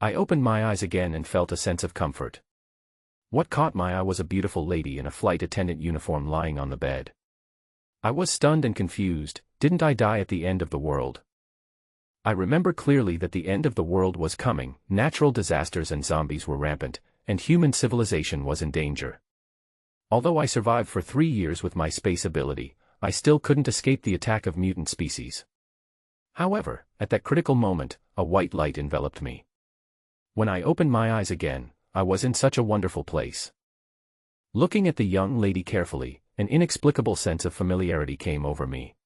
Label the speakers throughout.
Speaker 1: I opened my eyes again and felt a sense of comfort. What caught my eye was a beautiful lady in a flight attendant uniform lying on the bed. I was stunned and confused. Didn't I die at the end of the world? I remember clearly that the end of the world was coming, natural disasters and zombies were rampant, and human civilization was in danger. Although I survived for 3 years with my space ability, I still couldn't escape the attack of mutant species. However, at that critical moment, a white light enveloped me. When I opened my eyes again, I was in such a wonderful place. Looking at the young lady carefully, an inexplicable sense of familiarity came over me.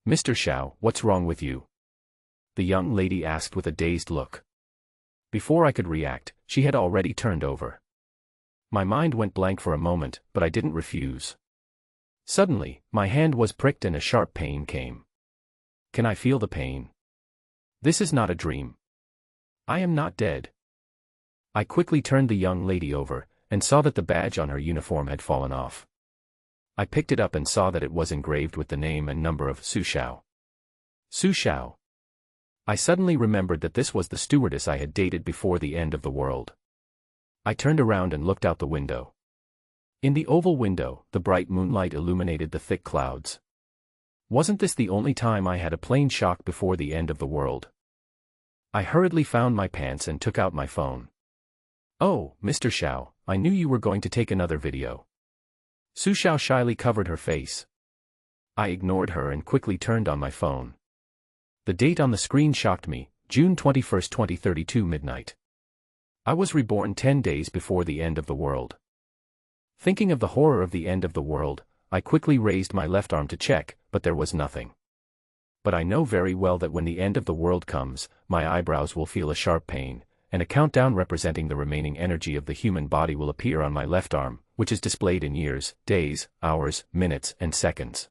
Speaker 1: "Mr. Xiao, what's wrong with you?" the young lady asked with a dazed look. Before I could react, she had already turned over. My mind went blank for a moment, but I didn't refuse. Suddenly, my hand was pricked and a sharp pain came. Can I feel the pain? This is not a dream. I am not dead. I quickly turned the young lady over, and saw that the badge on her uniform had fallen off. I picked it up and saw that it was engraved with the name and number of Su Xiao. Su Xiao. I suddenly remembered that this was the stewardess I had dated before the end of the world. I turned around and looked out the window. In the oval window, the bright moonlight illuminated the thick clouds. Wasn't this the only time I had a plane shock before the end of the world? I hurriedly found my pants and took out my phone. "Oh, Mr. Xiao, I knew you were going to take another video." Su Xiao shyly covered her face. I ignored her and quickly turned on my phone. The date on the screen shocked me, June 21, 2032 midnight. I was reborn 10 days before the end of the world. Thinking of the horror of the end of the world, I quickly raised my left arm to check, but there was nothing. But I know very well that when the end of the world comes, my eyebrows will feel a sharp pain, and a countdown representing the remaining energy of the human body will appear on my left arm, which is displayed in years, days, hours, minutes, and seconds.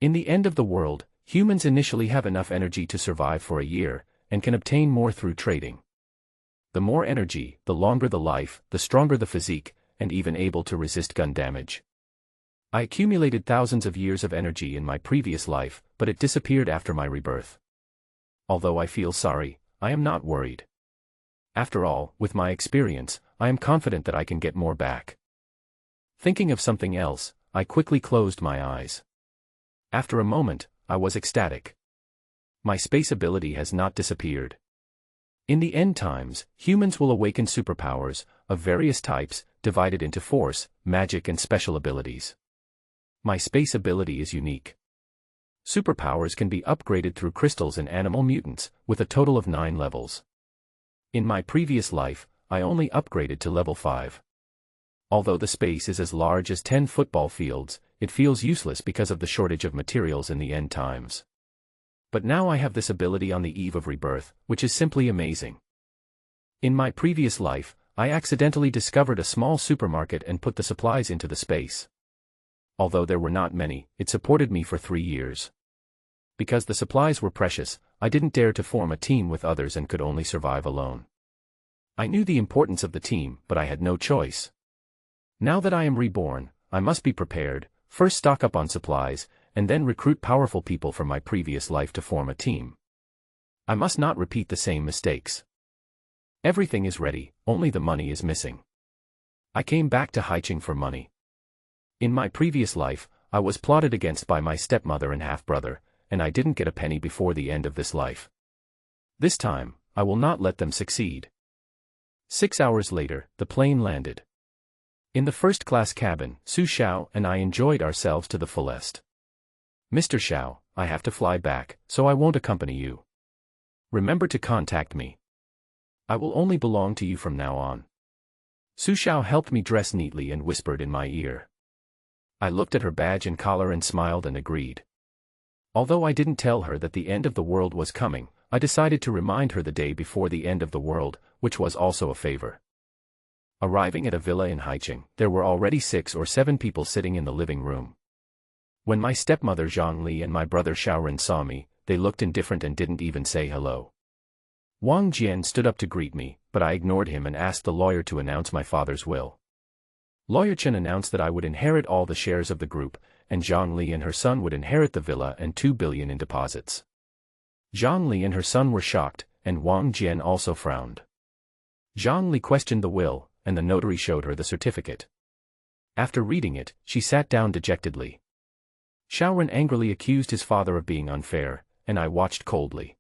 Speaker 1: In the end of the world, humans initially have enough energy to survive for a year, and can obtain more through trading. The more energy, the longer the life, the stronger the physique, and even able to resist gun damage. I accumulated thousands of years of energy in my previous life, but it disappeared after my rebirth. Although I feel sorry, I am not worried. After all, with my experience, I am confident that I can get more back. Thinking of something else, I quickly closed my eyes. After a moment, I was ecstatic. My space ability has not disappeared. In the end times, humans will awaken superpowers, of various types, divided into force, magic and special abilities. My space ability is unique. Superpowers can be upgraded through crystals and animal mutants, with a total of 9 levels. In my previous life, I only upgraded to level 5. Although the space is as large as 10 football fields, it feels useless because of the shortage of materials in the end times. But now I have this ability on the eve of rebirth, which is simply amazing. In my previous life, I accidentally discovered a small supermarket and put the supplies into the space. Although there were not many, it supported me for 3 years. Because the supplies were precious, I didn't dare to form a team with others and could only survive alone. I knew the importance of the team, but I had no choice. Now that I am reborn, I must be prepared, first stock up on supplies, and then recruit powerful people from my previous life to form a team. I must not repeat the same mistakes. Everything is ready, only the money is missing. I came back to Haicheng for money. In my previous life, I was plotted against by my stepmother and half-brother, and I didn't get a penny before the end of this life. This time, I will not let them succeed. 6 hours later, the plane landed. In the first-class cabin, Su Xiao and I enjoyed ourselves to the fullest. "Mr. Xiao, I have to fly back, so I won't accompany you. Remember to contact me. I will only belong to you from now on." Su Xiao helped me dress neatly and whispered in my ear. I looked at her badge and collar and smiled and agreed. Although I didn't tell her that the end of the world was coming, I decided to remind her the day before the end of the world, which was also a favor. Arriving at a villa in Haicheng, there were already 6 or 7 people sitting in the living room. When my stepmother Zhongli and my brother Xiaoren saw me, they looked indifferent and didn't even say hello. Wang Jian stood up to greet me, but I ignored him and asked the lawyer to announce my father's will. Lawyer Chen announced that I would inherit all the shares of the group, and Zhongli and her son would inherit the villa and 2 billion in deposits. Zhongli and her son were shocked, and Wang Jian also frowned. Zhang Li questioned the will, and the notary showed her the certificate. After reading it, she sat down dejectedly. Xiaoren angrily accused his father of being unfair, and I watched coldly.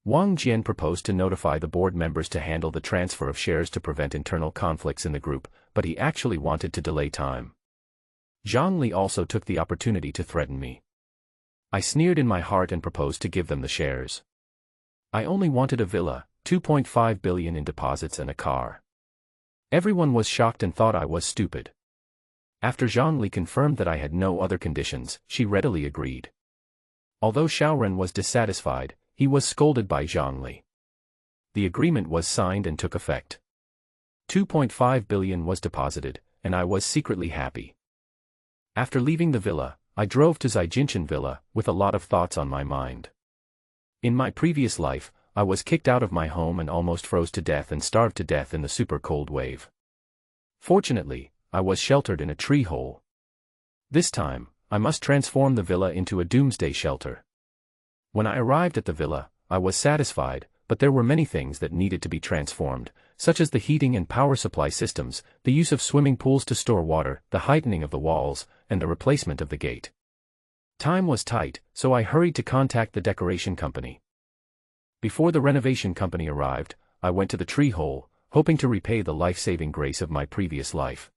Speaker 1: Wang Jian proposed to notify the board members to handle the transfer of shares to prevent internal conflicts in the group, but he actually wanted to delay time. Zhang Li also took the opportunity to threaten me. I sneered in my heart and proposed to give them the shares. I only wanted a villa, 2.5 billion in deposits and a car. Everyone was shocked and thought I was stupid. After Zhang Li confirmed that I had no other conditions, she readily agreed. Although Xiaoren was dissatisfied, he was scolded by Zhang Li. The agreement was signed and took effect. 2.5 billion was deposited, and I was secretly happy. After leaving the villa, I drove to Zijinchen Villa, with a lot of thoughts on my mind. In my previous life, I was kicked out of my home and almost froze to death and starved to death in the super cold wave. Fortunately, I was sheltered in a tree hole. This time, I must transform the villa into a doomsday shelter. When I arrived at the villa, I was satisfied, but there were many things that needed to be transformed, such as the heating and power supply systems, the use of swimming pools to store water, the heightening of the walls, and the replacement of the gate. Time was tight, so I hurried to contact the decoration company. Before the renovation company arrived, I went to the tree hole, hoping to repay the life-saving grace of my previous life.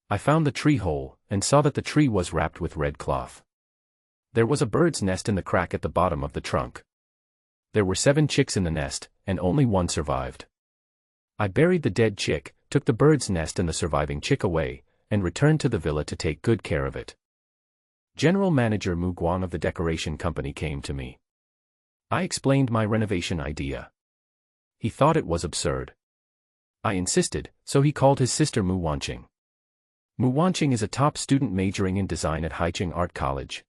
Speaker 1: I found the tree hole, and saw that the tree was wrapped with red cloth. There was a bird's nest in the crack at the bottom of the trunk. There were 7 chicks in the nest, and only one survived. I buried the dead chick, took the bird's nest and the surviving chick away, and returned to the villa to take good care of it. General Manager Mu Guang of the decoration company came to me. I explained my renovation idea. He thought it was absurd. I insisted, so he called his sister Mu Wanqing. Mu Wanqing is a top student majoring in design at Haicheng Art College.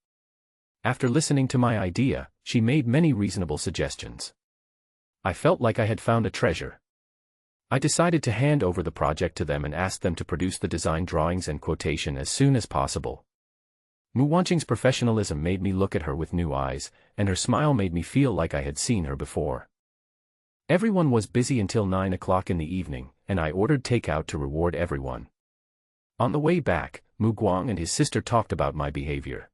Speaker 1: After listening to my idea, she made many reasonable suggestions. I felt like I had found a treasure. I decided to hand over the project to them and asked them to produce the design drawings and quotation as soon as possible. Mu Wanqing's professionalism made me look at her with new eyes, and her smile made me feel like I had seen her before. Everyone was busy until 9 o'clock in the evening, and I ordered takeout to reward everyone. On the way back, Mu Guang and his sister talked about my behavior.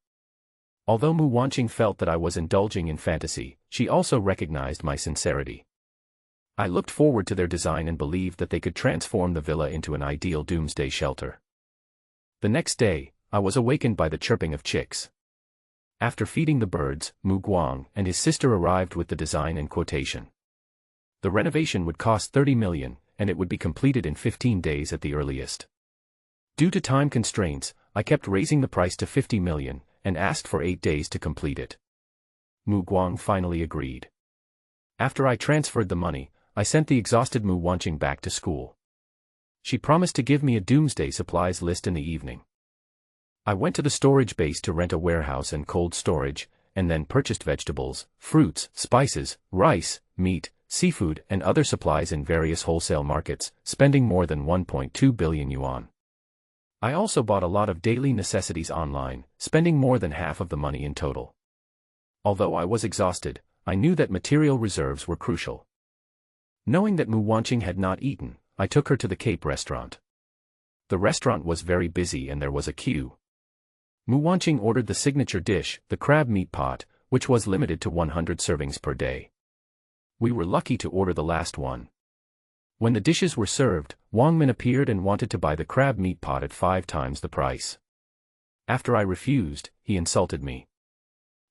Speaker 1: Although Mu Wanqing felt that I was indulging in fantasy, she also recognized my sincerity. I looked forward to their design and believed that they could transform the villa into an ideal doomsday shelter. The next day, I was awakened by the chirping of chicks. After feeding the birds, Mu Guang and his sister arrived with the design and quotation. The renovation would cost 30 million, and it would be completed in 15 days at the earliest. Due to time constraints, I kept raising the price to 50 million, and asked for 8 days to complete it. Mu Guang finally agreed. After I transferred the money, I sent the exhausted Mu Wanqing back to school. She promised to give me a doomsday supplies list in the evening. I went to the storage base to rent a warehouse and cold storage, and then purchased vegetables, fruits, spices, rice, meat, seafood and other supplies in various wholesale markets, spending more than 1.2 billion yuan. I also bought a lot of daily necessities online, spending more than half of the money in total. Although I was exhausted, I knew that material reserves were crucial. Knowing that Mu Wanqing had not eaten, I took her to the Cape restaurant. The restaurant was very busy and there was a queue. Mu Wanqing ordered the signature dish, the crab meat pot, which was limited to 100 servings per day. We were lucky to order the last one. When the dishes were served, Wang Min appeared and wanted to buy the crab meat pot at 5 times the price. After I refused, he insulted me.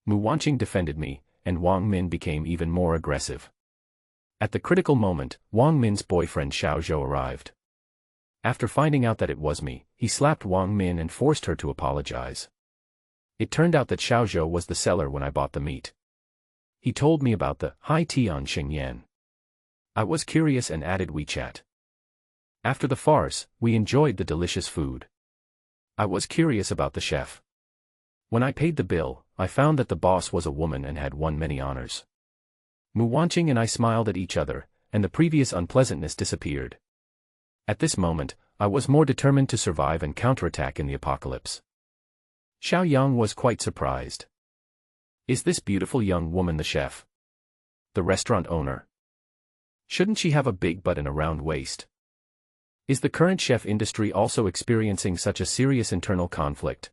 Speaker 1: Mu Wanqing defended me, and Wang Min became even more aggressive. At the critical moment, Wang Min's boyfriend Xiao Zhou arrived. After finding out that it was me, he slapped Wang Min and forced her to apologize. It turned out that Xiao Zhou was the seller when I bought the meat. He told me about the Hai Tian Xingyan. I was curious and added WeChat. After the farce, we enjoyed the delicious food. I was curious about the chef. When I paid the bill, I found that the boss was a woman and had won many honors. Mu Wanqing and I smiled at each other, and the previous unpleasantness disappeared. At this moment, I was more determined to survive and counterattack in the apocalypse. Xiao Yang was quite surprised. Is this beautiful young woman the chef? The restaurant owner? Shouldn't she have a big butt and a round waist? Is the current chef industry also experiencing such a serious internal conflict?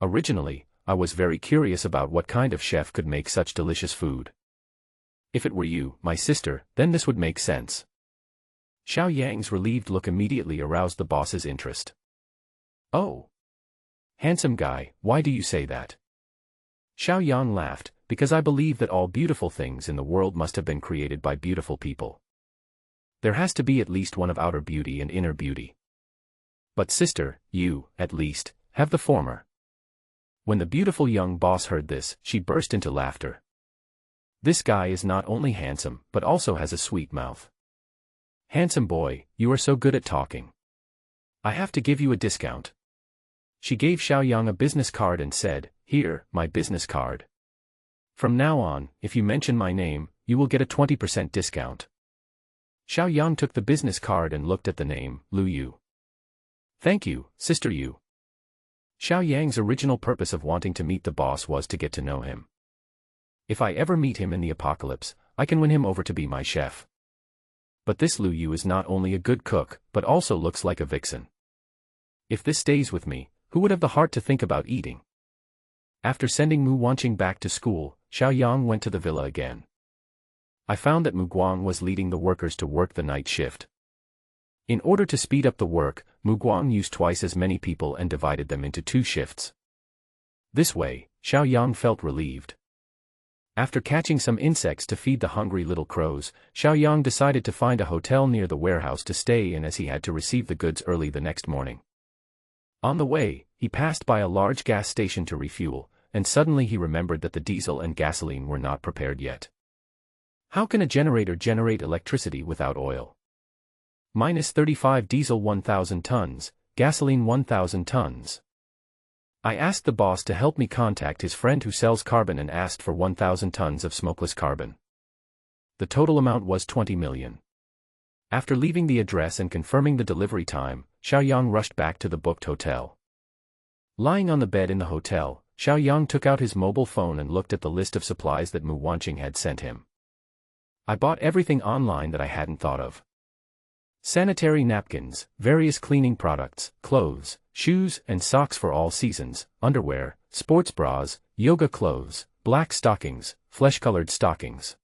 Speaker 1: Originally, I was very curious about what kind of chef could make such delicious food. If it were you, my sister, then this would make sense. Xiao Yang's relieved look immediately aroused the boss's interest. Oh. Handsome guy, why do you say that? Xiao Yang laughed, because I believe that all beautiful things in the world must have been created by beautiful people. There has to be at least one of outer beauty and inner beauty. But sister, you, at least, have the former. When the beautiful young boss heard this, she burst into laughter. This guy is not only handsome, but also has a sweet mouth. Handsome boy, you are so good at talking. I have to give you a discount. She gave Xiao Yang a business card and said, "Here, my business card. From now on, if you mention my name, you will get a 20% discount." Xiao Yang took the business card and looked at the name, Lu Yu. Thank you, Sister Yu. Xiao Yang's original purpose of wanting to meet the boss was to get to know him. If I ever meet him in the apocalypse, I can win him over to be my chef. But this Lu Yu is not only a good cook, but also looks like a vixen. If this stays with me, who would have the heart to think about eating? After sending Mu Wanqing back to school, Xiao Yang went to the villa again. I found that Mu Guang was leading the workers to work the night shift. In order to speed up the work, Mu Guang used twice as many people and divided them into 2 shifts. This way, Xiao Yang felt relieved. After catching some insects to feed the hungry little crows, Xiao Yang decided to find a hotel near the warehouse to stay in as he had to receive the goods early the next morning. On the way, he passed by a large gas station to refuel, and suddenly he remembered that the diesel and gasoline were not prepared yet. How can a generator generate electricity without oil? -35 diesel 1,000 tons, gasoline 1,000 tons. I asked the boss to help me contact his friend who sells carbon and asked for 1,000 tons of smokeless carbon. The total amount was 20 million. After leaving the address and confirming the delivery time, Xiao Yang rushed back to the booked hotel. Lying on the bed in the hotel, Xiao Yang took out his mobile phone and looked at the list of supplies that Mu Wanqing had sent him. I bought everything online that I hadn't thought of. Sanitary napkins, various cleaning products, clothes, shoes and socks for all seasons, underwear, sports bras, yoga clothes, black stockings, flesh-colored stockings.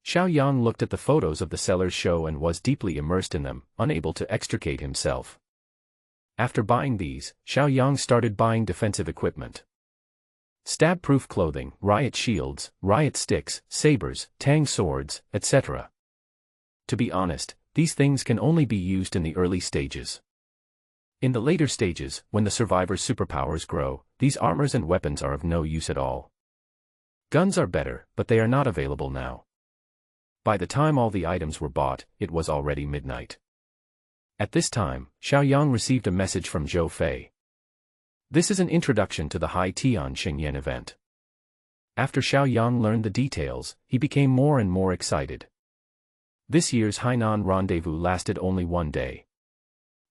Speaker 1: Xiao Yang looked at the photos of the seller's show and was deeply immersed in them, unable to extricate himself. After buying these, Xiao Yang started buying defensive equipment. Stab-proof clothing, riot shields, riot sticks, sabers, tang swords, etc. To be honest, these things can only be used in the early stages. In the later stages, when the survivor's superpowers grow, these armors and weapons are of no use at all. Guns are better, but they are not available now. By the time all the items were bought, it was already midnight. At this time, Xiao Yang received a message from Zhou Fei. This is an introduction to the Hai Tian Xingyan event. After Xiao Yang learned the details, he became more and more excited. This year's Hainan rendezvous lasted only 1 day.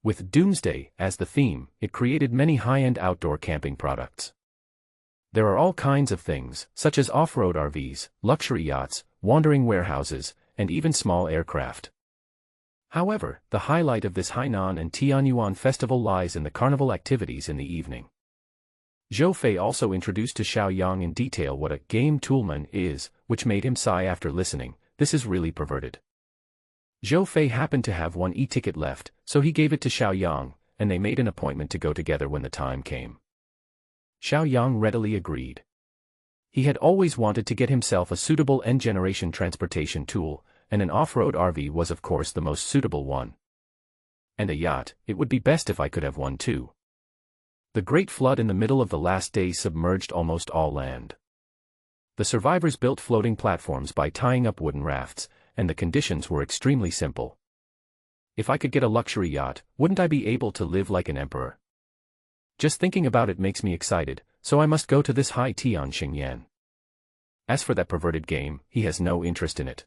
Speaker 1: With Doomsday as the theme, it created many high-end outdoor camping products. There are all kinds of things, such as off-road RVs, luxury yachts, wandering warehouses, and even small aircraft. However, the highlight of this Hainan and Tianyuan festival lies in the carnival activities in the evening. Zhou Fei also introduced to Xiao Yang in detail what a game toolman is, which made him sigh after listening. This is really perverted. Zhou Fei happened to have one e-ticket left, so he gave it to Xiao Yang, and they made an appointment to go together when the time came. Xiao Yang readily agreed. He had always wanted to get himself a suitable N-generation transportation tool, and an off-road RV was of course the most suitable one. And a yacht, it would be best if I could have one too. The great flood in the middle of the last days submerged almost all land. The survivors built floating platforms by tying up wooden rafts, and the conditions were extremely simple. If I could get a luxury yacht, wouldn't I be able to live like an emperor? Just thinking about it makes me excited, so I must go to this Hai Tian Xingyan. As for that perverted game, he has no interest in it.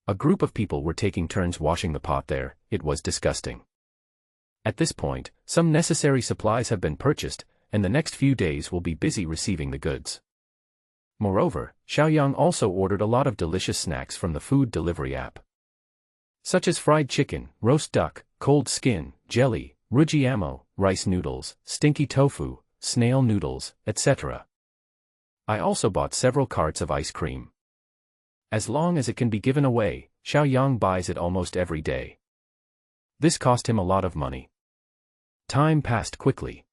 Speaker 1: A group of people were taking turns washing the pot there. It was disgusting. At this point, some necessary supplies have been purchased, and the next few days will be busy receiving the goods. Moreover, Xiaoyang also ordered a lot of delicious snacks from the food delivery app, such as fried chicken, roast duck, cold skin, jelly, rujiamo, rice noodles, stinky tofu, snail noodles, etc. I also bought several carts of ice cream. As long as it can be given away, Xiaoyang buys it almost every day. This cost him a lot of money. Time passed quickly.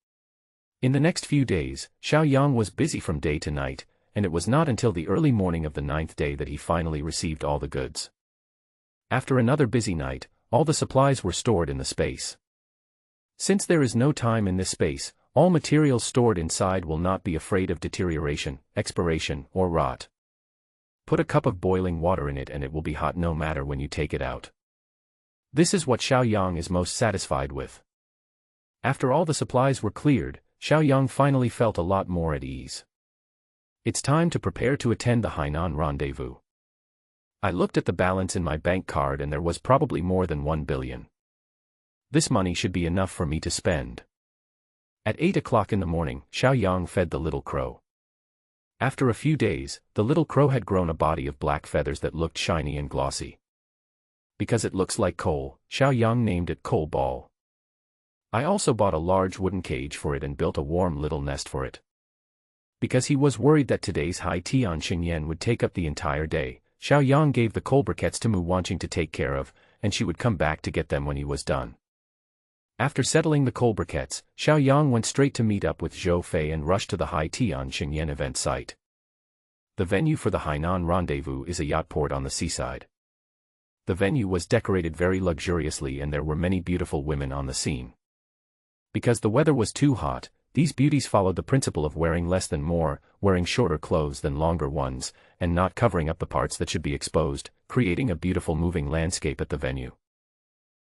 Speaker 1: In the next few days, Xiaoyang was busy from day to night, and it was not until the early morning of the 9th day that he finally received all the goods. After another busy night, all the supplies were stored in the space. Since there is no time in this space, all materials stored inside will not be afraid of deterioration, expiration, or rot. Put a cup of boiling water in it and it will be hot no matter when you take it out. This is what Xiaoyang is most satisfied with. After all the supplies were cleared, Xiaoyang finally felt a lot more at ease. It's time to prepare to attend the Hainan rendezvous. I looked at the balance in my bank card and there was probably more than 1 billion. This money should be enough for me to spend. At 8 o'clock in the morning, Xiaoyang fed the little crow. After a few days, the little crow had grown a body of black feathers that looked shiny and glossy. Because it looks like coal, Xiaoyang named it Coal Ball. I also bought a large wooden cage for it and built a warm little nest for it. Because he was worried that today's high tea on Xingyan would take up the entire day, Xiaoyang gave the coal briquettes to Mu Wanqing to take care of, and she would come back to get them when he was done. After settling the coal briquettes, Xiaoyang went straight to meet up with Zhou Fei and rushed to the High Tian Xingyan event site. The venue for the Hainan rendezvous is a yacht port on the seaside. The venue was decorated very luxuriously and there were many beautiful women on the scene. Because the weather was too hot, these beauties followed the principle of wearing less than more, wearing shorter clothes than longer ones, and not covering up the parts that should be exposed, creating a beautiful moving landscape at the venue.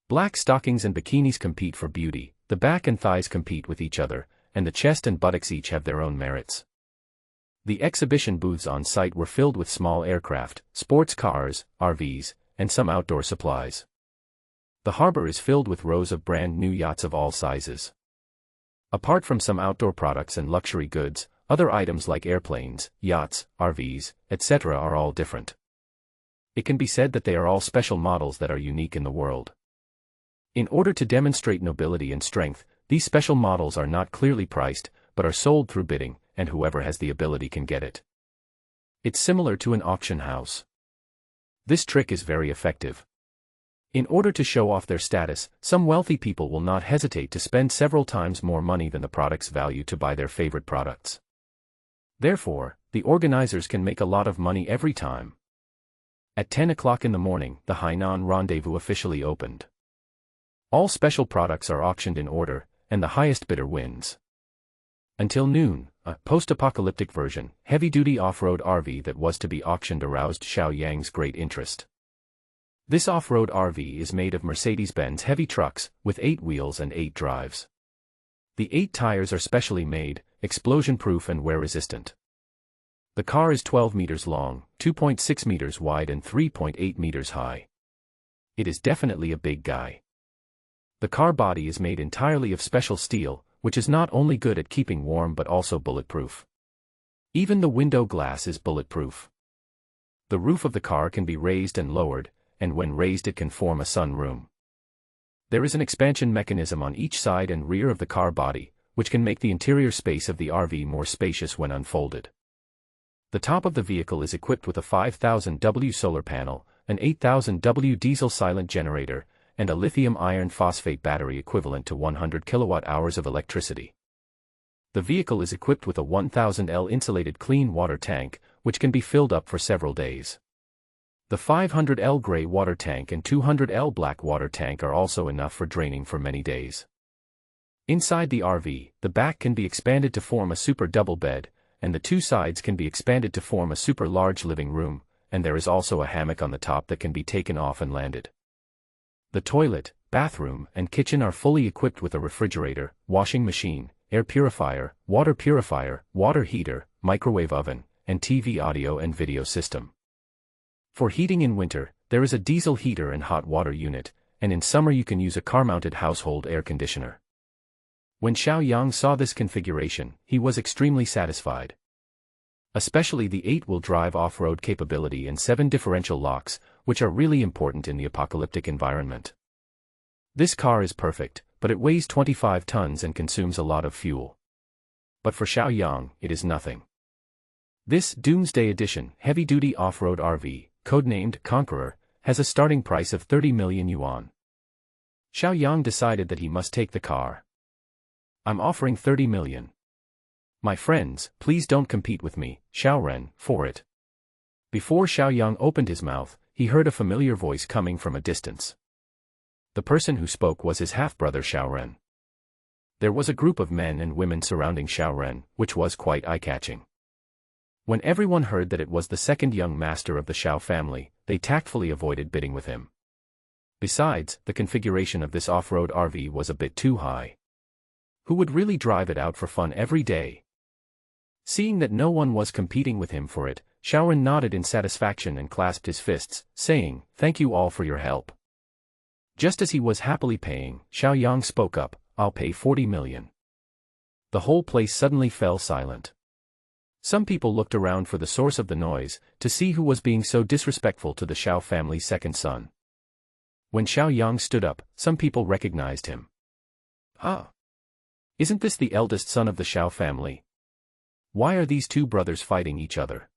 Speaker 1: Black stockings and bikinis compete for beauty, the back and thighs compete with each other, and the chest and buttocks each have their own merits. The exhibition booths on site were filled with small aircraft, sports cars, RVs, and some outdoor supplies. The harbor is filled with rows of brand new yachts of all sizes. Apart from some outdoor products and luxury goods, other items like airplanes, yachts, RVs, etc. are all different. It can be said that they are all special models that are unique in the world. In order to demonstrate nobility and strength, these special models are not clearly priced, but are sold through bidding, and whoever has the ability can get it. It's similar to an auction house. This trick is very effective. In order to show off their status, some wealthy people will not hesitate to spend several times more money than the product's value to buy their favorite products. Therefore, the organizers can make a lot of money every time. At 10 o'clock in the morning, the Hainan rendezvous officially opened. All special products are auctioned in order, and the highest bidder wins. Until noon, a post-apocalyptic version, heavy-duty off-road RV that was to be auctioned aroused Xiaoyang's great interest. This off-road RV is made of Mercedes-Benz heavy trucks, with 8 wheels and 8 drives. The 8 tires are specially made, explosion-proof and wear-resistant. The car is 12 meters long, 2.6 meters wide and 3.8 meters high. It is definitely a big guy. The car body is made entirely of special steel, which is not only good at keeping warm but also bulletproof. Even the window glass is bulletproof. The roof of the car can be raised and lowered, and when raised it can form a sunroom. There is an expansion mechanism on each side and rear of the car body, which can make the interior space of the RV more spacious when unfolded. The top of the vehicle is equipped with a 5000 W solar panel, an 8000 W diesel silent generator, and a lithium iron phosphate battery equivalent to 100 kilowatt-hours of electricity. The vehicle is equipped with a 1000 L insulated clean water tank, which can be filled up for several days. The 500 L gray water tank and 200 L black water tank are also enough for draining for many days. Inside the RV, the back can be expanded to form a super double bed, and the 2 sides can be expanded to form a super large living room, and there is also a hammock on the top that can be taken off and landed. The toilet, bathroom, and kitchen are fully equipped with a refrigerator, washing machine, air purifier, water heater, microwave oven, and TV audio and video system. For heating in winter, there is a diesel heater and hot water unit, and in summer you can use a car-mounted household air conditioner. When Xiaoyang saw this configuration, he was extremely satisfied. Especially the 8-wheel drive off-road capability and 7 differential locks, which are really important in the apocalyptic environment. This car is perfect, but it weighs 25 tons and consumes a lot of fuel. But for Xiaoyang, it is nothing. This Doomsday Edition heavy-duty off-road RV, codenamed Conqueror, has a starting price of 30 million yuan. Xiaoyang decided that he must take the car. I'm offering 30 million. My friends, please don't compete with me, Xiaoren, for it. Before Xiaoyang opened his mouth, he heard a familiar voice coming from a distance. The person who spoke was his half-brother Xiaoren. There was a group of men and women surrounding Xiaoren, which was quite eye-catching. When everyone heard that it was the second young master of the Xiao family, they tactfully avoided bidding with him. Besides, the configuration of this off-road RV was a bit too high. Who would really drive it out for fun every day? Seeing that no one was competing with him for it, Xiaoren nodded in satisfaction and clasped his fists, saying, "Thank you all for your help." Just as he was happily paying, Xiaoyang spoke up, "I'll pay 40 million. The whole place suddenly fell silent. Some people looked around for the source of the noise, to see who was being so disrespectful to the Xiao family's second son. When Xiaoyang stood up, some people recognized him. "Ah! Isn't this the eldest son of the Xiao family? Why are these two brothers fighting each other?"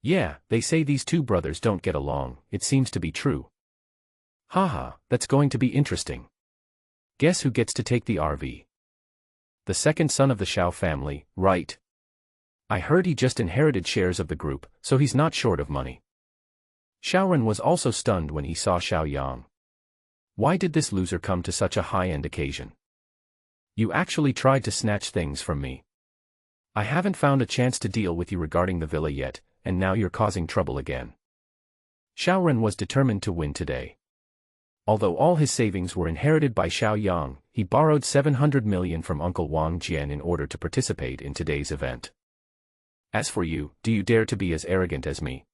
Speaker 1: "Yeah, they say these two brothers don't get along, it seems to be true." "Haha, that's going to be interesting. Guess who gets to take the RV? The second son of the Xiao family, right? I heard he just inherited shares of the group, so he's not short of money." Xiaoren was also stunned when he saw Xiaoyang. Why did this loser come to such a high-end occasion? "You actually tried to snatch things from me. I haven't found a chance to deal with you regarding the villa yet, and now you're causing trouble again." Xiaoren was determined to win today. Although all his savings were inherited by Xiaoyang, he borrowed 700 million from Uncle Wang Jian in order to participate in today's event. "As for you, do you dare to be as arrogant as me?"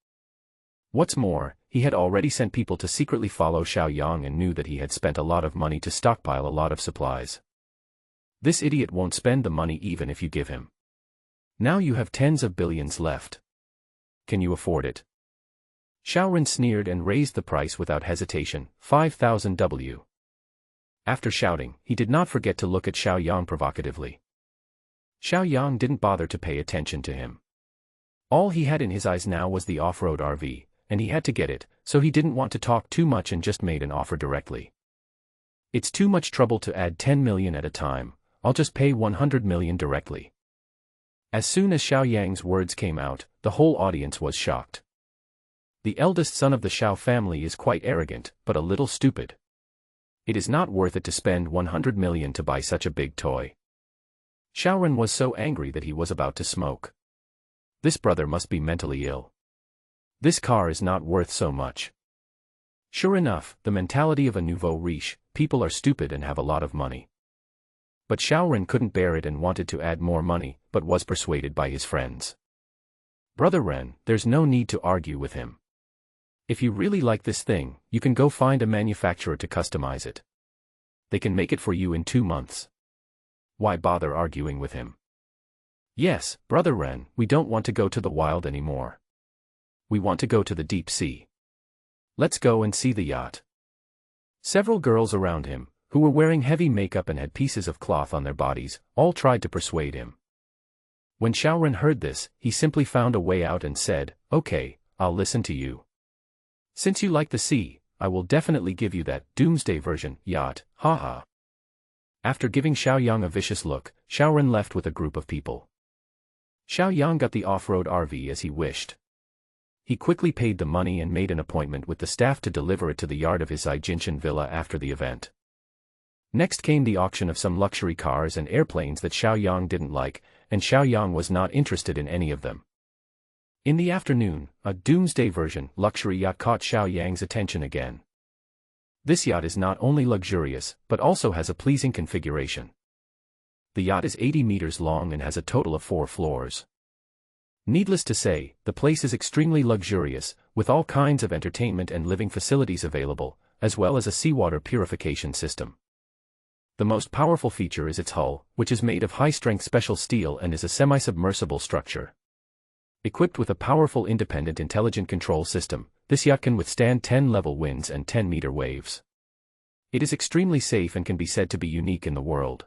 Speaker 1: What's more, he had already sent people to secretly follow Xiaoyang and knew that he had spent a lot of money to stockpile a lot of supplies. This idiot won't spend the money even if you give him. Now you have tens of billions left. Can you afford it? Xiaoren sneered and raised the price without hesitation, 5,000 W. After shouting, he did not forget to look at Xiaoyang provocatively. Xiaoyang didn't bother to pay attention to him. All he had in his eyes now was the off-road RV, and he had to get it, so he didn't want to talk too much and just made an offer directly. "It's too much trouble to add 10 million at a time, I'll just pay 100 million directly." As soon as Xiaoyang's words came out, the whole audience was shocked. The eldest son of the Xiao family is quite arrogant, but a little stupid. It is not worth it to spend 100 million to buy such a big toy. Xiaoren was so angry that he was about to smoke. This brother must be mentally ill. This car is not worth so much. Sure enough, the mentality of a nouveau riche, people are stupid and have a lot of money. But Xiaoren couldn't bear it and wanted to add more money, but was persuaded by his friends. "Brother Ren, there's no need to argue with him. If you really like this thing, you can go find a manufacturer to customize it. They can make it for you in 2 months. Why bother arguing with him?" "Yes, Brother Ren, we don't want to go to the wild anymore. We want to go to the deep sea. Let's go and see the yacht." Several girls around him, who were wearing heavy makeup and had pieces of cloth on their bodies, all tried to persuade him. When Xiaoren heard this, he simply found a way out and said, "Okay, I'll listen to you. Since you like the sea, I will definitely give you that doomsday version yacht, haha." After giving Xiaoyang a vicious look, Xiaoren left with a group of people. Xiaoyang got the off-road RV as he wished. He quickly paid the money and made an appointment with the staff to deliver it to the yard of his Jinshan villa after the event. Next came the auction of some luxury cars and airplanes that Xiaoyang didn't like, and Xiaoyang was not interested in any of them. In the afternoon, a doomsday version luxury yacht caught Xiaoyang's attention again. This yacht is not only luxurious, but also has a pleasing configuration. The yacht is 80 meters long and has a total of 4 floors. Needless to say, the place is extremely luxurious, with all kinds of entertainment and living facilities available, as well as a seawater purification system. The most powerful feature is its hull, which is made of high-strength special steel and is a semi-submersible structure. Equipped with a powerful independent intelligent control system, this yacht can withstand 10-level winds and 10-meter waves. It is extremely safe and can be said to be unique in the world.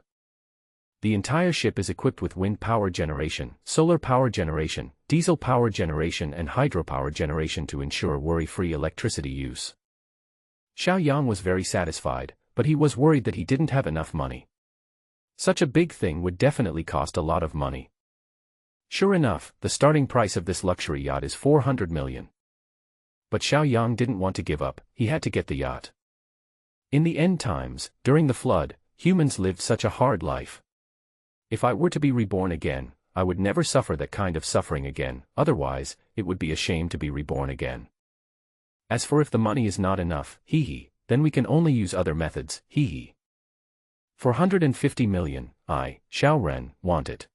Speaker 1: The entire ship is equipped with wind power generation, solar power generation, diesel power generation and hydropower generation to ensure worry-free electricity use. Xiao Yang was very satisfied, but he was worried that he didn't have enough money. Such a big thing would definitely cost a lot of money. Sure enough, the starting price of this luxury yacht is 400 million. But Xiao Yang didn't want to give up, he had to get the yacht. In the end times, during the flood, humans lived such a hard life. If I were to be reborn again, I would never suffer that kind of suffering again, otherwise, it would be a shame to be reborn again. As for if the money is not enough, then we can only use other methods, 450 million, Xiao Ren, want it.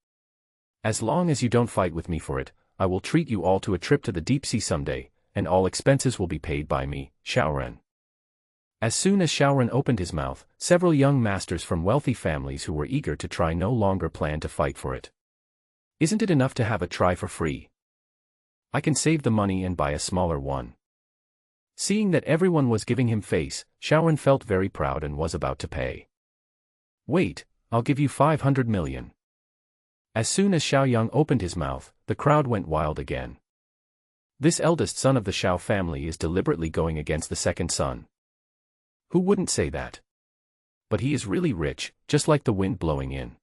Speaker 1: As long as you don't fight with me for it, I will treat you all to a trip to the deep sea someday, and all expenses will be paid by me, Xiao Ren. As soon as Xiao Ren opened his mouth, several young masters from wealthy families who were eager to try no longer planned to fight for it. Isn't it enough to have a try for free? I can save the money and buy a smaller one. Seeing that everyone was giving him face, Xiao Ren felt very proud and was about to pay. Wait, I'll give you 500 million. As soon as Xiao Yang opened his mouth, the crowd went wild again. This eldest son of the Xiao family is deliberately going against the second son. Who wouldn't say that? But he is really rich, just like the wind blowing in.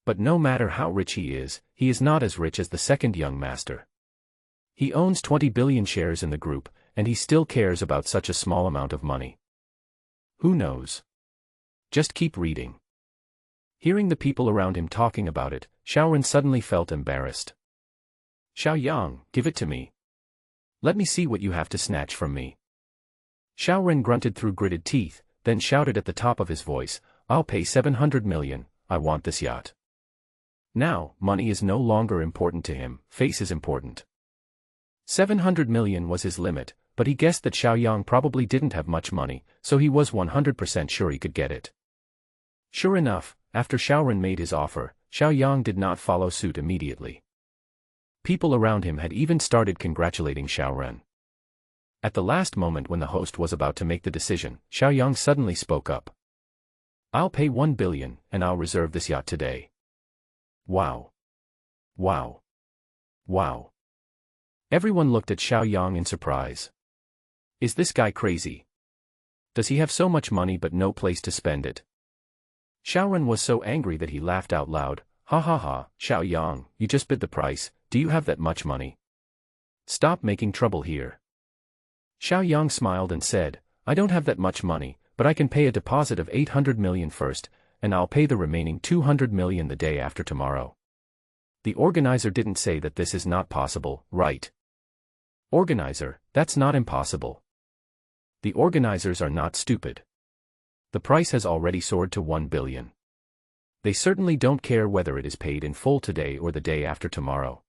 Speaker 1: But no matter how rich he is not as rich as the second young master. He owns 20 billion shares in the group, and he still cares about such a small amount of money. Who knows? Just keep reading. Hearing the people around him talking about it, Xiao Ren suddenly felt embarrassed. Xiao Yang, give it to me. Let me see what you have to snatch from me. Xiao Ren grunted through gritted teeth, then shouted at the top of his voice, I'll pay 700 million, I want this yacht. Now, money is no longer important to him, face is important. 700 million was his limit, but he guessed that Xiao Yang probably didn't have much money, so he was 100% sure he could get it. Sure enough, after Xiao Ren made his offer, Xiao Yang did not follow suit immediately. People around him had even started congratulating Xiao Ren. At the last moment when the host was about to make the decision, Xiao Yang suddenly spoke up. I'll pay 1 billion, and I'll reserve this yacht today. Wow. Wow. Wow. Everyone looked at Xiao Yang in surprise. Is this guy crazy? Does he have so much money but no place to spend it? Xiao Ren was so angry that he laughed out loud. Ha ha ha, Xiao Yang, you just bid the price, do you have that much money? Stop making trouble here. Xiao Yang smiled and said, I don't have that much money, but I can pay a deposit of 800 million first, and I'll pay the remaining 200 million the day after tomorrow. The organizer didn't say that this is not possible, right? Organizer, that's not impossible. The organizers are not stupid. The price has already soared to 1 billion. They certainly don't care whether it is paid in full today or the day after tomorrow.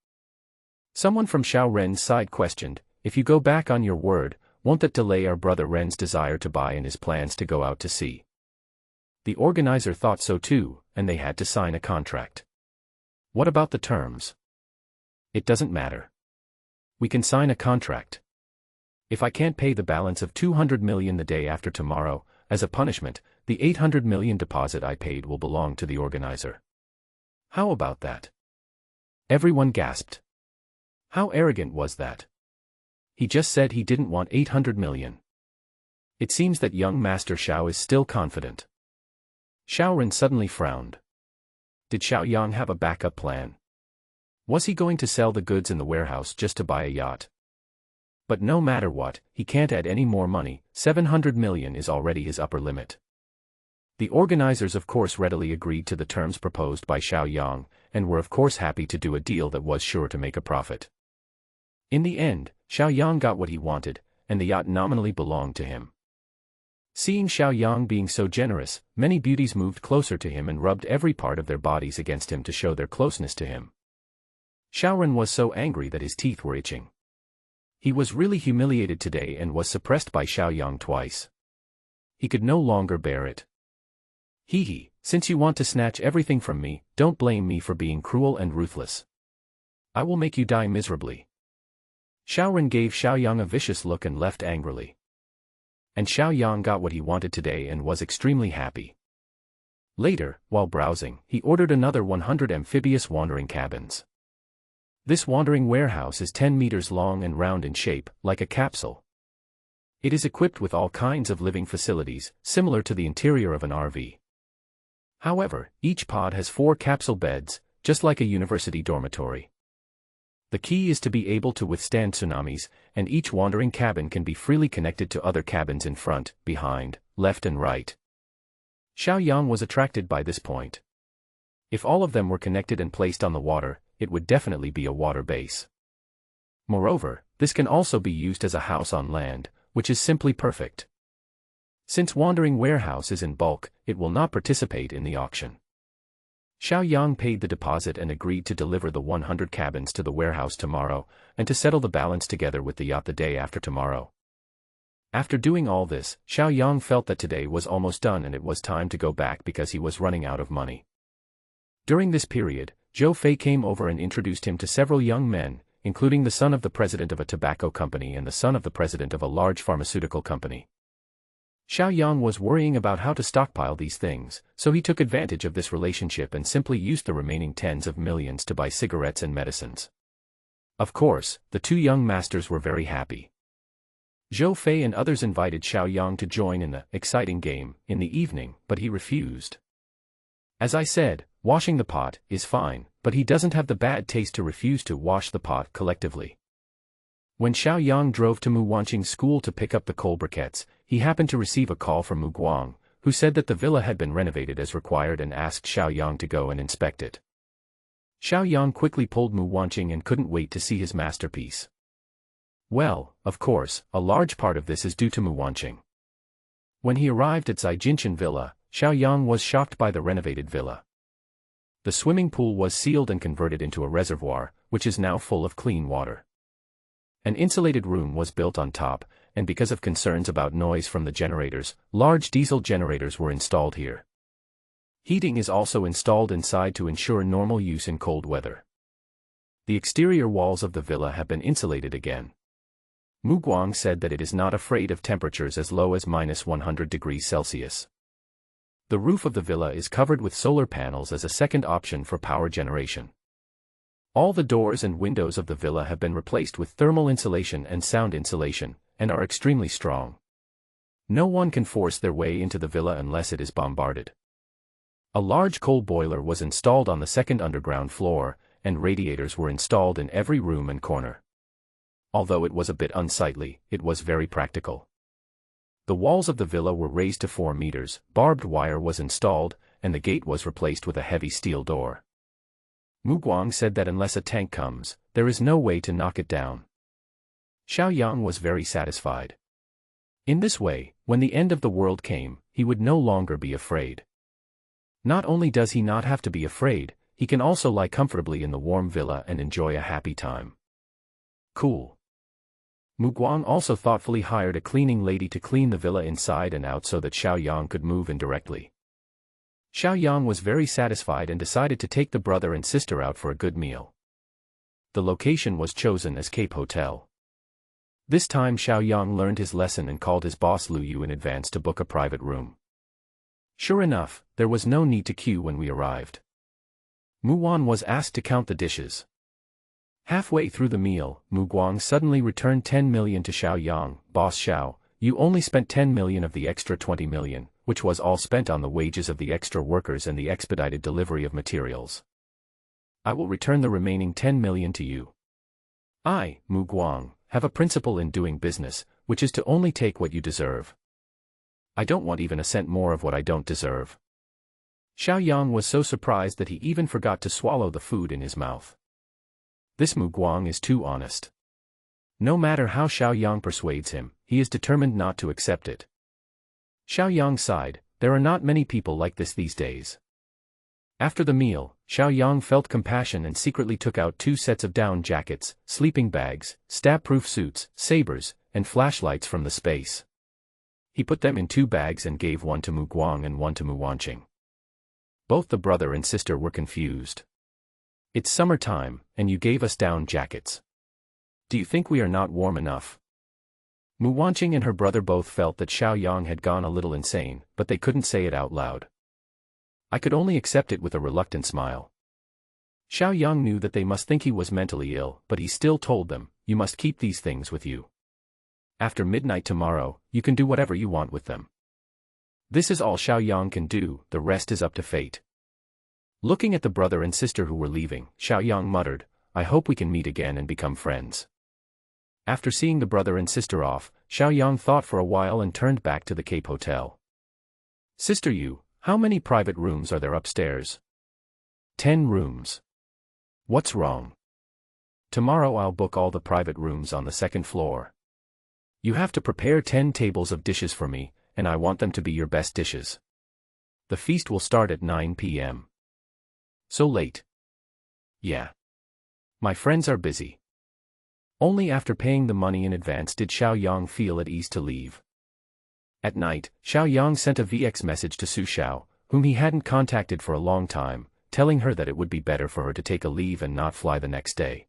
Speaker 1: Someone from Xiao Ren's side questioned, if you go back on your word, won't that delay our brother Ren's desire to buy and his plans to go out to sea? The organizer thought so too, and they had to sign a contract. What about the terms? It doesn't matter. We can sign a contract. If I can't pay the balance of 200 million the day after tomorrow, as a punishment, the 800 million deposit I paid will belong to the organizer. How about that? Everyone gasped. How arrogant was that? He just said he didn't want 800 million. It seems that young Master Xiao is still confident. Xiao Ren suddenly frowned. Did Xiao Yang have a backup plan? Was he going to sell the goods in the warehouse just to buy a yacht? But no matter what, he can't add any more money, 700 million is already his upper limit. The organizers of course readily agreed to the terms proposed by Xiao Yang, and were of course happy to do a deal that was sure to make a profit. In the end, Xiao Yang got what he wanted, and the yacht nominally belonged to him. Seeing Xiao Yang being so generous, many beauties moved closer to him and rubbed every part of their bodies against him to show their closeness to him. Xiao Ren was so angry that his teeth were itching. He was really humiliated today and was suppressed by Xiao Yang twice. He could no longer bear it. Since you want to snatch everything from me, don't blame me for being cruel and ruthless. I will make you die miserably. Xiaoren gave Xiaoyang a vicious look and left angrily. And Xiaoyang got what he wanted today and was extremely happy. Later, while browsing, he ordered another 100 amphibious wandering cabins. This wandering warehouse is 10 meters long and round in shape, like a capsule. It is equipped with all kinds of living facilities, similar to the interior of an RV. However, each pod has 4 capsule beds, just like a university dormitory. The key is to be able to withstand tsunamis, and each wandering cabin can be freely connected to other cabins in front, behind, left and right. Xiaoyang was attracted by this point. If all of them were connected and placed on the water, it would definitely be a water base. Moreover, this can also be used as a house on land, which is simply perfect. Since wandering warehouse is in bulk, it will not participate in the auction. Xiaoyang paid the deposit and agreed to deliver the 100 cabins to the warehouse tomorrow, and to settle the balance together with the yacht the day after tomorrow. After doing all this, Xiaoyang felt that today was almost done and it was time to go back because he was running out of money. During this period, Zhou Fei came over and introduced him to several young men, including the son of the president of a tobacco company and the son of the president of a large pharmaceutical company. Xiaoyang was worrying about how to stockpile these things, so he took advantage of this relationship and simply used the remaining tens of millions to buy cigarettes and medicines. Of course, the 2 young masters were very happy. Zhou Fei and others invited Xiaoyang to join in the exciting game in the evening, but he refused. As I said, washing the pot is fine, but he doesn't have the bad taste to refuse to wash the pot collectively. When Xiaoyang drove to Mu Wanqing's school to pick up the coal briquettes, he happened to receive a call from Mu Guang, who said that the villa had been renovated as required and asked Xiaoyang to go and inspect it. Xiaoyang quickly pulled Mu Wanqing and couldn't wait to see his masterpiece. Well, of course, a large part of this is due to Mu Wanqing. When he arrived at Zaijinshan Villa, Xiaoyang was shocked by the renovated villa. The swimming pool was sealed and converted into a reservoir, which is now full of clean water. An insulated room was built on top, and because of concerns about noise from the generators, large diesel generators were installed here. Heating is also installed inside to ensure normal use in cold weather. The exterior walls of the villa have been insulated again. Mu Guang said that it is not afraid of temperatures as low as -100 degrees Celsius. The roof of the villa is covered with solar panels as a second option for power generation. All the doors and windows of the villa have been replaced with thermal insulation and sound insulation, and are extremely strong. No one can force their way into the villa unless it is bombarded. A large coal boiler was installed on the second underground floor, and radiators were installed in every room and corner. Although it was a bit unsightly, it was very practical. The walls of the villa were raised to 4 meters, barbed wire was installed, and the gate was replaced with a heavy steel door. Mu Guang said that unless a tank comes, there is no way to knock it down. Xiaoyang was very satisfied. In this way, when the end of the world came, he would no longer be afraid. Not only does he not have to be afraid, he can also lie comfortably in the warm villa and enjoy a happy time. Cool. Mu Guang also thoughtfully hired a cleaning lady to clean the villa inside and out so that Xiaoyang could move in directly. Xiaoyang was very satisfied and decided to take the brother and sister out for a good meal. The location was chosen as Cape Hotel. This time Xiaoyang learned his lesson and called his boss Lu Yu in advance to book a private room. Sure enough, there was no need to queue when we arrived. Mu Wan was asked to count the dishes. Halfway through the meal, Mu Guang suddenly returned 10 million to Xiaoyang. Boss Xiao, you only spent 10 million of the extra 20 million, which was all spent on the wages of the extra workers and the expedited delivery of materials. I will return the remaining 10 million to you. I, Mu Guang, have a principle in doing business, which is to only take what you deserve. I don't want even a cent more of what I don't deserve. Xiaoyang was so surprised that he even forgot to swallow the food in his mouth. This Mu Guang is too honest. No matter how Xiaoyang persuades him, he is determined not to accept it. Xiaoyang sighed, there are not many people like this these days. After the meal, Xiaoyang felt compassion and secretly took out 2 sets of down jackets, sleeping bags, stab-proof suits, sabers, and flashlights from the space. He put them in 2 bags and gave one to Mu Guang and one to Mu Wanqing. Both the brother and sister were confused. It's summertime, and you gave us down jackets. Do you think we are not warm enough? Mu Wanqing and her brother both felt that Xiao Yang had gone a little insane, but they couldn't say it out loud. I could only accept it with a reluctant smile. Xiao Yang knew that they must think he was mentally ill, but he still told them, you must keep these things with you. After midnight tomorrow, you can do whatever you want with them. This is all Xiao Yang can do, the rest is up to fate. Looking at the brother and sister who were leaving, Xiao Yang muttered, I hope we can meet again and become friends. After seeing the brother and sister off, Xiao Yang thought for a while and turned back to the Cape Hotel. Sister Yu, how many private rooms are there upstairs? 10 rooms. What's wrong? Tomorrow I'll book all the private rooms on the second floor. You have to prepare 10 tables of dishes for me, and I want them to be your best dishes. The feast will start at 9 p.m. So late? Yeah. My friends are busy. Only after paying the money in advance did Xiao Yang feel at ease to leave. At night, Xiao Yang sent a VX message to Su Xiao, whom he hadn't contacted for a long time, telling her that it would be better for her to take a leave and not fly the next day.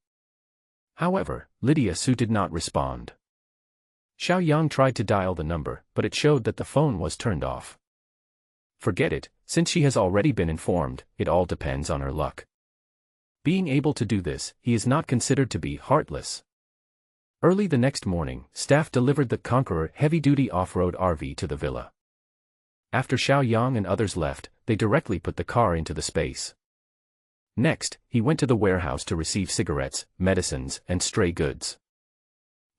Speaker 1: However, Lydia Su did not respond. Xiao Yang tried to dial the number, but it showed that the phone was turned off. Forget it, since she has already been informed, it all depends on her luck. Being able to do this, he is not considered to be heartless. Early the next morning, staff delivered the Conqueror heavy-duty off-road RV to the villa. After Xiao Yang and others left, they directly put the car into the space. Next, he went to the warehouse to receive cigarettes, medicines, and stray goods.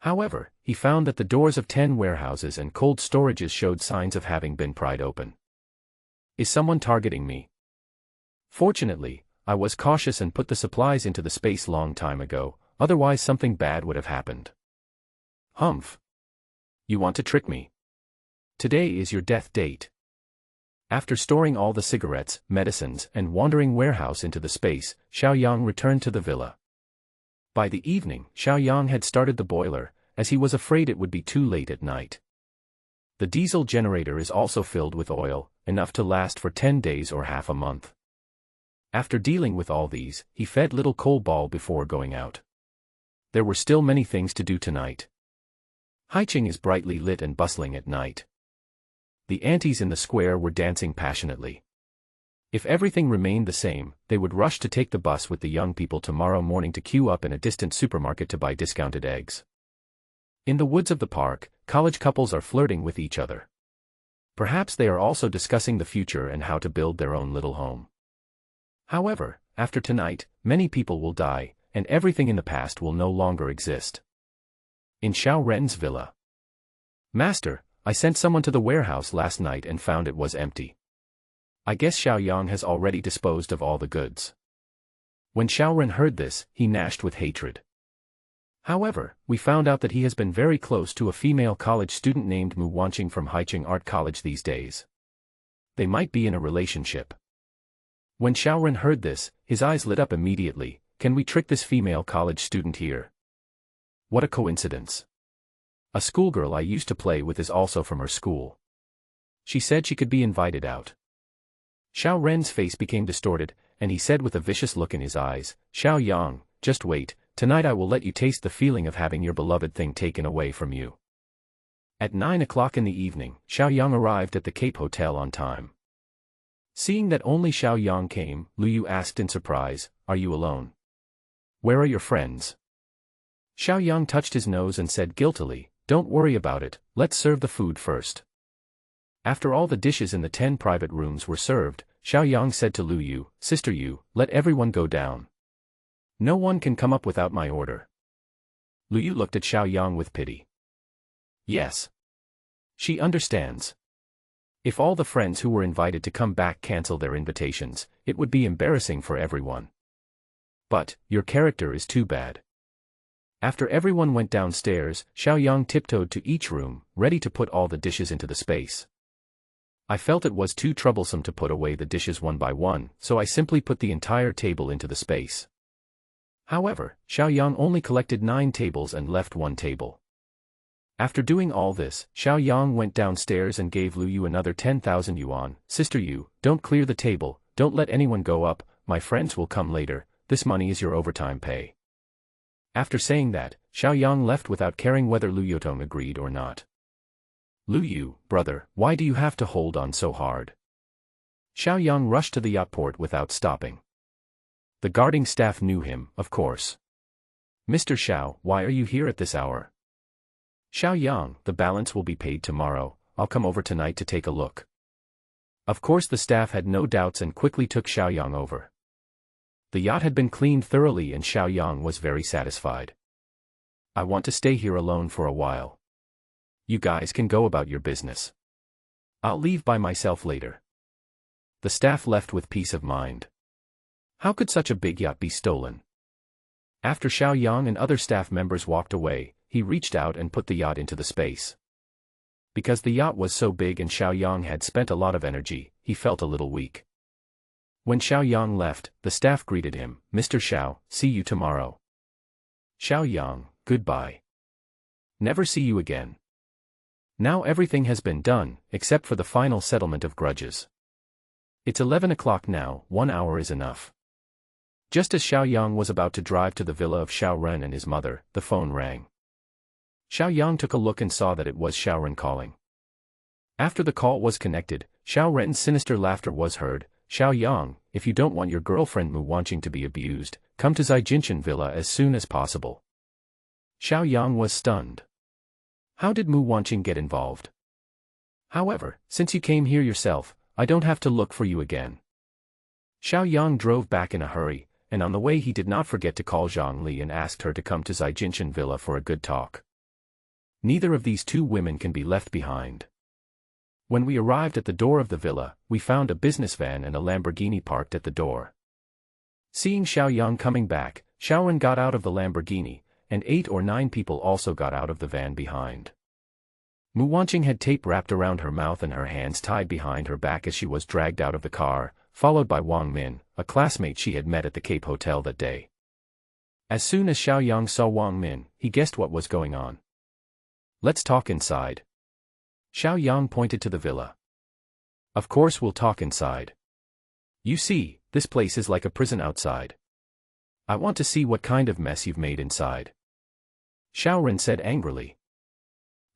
Speaker 1: However, he found that the doors of 10 warehouses and cold storages showed signs of having been pried open. Is someone targeting me? Fortunately, I was cautious and put the supplies into the space long time ago, otherwise something bad would have happened. Humph. You want to trick me? Today is your death date. After storing all the cigarettes, medicines, and wandering warehouse into the space, Xiao Yang returned to the villa. By the evening, Xiao Yang had started the boiler, as he was afraid it would be too late at night. The diesel generator is also filled with oil, enough to last for 10 days or half a month. After dealing with all these, he fed little Coal Ball before going out. There were still many things to do tonight. Haicheng is brightly lit and bustling at night. The aunties in the square were dancing passionately. If everything remained the same, they would rush to take the bus with the young people tomorrow morning to queue up in a distant supermarket to buy discounted eggs. In the woods of the park, college couples are flirting with each other. Perhaps they are also discussing the future and how to build their own little home. However, after tonight, many people will die, and everything in the past will no longer exist. In Xiao Ren's villa. Master, I sent someone to the warehouse last night and found it was empty. I guess Xiao Yang has already disposed of all the goods. When Xiao Ren heard this, he gnashed with hatred. However, we found out that he has been very close to a female college student named Mu Wanqing from Haicheng Art College these days. They might be in a relationship. When Xiao Ren heard this, his eyes lit up immediately. Can we trick this female college student here? What a coincidence. A schoolgirl I used to play with is also from her school. She said she could be invited out. Xiao Ren's face became distorted, and he said with a vicious look in his eyes, Xiao Yang, just wait, tonight I will let you taste the feeling of having your beloved thing taken away from you. At 9 o'clock in the evening, Xiao Yang arrived at the Cape Hotel on time. Seeing that only Xiao Yang came, Lu Yu asked in surprise, are you alone? Where are your friends? Xiao Yang touched his nose and said guiltily, don't worry about it, let's serve the food first. After all the dishes in the 10 private rooms were served, Xiao Yang said to Lu Yu, Sister Yu, let everyone go down. No one can come up without my order. Lu Yu looked at Xiao Yang with pity. Yes. She understands. If all the friends who were invited to come back cancel their invitations, it would be embarrassing for everyone. But, your character is too bad. After everyone went downstairs, Xiao Yang tiptoed to each room, ready to put all the dishes into the space. I felt it was too troublesome to put away the dishes one by one, so I simply put the entire table into the space. However, Xiao Yang only collected 9 tables and left 1 table. After doing all this, Xiao Yang went downstairs and gave Lu Yu another 10,000 yuan. Sister Yu, don't clear the table, don't let anyone go up, my friends will come later, this money is your overtime pay." After saying that, Xiaoyang left without caring whether Lu Yotong agreed or not. "Lu Yu, brother, why do you have to hold on so hard?" Xiaoyang rushed to the yacht port without stopping. The guarding staff knew him, of course. "Mr. Xiao, why are you here at this hour?" "Xiaoyang, the balance will be paid tomorrow, I'll come over tonight to take a look." Of course the staff had no doubts and quickly took Xiaoyang over. The yacht had been cleaned thoroughly and Xiaoyang was very satisfied. "I want to stay here alone for a while. You guys can go about your business. I'll leave by myself later." The staff left with peace of mind. How could such a big yacht be stolen? After Xiaoyang and other staff members walked away, he reached out and put the yacht into the space. Because the yacht was so big and Xiaoyang had spent a lot of energy, he felt a little weak. When Xiaoyang left, the staff greeted him, "Mr. Xiao, see you tomorrow." "Xiaoyang, goodbye. Never see you again." Now everything has been done, except for the final settlement of grudges. It's 11 o'clock now, 1 hour is enough. Just as Xiaoyang was about to drive to the villa of Xiao Ren and his mother, the phone rang. Xiaoyang took a look and saw that it was Xiao Ren calling. After the call was connected, Xiao Ren's sinister laughter was heard. "Xiaoyang, if you don't want your girlfriend Mu Wanqing to be abused, come to Zaijinshan Villa as soon as possible." Xiaoyang was stunned. How did Mu Wanqing get involved? "However, since you came here yourself, I don't have to look for you again." Xiaoyang drove back in a hurry, and on the way he did not forget to call Zhang Li and asked her to come to Zaijinshan Villa for a good talk. Neither of these two women can be left behind. When we arrived at the door of the villa, we found a business van and a Lamborghini parked at the door. Seeing Xiaoyang coming back, Xiaoren got out of the Lamborghini, and 8 or 9 people also got out of the van behind. Mu Wanqing had tape wrapped around her mouth and her hands tied behind her back as she was dragged out of the car, followed by Wang Min, a classmate she had met at the Cape Hotel that day. As soon as Xiaoyang saw Wang Min, he guessed what was going on. "Let's talk inside." Xiaoyang pointed to the villa. "Of course we'll talk inside. You see, this place is like a prison outside. I want to see what kind of mess you've made inside," Xiaoren said angrily.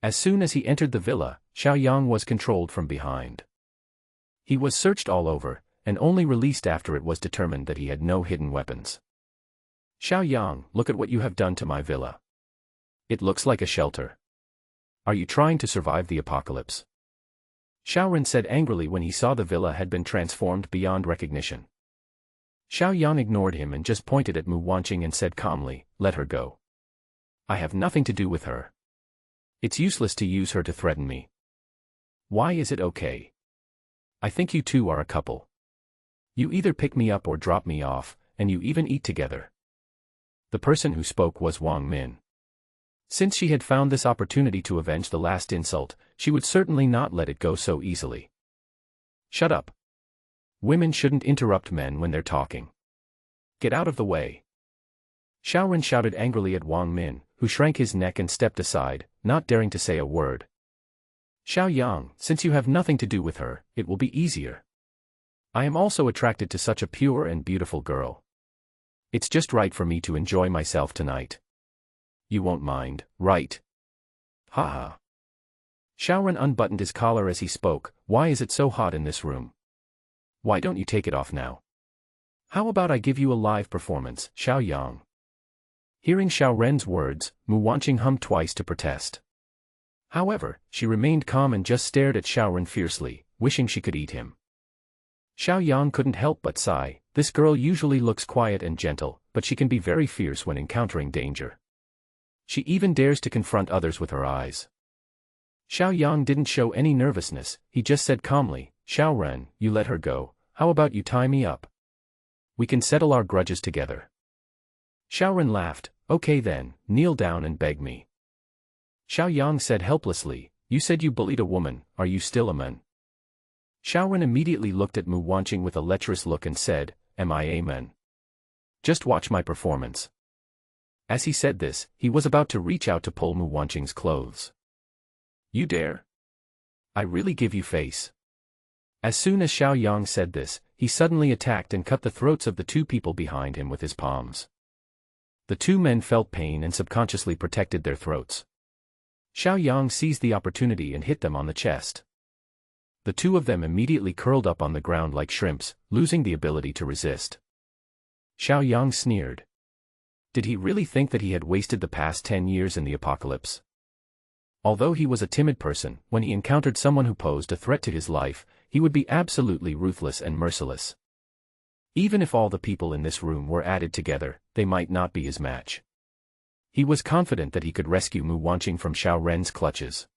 Speaker 1: As soon as he entered the villa, Xiaoyang was controlled from behind. He was searched all over, and only released after it was determined that he had no hidden weapons. "Xiaoyang, look at what you have done to my villa. It looks like a shelter. Are you trying to survive the apocalypse?" Xiaoren said angrily when he saw the villa had been transformed beyond recognition. Xiaoyang ignored him and just pointed at Mu Wanqing and said calmly, "Let her go. I have nothing to do with her. It's useless to use her to threaten me. Why is it okay? I think you two are a couple. You either pick me up or drop me off, and you even eat together." The person who spoke was Wang Min. Since she had found this opportunity to avenge the last insult, she would certainly not let it go so easily. "Shut up. Women shouldn't interrupt men when they're talking. Get out of the way." Xiaoren shouted angrily at Wang Min, who shrank his neck and stepped aside, not daring to say a word. "Xiaoyang, since you have nothing to do with her, it will be easier. I am also attracted to such a pure and beautiful girl. It's just right for me to enjoy myself tonight. You won't mind, right?" "Ha ha." Xiaoren unbuttoned his collar as he spoke. "Why is it so hot in this room? Why don't you take it off now? How about I give you a live performance, Xiaoyang?" Hearing Xiaoren's words, Mu Wanqing hummed twice to protest. However, she remained calm and just stared at Xiaoren fiercely, wishing she could eat him. Xiaoyang couldn't help but sigh. This girl usually looks quiet and gentle, but she can be very fierce when encountering danger. She even dares to confront others with her eyes. Xiaoyang didn't show any nervousness, he just said calmly, "Xiaoren, you let her go, how about you tie me up? We can settle our grudges together." Xiaoren laughed, "Okay then, kneel down and beg me." Xiaoyang said helplessly, "You said you bullied a woman, are you still a man?" Xiaoren immediately looked at Mu Wanqing with a lecherous look and said, "Am I a man? Just watch my performance." As he said this, he was about to reach out to pull Mu Wanqing's clothes. "You dare? I really give you face." As soon as Xiao Yang said this, he suddenly attacked and cut the throats of the two people behind him with his palms. The two men felt pain and subconsciously protected their throats. Xiao Yang seized the opportunity and hit them on the chest. The two of them immediately curled up on the ground like shrimps, losing the ability to resist. Xiao Yang sneered. Did he really think that he had wasted the past 10 years in the apocalypse? Although he was a timid person, when he encountered someone who posed a threat to his life, he would be absolutely ruthless and merciless. Even if all the people in this room were added together, they might not be his match. He was confident that he could rescue Mu Wanqing from Xiao Ren's clutches.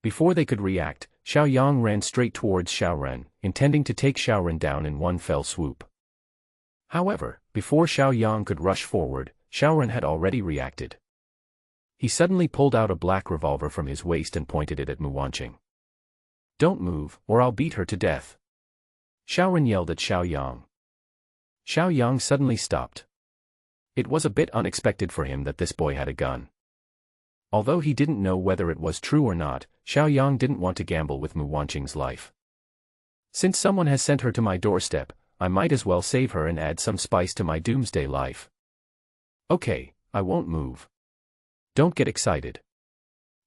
Speaker 1: Before they could react, Xiao Yang ran straight towards Xiao Ren, intending to take Xiao Ren down in one fell swoop. However, before Xiao Yang could rush forward, Xiao Ren had already reacted. He suddenly pulled out a black revolver from his waist and pointed it at Mu Wanqing. "Don't move, or I'll beat her to death." Xiao Ren yelled at Xiao Yang. Xiao Yang suddenly stopped. It was a bit unexpected for him that this boy had a gun. Although he didn't know whether it was true or not, Xiao Yang didn't want to gamble with Mu Wanqing's life. Since someone has sent her to my doorstep, I might as well save her and add some spice to my doomsday life. Okay, I won't move. Don't get excited.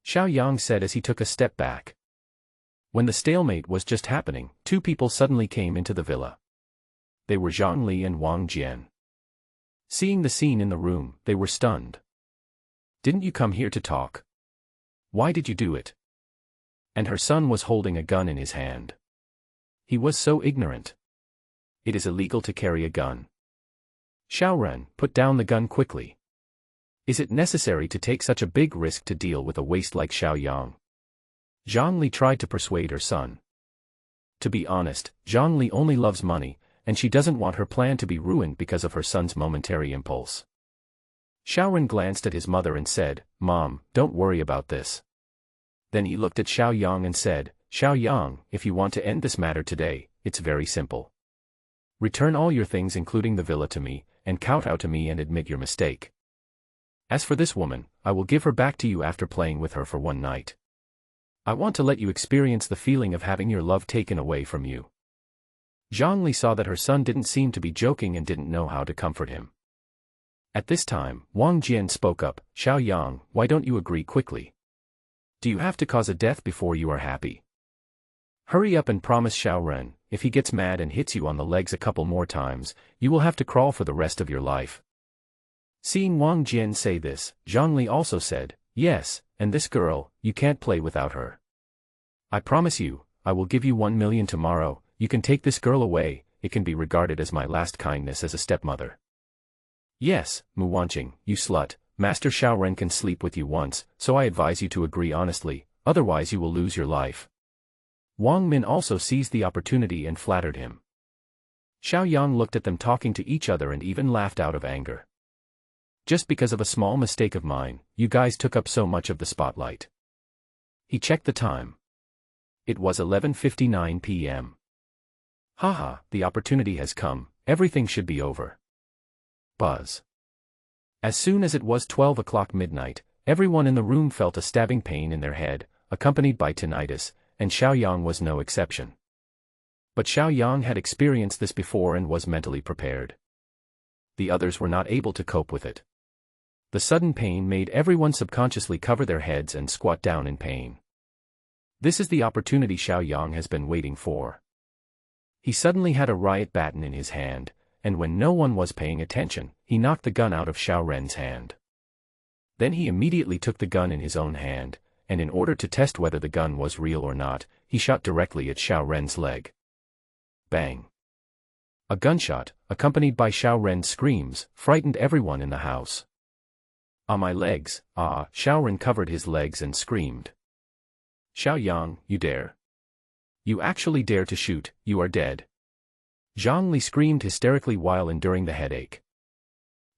Speaker 1: Xiao Yang said as he took a step back. When the stalemate was just happening, two people suddenly came into the villa. They were Zhang Li and Wang Jian. Seeing the scene in the room, they were stunned. Didn't you come here to talk? Why did you do it? And her son was holding a gun in his hand. He was so ignorant. It is illegal to carry a gun. Xiao Ren, put down the gun quickly. Is it necessary to take such a big risk to deal with a waste like Xiao Yang? Zhang Li tried to persuade her son. To be honest, Zhang Li only loves money, and she doesn't want her plan to be ruined because of her son's momentary impulse. Xiao Ren glanced at his mother and said, "Mom, don't worry about this." Then he looked at Xiao Yang and said, "Xiao Yang, if you want to end this matter today, it's very simple. Return all your things including the villa to me, and kowtow to me and admit your mistake. As for this woman, I will give her back to you after playing with her for one night. I want to let you experience the feeling of having your love taken away from you." Zhang Li saw that her son didn't seem to be joking and didn't know how to comfort him. At this time, Wang Jian spoke up, "Xiao Yang, why don't you agree quickly? Do you have to cause a death before you are happy? Hurry up and promise Xiao Ren, if he gets mad and hits you on the legs a couple more times, you will have to crawl for the rest of your life." Seeing Wang Jian say this, Zhang Li also said, "Yes, and this girl, you can't play without her. I promise you, I will give you 1 million tomorrow, you can take this girl away, it can be regarded as my last kindness as a stepmother." "Yes, Mu Wanqing, you slut, Master Xiao Ren can sleep with you once, so I advise you to agree honestly, otherwise you will lose your life." Wang Min also seized the opportunity and flattered him. Xiao Yang looked at them talking to each other and even laughed out of anger. "Just because of a small mistake of mine, you guys took up so much of the spotlight." He checked the time. It was 11:59 p.m. Haha, the opportunity has come, everything should be over. Buzz. As soon as it was 12 o'clock midnight, everyone in the room felt a stabbing pain in their head, accompanied by tinnitus, and Xiao Yang was no exception. But Xiao Yang had experienced this before and was mentally prepared. The others were not able to cope with it. The sudden pain made everyone subconsciously cover their heads and squat down in pain. This is the opportunity Xiao Yang has been waiting for. He suddenly had a riot baton in his hand, and when no one was paying attention, he knocked the gun out of Xiao Ren's hand. Then he immediately took the gun in his own hand, and in order to test whether the gun was real or not, he shot directly at Xiao Ren's leg. Bang! A gunshot, accompanied by Xiao Ren's screams, frightened everyone in the house. "Ah, my legs, ah!" Xiao Ren covered his legs and screamed. "Xiao Yang, you dare? You actually dare to shoot, you are dead." Zhang Li screamed hysterically while enduring the headache.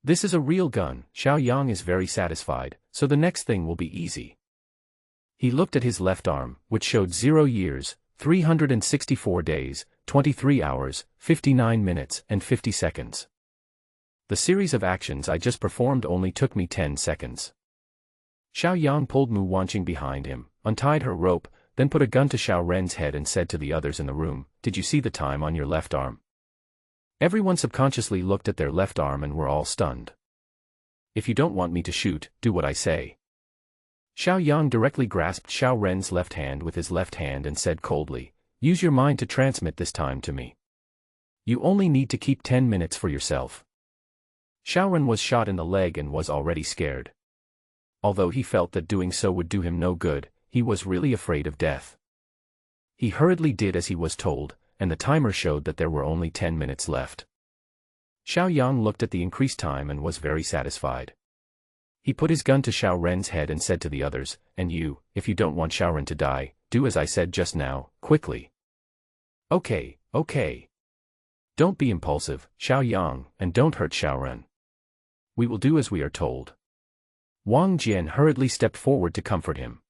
Speaker 1: "This is a real gun." Xiao Yang is very satisfied, so the next thing will be easy. He looked at his left arm, which showed 0 years, 364 days, 23 hours, 59 minutes, and 50 seconds. The series of actions I just performed only took me 10 seconds. Xiao Yang pulled Mu Wanqing behind him, untied her rope, then put a gun to Xiao Ren's head and said to the others in the room, "Did you see the time on your left arm?" Everyone subconsciously looked at their left arm and were all stunned. "If you don't want me to shoot, do what I say." Xiao Yang directly grasped Xiao Ren's left hand with his left hand and said coldly, "Use your mind to transmit this time to me. You only need to keep 10 minutes for yourself." Xiao Ren was shot in the leg and was already scared. Although he felt that doing so would do him no good, he was really afraid of death. He hurriedly did as he was told, and the timer showed that there were only 10 minutes left. Xiao Yang looked at the increased time and was very satisfied. He put his gun to Xiao Ren's head and said to the others, "And you, if you don't want Xiao Ren to die, do as I said just now, quickly." "Okay, okay. Don't be impulsive, Xiao Yang, and don't hurt Xiao Ren. We will do as we are told." Wang Jian hurriedly stepped forward to comfort him.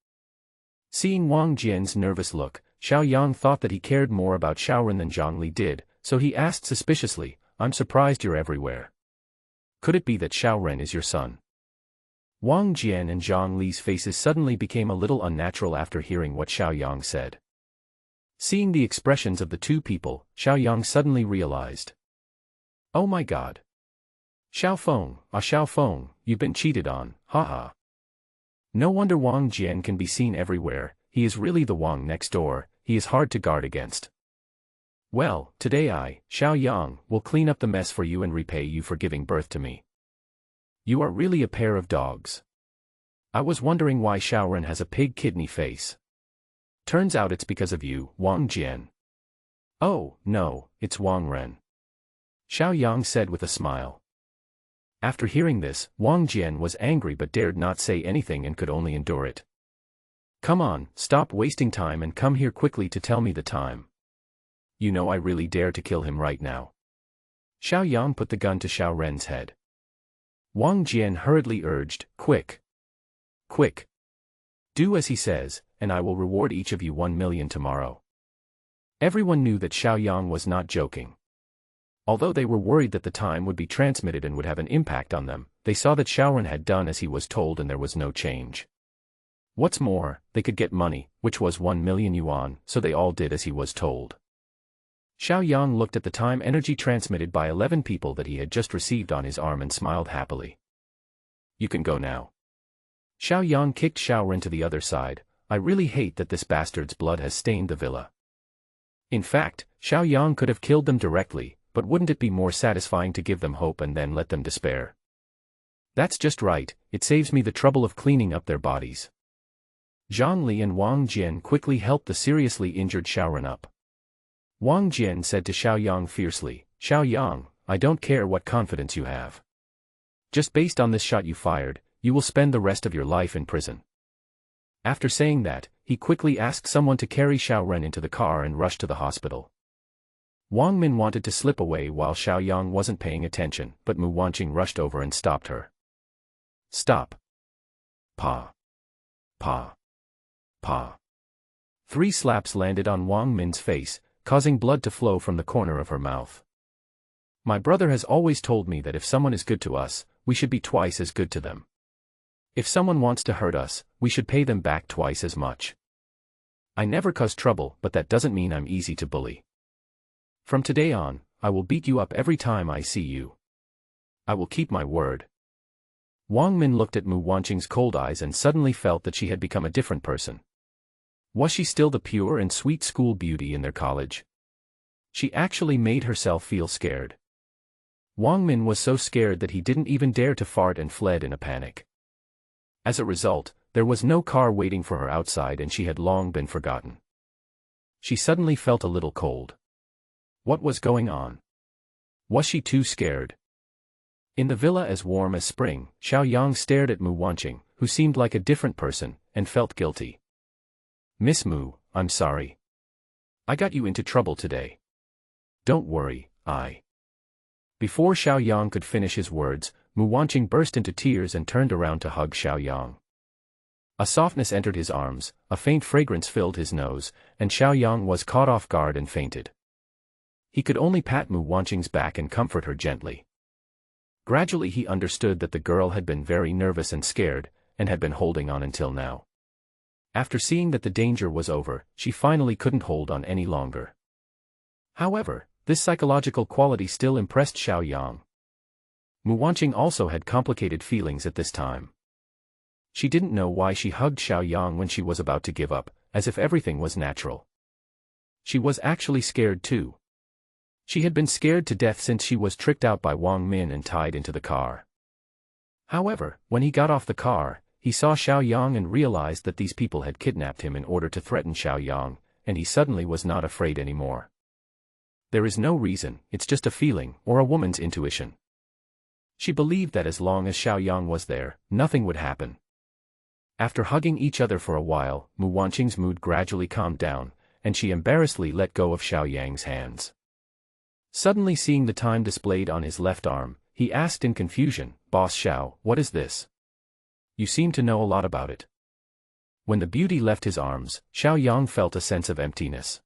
Speaker 1: Seeing Wang Jian's nervous look, Xiao Yang thought that he cared more about Xiao Ren than Zhang Li did, so he asked suspiciously, "I'm surprised you're everywhere. Could it be that Xiao Ren is your son?" Wang Jian and Zhang Li's faces suddenly became a little unnatural after hearing what Xiao Yang said. Seeing the expressions of the two people, Xiao Yang suddenly realized. "Oh my god. Xiao Feng, you've been cheated on, haha." No wonder Wang Jian can be seen everywhere, he is really the Wang next door, he is hard to guard against. "Well, today I, Xiao Yang, will clean up the mess for you and repay you for giving birth to me. You are really a pair of dogs. I was wondering why Xiao Ren has a pig kidney face. Turns out it's because of you, Wang Jian." "Oh, no, it's Wang Ren," Xiao Yang said with a smile. After hearing this, Wang Jian was angry but dared not say anything and could only endure it. "Come on, stop wasting time and come here quickly to tell me the time. You know I really dare to kill him right now." Xiao Yang put the gun to Xiao Ren's head. Wang Jian hurriedly urged, "Quick! Quick! Do as he says, and I will reward each of you 1 million tomorrow." Everyone knew that Xiao Yang was not joking. Although they were worried that the time would be transmitted and would have an impact on them, they saw that Xiao Ren had done as he was told and there was no change. What's more, they could get money, which was 1 million yuan, so they all did as he was told. Xiao Yang looked at the time energy transmitted by 11 people that he had just received on his arm and smiled happily. "You can go now." Xiao Yang kicked Xiao Ren to the other side. "I really hate that this bastard's blood has stained the villa." In fact, Xiao Yang could have killed them directly, but wouldn't it be more satisfying to give them hope and then let them despair? "That's just right, it saves me the trouble of cleaning up their bodies." Zhang Li and Wang Jian quickly helped the seriously injured Xiao Ren up. Wang Jian said to Xiao Yang fiercely, "Xiao Yang, I don't care what confidence you have. Just based on this shot you fired, you will spend the rest of your life in prison." After saying that, he quickly asked someone to carry Xiao Ren into the car and rush to the hospital. Wang Min wanted to slip away while Xiao Yang wasn't paying attention, but Mu Wanqing rushed over and stopped her. "Stop. Pa. Pa. Pa." 3 slaps landed on Wang Min's face, causing blood to flow from the corner of her mouth. "My brother has always told me that if someone is good to us, we should be twice as good to them. If someone wants to hurt us, we should pay them back twice as much. I never cause trouble, but that doesn't mean I'm easy to bully. From today on, I will beat you up every time I see you. I will keep my word." Wang Min looked at Mu Wanqing's cold eyes and suddenly felt that she had become a different person. Was she still the pure and sweet school beauty in their college? She actually made herself feel scared. Wang Min was so scared that he didn't even dare to fart and fled in a panic. As a result, there was no car waiting for her outside and she had long been forgotten. She suddenly felt a little cold. What was going on? Was she too scared? In the villa as warm as spring, Xiao Yang stared at Mu Wanqing, who seemed like a different person, and felt guilty. "Miss Mu, I'm sorry. I got you into trouble today. Don't worry, Before Xiao Yang could finish his words, Mu Wanqing burst into tears and turned around to hug Xiao Yang. A softness entered his arms, a faint fragrance filled his nose, and Xiao Yang was caught off guard and fainted. He could only pat Mu Wanqing's back and comfort her gently. Gradually he understood that the girl had been very nervous and scared, and had been holding on until now. After seeing that the danger was over, she finally couldn't hold on any longer. However, this psychological quality still impressed Xiao Yang. Mu Wanqing also had complicated feelings at this time. She didn't know why she hugged Xiao Yang when she was about to give up, as if everything was natural. She was actually scared too. She had been scared to death since she was tricked out by Wang Min and tied into the car. However, when he got off the car, he saw Xiao Yang and realized that these people had kidnapped him in order to threaten Xiao Yang, and he suddenly was not afraid anymore. There is no reason, it's just a feeling, or a woman's intuition. She believed that as long as Xiao Yang was there, nothing would happen. After hugging each other for a while, Mu Wanqing's mood gradually calmed down, and she embarrassedly let go of Xiao Yang's hands. Suddenly seeing the time displayed on his left arm, he asked in confusion, "Boss Xiao, what is this? You seem to know a lot about it." When the beauty left his arms, Xiao Yang felt a sense of emptiness.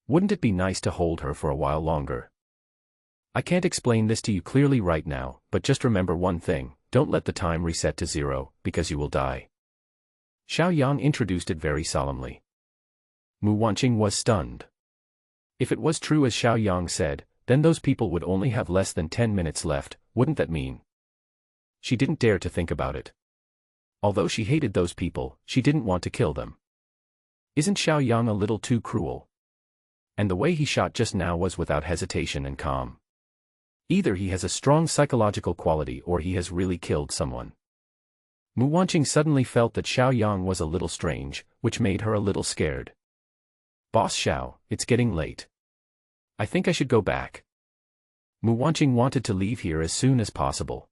Speaker 1: Wouldn't it be nice to hold her for a while longer? I can't explain this to you clearly right now, but just remember one thing, don't let the time reset to 0, because you will die. Xiao Yang introduced it very solemnly. Mu Wanqing was stunned. If it was true as Xiao Yang said, then those people would only have less than 10 minutes left, wouldn't that mean? She didn't dare to think about it. Although she hated those people, she didn't want to kill them. Isn't Xiao Yang a little too cruel? And the way he shot just now was without hesitation and calm. Either he has a strong psychological quality or he has really killed someone. Mu Wanqing suddenly felt that Xiao Yang was a little strange, which made her a little scared. "Boss Xiao, it's getting late. I think I should go back." Mu Wanqing wanted to leave here as soon as possible.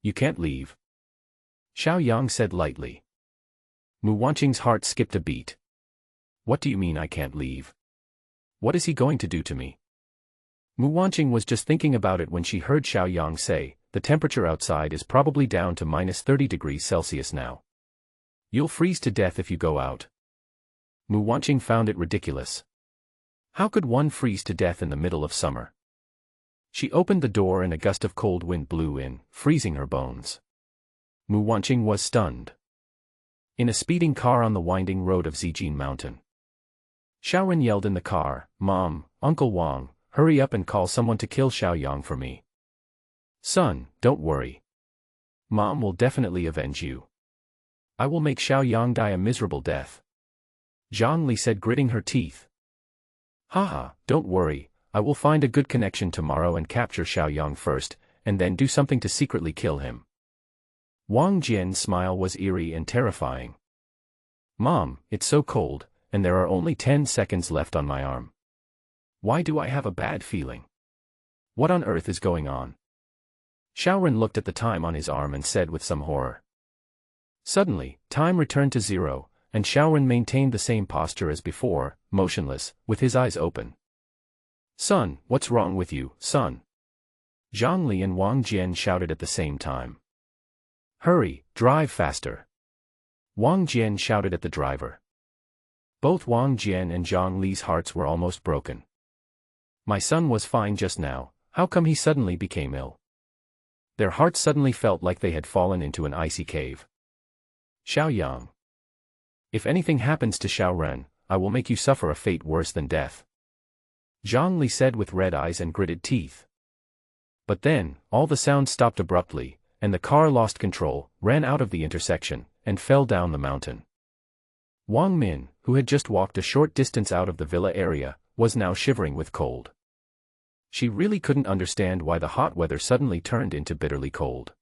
Speaker 1: "You can't leave," Xiao Yang said lightly. Mu Wanqing's heart skipped a beat. "What do you mean I can't leave? What is he going to do to me?" Mu Wanqing was just thinking about it when she heard Xiao Yang say, "The temperature outside is probably down to -30 degrees Celsius now. You'll freeze to death if you go out." Mu Wanqing found it ridiculous. How could one freeze to death in the middle of summer? She opened the door and a gust of cold wind blew in, freezing her bones. Mu Wanqing was stunned. In a speeding car on the winding road of Zijin Mountain, Xiaoren yelled in the car, "Mom, Uncle Wang, hurry up and call someone to kill Xiao Yang for me. Son, don't worry. Mom will definitely avenge you. I will make Xiao Yang die a miserable death." Zhang Li said, gritting her teeth. "Haha, don't worry, I will find a good connection tomorrow and capture Xiao Yang first, and then do something to secretly kill him." Wang Jian's smile was eerie and terrifying. "Mom, it's so cold, and there are only 10 seconds left on my arm. Why do I have a bad feeling? What on earth is going on?" Xiaoren looked at the time on his arm and said with some horror. Suddenly, time returned to 0, and Xiaoren maintained the same posture as before, motionless, with his eyes open. "Son, what's wrong with you, son?" Zhang Li and Wang Jian shouted at the same time. "Hurry, drive faster!" Wang Jian shouted at the driver. Both Wang Jian and Zhang Li's hearts were almost broken. "My son was fine just now, how come he suddenly became ill?" Their hearts suddenly felt like they had fallen into an icy cave. "Xiao Yang. If anything happens to Xiao Ren, I will make you suffer a fate worse than death," Zhang Li said with red eyes and gritted teeth. But then, all the sounds stopped abruptly, and the car lost control, ran out of the intersection, and fell down the mountain. Wang Min, who had just walked a short distance out of the villa area, was now shivering with cold. She really couldn't understand why the hot weather suddenly turned into bitterly cold.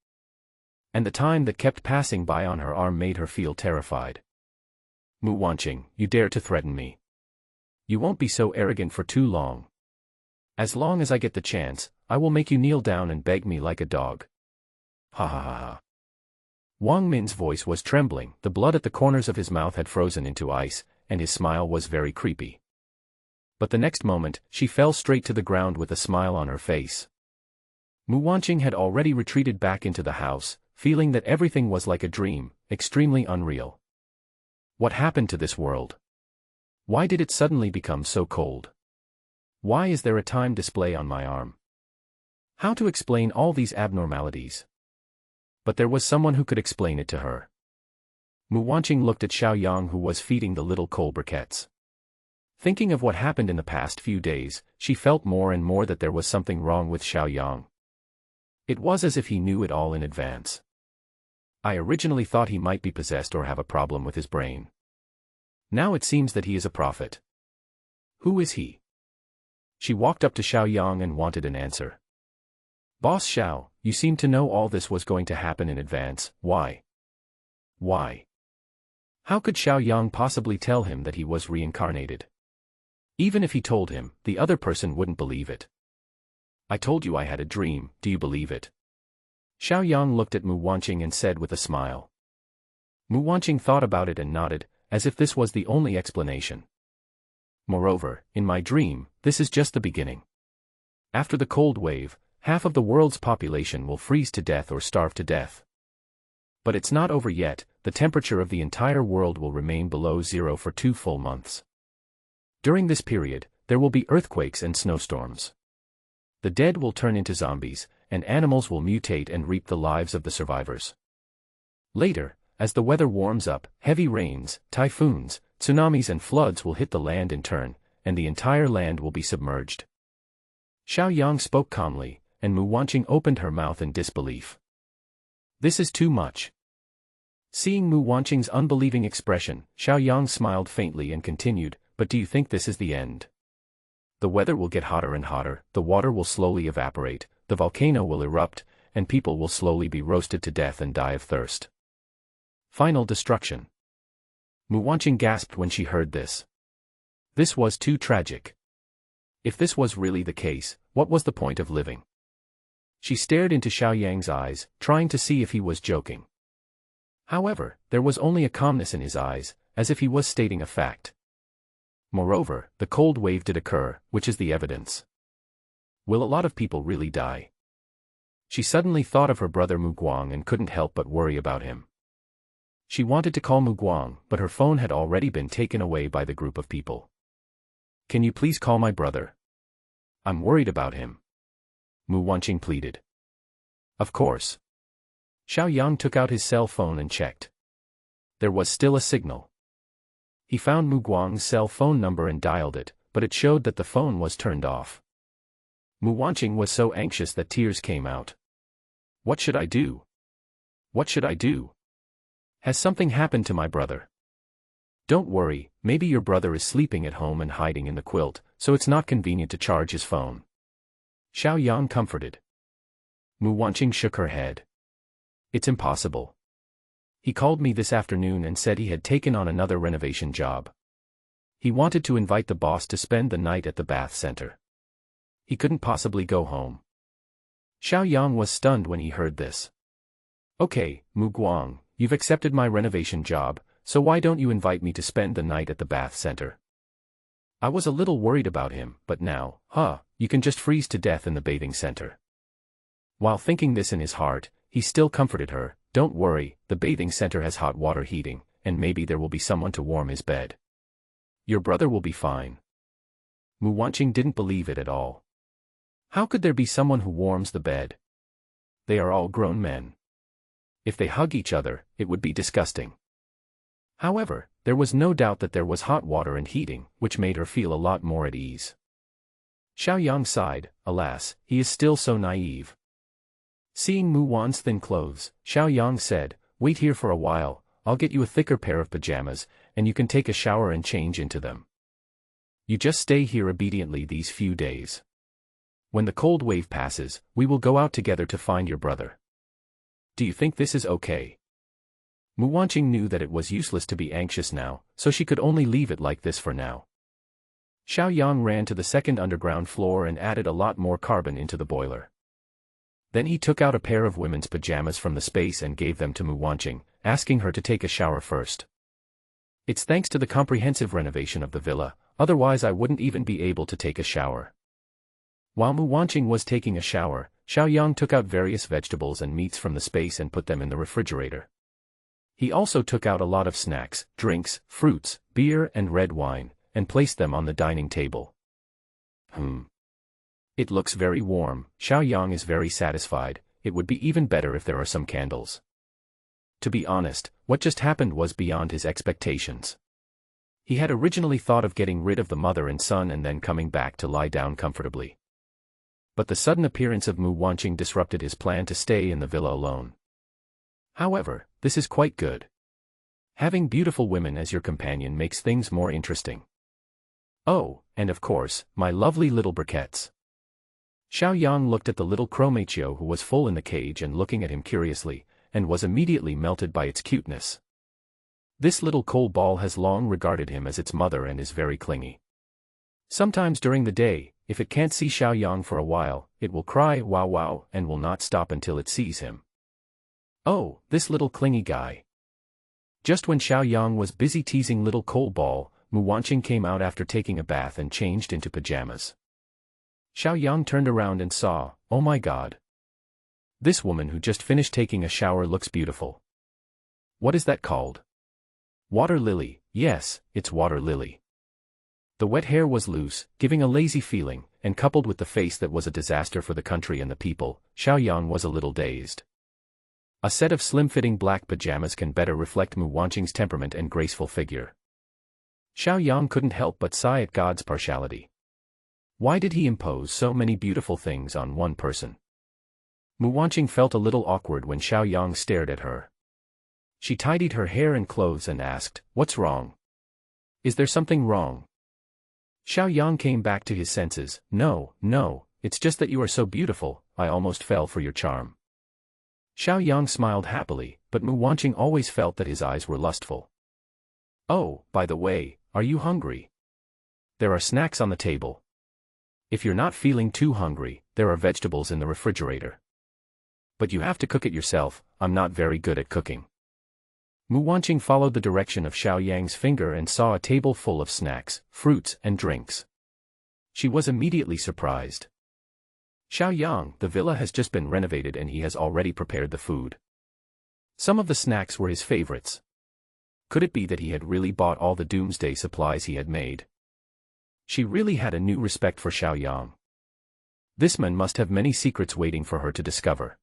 Speaker 1: And the time that kept passing by on her arm made her feel terrified. "Mu Wanqing, you dare to threaten me? You won't be so arrogant for too long. As long as I get the chance, I will make you kneel down and beg me like a dog." "Ha ha ha ha." Wang Min's voice was trembling, the blood at the corners of his mouth had frozen into ice, and his smile was very creepy. But the next moment, she fell straight to the ground with a smile on her face. Mu Wanqing had already retreated back into the house, feeling that everything was like a dream, extremely unreal. What happened to this world? Why did it suddenly become so cold? Why is there a time display on my arm? How to explain all these abnormalities? But there was someone who could explain it to her. Mu Wanqing looked at Xiaoyang, who was feeding the little coal briquettes. Thinking of what happened in the past few days, she felt more and more that there was something wrong with Xiaoyang. It was as if he knew it all in advance. I originally thought he might be possessed or have a problem with his brain. Now it seems that he is a prophet. Who is he? She walked up to Xiaoyang and wanted an answer. Boss Xiao, you seem to know all this was going to happen in advance. Why? Why? How could Xiaoyang possibly tell him that he was reincarnated? Even if he told him, the other person wouldn't believe it. I told you I had a dream, do you believe it? Xiaoyang looked at Mu Wanqing and said with a smile. Mu Wanqing thought about it and nodded, as if this was the only explanation. Moreover, in my dream, this is just the beginning. After the cold wave, half of the world's population will freeze to death or starve to death. But it's not over yet. The temperature of the entire world will remain below zero for 2 full months. During this period, there will be earthquakes and snowstorms. The dead will turn into zombies, and animals will mutate and reap the lives of the survivors. Later, as the weather warms up, heavy rains, typhoons, tsunamis and floods will hit the land in turn, and the entire land will be submerged. Xiaoyang spoke calmly, and Mu Wanqing opened her mouth in disbelief. This is too much. Seeing Mu Wanqing's unbelieving expression, Xiaoyang smiled faintly and continued, but do you think this is the end? The weather will get hotter and hotter, the water will slowly evaporate, the volcano will erupt, and people will slowly be roasted to death and die of thirst. Final destruction. Mu Wanqing gasped when she heard this. This was too tragic. If this was really the case, what was the point of living? She stared into Xiaoyang's eyes, trying to see if he was joking. However, there was only a calmness in his eyes, as if he was stating a fact. Moreover, the cold wave did occur, which is the evidence. Will a lot of people really die? She suddenly thought of her brother Mu Guang and couldn't help but worry about him. She wanted to call Mu Guang, but her phone had already been taken away by the group of people. Can you please call my brother? I'm worried about him. Mu Wanqing pleaded. Of course. Xiaoyang took out his cell phone and checked. There was still a signal. He found Mu Guang's cell phone number and dialed it, but it showed that the phone was turned off. Mu Wanqing was so anxious that tears came out. What should I do? What should I do? Has something happened to my brother? Don't worry, maybe your brother is sleeping at home and hiding in the quilt, so it's not convenient to charge his phone. Xiaoyang comforted. Mu Wanqing shook her head. It's impossible. He called me this afternoon and said he had taken on another renovation job. He wanted to invite the boss to spend the night at the bath center. He couldn't possibly go home. Xiaoyang was stunned when he heard this. Okay, Mu Guang, you've accepted my renovation job, so why don't you invite me to spend the night at the bath center? I was a little worried about him, but now, you can just freeze to death in the bathing center. While thinking this in his heart, he still comforted her. Don't worry, the bathing center has hot water heating, and maybe there will be someone to warm his bed. Your brother will be fine. Mu Wanqing didn't believe it at all. How could there be someone who warms the bed? They are all grown men. If they hug each other, it would be disgusting. However, there was no doubt that there was hot water and heating, which made her feel a lot more at ease. Xiaoyang sighed, alas, he is still so naive. Seeing Mu Wan's thin clothes, Xiaoyang said, wait here for a while, I'll get you a thicker pair of pajamas, and you can take a shower and change into them. You just stay here obediently these few days. When the cold wave passes, we will go out together to find your brother. Do you think this is okay? Mu Wanqing knew that it was useless to be anxious now, so she could only leave it like this for now. Xiaoyang ran to the second underground floor and added a lot more carbon into the boiler. Then he took out a pair of women's pajamas from the space and gave them to Mu Wanqing, asking her to take a shower first. It's thanks to the comprehensive renovation of the villa, otherwise I wouldn't even be able to take a shower. While Mu Wanqing was taking a shower, Xiaoyang took out various vegetables and meats from the space and put them in the refrigerator. He also took out a lot of snacks, drinks, fruits, beer and red wine, and placed them on the dining table. It looks very warm. Xiaoyang is very satisfied. It would be even better if there are some candles. To be honest, what just happened was beyond his expectations. He had originally thought of getting rid of the mother and son and then coming back to lie down comfortably. But the sudden appearance of Mu Wanqing disrupted his plan to stay in the villa alone. However, this is quite good. Having beautiful women as your companion makes things more interesting. Oh, and of course, my lovely little briquettes. Xiao Yang looked at the little chromachio who was full in the cage and looking at him curiously, and was immediately melted by its cuteness. This little coal ball has long regarded him as its mother and is very clingy. Sometimes during the day, if it can't see Xiao Yang for a while, it will cry wow wow and will not stop until it sees him. Oh, this little clingy guy. Just when Xiao Yang was busy teasing little coal ball, Mu Wanqing came out after taking a bath and changed into pajamas. Xiao Yang turned around and saw, oh my god. This woman who just finished taking a shower looks beautiful. What is that called? Water lily, yes, it's water lily. The wet hair was loose, giving a lazy feeling, and coupled with the face that was a disaster for the country and the people, Xiao Yang was a little dazed. A set of slim-fitting black pajamas can better reflect Mu Wanqing's temperament and graceful figure. Xiao Yang couldn't help but sigh at God's partiality. Why did he impose so many beautiful things on one person? Mu Wanqing felt a little awkward when Xiao Yang stared at her. She tidied her hair and clothes and asked, "What's wrong? Is there something wrong?" Xiao Yang came back to his senses. No, it's just that you are so beautiful, I almost fell for your charm. Xiao Yang smiled happily, but Mu Wanqing always felt that his eyes were lustful. Oh, by the way, are you hungry? There are snacks on the table. If you're not feeling too hungry, there are vegetables in the refrigerator. But you have to cook it yourself, I'm not very good at cooking. Mu Wanqing followed the direction of Xiao Yang's finger and saw a table full of snacks, fruits, and drinks. She was immediately surprised. Xiao Yang, the villa has just been renovated and he has already prepared the food. Some of the snacks were his favorites. Could it be that he had really bought all the doomsday supplies he had made? She really had a new respect for Xiao Yang. This man must have many secrets waiting for her to discover.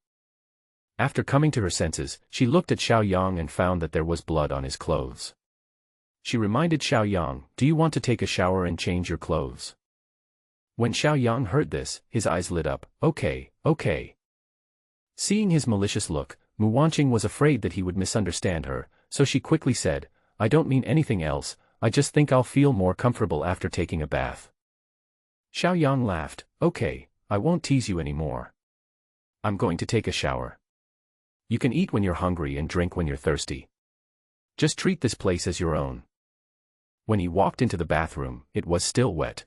Speaker 1: After coming to her senses, she looked at Xiao Yang and found that there was blood on his clothes. She reminded Xiao Yang, "Do you want to take a shower and change your clothes?" When Xiao Yang heard this, his eyes lit up. Okay. Seeing his malicious look, Mu Wanqing was afraid that he would misunderstand her, so she quickly said, "I don't mean anything else, I just think I'll feel more comfortable after taking a bath." Xiao Yang laughed. "Okay, I won't tease you anymore. I'm going to take a shower. You can eat when you're hungry and drink when you're thirsty. Just treat this place as your own." When he walked into the bathroom, it was still wet.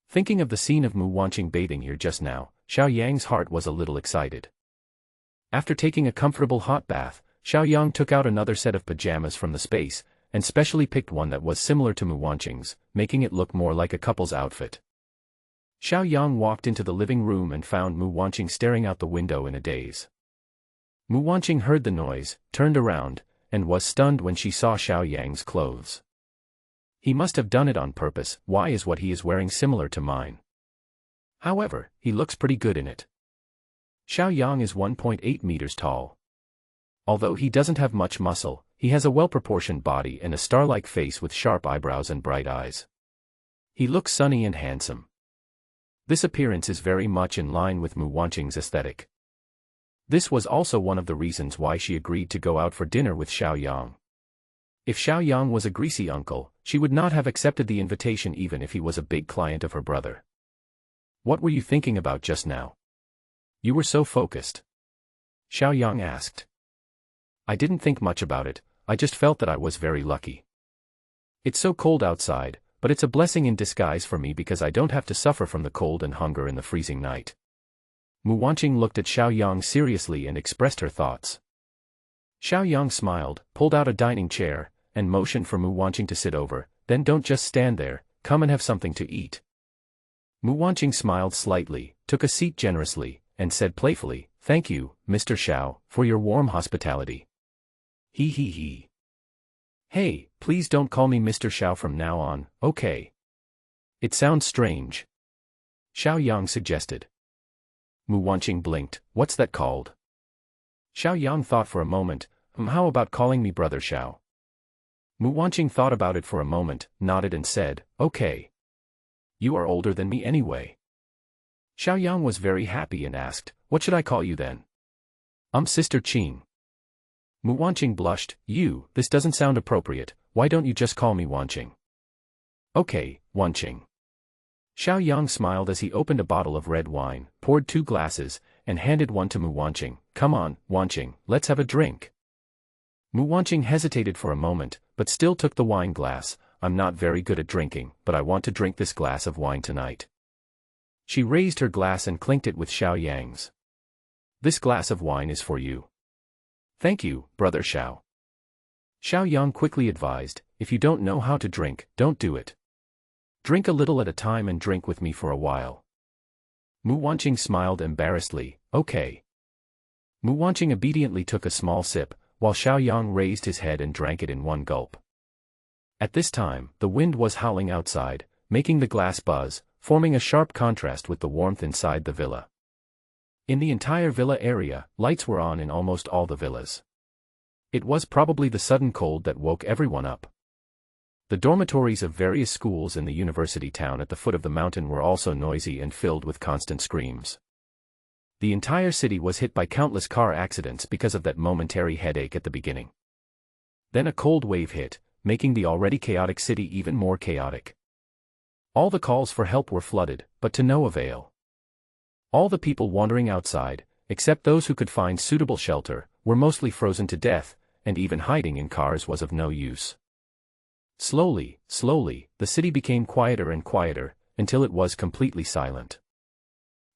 Speaker 1: Thinking of the scene of Mu Wanqing bathing here just now, Xiao Yang's heart was a little excited. After taking a comfortable hot bath, Xiao Yang took out another set of pajamas from the space, and specially picked one that was similar to Mu Wanqing's, making it look more like a couple's outfit. Xiao Yang walked into the living room and found Mu Wanqing staring out the window in a daze. Mu Wanqing heard the noise, turned around, and was stunned when she saw Xiao Yang's clothes. He must have done it on purpose. Why is what he is wearing similar to mine? However, he looks pretty good in it. Xiao Yang is 1.8 meters tall. Although he doesn't have much muscle, he has a well-proportioned body and a star-like face with sharp eyebrows and bright eyes. He looks sunny and handsome. This appearance is very much in line with Mu Wanqing's aesthetic. This was also one of the reasons why she agreed to go out for dinner with Xiao Yang. If Xiao Yang was a greasy uncle, she would not have accepted the invitation even if he was a big client of her brother. "What were you thinking about just now? You were so focused." Xiao Yang asked. "I didn't think much about it, I just felt that I was very lucky. It's so cold outside, but it's a blessing in disguise for me because I don't have to suffer from the cold and hunger in the freezing night." Mu Wanqing looked at Xiao Yang seriously and expressed her thoughts. Xiao Yang smiled, pulled out a dining chair, and motioned for Mu Wanqing to sit over. "Then don't just stand there, come and have something to eat." Mu Wanqing smiled slightly, took a seat generously, and said playfully, "Thank you, Mr. Xiao, for your warm hospitality." He. "Hey, please don't call me Mr. Xiao from now on, okay? It sounds strange." Xiao Yang suggested. Mu Wanqing blinked. "What's that called?" Xiao Yang thought for a moment. How about calling me Brother Xiao? Mu Wanqing thought about it for a moment, nodded and said, okay. You are older than me anyway. Xiao Yang was very happy and asked, what should I call you then? Sister Qing. Mu Wanqing blushed, this doesn't sound appropriate, why don't you just call me Wanqing? Okay, Wanqing. Xiao Yang smiled as he opened a bottle of red wine, poured 2 glasses, and handed one to Mu Wanqing. Come on, Wanqing, let's have a drink. Mu Wanqing hesitated for a moment, but still took the wine glass. I'm not very good at drinking, but I want to drink this glass of wine tonight. She raised her glass and clinked it with Xiao Yang's. This glass of wine is for you. Thank you, Brother Xiao. Xiao Yang quickly advised, if you don't know how to drink, don't do it. Drink a little at a time and drink with me for a while. Mu Wanqing smiled embarrassedly, okay. Mu Wanqing obediently took a small sip, while Xiao Yang raised his head and drank it in one gulp. At this time, the wind was howling outside, making the glass buzz, forming a sharp contrast with the warmth inside the villa. In the entire villa area, lights were on in almost all the villas. It was probably the sudden cold that woke everyone up. The dormitories of various schools in the university town at the foot of the mountain were also noisy and filled with constant screams. The entire city was hit by countless car accidents because of that momentary headache at the beginning. Then a cold wave hit, making the already chaotic city even more chaotic. All the calls for help were flooded, but to no avail. All the people wandering outside, except those who could find suitable shelter, were mostly frozen to death, and even hiding in cars was of no use. Slowly, the city became quieter and quieter, until it was completely silent.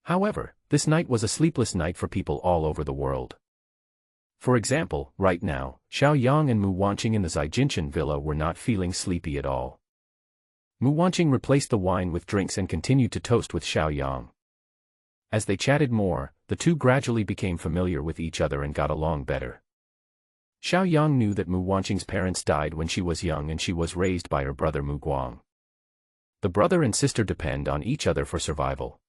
Speaker 1: However, this night was a sleepless night for people all over the world. For example, right now, Xiao Yang and Mu Wanqing in the Zaijinshan villa were not feeling sleepy at all. Mu Wanqing replaced the wine with drinks and continued to toast with Xiao Yang. As they chatted more, the two gradually became familiar with each other and got along better. Xiao Yang knew that Mu Wanqing's parents died when she was young and she was raised by her brother Mu Guang. The brother and sister depend on each other for survival.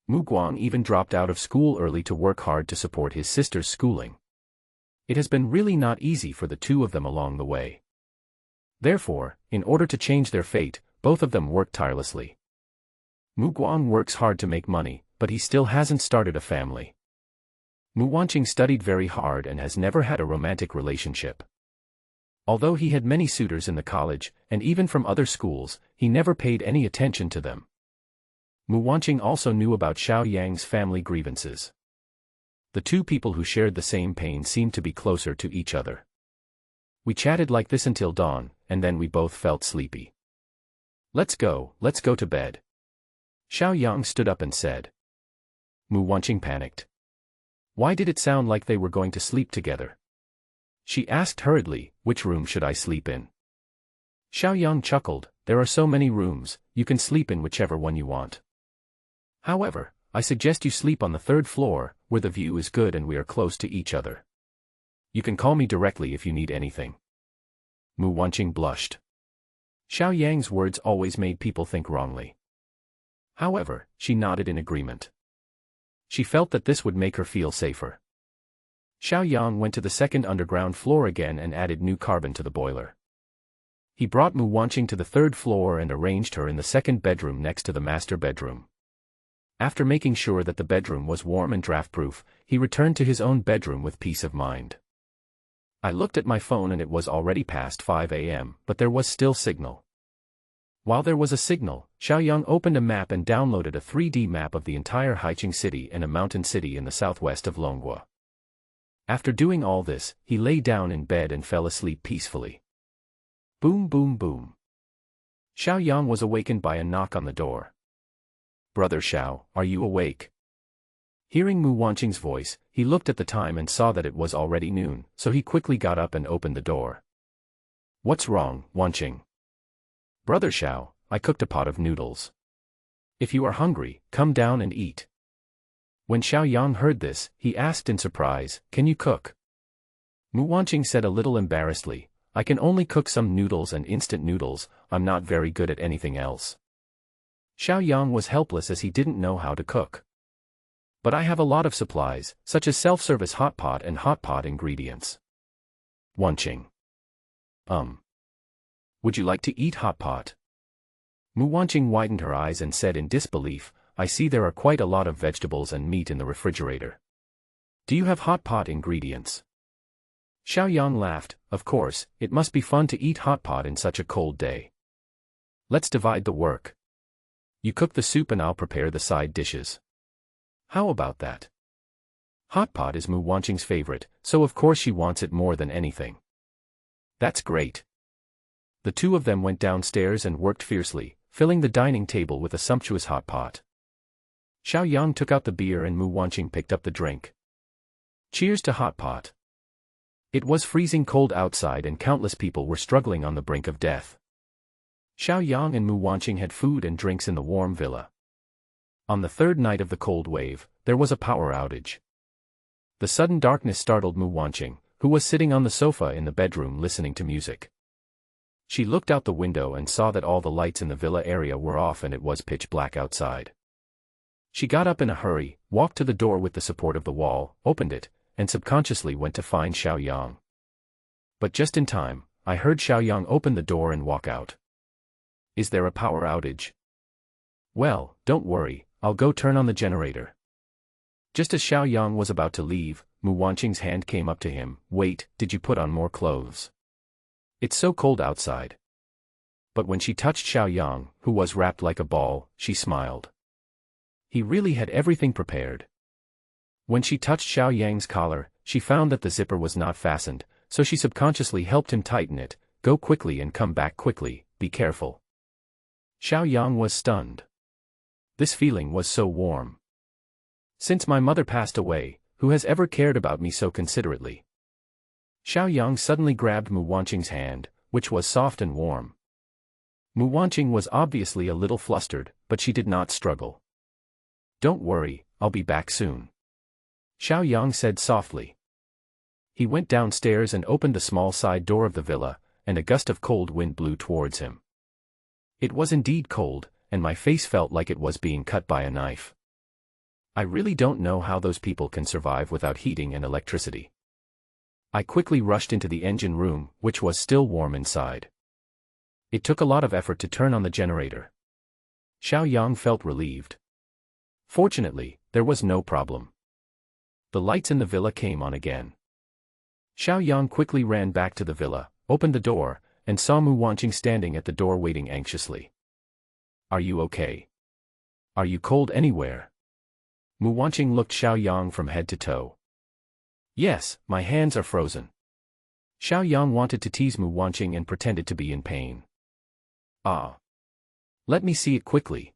Speaker 1: Mu Guang even dropped out of school early to work hard to support his sister's schooling. It has been really not easy for the two of them along the way. Therefore, in order to change their fate, both of them work tirelessly. Mu Guang works hard to make money, but he still hasn't started a family. Mu Wanqing studied very hard and has never had a romantic relationship. Although he had many suitors in the college, and even from other schools, he never paid any attention to them. Mu Wanqing also knew about Xiao Yang's family grievances. The two people who shared the same pain seemed to be closer to each other. We chatted like this until dawn, and then we both felt sleepy. Let's go to bed. Xiao Yang stood up and said. Mu Wanqing panicked. Why did it sound like they were going to sleep together? She asked hurriedly, which room should I sleep in? Xiao Yang chuckled, there are so many rooms, you can sleep in whichever one you want. However, I suggest you sleep on the 3rd floor, where the view is good and we are close to each other. You can call me directly if you need anything. Mu Wanqing blushed. Xiao Yang's words always made people think wrongly. However, she nodded in agreement. She felt that this would make her feel safer. Xiao Yang went to the 2nd underground floor again and added new carbon to the boiler. He brought Mu Wanqing to the 3rd floor and arranged her in the 2nd bedroom next to the master bedroom. After making sure that the bedroom was warm and draft-proof, he returned to his own bedroom with peace of mind. I looked at my phone and it was already past 5 a.m., but there was still signal. While there was a signal, Xiao Yang opened a map and downloaded a 3D map of the entire Haiqing city and a mountain city in the southwest of Longhua. After doing all this, he lay down in bed and fell asleep peacefully. Boom boom boom. Xiao Yang was awakened by a knock on the door. Brother Xiao, are you awake? Hearing Mu Wanqing's voice, he looked at the time and saw that it was already noon, so he quickly got up and opened the door. What's wrong, Wanqing? Brother Xiao, I cooked a pot of noodles. If you are hungry, come down and eat. When Xiao Yang heard this, he asked in surprise, can you cook? Mu Wanqing said a little embarrassedly, I can only cook some noodles and instant noodles, I'm not very good at anything else. Xiao Yang was helpless as he didn't know how to cook. But I have a lot of supplies, such as self-service hot pot and hot pot ingredients. Wanqing. Would you like to eat hot pot? Mu Wanqing widened her eyes and said in disbelief, I see there are quite a lot of vegetables and meat in the refrigerator. Do you have hot pot ingredients? Xiao Yang laughed, of course, it must be fun to eat hot pot in such a cold day. Let's divide the work. You cook the soup and I'll prepare the side dishes. How about that? Hot pot is Mu Wanqing's favorite, so of course she wants it more than anything. That's great. The two of them went downstairs and worked fiercely, filling the dining table with a sumptuous hot pot. Xiao Yang took out the beer and Mu Wanqing picked up the drink. Cheers to hot pot. It was freezing cold outside and countless people were struggling on the brink of death. Xiao Yang and Mu Wanqing had food and drinks in the warm villa. On the third night of the cold wave, there was a power outage. The sudden darkness startled Mu Wanqing, who was sitting on the sofa in the bedroom listening to music. She looked out the window and saw that all the lights in the villa area were off and it was pitch black outside. She got up in a hurry, walked to the door with the support of the wall, opened it, and subconsciously went to find Xiao Yang. But just in time, I heard Xiao Yang open the door and walk out. Is there a power outage? Well, don't worry, I'll go turn on the generator. Just as Xiao Yang was about to leave, Mu Wanqing's hand came up to him. Wait, did you put on more clothes? It's so cold outside. But when she touched Xiao Yang, who was wrapped like a ball, she smiled. He really had everything prepared. When she touched Xiao Yang's collar, she found that the zipper was not fastened, so she subconsciously helped him tighten it. Go quickly and come back quickly, be careful. Xiao Yang was stunned. This feeling was so warm. Since my mother passed away, who has ever cared about me so considerately? Xiao Yang suddenly grabbed Mu Wanqing's hand, which was soft and warm. Mu Wanqing was obviously a little flustered, but she did not struggle. Don't worry, I'll be back soon. Xiao Yang said softly. He went downstairs and opened the small side door of the villa, and a gust of cold wind blew towards him. It was indeed cold, and my face felt like it was being cut by a knife. I really don't know how those people can survive without heating and electricity. I quickly rushed into the engine room, which was still warm inside. It took a lot of effort to turn on the generator. Xiao Yang felt relieved. Fortunately, there was no problem. The lights in the villa came on again. Xiao Yang quickly ran back to the villa, opened the door, and saw Mu Wanqing standing at the door waiting anxiously. Are you okay? Are you cold anywhere? Mu Wanqing looked Xiao Yang from head to toe. Yes, my hands are frozen. Xiao Yang wanted to tease Mu Wanqing and pretended to be in pain. Ah. Let me see it quickly.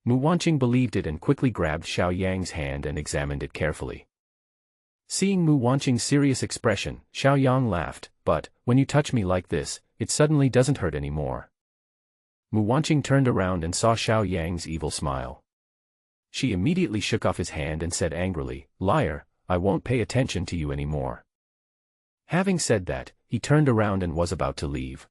Speaker 1: Mu Wanqing believed it and quickly grabbed Xiao Yang's hand and examined it carefully. Seeing Mu Wanqing's serious expression, Xiao Yang laughed, but, when you touch me like this, it suddenly doesn't hurt anymore. Mu Wanqing turned around and saw Xiao Yang's evil smile. She immediately shook off his hand and said angrily, Liar, I won't pay attention to you anymore. Having said that, he turned around and was about to leave.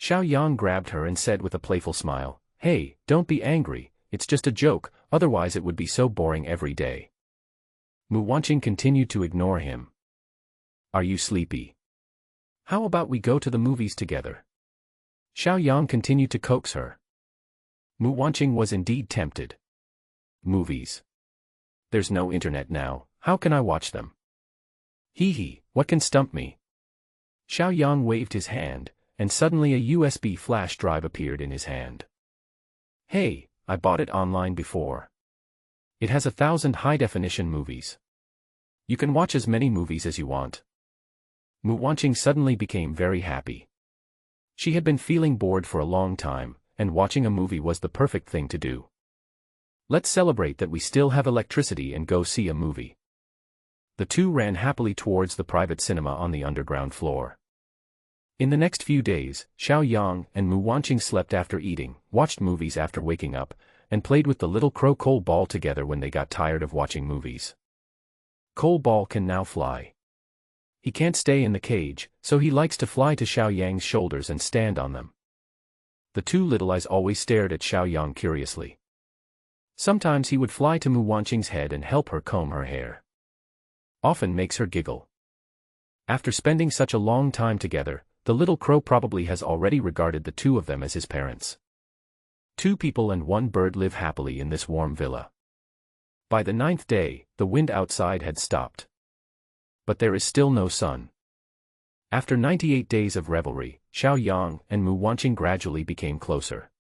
Speaker 1: Xiao Yang grabbed her and said with a playful smile, Hey, don't be angry, it's just a joke, otherwise it would be so boring every day. Mu Wanqing continued to ignore him. Are you sleepy? How about we go to the movies together? Xiao Yang continued to coax her. Mu Wanqing was indeed tempted. Movies. There's no internet now, how can I watch them? Hee hee, what can stump me? Xiao Yang waved his hand, and suddenly a USB flash drive appeared in his hand. Hey, I bought it online before. It has 1,000 high-definition movies. You can watch as many movies as you want. Mu Wanqing suddenly became very happy. She had been feeling bored for a long time, and watching a movie was the perfect thing to do. Let's celebrate that we still have electricity and go see a movie. The two ran happily towards the private cinema on the underground floor. In the next few days, Xiao Yang and Mu Wanqing slept after eating, watched movies after waking up, and played with the little crow Coal Ball together when they got tired of watching movies. Coal Ball can now fly. He can't stay in the cage, so he likes to fly to Xiao Yang's shoulders and stand on them. The two little eyes always stared at Xiao Yang curiously. Sometimes he would fly to Mu Wanqing's head and help her comb her hair. Often makes her giggle. After spending such a long time together, the little crow probably has already regarded the two of them as his parents. 2 people and 1 bird live happily in this warm villa. By the 9th day, the wind outside had stopped. But there is still no sun. After 98 days of revelry, Xiao Yang and Mu Wanqing gradually became closer.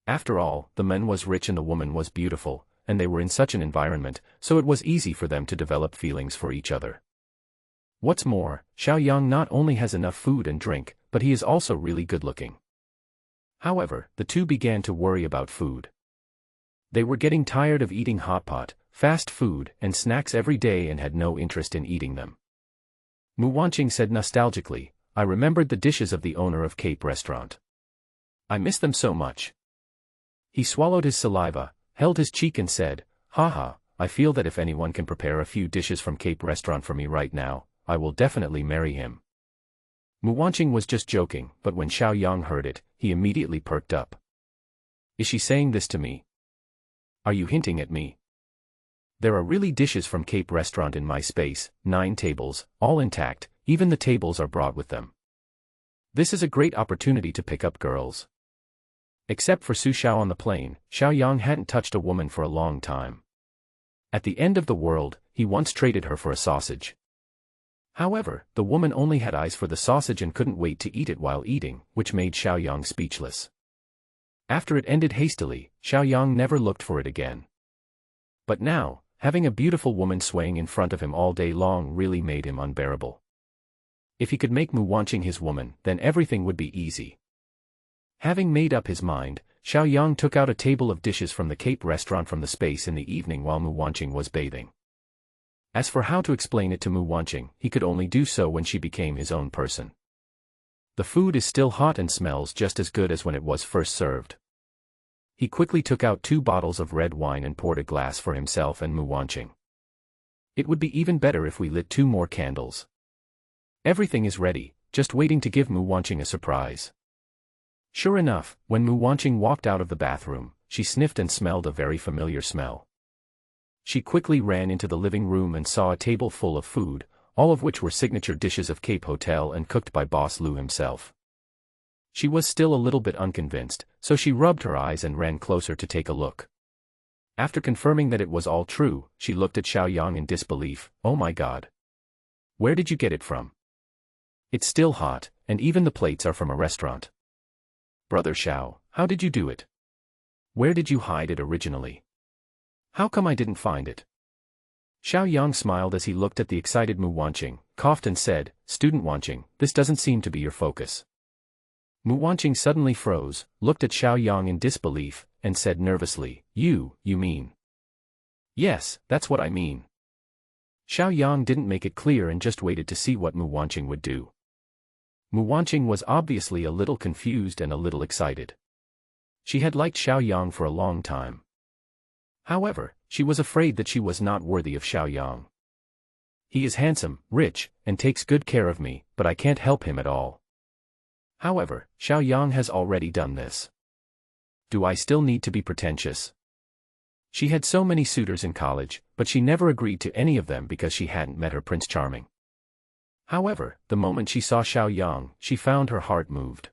Speaker 1: After all, the man was rich and the woman was beautiful, and they were in such an environment, so it was easy for them to develop feelings for each other. What's more, Xiao Yang not only has enough food and drink, but he is also really good-looking. However, the two began to worry about food. They were getting tired of eating hot pot, fast food, and snacks every day and had no interest in eating them. Mu Wanqing said nostalgically, I remembered the dishes of the owner of Cape Restaurant. I miss them so much. He swallowed his saliva, held his cheek and said, haha, I feel that if anyone can prepare a few dishes from Cape Restaurant for me right now, I will definitely marry him. Mu Wanqing was just joking, but when Xiao Yang heard it, he immediately perked up. Is she saying this to me? Are you hinting at me? There are really dishes from Cape Restaurant in my space, 9 tables, all intact, even the tables are brought with them. This is a great opportunity to pick up girls. Except for Su Xiao on the plane, Xiao Yang hadn't touched a woman for a long time. At the end of the world, he once traded her for a sausage. However, the woman only had eyes for the sausage and couldn't wait to eat it while eating, which made Xiao Yang speechless. After it ended hastily, Xiao Yang never looked for it again. But now, having a beautiful woman swaying in front of him all day long really made him unbearable. If he could make Mu Wanqing his woman, then everything would be easy. Having made up his mind, Xiao Yang took out a table of dishes from the Cape Restaurant from the space in the evening while Mu Wanqing was bathing. As for how to explain it to Mu Wanqing, he could only do so when she became his own person. The food is still hot and smells just as good as when it was first served. He quickly took out 2 bottles of red wine and poured a glass for himself and Mu Wanqing. It would be even better if we lit 2 more candles. Everything is ready, just waiting to give Mu Wanqing a surprise. Sure enough, when Mu Wanqing walked out of the bathroom, she sniffed and smelled a very familiar smell. She quickly ran into the living room and saw a table full of food, all of which were signature dishes of Cape Hotel and cooked by Boss Lu himself. She was still a little bit unconvinced, so she rubbed her eyes and ran closer to take a look. After confirming that it was all true, she looked at Xiao Yang in disbelief. Oh my god. Where did you get it from? It's still hot, and even the plates are from a restaurant. Brother Xiao, how did you do it? Where did you hide it originally? How come I didn't find it? Xiao Yang smiled as he looked at the excited Mu Wanqing, coughed and said, Student Wanqing, this doesn't seem to be your focus. Mu Wanqing suddenly froze, looked at Xiao Yang in disbelief, and said nervously, You mean? Yes, that's what I mean. Xiao Yang didn't make it clear and just waited to see what Mu Wanqing would do. Mu Wanqing was obviously a little confused and a little excited. She had liked Xiao Yang for a long time. However, she was afraid that she was not worthy of Xiao Yang. He is handsome, rich, and takes good care of me, but I can't help him at all. However, Xiao Yang has already done this. Do I still need to be pretentious? She had so many suitors in college, but she never agreed to any of them because she hadn't met her Prince Charming. However, the moment she saw Xiao Yang, she found her heart moved.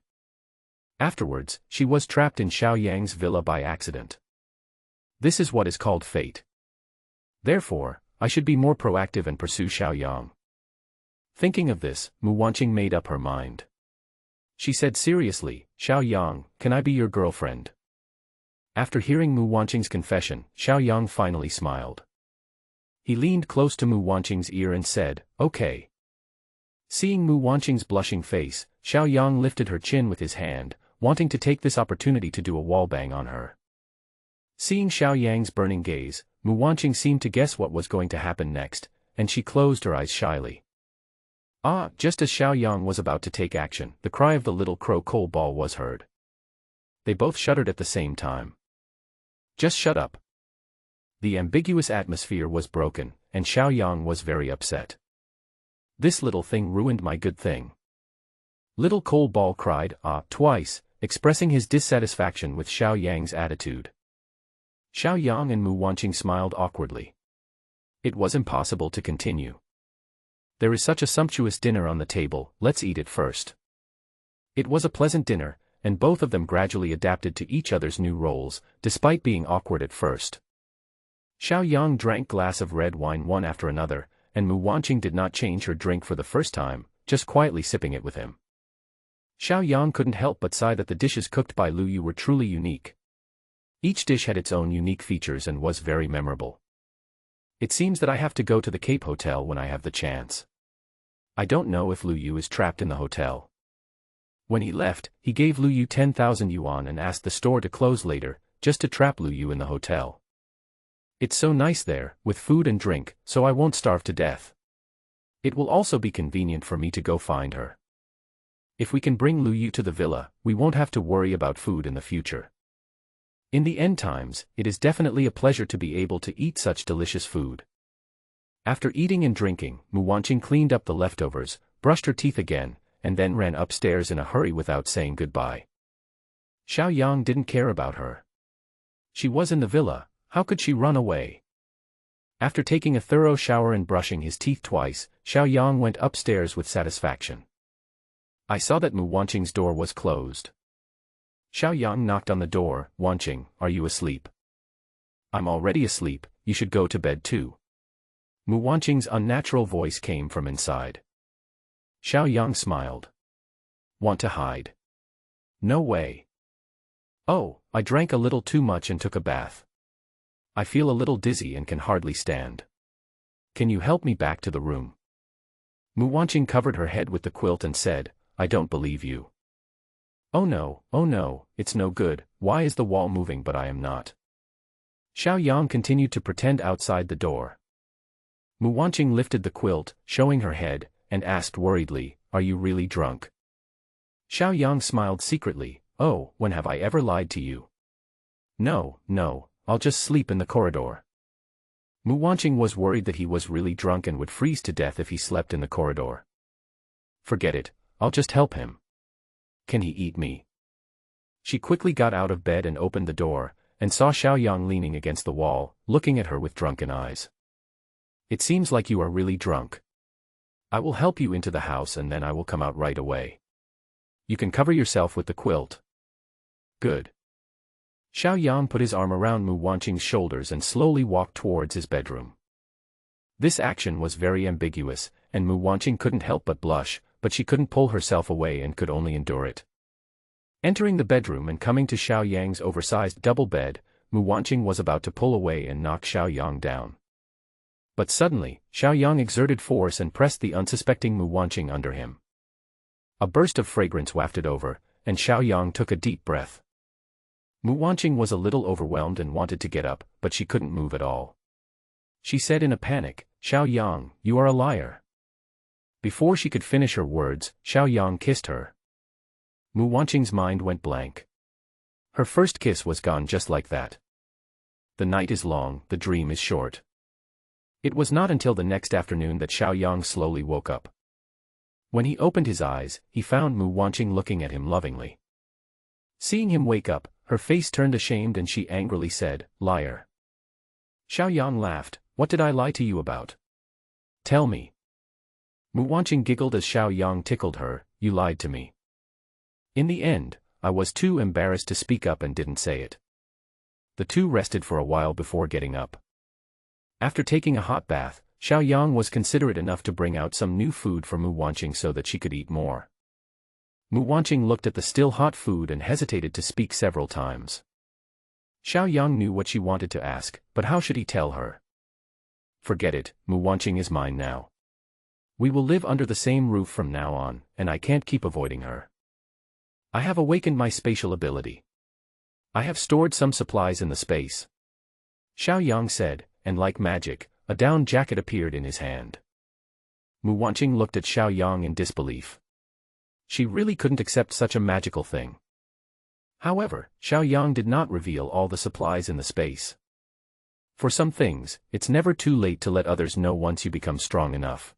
Speaker 1: Afterwards, she was trapped in Xiao Yang's villa by accident. This is what is called fate. Therefore, I should be more proactive and pursue Xiao Yang. Thinking of this, Mu Wanqing made up her mind. She said seriously, Xiao Yang, can I be your girlfriend? After hearing Mu Wanqing's confession, Xiao Yang finally smiled. He leaned close to Mu Wanqing's ear and said, Okay. Seeing Mu Wanqing's blushing face, Xiao Yang lifted her chin with his hand, wanting to take this opportunity to do a wallbang on her. Seeing Xiao Yang's burning gaze, Mu Wanqing seemed to guess what was going to happen next, and she closed her eyes shyly. Just as Xiao Yang was about to take action, the cry of the little crow coal ball was heard. They both shuddered at the same time. Just shut up. The ambiguous atmosphere was broken, and Xiao Yang was very upset. This little thing ruined my good thing. Little coal ball cried, twice, expressing his dissatisfaction with Xiao Yang's attitude. Xiao Yang and Mu Wanqing smiled awkwardly. It was impossible to continue. There is such a sumptuous dinner on the table, let's eat it first. It was a pleasant dinner, and both of them gradually adapted to each other's new roles, despite being awkward at first. Xiao Yang drank glass of red wine one after another, and Mu Wanqing did not change her drink for the first time, just quietly sipping it with him. Xiao Yang couldn't help but sigh that the dishes cooked by Lu Yu were truly unique. Each dish had its own unique features and was very memorable. It seems that I have to go to the Cape Hotel when I have the chance. I don't know if Lu Yu is trapped in the hotel. When he left, he gave Lu Yu 10,000 yuan and asked the store to close later, just to trap Lu Yu in the hotel. It's so nice there, with food and drink, so I won't starve to death. It will also be convenient for me to go find her. If we can bring Lu Yu to the villa, we won't have to worry about food in the future. In the end times, it is definitely a pleasure to be able to eat such delicious food. After eating and drinking, Mu Wanqing cleaned up the leftovers, brushed her teeth again, and then ran upstairs in a hurry without saying goodbye. Xiao Yang didn't care about her. She was in the villa, how could she run away? After taking a thorough shower and brushing his teeth twice, Xiao Yang went upstairs with satisfaction. I saw that Mu Wanqing's door was closed. Xiao Yang knocked on the door. Wanqing, are you asleep? I'm already asleep, you should go to bed too. Mu Wanqing's unnatural voice came from inside. Xiao Yang smiled. Want to hide? No way. Oh, I drank a little too much and took a bath. I feel a little dizzy and can hardly stand. Can you help me back to the room? Mu Wanqing covered her head with the quilt and said, I don't believe you. Oh no, it's no good, why is the wall moving but I am not? Xiao Yang continued to pretend outside the door. Mu Wanqing lifted the quilt, showing her head, and asked worriedly, are you really drunk? Xiao Yang smiled secretly, oh, when have I ever lied to you? No, I'll just sleep in the corridor. Mu Wanqing was worried that he was really drunk and would freeze to death if he slept in the corridor. Forget it, I'll just help him. Can he eat me? She quickly got out of bed and opened the door, and saw Xiao Yang leaning against the wall, looking at her with drunken eyes. It seems like you are really drunk. I will help you into the house and then I will come out right away. You can cover yourself with the quilt. Good. Xiao Yang put his arm around Mu Wanqing's shoulders and slowly walked towards his bedroom. This action was very ambiguous, and Mu Wanqing couldn't help but blush, but she couldn't pull herself away and could only endure it. Entering the bedroom and coming to Xiao Yang's oversized double bed, Mu Wanqing was about to pull away and knock Xiao Yang down. But suddenly, Xiao Yang exerted force and pressed the unsuspecting Mu Wanqing under him. A burst of fragrance wafted over, and Xiao Yang took a deep breath. Mu Wanqing was a little overwhelmed and wanted to get up, but she couldn't move at all. She said in a panic, Xiao Yang, you are a liar. Before she could finish her words, Xiao Yang kissed her. Mu Wanqing's mind went blank. Her first kiss was gone just like that. The night is long, the dream is short. It was not until the next afternoon that Xiao Yang slowly woke up. When he opened his eyes, he found Mu Wanqing looking at him lovingly. Seeing him wake up, her face turned ashamed and she angrily said, liar. Xiao Yang laughed, what did I lie to you about? Tell me. Mu Wanqing giggled as Xiao Yang tickled her, you lied to me. In the end, I was too embarrassed to speak up and didn't say it. The two rested for a while before getting up. After taking a hot bath, Xiao Yang was considerate enough to bring out some new food for Mu Wanqing so that she could eat more. Mu Wanqing looked at the still hot food and hesitated to speak several times. Xiao Yang knew what she wanted to ask, but how should he tell her? Forget it, Mu Wanqing is mine now. We will live under the same roof from now on, and I can't keep avoiding her. I have awakened my spatial ability. I have stored some supplies in the space. Xiao Yang said, and like magic, a down jacket appeared in his hand. Mu Wanqing looked at Xiao Yang in disbelief. She really couldn't accept such a magical thing. However, Xiao Yang did not reveal all the supplies in the space. For some things, it's never too late to let others know once you become strong enough.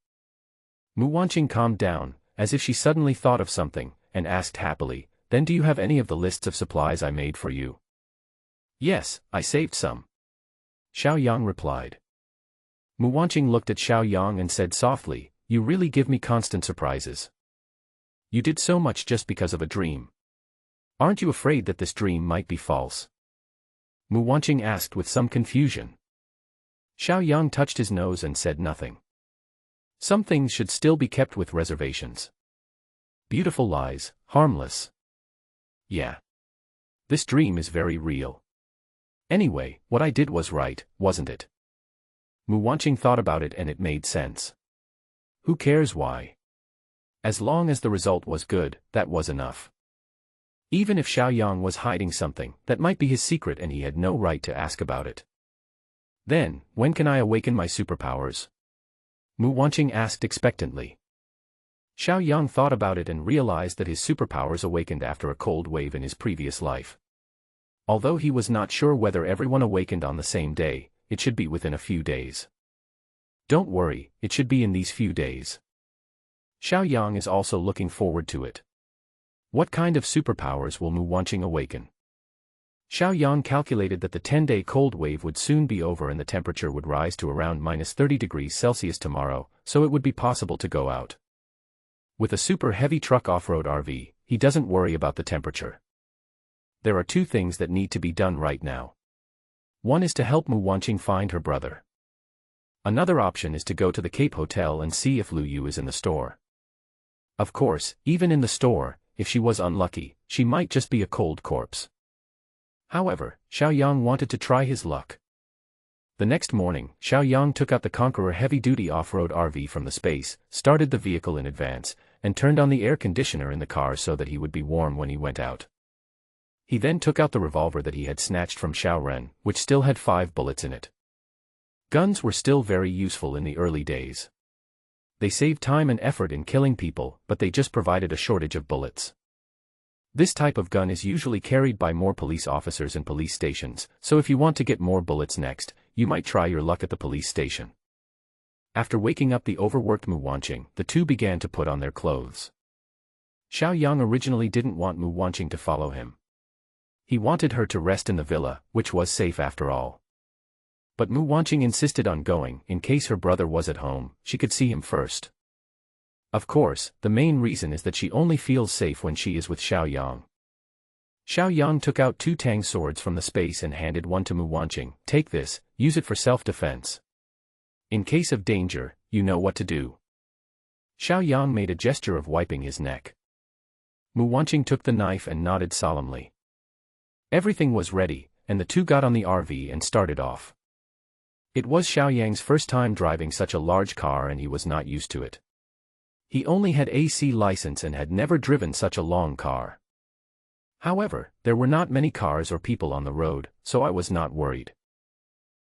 Speaker 1: Mu Wanqing calmed down, as if she suddenly thought of something, and asked happily, then do you have any of the lists of supplies I made for you? Yes, I saved some. Xiao Yang replied. Mu Wanqing looked at Xiao Yang and said softly, You really give me constant surprises. You did so much just because of a dream. Aren't you afraid that this dream might be false? Mu Wanqing asked with some confusion. Xiao Yang touched his nose and said nothing. Some things should still be kept with reservations. Beautiful lies, harmless. Yeah. This dream is very real. Anyway, what I did was right, wasn't it? Mu Wanqing thought about it and it made sense. Who cares why? As long as the result was good, that was enough. Even if Xiao Yang was hiding something, that might be his secret and he had no right to ask about it. Then, when can I awaken my superpowers? Mu Wanqing asked expectantly. Xiao Yang thought about it and realized that his superpowers awakened after a cold wave in his previous life. Although he was not sure whether everyone awakened on the same day, it should be within a few days. Don't worry, it should be in these few days. Xiao Yang is also looking forward to it. What kind of superpowers will Mu Wanqing awaken? Xiao Yang calculated that the 10-day cold wave would soon be over and the temperature would rise to around -30 degrees Celsius tomorrow, so it would be possible to go out. With a super heavy truck off-road RV, he doesn't worry about the temperature. There are two things that need to be done right now. One is to help Mu Wanqing find her brother. Another option is to go to the Cape Hotel and see if Lu Yu is in the store. Of course, even in the store, if she was unlucky, she might just be a cold corpse. However, Xiao Yang wanted to try his luck. The next morning, Xiao Yang took out the Conqueror heavy-duty off-road RV from the space, started the vehicle in advance, and turned on the air conditioner in the car so that he would be warm when he went out. He then took out the revolver that he had snatched from Xiao Ren, which still had 5 bullets in it. Guns were still very useful in the early days. They saved time and effort in killing people, but they just provided a shortage of bullets. This type of gun is usually carried by more police officers in police stations, so if you want to get more bullets next, you might try your luck at the police station. After waking up the overworked Mu Wanqing, the two began to put on their clothes. Xiao Yang originally didn't want Mu Wanqing to follow him. He wanted her to rest in the villa, which was safe after all. But Mu Wanqing insisted on going, in case her brother was at home, she could see him first. Of course, the main reason is that she only feels safe when she is with Xiao Yang. Xiao Yang took out 2 tang swords from the space and handed one to Mu Wanqing. Take this, use it for self-defense. In case of danger, you know what to do. Xiao Yang made a gesture of wiping his neck. Mu Wanqing took the knife and nodded solemnly. Everything was ready, and the two got on the RV and started off. It was Xiao Yang's first time driving such a large car and he was not used to it. He only had AC license and had never driven such a long car. However, there were not many cars or people on the road, so I was not worried.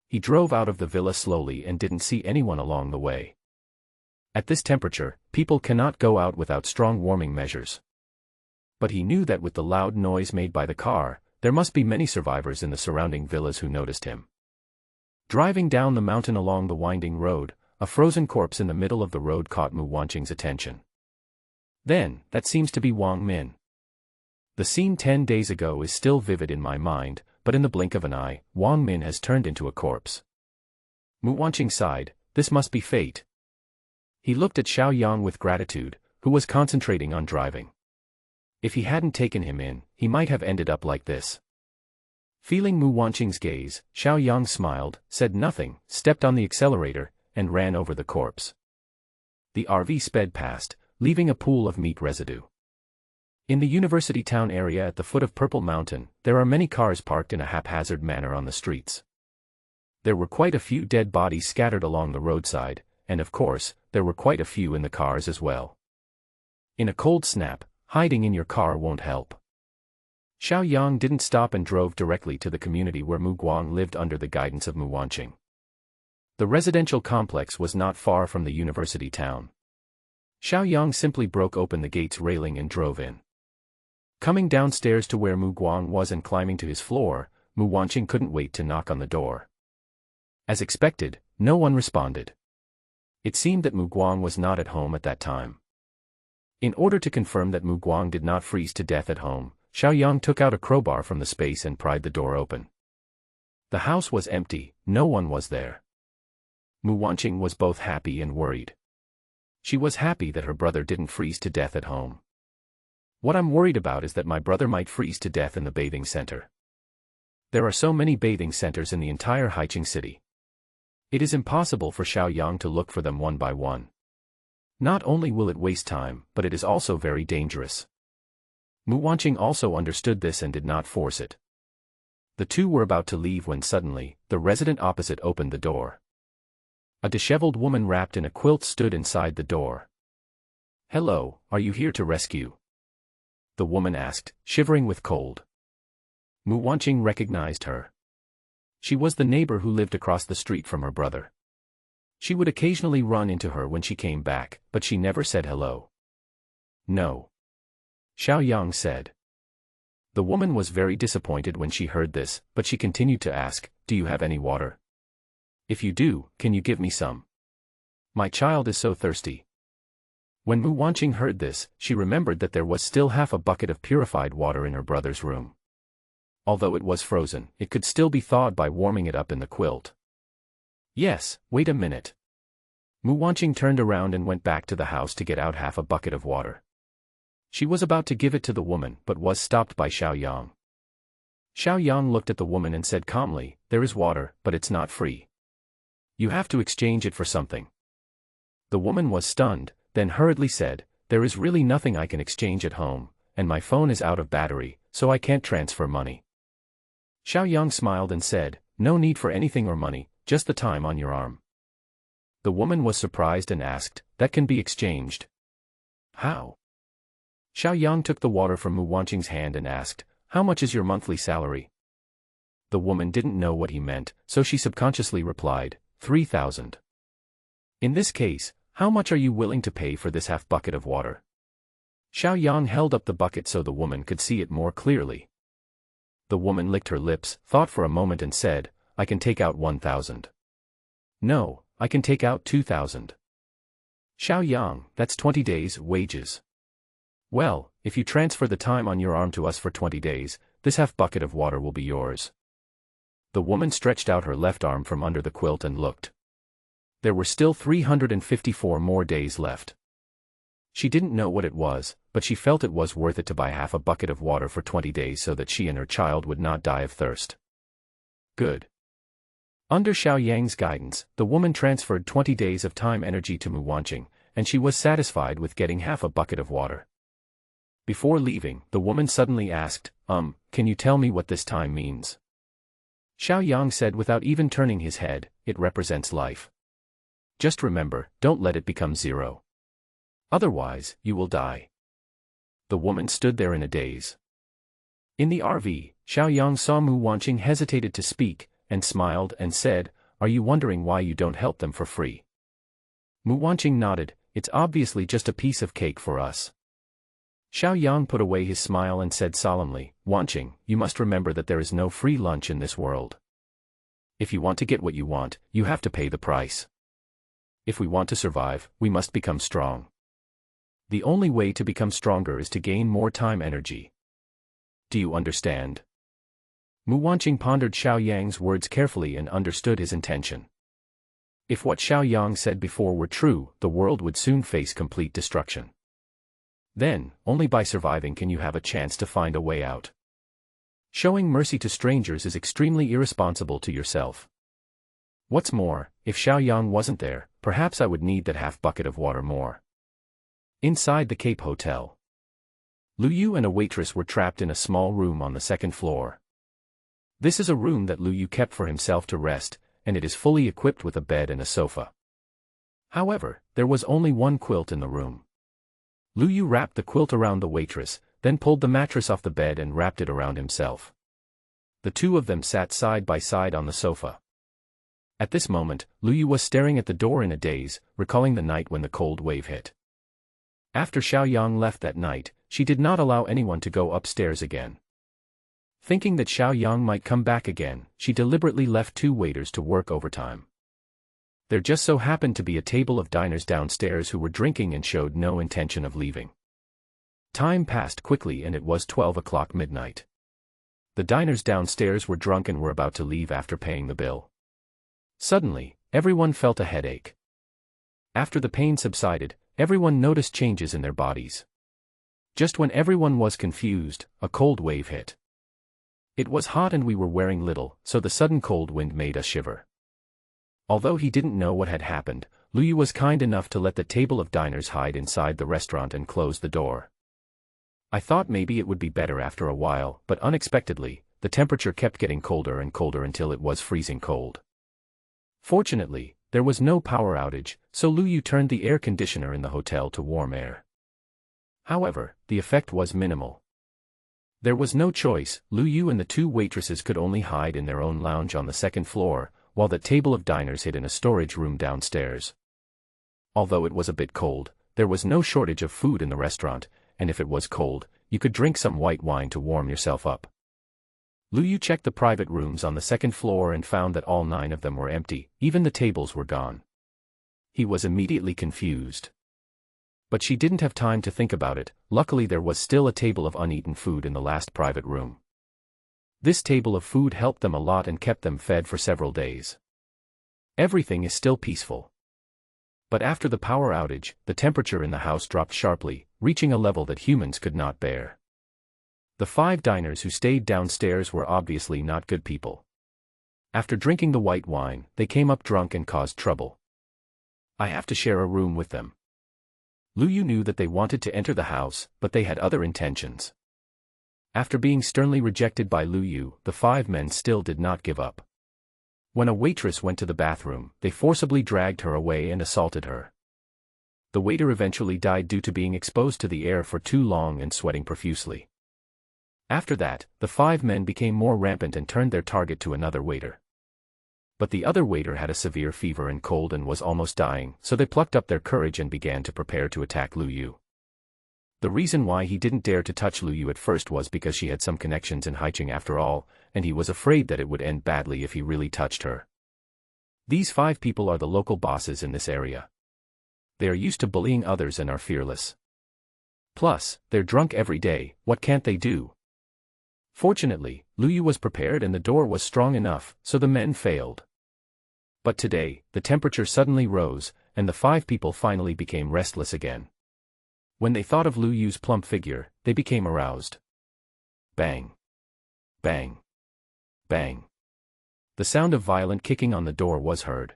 Speaker 1: He drove out of the villa slowly and didn't see anyone along the way. At this temperature, people cannot go out without strong warming measures. But he knew that with the loud noise made by the car, there must be many survivors in the surrounding villas who noticed him. Driving down the mountain along the winding road, a frozen corpse in the middle of the road caught Mu Wanqing's attention. Then, that seems to be Wang Min. The scene 10 days ago is still vivid in my mind, but in the blink of an eye, Wang Min has turned into a corpse. Mu Wanqing sighed, this must be fate. He looked at Xiao Yang with gratitude, who was concentrating on driving. If he hadn't taken him in, he might have ended up like this. Feeling Mu Wanqing's gaze, Xiao Yang smiled, said nothing, stepped on the accelerator, and ran over the corpse. The RV sped past, leaving a pool of meat residue. In the university town area at the foot of Purple Mountain, there are many cars parked in a haphazard manner on the streets. There were quite a few dead bodies scattered along the roadside, and of course, there were quite a few in the cars as well. In a cold snap, hiding in your car won't help. Xiao Yang didn't stop and drove directly to the community where Mu Guang lived under the guidance of Mu Wanqing. The residential complex was not far from the university town. Xiao Yang simply broke open the gate's railing and drove in. Coming downstairs to where Mu Guang was and climbing to his floor, Mu Wanqing couldn't wait to knock on the door. As expected, no one responded. It seemed that Mu Guang was not at home at that time. In order to confirm that Mu Guang did not freeze to death at home, Xiao Yang took out a crowbar from the space and pried the door open. The house was empty, no one was there. Mu Wanqing was both happy and worried. She was happy that her brother didn't freeze to death at home. What I'm worried about is that my brother might freeze to death in the bathing center. There are so many bathing centers in the entire Haicheng city. It is impossible for Xiaoyang to look for them one by one. Not only will it waste time, but it is also very dangerous. Mu Wanqing also understood this and did not force it. The two were about to leave when suddenly, the resident opposite opened the door. A disheveled woman wrapped in a quilt stood inside the door. "Hello, are you here to rescue?" the woman asked, shivering with cold. Mu Wanqing recognized her. She was the neighbor who lived across the street from her brother. She would occasionally run into her when she came back, but she never said hello. "No," Xiaoyang said. The woman was very disappointed when she heard this, but she continued to ask, "Do you have any water? If you do, can you give me some? My child is so thirsty." When Mu Wanqing heard this, she remembered that there was still half a bucket of purified water in her brother's room. Although it was frozen, it could still be thawed by warming it up in the quilt. "Yes, wait a minute." Mu Wanqing turned around and went back to the house to get out half a bucket of water. She was about to give it to the woman but was stopped by Xiaoyang. Xiaoyang looked at the woman and said calmly, "There is water, but it's not free. You have to exchange it for something." The woman was stunned, then hurriedly said, "There is really nothing I can exchange at home, and my phone is out of battery, so I can't transfer money." Xiaoyang smiled and said, "No need for anything or money, just the time on your arm." The woman was surprised and asked, "That can be exchanged? How?" Xiaoyang took the water from Mu Wanqing's hand and asked, "How much is your monthly salary?" The woman didn't know what he meant, so she subconsciously replied, 3,000. "In this case, how much are you willing to pay for this half bucket of water?" Xiaoyang held up the bucket so the woman could see it more clearly. The woman licked her lips, thought for a moment and said, "I can take out 1,000. No, I can take out 2,000. Xiaoyang, that's 20 days' wages. Well, if you transfer the time on your arm to us for 20 days, this half bucket of water will be yours." The woman stretched out her left arm from under the quilt and looked. There were still 354 more days left. She didn't know what it was, but she felt it was worth it to buy half a bucket of water for 20 days so that she and her child would not die of thirst. Good. Under Xiaoyang's guidance, the woman transferred 20 days of time energy to Mu Wanqing, and she was satisfied with getting half a bucket of water. Before leaving, the woman suddenly asked, "Can you tell me what this time means?" Xiaoyang said without even turning his head, "It represents life. Just remember, don't let it become zero. Otherwise, you will die." The woman stood there in a daze. In the RV, Xiaoyang saw Mu Wanqing hesitated to speak, and smiled and said, "Are you wondering why you don't help them for free?" Mu Wanqing nodded, "It's obviously just a piece of cake for us." Xiaoyang put away his smile and said solemnly, "Wanqing, you must remember that there is no free lunch in this world. If you want to get what you want, you have to pay the price. If we want to survive, we must become strong. The only way to become stronger is to gain more time energy. Do you understand?" Mu Wanqing pondered Xiaoyang's words carefully and understood his intention. If what Xiaoyang said before were true, the world would soon face complete destruction. Then, only by surviving can you have a chance to find a way out. Showing mercy to strangers is extremely irresponsible to yourself. What's more, if Xiaoyang wasn't there, perhaps I would need that half bucket of water more. Inside the Cape Hotel, Lu Yu and a waitress were trapped in a small room on the second floor. This is a room that Lu Yu kept for himself to rest, and it is fully equipped with a bed and a sofa. However, there was only one quilt in the room. Lu Yu wrapped the quilt around the waitress, then pulled the mattress off the bed and wrapped it around himself. The two of them sat side by side on the sofa. At this moment, Lu Yu was staring at the door in a daze, recalling the night when the cold wave hit. After Xiaoyang left that night, she did not allow anyone to go upstairs again. Thinking that Xiaoyang might come back again, she deliberately left 2 waiters to work overtime. There just so happened to be a table of diners downstairs who were drinking and showed no intention of leaving. Time passed quickly and it was 12 o'clock midnight. The diners downstairs were drunk and were about to leave after paying the bill. Suddenly, everyone felt a headache. After the pain subsided, everyone noticed changes in their bodies. Just when everyone was confused, a cold wave hit. It was hot and we were wearing little, so the sudden cold wind made us shiver. Although he didn't know what had happened, Luyu was kind enough to let the table of diners hide inside the restaurant and close the door. I thought maybe it would be better after a while, but unexpectedly, the temperature kept getting colder and colder until it was freezing cold. Fortunately, there was no power outage, so Luyu turned the air conditioner in the hotel to warm air. However, the effect was minimal. There was no choice. Luyu and the two waitresses could only hide in their own lounge on the second floor, while the table of diners hid in a storage room downstairs. Although it was a bit cold, there was no shortage of food in the restaurant, and if it was cold, you could drink some white wine to warm yourself up. Luyu checked the private rooms on the second floor and found that all 9 of them were empty, even the tables were gone. He was immediately confused. But she didn't have time to think about it. Luckily there was still a table of uneaten food in the last private room. This table of food helped them a lot and kept them fed for several days. Everything is still peaceful. But after the power outage, the temperature in the house dropped sharply, reaching a level that humans could not bear. The 5 diners who stayed downstairs were obviously not good people. After drinking the white wine, they came up drunk and caused trouble. I have to share a room with them. Luyu knew that they wanted to enter the house, but they had other intentions. After being sternly rejected by Luyu, the 5 men still did not give up. When a waitress went to the bathroom, they forcibly dragged her away and assaulted her. The waiter eventually died due to being exposed to the air for too long and sweating profusely. After that, the 5 men became more rampant and turned their target to another waiter. But the other waiter had a severe fever and cold and was almost dying, so they plucked up their courage and began to prepare to attack Luyu. The reason why he didn't dare to touch Luyu at first was because she had some connections in Haicheng after all, and he was afraid that it would end badly if he really touched her. These 5 people are the local bosses in this area. They are used to bullying others and are fearless. Plus, they're drunk every day. What can't they do? Fortunately, Luyu was prepared and the door was strong enough, so the men failed. But today, the temperature suddenly rose, and the 5 people finally became restless again. When they thought of Luyu's plump figure, they became aroused. Bang! Bang! Bang! The sound of violent kicking on the door was heard.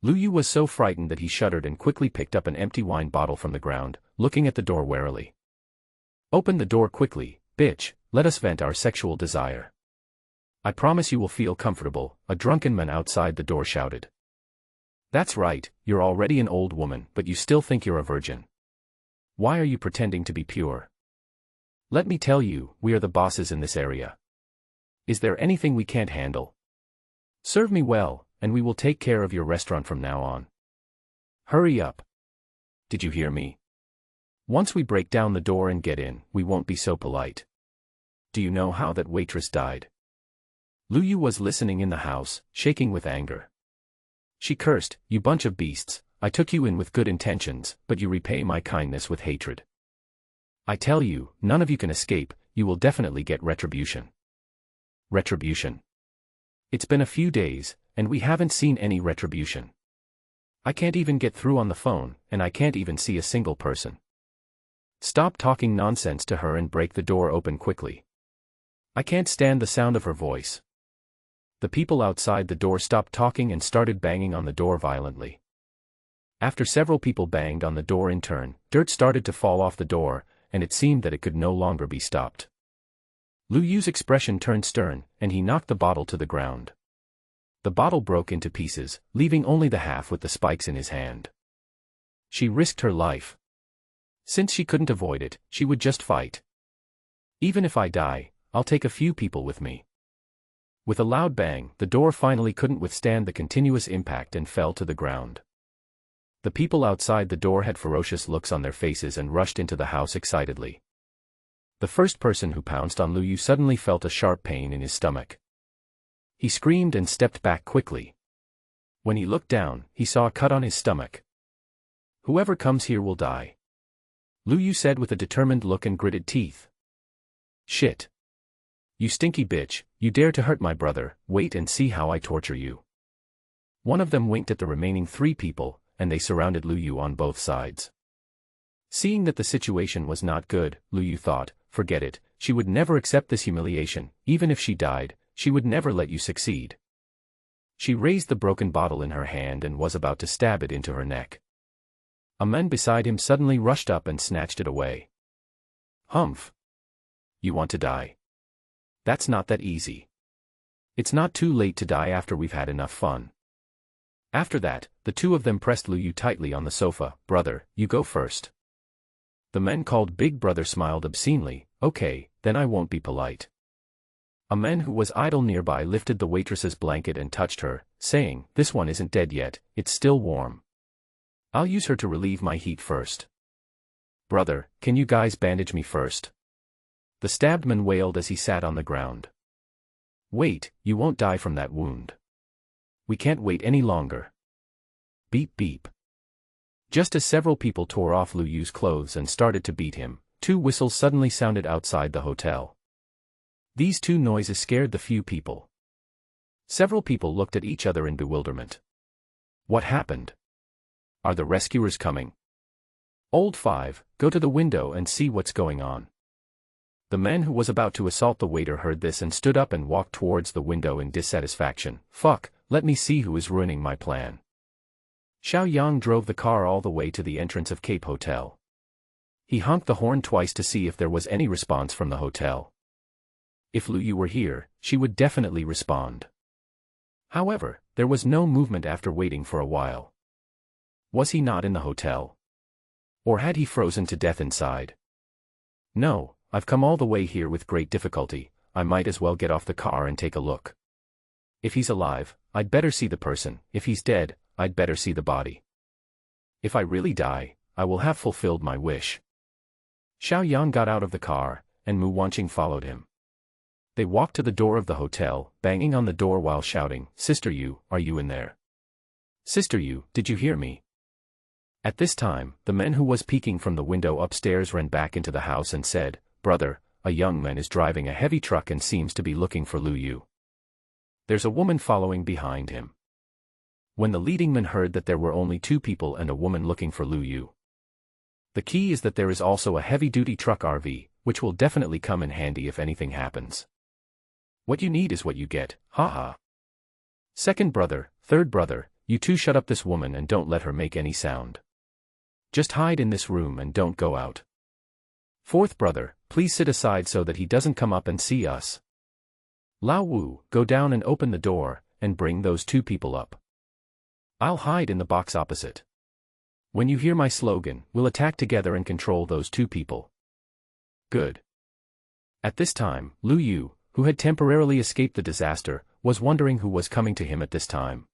Speaker 1: Luyu was so frightened that he shuddered and quickly picked up an empty wine bottle from the ground, looking at the door warily. "Open the door quickly, bitch, let us vent our sexual desire. I promise you will feel comfortable," a drunken man outside the door shouted. "That's right, you're already an old woman, but you still think you're a virgin. Why are you pretending to be pure? Let me tell you, we are the bosses in this area. Is there anything we can't handle? Serve me well, and we will take care of your restaurant from now on. Hurry up. Did you hear me? Once we break down the door and get in, we won't be so polite. Do you know how that waitress died?" Luyu was listening in the house, shaking with anger. She cursed, "You bunch of beasts, I took you in with good intentions, but you repay my kindness with hatred. I tell you, none of you can escape, you will definitely get retribution." Retribution? It's been a few days, and we haven't seen any retribution. I can't even get through on the phone, and I can't even see a single person. Stop talking nonsense to her and break the door open quickly. I can't stand the sound of her voice. The people outside the door stopped talking and started banging on the door violently. After several people banged on the door in turn, dirt started to fall off the door, and it seemed that it could no longer be stopped. Luyu's expression turned stern, and he knocked the bottle to the ground. The bottle broke into pieces, leaving only the half with the spikes in his hand. She risked her life. Since she couldn't avoid it, she would just fight. "Even if I die, I'll take a few people with me." With a loud bang, the door finally couldn't withstand the continuous impact and fell to the ground. The people outside the door had ferocious looks on their faces and rushed into the house excitedly. The first person who pounced on Luyu suddenly felt a sharp pain in his stomach. He screamed and stepped back quickly. When he looked down, he saw a cut on his stomach. "Whoever comes here will die," Luyu said with a determined look and gritted teeth. "Shit. You stinky bitch, you dare to hurt my brother, wait and see how I torture you." One of them winked at the remaining 3 people, and they surrounded Lu Yu on both sides. Seeing that the situation was not good, Lu Yu thought, forget it, she would never accept this humiliation, even if she died, she would never let you succeed. She raised the broken bottle in her hand and was about to stab it into her neck. A man beside him suddenly rushed up and snatched it away. Humph! You want to die? That's not that easy. It's not too late to die after we've had enough fun. After that, the two of them pressed Lu Yu tightly on the sofa. Brother, you go first. The man called Big Brother smiled obscenely. Okay, then I won't be polite. A man who was idle nearby lifted the waitress's blanket and touched her, saying, this one isn't dead yet, it's still warm. I'll use her to relieve my heat first. Brother, can you guys bandage me first? The stabbed man wailed as he sat on the ground. Wait, you won't die from that wound. We can't wait any longer. Beep beep. Just as several people tore off Lu Yu's clothes and started to beat him, two whistles suddenly sounded outside the hotel. These two noises scared the few people. Several people looked at each other in bewilderment. What happened? Are the rescuers coming? Old 5, go to the window and see what's going on. The man who was about to assault the waiter heard this and stood up and walked towards the window in dissatisfaction. Fuck, let me see who is ruining my plan. Xiao Yang drove the car all the way to the entrance of Cape Hotel. He honked the horn twice to see if there was any response from the hotel. If Lu Yu were here, she would definitely respond. However, there was no movement after waiting for a while. Was he not in the hotel? Or had he frozen to death inside? No, I've come all the way here with great difficulty, I might as well get off the car and take a look. If he's alive, I'd better see the person, if he's dead, I'd better see the body. If I really die, I will have fulfilled my wish. Xiao Yang got out of the car, and Mu Wanqing followed him. They walked to the door of the hotel, banging on the door while shouting, Sister Yu, are you in there? Sister Yu, did you hear me? At this time, the man who was peeking from the window upstairs ran back into the house and said, Brother, a young man is driving a heavy truck and seems to be looking for Lu Yu. There's a woman following behind him. When the leading man heard that there were only two people and a woman looking for Lu Yu. The key is that there is also a heavy-duty truck RV, which will definitely come in handy if anything happens. What you need is what you get, haha. Second brother, third brother, you two shut up this woman and don't let her make any sound. Just hide in this room and don't go out. Fourth brother, please sit aside so that he doesn't come up and see us. Lao Wu, go down and open the door, and bring those two people up. I'll hide in the box opposite. When you hear my slogan, we'll attack together and control those two people. Good. At this time, Lu Yu, who had temporarily escaped the disaster, was wondering who was coming to him at this time.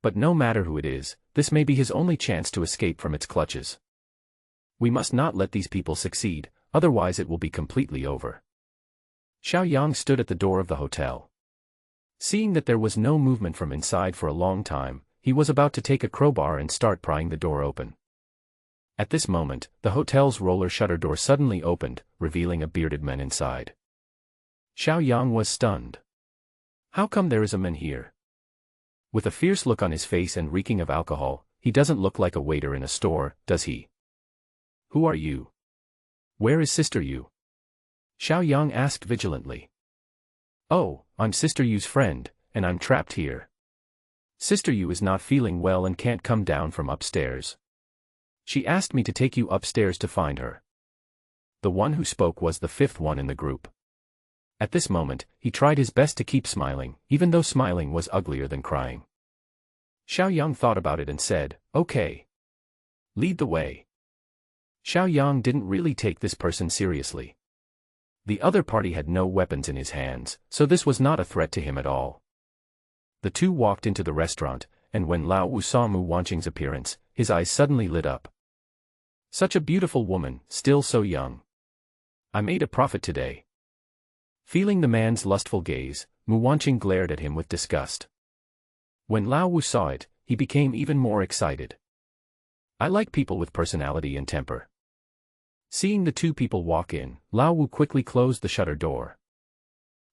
Speaker 1: But no matter who it is, this may be his only chance to escape from its clutches. We must not let these people succeed, otherwise it will be completely over. Xiao Yang stood at the door of the hotel. Seeing that there was no movement from inside for a long time, he was about to take a crowbar and start prying the door open. At this moment, the hotel's roller shutter door suddenly opened, revealing a bearded man inside. Xiao Yang was stunned. How come there is a man here? With a fierce look on his face and reeking of alcohol, he doesn't look like a waiter in a store, does he? Who are you? Where is Sister Yu? Xiao Yang asked vigilantly. Oh, I'm Sister Yu's friend, and I'm trapped here. Sister Yu is not feeling well and can't come down from upstairs. She asked me to take you upstairs to find her. The one who spoke was the fifth one in the group. At this moment, he tried his best to keep smiling, even though smiling was uglier than crying. Xiao Yang thought about it and said, okay. Lead the way. Xiao Yang didn't really take this person seriously. The other party had no weapons in his hands, so this was not a threat to him at all. The two walked into the restaurant, and when Lao Wu saw Mu Wanqing's appearance, his eyes suddenly lit up. Such a beautiful woman, still so young. I made a profit today. Feeling the man's lustful gaze, Mu Wanqing glared at him with disgust. When Lao Wu saw it, he became even more excited. I like people with personality and temper. Seeing the two people walk in, Lao Wu quickly closed the shutter door.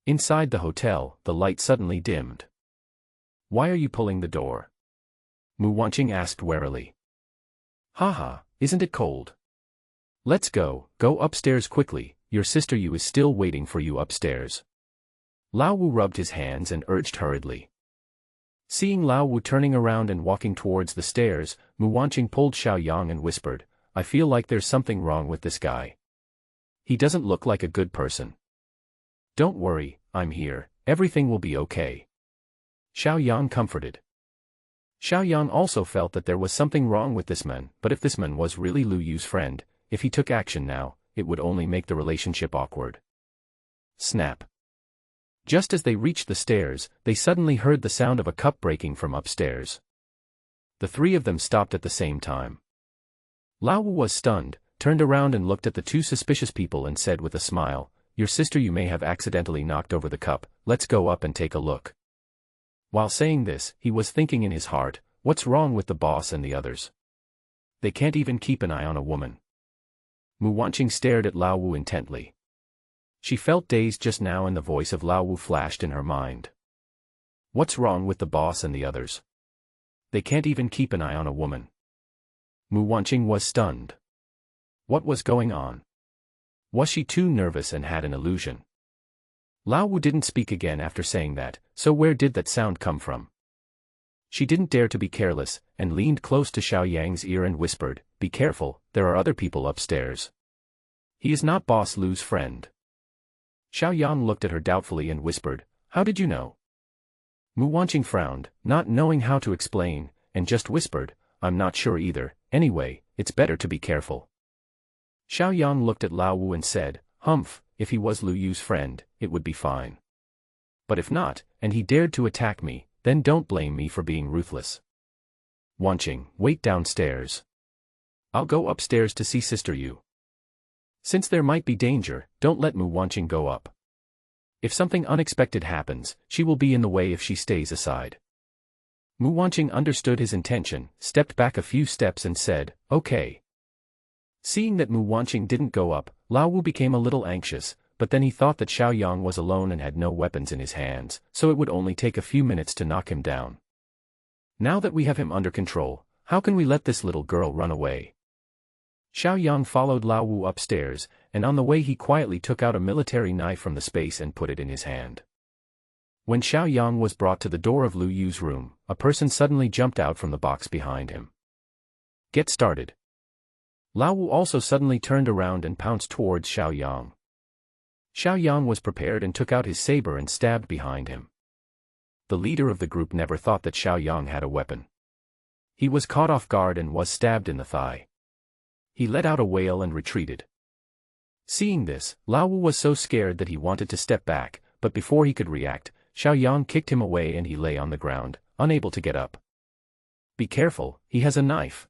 Speaker 1: Inside the hotel, the light suddenly dimmed. Why are you pulling the door? Mu Wanqing asked warily. Haha, isn't it cold? Let's go upstairs quickly, your sister Yu is still waiting for you upstairs. Lao Wu rubbed his hands and urged hurriedly. Seeing Lao Wu turning around and walking towards the stairs, Mu Wanqing pulled Xiao Yang and whispered, I feel like there's something wrong with this guy. He doesn't look like a good person. Don't worry, I'm here, everything will be okay. Xiao Yang comforted. Xiao Yang also felt that there was something wrong with this man, but if this man was really Lu Yu's friend, if he took action now, it would only make the relationship awkward. Snap. Just as they reached the stairs, they suddenly heard the sound of a cup breaking from upstairs. The three of them stopped at the same time. Lao Wu was stunned, turned around and looked at the two suspicious people and said with a smile, Your sister you may have accidentally knocked over the cup, let's go up and take a look. While saying this, he was thinking in his heart, what's wrong with the boss and the others? They can't even keep an eye on a woman. Mu Wanqing stared at Lao Wu intently. She felt dazed just now and the voice of Lao Wu flashed in her mind. What's wrong with the boss and the others? They can't even keep an eye on a woman. Mu Wanqing was stunned. What was going on? Was she too nervous and had an illusion? Lao Wu didn't speak again after saying that, so where did that sound come from? She didn't dare to be careless, and leaned close to Xiao Yang's ear and whispered, Be careful, there are other people upstairs. He is not Boss Lu's friend. Xiao Yang looked at her doubtfully and whispered, How did you know? Mu Wanqing frowned, not knowing how to explain, and just whispered, I'm not sure either, anyway, it's better to be careful. Xiao Yang looked at Lao Wu and said, Humph, if he was Lu Yu's friend, it would be fine. But if not, and he dared to attack me, then don't blame me for being ruthless. Wanqing, wait downstairs. I'll go upstairs to see Sister Yu. Since there might be danger, don't let Mu Wanqing go up. If something unexpected happens, she will be in the way if she stays aside. Mu Wanqing understood his intention, stepped back a few steps and said, Okay. Seeing that Mu Wanqing didn't go up, Lao Wu became a little anxious, but then he thought that Xiao Yang was alone and had no weapons in his hands, so it would only take a few minutes to knock him down. Now that we have him under control, how can we let this little girl run away? Xiao Yang followed Lao Wu upstairs, and on the way he quietly took out a military knife from the space and put it in his hand. When Xiao Yang was brought to the door of Lu Yu's room, a person suddenly jumped out from the box behind him. Get started. Lao Wu also suddenly turned around and pounced towards Xiao Yang. Xiao Yang was prepared and took out his saber and stabbed behind him. The leader of the group never thought that Xiao Yang had a weapon. He was caught off guard and was stabbed in the thigh. He let out a wail and retreated. Seeing this, Lao Wu was so scared that he wanted to step back, but before he could react, Xiao Yang kicked him away and he lay on the ground, unable to get up. Be careful, he has a knife.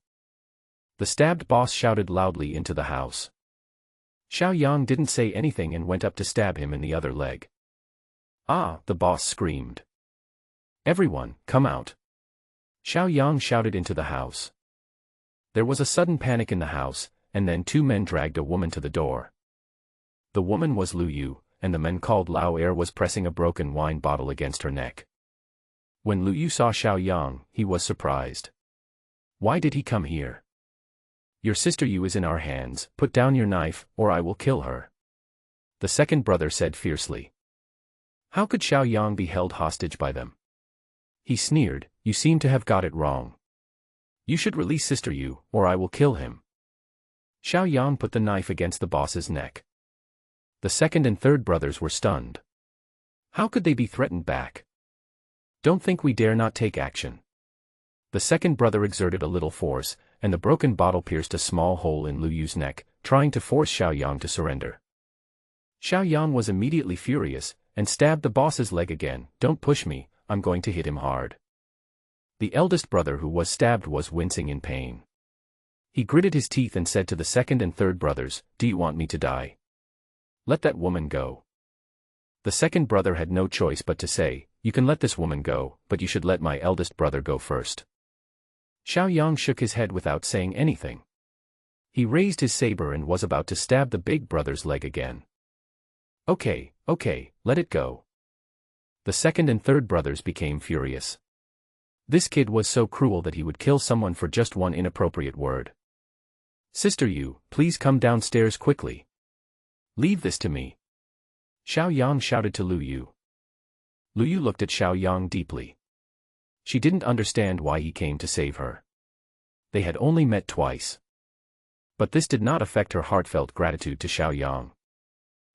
Speaker 1: The stabbed boss shouted loudly into the house. Xiao Yang didn't say anything and went up to stab him in the other leg. Ah, the boss screamed. Everyone, come out. Xiao Yang shouted into the house. There was a sudden panic in the house, and then two men dragged a woman to the door. The woman was Lu Yu, and the man called Lao Er was pressing a broken wine bottle against her neck. When Lu Yu saw Xiao Yang, he was surprised. Why did he come here? Your sister Yu is in our hands, put down your knife, or I will kill her. The second brother said fiercely. How could Xiao Yang be held hostage by them? He sneered, You seem to have got it wrong. You should release Sister Yu, or I will kill him. Xiao Yang put the knife against the boss's neck. The second and third brothers were stunned. How could they be threatened back? Don't think we dare not take action. The second brother exerted a little force, and the broken bottle pierced a small hole in Lu Yu's neck, trying to force Xiao Yang to surrender. Xiao Yang was immediately furious, and stabbed the boss's leg again. Don't push me, I'm going to hit him hard. The eldest brother who was stabbed was wincing in pain. He gritted his teeth and said to the second and third brothers, Do you want me to die? Let that woman go. The second brother had no choice but to say, You can let this woman go, but you should let my eldest brother go first. Xiao Yang shook his head without saying anything. He raised his saber and was about to stab the big brother's leg again. Okay, let it go. The second and third brothers became furious. This kid was so cruel that he would kill someone for just one inappropriate word. Sister Yu, please come downstairs quickly. Leave this to me. Xiao Yang shouted to Lu Yu. Lu Yu looked at Xiao Yang deeply. She didn't understand why he came to save her. They had only met twice. But this did not affect her heartfelt gratitude to Xiao Yang.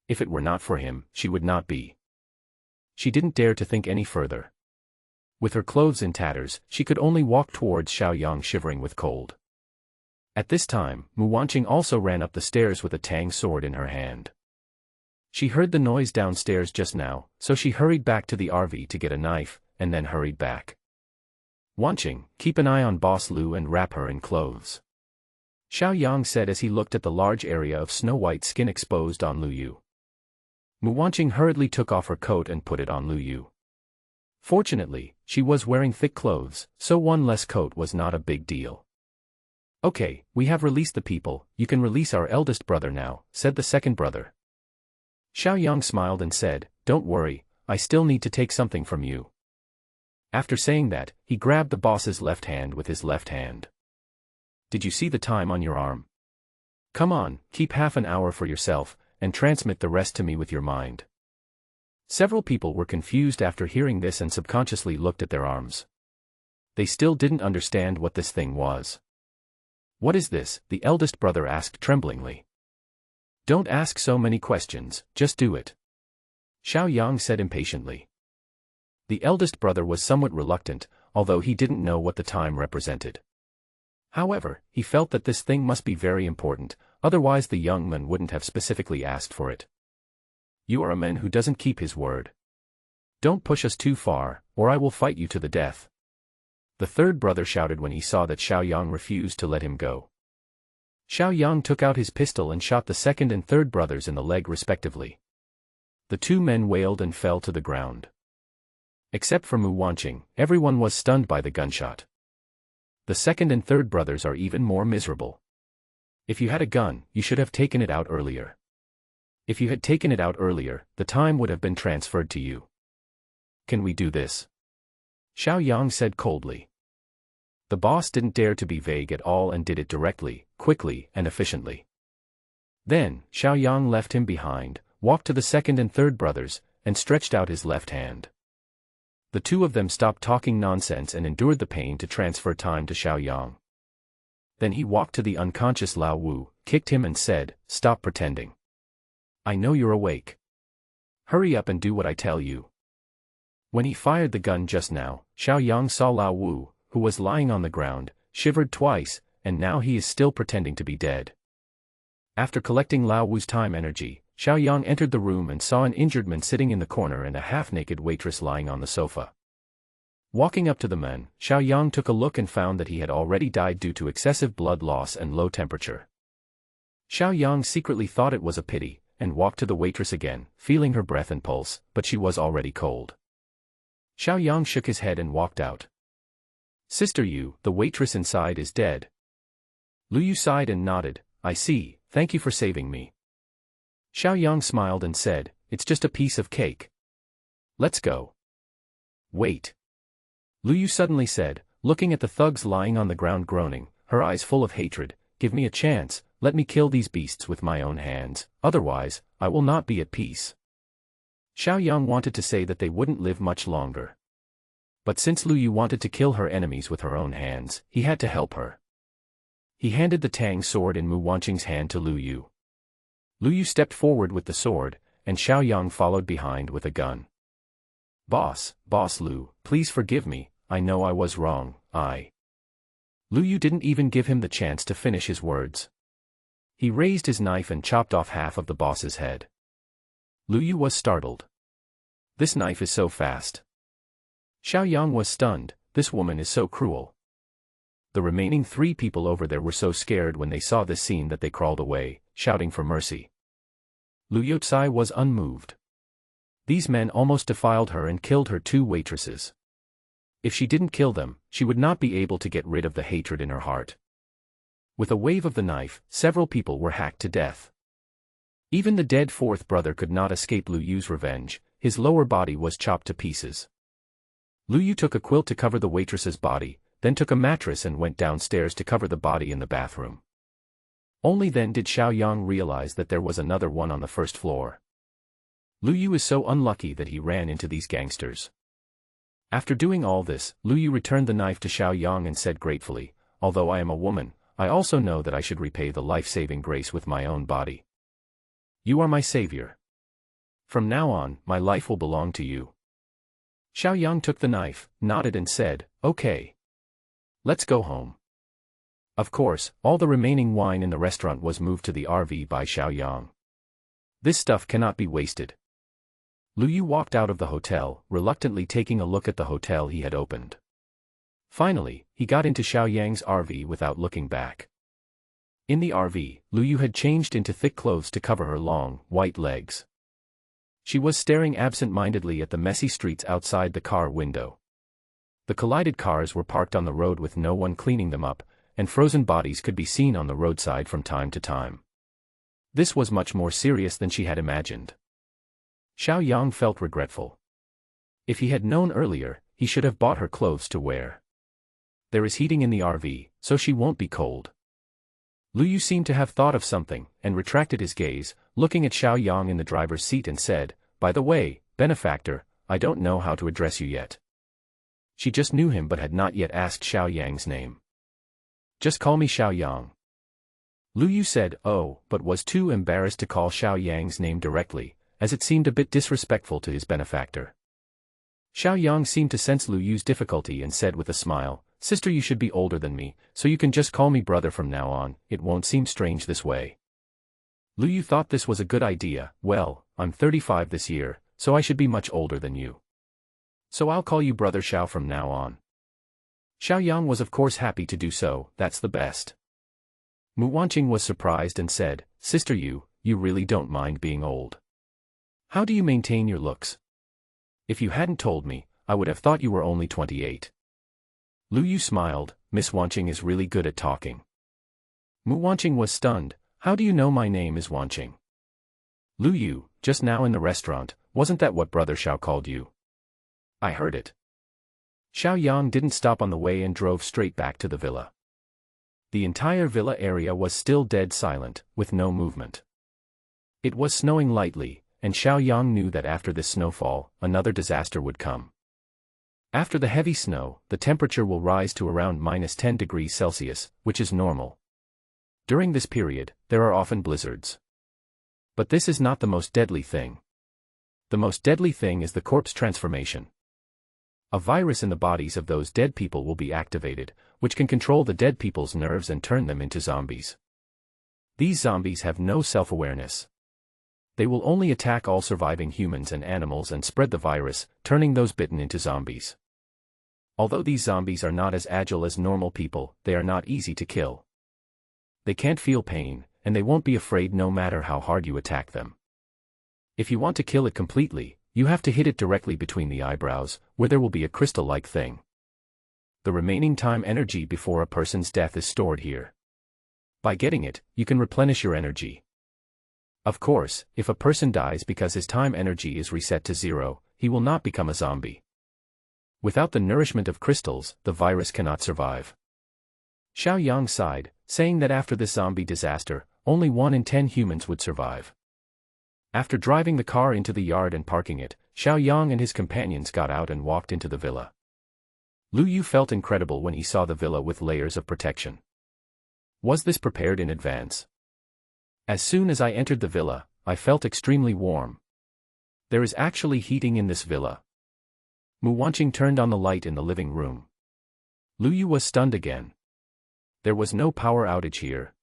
Speaker 1: If it were not for him, she would not be. She didn't dare to think any further. With her clothes in tatters, she could only walk towards Xiao Yang shivering with cold. At this time, Mu Wanqing also ran up the stairs with a tang sword in her hand. She heard the noise downstairs just now, so she hurried back to the RV to get a knife, and then hurried back. Wanqing, keep an eye on Boss Lu and wrap her in clothes. Xiao Yang said as he looked at the large area of snow-white skin exposed on Lu Yu. Mu Wanqing hurriedly took off her coat and put it on Lu Yu. Fortunately, she was wearing thick clothes, so one less coat was not a big deal. Okay, we have released the people, you can release our eldest brother now, said the second brother. Xiao Yang smiled and said, don't worry, I still need to take something from you. After saying that, he grabbed the boss's left hand with his left hand. Did you see the time on your arm? Come on, keep half an hour for yourself, and transmit the rest to me with your mind. Several people were confused after hearing this and subconsciously looked at their arms. They still didn't understand what this thing was. What is this? The eldest brother asked tremblingly. Don't ask so many questions, just do it. Xiao Yang said impatiently. The eldest brother was somewhat reluctant, although he didn't know what the time represented. However, he felt that this thing must be very important, otherwise the young man wouldn't have specifically asked for it. You are a man who doesn't keep his word. Don't push us too far, or I will fight you to the death. The third brother shouted when he saw that Xiao Yang refused to let him go. Xiao Yang took out his pistol and shot the second and third brothers in the leg respectively. The two men wailed and fell to the ground. Except for Mu Wanqing, everyone was stunned by the gunshot. The second and third brothers are even more miserable. If you had a gun, you should have taken it out earlier. If you had taken it out earlier, the time would have been transferred to you. Can we do this? Xiao Yang said coldly. The boss didn't dare to be vague at all and did it directly, quickly, and efficiently. Then, Xiao Yang left him behind, walked to the second and third brothers, and stretched out his left hand. The two of them stopped talking nonsense and endured the pain to transfer time to Xiao Yang. Then he walked to the unconscious Lao Wu, kicked him and said, stop pretending. I know you're awake. Hurry up and do what I tell you. When he fired the gun just now, Xiao Yang saw Lao Wu, who was lying on the ground, shivered twice, and now he is still pretending to be dead. After collecting Lao Wu's time energy, Xiao Yang entered the room and saw an injured man sitting in the corner and a half-naked waitress lying on the sofa. Walking up to the man, Xiao Yang took a look and found that he had already died due to excessive blood loss and low temperature. Xiao Yang secretly thought it was a pity, and walked to the waitress again, feeling her breath and pulse, but she was already cold. Xiao Yang shook his head and walked out. Sister Yu, the waitress inside is dead. Lu Yu sighed and nodded, I see, thank you for saving me. Xiao Yang smiled and said, it's just a piece of cake. Let's go. Wait. Lu Yu suddenly said, looking at the thugs lying on the ground groaning, her eyes full of hatred, give me a chance, let me kill these beasts with my own hands, otherwise, I will not be at peace. Xiao Yang wanted to say that they wouldn't live much longer. But since Lu Yu wanted to kill her enemies with her own hands, he had to help her. He handed the tang sword in Mu Wanqing's hand to Lu Yu. Lu Yu stepped forward with the sword, and Xiao Yang followed behind with a gun. Boss Lu, please forgive me, I know I was wrong, Lu Yu didn't even give him the chance to finish his words. He raised his knife and chopped off half of the boss's head. Lu Yu was startled. This knife is so fast. Xiao Yang was stunned, this woman is so cruel. The remaining three people over there were so scared when they saw this scene that they crawled away, shouting for mercy. Lu Yotsai was unmoved. These men almost defiled her and killed her two waitresses. If she didn't kill them, she would not be able to get rid of the hatred in her heart. With a wave of the knife, several people were hacked to death. Even the dead fourth brother could not escape Lu Yu's revenge, his lower body was chopped to pieces. Lu Yu took a quilt to cover the waitress's body, then took a mattress and went downstairs to cover the body in the bathroom. Only then did Xiao Yang realize that there was another one on the first floor. Lu Yu is so unlucky that he ran into these gangsters. After doing all this, Lu Yu returned the knife to Xiao Yang and said gratefully, "Although I am a woman, I also know that I should repay the life-saving grace with my own body. You are my savior. From now on, my life will belong to you." Xiao Yang took the knife, nodded and said, "Okay. Let's go home." Of course, all the remaining wine in the restaurant was moved to the RV by Xiao Yang. This stuff cannot be wasted. Lu Yu walked out of the hotel, reluctantly taking a look at the hotel he had opened. Finally, he got into Xiao Yang's RV without looking back. In the RV, Lu Yu had changed into thick clothes to cover her long, white legs. She was staring absent-mindedly at the messy streets outside the car window. The collided cars were parked on the road with no one cleaning them up, and frozen bodies could be seen on the roadside from time to time. This was much more serious than she had imagined. Xiao Yang felt regretful. If he had known earlier, he should have bought her clothes to wear. There is heating in the RV, so she won't be cold. Lu Yu seemed to have thought of something, and retracted his gaze, looking at Xiao Yang in the driver's seat and said, "By the way, benefactor, I don't know how to address you yet." She just knew him but had not yet asked Xiao Yang's name. "Just call me Xiao Yang." Lu Yu said, "Oh," but was too embarrassed to call Xiao Yang's name directly, as it seemed a bit disrespectful to his benefactor. Xiao Yang seemed to sense Lu Yu's difficulty and said with a smile, "Sister, you should be older than me, so you can just call me brother from now on, it won't seem strange this way." Lu Yu thought this was a good idea. "Well, I'm 35 this year, so I should be much older than you. So I'll call you Brother Xiao from now on." Xiao Yang was of course happy to do so, "That's the best." Mu Wanqing was surprised and said, "Sister, you really don't mind being old. How do you maintain your looks? If you hadn't told me, I would have thought you were only 28. Lu Yu smiled, "Miss Wanqing is really good at talking." Mu Wanqing was stunned. "How do you know my name is Wanqing?" "Lu Yu, just now in the restaurant, wasn't that what Brother Xiao called you?" "I heard it." Xiao Yang didn't stop on the way and drove straight back to the villa. The entire villa area was still dead silent, with no movement. It was snowing lightly, and Xiao Yang knew that after this snowfall, another disaster would come. After the heavy snow, the temperature will rise to around -10 degrees Celsius, which is normal. During this period, there are often blizzards. But this is not the most deadly thing. The most deadly thing is the corpse transformation. A virus in the bodies of those dead people will be activated, which can control the dead people's nerves and turn them into zombies. These zombies have no self-awareness. They will only attack all surviving humans and animals and spread the virus, turning those bitten into zombies. Although these zombies are not as agile as normal people, they are not easy to kill. They can't feel pain, and they won't be afraid no matter how hard you attack them. If you want to kill it completely, you have to hit it directly between the eyebrows, where there will be a crystal-like thing. The remaining time energy before a person's death is stored here. By getting it, you can replenish your energy. Of course, if a person dies because his time energy is reset to 0, he will not become a zombie. Without the nourishment of crystals, the virus cannot survive. Xiao Yang sighed, saying that after this zombie disaster, only 1 in 10 humans would survive. After driving the car into the yard and parking it, Xiao Yang and his companions got out and walked into the villa. Lu Yu felt incredible when he saw the villa with layers of protection. Was this prepared in advance? As soon as I entered the villa, I felt extremely warm. There is actually heating in this villa. Mu Wanqing turned on the light in the living room. Lu Yu was stunned again. There was no power outage here.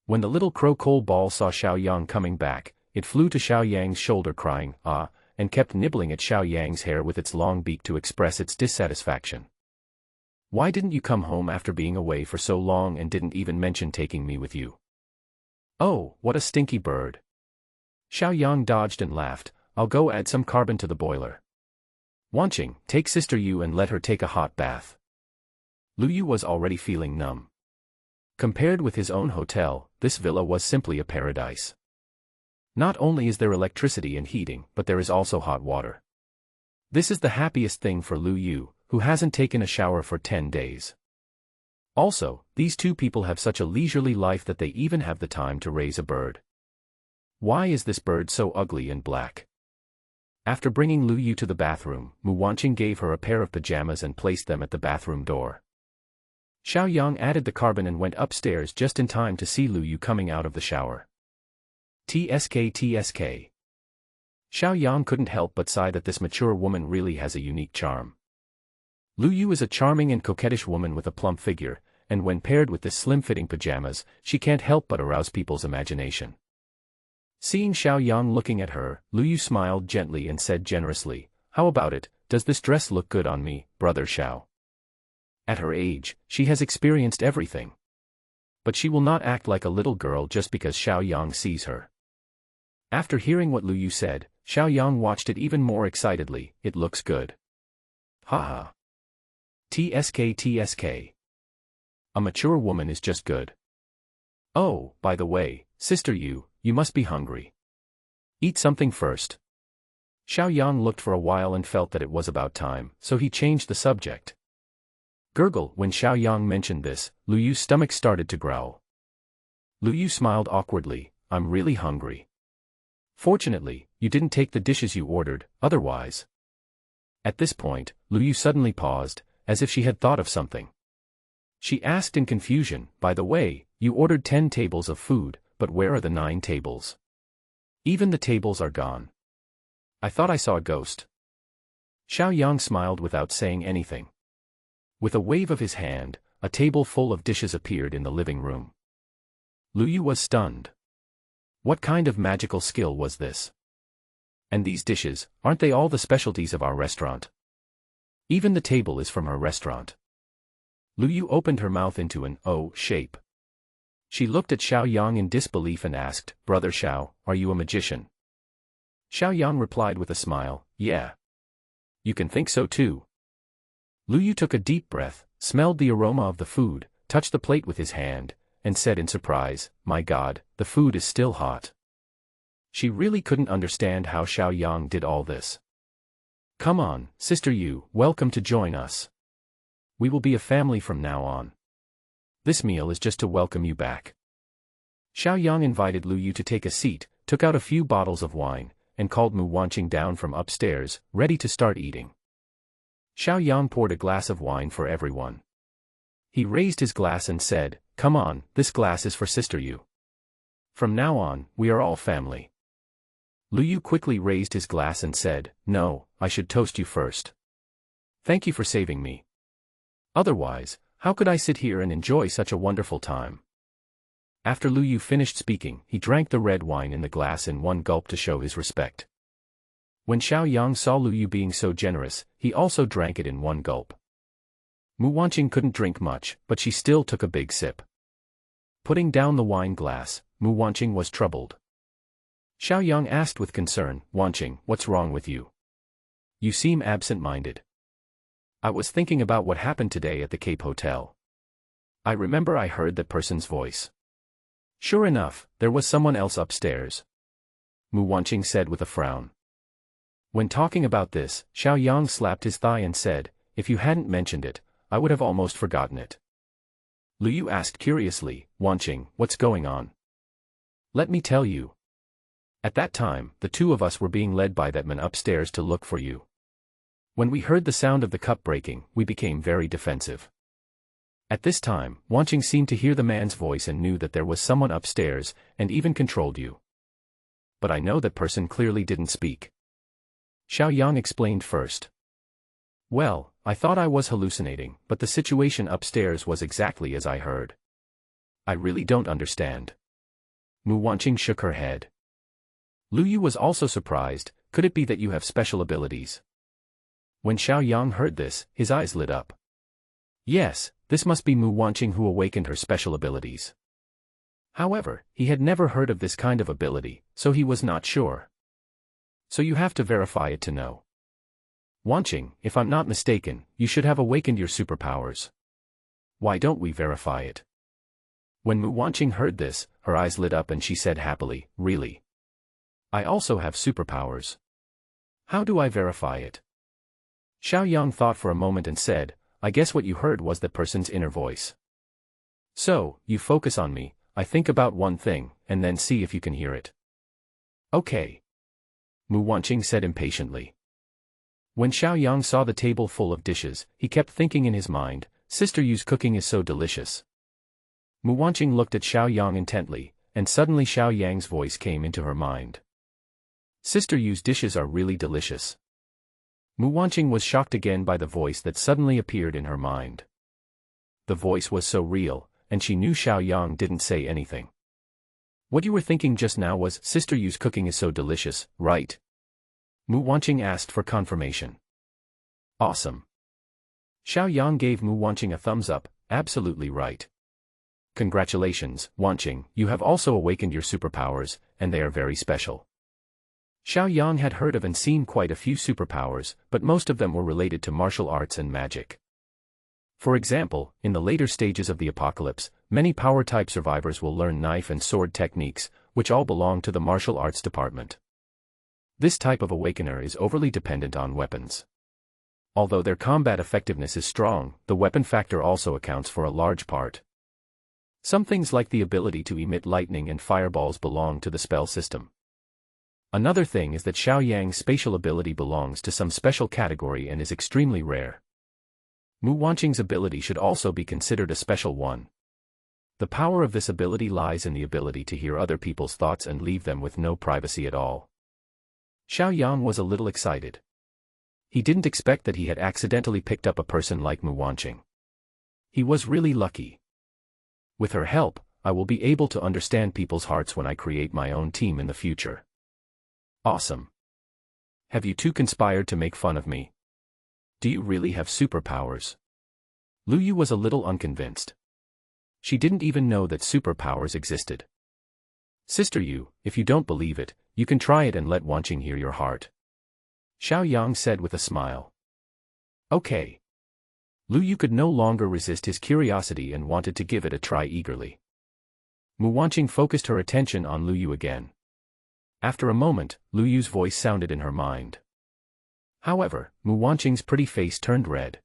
Speaker 1: When the little crow coal ball saw Xiao Yang coming back, it flew to Xiao Yang's shoulder crying, "Ah," and kept nibbling at Xiao Yang's hair with its long beak to express its dissatisfaction. "Why didn't you come home after being away for so long and didn't even mention taking me with you?" "Oh, what a stinky bird." Xiao Yang dodged and laughed, "I'll go add some carbon to the boiler." "Wanqing, take Sister Yu and let her take a hot bath." Lu Yu was already feeling numb. Compared with his own hotel, this villa was simply a paradise. Not only is there electricity and heating, but there is also hot water. This is the happiest thing for Lu Yu, who hasn't taken a shower for 10 days. Also, these two people have such a leisurely life that they even have the time to raise a bird. Why is this bird so ugly and black? After bringing Lu Yu to the bathroom, Mu Wanqing gave her a pair of pajamas and placed them at the bathroom door. Xiao Yang added the carbon and went upstairs just in time to see Lu Yu coming out of the shower. TSK. Xiao Yang couldn't help but sigh that this mature woman really has a unique charm. Lu Yu is a charming and coquettish woman with a plump figure, and when paired with this slim-fitting pajamas, she can't help but arouse people's imagination. Seeing Xiao Yang looking at her, Lu Yu smiled gently and said generously, "How about it, does this dress look good on me, brother Xiao?" At her age, she has experienced everything. But she will not act like a little girl just because Xiao Yang sees her. After hearing what Lu Yu said, Xiao Yang watched it even more excitedly. "It looks good." Haha. TSK. A mature woman is just good. Oh, by the way, Sister Yu, you must be hungry. Eat something first. Xiao Yang looked for a while and felt that it was about time, so he changed the subject. Gurgle. When Xiao Yang mentioned this, Lu Yu's stomach started to growl. Lu Yu smiled awkwardly. "I'm really hungry." Fortunately, you didn't take the dishes you ordered, otherwise. At this point, Lu Yu suddenly paused, as if she had thought of something. She asked in confusion, "By the way, you ordered 10 tables of food, but where are the 9 tables? Even the tables are gone. I thought I saw a ghost." Xiao Yang smiled without saying anything. With a wave of his hand, a table full of dishes appeared in the living room. Lu Yu was stunned. What kind of magical skill was this? And these dishes, aren't they all the specialties of our restaurant? Even the table is from her restaurant. Lu Yu opened her mouth into an O shape. She looked at Xiao Yang in disbelief and asked, "Brother Xiao, are you a magician?" Xiao Yang replied with a smile, "Yeah. You can think so too." Lu Yu took a deep breath, smelled the aroma of the food, touched the plate with his hand, and said in surprise, "My God, the food is still hot." She really couldn't understand how Xiao Yang did all this. "Come on, Sister Yu, welcome to join us. We will be a family from now on. This meal is just to welcome you back." Xiao Yang invited Lu Yu to take a seat, took out a few bottles of wine, and called Mu Wanqing down from upstairs, ready to start eating. Xiao Yang poured a glass of wine for everyone. He raised his glass and said, "Come on, this glass is for Sister Yu. From now on, we are all family." Lu Yu quickly raised his glass and said, "No, I should toast you first. Thank you for saving me. Otherwise, how could I sit here and enjoy such a wonderful time?" After Lu Yu finished speaking, he drank the red wine in the glass in one gulp to show his respect. When Xiao Yang saw Lu Yu being so generous, he also drank it in one gulp. Mu Wanqing couldn't drink much, but she still took a big sip. Putting down the wine glass, Mu Wanqing was troubled. Xiao Yang asked with concern, "Wanqing, what's wrong with you? You seem absent-minded." "I was thinking about what happened today at the Cape Hotel. I remember I heard that person's voice." "Sure enough, there was someone else upstairs," Mu Wanqing said with a frown. When talking about this, Xiao Yang slapped his thigh and said, "If you hadn't mentioned it, I would have almost forgotten it." Lu Yu asked curiously, "Wanqing, what's going on?" "Let me tell you. At that time, the two of us were being led by that man upstairs to look for you. When we heard the sound of the cup breaking, we became very defensive. At this time, Wanqing seemed to hear the man's voice and knew that there was someone upstairs, and even controlled you. But I know that person clearly didn't speak." Xiao Yang explained first. "Well, I thought I was hallucinating, but the situation upstairs was exactly as I heard. I really don't understand." Mu Wanqing shook her head. Lu Yu was also surprised. "Could it be that you have special abilities?" When Xiao Yang heard this, his eyes lit up. Yes, this must be Mu Wanqing who awakened her special abilities. However, he had never heard of this kind of ability, so he was not sure. "So you have to verify it to know. Wanqing, if I'm not mistaken, you should have awakened your superpowers. Why don't we verify it?" When Mu Wanqing heard this, her eyes lit up and she said happily, "Really? I also have superpowers. How do I verify it?" Xiao Yang thought for a moment and said, I guess what you heard was that person's inner voice. So, you focus on me, I think about one thing, and then see if you can hear it. Okay. Mu Wanqing said impatiently. When Xiao Yang saw the table full of dishes, he kept thinking in his mind, Sister Yu's cooking is so delicious. Mu Wanqing looked at Xiao Yang intently, and suddenly Xiao Yang's voice came into her mind. Sister Yu's dishes are really delicious. Mu Wanqing was shocked again by the voice that suddenly appeared in her mind. The voice was so real, and she knew Xiao Yang didn't say anything. What you were thinking just now was, Sister Yu's cooking is so delicious, right? Mu Wanqing asked for confirmation. Awesome. Xiao Yang gave Mu Wanqing a thumbs up, absolutely right. Congratulations, Wanqing, you have also awakened your superpowers, and they are very special. Xiao Yang had heard of and seen quite a few superpowers, but most of them were related to martial arts and magic. For example, in the later stages of the apocalypse, many power-type survivors will learn knife and sword techniques, which all belong to the martial arts department. This type of awakener is overly dependent on weapons. Although their combat effectiveness is strong, the weapon factor also accounts for a large part. Some things like the ability to emit lightning and fireballs belong to the spell system. Another thing is that Xiao Yang's spatial ability belongs to some special category and is extremely rare. Mu Wanqing's ability should also be considered a special one. The power of this ability lies in the ability to hear other people's thoughts and leave them with no privacy at all. Xiao Yang was a little excited. He didn't expect that he had accidentally picked up a person like Mu Wanqing. He was really lucky. With her help, I will be able to understand people's hearts when I create my own team in the future. Awesome. Have you two conspired to make fun of me? Do you really have superpowers? Lu Yu was a little unconvinced. She didn't even know that superpowers existed. Sister Yu, if you don't believe it, you can try it and let Wanqing hear your heart. Xiao Yang said with a smile. Okay. Lu Yu could no longer resist his curiosity and wanted to give it a try eagerly. Mu Wanqing focused her attention on Lu Yu again. After a moment, Lu Yu's voice sounded in her mind. However, Mu Wanqing's pretty face turned red.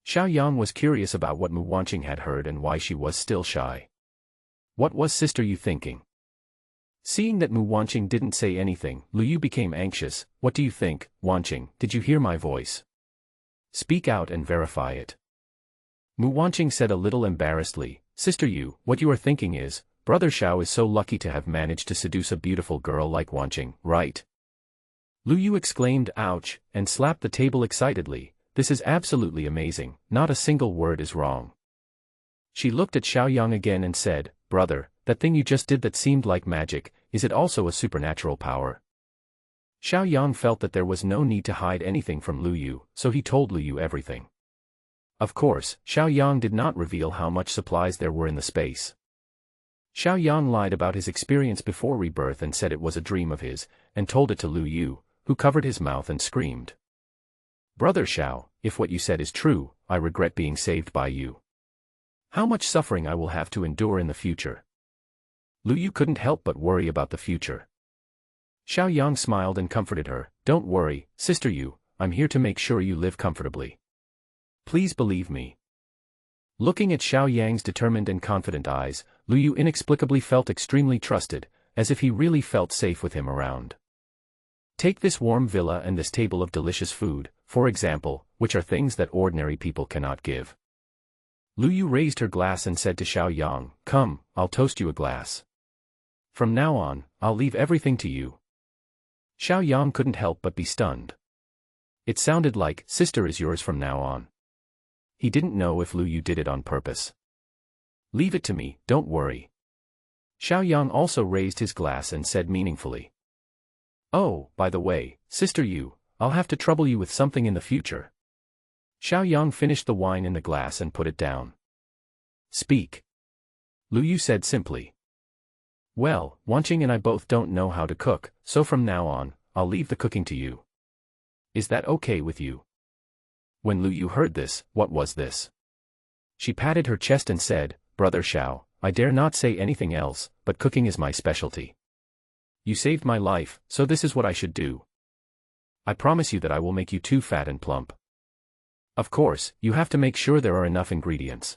Speaker 1: Xiao Yang was curious about what Mu Wanqing had heard and why she was still shy. What was Sister Yu thinking? Seeing that Mu Wanqing didn't say anything, Lu Yu became anxious. What do you think, Wanqing? Did you hear my voice? Speak out and verify it. Mu Wanqing said a little embarrassedly, Sister Yu, what you are thinking is, Brother Xiao is so lucky to have managed to seduce a beautiful girl like Wanqing, right? Lu Yu exclaimed, ouch, and slapped the table excitedly. This is absolutely amazing, not a single word is wrong. She looked at Xiao Yang again and said, Brother, that thing you just did that seemed like magic, is it also a supernatural power? Xiao Yang felt that there was no need to hide anything from Lu Yu, so he told Lu Yu everything. Of course, Xiao Yang did not reveal how much supplies there were in the space. Xiao Yang lied about his experience before rebirth and said it was a dream of his, and told it to Lu Yu, who covered his mouth and screamed. Brother Xiao, if what you said is true, I regret being saved by you. How much suffering I will have to endure in the future. Lu Yu couldn't help but worry about the future. Xiao Yang smiled and comforted her, Don't worry, Sister Yu, I'm here to make sure you live comfortably. Please believe me. Looking at Xiao Yang's determined and confident eyes, Lu Yu inexplicably felt extremely trusted, as if he really felt safe with him around. Take this warm villa and this table of delicious food, for example, which are things that ordinary people cannot give. Lu Yu raised her glass and said to Xiao Yang, Come, I'll toast you a glass. From now on, I'll leave everything to you. Xiao Yang couldn't help but be stunned. It sounded like, Sister is yours from now on. He didn't know if Lu Yu did it on purpose. Leave it to me, don't worry. Xiao Yang also raised his glass and said meaningfully. Oh, by the way, Sister Yu, I'll have to trouble you with something in the future. Xiao Yang finished the wine in the glass and put it down. Speak. Lu Yu said simply. Well, Wanqing and I both don't know how to cook, so from now on, I'll leave the cooking to you. Is that okay with you? When Lu Yu heard this, what was this? She patted her chest and said, Brother Xiao, I dare not say anything else, but cooking is my specialty. You saved my life, so this is what I should do. I promise you that I will make you too fat and plump. Of course, you have to make sure there are enough ingredients.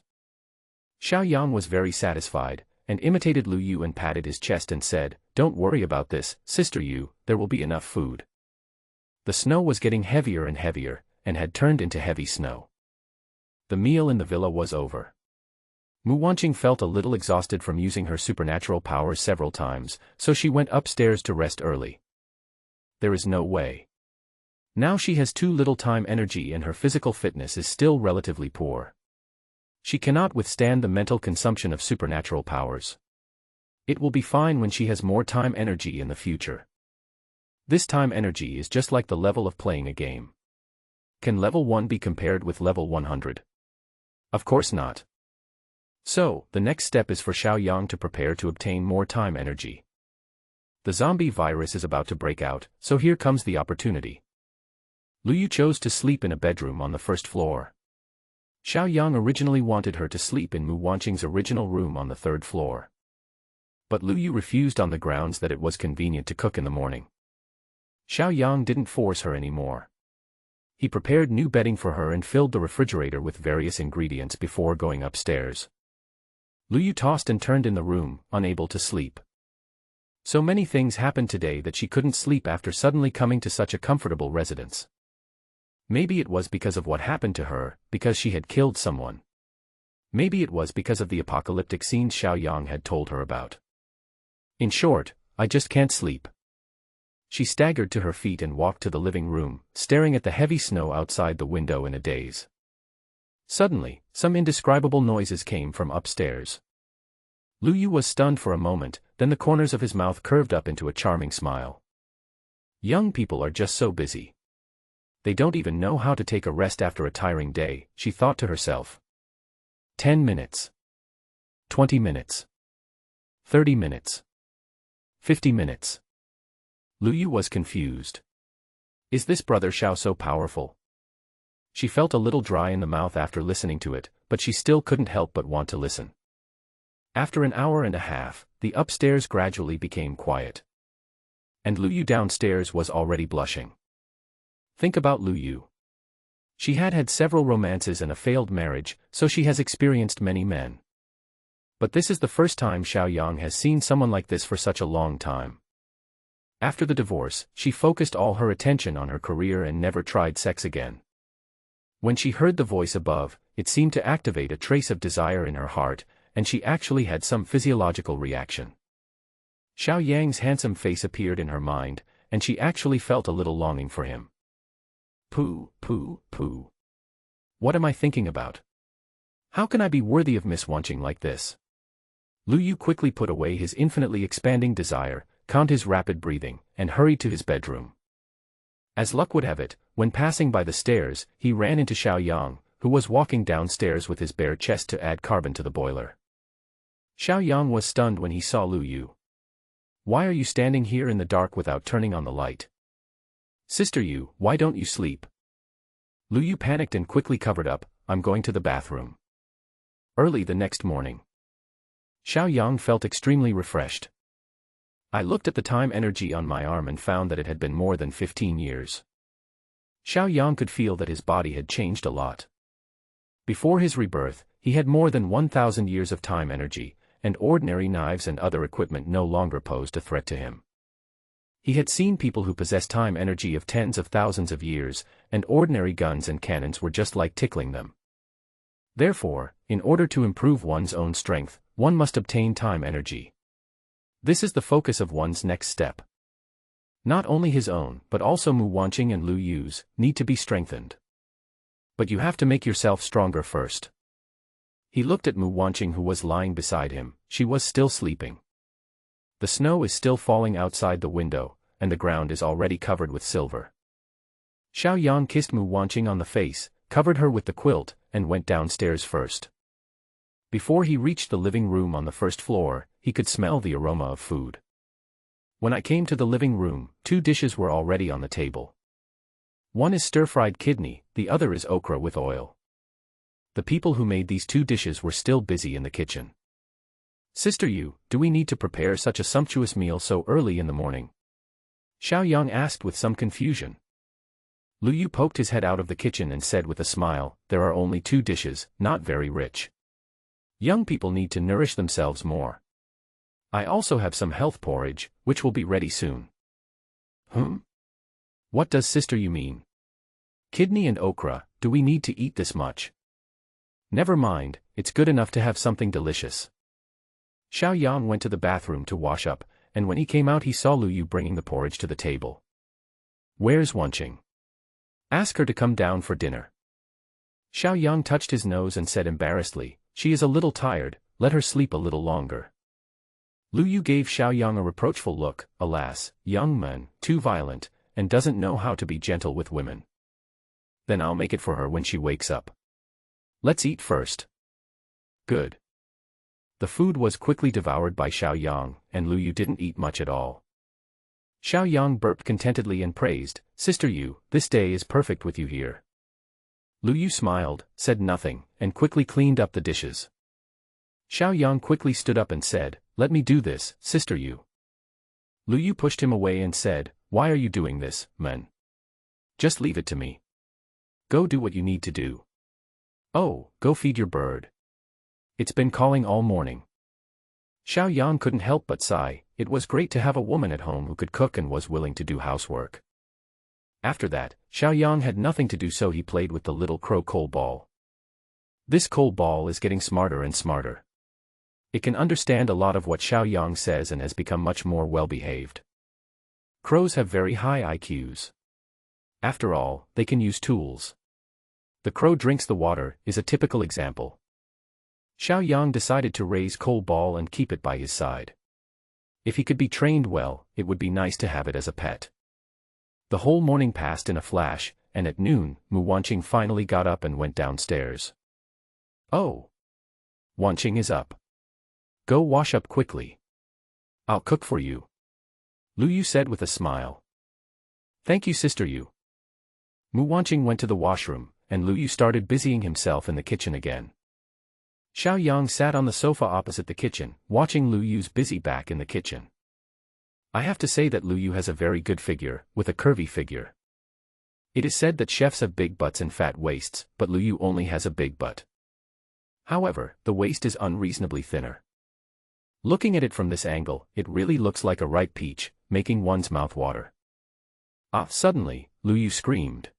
Speaker 1: Xiao Yang was very satisfied, and imitated Lu Yu and patted his chest and said, "Don't worry about this, Sister Yu, there will be enough food." The snow was getting heavier and heavier, and had turned into heavy snow. The meal in the villa was over. Mu Wanqing felt a little exhausted from using her supernatural powers several times, so she went upstairs to rest early. There is no way. Now she has too little time energy and her physical fitness is still relatively poor. She cannot withstand the mental consumption of supernatural powers. It will be fine when she has more time energy in the future. This time energy is just like the level of playing a game. Can level 1 be compared with level 100? Of course not. So, the next step is for Xiao Yang to prepare to obtain more time energy. The zombie virus is about to break out, so here comes the opportunity. Lu Yu chose to sleep in a bedroom on the first floor. Xiao Yang originally wanted her to sleep in Mu Wanqing's original room on the third floor. But Lu Yu refused on the grounds that it was convenient to cook in the morning. Xiao Yang didn't force her anymore. He prepared new bedding for her and filled the refrigerator with various ingredients before going upstairs. Lu Yu tossed and turned in the room, unable to sleep. So many things happened today that she couldn't sleep after suddenly coming to such a comfortable residence. Maybe it was because of what happened to her, because she had killed someone. Maybe it was because of the apocalyptic scenes Xiao Yang had told her about. In short, I just can't sleep. She staggered to her feet and walked to the living room, staring at the heavy snow outside the window in a daze. Suddenly, some indescribable noises came from upstairs. Lu Yu was stunned for a moment, then the corners of his mouth curved up into a charming smile. Young people are just so busy. They don't even know how to take a rest after a tiring day, she thought to herself. 10 minutes. 20 minutes. 30 minutes. 50 minutes. Lu Yu was confused. Is this brother Xiao so powerful? She felt a little dry in the mouth after listening to it, but she still couldn't help but want to listen. After an hour and a half, the upstairs gradually became quiet. And Lu Yu downstairs was already blushing. Think about Lu Yu. She had had several romances and a failed marriage, so she has experienced many men. But this is the first time Xiao Yang has seen someone like this for such a long time. After the divorce, she focused all her attention on her career and never tried sex again. When she heard the voice above, it seemed to activate a trace of desire in her heart, and she actually had some physiological reaction. Xiao Yang's handsome face appeared in her mind, and she actually felt a little longing for him. Pooh, pooh, pooh. What am I thinking about? How can I be worthy of Miss Wanqing like this? Lu Yu quickly put away his infinitely expanding desire, calmed his rapid breathing, and hurried to his bedroom. As luck would have it, when passing by the stairs, he ran into Xiao Yang, who was walking downstairs with his bare chest to add carbon to the boiler. Xiao Yang was stunned when he saw Lu Yu. Why are you standing here in the dark without turning on the light? Sister Yu, why don't you sleep? Lu Yu panicked and quickly covered up, I'm going to the bathroom. Early the next morning. Xiao Yang felt extremely refreshed. I looked at the time energy on my arm and found that it had been more than 15 years. Xiao Yang could feel that his body had changed a lot. Before his rebirth, he had more than 1,000 years of time energy, and ordinary knives and other equipment no longer posed a threat to him. He had seen people who possessed time energy of tens of thousands of years, and ordinary guns and cannons were just like tickling them. Therefore, in order to improve one's own strength, one must obtain time energy. This is the focus of one's next step. Not only his own, but also Mu Wanqing and Lu Yu's, need to be strengthened. But you have to make yourself stronger first. He looked at Mu Wanqing who was lying beside him, she was still sleeping. The snow is still falling outside the window, and the ground is already covered with silver. Xiao Yang kissed Mu Wanqing on the face, covered her with the quilt, and went downstairs first. Before he reached the living room on the first floor, he could smell the aroma of food. When I came to the living room, 2 dishes were already on the table. One is stir-fried kidney, the other is okra with oil. The people who made these 2 dishes were still busy in the kitchen. Sister Yu, do we need to prepare such a sumptuous meal so early in the morning? Xiao Yang asked with some confusion. Lu Yu poked his head out of the kitchen and said with a smile, there are only 2 dishes, not very rich. Young people need to nourish themselves more. I also have some health porridge, which will be ready soon. What does sister you mean? Kidney and okra, do we need to eat this much? Never mind, it's good enough to have something delicious. Xiao Yang went to the bathroom to wash up, and when he came out he saw Lu Yu bringing the porridge to the table. Where's Wanqing? Ask her to come down for dinner. Xiao Yang touched his nose and said embarrassedly, she is a little tired, let her sleep a little longer. Lu Yu gave Xiao Yang a reproachful look, alas, young man, too violent, and doesn't know how to be gentle with women. Then I'll make it for her when she wakes up. Let's eat first. Good. The food was quickly devoured by Xiao Yang, and Lu Yu didn't eat much at all. Xiao Yang burped contentedly and praised, Sister Yu, this day is perfect with you here. Lu Yu smiled, said nothing, and quickly cleaned up the dishes. Xiao Yang quickly stood up and said, let me do this, Sister Yu. Lu Yu pushed him away and said, why are you doing this, man? Just leave it to me. Go do what you need to do. Oh, go feed your bird. It's been calling all morning. Xiao Yang couldn't help but sigh, it was great to have a woman at home who could cook and was willing to do housework. After that, Xiao Yang had nothing to do, so he played with the little crow coal ball. This coal ball is getting smarter and smarter. It can understand a lot of what Xiao Yang says and has become much more well-behaved. Crows have very high IQs. After all, they can use tools. The crow drinks the water is a typical example. Xiao Yang decided to raise coal ball and keep it by his side. If he could be trained well, it would be nice to have it as a pet. The whole morning passed in a flash, and at noon, Mu Wanqing finally got up and went downstairs. Oh! Wanqing is up. Go wash up quickly. I'll cook for you. Lu Yu said with a smile. Thank you, Sister Yu. Mu Wanqing went to the washroom, and Lu Yu started busying himself in the kitchen again. Xiao Yang sat on the sofa opposite the kitchen, watching Lu Yu's busy back in the kitchen. I have to say that Lu Yu has a very good figure, with a curvy figure. It is said that chefs have big butts and fat waists, but Lu Yu only has a big butt. However, the waist is unreasonably thinner. Looking at it from this angle, it really looks like a ripe peach, making one's mouth water. Ah! Suddenly, Lu Yu screamed.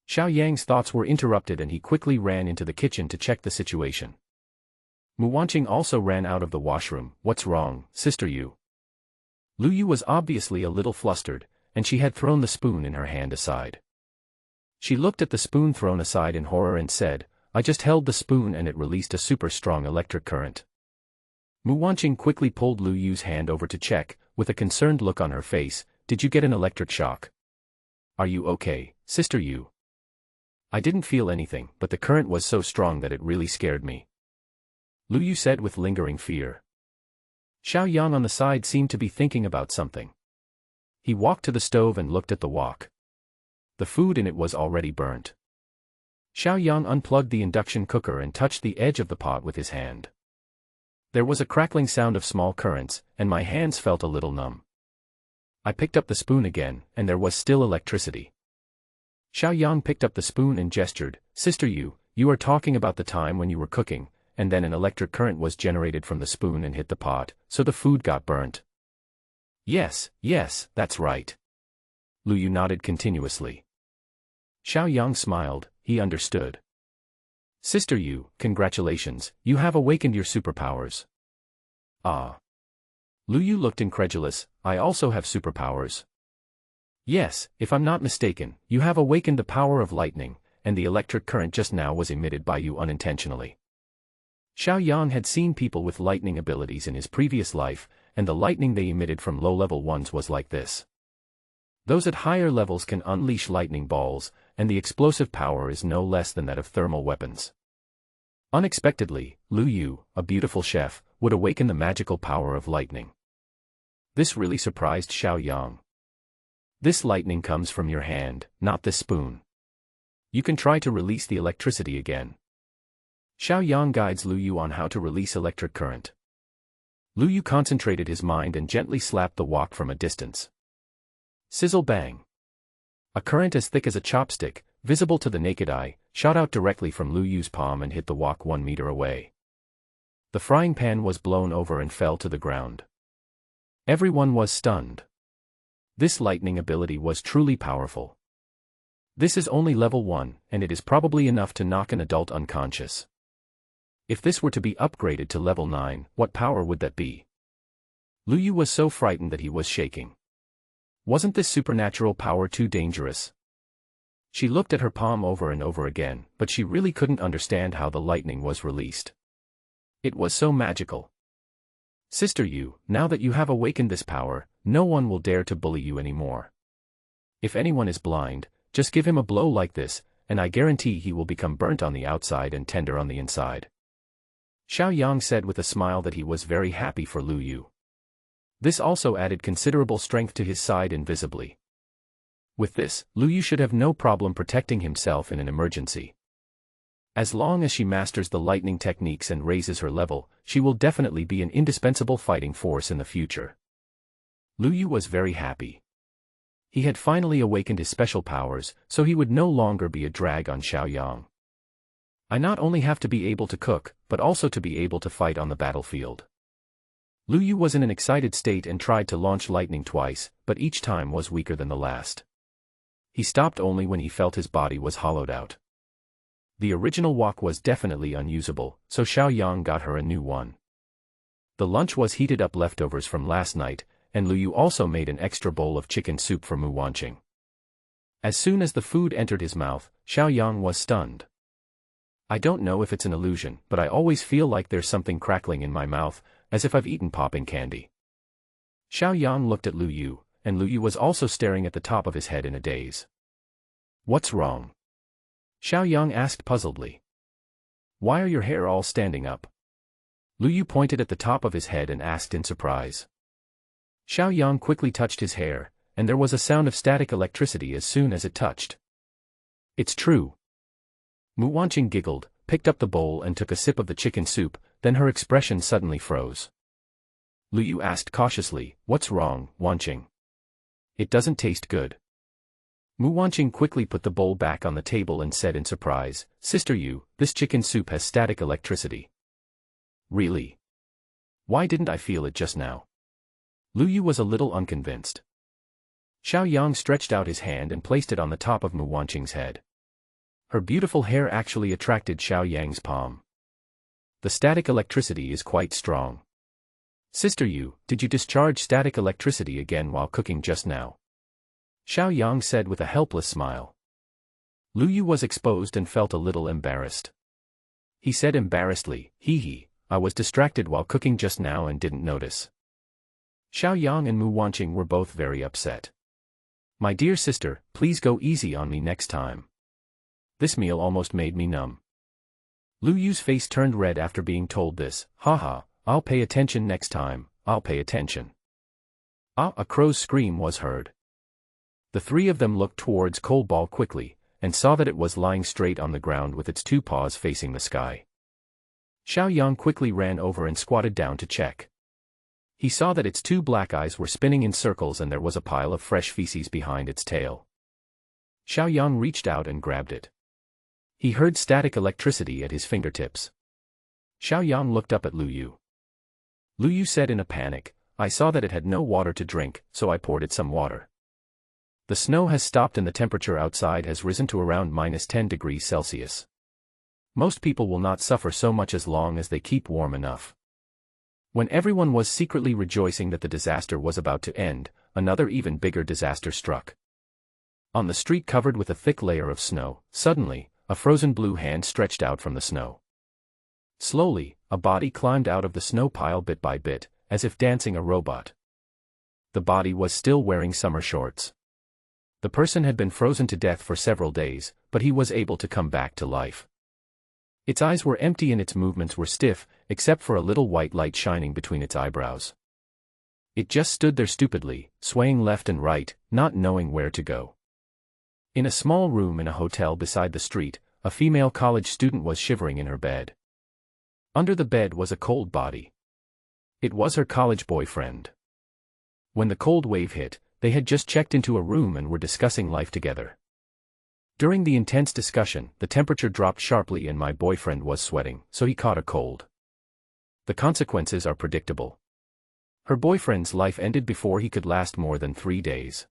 Speaker 1: Xiao Yang's thoughts were interrupted and he quickly ran into the kitchen to check the situation. Mu Wanqing also ran out of the washroom. What's wrong, Sister Yu? Lu Yu was obviously a little flustered, and she had thrown the spoon in her hand aside. She looked at the spoon thrown aside in horror and said, I just held the spoon and it released a super strong electric current. Mu Wanqing quickly pulled Lu Yu's hand over to check, with a concerned look on her face, did you get an electric shock? Are you okay, Sister Yu? I didn't feel anything, but the current was so strong that it really scared me. Lu Yu said with lingering fear. Xiao Yang on the side seemed to be thinking about something. He walked to the stove and looked at the wok. The food in it was already burnt. Xiao Yang unplugged the induction cooker and touched the edge of the pot with his hand. There was a crackling sound of small currents, and my hands felt a little numb. I picked up the spoon again, and there was still electricity. Xiao Yang picked up the spoon and gestured, Sister Yu, you are talking about the time when you were cooking, and then an electric current was generated from the spoon and hit the pot, so the food got burnt. Yes, that's right. Lu Yu nodded continuously. Xiao Yang smiled, he understood. Sister Yu, congratulations, you have awakened your superpowers. Ah. Lu Yu looked incredulous, I also have superpowers. Yes, if I'm not mistaken, you have awakened the power of lightning, and the electric current just now was emitted by you unintentionally. Xiao Yang had seen people with lightning abilities in his previous life, and the lightning they emitted from low-level ones was like this. Those at higher levels can unleash lightning balls, and the explosive power is no less than that of thermal weapons. Unexpectedly, Lu Yu, a beautiful chef, would awaken the magical power of lightning. This really surprised Xiao Yang. This lightning comes from your hand, not this spoon. You can try to release the electricity again. Xiao Yang guides Lu Yu on how to release electric current. Lu Yu concentrated his mind and gently slapped the wok from a distance. Sizzle bang. A current as thick as a chopstick, visible to the naked eye, shot out directly from Lu Yu's palm and hit the wok 1 meter away. The frying pan was blown over and fell to the ground. Everyone was stunned. This lightning ability was truly powerful. This is only level 1, and it is probably enough to knock an adult unconscious. If this were to be upgraded to level 9, what power would that be? Lu Yu was so frightened that he was shaking. Wasn't this supernatural power too dangerous? She looked at her palm over and over again, but she really couldn't understand how the lightning was released. It was so magical. Sister Yu, now that you have awakened this power, no one will dare to bully you anymore. If anyone is blind, just give him a blow like this, and I guarantee he will become burnt on the outside and tender on the inside. Xiao Yang said with a smile that he was very happy for Lu Yu. This also added considerable strength to his side invisibly. With this, Lu Yu should have no problem protecting himself in an emergency. As long as she masters the lightning techniques and raises her level, she will definitely be an indispensable fighting force in the future. Lu Yu was very happy. He had finally awakened his special powers, so he would no longer be a drag on Xiao Yang. I not only have to be able to cook, but also to be able to fight on the battlefield. Lu Yu was in an excited state and tried to launch lightning twice, but each time was weaker than the last. He stopped only when he felt his body was hollowed out. The original wok was definitely unusable, so Xiao Yang got her a new one. The lunch was heated up leftovers from last night, and Lu Yu also made an extra bowl of chicken soup for Mu Wanqing. As soon as the food entered his mouth, Xiao Yang was stunned. I don't know if it's an illusion, but I always feel like there's something crackling in my mouth, as if I've eaten popping candy. Xiao Yang looked at Lu Yu, and Lu Yu was also staring at the top of his head in a daze. What's wrong? Xiao Yang asked puzzledly. Why are your hair all standing up? Lu Yu pointed at the top of his head and asked in surprise. Xiao Yang quickly touched his hair, and there was a sound of static electricity as soon as it touched. It's true. Mu Wanqing giggled, picked up the bowl and took a sip of the chicken soup, then her expression suddenly froze. Lu Yu asked cautiously, what's wrong, Wanqing? It doesn't taste good. Mu Wanqing quickly put the bowl back on the table and said in surprise, Sister Yu, this chicken soup has static electricity. Really? Why didn't I feel it just now? Lu Yu was a little unconvinced. Xiao Yang stretched out his hand and placed it on the top of Mu Wanqing's head. Her beautiful hair actually attracted Xiao Yang's palm. The static electricity is quite strong. Sister Yu, did you discharge static electricity again while cooking just now? Xiao Yang said with a helpless smile. Lu Yu was exposed and felt a little embarrassed. He said embarrassedly, hee, I was distracted while cooking just now and didn't notice. Xiao Yang and Mu Wanqing were both very upset. My dear sister, please go easy on me next time. This meal almost made me numb. Lu Yu's face turned red after being told this. Haha, I'll pay attention next time, I'll pay attention. Ah, a crow's scream was heard. The three of them looked towards Cold Ball quickly, and saw that it was lying straight on the ground with its two paws facing the sky. Xiao Yang quickly ran over and squatted down to check. He saw that its two black eyes were spinning in circles and there was a pile of fresh feces behind its tail. Xiao Yang reached out and grabbed it. He heard static electricity at his fingertips. Xiao Yang looked up at Lu Yu. Lu Yu said in a panic, I saw that it had no water to drink, so I poured it some water. The snow has stopped and the temperature outside has risen to around -10 degrees Celsius. Most people will not suffer so much as long as they keep warm enough. When everyone was secretly rejoicing that the disaster was about to end, another even bigger disaster struck. On the street covered with a thick layer of snow, suddenly, a frozen blue hand stretched out from the snow. Slowly, a body climbed out of the snow pile bit by bit, as if dancing a robot. The body was still wearing summer shorts. The person had been frozen to death for several days, but he was able to come back to life. Its eyes were empty and its movements were stiff, except for a little white light shining between its eyebrows. It just stood there stupidly, swaying left and right, not knowing where to go. In a small room in a hotel beside the street, a female college student was shivering in her bed. Under the bed was a cold body. It was her college boyfriend. When the cold wave hit, They had just checked into a room and were discussing life together. During the intense discussion, the temperature dropped sharply and my boyfriend was sweating, so he caught a cold. The consequences are predictable. Her boyfriend's life ended before he could last more than 3 days.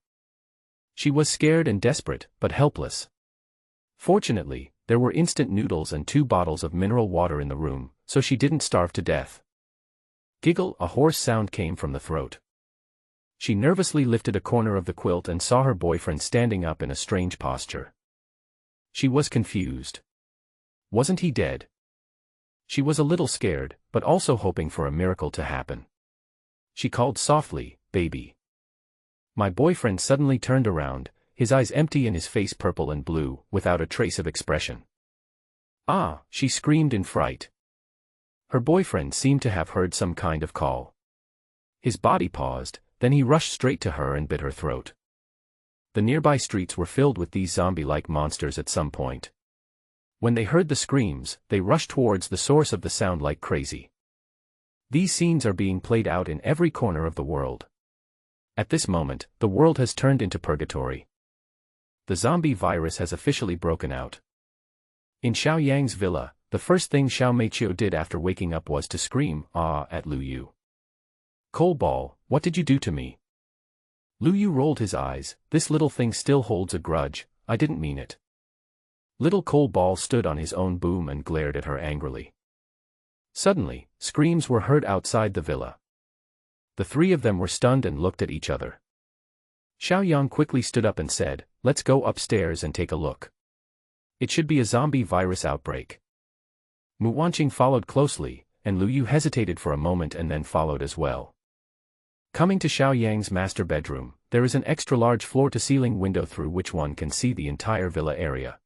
Speaker 1: She was scared and desperate, but helpless. Fortunately, there were instant noodles and 2 bottles of mineral water in the room, so she didn't starve to death. Giggle, a hoarse sound came from the throat. She nervously lifted a corner of the quilt and saw her boyfriend standing up in a strange posture. She was confused. Wasn't he dead? She was a little scared, but also hoping for a miracle to happen. She called softly, "Baby." My boyfriend suddenly turned around, his eyes empty and his face purple and blue, without a trace of expression. "Ah!" she screamed in fright. Her boyfriend seemed to have heard some kind of call. His body paused, then he rushed straight to her and bit her throat. The nearby streets were filled with these zombie-like monsters at some point. When they heard the screams, they rushed towards the source of the sound like crazy. These scenes are being played out in every corner of the world. At this moment, the world has turned into purgatory. The zombie virus has officially broken out. In Xiao Yang's villa, the first thing Xiao Meiqiu did after waking up was to scream, "Ah!" at Lu Yu. "Coal ball, what did you do to me?" Lu Yu rolled his eyes. "This little thing still holds a grudge, I didn't mean it." Little Coal Ball stood on his own boom and glared at her angrily. Suddenly, screams were heard outside the villa. The 3 of them were stunned and looked at each other. Xiao Yang quickly stood up and said, "Let's go upstairs and take a look. It should be a zombie virus outbreak." Mu Wanqing followed closely, and Lu Yu hesitated for a moment and then followed as well. Coming to Xiao Yang's master bedroom, there is an extra-large floor-to-ceiling window through which one can see the entire villa area.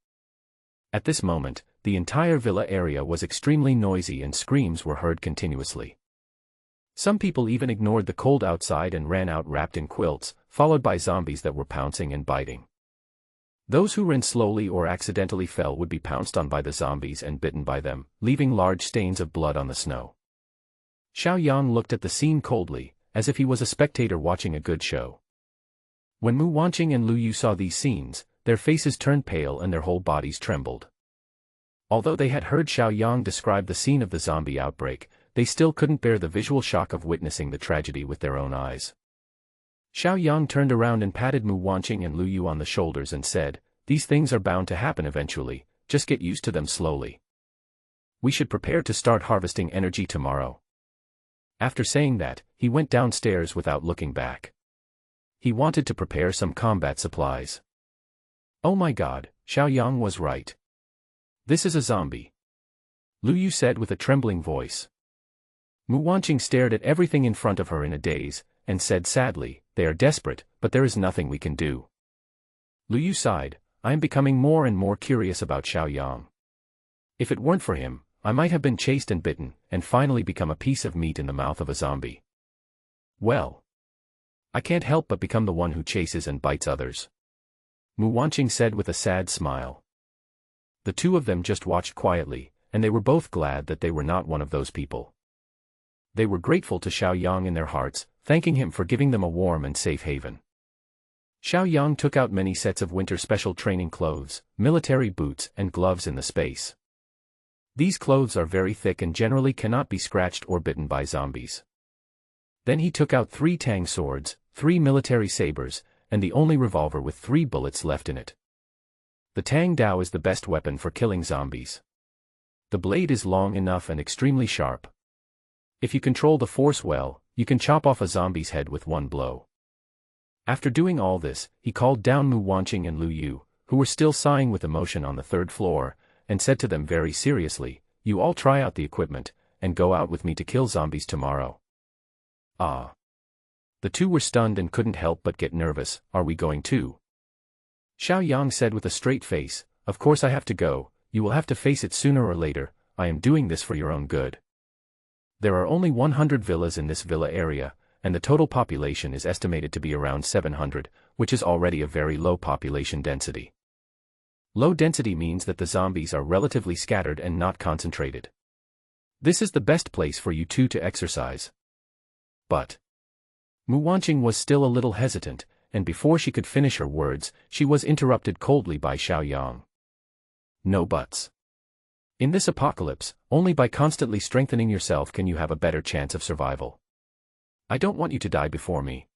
Speaker 1: At this moment, the entire villa area was extremely noisy and screams were heard continuously. Some people even ignored the cold outside and ran out wrapped in quilts, followed by zombies that were pouncing and biting. Those who ran slowly or accidentally fell would be pounced on by the zombies and bitten by them, leaving large stains of blood on the snow. Xiao Yang looked at the scene coldly, as if he was a spectator watching a good show. When Mu Wanqing and Lu Yu saw these scenes, their faces turned pale and their whole bodies trembled. Although they had heard Xiao Yang describe the scene of the zombie outbreak, they still couldn't bear the visual shock of witnessing the tragedy with their own eyes. Xiao Yang turned around and patted Mu Wanqing and Lu Yu on the shoulders and said, "These things are bound to happen eventually, just get used to them slowly. We should prepare to start harvesting energy tomorrow." After saying that, he went downstairs without looking back. He wanted to prepare some combat supplies. "Oh my god," Xiao Yang was right. "This is a zombie," Lu Yu said with a trembling voice. Mu Wanqing stared at everything in front of her in a daze, and said sadly, "They are desperate, but there is nothing we can do." Lu Yu sighed, "I am becoming more and more curious about Xiao Yang. If it weren't for him, I might have been chased and bitten, and finally become a piece of meat in the mouth of a zombie. Well, I can't help but become the one who chases and bites others," Mu Wanqing said with a sad smile. The 2 of them just watched quietly, and they were both glad that they were not one of those people. They were grateful to Xiao Yang in their hearts, thanking him for giving them a warm and safe haven. Xiao Yang took out many sets of winter special training clothes, military boots and gloves in the space. These clothes are very thick and generally cannot be scratched or bitten by zombies. Then he took out 3 tang swords, 3 military sabers, and the only revolver with 3 bullets left in it. The tang dao is the best weapon for killing zombies. The blade is long enough and extremely sharp. If you control the force well, you can chop off a zombie's head with 1 blow. After doing all this, he called down Mu Wanqing and Lu Yu, who were still sighing with emotion on the 3rd floor, and said to them very seriously, "You all try out the equipment, and go out with me to kill zombies tomorrow." "Ah." The 2 were stunned and couldn't help but get nervous. "Are we going too?" Xiao Yang said with a straight face, "Of course I have to go, you will have to face it sooner or later, I am doing this for your own good. There are only 100 villas in this villa area, and the total population is estimated to be around 700, which is already a very low population density. Low density means that the zombies are relatively scattered and not concentrated. This is the best place for you 2 to exercise." But Mu Wanqing was still a little hesitant, and before she could finish her words, she was interrupted coldly by Xiaoyang. No buts. In this apocalypse, only by constantly strengthening yourself can you have a better chance of survival. I don't want you to die before me.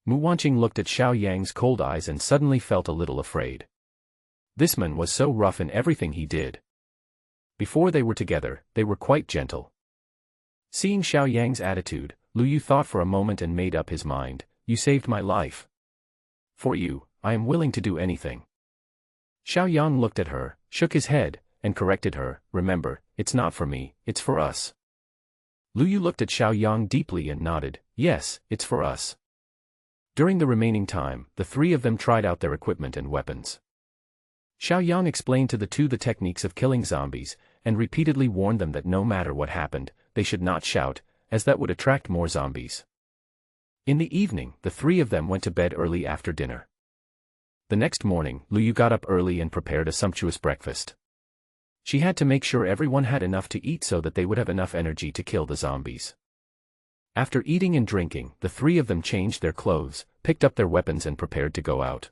Speaker 1: Mu Wanqing looked at Xiaoyang's cold eyes and suddenly felt a little afraid. This man was so rough in everything he did. Before they were together, they were quite gentle. Seeing Xiaoyang's attitude, Lu Yu thought for a moment and made up his mind. You saved my life. For you, I am willing to do anything. Xiaoyang looked at her, shook his head, and corrected her. Remember, it's not for me, it's for us. Lu Yu looked at Xiaoyang deeply and nodded. Yes, it's for us. During the remaining time, the three of them tried out their equipment and weapons. Xiaoyang explained to the two the techniques of killing zombies, and repeatedly warned them that no matter what happened, they should not shout, as that would attract more zombies. In the evening, the three of them went to bed early after dinner. The next morning, Lu Yu got up early and prepared a sumptuous breakfast. She had to make sure everyone had enough to eat so that they would have enough energy to kill the zombies. After eating and drinking, the three of them changed their clothes, picked up their weapons and prepared to go out.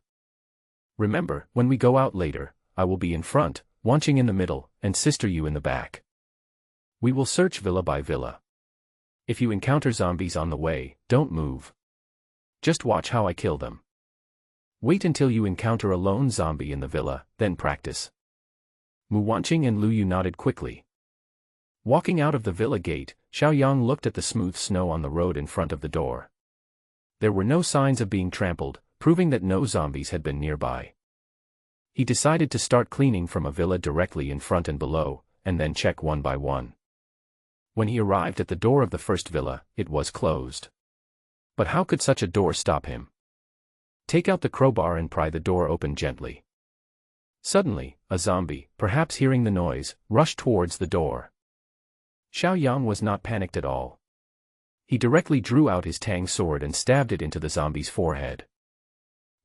Speaker 1: Remember, when we go out later, I will be in front, Wanqing in the middle, and Sister Yu in the back. We will search villa by villa. If you encounter zombies on the way, don't move. Just watch how I kill them. Wait until you encounter a lone zombie in the villa, then practice. Mu Wanqing and Lu Yu nodded quickly. Walking out of the villa gate, Xiaoyang looked at the smooth snow on the road in front of the door. There were no signs of being trampled, proving that no zombies had been nearby. He decided to start cleaning from a villa directly in front and below, and then check one by one. When he arrived at the door of the first villa, it was closed. But how could such a door stop him? Take out the crowbar and pry the door open gently. Suddenly, a zombie, perhaps hearing the noise, rushed towards the door. Xiaoyang was not panicked at all. He directly drew out his tang sword and stabbed it into the zombie's forehead.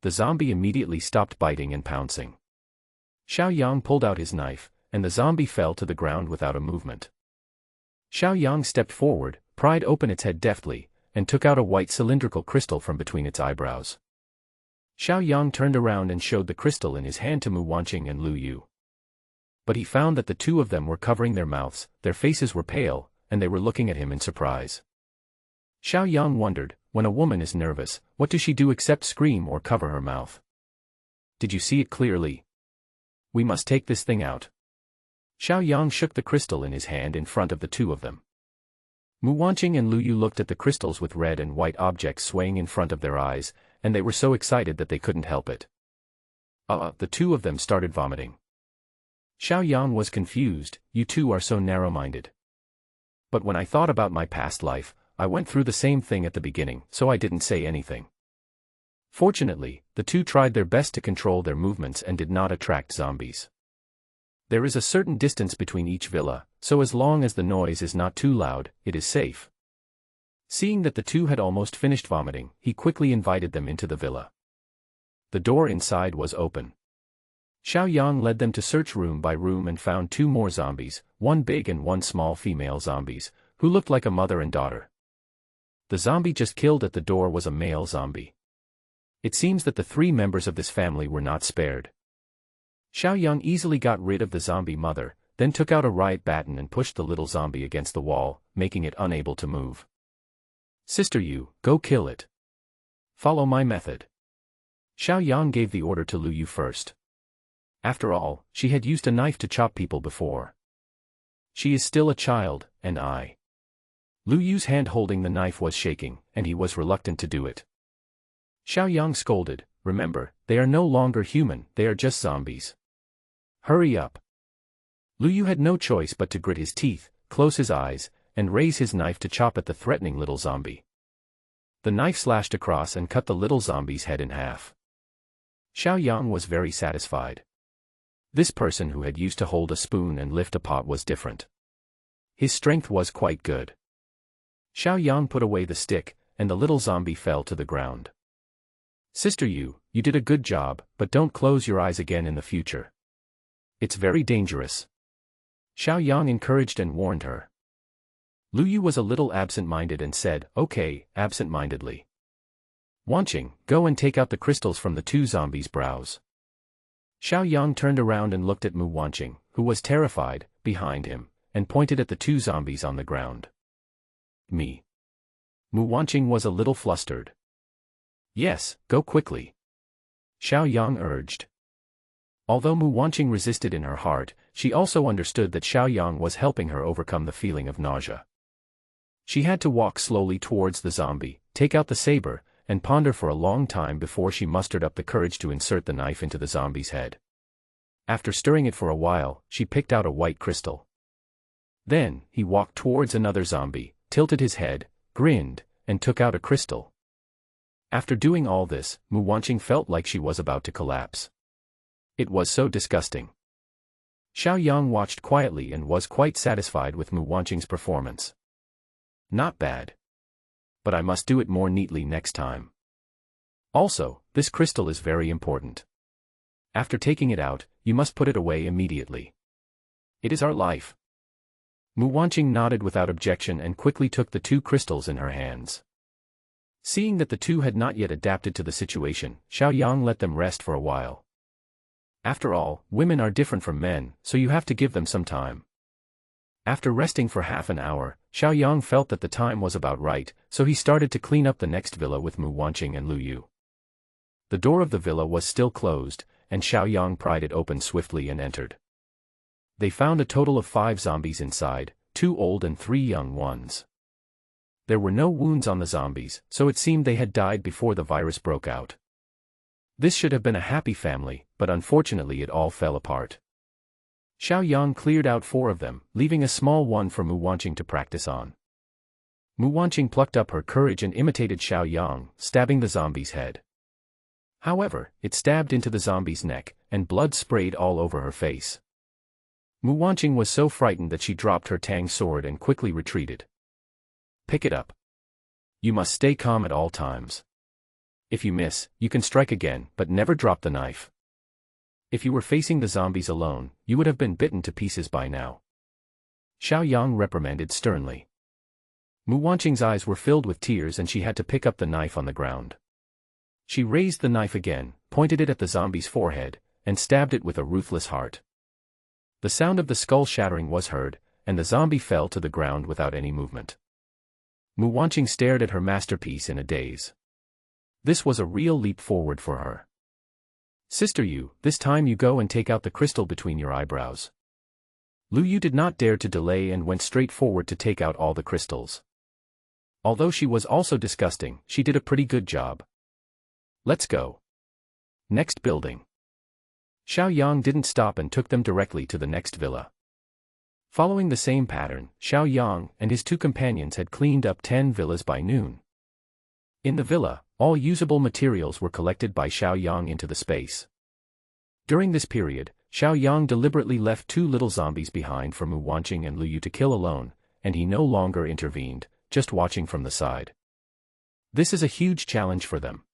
Speaker 1: The zombie immediately stopped biting and pouncing. Xiaoyang pulled out his knife, and the zombie fell to the ground without a movement. Xiaoyang stepped forward, pried open its head deftly, and took out a white cylindrical crystal from between its eyebrows. Xiaoyang turned around and showed the crystal in his hand to Mu Wanqing and Lu Yu. But he found that the two of them were covering their mouths, their faces were pale, and they were looking at him in surprise. Xiaoyang wondered, when a woman is nervous, what does she do except scream or cover her mouth? Did you see it clearly? We must take this thing out. Xiaoyang shook the crystal in his hand in front of the two of them. Mu Wanqing and Lu Yu looked at the crystals with red and white objects swaying in front of their eyes, and they were so excited that they couldn't help it. The two of them started vomiting. Xiaoyang was confused. You two are so narrow-minded. But when I thought about my past life, I went through the same thing at the beginning, so I didn't say anything. Fortunately, the two tried their best to control their movements and did not attract zombies. There is a certain distance between each villa, so as long as the noise is not too loud, it is safe. Seeing that the two had almost finished vomiting, he quickly invited them into the villa. The door inside was open. Xiaoyang led them to search room by room and found two more zombies, one big and one small female zombies, who looked like a mother and daughter. The zombie just killed at the door was a male zombie. It seems that the three members of this family were not spared. Xiaoyang easily got rid of the zombie mother, then took out a riot baton and pushed the little zombie against the wall, making it unable to move. Sister Yu, go kill it. Follow my method. Xiaoyang gave the order to Lu Yu first. After all, she had used a knife to chop people before. She is still a child, and Lu Yu's hand holding the knife was shaking, and he was reluctant to do it. Xiaoyang scolded, remember, they are no longer human, they are just zombies. Hurry up. Lu Yu had no choice but to grit his teeth, close his eyes, and raise his knife to chop at the threatening little zombie. The knife slashed across and cut the little zombie's head in half. Xiaoyang was very satisfied. This person who had used to hold a spoon and lift a pot was different. His strength was quite good. Xiaoyang put away the stick, and the little zombie fell to the ground. Sister Yu, you did a good job, but don't close your eyes again in the future. It's very dangerous. Xiaoyang encouraged and warned her. Lu Yu was a little absent-minded and said, okay, absent-mindedly. Wanqing, go and take out the crystals from the two zombies' brows. Xiao Yang turned around and looked at Mu Wanqing, who was terrified, behind him, and pointed at the two zombies on the ground. Me. Mu Wanqing was a little flustered. Yes, go quickly. Xiao Yang urged. Although Mu Wanqing resisted in her heart, she also understood that Xiao Yang was helping her overcome the feeling of nausea. She had to walk slowly towards the zombie, take out the saber, and ponder for a long time before she mustered up the courage to insert the knife into the zombie's head. After stirring it for a while, she picked out a white crystal. Then, he walked towards another zombie, tilted his head, grinned, and took out a crystal. After doing all this, Mu Wanqing felt like she was about to collapse. It was so disgusting. Xiao Yang watched quietly and was quite satisfied with Mu Wanqing's performance. Not bad. But I must do it more neatly next time. Also, this crystal is very important. After taking it out, you must put it away immediately. It is our life. Mu Wanqing nodded without objection and quickly took the two crystals in her hands. Seeing that the two had not yet adapted to the situation, Xiao Yang let them rest for a while. After all, women are different from men, so you have to give them some time. After resting for half an hour, Xiao Yang felt that the time was about right, so he started to clean up the next villa with Mu Wanqing and Lu Yu. The door of the villa was still closed, and Xiao Yang pried it open swiftly and entered. They found a total of 5 zombies inside, 2 old and 3 young ones. There were no wounds on the zombies, so it seemed they had died before the virus broke out. This should have been a happy family, but unfortunately it all fell apart. Xiao Yang cleared out 4 of them, leaving a small one for Mu Wanqing to practice on. Mu Wanqing plucked up her courage and imitated Xiao Yang, stabbing the zombie's head. However, it stabbed into the zombie's neck, and blood sprayed all over her face. Mu Wanqing was so frightened that she dropped her tang sword and quickly retreated. Pick it up. You must stay calm at all times. If you miss, you can strike again, but never drop the knife. If you were facing the zombies alone, you would have been bitten to pieces by now. Xiao Yang reprimanded sternly. Mu Wanqing's eyes were filled with tears and she had to pick up the knife on the ground. She raised the knife again, pointed it at the zombie's forehead, and stabbed it with a ruthless heart. The sound of the skull shattering was heard, and the zombie fell to the ground without any movement. Mu Wanqing stared at her masterpiece in a daze. This was a real leap forward for her. Sister Yu, this time you go and take out the crystal between your eyebrows. Lu Yu did not dare to delay and went straight forward to take out all the crystals. Although she was also disgusting, she did a pretty good job. Let's go. Next building. Xiao Yang didn't stop and took them directly to the next villa. Following the same pattern, Xiao Yang and his 2 companions had cleaned up 10 villas by noon. In the villa, all usable materials were collected by Xiao Yang into the space. During this period, Xiao Yang deliberately left 2 little zombies behind for Mu Wanqing and Lu Yu to kill alone, and he no longer intervened, just watching from the side. This is a huge challenge for them.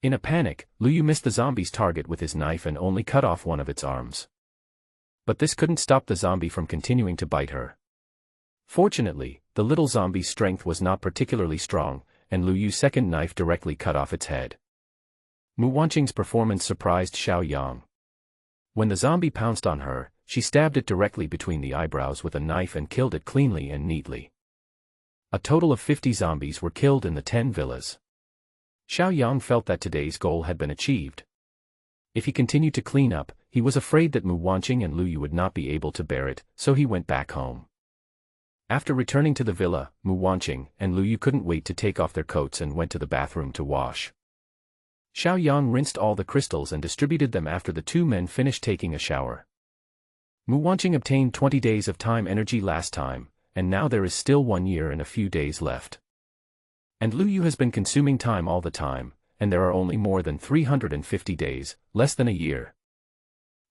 Speaker 1: In a panic, Lu Yu missed the zombie's target with his knife and only cut off one of its arms. But this couldn't stop the zombie from continuing to bite her. Fortunately, the little zombie's strength was not particularly strong, and Lu Yu's second knife directly cut off its head. Mu Wanqing's performance surprised Xiao Yang. When the zombie pounced on her, she stabbed it directly between the eyebrows with a knife and killed it cleanly and neatly. A total of 50 zombies were killed in the 10 villas. Xiao Yang felt that today's goal had been achieved. If he continued to clean up, he was afraid that Mu Wanqing and Lu Yu would not be able to bear it, so he went back home. After returning to the villa, Mu Wanqing and Lu Yu couldn't wait to take off their coats and went to the bathroom to wash. Xiao Yang rinsed all the crystals and distributed them after the 2 men finished taking a shower. Mu Wanqing obtained 20 days of time energy last time, and now there is still 1 year and a few days left. And Lu Yu has been consuming time all the time, and there are only more than 350 days, less than a year.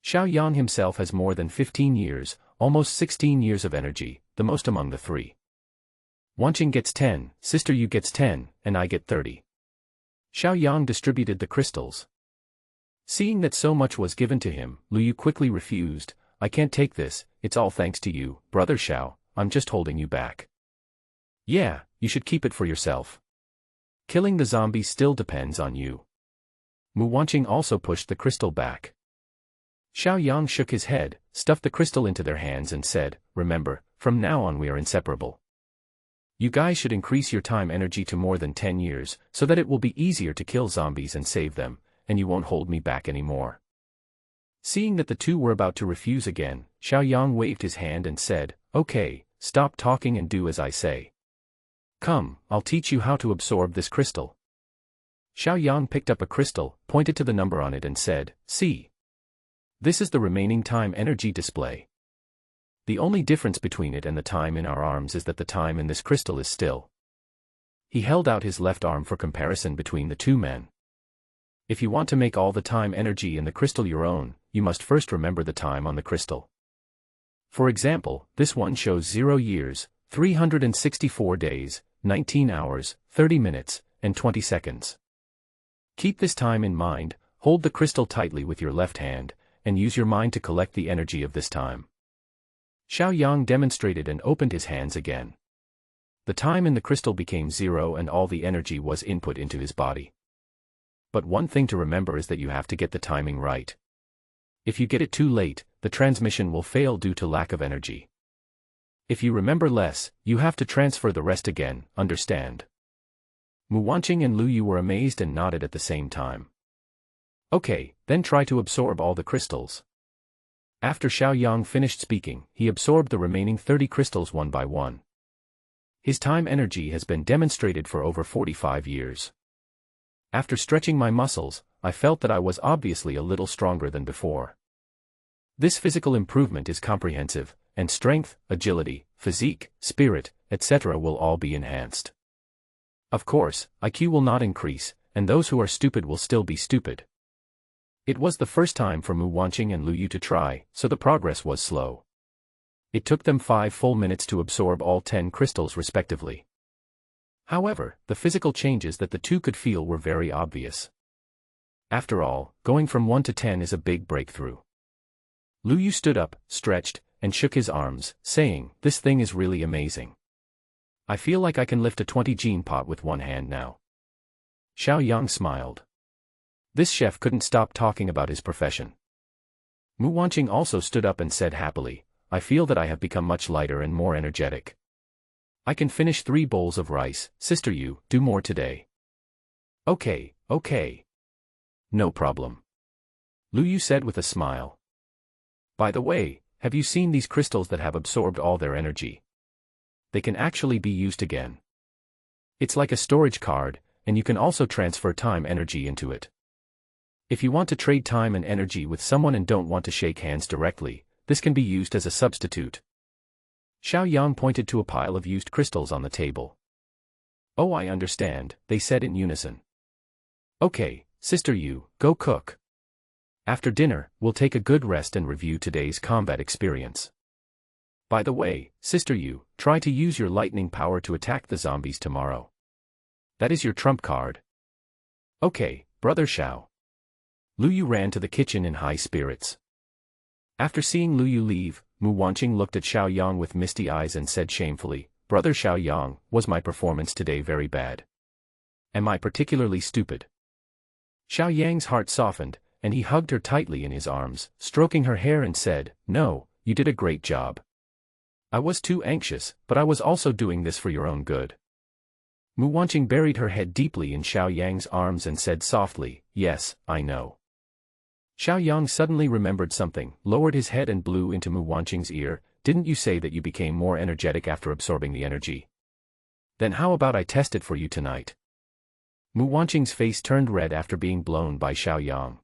Speaker 1: Xiao Yang himself has more than 15 years, almost 16 years of energy, the most among the 3. Wanqing gets 10, Sister Yu gets 10, and I get 30. Xiao Yang distributed the crystals. Seeing that so much was given to him, Lu Yu quickly refused. I can't take this, it's all thanks to you, Brother Xiao, I'm just holding you back. Yeah, you should keep it for yourself. Killing the zombies still depends on you. Mu Wanqing also pushed the crystal back. Xiao Yang shook his head, stuffed the crystal into their hands and said, "Remember, from now on we are inseparable. You guys should increase your time energy to more than 10 years, so that it will be easier to kill zombies and save them, and you won't hold me back anymore." Seeing that the two were about to refuse again, Xiao Yang waved his hand and said, "Okay, stop talking and do as I say. Come, I'll teach you how to absorb this crystal." Xiao Yang picked up a crystal, pointed to the number on it and said, "See. This is the remaining time energy display. The only difference between it and the time in our arms is that the time in this crystal is still." He held out his left arm for comparison between the two men. If you want to make all the time energy in the crystal your own, you must first remember the time on the crystal. For example, this one shows 0 years, 364 days, 19 hours, 30 minutes, and 20 seconds. Keep this time in mind, hold the crystal tightly with your left hand, and use your mind to collect the energy of this time. Xiao Yang demonstrated and opened his hands again. The time in the crystal became 0 and all the energy was input into his body. But one thing to remember is that you have to get the timing right. If you get it too late, the transmission will fail due to lack of energy. If you remember less, you have to transfer the rest again, understand? Mu Wanqing and Lu Yu were amazed and nodded at the same time. Okay, then try to absorb all the crystals. After Xiao Yang finished speaking, he absorbed the remaining 30 crystals one by one. His time energy has been demonstrated for over 45 years. After stretching my muscles, I felt that I was obviously a little stronger than before. This physical improvement is comprehensive, and strength, agility, physique, spirit, etc. will all be enhanced. Of course, IQ will not increase, and those who are stupid will still be stupid. It was the first time for Mu Wanqing and Lu Yu to try, so the progress was slow. It took them 5 full minutes to absorb all 10 crystals respectively. However, the physical changes that the two could feel were very obvious. After all, going from 1 to 10 is a big breakthrough. Lu Yu stood up, stretched, and shook his arms, saying, "This thing is really amazing. I feel like I can lift a 20-gene pot with one hand now." Xiao Yang smiled. This chef couldn't stop talking about his profession. Mu Wanqing also stood up and said happily, "I feel that I have become much lighter and more energetic. I can finish 3 bowls of rice. Sister Yu, do more today." Okay. No problem," Lu Yu said with a smile. "By the way, have you seen these crystals that have absorbed all their energy? They can actually be used again. It's like a storage card, and you can also transfer time energy into it. If you want to trade time and energy with someone and don't want to shake hands directly, this can be used as a substitute." Xiao Yang pointed to a pile of used crystals on the table. "Oh, I understand," they said in unison. "Okay, Sister Yu, go cook. After dinner, we'll take a good rest and review today's combat experience. By the way, Sister Yu, try to use your lightning power to attack the zombies tomorrow. That is your trump card." "Okay, Brother Xiao." Lu Yu ran to the kitchen in high spirits. After seeing Lu Yu leave, Mu Wanqing looked at Xiao Yang with misty eyes and said shamefully, "Brother Xiao Yang, was my performance today very bad? Am I particularly stupid?" Xiao Yang's heart softened, and he hugged her tightly in his arms, stroking her hair and said, "No, you did a great job. I was too anxious, but I was also doing this for your own good." Mu Wanqing buried her head deeply in Xiao Yang's arms and said softly, "Yes, I know." Xiao Yang suddenly remembered something, lowered his head and blew into Mu Wanqing's ear, "Didn't you say that you became more energetic after absorbing the energy? Then how about I test it for you tonight?" Mu Wanqing's face turned red after being blown by Xiao Yang.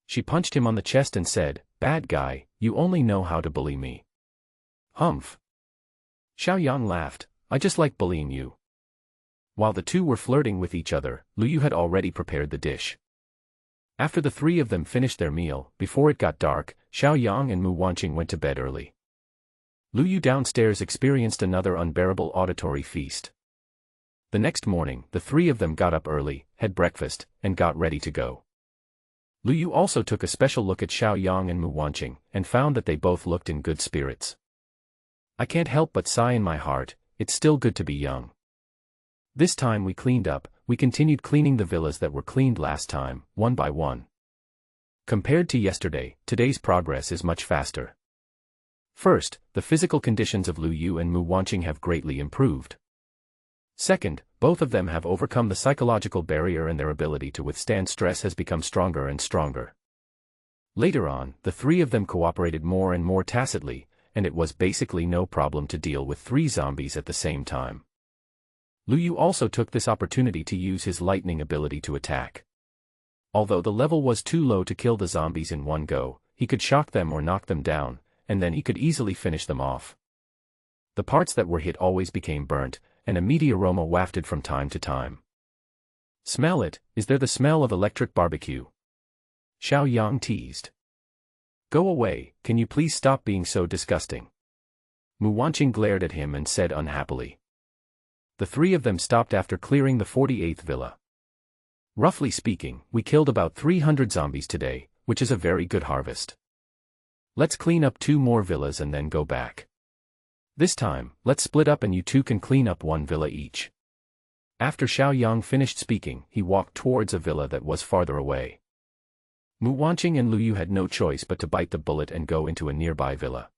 Speaker 1: She punched him on the chest and said, "Bad guy, you only know how to bully me." "Humph." Xiao Yang laughed, "I just like bullying you." While the two were flirting with each other, Lu Yu had already prepared the dish. After the 3 of them finished their meal, before it got dark, Xiao Yang and Mu Wanqing went to bed early. Lu Yu downstairs experienced another unbearable auditory feast. The next morning, the 3 of them got up early, had breakfast, and got ready to go. Lu Yu also took a special look at Xiao Yang and Mu Wanqing, and found that they both looked in good spirits. "I can't help but sigh in my heart, it's still good to be young. This time we cleaned up, we continued cleaning the villas that were cleaned last time, one by one. Compared to yesterday, today's progress is much faster. First, the physical conditions of Lu Yu and Mu Wanqing have greatly improved. Second, both of them have overcome the psychological barrier and their ability to withstand stress has become stronger and stronger. Later on, the three of them cooperated more and more tacitly, and it was basically no problem to deal with 3 zombies at the same time. Lu Yu also took this opportunity to use his lightning ability to attack. Although the level was too low to kill the zombies in one go, he could shock them or knock them down, and then he could easily finish them off. The parts that were hit always became burnt, and a meaty aroma wafted from time to time. "Smell it, is there the smell of electric barbecue?" Xiao Yang teased. "Go away, can you please stop being so disgusting?" Mu Wanqing glared at him and said unhappily. The 3 of them stopped after clearing the 48th villa. "Roughly speaking, we killed about 300 zombies today, which is a very good harvest. Let's clean up 2 more villas and then go back. This time, let's split up and you 2 can clean up 1 villa each." After Xiao Yang finished speaking, he walked towards a villa that was farther away. Mu Wanqing and Lu Yu had no choice but to bite the bullet and go into a nearby villa.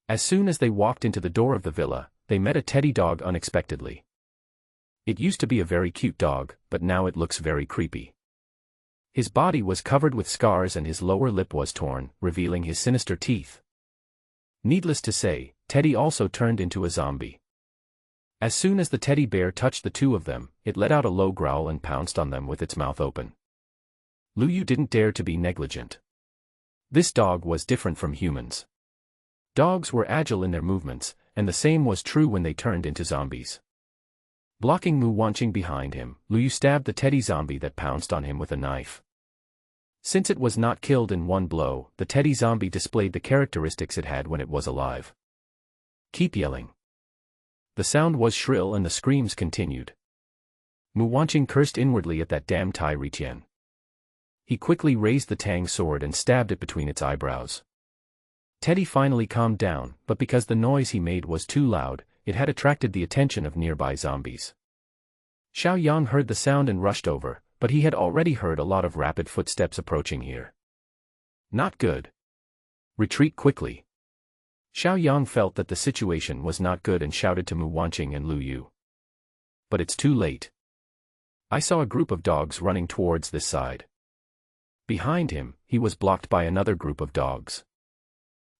Speaker 1: As soon as they walked into the door of the villa, they met a teddy dog unexpectedly. It used to be a very cute dog, but now it looks very creepy. His body was covered with scars and his lower lip was torn, revealing his sinister teeth. Needless to say, Teddy also turned into a zombie. As soon as the teddy bear touched the 2 of them, it let out a low growl and pounced on them with its mouth open. Lu Yu didn't dare to be negligent. This dog was different from humans. Dogs were agile in their movements, and the same was true when they turned into zombies. Blocking Mu Wanqing behind him, Lu Yu stabbed the teddy zombie that pounced on him with a knife. Since it was not killed in one blow, the teddy zombie displayed the characteristics it had when it was alive. "Keep yelling." The sound was shrill and the screams continued. Mu Wanqing cursed inwardly at that damn Tai Riqian. He quickly raised the Tang sword and stabbed it between its eyebrows. Teddy finally calmed down, but because the noise he made was too loud, it had attracted the attention of nearby zombies. Xiao Yang heard the sound and rushed over, but he had already heard a lot of rapid footsteps approaching here. "Not good. Retreat quickly." Xiao Yang felt that the situation was not good and shouted to Mu Wanqing and Lu Yu. "But it's too late. I saw a group of dogs running towards this side." Behind him, he was blocked by another group of dogs.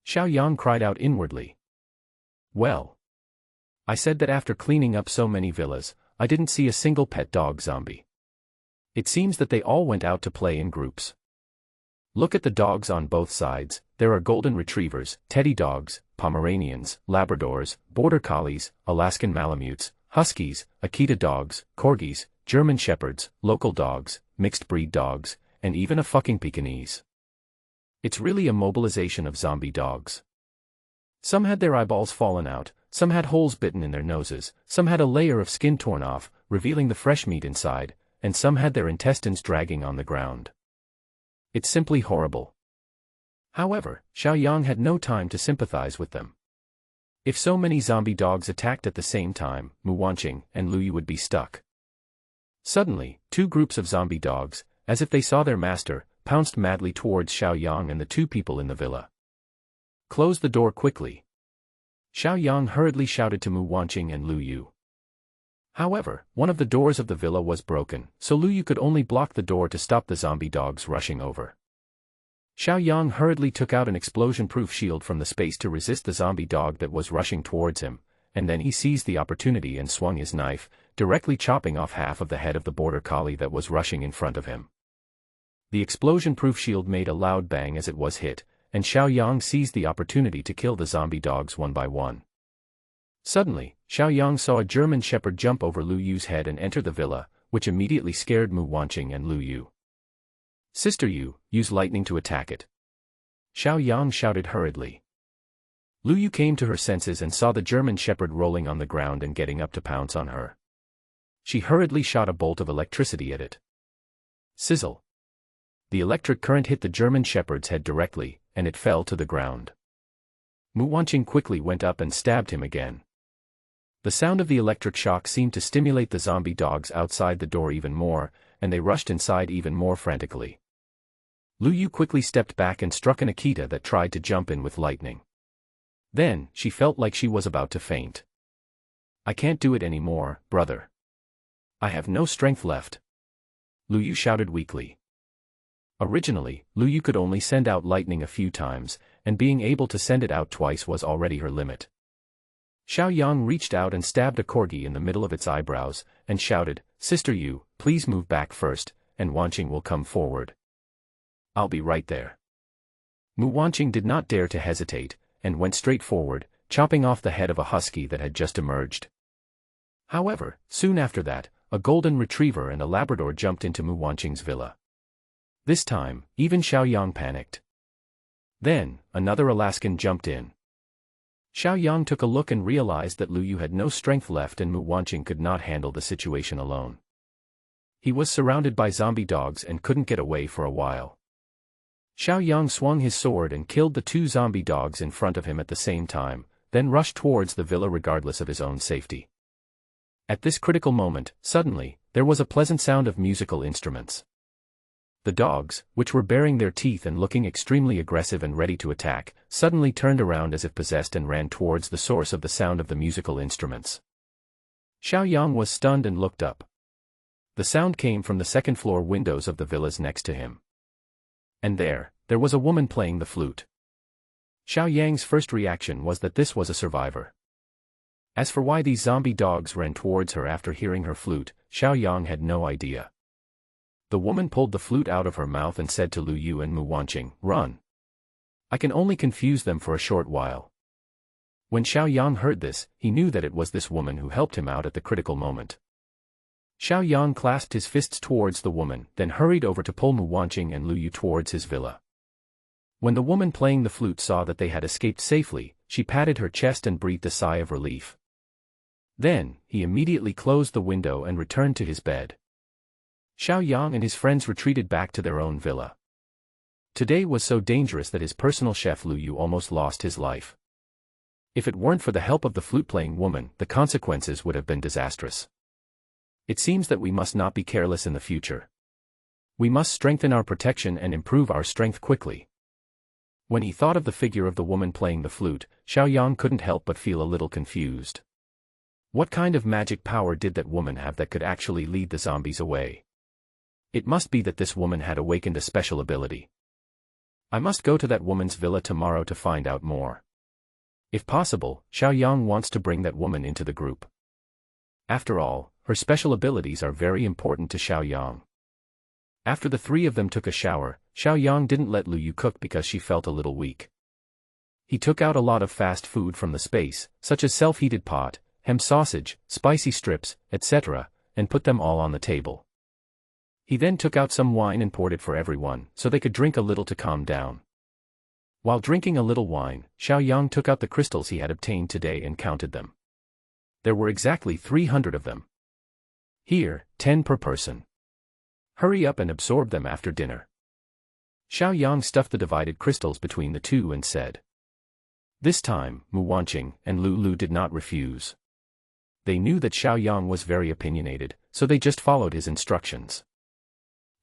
Speaker 1: Xiao Yang cried out inwardly. "Well, I said that after cleaning up so many villas, I didn't see a single pet dog zombie. It seems that they all went out to play in groups. Look at the dogs on both sides, there are golden retrievers, teddy dogs, Pomeranians, Labradors, Border Collies, Alaskan Malamutes, Huskies, Akita dogs, Corgis, German Shepherds, local dogs, mixed-breed dogs, and even a fucking Pekingese. It's really a mobilization of zombie dogs. Some had their eyeballs fallen out, some had holes bitten in their noses, some had a layer of skin torn off, revealing the fresh meat inside, and some had their intestines dragging on the ground. It's simply horrible." However, Xiao Yang had no time to sympathize with them. If so many zombie dogs attacked at the same time, Mu Wanqing and Lu Yu would be stuck. Suddenly, 2 groups of zombie dogs, as if they saw their master, pounced madly towards Xiao Yang and the 2 people in the villa. "Close the door quickly." Xiao Yang hurriedly shouted to Mu Wanqing and Lu Yu. However, one of the doors of the villa was broken, so Lu Yu could only block the door to stop the zombie dogs rushing over. Xiao Yang hurriedly took out an explosion-proof shield from the space to resist the zombie dog that was rushing towards him, and then he seized the opportunity and swung his knife, directly chopping off half of the head of the border collie that was rushing in front of him. The explosion-proof shield made a loud bang as it was hit, and Xiao Yang seized the opportunity to kill the zombie dogs one by one. Suddenly, Xiao Yang saw a German shepherd jump over Lu Yu's head and enter the villa, which immediately scared Mu Wanqing and Lu Yu. "Sister Yu, use lightning to attack it." Xiao Yang shouted hurriedly. Lu Yu came to her senses and saw the German shepherd rolling on the ground and getting up to pounce on her. She hurriedly shot a bolt of electricity at it. Sizzle. The electric current hit the German shepherd's head directly, and it fell to the ground. Mu Wanqing quickly went up and stabbed him again. The sound of the electric shock seemed to stimulate the zombie dogs outside the door even more, and they rushed inside even more frantically. Lu Yu quickly stepped back and struck an Akita that tried to jump in with lightning. Then, she felt like she was about to faint. "I can't do it anymore, brother. I have no strength left," Lu Yu shouted weakly. Originally, Lu Yu could only send out lightning a few times, and being able to send it out twice was already her limit. Xiao Yang reached out and stabbed a corgi in the middle of its eyebrows, and shouted, "Sister Yu, please move back first, and Wanqing will come forward. I'll be right there." Mu Wanqing did not dare to hesitate, and went straight forward, chopping off the head of a husky that had just emerged. However, soon after that, a golden retriever and a Labrador jumped into Mu Wanqing's villa. This time, even Xiao Yang panicked. Then, another Alaskan jumped in. Xiao Yang took a look and realized that Lu Yu had no strength left and Mu Wanqing could not handle the situation alone. He was surrounded by zombie dogs and couldn't get away for a while. Xiao Yang swung his sword and killed the two zombie dogs in front of him at the same time, then rushed towards the villa regardless of his own safety. At this critical moment, suddenly, there was a pleasant sound of musical instruments. The dogs, which were baring their teeth and looking extremely aggressive and ready to attack, suddenly turned around as if possessed and ran towards the source of the sound of the musical instruments. Xiao Yang was stunned and looked up. The sound came from the second-floor windows of the villas next to him. And there was a woman playing the flute. Xiao Yang's first reaction was that this was a survivor. As for why these zombie dogs ran towards her after hearing her flute, Xiao Yang had no idea. The woman pulled the flute out of her mouth and said to Lu Yu and Mu Wanqing, "Run. I can only confuse them for a short while." When Xiao Yang heard this, he knew that it was this woman who helped him out at the critical moment. Xiao Yang clasped his fists towards the woman, then hurried over to pull Mu Wanqing and Lu Yu towards his villa. When the woman playing the flute saw that they had escaped safely, she patted her chest and breathed a sigh of relief. Then, he immediately closed the window and returned to his bed. Xiao Yang and his friends retreated back to their own villa. Today was so dangerous that his personal chef Lu Yu almost lost his life. If it weren't for the help of the flute-playing woman, the consequences would have been disastrous. It seems that we must not be careless in the future. We must strengthen our protection and improve our strength quickly. When he thought of the figure of the woman playing the flute, Xiao Yang couldn't help but feel a little confused. What kind of magic power did that woman have that could actually lead the zombies away? It must be that this woman had awakened a special ability. I must go to that woman's villa tomorrow to find out more. If possible, Xiao Yang wants to bring that woman into the group. After all, her special abilities are very important to Xiao Yang. After the three of them took a shower, Xiao Yang didn't let Lu Yu cook because she felt a little weak. He took out a lot of fast food from the space, such as self-heated pot, ham sausage, spicy strips, etc., and put them all on the table. He then took out some wine and poured it for everyone, so they could drink a little to calm down. While drinking a little wine, Xiao Yang took out the crystals he had obtained today and counted them. There were exactly 300 of them. "Here, 10 per person. Hurry up and absorb them after dinner." Xiao Yang stuffed the divided crystals between the two and said. This time, Mu Wanqing and Lu Lu did not refuse. They knew that Xiao Yang was very opinionated, so they just followed his instructions.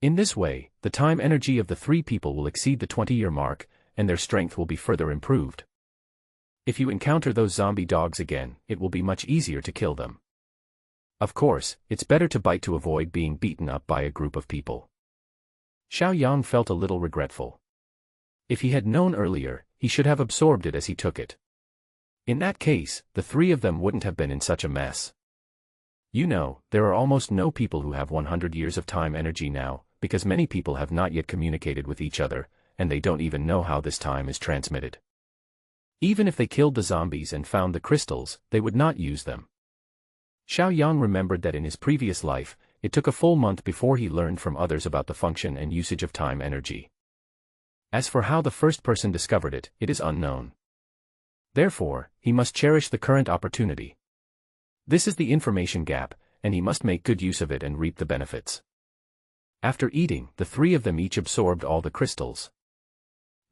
Speaker 1: In this way, the time energy of the three people will exceed the 20-year mark, and their strength will be further improved. If you encounter those zombie dogs again, it will be much easier to kill them. Of course, it's better to bite to avoid being beaten up by a group of people. Xiao Yang felt a little regretful. If he had known earlier, he should have absorbed it as he took it. In that case, the three of them wouldn't have been in such a mess. You know, there are almost no people who have 100 years of time energy now, because many people have not yet communicated with each other, and they don't even know how this time is transmitted. Even if they killed the zombies and found the crystals, they would not use them. Xiao Yang remembered that in his previous life, it took a full month before he learned from others about the function and usage of time energy. As for how the first person discovered it, it is unknown. Therefore, he must cherish the current opportunity. This is the information gap, and he must make good use of it and reap the benefits. After eating, the three of them each absorbed all the crystals.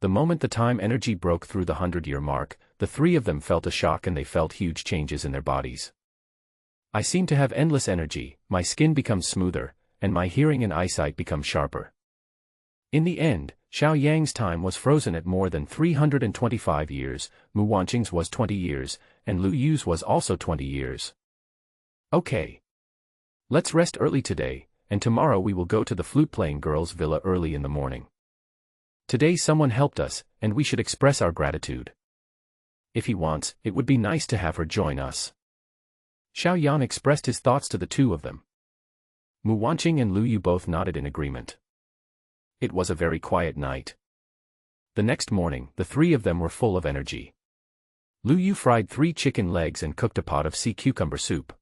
Speaker 1: The moment the time energy broke through the 100-year mark, the three of them felt a shock and they felt huge changes in their bodies. I seem to have endless energy, my skin becomes smoother, and my hearing and eyesight become sharper. In the end, Xiao Yang's time was frozen at more than 325 years, Mu Wanqing's was 20 years, and Lu Yu's was also 20 years. Okay. Let's rest early today, and tomorrow we will go to the flute-playing girl's villa early in the morning. Today someone helped us, and we should express our gratitude. If he wants, it would be nice to have her join us. Xiao Yang expressed his thoughts to the two of them. Mu Wanqing and Lu Yu both nodded in agreement. It was a very quiet night. The next morning, the three of them were full of energy. Lu Yu fried 3 chicken legs and cooked a pot of sea cucumber soup.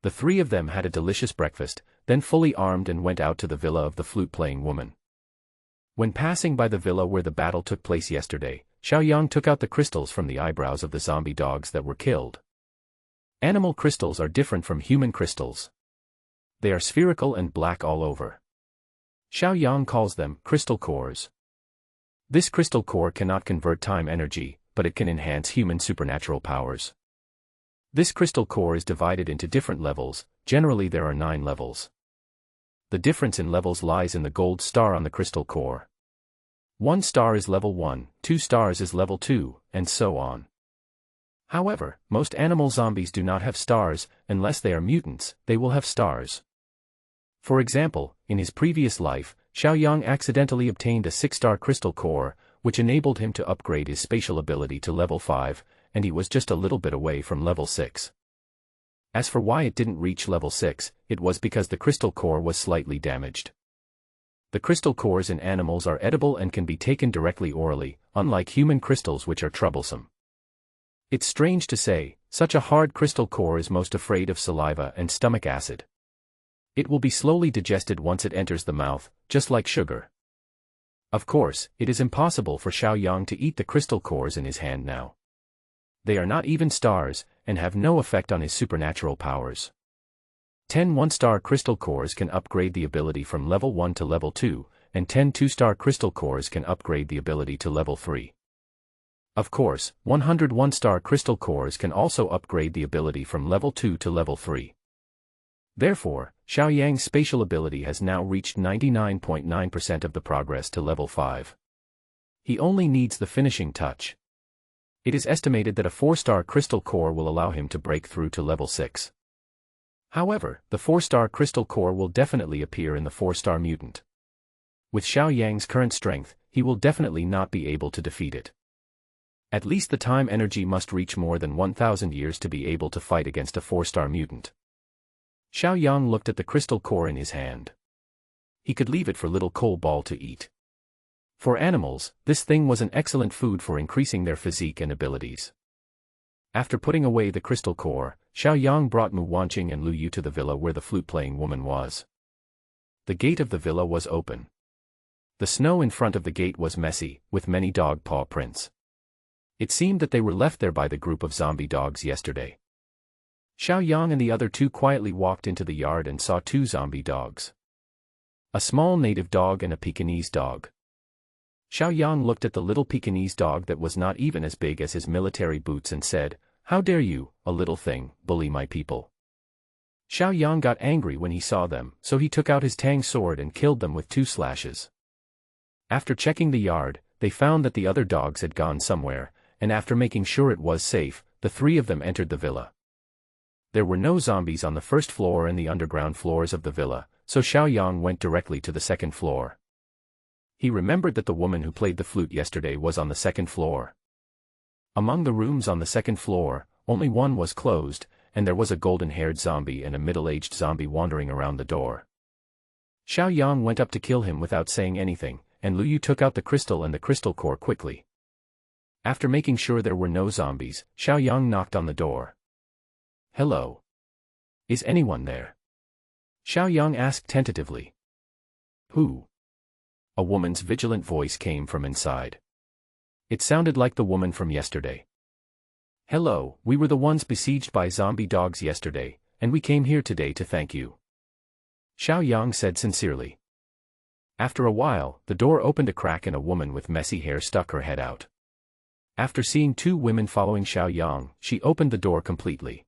Speaker 1: The three of them had a delicious breakfast, then fully armed and went out to the villa of the flute-playing woman. When passing by the villa where the battle took place yesterday, Xiao Yang took out the crystals from the eyebrows of the zombie dogs that were killed. Animal crystals are different from human crystals. They are spherical and black all over. Xiao Yang calls them crystal cores. This crystal core cannot convert time energy, but it can enhance human supernatural powers. This crystal core is divided into different levels, generally there are 9 levels. The difference in levels lies in the gold star on the crystal core. 1 star is level 1, 2 stars is level 2, and so on. However, most animal zombies do not have stars, unless they are mutants, they will have stars. For example, in his previous life, Xiao Yang accidentally obtained a 6-star crystal core, which enabled him to upgrade his spatial ability to level 5, and he was just a little bit away from level 6. As for why it didn't reach level 6, it was because the crystal core was slightly damaged. The crystal cores in animals are edible and can be taken directly orally, unlike human crystals which are troublesome. It's strange to say, such a hard crystal core is most afraid of saliva and stomach acid. It will be slowly digested once it enters the mouth, just like sugar. Of course, it is impossible for Xiao Yang to eat the crystal cores in his hand now. They are not even stars, and have no effect on his supernatural powers. 10 1-star crystal cores can upgrade the ability from level 1 to level 2, and 10 2-star crystal cores can upgrade the ability to level 3. Of course, 100 1-star crystal cores can also upgrade the ability from level 2 to level 3. Therefore, Xiao Yang's spatial ability has now reached 99.9% of the progress to level 5. He only needs the finishing touch. It is estimated that a 4-star crystal core will allow him to break through to level 6. However, the 4-star crystal core will definitely appear in the 4-star mutant. With Xiao Yang's current strength, he will definitely not be able to defeat it. At least the time energy must reach more than 1,000 years to be able to fight against a 4-star mutant. Xiao Yang looked at the crystal core in his hand. He could leave it for little coal ball to eat. For animals, this thing was an excellent food for increasing their physique and abilities. After putting away the crystal core, Xiao Yang brought Mu Wanqing and Lu Yu to the villa where the flute-playing woman was. The gate of the villa was open. The snow in front of the gate was messy, with many dog paw prints. It seemed that they were left there by the group of zombie dogs yesterday. Xiao Yang and the other two quietly walked into the yard and saw 2 zombie dogs. A small native dog and a Pekingese dog. Xiao Yang looked at the little Pekingese dog that was not even as big as his military boots and said, "How dare you, a little thing, bully my people?" Xiao Yang got angry when he saw them, so he took out his tang sword and killed them with 2 slashes. After checking the yard, they found that the other dogs had gone somewhere, and after making sure it was safe, the 3 of them entered the villa. There were no zombies on the first floor and the underground floors of the villa, so Xiao Yang went directly to the second floor. He remembered that the woman who played the flute yesterday was on the second floor. Among the rooms on the second floor, only one was closed, and there was a golden-haired zombie and a middle-aged zombie wandering around the door. Xiao Yang went up to kill him without saying anything, and Lu Yu took out the crystal and the crystal core quickly. After making sure there were no zombies, Xiao Yang knocked on the door. "Hello. Is anyone there?" Xiao Yang asked tentatively. "Who?" A woman's vigilant voice came from inside. It sounded like the woman from yesterday. "Hello, we were the ones besieged by zombie dogs yesterday, and we came here today to thank you," Xiao Yang said sincerely. After a while, the door opened a crack and a woman with messy hair stuck her head out. After seeing 2 women following Xiao Yang, she opened the door completely.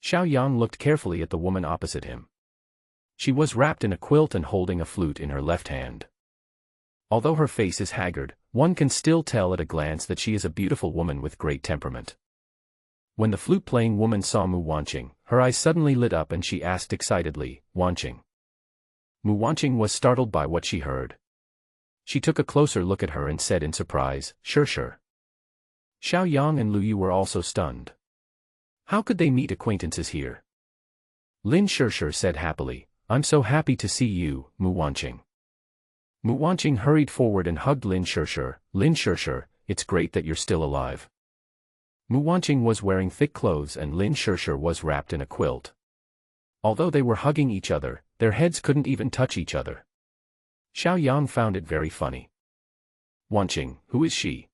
Speaker 1: Xiao Yang looked carefully at the woman opposite him. She was wrapped in a quilt and holding a flute in her left hand. Although her face is haggard, one can still tell at a glance that she is a beautiful woman with great temperament. When the flute-playing woman saw Mu Wanqing, her eyes suddenly lit up and she asked excitedly, "Wanqing?" Mu Wanqing was startled by what she heard. She took a closer look at her and said in surprise, "Sure." Xiao Yang and Lu Yu were also stunned. How could they meet acquaintances here? Lin Sure said happily, "I'm so happy to see you, Mu Wanqing." Mu Wanqing hurried forward and hugged Lin Sure. "Lin Sure, it's great that you're still alive." Mu Wanqing was wearing thick clothes and Lin Sure was wrapped in a quilt. Although they were hugging each other, their heads couldn't even touch each other. Xiao Yang found it very funny. "Wanqing, who is she?"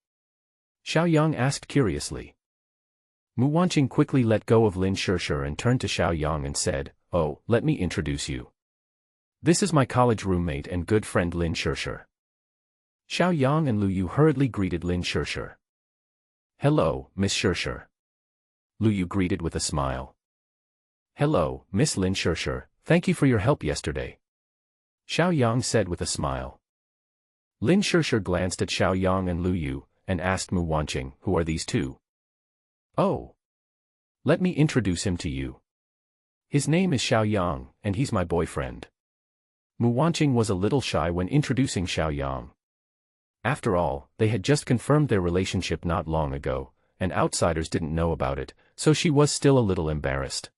Speaker 1: Xiao Yang asked curiously. Mu Wanqing quickly let go of Lin Sure and turned to Xiao Yang and said, "Oh, let me introduce you. This is my college roommate and good friend Lin Sure." Xiao Yang and Lu Yu hurriedly greeted Lin Sure. "Hello, Miss Sure." Lu Yu greeted with a smile. "Hello, Miss Lin Sure, thank you for your help yesterday," Xiao Yang said with a smile. Lin Sure glanced at Xiao Yang and Lu Yu, and asked Mu Wanqing, "Who are these two?" "Oh. Let me introduce him to you. His name is Xiao Yang, and he's my boyfriend." Mu Wanqing was a little shy when introducing Xiao Yang. After all, they had just confirmed their relationship not long ago, and outsiders didn't know about it, so she was still a little embarrassed.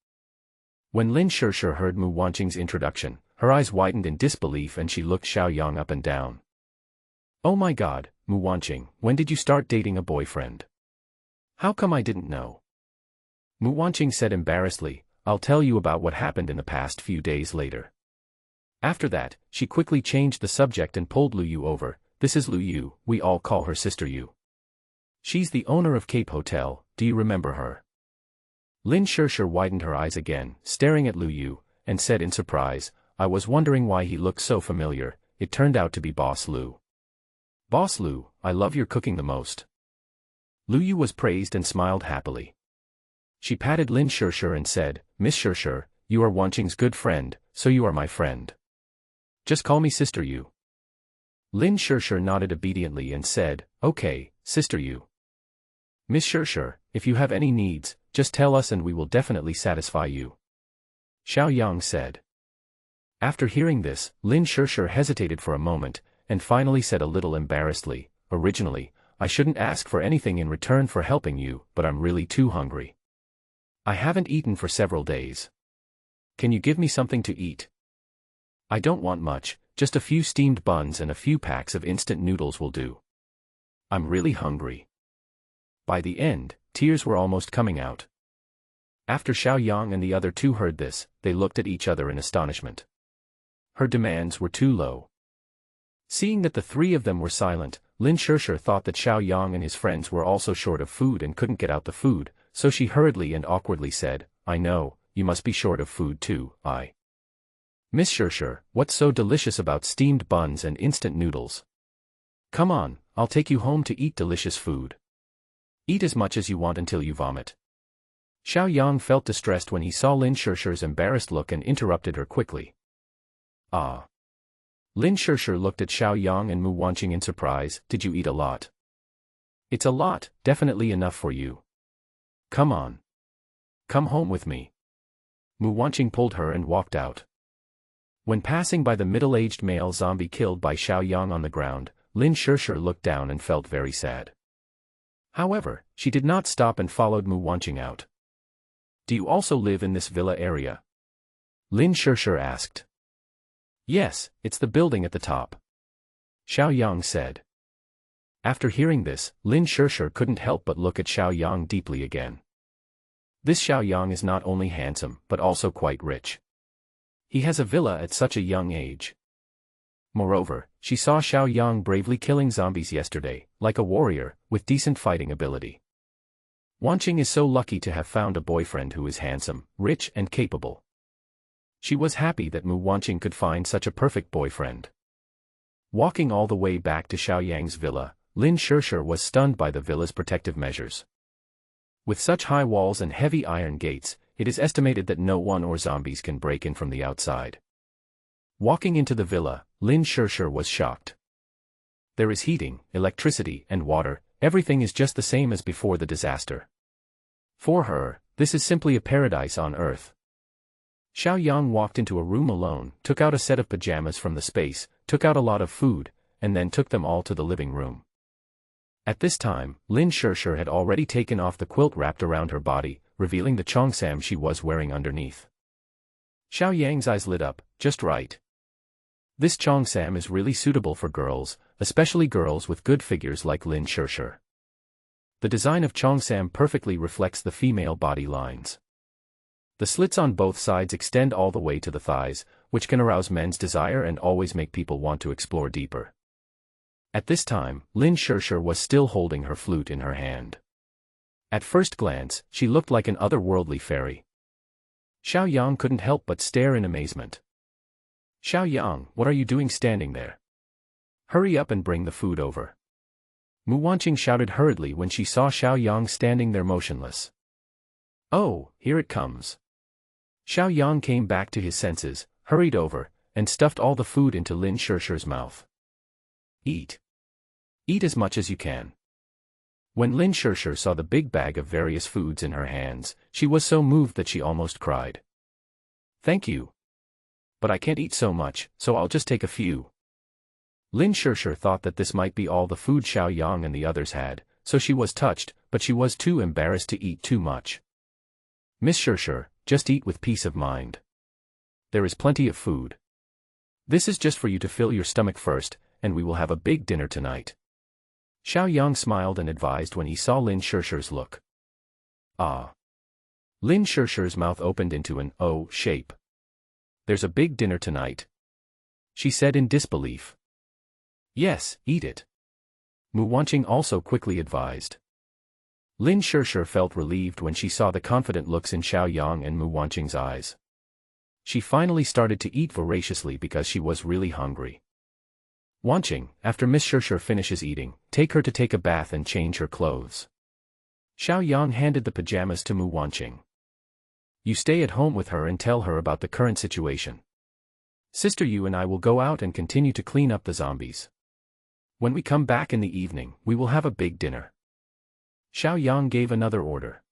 Speaker 1: When Lin Sure heard Mu Wanqing's introduction, her eyes widened in disbelief and she looked Xiao Yang up and down. "Oh my God, Mu Wanqing, when did you start dating a boyfriend? How come I didn't know?" Mu Wanqing said embarrassedly, "I'll tell you about what happened in the past few days later." After that, she quickly changed the subject and pulled Lu Yu over. "This is Lu Yu, we all call her Sister Yu. She's the owner of Cape Hotel, do you remember her?" Lin Sure widened her eyes again, staring at Lu Yu, and said in surprise, "I was wondering why he looked so familiar. It turned out to be Boss Lu." "Boss Lu, I love your cooking the most." Lu Yu was praised and smiled happily. She patted Lin Sure and said, "Miss Sure, you are Wanqing's good friend, so you are my friend. Just call me Sister Yu." Lin Sure nodded obediently and said, "Okay, Sister Yu. Miss Sure, if you have any needs, just tell us and we will definitely satisfy you," Xiao Yang said. After hearing this, Lin Sure hesitated for a moment, and finally said a little embarrassedly, "Originally, I shouldn't ask for anything in return for helping you, but I'm really too hungry. I haven't eaten for several days. Can you give me something to eat? I don't want much, just a few steamed buns and a few packs of instant noodles will do. I'm really hungry." By the end, tears were almost coming out. After Xiao Yang and the other two heard this, they looked at each other in astonishment. Her demands were too low. Seeing that the three of them were silent, Lin Sure thought that Xiao Yang and his friends were also short of food and couldn't get out the food, so she hurriedly and awkwardly said, "I know, you must be short of food too, Miss Sure, what's so delicious about steamed buns and instant noodles? Come on, I'll take you home to eat delicious food. Eat as much as you want until you vomit." Xiao Yang felt distressed when he saw Lin Sure's embarrassed look and interrupted her quickly. "Ah." Lin Sure looked at Xiao Yang and Mu Wanqing in surprise, "Did you eat a lot?" "It's a lot, definitely enough for you. Come on. Come home with me." Mu Wanqing pulled her and walked out. When passing by the middle-aged male zombie killed by Xiao Yang on the ground, Lin Sure looked down and felt very sad. However, she did not stop and followed Mu Wanqing out. "Do you also live in this villa area?" Lin Sure asked. "Yes, it's the building at the top," Xiao Yang said. After hearing this, Lin Sure couldn't help but look at Xiao Yang deeply again. This Xiao Yang is not only handsome, but also quite rich. He has a villa at such a young age. Moreover, she saw Xiao Yang bravely killing zombies yesterday, like a warrior, with decent fighting ability. Wanqing is so lucky to have found a boyfriend who is handsome, rich and capable. She was happy that Mu Wanqing could find such a perfect boyfriend. Walking all the way back to Xiao Yang's villa, Lin Sure was stunned by the villa's protective measures. With such high walls and heavy iron gates, it is estimated that no one or zombies can break in from the outside. Walking into the villa, Lin Shirshir was shocked. There is heating, electricity, and water, everything is just the same as before the disaster. For her, this is simply a paradise on Earth. Xiao Yang walked into a room alone, took out a set of pajamas from the space, took out a lot of food, and then took them all to the living room. At this time, Lin Shirshir had already taken off the quilt wrapped around her body, revealing the cheongsam she was wearing underneath. Xiao Yang's eyes lit up, just right. This cheongsam is really suitable for girls, especially girls with good figures like Lin Shirshir. The design of cheongsam perfectly reflects the female body lines. The slits on both sides extend all the way to the thighs, which can arouse men's desire and always make people want to explore deeper. At this time, Lin Shirshir was still holding her flute in her hand. At first glance, she looked like an otherworldly fairy. Xiao Yang couldn't help but stare in amazement. Xiao Yang, what are you doing standing there? Hurry up and bring the food over. Mu Wanqing shouted hurriedly when she saw Xiao Yang standing there motionless. Oh, here it comes. Xiao Yang came back to his senses, hurried over, and stuffed all the food into Lin Shirshir's mouth. Eat. Eat as much as you can. When Lin Shirshir saw the big bag of various foods in her hands, she was so moved that she almost cried. Thank you. But I can't eat so much, so I'll just take a few. Lin Shirshir thought that this might be all the food Xiao Yang and the others had, so she was touched, but she was too embarrassed to eat too much. Miss Shirshir, just eat with peace of mind. There is plenty of food. This is just for you to fill your stomach first, and we will have a big dinner tonight. Xiao Yang smiled and advised when he saw Lin Shirshir's look. Ah. Lin Shirshir's mouth opened into an O shape. There's a big dinner tonight, she said in disbelief. Yes, eat it. Mu Wanqing also quickly advised. Lin Shirshir felt relieved when she saw the confident looks in Xiao Yang and Mu Wanqing's eyes. She finally started to eat voraciously because she was really hungry. Wanqing, after Miss Shirshir finishes eating, take her to take a bath and change her clothes. Xiao Yang handed the pajamas to Mu Wanqing. You stay at home with her and tell her about the current situation. Sister, you and I will go out and continue to clean up the zombies. When we come back in the evening, we will have a big dinner. Xiao Yang gave another order.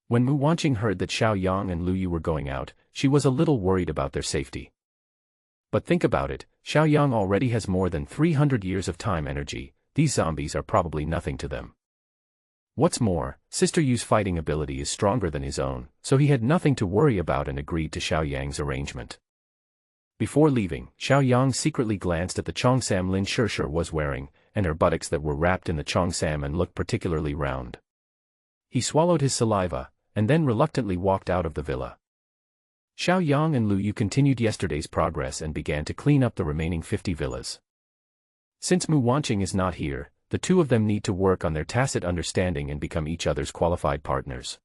Speaker 1: When Mu Wanqing heard that Xiao Yang and Lu Yu were going out, she was a little worried about their safety. But think about it, Xiao Yang already has more than 300 years of time energy, these zombies are probably nothing to them. What's more, Sister Yu's fighting ability is stronger than his own, so he had nothing to worry about and agreed to Xiao Yang's arrangement. Before leaving, Xiao Yang secretly glanced at the cheongsam Lin Shirshir was wearing, and her buttocks that were wrapped in the cheongsam and looked particularly round. He swallowed his saliva, and then reluctantly walked out of the villa. Xiao Yang and Lu Yu continued yesterday's progress and began to clean up the remaining 50 villas. Since Mu Wanqing is not here, the two of them need to work on their tacit understanding and become each other's qualified partners.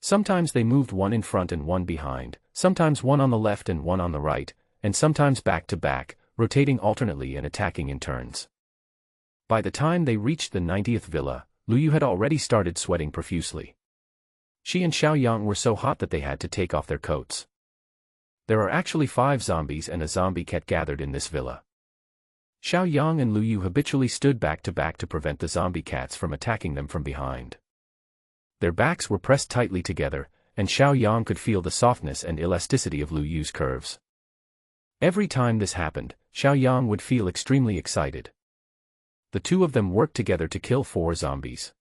Speaker 1: Sometimes they moved one in front and one behind, sometimes one on the left and one on the right, and sometimes back to back, rotating alternately and attacking in turns. By the time they reached the 90th villa, Lu Yu had already started sweating profusely. She and Xiao Yang were so hot that they had to take off their coats. There are actually 5 zombies and a zombie cat gathered in this villa. Xiao Yang and Lu Yu habitually stood back to prevent the zombie cats from attacking them from behind. Their backs were pressed tightly together, and Xiao Yang could feel the softness and elasticity of Lu Yu's curves. Every time this happened, Xiao Yang would feel extremely excited. The two of them worked together to kill 4 zombies.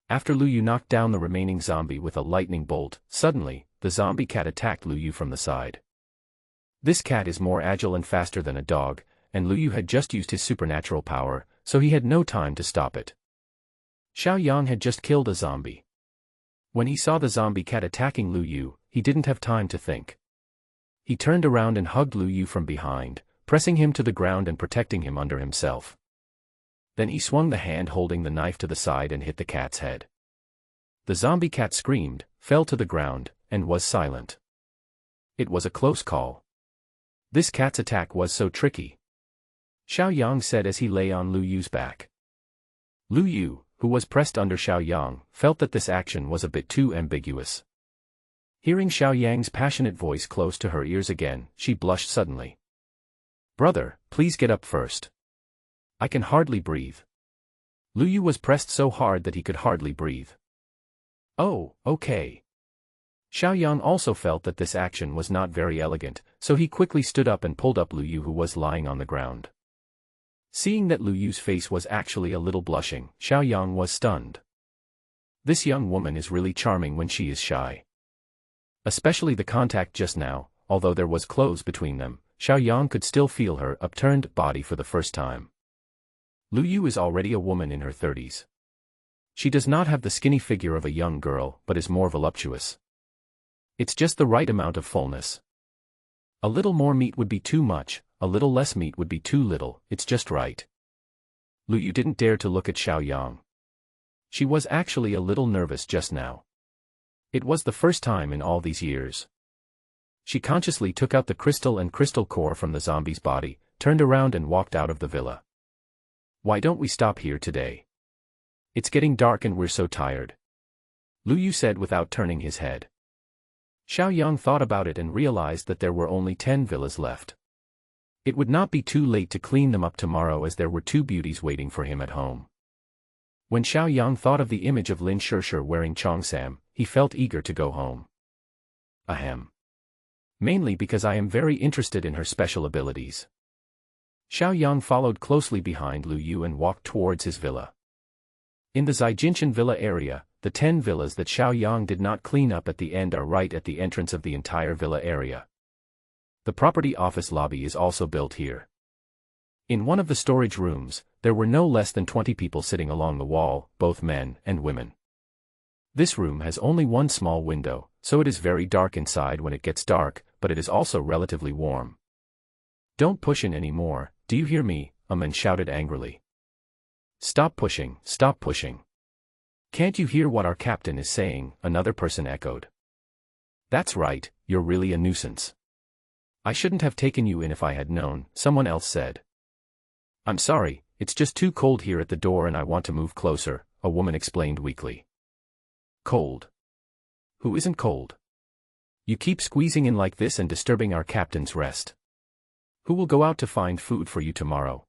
Speaker 1: After Lu Yu knocked down the remaining zombie with a lightning bolt, suddenly, the zombie cat attacked Lu Yu from the side. This cat is more agile and faster than a dog, and Lu Yu had just used his supernatural power, so he had no time to stop it. Xiao Yang had just killed a zombie. When he saw the zombie cat attacking Lu Yu, he didn't have time to think. He turned around and hugged Lu Yu from behind, pressing him to the ground and protecting him under himself. Then he swung the hand holding the knife to the side and hit the cat's head. The zombie cat screamed, fell to the ground, and was silent. It was a close call. This cat's attack was so tricky, Xiao Yang said as he lay on Lu Yu's back. Lu Yu, who was pressed under Xiao Yang, felt that this action was a bit too ambiguous. Hearing Xiao Yang's passionate voice close to her ears again, she blushed suddenly. "Brother, please get up first. I can hardly breathe." Lu Yu was pressed so hard that he could hardly breathe. "Oh, okay." Xiao Yang also felt that this action was not very elegant, so he quickly stood up and pulled up Lu Yu, who was lying on the ground. Seeing that Lu Yu's face was actually a little blushing, Xiao Yang was stunned. This young woman is really charming when she is shy. Especially the contact just now, although there was clothes between them, Xiao Yang could still feel her upturned body for the first time. Lu Yu is already a woman in her 30s. She does not have the skinny figure of a young girl, but is more voluptuous. It's just the right amount of fullness. A little more meat would be too much, a little less meat would be too little, it's just right. Lu Yu didn't dare to look at Xiao Yang. She was actually a little nervous just now. It was the first time in all these years. She consciously took out the crystal and crystal core from the zombie's body, turned around and walked out of the villa. "Why don't we stop here today? It's getting dark and we're so tired," Lu Yu said without turning his head. Xiao Yang thought about it and realized that there were only 10 villas left. It would not be too late to clean them up tomorrow, as there were 2 beauties waiting for him at home. When Xiao Yang thought of the image of Lin Shishir wearing Cheongsam, he felt eager to go home. Ahem. Mainly because I am very interested in her special abilities. Xiao Yang followed closely behind Lu Yu and walked towards his villa. In the Zijinshan villa area, the 10 villas that Xiao Yang did not clean up at the end are right at the entrance of the entire villa area. The property office lobby is also built here. In one of the storage rooms, there were no less than 20 people sitting along the wall, both men and women. This room has only one small window, so it is very dark inside when it gets dark, but it is also relatively warm. "Don't push in anymore, do you hear me?" a man shouted angrily. Stop pushing, stop pushing. "Can't you hear what our captain is saying?" another person echoed. "That's right, you're really a nuisance. I shouldn't have taken you in if I had known," someone else said. "I'm sorry, it's just too cold here at the door and I want to move closer," a woman explained weakly. "Cold? Who isn't cold? You keep squeezing in like this and disturbing our captain's rest. Who will go out to find food for you tomorrow?"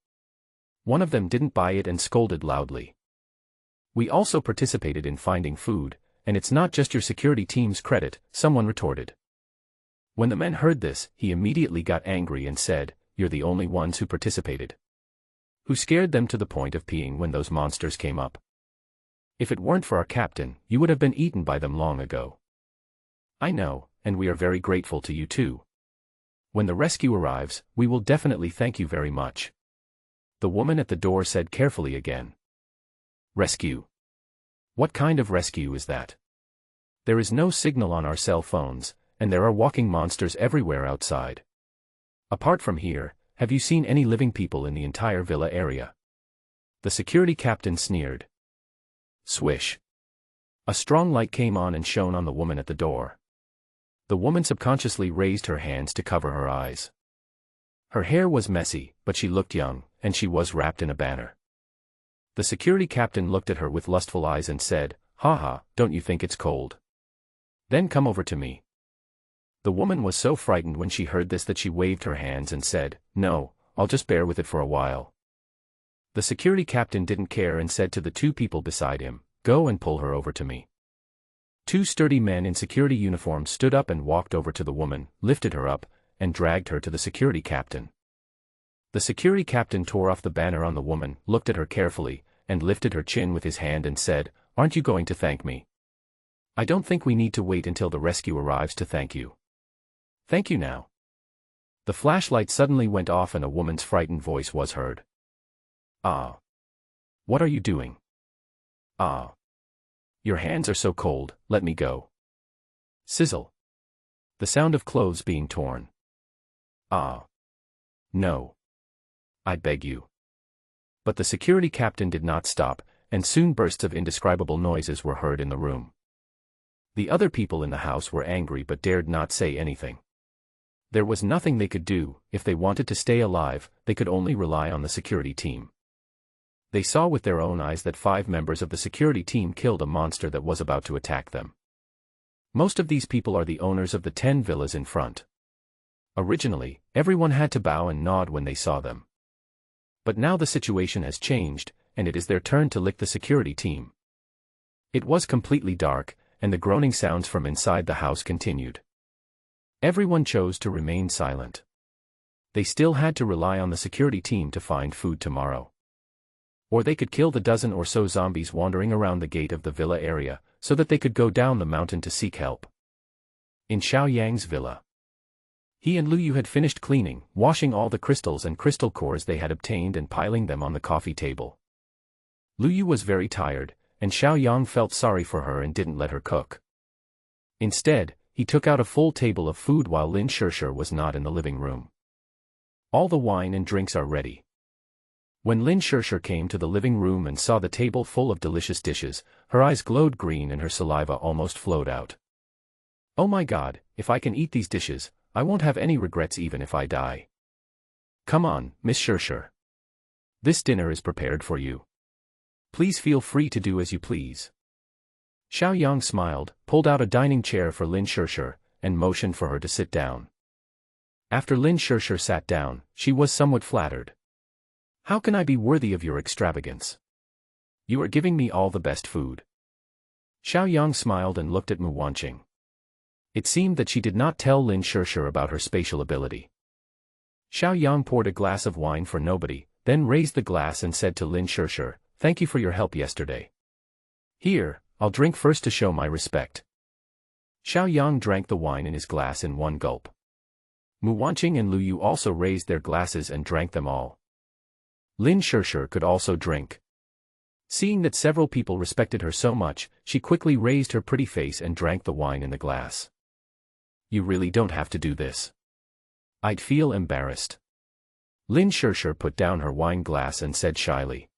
Speaker 1: One of them didn't buy it and scolded loudly. "We also participated in finding food, and it's not just your security team's credit," someone retorted. When the men heard this, he immediately got angry and said, "You're the only ones who participated. Who scared them to the point of peeing when those monsters came up? If it weren't for our captain, you would have been eaten by them long ago." "I know, and we are very grateful to you too. When the rescue arrives, we will definitely thank you very much," the woman at the door said carefully again. "Rescue? What kind of rescue is that? There is no signal on our cell phones, and there are walking monsters everywhere outside. Apart from here, have you seen any living people in the entire villa area?" The security captain sneered. Swish. A strong light came on and shone on the woman at the door. The woman subconsciously raised her hands to cover her eyes. Her hair was messy, but she looked young, and she was wrapped in a banner. The security captain looked at her with lustful eyes and said, "Haha, don't you think it's cold? Then come over to me." The woman was so frightened when she heard this that she waved her hands and said, "No, I'll just bear with it for a while." The security captain didn't care and said to the 2 people beside him, "Go and pull her over to me." 2 sturdy men in security uniforms stood up and walked over to the woman, lifted her up, and dragged her to the security captain. The security captain tore off the banner on the woman, looked at her carefully, and lifted her chin with his hand and said, "Aren't you going to thank me? I don't think we need to wait until the rescue arrives to thank you. Thank you now." The flashlight suddenly went off and a woman's frightened voice was heard. "Ah. What are you doing? Ah. Your hands are so cold, let me go." Sizzle. The sound of clothes being torn. "Ah. No. I beg you." But the security captain did not stop, and soon bursts of indescribable noises were heard in the room. The other people in the house were angry but dared not say anything. There was nothing they could do. If they wanted to stay alive, they could only rely on the security team. They saw with their own eyes that 5 members of the security team killed a monster that was about to attack them. Most of these people are the owners of the 10 villas in front. Originally, everyone had to bow and nod when they saw them. But now the situation has changed, and it is their turn to lick the security team. It was completely dark, and the groaning sounds from inside the house continued. Everyone chose to remain silent. They still had to rely on the security team to find food tomorrow. Or they could kill the dozen or so zombies wandering around the gate of the villa area, so that they could go down the mountain to seek help. In Xiao Yang's villa, he and Lu Yu had finished cleaning, washing all the crystals and crystal cores they had obtained and piling them on the coffee table. Lu Yu was very tired, and Xiao Yang felt sorry for her and didn't let her cook. Instead, he took out a full table of food while Lin Shishir was not in the living room. All the wine and drinks are ready. When Lin Shishir came to the living room and saw the table full of delicious dishes, her eyes glowed green and her saliva almost flowed out. Oh my God, if I can eat these dishes, I won't have any regrets even if I die. Come on, Miss Shishir. This dinner is prepared for you. Please feel free to do as you please. Xiao Yang smiled, pulled out a dining chair for Lin Shishir, and motioned for her to sit down. After Lin Shishir sat down, she was somewhat flattered. How can I be worthy of your extravagance? You are giving me all the best food. Xiao Yang smiled and looked at Mu Wanqing. It seemed that she did not tell Lin Shishir about her spatial ability. Xiao Yang poured a glass of wine for nobody, then raised the glass and said to Lin Shishir, "Thank you for your help yesterday. Here, I'll drink first to show my respect." Xiao Yang drank the wine in his glass in one gulp. Mu Wanqing and Lu Yu also raised their glasses and drank them all. Lin Shishir could also drink. Seeing that several people respected her so much, she quickly raised her pretty face and drank the wine in the glass. You really don't have to do this. I'd feel embarrassed. Lin Shishir put down her wine glass and said shyly.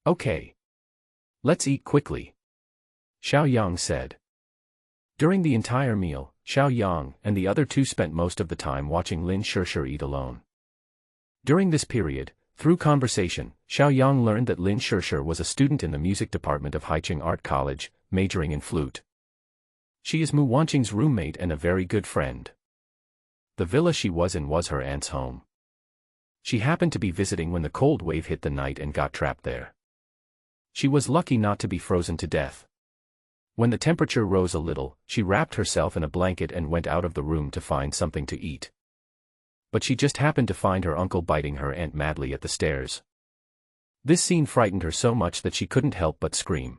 Speaker 1: Okay. Let's eat quickly. Xiao Yang said. During the entire meal, Xiao Yang and the other two spent most of the time watching Lin Shishir eat alone. During this period, through conversation, Xiao Yang learned that Lin Shishir was a student in the music department of Haicheng Art College, majoring in flute. She is Mu Wanqing's roommate and a very good friend. The villa she was in was her aunt's home. She happened to be visiting when the cold wave hit the night and got trapped there. She was lucky not to be frozen to death. When the temperature rose a little, she wrapped herself in a blanket and went out of the room to find something to eat. But she just happened to find her uncle biting her aunt madly at the stairs. This scene frightened her so much that she couldn't help but scream.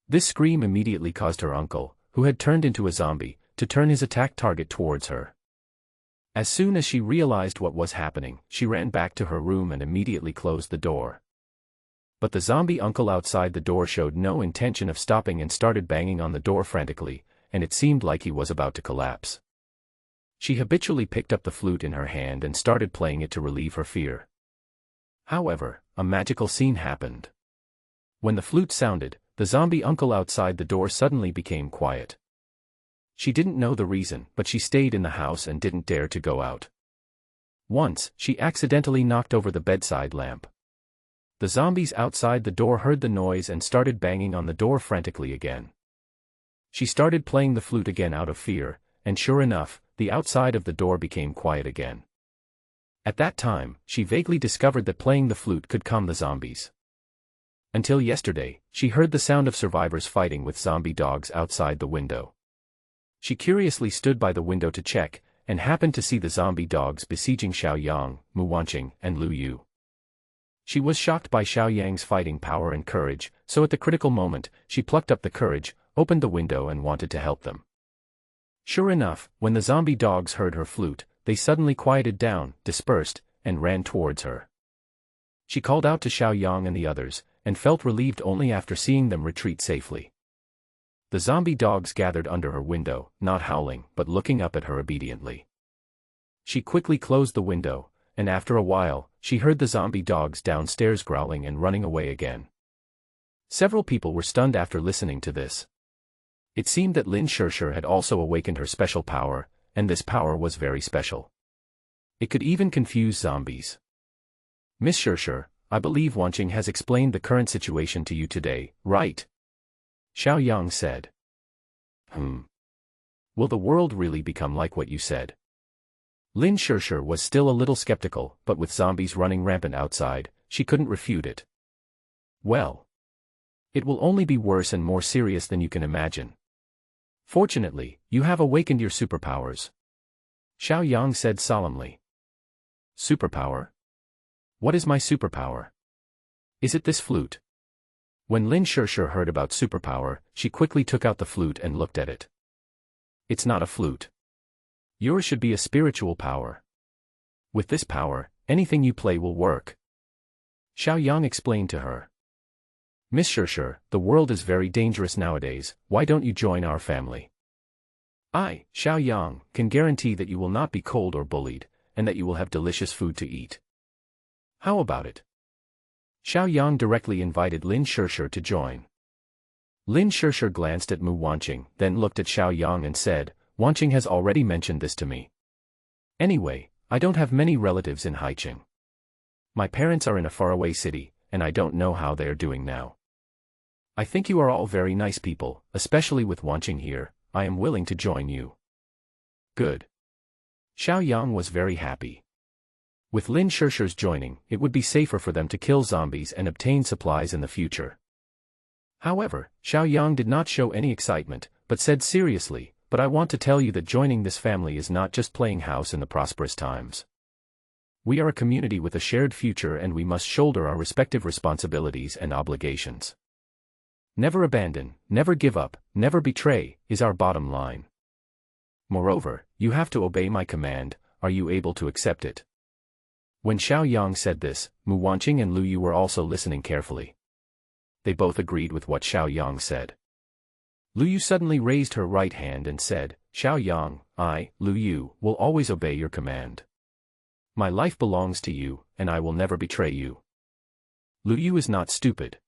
Speaker 1: This scream immediately caused her uncle, who had turned into a zombie, to turn his attack target towards her. As soon as she realized what was happening, she ran back to her room and immediately closed the door. But the zombie uncle outside the door showed no intention of stopping and started banging on the door frantically, and it seemed like he was about to collapse. She habitually picked up the flute in her hand and started playing it to relieve her fear. However, a magical scene happened. When the flute sounded, the zombie uncle outside the door suddenly became quiet. She didn't know the reason, but she stayed in the house and didn't dare to go out. Once, she accidentally knocked over the bedside lamp. The zombies outside the door heard the noise and started banging on the door frantically again. She started playing the flute again out of fear, and sure enough, the outside of the door became quiet again. At that time, she vaguely discovered that playing the flute could calm the zombies. Until yesterday, she heard the sound of survivors fighting with zombie dogs outside the window. She curiously stood by the window to check, and happened to see the zombie dogs besieging Xiao Yang, Mu Wanqing, and Lu Yu. She was shocked by Xiao Yang's fighting power and courage, so at the critical moment, she plucked up the courage, opened the window and wanted to help them. Sure enough, when the zombie dogs heard her flute, they suddenly quieted down, dispersed, and ran towards her. She called out to Xiao Yang and the others, and felt relieved only after seeing them retreat safely. The zombie dogs gathered under her window, not howling, but looking up at her obediently. She quickly closed the window, and after a while, she heard the zombie dogs downstairs growling and running away again. Several people were stunned after listening to this. It seemed that Lin Shishir had also awakened her special power, and this power was very special. It could even confuse zombies. Miss Shishir, I believe Wanqing has explained the current situation to you today, right? Xiao Yang said. Will the world really become like what you said? Lin Shursher was still a little skeptical, but with zombies running rampant outside, she couldn't refute it. Well, it will only be worse and more serious than you can imagine. Fortunately, you have awakened your superpowers. Xiao Yang said solemnly. Superpower? What is my superpower? Is it this flute? When Lin Shursher heard about superpower, she quickly took out the flute and looked at it. It's not a flute. Yours should be a spiritual power. With this power, anything you play will work. Xiao Yang explained to her. Miss Shursher, the world is very dangerous nowadays, why don't you join our family? I, Xiao Yang, can guarantee that you will not be cold or bullied, and that you will have delicious food to eat. How about it? Xiao Yang directly invited Lin Shursher to join. Lin Shursher glanced at Mu Wanqing, then looked at Xiao Yang and said, Wanqing has already mentioned this to me. Anyway, I don't have many relatives in Haicheng. My parents are in a faraway city, and I don't know how they are doing now. I think you are all very nice people, especially with Wanqing here. I am willing to join you. Good. Xiao Yang was very happy. With Lin Shursher's joining, it would be safer for them to kill zombies and obtain supplies in the future. However, Xiao Yang did not show any excitement, but said seriously, but I want to tell you that joining this family is not just playing house in the prosperous times. We are a community with a shared future and we must shoulder our respective responsibilities and obligations. Never abandon, never give up, never betray, is our bottom line. Moreover, you have to obey my command. Are you able to accept it? When Xiao Yang said this, Mu Wanqing and Lu Yu were also listening carefully. They both agreed with what Xiao Yang said. Lu Yu suddenly raised her right hand and said, Xiao Yang, I, Lu Yu, will always obey your command. My life belongs to you, and I will never betray you. Lu Yu is not stupid.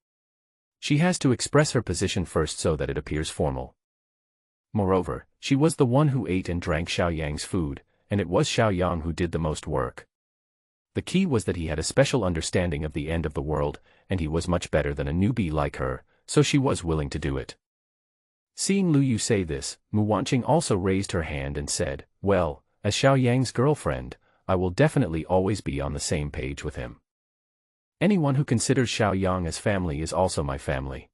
Speaker 1: She has to express her position first so that it appears formal. Moreover, she was the one who ate and drank Xiao Yang's food, and it was Xiao Yang who did the most work. The key was that he had a special understanding of the end of the world, and he was much better than a newbie like her, so she was willing to do it. Seeing Lu Yu say this, Mu Wanqing also raised her hand and said, Well, as Xiao Yang's girlfriend, I will definitely always be on the same page with him. Anyone who considers Xiao Yang as family is also my family.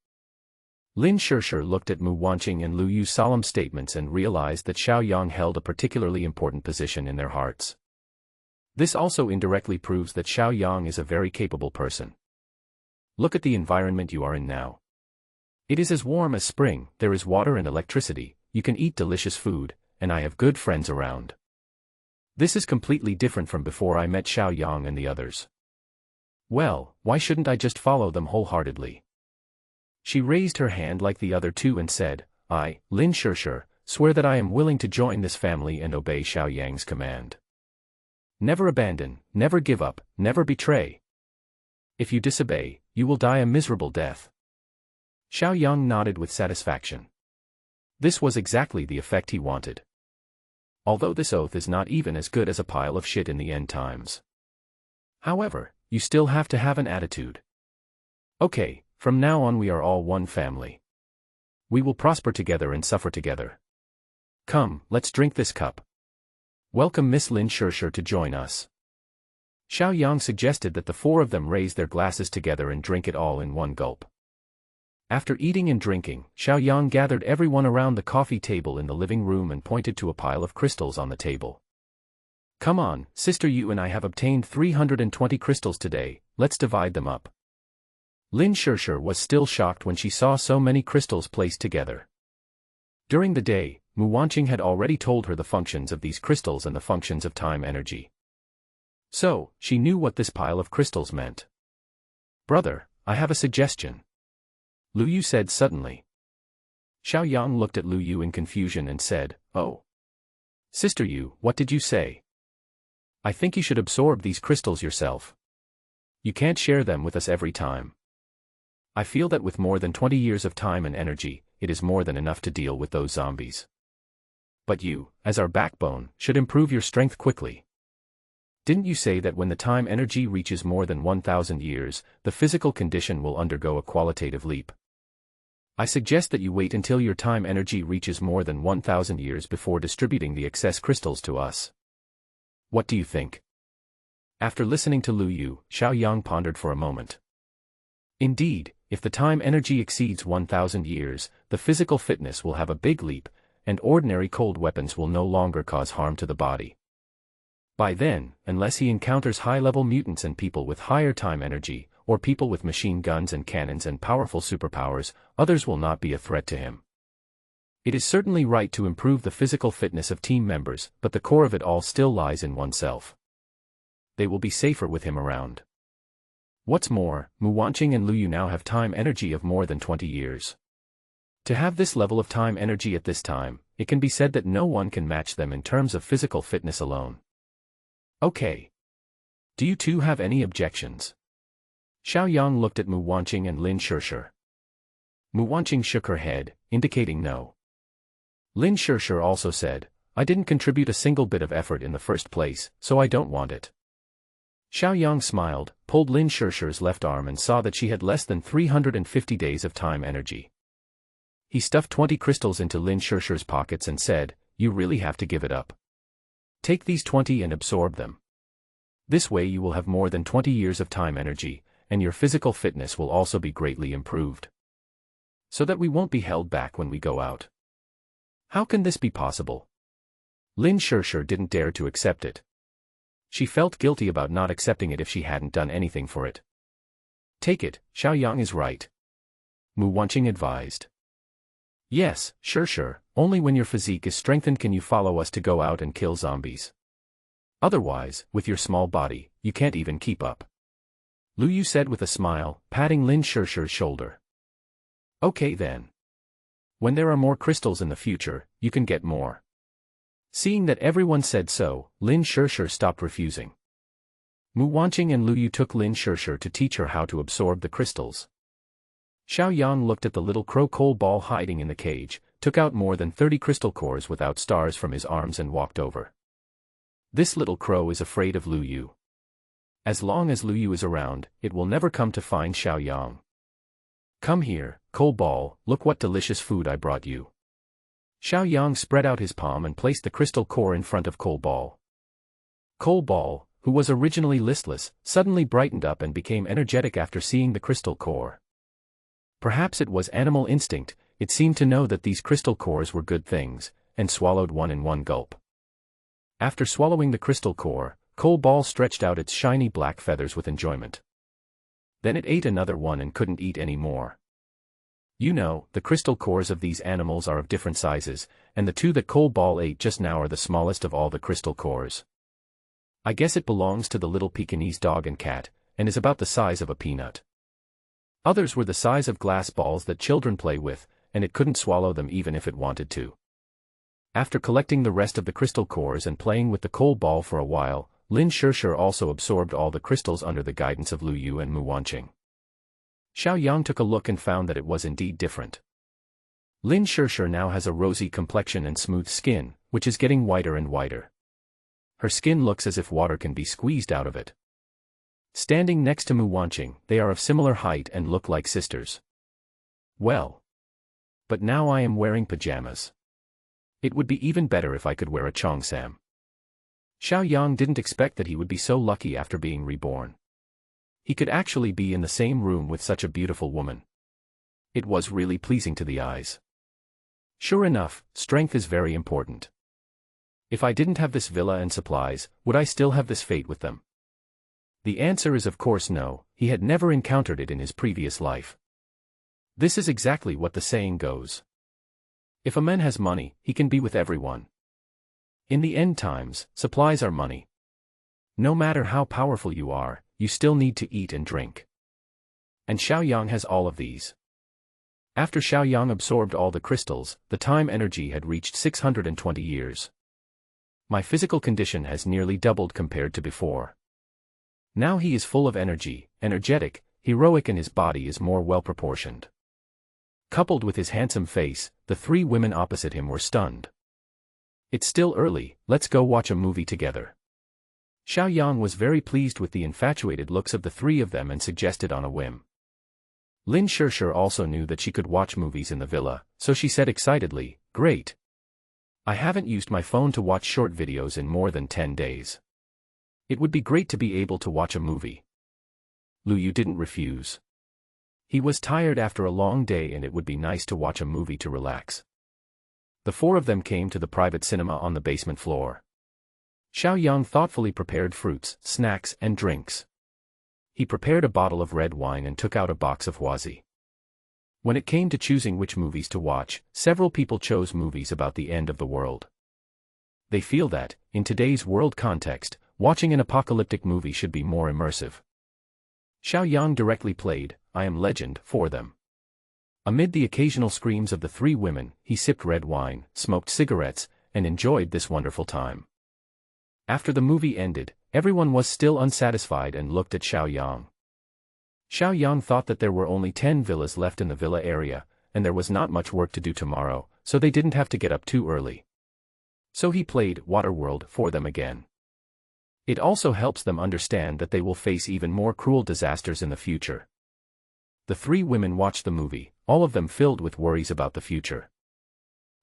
Speaker 1: Lin Shursher looked at Mu Wanqing and Lu Yu's solemn statements and realized that Xiao Yang held a particularly important position in their hearts. This also indirectly proves that Xiao Yang is a very capable person. Look at the environment you are in now. It is as warm as spring, there is water and electricity, you can eat delicious food, and I have good friends around. This is completely different from before I met Xiao Yang and the others. Well, why shouldn't I just follow them wholeheartedly? She raised her hand like the other two and said, I, Lin Shursher, swear that I am willing to join this family and obey Xiao Yang's command. Never abandon, never give up, never betray. If you disobey, you will die a miserable death. Xiao Yang nodded with satisfaction. This was exactly the effect he wanted. Although this oath is not even as good as a pile of shit in the end times. However, you still have to have an attitude. Okay, from now on we are all one family. We will prosper together and suffer together. Come, let's drink this cup. Welcome Miss Lin Shursher to join us. Xiao Yang suggested that the four of them raise their glasses together and drink it all in one gulp. After eating and drinking, Xiao Yang gathered everyone around the coffee table in the living room and pointed to a pile of crystals on the table. Come on, sister, you and I have obtained 320 crystals today, let's divide them up. Lin Shursher was still shocked when she saw so many crystals placed together. During the day, Mu Wanqing had already told her the functions of these crystals and the functions of time energy. So, she knew what this pile of crystals meant. Brother, I have a suggestion. Lu Yu said suddenly. Xiao Yang looked at Lu Yu in confusion and said, Oh. Sister Yu, what did you say? I think you should absorb these crystals yourself. You can't share them with us every time. I feel that with more than 20 years of time and energy, it is more than enough to deal with those zombies. But you, as our backbone, should improve your strength quickly. Didn't you say that when the time energy reaches more than 1,000 years, the physical condition will undergo a qualitative leap? I suggest that you wait until your time energy reaches more than 1,000 years before distributing the excess crystals to us. What do you think? After listening to Lu Yu, Xiaoyang pondered for a moment. Indeed, if the time energy exceeds 1,000 years, the physical fitness will have a big leap, and ordinary cold weapons will no longer cause harm to the body. By then, unless he encounters high-level mutants and people with higher time energy, or people with machine guns and cannons and powerful superpowers, others will not be a threat to him. It is certainly right to improve the physical fitness of team members, but the core of it all still lies in oneself. They will be safer with him around. What's more, Mu Wanqing and Lu Yu now have time energy of more than 20 years. To have this level of time energy at this time, it can be said that no one can match them in terms of physical fitness alone. Okay. Do you two have any objections? Xiaoyang looked at Mu Wanqing and Lin Shishir. Mu Wanqing shook her head, indicating no. Lin Shishir also said, I didn't contribute a single bit of effort in the first place, so I don't want it. Xiaoyang smiled, pulled Lin Shishir's left arm and saw that she had less than 350 days of time energy. He stuffed 20 crystals into Lin Shishir's pockets and said, you really have to give it up. Take these 20 and absorb them. This way you will have more than 20 years of time energy, and your physical fitness will also be greatly improved. So that we won't be held back when we go out. How can this be possible? Lin Shishir didn't dare to accept it. She felt guilty about not accepting it if she hadn't done anything for it. Take it, Xiaoyang is right. Mu Wanqing advised. Yes, sure, only when your physique is strengthened can you follow us to go out and kill zombies. Otherwise, with your small body, you can't even keep up. Lu Yu said with a smile, patting Lin Shishir's shoulder. Okay then. When there are more crystals in the future, you can get more. Seeing that everyone said so, Lin Shishir stopped refusing. Mu Wanqing and Lu Yu took Lin Shishir to teach her how to absorb the crystals. Xiaoyang looked at the little crow coal ball hiding in the cage, took out more than 30 crystal cores without stars from his arms and walked over. This little crow is afraid of Lu Yu. As long as Lu Yu is around, it will never come to find Xiaoyang. Come here, coal ball, look what delicious food I brought you. Xiaoyang spread out his palm and placed the crystal core in front of Coal Ball. Coal Ball, who was originally listless, suddenly brightened up and became energetic after seeing the crystal core. Perhaps it was animal instinct, it seemed to know that these crystal cores were good things, and swallowed one in one gulp. After swallowing the crystal core, Coal Ball stretched out its shiny black feathers with enjoyment. Then it ate another one and couldn't eat any more. You know, the crystal cores of these animals are of different sizes, and the two that Coal Ball ate just now are the smallest of all the crystal cores. I guess it belongs to the little Pekingese dog and cat, and is about the size of a peanut. Others were the size of glass balls that children play with, and it couldn't swallow them even if it wanted to. After collecting the rest of the crystal cores and playing with the Coal Ball for a while, Lin Shishir also absorbed all the crystals under the guidance of Lu Yu and Mu Wanqing. Xiaoyang took a look and found that it was indeed different. Lin Shishir now has a rosy complexion and smooth skin, which is getting whiter and whiter. Her skin looks as if water can be squeezed out of it. Standing next to Mu Wanqing, they are of similar height and look like sisters. Well. But now I am wearing pajamas. It would be even better if I could wear a cheongsam. Xiaoyang didn't expect that he would be so lucky after being reborn. He could actually be in the same room with such a beautiful woman. It was really pleasing to the eyes. Sure enough, strength is very important. If I didn't have this villa and supplies, would I still have this fate with them? The answer is of course no, he had never encountered it in his previous life. This is exactly what the saying goes. If a man has money, he can be with everyone. In the end times, supplies are money. No matter how powerful you are, you still need to eat and drink. And Xiaoyang has all of these. After Xiaoyang absorbed all the crystals, the time energy had reached 620 years. My physical condition has nearly doubled compared to before. Now he is full of energy, energetic, heroic, and his body is more well-proportioned. Coupled with his handsome face, the three women opposite him were stunned. It's still early, let's go watch a movie together. Xiaoyang was very pleased with the infatuated looks of the three of them and suggested on a whim. Lin Shershur also knew that she could watch movies in the villa, so she said excitedly, "Great. I haven't used my phone to watch short videos in more than 10 days. It would be great to be able to watch a movie." Lu Yu didn't refuse. He was tired after a long day and it would be nice to watch a movie to relax. The four of them came to the private cinema on the basement floor. Xiao Yang thoughtfully prepared fruits, snacks, and drinks. He prepared a bottle of red wine and took out a box of huazi. When it came to choosing which movies to watch, several people chose movies about the end of the world. They feel that, in today's world context, watching an apocalyptic movie should be more immersive. Xiao Yang directly played I Am Legend for them. Amid the occasional screams of the three women, he sipped red wine, smoked cigarettes, and enjoyed this wonderful time. After the movie ended, everyone was still unsatisfied and looked at Xiao Yang. Xiao Yang thought that there were only 10 villas left in the villa area, and there was not much work to do tomorrow, so they didn't have to get up too early. So he played Waterworld for them again. It also helps them understand that they will face even more cruel disasters in the future. The three women watched the movie, all of them filled with worries about the future.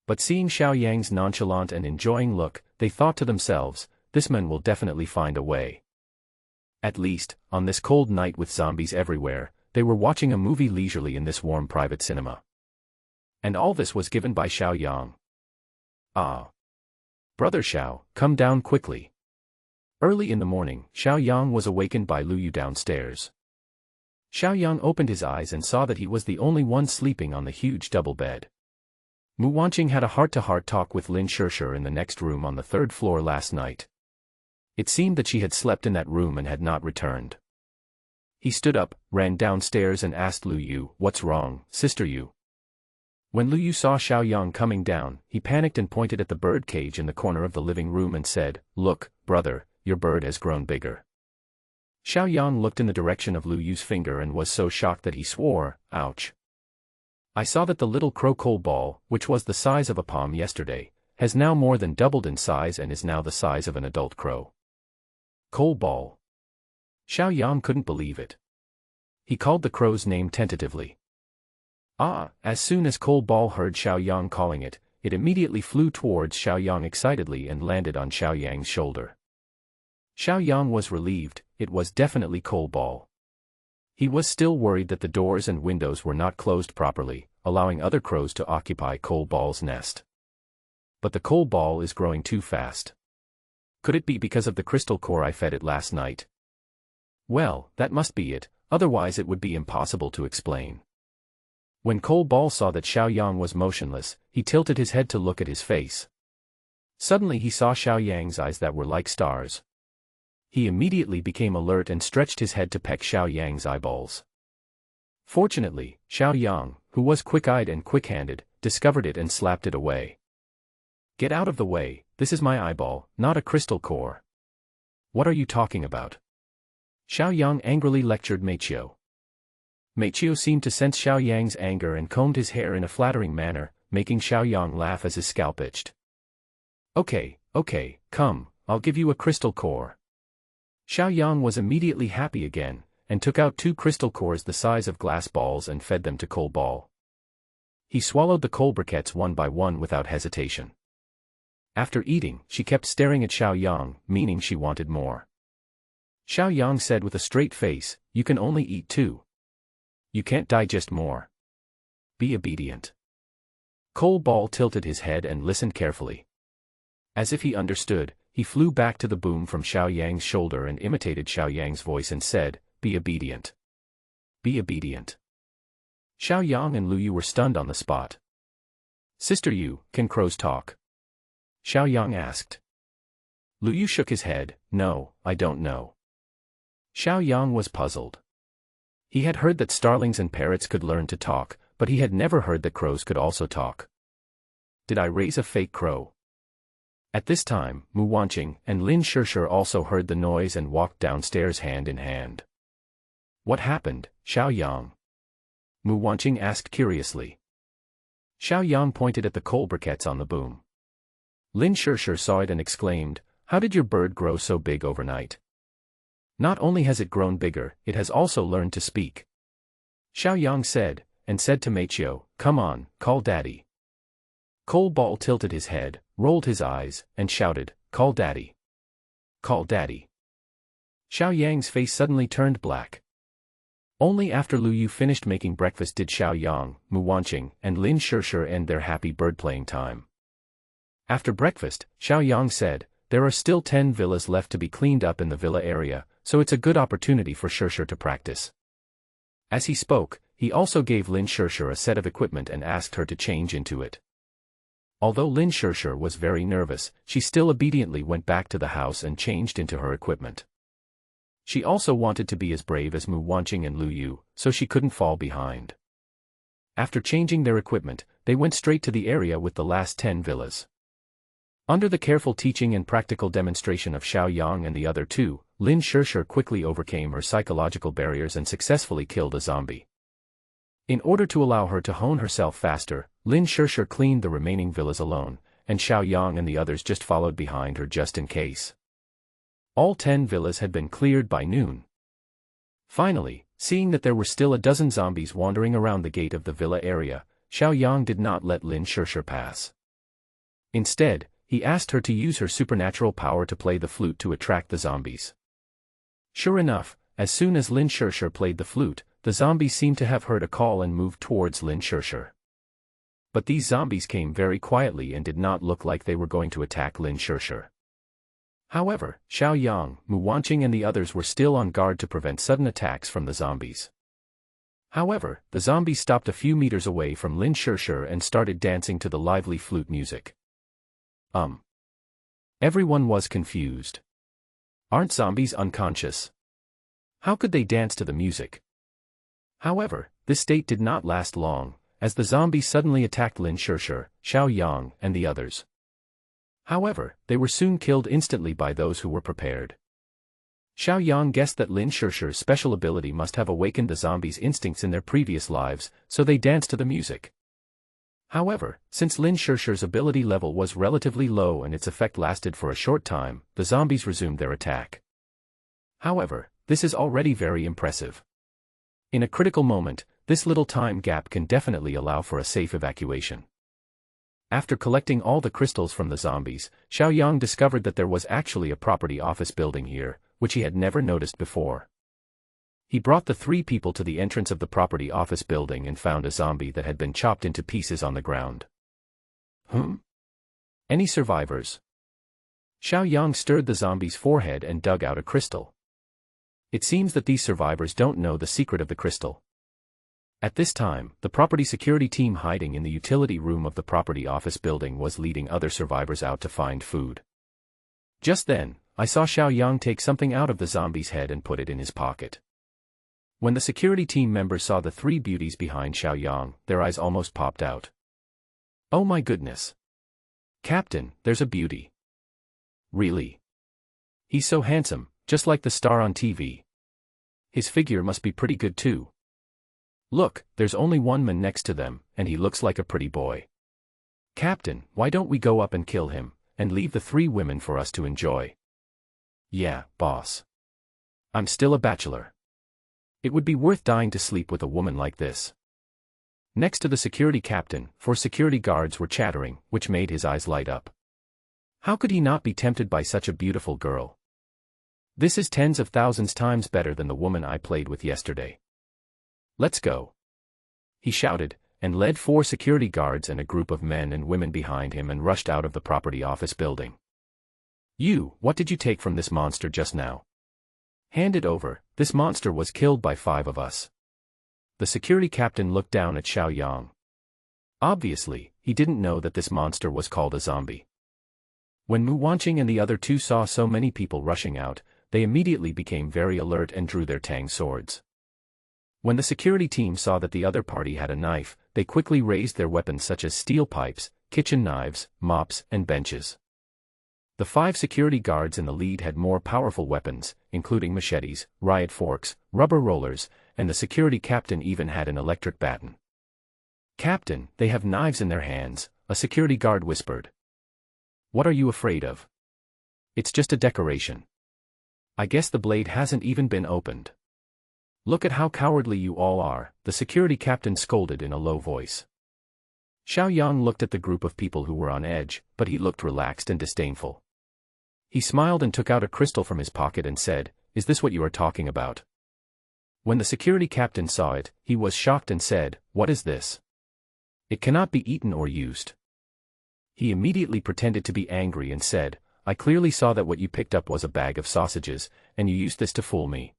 Speaker 1: But seeing Xiao Yang's nonchalant and enjoying look, they thought to themselves, this man will definitely find a way. At least, on this cold night with zombies everywhere, they were watching a movie leisurely in this warm private cinema. And all this was given by Xiao Yang. "Ah. Brother Xiao, come down quickly." Early in the morning, Xiao Yang was awakened by Lu Yu downstairs. Xiao Yang opened his eyes and saw that he was the only one sleeping on the huge double bed. Mu Wanqing had a heart-to-heart talk with Lin Shershur in the next room on the 3rd floor last night. It seemed that she had slept in that room and had not returned. He stood up, ran downstairs and asked Lu Yu, "What's wrong, Sister Yu?" When Lu Yu saw Xiao Yang coming down, he panicked and pointed at the bird cage in the corner of the living room and said, "Look, brother, your bird has grown bigger." Xiao Yang looked in the direction of Lu Yu's finger and was so shocked that he swore, "Ouch. I saw that the little crow coal ball, which was the size of a palm yesterday, has now more than doubled in size and is now the size of an adult crow." Coal ball. Xiao Yang couldn't believe it. He called the crow's name tentatively. As soon as Coal Ball heard Xiao Yang calling it, it immediately flew towards Xiao Yang excitedly and landed on Xiao Yang's shoulder. Xiao Yang was relieved, it was definitely Coal Ball. He was still worried that the doors and windows were not closed properly, allowing other crows to occupy Coal Ball's nest. But the Coal Ball is growing too fast. Could it be because of the crystal core I fed it last night? Well, that must be it, otherwise it would be impossible to explain. When Coal Ball saw that Xiao Yang was motionless, he tilted his head to look at his face. Suddenly he saw Xiao Yang's eyes that were like stars. He immediately became alert and stretched his head to peck Xiao Yang's eyeballs. Fortunately, Xiao Yang, who was quick-eyed and quick-handed, discovered it and slapped it away. "Get out of the way, this is my eyeball, not a crystal core." "What are you talking about?" Xiao Yang angrily lectured Meiqiu. Meiqiu seemed to sense Xiao Yang's anger and combed his hair in a flattering manner, making Xiao Yang laugh as his scalp itched. Okay, come, I'll give you a crystal core." Xiao Yang was immediately happy again, and took out 2 crystal cores the size of glass balls and fed them to Coal Ball. He swallowed the coal briquettes one by one without hesitation. After eating, she kept staring at Xiao Yang, meaning she wanted more. Xiao Yang said with a straight face, "You can only eat 2. You can't digest more. Be obedient." Coal Ball tilted his head and listened carefully. As if he understood, he flew back to the boom from Xiao Yang's shoulder and imitated Xiao Yang's voice and said, "Be obedient. Be obedient." Xiao Yang and Lu Yu were stunned on the spot. "Sister Yu, can crows talk?" Xiao Yang asked. Lu Yu shook his head, "No, I don't know." Xiao Yang was puzzled. He had heard that starlings and parrots could learn to talk, but he had never heard that crows could also talk. Did I raise a fake crow? At this time, Mu Wanqing and Lin Shershur also heard the noise and walked downstairs hand in hand. "What happened, Xiao Yang?" Mu Wanqing asked curiously. Xiao Yang pointed at the coal briquettes on the boom. Lin Shershur saw it and exclaimed, "How did your bird grow so big overnight? Not only has it grown bigger, it has also learned to speak." Xiao Yang said, and said to Meichio, "Come on, call daddy." Cole Ball tilted his head, rolled his eyes, and shouted, "Call daddy. Call daddy." Xiao Yang's face suddenly turned black. Only after Lu Yu finished making breakfast did Xiao Yang, Mu Wanqing, and Lin Shishir end their happy bird-playing time. After breakfast, Xiao Yang said, "There are still 10 villas left to be cleaned up in the villa area, so it's a good opportunity for Shishir to practice." As he spoke, he also gave Lin Shishir a set of equipment and asked her to change into it. Although Lin Shishir was very nervous, she still obediently went back to the house and changed into her equipment. She also wanted to be as brave as Mu Wanqing and Lu Yu, so she couldn't fall behind. After changing their equipment, they went straight to the area with the last 10 villas. Under the careful teaching and practical demonstration of Xiao Yang and the other two, Lin Shishir quickly overcame her psychological barriers and successfully killed a zombie. In order to allow her to hone herself faster, Lin Shishir cleaned the remaining villas alone, and Xiao Yang and the others just followed behind her just in case. All 10 villas had been cleared by noon. Finally, seeing that there were still a dozen zombies wandering around the gate of the villa area, Xiao Yang did not let Lin Shishir pass. Instead, he asked her to use her supernatural power to play the flute to attract the zombies. Sure enough, as soon as Lin Shishir played the flute, the zombies seemed to have heard a call and moved towards Lin Shishir. But these zombies came very quietly and did not look like they were going to attack Lin Shishir. However, Xiao Yang, Mu Wanqing and the others were still on guard to prevent sudden attacks from the zombies. However, the zombies stopped a few meters away from Lin Shishir and started dancing to the lively flute music. Everyone was confused. Aren't zombies unconscious? How could they dance to the music? However, this state did not last long, as the zombies suddenly attacked Lin Shishir, Xiao Yang, and the others. However, they were soon killed instantly by those who were prepared. Xiao Yang guessed that Lin Shishir's special ability must have awakened the zombies' instincts in their previous lives, so they danced to the music. However, since Lin Shishir's ability level was relatively low and its effect lasted for a short time, the zombies resumed their attack. However, this is already very impressive. In a critical moment, this little time gap can definitely allow for a safe evacuation. After collecting all the crystals from the zombies, Xiao Yang discovered that there was actually a property office building here, which he had never noticed before. He brought the 3 people to the entrance of the property office building and found a zombie that had been chopped into pieces on the ground. Any survivors? Xiao Yang stirred the zombie's forehead and dug out a crystal. It seems that these survivors don't know the secret of the crystal. At this time, the property security team hiding in the utility room of the property office building was leading other survivors out to find food. Just then, I saw Xiao Yang take something out of the zombie's head and put it in his pocket. When the security team members saw the 3 beauties behind Xiao Yang, their eyes almost popped out. "Oh my goodness! Captain, there's a beauty." "Really? He's so handsome, just like the star on TV. His figure must be pretty good too. Look, there's only one man next to them, and he looks like a pretty boy. Captain, why don't we go up and kill him, and leave the 3 women for us to enjoy?" "Yeah, boss. I'm still a bachelor. It would be worth dying to sleep with a woman like this." Next to the security captain, 4 security guards were chattering, which made his eyes light up. How could he not be tempted by such a beautiful girl? This is tens of thousands times better than the woman I played with yesterday. Let's go. He shouted, and led 4 security guards and a group of men and women behind him and rushed out of the property office building. "You, what did you take from this monster just now? Hand it over, this monster was killed by 5 of us." The security captain looked down at Xiao Yang. Obviously, he didn't know that this monster was called a zombie. When Mu Wanqing and the other 2 saw so many people rushing out, they immediately became very alert and drew their tang swords. When the security team saw that the other party had a knife, they quickly raised their weapons such as steel pipes, kitchen knives, mops, and benches. The 5 security guards in the lead had more powerful weapons, including machetes, riot forks, rubber rollers, and the security captain even had an electric baton. "Captain, they have knives in their hands," a security guard whispered. "What are you afraid of? It's just a decoration. I guess the blade hasn't even been opened." Look at how cowardly you all are, the security captain scolded in a low voice. Xiao Yang looked at the group of people who were on edge, but he looked relaxed and disdainful. He smiled and took out a crystal from his pocket and said, "Is this what you are talking about?" When the security captain saw it, he was shocked and said, "What is this? It cannot be eaten or used." He immediately pretended to be angry and said, "I clearly saw that what you picked up was a bag of sausages, and you used this to fool me."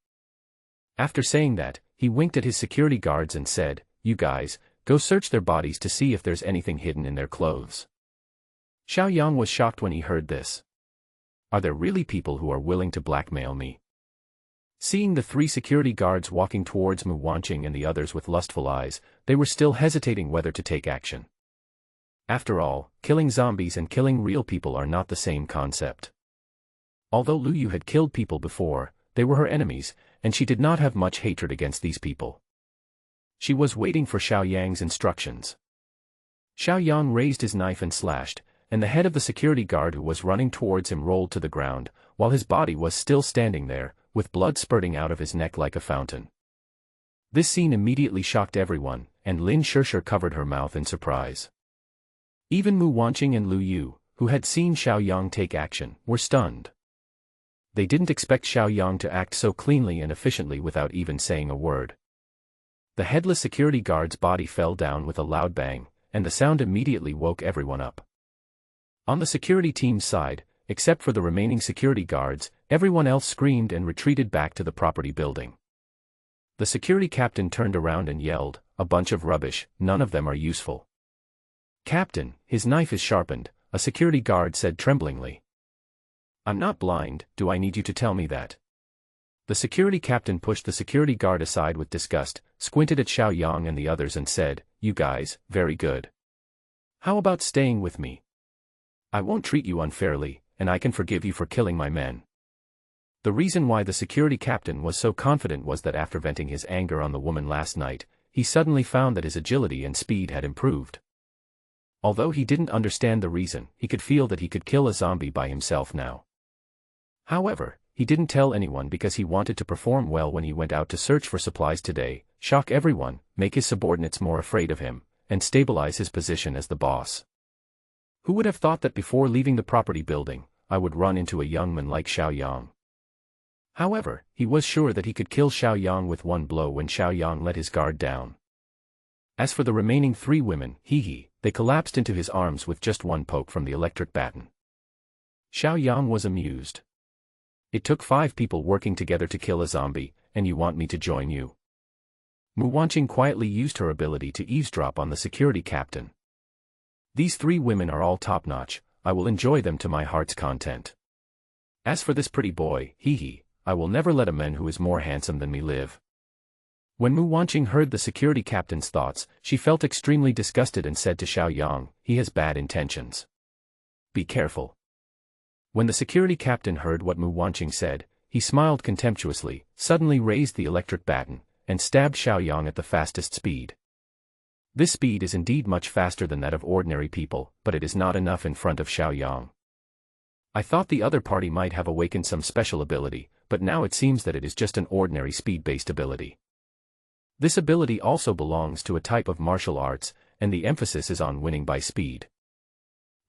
Speaker 1: After saying that, he winked at his security guards and said, "You guys, go search their bodies to see if there's anything hidden in their clothes." Xiao Yang was shocked when he heard this. Are there really people who are willing to blackmail me? Seeing the 3 security guards walking towards Mu Wanqing and the others with lustful eyes, they were still hesitating whether to take action. After all, killing zombies and killing real people are not the same concept. Although Lu Yu had killed people before, they were her enemies, and she did not have much hatred against these people. She was waiting for Xiao Yang's instructions. Xiao Yang raised his knife and slashed, and the head of the security guard who was running towards him rolled to the ground, while his body was still standing there, with blood spurting out of his neck like a fountain. This scene immediately shocked everyone, and Lin Shishir covered her mouth in surprise. Even Mu Wanqing and Lu Yu, who had seen Xiao Yang take action, were stunned. They didn't expect Xiao Yang to act so cleanly and efficiently without even saying a word. The headless security guard's body fell down with a loud bang, and the sound immediately woke everyone up. On the security team's side, except for the remaining security guards, everyone else screamed and retreated back to the property building. The security captain turned around and yelled, "A bunch of rubbish, none of them are useful." "Captain, his knife is sharpened," a security guard said tremblingly. "I'm not blind, do I need you to tell me that?" The security captain pushed the security guard aside with disgust, squinted at Xiao Yang and the others and said, "You guys, very good. How about staying with me? I won't treat you unfairly, and I can forgive you for killing my men." The reason why the security captain was so confident was that after venting his anger on the woman last night, he suddenly found that his agility and speed had improved. Although he didn't understand the reason, he could feel that he could kill a zombie by himself now. However, he didn't tell anyone because he wanted to perform well when he went out to search for supplies today, shock everyone, make his subordinates more afraid of him, and stabilize his position as the boss. Who would have thought that before leaving the property building, I would run into a young man like Xiao Yang? However, he was sure that he could kill Xiao Yang with one blow when Xiao Yang let his guard down. As for the remaining 3 women, they collapsed into his arms with just one poke from the electric baton. Xiao Yang was amused. "It took 5 people working together to kill a zombie, and you want me to join you?" Mu Wanqing quietly used her ability to eavesdrop on the security captain. "These 3 women are all top-notch, I will enjoy them to my heart's content. As for this pretty boy, I will never let a man who is more handsome than me live." When Mu Wanqing heard the security captain's thoughts, she felt extremely disgusted and said to Xiao Yang, "He has bad intentions. Be careful." When the security captain heard what Mu Wanqing said, he smiled contemptuously, suddenly raised the electric baton, and stabbed Xiao Yang at the fastest speed. This speed is indeed much faster than that of ordinary people, but it is not enough in front of Xiao Yang. I thought the other party might have awakened some special ability, but now it seems that it is just an ordinary speed-based ability. This ability also belongs to a type of martial arts, and the emphasis is on winning by speed.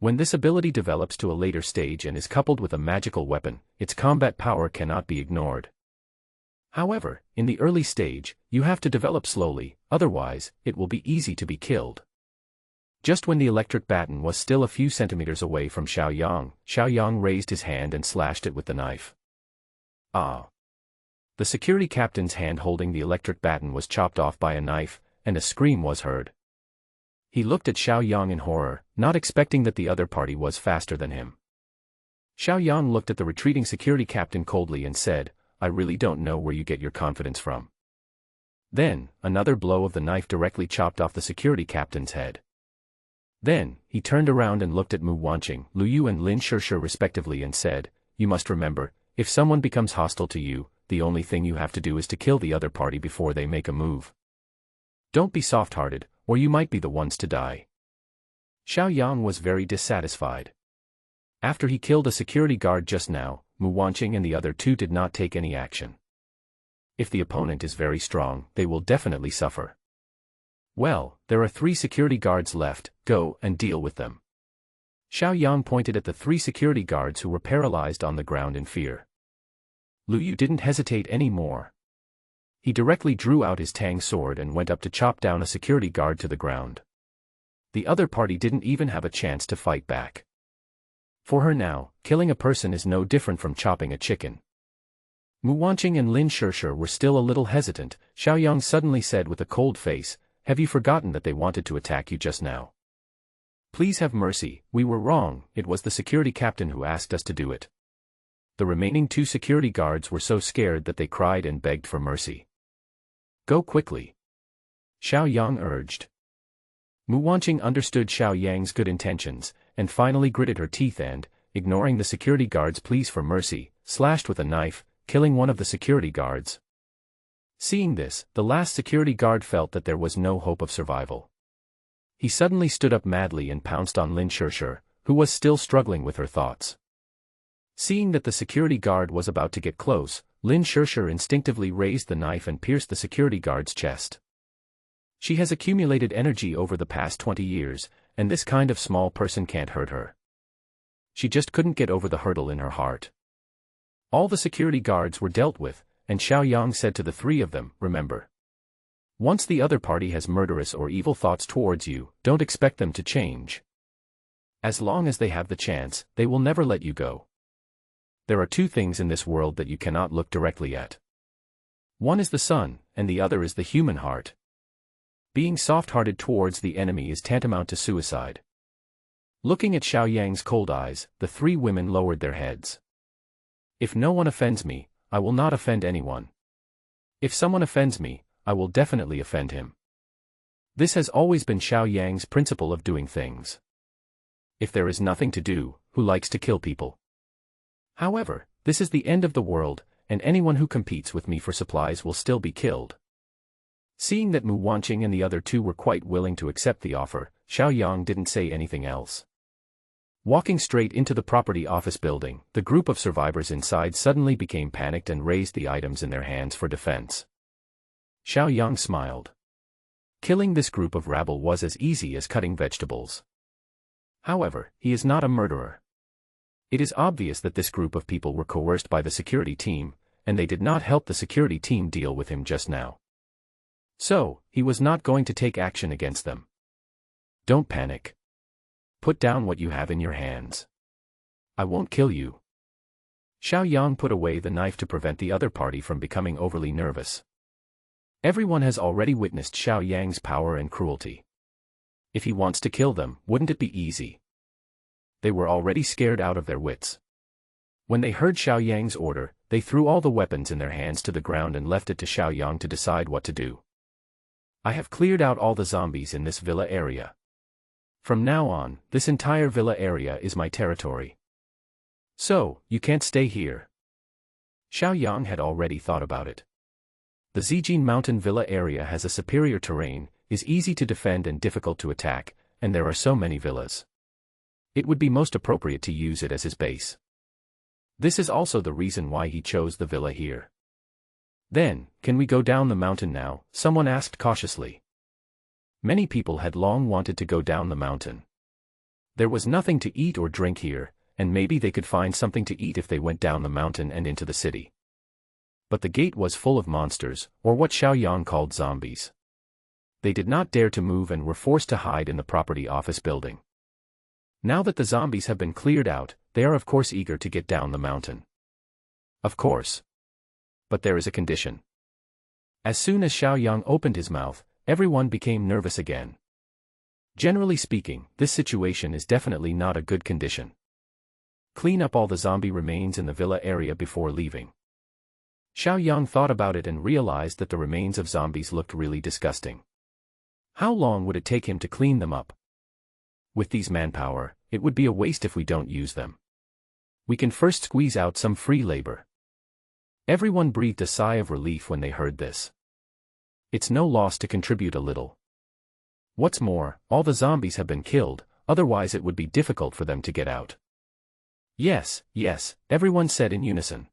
Speaker 1: When this ability develops to a later stage and is coupled with a magical weapon, its combat power cannot be ignored. However, in the early stage, you have to develop slowly, otherwise, it will be easy to be killed. Just when the electric baton was still a few centimeters away from Xiao Yang raised his hand and slashed it with the knife. Ah! The security captain's hand holding the electric baton was chopped off by a knife, and a scream was heard. He looked at Xiao Yang in horror, not expecting that the other party was faster than him. Xiao Yang looked at the retreating security captain coldly and said, "I really don't know where you get your confidence from." Then, another blow of the knife directly chopped off the security captain's head. Then, he turned around and looked at Mu Wanqing, Lu Yu and Lin Shishir respectively and said, "You must remember, if someone becomes hostile to you, the only thing you have to do is to kill the other party before they make a move. Don't be soft-hearted, or you might be the ones to die." Xiao Yang was very dissatisfied. After he killed a security guard just now, Mu Wanqing and the other 2 did not take any action. If the opponent is very strong, they will definitely suffer. Well, there are 3 security guards left, go and deal with them. Xiao Yang pointed at the 3 security guards who were paralyzed on the ground in fear. Lu Yu didn't hesitate any more. He directly drew out his tang sword and went up to chop down a security guard to the ground. The other party didn't even have a chance to fight back. For her now, killing a person is no different from chopping a chicken. Mu Wanqing and Lin Shishir were still a little hesitant. Xiao Yang suddenly said with a cold face, "Have you forgotten that they wanted to attack you just now? Please have mercy, we were wrong, it was the security captain who asked us to do it." The remaining 2 security guards were so scared that they cried and begged for mercy. "Go quickly," Xiao Yang urged. Mu Wanqing understood Xiao Yang's good intentions, and finally gritted her teeth and, ignoring the security guard's pleas for mercy, slashed with a knife, killing one of the security guards. Seeing this, the last security guard felt that there was no hope of survival. He suddenly stood up madly and pounced on Lin Shishir, who was still struggling with her thoughts. Seeing that the security guard was about to get close, Lin Shishir instinctively raised the knife and pierced the security guard's chest. She has accumulated energy over the past 20 years, and this kind of small person can't hurt her. She just couldn't get over the hurdle in her heart. All the security guards were dealt with, and Xiao Yang said to the 3 of them, "Remember. Once the other party has murderous or evil thoughts towards you, don't expect them to change. As long as they have the chance, they will never let you go. There are 2 things in this world that you cannot look directly at. One is the sun, and the other is the human heart. Being soft-hearted towards the enemy is tantamount to suicide." Looking at Xiao Yang's cold eyes, the 3 women lowered their heads. "If no one offends me, I will not offend anyone. If someone offends me, I will definitely offend him." This has always been Xiao Yang's principle of doing things. If there is nothing to do, who likes to kill people? However, this is the end of the world, and anyone who competes with me for supplies will still be killed. Seeing that Mu Wanqing and the other 2 were quite willing to accept the offer, Xiao Yang didn't say anything else. Walking straight into the property office building, the group of survivors inside suddenly became panicked and raised the items in their hands for defense. Xiao Yang smiled. Killing this group of rabble was as easy as cutting vegetables. However, he is not a murderer. It is obvious that this group of people were coerced by the security team, and they did not help the security team deal with him just now. So, he was not going to take action against them. Don't panic. Put down what you have in your hands. I won't kill you. Xiao Yang put away the knife to prevent the other party from becoming overly nervous. Everyone has already witnessed Xiao Yang's power and cruelty. If he wants to kill them, wouldn't it be easy? They were already scared out of their wits. When they heard Xiao Yang's order, they threw all the weapons in their hands to the ground and left it to Xiao Yang to decide what to do. I have cleared out all the zombies in this villa area. From now on, this entire villa area is my territory. So, you can't stay here. Xiao Yang had already thought about it. The Zijin Mountain Villa area has a superior terrain, is easy to defend and difficult to attack, and there are so many villas. It would be most appropriate to use it as his base. This is also the reason why he chose the villa here. Then, can we go down the mountain now? Someone asked cautiously. Many people had long wanted to go down the mountain. There was nothing to eat or drink here, and maybe they could find something to eat if they went down the mountain and into the city. But the gate was full of monsters, or what Xiao Yang called zombies. They did not dare to move and were forced to hide in the property office building. Now that the zombies have been cleared out, they are of course eager to get down the mountain. Of course. But there is a condition. As soon as Xiao Yang opened his mouth, everyone became nervous again. Generally speaking, this situation is definitely not a good condition. Clean up all the zombie remains in the villa area before leaving. Xiao Yang thought about it and realized that the remains of zombies looked really disgusting. How long would it take him to clean them up? With these manpower, it would be a waste if we don't use them. We can first squeeze out some free labor. Everyone breathed a sigh of relief when they heard this. It's no loss to contribute a little. What's more, all the zombies have been killed, otherwise it would be difficult for them to get out. Yes, yes, everyone said in unison.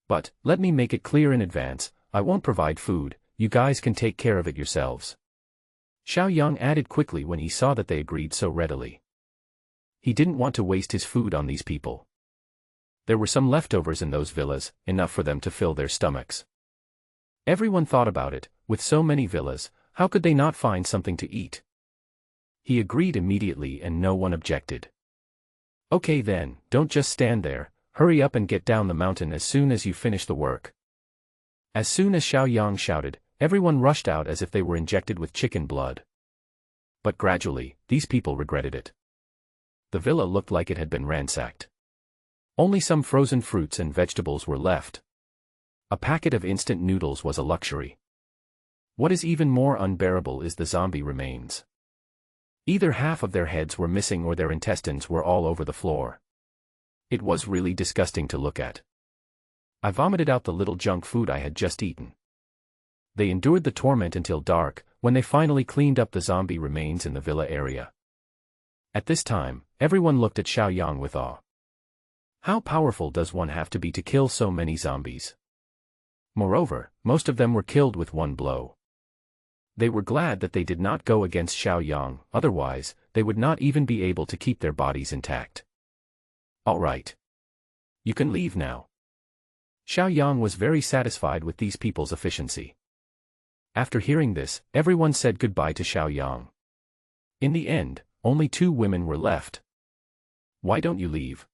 Speaker 1: But, let me make it clear in advance, I won't provide food, you guys can take care of it yourselves. Xiao Yang added quickly when he saw that they agreed so readily. He didn't want to waste his food on these people. There were some leftovers in those villas, enough for them to fill their stomachs. Everyone thought about it, with so many villas, how could they not find something to eat? He agreed immediately and no one objected. Okay then, don't just stand there, hurry up and get down the mountain as soon as you finish the work. As soon as Xiao Yang shouted, everyone rushed out as if they were injected with chicken blood. But gradually, these people regretted it. The villa looked like it had been ransacked. Only some frozen fruits and vegetables were left. A packet of instant noodles was a luxury. What is even more unbearable is the zombie remains. Either half of their heads were missing or their intestines were all over the floor. It was really disgusting to look at. I vomited out the little junk food I had just eaten. They endured the torment until dark, when they finally cleaned up the zombie remains in the villa area. At this time, everyone looked at Xiao Yang with awe. How powerful does one have to be to kill so many zombies? Moreover, most of them were killed with one blow. They were glad that they did not go against Xiao Yang, otherwise, they would not even be able to keep their bodies intact. All right. You can leave now. Xiao Yang was very satisfied with these people's efficiency. After hearing this, everyone said goodbye to Xiao Yang. In the end, only 2 women were left. Why don't you leave?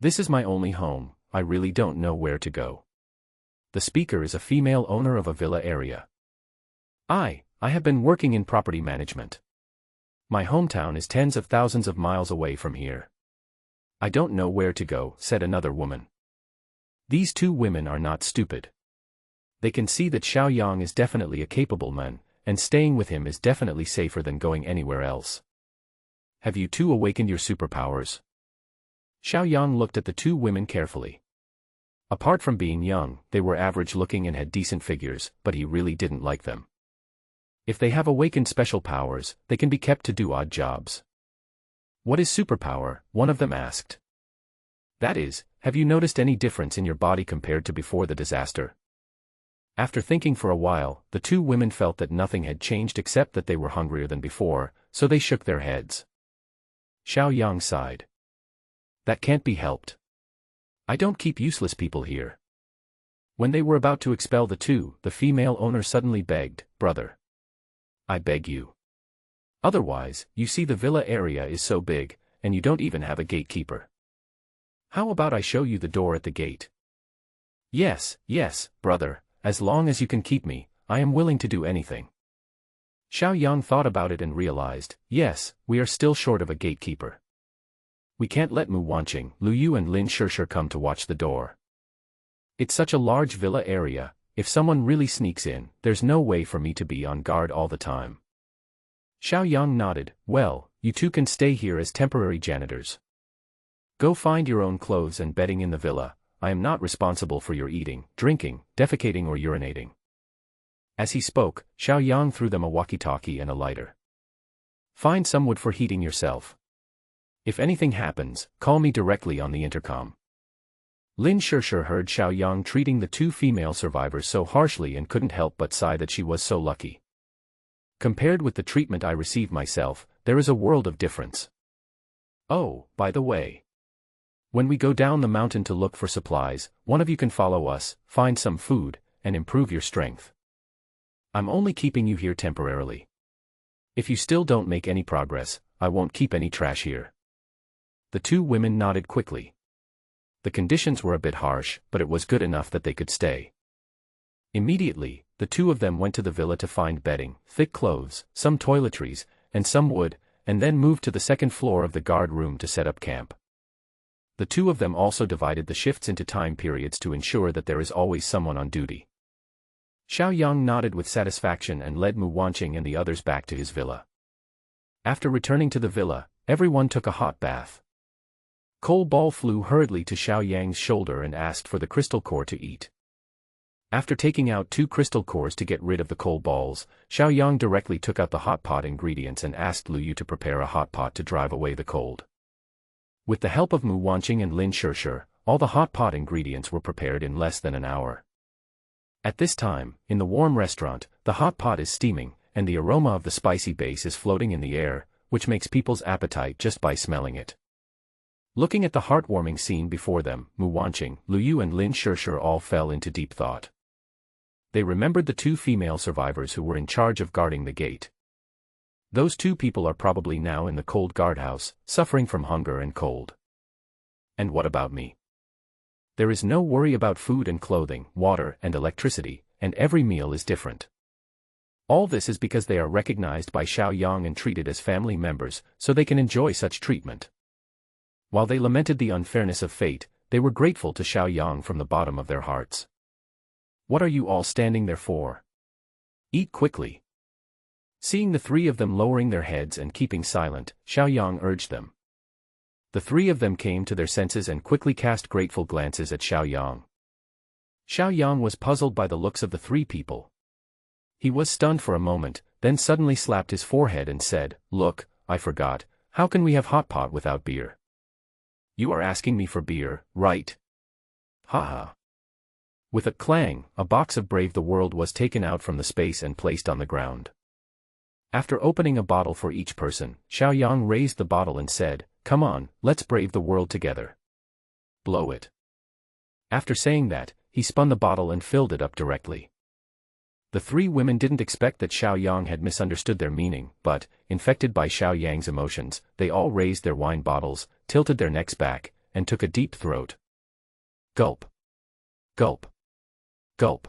Speaker 1: This is my only home, I really don't know where to go. The speaker is a female owner of a villa area. I have been working in property management. My hometown is tens of thousands of miles away from here. I don't know where to go, said another woman. These 2 women are not stupid. They can see that Xiao Yang is definitely a capable man, and staying with him is definitely safer than going anywhere else. Have you 2 awakened your superpowers? Xiao Yang looked at the 2 women carefully. Apart from being young, they were average-looking and had decent figures, but he really didn't like them. If they have awakened special powers, they can be kept to do odd jobs. What is superpower? One of them asked. That is, have you noticed any difference in your body compared to before the disaster? After thinking for a while, the 2 women felt that nothing had changed except that they were hungrier than before, so they shook their heads. Xiao Yang sighed. That can't be helped. I don't keep useless people here. When they were about to expel the 2, the female owner suddenly begged, Brother. I beg you. Otherwise, you see the villa area is so big, and you don't even have a gatekeeper. How about I show you the door at the gate? Yes, brother, as long as you can keep me, I am willing to do anything. Xiao Yang thought about it and realized, yes, we are still short of a gatekeeper. We can't let Mu Wanqing, Lu Yu and Lin Shishir come to watch the door. It's such a large villa area, if someone really sneaks in, there's no way for me to be on guard all the time. Xiao Yang nodded, well, you 2 can stay here as temporary janitors. Go find your own clothes and bedding in the villa, I am not responsible for your eating, drinking, defecating or urinating. As he spoke, Xiao Yang threw them a walkie-talkie and a lighter. Find some wood for heating yourself. If anything happens, call me directly on the intercom. Lin Shishir heard Xiao Yang treating the 2 female survivors so harshly and couldn't help but sigh that she was so lucky. Compared with the treatment I received myself, there is a world of difference. Oh, by the way. When we go down the mountain to look for supplies, one of you can follow us, find some food, and improve your strength. I'm only keeping you here temporarily. If you still don't make any progress, I won't keep any trash here. The 2 women nodded quickly. The conditions were a bit harsh, but it was good enough that they could stay. Immediately, the 2 of them went to the villa to find bedding, thick clothes, some toiletries, and some wood, and then moved to the 2nd floor of the guard room to set up camp. The 2 of them also divided the shifts into time periods to ensure that there is always someone on duty. Xiao Yang nodded with satisfaction and led Mu Wanqing and the others back to his villa. After returning to the villa, everyone took a hot bath. Coal Ball flew hurriedly to Xiao Yang's shoulder and asked for the crystal core to eat. After taking out 2 crystal cores to get rid of the coal balls, Xiao Yang directly took out the hot pot ingredients and asked Lu Yu to prepare a hot pot to drive away the cold. With the help of Mu Wanqing and Lin Shishir, all the hot pot ingredients were prepared in less than an hour. At this time, in the warm restaurant, the hot pot is steaming, and the aroma of the spicy base is floating in the air, which makes people's appetite just by smelling it. Looking at the heartwarming scene before them, Mu Wanqing, Lu Yu and Lin Shishir all fell into deep thought. They remembered the 2 female survivors who were in charge of guarding the gate. Those 2 people are probably now in the cold guardhouse, suffering from hunger and cold. And what about me? There is no worry about food and clothing, water and electricity, and every meal is different. All this is because they are recognized by Xiao Yang and treated as family members, so they can enjoy such treatment. While they lamented the unfairness of fate, they were grateful to Xiao Yang from the bottom of their hearts. What are you all standing there for? Eat quickly. Seeing the 3 of them lowering their heads and keeping silent, Xiao Yang urged them. The 3 of them came to their senses and quickly cast grateful glances at Xiao Yang. Xiao Yang was puzzled by the looks of the 3 people. He was stunned for a moment, then suddenly slapped his forehead and said, "Look, I forgot, how can we have hot pot without beer? You are asking me for beer, right? Ha ha." With a clang, a box of Brave the World was taken out from the space and placed on the ground. After opening a bottle for each person, Xiao Yang raised the bottle and said, "Come on, let's brave the world together. Blow it." After saying that, he spun the bottle and filled it up directly. The 3 women didn't expect that Xiao Yang had misunderstood their meaning, but, infected by Xiao Yang's emotions, they all raised their wine bottles, tilted their necks back, and took a deep throat. Gulp. Gulp. Gulp.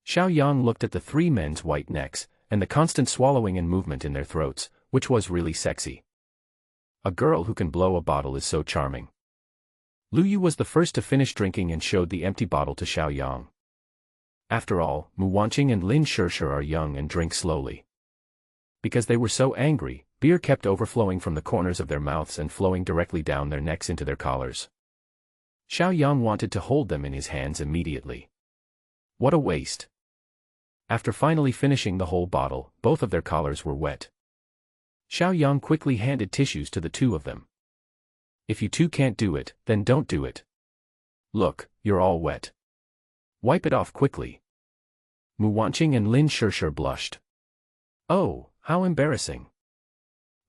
Speaker 1: Xiao Yang looked at the 3 men's white necks, and the constant swallowing and movement in their throats, which was really sexy. A girl who can blow a bottle is so charming. Lu Yu was the first to finish drinking and showed the empty bottle to Xiao Yang. After all, Mu Wanqing and Lin Shishir are young and drink slowly. Because they were so angry, beer kept overflowing from the corners of their mouths and flowing directly down their necks into their collars. Xiao Yang wanted to hold them in his hands immediately. What a waste. After finally finishing the whole bottle, both of their collars were wet. Xiao Yang quickly handed tissues to the 2 of them. If you 2 can't do it, then don't do it. Look, you're all wet. Wipe it off quickly. Mu Wanqing and Lin Shishir blushed. Oh, how embarrassing.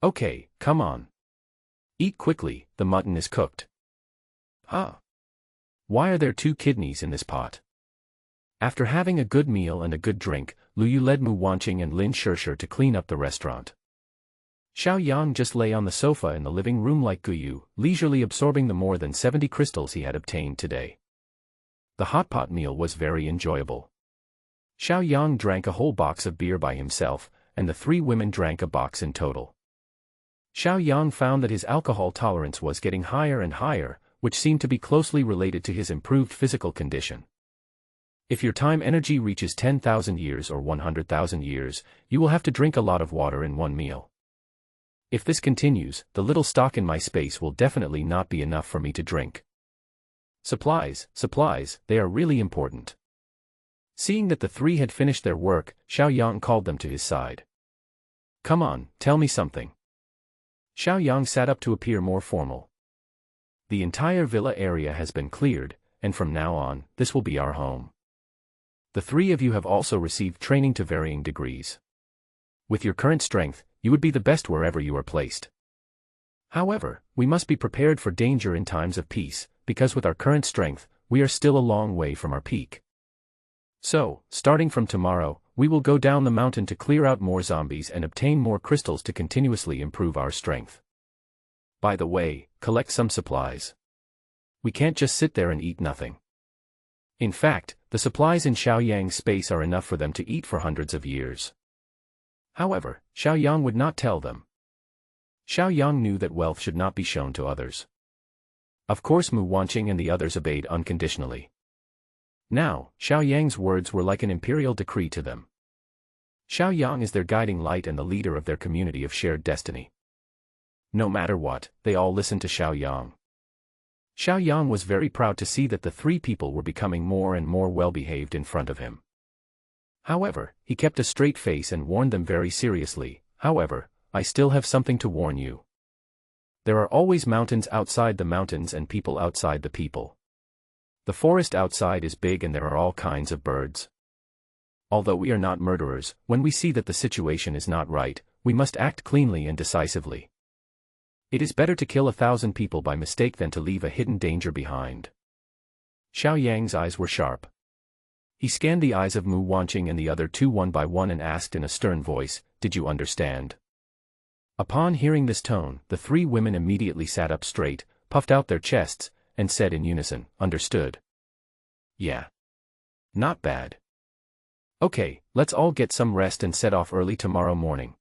Speaker 1: Okay, come on. Eat quickly, the mutton is cooked. Huh? Why are there 2 kidneys in this pot? After having a good meal and a good drink, Lu Yu led Mu Wanqing and Lin Shishir to clean up the restaurant. Xiao Yang just lay on the sofa in the living room like Guyu, leisurely absorbing the more than 70 crystals he had obtained today. The hot pot meal was very enjoyable. Xiao Yang drank a whole box of beer by himself, and the 3 women drank a box in total. Xiao Yang found that his alcohol tolerance was getting higher and higher, which seemed to be closely related to his improved physical condition. If your time energy reaches 10,000 years or 100,000 years, you will have to drink a lot of water in one meal. If this continues, the little stock in my space will definitely not be enough for me to drink. Supplies, they are really important. Seeing that the 3 had finished their work, Xiao Yang called them to his side. Come on, tell me something. Xiao Yang sat up to appear more formal. The entire villa area has been cleared, and from now on, this will be our home. The 3 of you have also received training to varying degrees. With your current strength, you would be the best wherever you are placed. However, we must be prepared for danger in times of peace, because with our current strength, we are still a long way from our peak. So, starting from tomorrow, we will go down the mountain to clear out more zombies and obtain more crystals to continuously improve our strength. By the way, collect some supplies. We can't just sit there and eat nothing. In fact, the supplies in Xiao Yang's space are enough for them to eat for hundreds of years. However, Xiao Yang would not tell them. Xiao Yang knew that wealth should not be shown to others. Of course Mu Wanqing and the others obeyed unconditionally. Now, Xiao Yang's words were like an imperial decree to them. Xiao Yang is their guiding light and the leader of their community of shared destiny. No matter what, they all listened to Xiao Yang. Xiao Yang was very proud to see that the 3 people were becoming more and more well-behaved in front of him. However, he kept a straight face and warned them very seriously. However, I still have something to warn you. There are always mountains outside the mountains and people outside the people. The forest outside is big and there are all kinds of birds. Although we are not murderers, when we see that the situation is not right, we must act cleanly and decisively. It is better to kill 1,000 people by mistake than to leave a hidden danger behind. Xiao Yang's eyes were sharp. He scanned the eyes of Mu Wanqing and the other two one by one and asked in a stern voice, "Did you understand?" Upon hearing this tone, the three women immediately sat up straight, puffed out their chests, and said in unison, "Understood." "Yeah. Not bad. Okay, let's all get some rest and set off early tomorrow morning."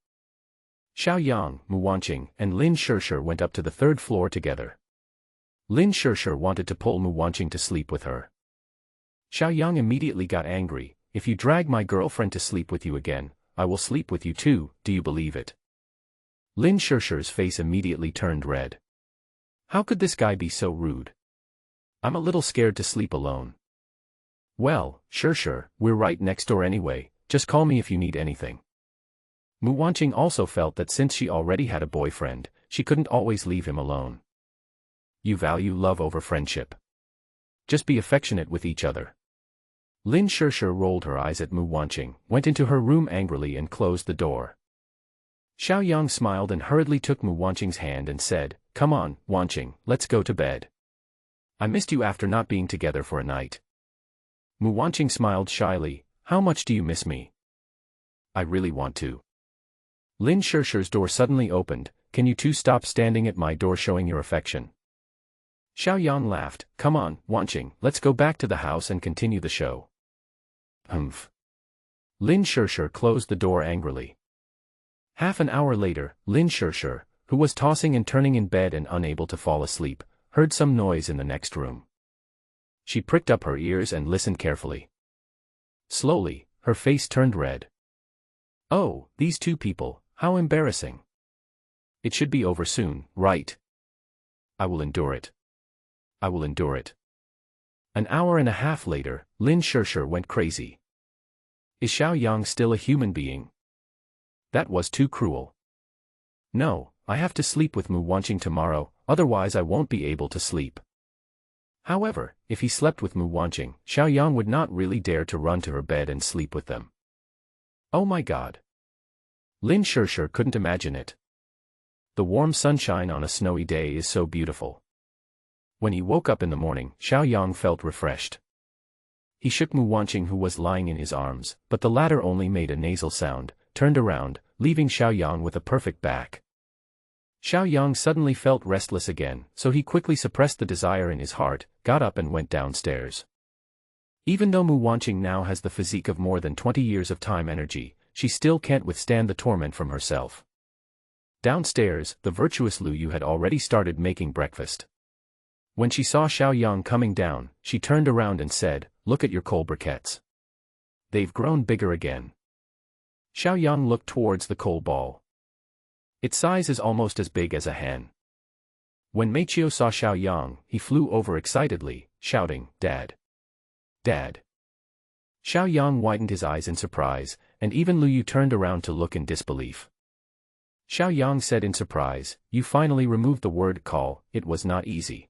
Speaker 1: Xiao Yang, Mu Wanqing, and Lin Shishir went up to the third floor together. Lin Shishir wanted to pull Mu Wanqing to sleep with her. Xiao Yang immediately got angry. "If you drag my girlfriend to sleep with you again, I will sleep with you too, do you believe it?" Lin Shishir's face immediately turned red. How could this guy be so rude? "I'm a little scared to sleep alone." "Well, Shishir, we're right next door anyway, just call me if you need anything." Mu Wanqing also felt that since she already had a boyfriend, she couldn't always leave him alone. You value love over friendship. Just be affectionate with each other. Lin Shishir rolled her eyes at Mu Wanqing, went into her room angrily and closed the door. Xiao Yang smiled and hurriedly took Mu Wanqing's hand and said, "Come on, Wanqing, let's go to bed. I missed you after not being together for a night." Mu Wanqing smiled shyly, "How much do you miss me?" "I really want to." Lin Shishir's door suddenly opened. "Can you two stop standing at my door showing your affection?" Xiao Yang laughed. "Come on, Wanqing, let's go back to the house and continue the show." Humph. Lin Shishir closed the door angrily. Half an hour later, Lin Shishir, who was tossing and turning in bed and unable to fall asleep, heard some noise in the next room. She pricked up her ears and listened carefully. Slowly, her face turned red. "Oh, these two people, how embarrassing. It should be over soon, right? I will endure it. I will endure it." An hour and a half later, Lin Shishir went crazy. Is Xiao Yang still a human being? That was too cruel. No, I have to sleep with Mu Wanqing tomorrow, otherwise I won't be able to sleep. However, if he slept with Mu Wanqing, Xiao Yang would not really dare to run to her bed and sleep with them. Oh my God. Lin Shishir couldn't imagine it. The warm sunshine on a snowy day is so beautiful. When he woke up in the morning, Xiao Yang felt refreshed. He shook Mu Wanqing who was lying in his arms, but the latter only made a nasal sound, turned around, leaving Xiao Yang with a perfect back. Xiao Yang suddenly felt restless again, so he quickly suppressed the desire in his heart, got up and went downstairs. Even though Mu Wanqing now has the physique of more than 20 years of time energy, she still can't withstand the torment from herself. Downstairs, the virtuous Lu Yu had already started making breakfast. When she saw Xiao Yang coming down, she turned around and said, "Look at your coal briquettes. They've grown bigger again." Xiao Yang looked towards the coal ball. Its size is almost as big as a hen. When Meichio saw Xiao Yang, he flew over excitedly, shouting, "Dad! Dad!" Xiao Yang widened his eyes in surprise, and even Lu Yu turned around to look in disbelief. Xiao Yang said in surprise, "You finally removed the word call, it was not easy.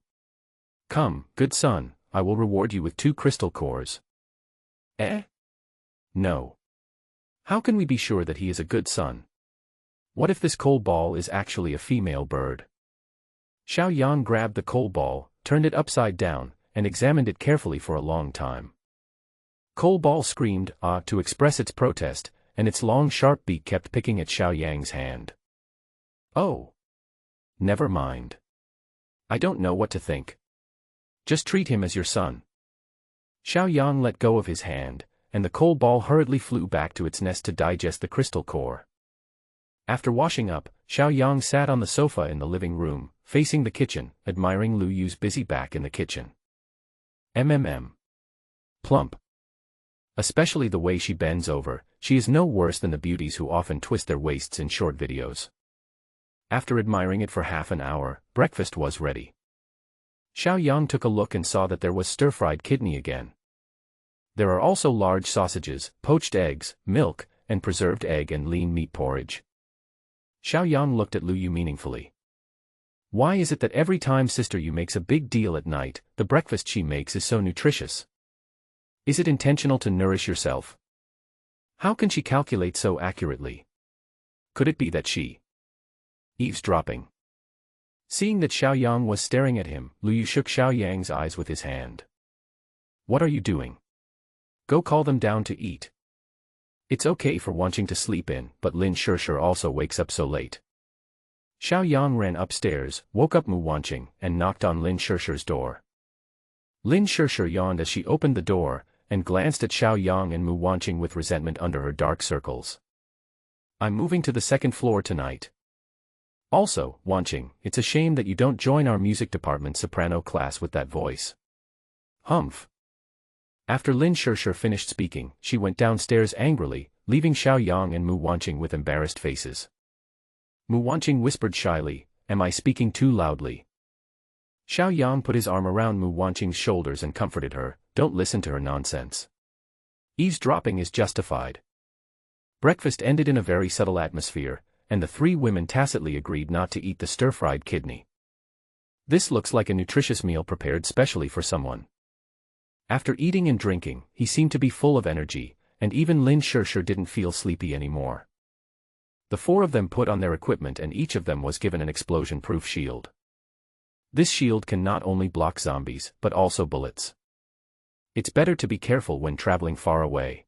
Speaker 1: Come, good son, I will reward you with 2 crystal cores." Eh? No. How can we be sure that he is a good son? What if this coal ball is actually a female bird? Xiao Yang grabbed the coal ball, turned it upside down, and examined it carefully for a long time. Coal ball screamed, "Ah," to express its protest, and its long sharp beak kept picking at Xiao Yang's hand. Oh. Never mind. I don't know what to think. Just treat him as your son. Xiao Yang let go of his hand, and the coal ball hurriedly flew back to its nest to digest the crystal core. After washing up, Xiao Yang sat on the sofa in the living room, facing the kitchen, admiring Lu Yu's busy back in the kitchen. Plump. Especially the way she bends over, she is no worse than the beauties who often twist their waists in short videos. After admiring it for half an hour, breakfast was ready. Xiao Yang took a look and saw that there was stir-fried kidney again. There are also large sausages, poached eggs, milk, and preserved egg and lean meat porridge. Xiao Yang looked at Lu Yu meaningfully. Why is it that every time sister you makes a big deal at night, the breakfast she makes is so nutritious? Is it intentional to nourish yourself? How can she calculate so accurately? Could it be that she eavesdropping? Seeing that Xiaoyang was staring at him, Lu Yu shook Xiaoyang's eyes with his hand. What are you doing? Go call them down to eat. It's okay for wanting to sleep in, but Lin Shishir also wakes up so late. Xiaoyang ran upstairs, woke up Mu Wanqing, and knocked on Lin Shishir's door. Lin Shishir yawned as she opened the door, and glanced at Xiaoyang and Mu Wanqing with resentment under her dark circles. I'm moving to the second floor tonight. Also, Wanqing, it's a shame that you don't join our music department soprano class with that voice. Humph. After Lin Shishir finished speaking, she went downstairs angrily, leaving Xiaoyang and Mu Wanqing with embarrassed faces. Mu Wanqing whispered shyly, "Am I speaking too loudly?" Xiaoyang put his arm around Mu Wanqing's shoulders and comforted her, "Don't listen to her nonsense. Eavesdropping is justified." Breakfast ended in a very subtle atmosphere, and the three women tacitly agreed not to eat the stir-fried kidney. This looks like a nutritious meal prepared specially for someone. After eating and drinking, he seemed to be full of energy, and even Lin Shishir didn't feel sleepy anymore. The four of them put on their equipment and each of them was given an explosion-proof shield. This shield can not only block zombies, but also bullets. It's better to be careful when traveling far away.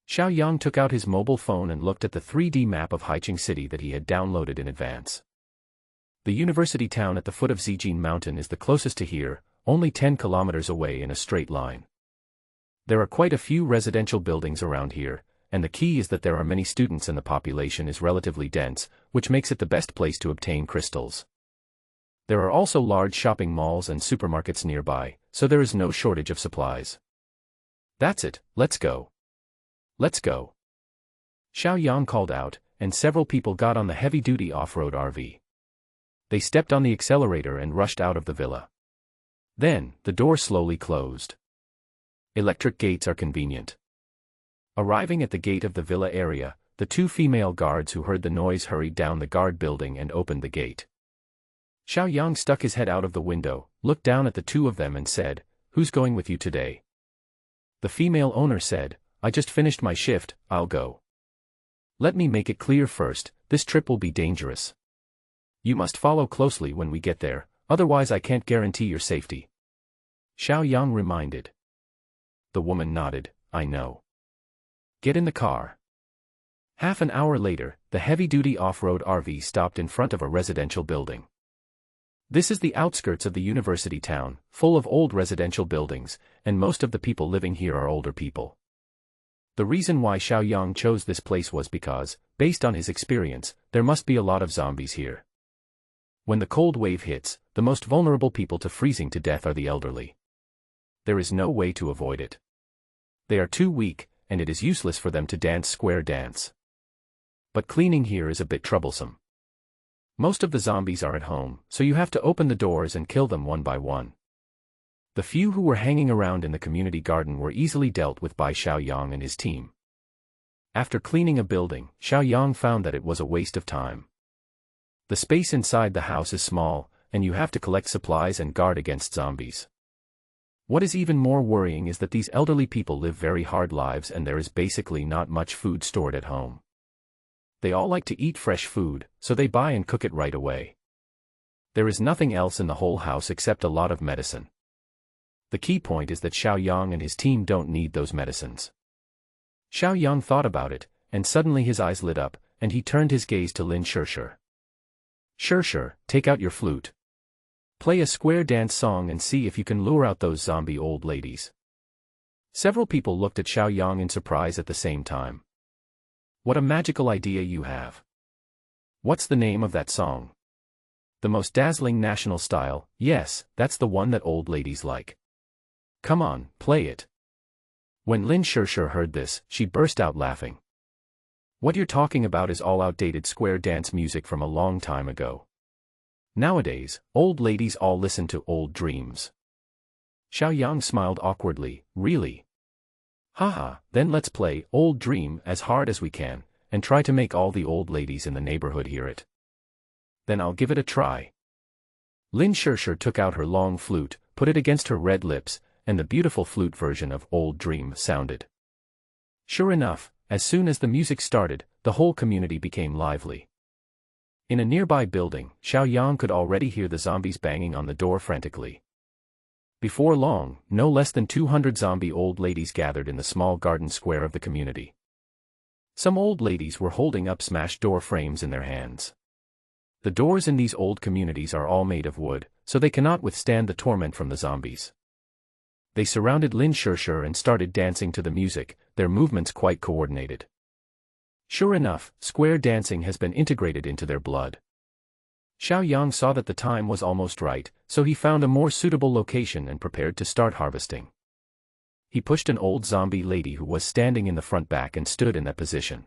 Speaker 1: Xiaoyang took out his mobile phone and looked at the 3D map of Haiqing City that he had downloaded in advance. The university town at the foot of Zijin Mountain is the closest to here, only 10 kilometers away in a straight line. There are quite a few residential buildings around here, and the key is that there are many students and the population is relatively dense, which makes it the best place to obtain crystals. There are also large shopping malls and supermarkets nearby, so there is no shortage of supplies. That's it, let's go. Let's go. Xiaoyang called out, and several people got on the heavy-duty off-road RV. They stepped on the accelerator and rushed out of the villa. Then, the door slowly closed. Electric gates are convenient. Arriving at the gate of the villa area, the two female guards who heard the noise hurried down the guard building and opened the gate. Xiaoyang stuck his head out of the window, looked down at the two of them and said, "Who's going with you today?" The female owner said, "I just finished my shift, I'll go." "Let me make it clear first, this trip will be dangerous. You must follow closely when we get there, otherwise I can't guarantee your safety," Xiaoyang reminded. The woman nodded, "I know. Get in the car." Half an hour later, the heavy-duty off-road RV stopped in front of a residential building. This is the outskirts of the university town, full of old residential buildings, and most of the people living here are older people. The reason why Xiaoyang chose this place was because, based on his experience, there must be a lot of zombies here. When the cold wave hits, the most vulnerable people to freezing to death are the elderly. There is no way to avoid it. They are too weak, and it is useless for them to dance square dance. But cleaning here is a bit troublesome. Most of the zombies are at home, so you have to open the doors and kill them one by one. The few who were hanging around in the community garden were easily dealt with by Xiaoyang and his team. After cleaning a building, Xiaoyang found that it was a waste of time. The space inside the house is small, and you have to collect supplies and guard against zombies. What is even more worrying is that these elderly people live very hard lives and there is basically not much food stored at home. They all like to eat fresh food, so they buy and cook it right away. There is nothing else in the whole house except a lot of medicine. The key point is that Xiaoyang and his team don't need those medicines. Xiaoyang thought about it, and suddenly his eyes lit up, and he turned his gaze to Lin Shishir. "Shishir, take out your flute. Play a square dance song and see if you can lure out those zombie old ladies." Several people looked at Xiaoyang in surprise at the same time. "What a magical idea you have. What's the name of that song?" "The most dazzling national style, yes, that's the one that old ladies like. Come on, play it." When Lin Shishir heard this, she burst out laughing. "What you're talking about is all outdated square dance music from a long time ago. Nowadays, old ladies all listen to old dreams." Xiaoyang smiled awkwardly, "Really? Haha, then let's play Old Dream as hard as we can, and try to make all the old ladies in the neighborhood hear it. Then I'll give it a try." Lin Shershur took out her long flute, put it against her red lips, and the beautiful flute version of Old Dream sounded. Sure enough, as soon as the music started, the whole community became lively. In a nearby building, Xiaoyang could already hear the zombies banging on the door frantically. Before long, no less than 200 zombie old ladies gathered in the small garden square of the community. Some old ladies were holding up smashed door frames in their hands. The doors in these old communities are all made of wood, so they cannot withstand the torment from the zombies. They surrounded Lin Shershur and started dancing to the music, their movements quite coordinated. Sure enough, square dancing has been integrated into their blood. Xiaoyang saw that the time was almost right, so he found a more suitable location and prepared to start harvesting. He pushed an old zombie lady who was standing in the front back and stood in that position.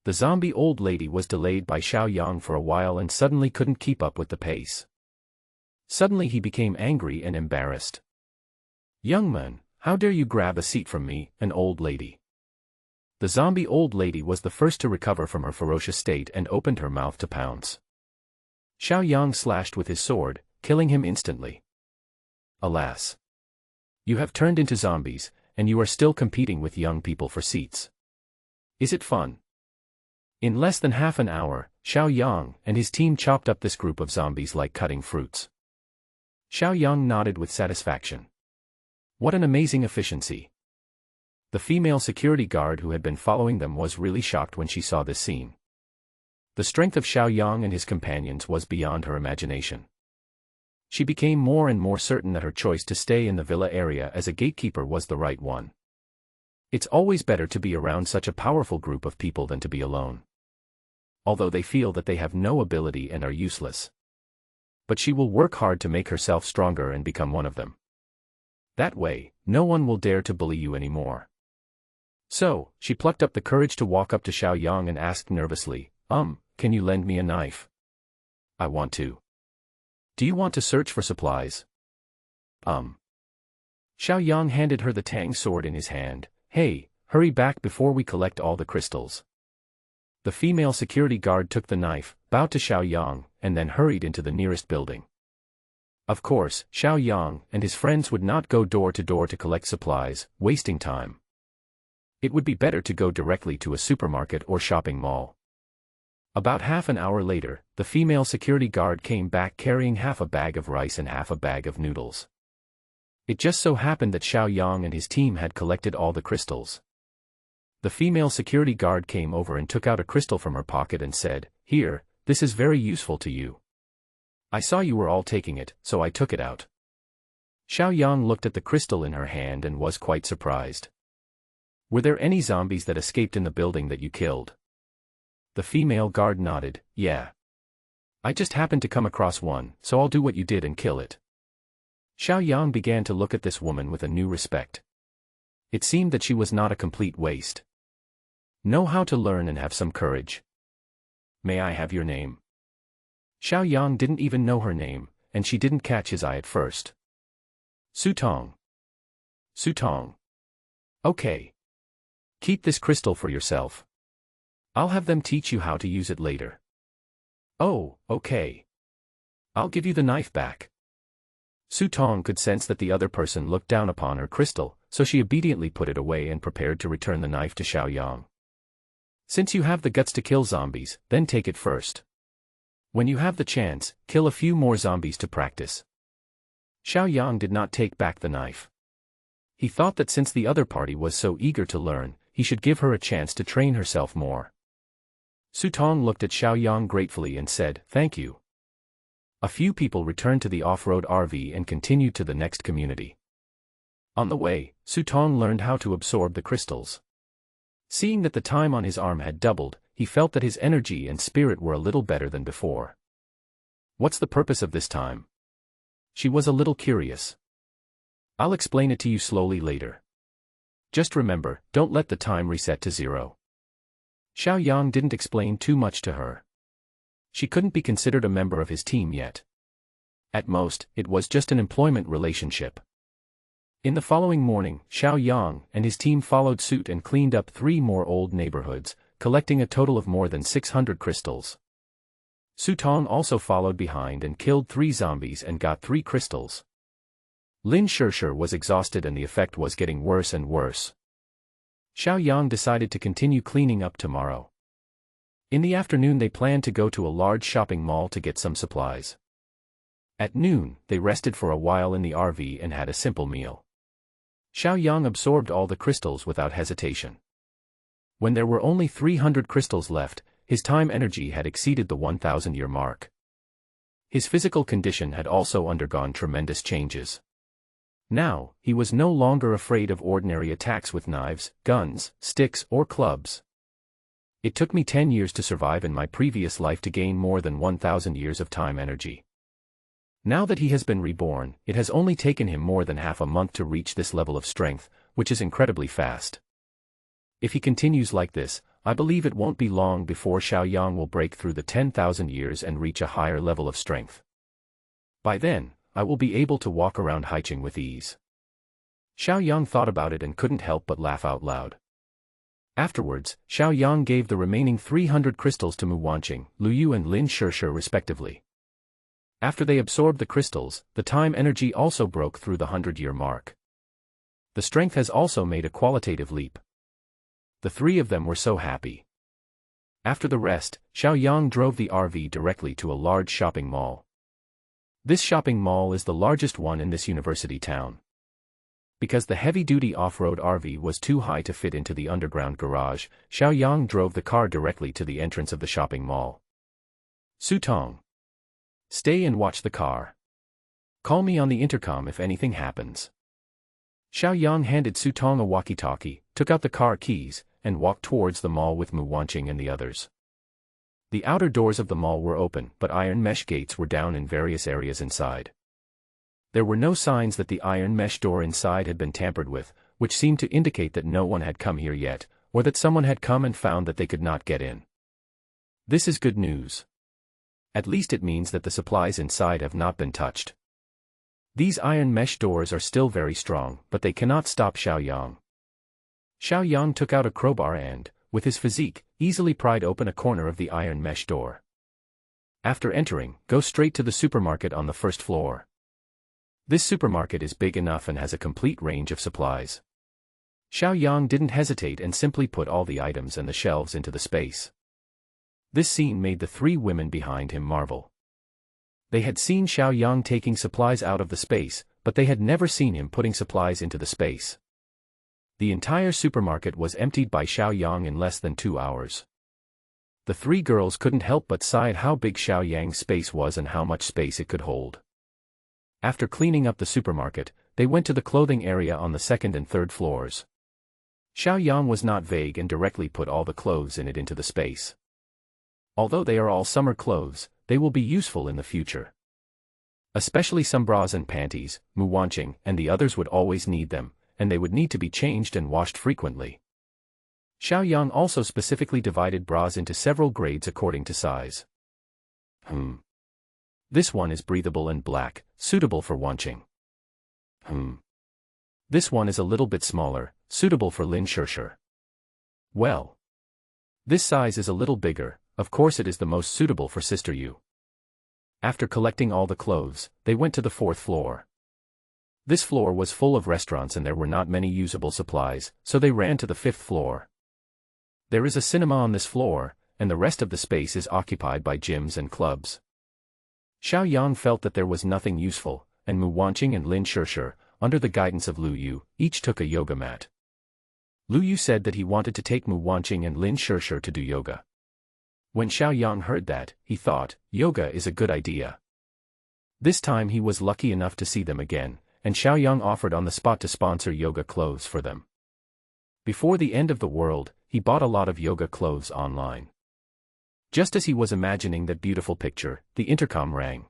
Speaker 1: The zombie old lady was delayed by Xiaoyang for a while and suddenly couldn't keep up with the pace. Suddenly he became angry and embarrassed. "Young man, how dare you grab a seat from me, an old lady?" The zombie old lady was the first to recover from her ferocious state and opened her mouth to pounce. Xiaoyang slashed with his sword, killing him instantly. Alas! You have turned into zombies, and you are still competing with young people for seats. Is it fun? In less than half an hour, Xiaoyang and his team chopped up this group of zombies like cutting fruits. Xiaoyang nodded with satisfaction. What an amazing efficiency! The female security guard who had been following them was really shocked when she saw this scene. The strength of Xiaoyang and his companions was beyond her imagination. She became more and more certain that her choice to stay in the villa area as a gatekeeper was the right one. It's always better to be around such a powerful group of people than to be alone. Although they feel that they have no ability and are useless. But she will work hard to make herself stronger and become one of them. That way, no one will dare to bully you anymore. So, she plucked up the courage to walk up to Xiaoyang and asked nervously, can you lend me a knife? I want to. Do you want to search for supplies? Xiaoyang handed her the tang sword in his hand. Hey, hurry back before we collect all the crystals. The female security guard took the knife, bowed to Xiaoyang, and then hurried into the nearest building. Of course, Xiaoyang and his friends would not go door to door to collect supplies, wasting time. It would be better to go directly to a supermarket or shopping mall. About half an hour later, the female security guard came back carrying half a bag of rice and half a bag of noodles. It just so happened that Xiaoyang and his team had collected all the crystals. The female security guard came over and took out a crystal from her pocket and said, "Here, this is very useful to you. I saw you were all taking it, so I took it out." Xiaoyang looked at the crystal in her hand and was quite surprised. "Were there any zombies that escaped in the building that you killed?" The female guard nodded, "Yeah. I just happened to come across one, so I'll do what you did and kill it." Xiaoyang began to look at this woman with a new respect. It seemed that she was not a complete waste. Know how to learn and have some courage. May I have your name? Xiaoyang didn't even know her name, and she didn't catch his eye at first. Sutong. Sutong. Okay. Keep this crystal for yourself. I'll have them teach you how to use it later. Oh, okay. I'll give you the knife back. Sutong could sense that the other person looked down upon her crystal, so she obediently put it away and prepared to return the knife to Xiaoyang. Since you have the guts to kill zombies, then take it first. When you have the chance, kill a few more zombies to practice. Xiaoyang did not take back the knife. He thought that since the other party was so eager to learn, he should give her a chance to train herself more. Sutong looked at Xiaoyang gratefully and said, "Thank you." A few people returned to the off-road RV and continued to the next community. On the way, Sutong learned how to absorb the crystals. Seeing that the time on his arm had doubled, he felt that his energy and spirit were a little better than before. What's the purpose of this time? She was a little curious. I'll explain it to you slowly later. Just remember, don't let the time reset to 0. Xiaoyang didn't explain too much to her. She couldn't be considered a member of his team yet. At most, it was just an employment relationship. In the following morning, Xiaoyang and his team followed suit and cleaned up 3 more old neighborhoods, collecting a total of more than 600 crystals. Su Tong also followed behind and killed 3 zombies and got 3 crystals. Lin Shirshir was exhausted and the effect was getting worse and worse. Xiao Yang decided to continue cleaning up tomorrow. In the afternoon they planned to go to a large shopping mall to get some supplies. At noon, they rested for a while in the RV and had a simple meal. Xiao Yang absorbed all the crystals without hesitation. When there were only 300 crystals left, his time energy had exceeded the 1,000-year mark. His physical condition had also undergone tremendous changes. Now, he was no longer afraid of ordinary attacks with knives, guns, sticks, or clubs. It took me 10 years to survive in my previous life to gain more than 1,000 years of time energy. Now that he has been reborn, it has only taken him more than half a month to reach this level of strength, which is incredibly fast. If he continues like this, I believe it won't be long before Xiao Yang will break through the 10,000 years and reach a higher level of strength. By then, I will be able to walk around Haicheng with ease. Xiao Yang thought about it and couldn't help but laugh out loud. Afterwards, Xiao Yang gave the remaining 300 crystals to Mu Wanqing, Lu Yu and Lin Shirshir respectively. After they absorbed the crystals, the time energy also broke through the 100-year mark. The strength has also made a qualitative leap. The 3 of them were so happy. After the rest, Xiao Yang drove the RV directly to a large shopping mall. This shopping mall is the largest one in this university town. Because the heavy-duty off-road RV was too high to fit into the underground garage, Xiao Yang drove the car directly to the entrance of the shopping mall. Su Tong, stay and watch the car. Call me on the intercom if anything happens. Xiao Yang handed Su Tong a walkie-talkie, took out the car keys, and walked towards the mall with Mu Wanqing and the others. The outer doors of the mall were open, but iron mesh gates were down in various areas inside. There were no signs that the iron mesh door inside had been tampered with, which seemed to indicate that no one had come here yet, or that someone had come and found that they could not get in. This is good news. At least it means that the supplies inside have not been touched. These iron mesh doors are still very strong, but they cannot stop Xiao Yang. Xiao Yang took out a crowbar and, with his physique, easily pried open a corner of the iron mesh door. After entering, go straight to the supermarket on the first floor. This supermarket is big enough and has a complete range of supplies. Xiao Yang didn't hesitate and simply put all the items and the shelves into the space. This scene made the 3 women behind him marvel. They had seen Xiao Yang taking supplies out of the space, but they had never seen him putting supplies into the space. The entire supermarket was emptied by Xiao Yang in less than 2 hours. The 3 girls couldn't help but sigh at how big Xiao Yang's space was and how much space it could hold. After cleaning up the supermarket, they went to the clothing area on the 2nd and 3rd floors. Xiao Yang was not vague and directly put all the clothes in it into the space. Although they are all summer clothes, they will be useful in the future. Especially some bras and panties, Mu Wanqing and the others would always need them, and they would need to be changed and washed frequently. Xiao Yang also specifically divided bras into several grades according to size. This one is breathable and black, suitable for Wanqing. This one is a little bit smaller, suitable for Lin Shirshir. Well, this size is a little bigger, of course it is the most suitable for Sister Yu. After collecting all the clothes, they went to the 4th floor. This floor was full of restaurants and there were not many usable supplies, so they ran to the 5th floor. There is a cinema on this floor, and the rest of the space is occupied by gyms and clubs. Xiao Yang felt that there was nothing useful, and Mu Wanqing and Lin Shirshir, under the guidance of Lu Yu, each took a yoga mat. Lu Yu said that he wanted to take Mu Wanqing and Lin Shirshir to do yoga. When Xiao Yang heard that, he thought, yoga is a good idea. This time he was lucky enough to see them again, and Xiao Yang offered on the spot to sponsor yoga clothes for them. Before the end of the world, he bought a lot of yoga clothes online. Just as he was imagining that beautiful picture, the intercom rang.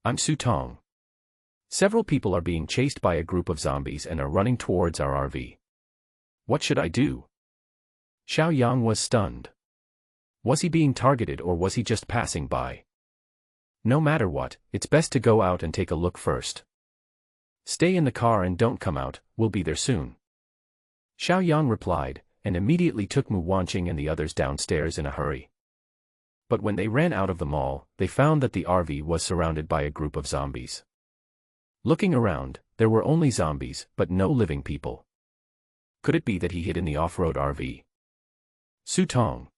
Speaker 1: I'm Su Tong. Several people are being chased by a group of zombies and are running towards our RV. What should I do? Xiao Yang was stunned. Was he being targeted or was he just passing by? No matter what, it's best to go out and take a look first. Stay in the car and don't come out, we'll be there soon. Xiao Yang replied, and immediately took Mu Wanqing and the others downstairs in a hurry. But when they ran out of the mall, they found that the RV was surrounded by a group of zombies. Looking around, there were only zombies, but no living people. Could it be that he hid in the off-road RV? Su Tong.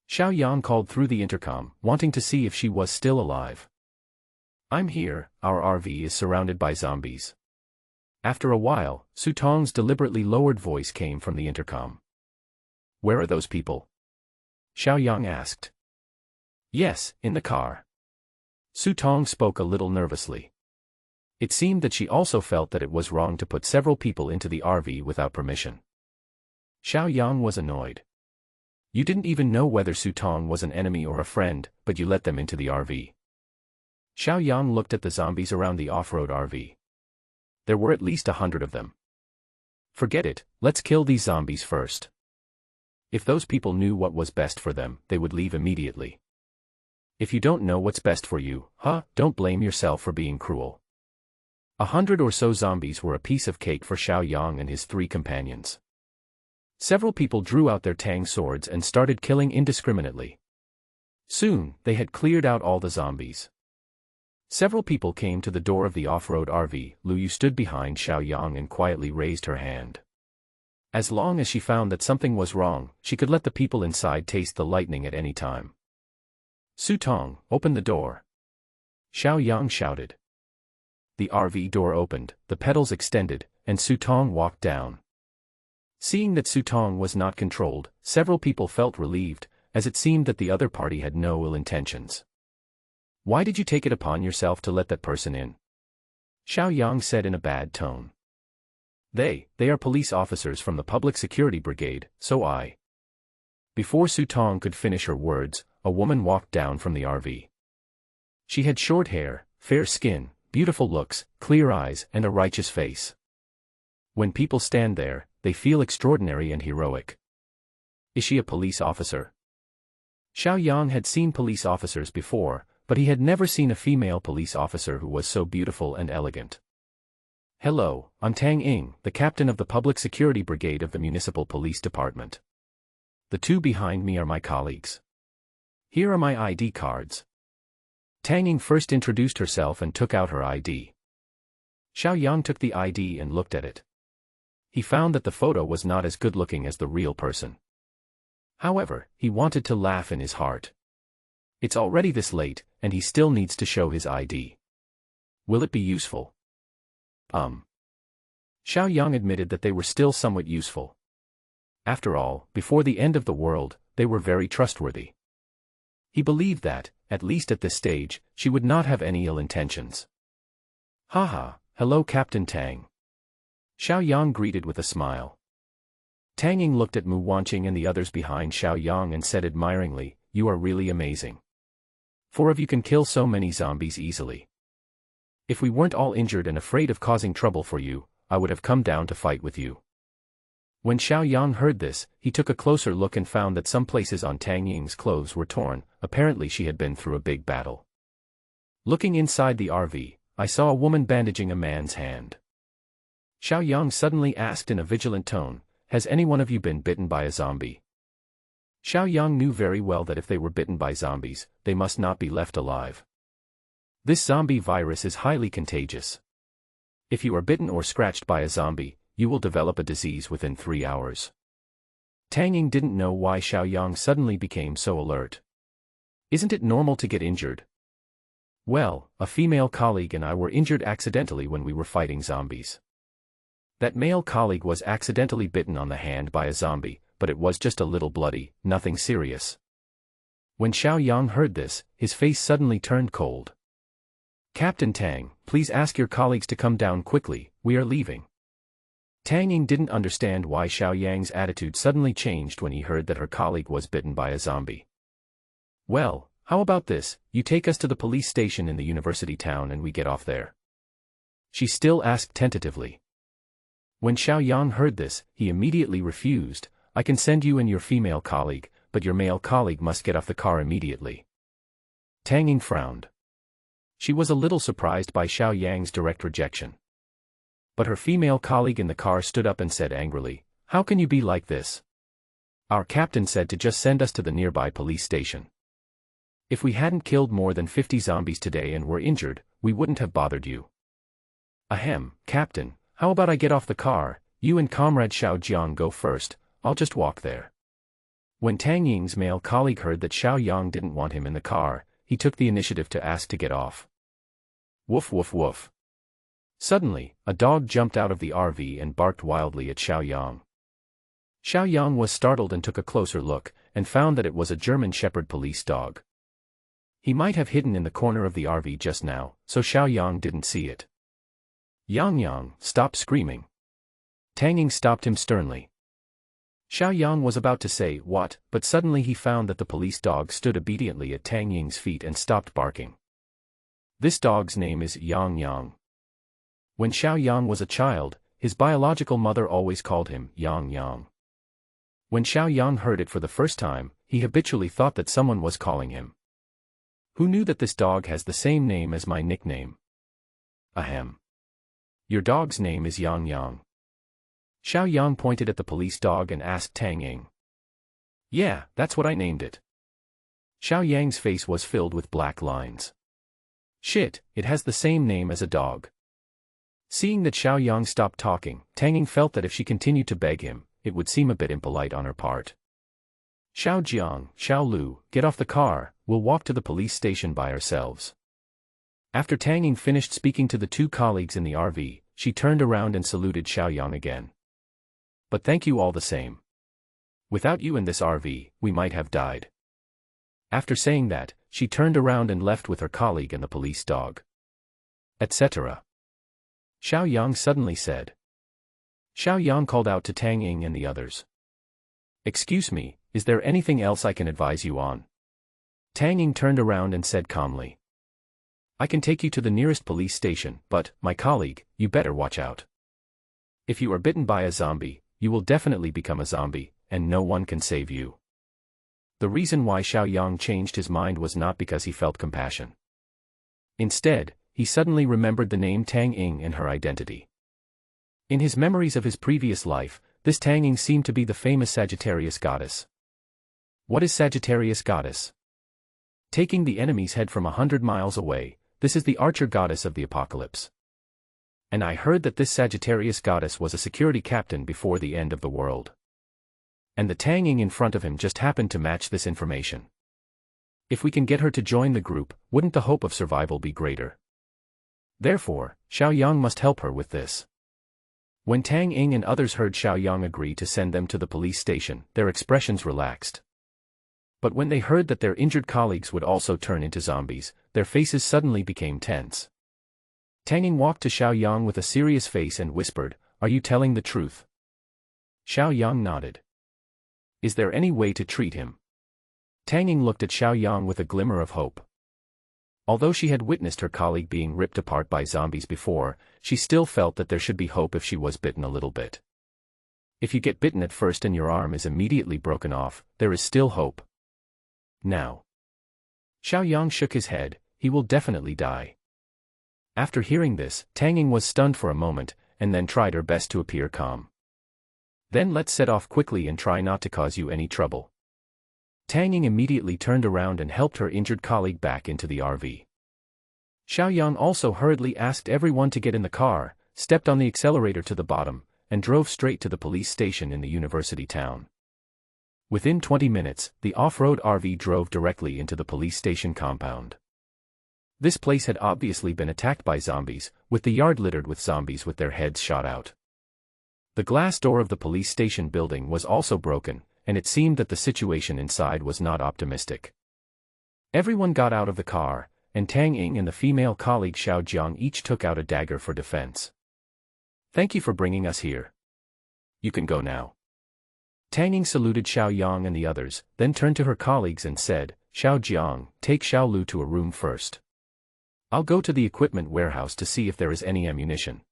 Speaker 1: Xiao Yang called through the intercom, wanting to see if she was still alive. I'm here, our RV is surrounded by zombies. After a while, Su Tong's deliberately lowered voice came from the intercom. Where are those people? Xiao Yang asked. Yes, in the car. Su Tong spoke a little nervously. It seemed that she also felt that it was wrong to put several people into the RV without permission. Xiao Yang was annoyed. You didn't even know whether Su Tong was an enemy or a friend, but you let them into the RV. Xiao Yang looked at the zombies around the off-road RV. There were at least 100 of them. Forget it, let's kill these zombies first. If those people knew what was best for them, they would leave immediately. If you don't know what's best for you, don't blame yourself for being cruel. 100 or so zombies were a piece of cake for Xiao Yang and his 3 companions. Several people drew out their tang swords and started killing indiscriminately. Soon, they had cleared out all the zombies. Several people came to the door of the off-road RV. Lu Yu stood behind Xiao Yang and quietly raised her hand. As long as she found that something was wrong, she could let the people inside taste the lightning at any time. Su Tong, open the door. Xiao Yang shouted. The RV door opened, the pedals extended, and Su Tong walked down. Seeing that Su Tong was not controlled, several people felt relieved, as it seemed that the other party had no ill intentions. Why did you take it upon yourself to let that person in? Xiao Yang said in a bad tone. They are police officers from the Public Security Brigade, so I. Before Su Tong could finish her words, a woman walked down from the RV. She had short hair, fair skin, beautiful looks, clear eyes, and a righteous face. When people stand there, they feel extraordinary and heroic. Is she a police officer? Xiao Yang had seen police officers before, but he had never seen a female police officer who was so beautiful and elegant. Hello, I'm Tang Ying, the captain of the Public Security Brigade of the Municipal Police Department. The 2 behind me are my colleagues. Here are my ID cards. Tang Ying first introduced herself and took out her ID. Xiao Yang took the ID and looked at it. He found that the photo was not as good-looking as the real person. However, he wanted to laugh in his heart. It's already this late, and he still needs to show his ID. Will it be useful? Xiao Yang admitted that they were still somewhat useful. After all, before the end of the world, they were very trustworthy. He believed that, at least at this stage, she would not have any ill intentions. Haha, hello Captain Tang. Xiao Yang greeted with a smile. Tang Ying looked at Mu Wanqing and the others behind Xiao Yang and said admiringly, you are really amazing. 4 of you can kill so many zombies easily. If we weren't all injured and afraid of causing trouble for you, I would have come down to fight with you. When Xiao Yang heard this, he took a closer look and found that some places on Tang Ying's clothes were torn. Apparently she had been through a big battle. Looking inside the RV, I saw a woman bandaging a man's hand. Xiao Yang suddenly asked in a vigilant tone, has any one of you been bitten by a zombie? Xiao Yang knew very well that if they were bitten by zombies, they must not be left alive. This zombie virus is highly contagious. If you are bitten or scratched by a zombie, you will develop a disease within 3 hours. Tang Ying didn't know why Xiao Yang suddenly became so alert. Isn't it normal to get injured? Well, a female colleague and I were injured accidentally when we were fighting zombies. That male colleague was accidentally bitten on the hand by a zombie, but it was just a little bloody, nothing serious. When Xiao Yang heard this, his face suddenly turned cold. Captain Tang, please ask your colleagues to come down quickly, we are leaving. Tang Ying didn't understand why Xiao Yang's attitude suddenly changed when he heard that her colleague was bitten by a zombie. Well, how about this, you take us to the police station in the university town and we get off there. She still asked tentatively. When Xiao Yang heard this, he immediately refused. I can send you and your female colleague, but your male colleague must get off the car immediately. Tang Ying frowned. She was a little surprised by Xiao Yang's direct rejection. But her female colleague in the car stood up and said angrily, how can you be like this? Our captain said to just send us to the nearby police station. If we hadn't killed more than 50 zombies today and were injured, we wouldn't have bothered you. Ahem, Captain, how about I get off the car, you and Comrade Xiao Jiang go first, I'll just walk there. When Tang Ying's male colleague heard that Xiao Yang didn't want him in the car, he took the initiative to ask to get off. Woof woof woof. Suddenly, a dog jumped out of the RV and barked wildly at Xiao Yang. Xiao Yang was startled and took a closer look, and found that it was a German Shepherd police dog. He might have hidden in the corner of the RV just now, so Xiao Yang didn't see it. Yang, stop screaming. Tang Ying stopped him sternly. Xiao Yang was about to say what, but suddenly he found that the police dog stood obediently at Tang Ying's feet and stopped barking. This dog's name is Yang. When Xiao Yang was a child, his biological mother always called him Yang. When Xiao Yang heard it for the first time, he habitually thought that someone was calling him. Who knew that this dog has the same name as my nickname? Ahem. Your dog's name is Yang. Xiao Yang pointed at the police dog and asked Tang Ying. Yeah, that's what I named it. Xiao Yang's face was filled with black lines. Shit, it has the same name as a dog. Seeing that Xiao Yang stopped talking, Tang Ying felt that if she continued to beg him, it would seem a bit impolite on her part. Xiao Jiang, Xiao Lu, get off the car, we'll walk to the police station by ourselves. After Tang Ying finished speaking to the two colleagues in the RV, she turned around and saluted Xiao Yang again. But thank you all the same. Without you in this RV, we might have died. After saying that, she turned around and left with her colleague and the police dog. Etc. Xiao Yang suddenly said. Xiao Yang called out to Tang Ying and the others. Excuse me, is there anything else I can advise you on? Tang Ying turned around and said calmly. I can take you to the nearest police station, but, my colleague, you better watch out. If you are bitten by a zombie, you will definitely become a zombie, and no one can save you. The reason why Xiao Yang changed his mind was not because he felt compassion. Instead, he suddenly remembered the name Tang Ying and her identity. In his memories of his previous life, this Tang Ying seemed to be the famous Sagittarius goddess. What is Sagittarius goddess? Taking the enemy's head from 100 miles away, this is the archer goddess of the apocalypse. And I heard that this Sagittarius goddess was a security captain before the end of the world. And the Tang Ying in front of him just happened to match this information. If we can get her to join the group, wouldn't the hope of survival be greater? Therefore, Xiao Yang must help her with this. When Tang Ying and others heard Xiao Yang agree to send them to the police station, their expressions relaxed. But when they heard that their injured colleagues would also turn into zombies, their faces suddenly became tense. Tang Ying walked to Xiao Yang with a serious face and whispered, "Are you telling the truth?" Xiao Yang nodded. "Is there any way to treat him?" Tang Ying looked at Xiao Yang with a glimmer of hope. Although she had witnessed her colleague being ripped apart by zombies before, she still felt that there should be hope if she was bitten a little bit. If you get bitten at first and your arm is immediately broken off, there is still hope. Now. Xiao Yang shook his head, he will definitely die. After hearing this, Tang Ying was stunned for a moment, and then tried her best to appear calm. Then let's set off quickly and try not to cause you any trouble. Tang Ying immediately turned around and helped her injured colleague back into the RV. Xiao Yang also hurriedly asked everyone to get in the car, stepped on the accelerator to the bottom, and drove straight to the police station in the university town. Within 20 minutes, the off-road RV drove directly into the police station compound. This place had obviously been attacked by zombies, with the yard littered with zombies with their heads shot out. The glass door of the police station building was also broken, and it seemed that the situation inside was not optimistic. Everyone got out of the car, and Tang Ying and the female colleague Xiao Jiang each took out a dagger for defense. Thank you for bringing us here. You can go now. Tang Ying saluted Xiao Yang and the others, then turned to her colleagues and said, Xiao Jiang, take Xiao Lu to a room first. I'll go to the equipment warehouse to see if there is any ammunition.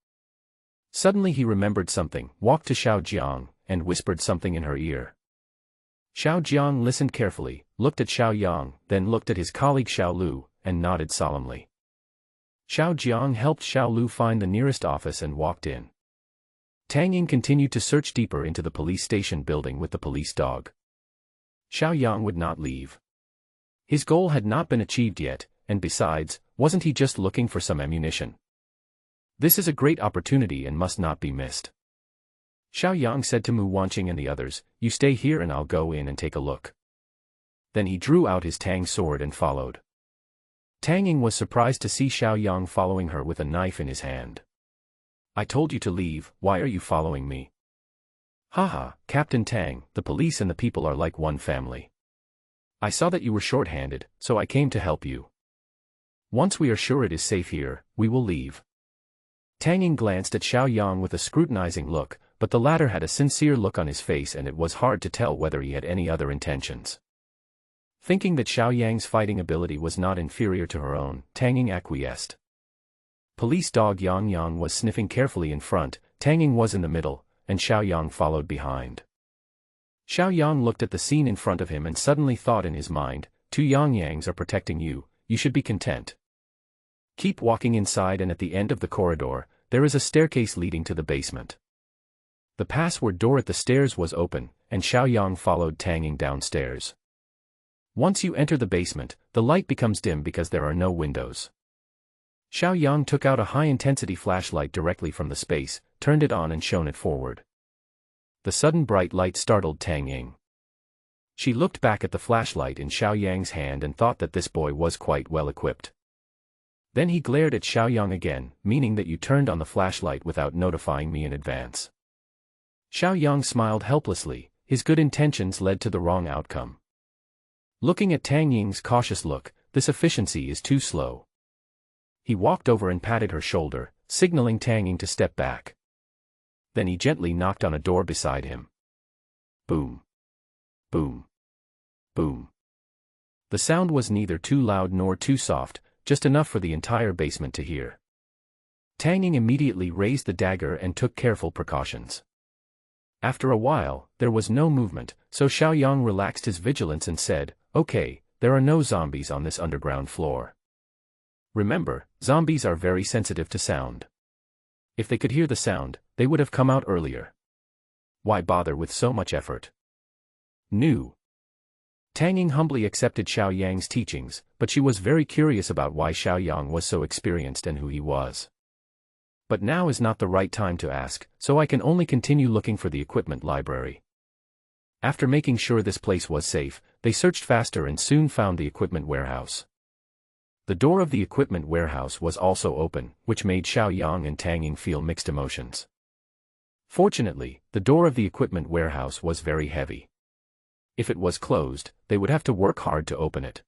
Speaker 1: Suddenly he remembered something, walked to Xiao Jiang, and whispered something in her ear. Xiao Jiang listened carefully, looked at Xiao Yang, then looked at his colleague Xiao Lu, and nodded solemnly. Xiao Jiang helped Xiao Lu find the nearest office and walked in. Tang Ying continued to search deeper into the police station building with the police dog. Xiao Yang would not leave. His goal had not been achieved yet, and besides, wasn't he just looking for some ammunition? This is a great opportunity and must not be missed. Xiao Yang said to Mu Wanqing and the others, "You stay here and I'll go in and take a look." Then he drew out his Tang sword and followed. Tang Ying was surprised to see Xiao Yang following her with a knife in his hand. "I told you to leave, why are you following me?" "Haha, Captain Tang, the police and the people are like one family. I saw that you were short-handed, so I came to help you. Once we are sure it is safe here, we will leave." Tang Ying glanced at Xiao Yang with a scrutinizing look, but the latter had a sincere look on his face and it was hard to tell whether he had any other intentions. Thinking that Xiao Yang's fighting ability was not inferior to her own, Tang Ying acquiesced. Police dog Yang Yang was sniffing carefully in front, Tang Ying was in the middle, and Xiao Yang followed behind. Xiao Yang looked at the scene in front of him and suddenly thought in his mind, "Two Yang Yangs are protecting you, you should be content. Keep walking inside and at the end of the corridor, there is a staircase leading to the basement." The password door at the stairs was open, and Xiao Yang followed Tang Ying downstairs. Once you enter the basement, the light becomes dim because there are no windows. Xiao Yang took out a high-intensity flashlight directly from the space, turned it on and shone it forward. The sudden bright light startled Tang Ying. She looked back at the flashlight in Xiao Yang's hand and thought that this boy was quite well equipped. Then he glared at Xiao Yang again, meaning that you turned on the flashlight without notifying me in advance. Xiao Yang smiled helplessly, his good intentions led to the wrong outcome. Looking at Tang Ying's cautious look, this efficiency is too slow. He walked over and patted her shoulder, signaling Tang Ying to step back. Then he gently knocked on a door beside him. Boom. Boom. Boom. The sound was neither too loud nor too soft, just enough for the entire basement to hear. Tang Ying immediately raised the dagger and took careful precautions. After a while, there was no movement, so Xiao Yang relaxed his vigilance and said, "Okay, there are no zombies on this underground floor. Remember, zombies are very sensitive to sound. If they could hear the sound, they would have come out earlier. Why bother with so much effort?" New. Tang Ying humbly accepted Xiao Yang's teachings, but she was very curious about why Xiao Yang was so experienced and who he was. But now is not the right time to ask, so I can only continue looking for the equipment library. After making sure this place was safe, they searched faster and soon found the equipment warehouse. The door of the equipment warehouse was also open, which made Xiao Yang and Tang Ying feel mixed emotions. Fortunately, the door of the equipment warehouse was very heavy. If it was closed, they would have to work hard to open it.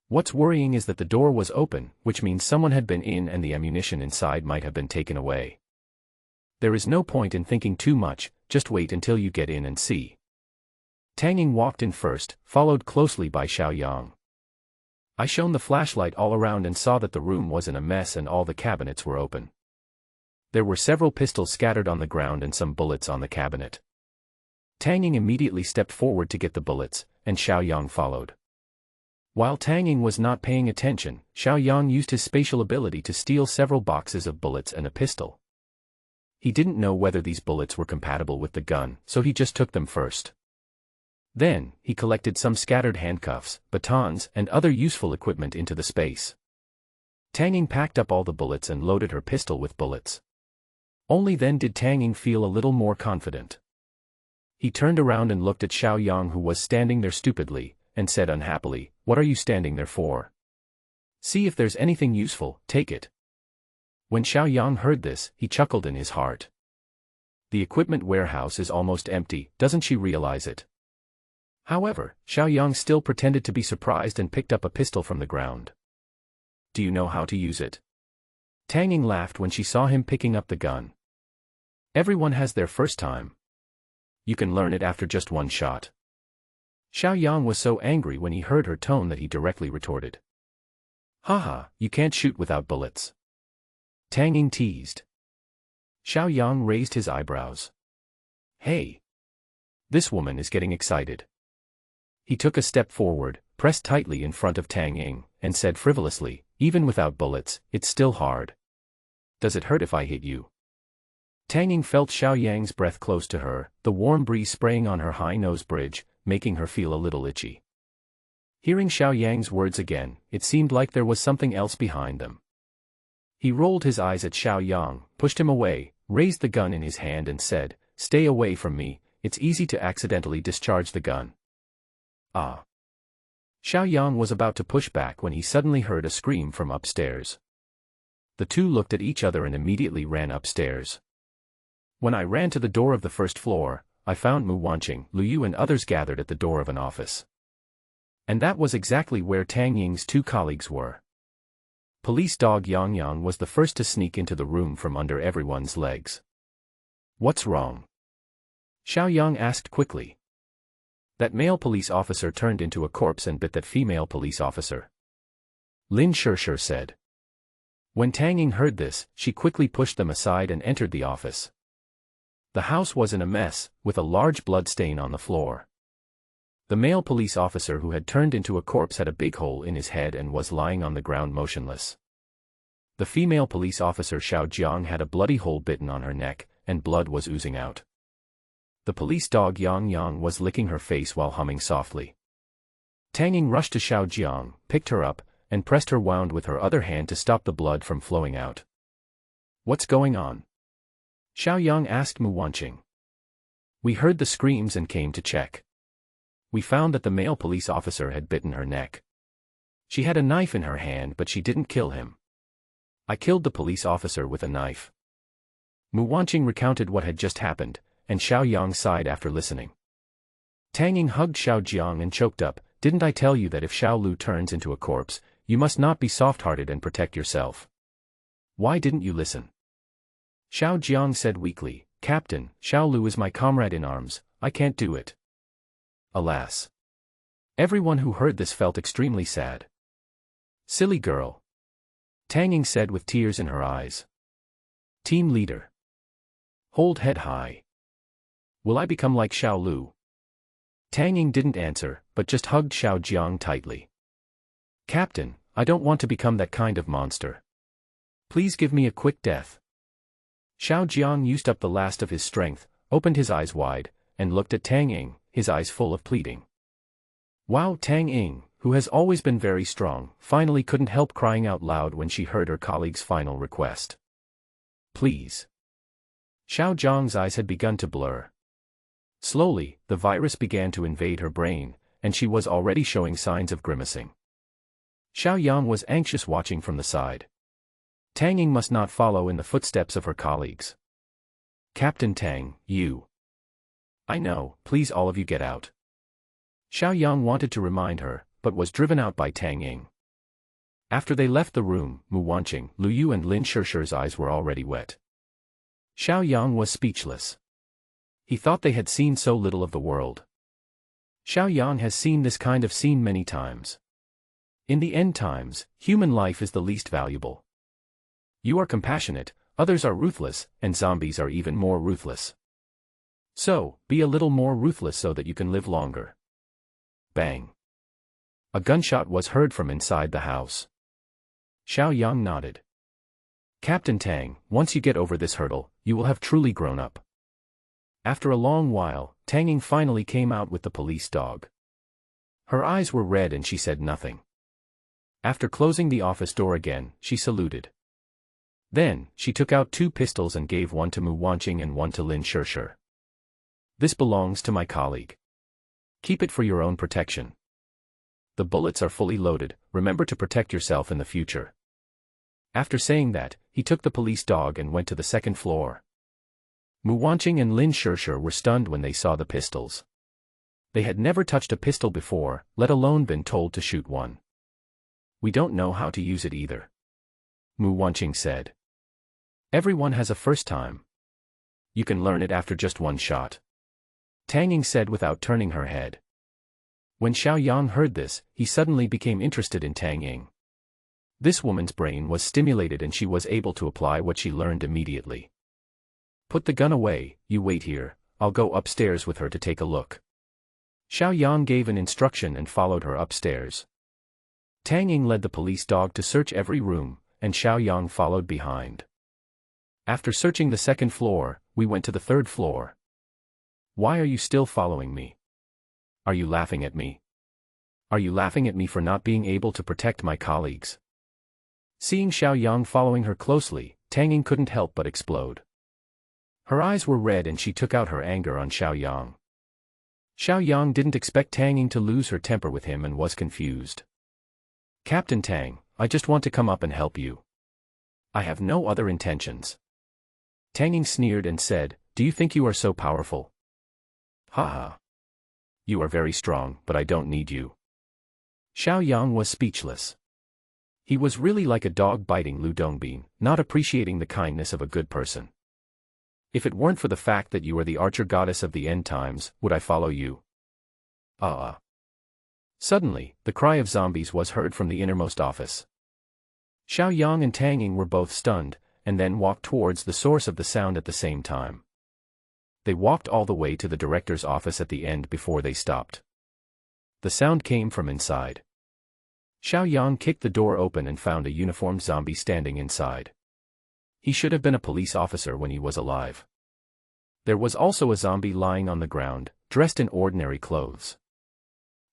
Speaker 1: What's worrying is that the door was open, which means someone had been in and the ammunition inside might have been taken away. There is no point in thinking too much, just wait until you get in and see. Tang Ying walked in first, followed closely by Xiao Yang. I shone the flashlight all around and saw that the room was in a mess and all the cabinets were open. There were several pistols scattered on the ground and some bullets on the cabinet. Tang Ying immediately stepped forward to get the bullets, and Xiao Yang followed. While Tang Ying was not paying attention, Xiao Yang used his spatial ability to steal several boxes of bullets and a pistol. He didn't know whether these bullets were compatible with the gun, so he just took them first. Then, he collected some scattered handcuffs, batons, and other useful equipment into the space. Tang Ying packed up all the bullets and loaded her pistol with bullets. Only then did Tang Ying feel a little more confident. He turned around and looked at Xiao Yang who was standing there stupidly, and said unhappily, "What are you standing there for? See if there's anything useful, take it." When Xiao Yang heard this, he chuckled in his heart. The equipment warehouse is almost empty, doesn't she realize it? However, Xiao Yang still pretended to be surprised and picked up a pistol from the ground. "Do you know how to use it?" Tang Ying laughed when she saw him picking up the gun. "Everyone has their first time. You can learn it after just one shot." Xiao Yang was so angry when he heard her tone that he directly retorted. "Haha, you can't shoot without bullets." Tang Ying teased. Xiao Yang raised his eyebrows. "Hey! This woman is getting excited." He took a step forward, pressed tightly in front of Tang Ying, and said frivolously, "Even without bullets, it's still hard. Does it hurt if I hit you?" Tang Ying felt Xiao Yang's breath close to her, the warm breeze spraying on her high nose bridge, making her feel a little itchy. Hearing Xiao Yang's words again, it seemed like there was something else behind them. He rolled his eyes at Xiao Yang, pushed him away, raised the gun in his hand and said, "Stay away from me, it's easy to accidentally discharge the gun." Ah! Xiao Yang was about to push back when he suddenly heard a scream from upstairs. The two looked at each other and immediately ran upstairs. When I ran to the door of the first floor, I found Mu Wanqing, Lu Yu and others gathered at the door of an office. And that was exactly where Tang Ying's two colleagues were. Police dog Yang Yang was the first to sneak into the room from under everyone's legs. "What's wrong?" Xiao Yang asked quickly. "That male police officer turned into a corpse and bit that female police officer," Lin Shishir said. When Tang Ying heard this, she quickly pushed them aside and entered the office. The house was in a mess, with a large blood stain on the floor. The male police officer who had turned into a corpse had a big hole in his head and was lying on the ground motionless. The female police officer Xiao Jiang had a bloody hole bitten on her neck, and blood was oozing out. The police dog Yang Yang was licking her face while humming softly. Tang Ying rushed to Xiao Jiang, picked her up, and pressed her wound with her other hand to stop the blood from flowing out. "What's going on?" Xiao Yang asked Mu Wanqing. "We heard the screams and came to check. We found that the male police officer had bitten her neck. She had a knife in her hand but she didn't kill him. I killed the police officer with a knife." Mu Wanqing recounted what had just happened, and Xiao Yang sighed after listening. Tang Ying hugged Xiao Jiang and choked up, "Didn't I tell you that if Xiao Lu turns into a corpse, you must not be soft-hearted and protect yourself? Why didn't you listen?" Xiao Jiang said weakly, "Captain, Xiao Lu is my comrade in arms, I can't do it." Alas! Everyone who heard this felt extremely sad. "Silly girl," Tang Ying said with tears in her eyes. "Team leader. Hold head high. Will I become like Xiao Lu?" Tang Ying didn't answer, but just hugged Xiao Jiang tightly. "Captain, I don't want to become that kind of monster. Please give me a quick death." Xiao Jiang used up the last of his strength, opened his eyes wide, and looked at Tang Ying, his eyes full of pleading. Wow! Tang Ying, who has always been very strong, finally couldn't help crying out loud when she heard her colleague's final request. "Please." Xiao Jiang's eyes had begun to blur. Slowly, the virus began to invade her brain, and she was already showing signs of grimacing. Xiao Yang was anxious watching from the side. Tang Ying must not follow in the footsteps of her colleagues. "Captain Tang, you." "I know, please all of you get out." Xiao Yang wanted to remind her, but was driven out by Tang Ying. After they left the room, Mu Wanqing, Lu Yu and Lin Shishir's eyes were already wet. Xiao Yang was speechless. He thought they had seen so little of the world. Xiao Yang has seen this kind of scene many times. In the end times, human life is the least valuable. You are compassionate, others are ruthless, and zombies are even more ruthless. So, be a little more ruthless so that you can live longer. Bang! A gunshot was heard from inside the house. Xiao Yang nodded. "Captain Tang, once you get over this hurdle, you will have truly grown up." After a long while, Tang Ying finally came out with the police dog. Her eyes were red and she said nothing. After closing the office door again, she saluted. Then, she took out 2 pistols and gave one to Mu Wanqing and one to Lin Shishir. "This belongs to my colleague. Keep it for your own protection. The bullets are fully loaded, remember to protect yourself in the future." After saying that, he took the police dog and went to the second floor. Mu Wanqing and Lin Shishir were stunned when they saw the pistols. They had never touched a pistol before, let alone been told to shoot one. "We don't know how to use it either," Mu Wanqing said. "Everyone has a first time. You can learn it after just one shot," Tang Ying said without turning her head. When Xiao Yang heard this, he suddenly became interested in Tang Ying. This woman's brain was stimulated and she was able to apply what she learned immediately. "Put the gun away, you wait here, I'll go upstairs with her to take a look." Xiao Yang gave an instruction and followed her upstairs. Tang Ying led the police dog to search every room, and Xiao Yang followed behind. After searching the second floor, we went to the third floor. "Why are you still following me? Are you laughing at me? Are you laughing at me for not being able to protect my colleagues? Seeing Xiao Yang following her closely, Tang Ying couldn't help but explode. Her eyes were red and she took out her anger on Xiao Yang. Xiao Yang didn't expect Tang Ying to lose her temper with him and was confused. Captain Tang, I just want to come up and help you. I have no other intentions. Tang Ying sneered and said, do you think you are so powerful? Ha ha. You are very strong, but I don't need you. Xiao Yang was speechless. He was really like a dog biting Lu Dongbin, not appreciating the kindness of a good person. If it weren't for the fact that you are the archer goddess of the end times, would I follow you? Suddenly, the cry of zombies was heard from the innermost office. Xiao Yang and Tang Ying were both stunned, and then walked towards the source of the sound at the same time. They walked all the way to the director's office at the end before they stopped. The sound came from inside. Xiao Yang kicked the door open and found a uniformed zombie standing inside. He should have been a police officer when he was alive. There was also a zombie lying on the ground, dressed in ordinary clothes.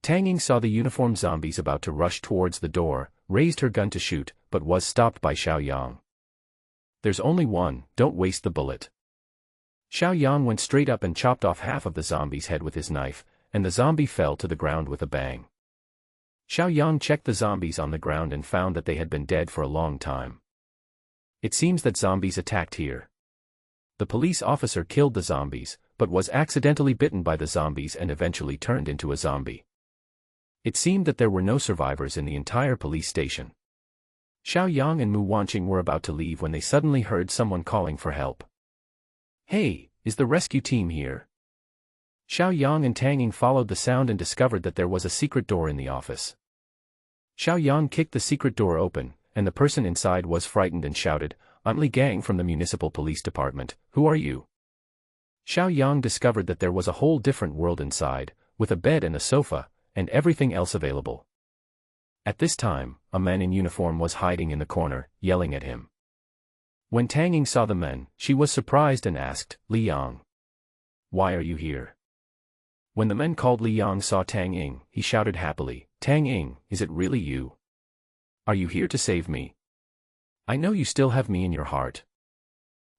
Speaker 1: Tang Ying saw the uniformed zombies about to rush towards the door, raised her gun to shoot, but was stopped by Xiao Yang. There's only one, don't waste the bullet. Xiao Yang went straight up and chopped off half of the zombie's head with his knife, and the zombie fell to the ground with a bang. Xiao Yang checked the zombies on the ground and found that they had been dead for a long time. It seems that zombies attacked here. The police officer killed the zombies, but was accidentally bitten by the zombies and eventually turned into a zombie. It seemed that there were no survivors in the entire police station. Xiao Yang and Mu Wanqing were about to leave when they suddenly heard someone calling for help. Hey, is the rescue team here? Xiao Yang and Tang Ying followed the sound and discovered that there was a secret door in the office. Xiao Yang kicked the secret door open, and the person inside was frightened and shouted, I'm Li Gang from the municipal police department, who are you? Xiao Yang discovered that there was a whole different world inside, with a bed and a sofa, and everything else available. At this time, a man in uniform was hiding in the corner, yelling at him. When Tang Ying saw the men, she was surprised and asked, Li Yang, why are you here? When the men called Li Yang saw Tang Ying, he shouted happily, Tang Ying, is it really you? Are you here to save me? I know you still have me in your heart.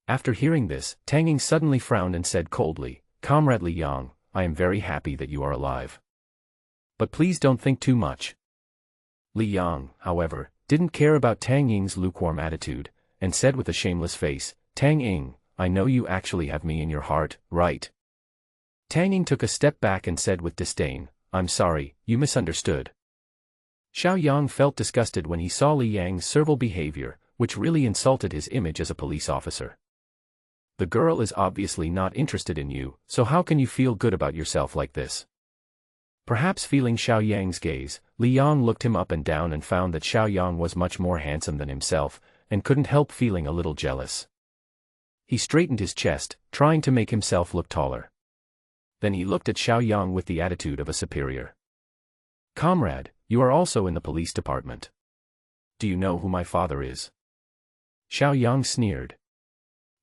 Speaker 1: After hearing this, Tang Ying suddenly frowned and said coldly, Comrade Li Yang, I am very happy that you are alive. But please don't think too much. Li Yang, however, didn't care about Tang Ying's lukewarm attitude, and said with a shameless face, Tang Ying, I know you actually have me in your heart, right? Tang Ying took a step back and said with disdain, I'm sorry, you misunderstood. Xiao Yang felt disgusted when he saw Li Yang's servile behavior, which really insulted his image as a police officer. The girl is obviously not interested in you, so how can you feel good about yourself like this? Perhaps feeling Xiao Yang's gaze, Li Yang looked him up and down and found that Xiao Yang was much more handsome than himself, and couldn't help feeling a little jealous. He straightened his chest, trying to make himself look taller. Then he looked at Xiao Yang with the attitude of a superior. Comrade, you are also in the police department. Do you know who my father is? Xiao Yang sneered.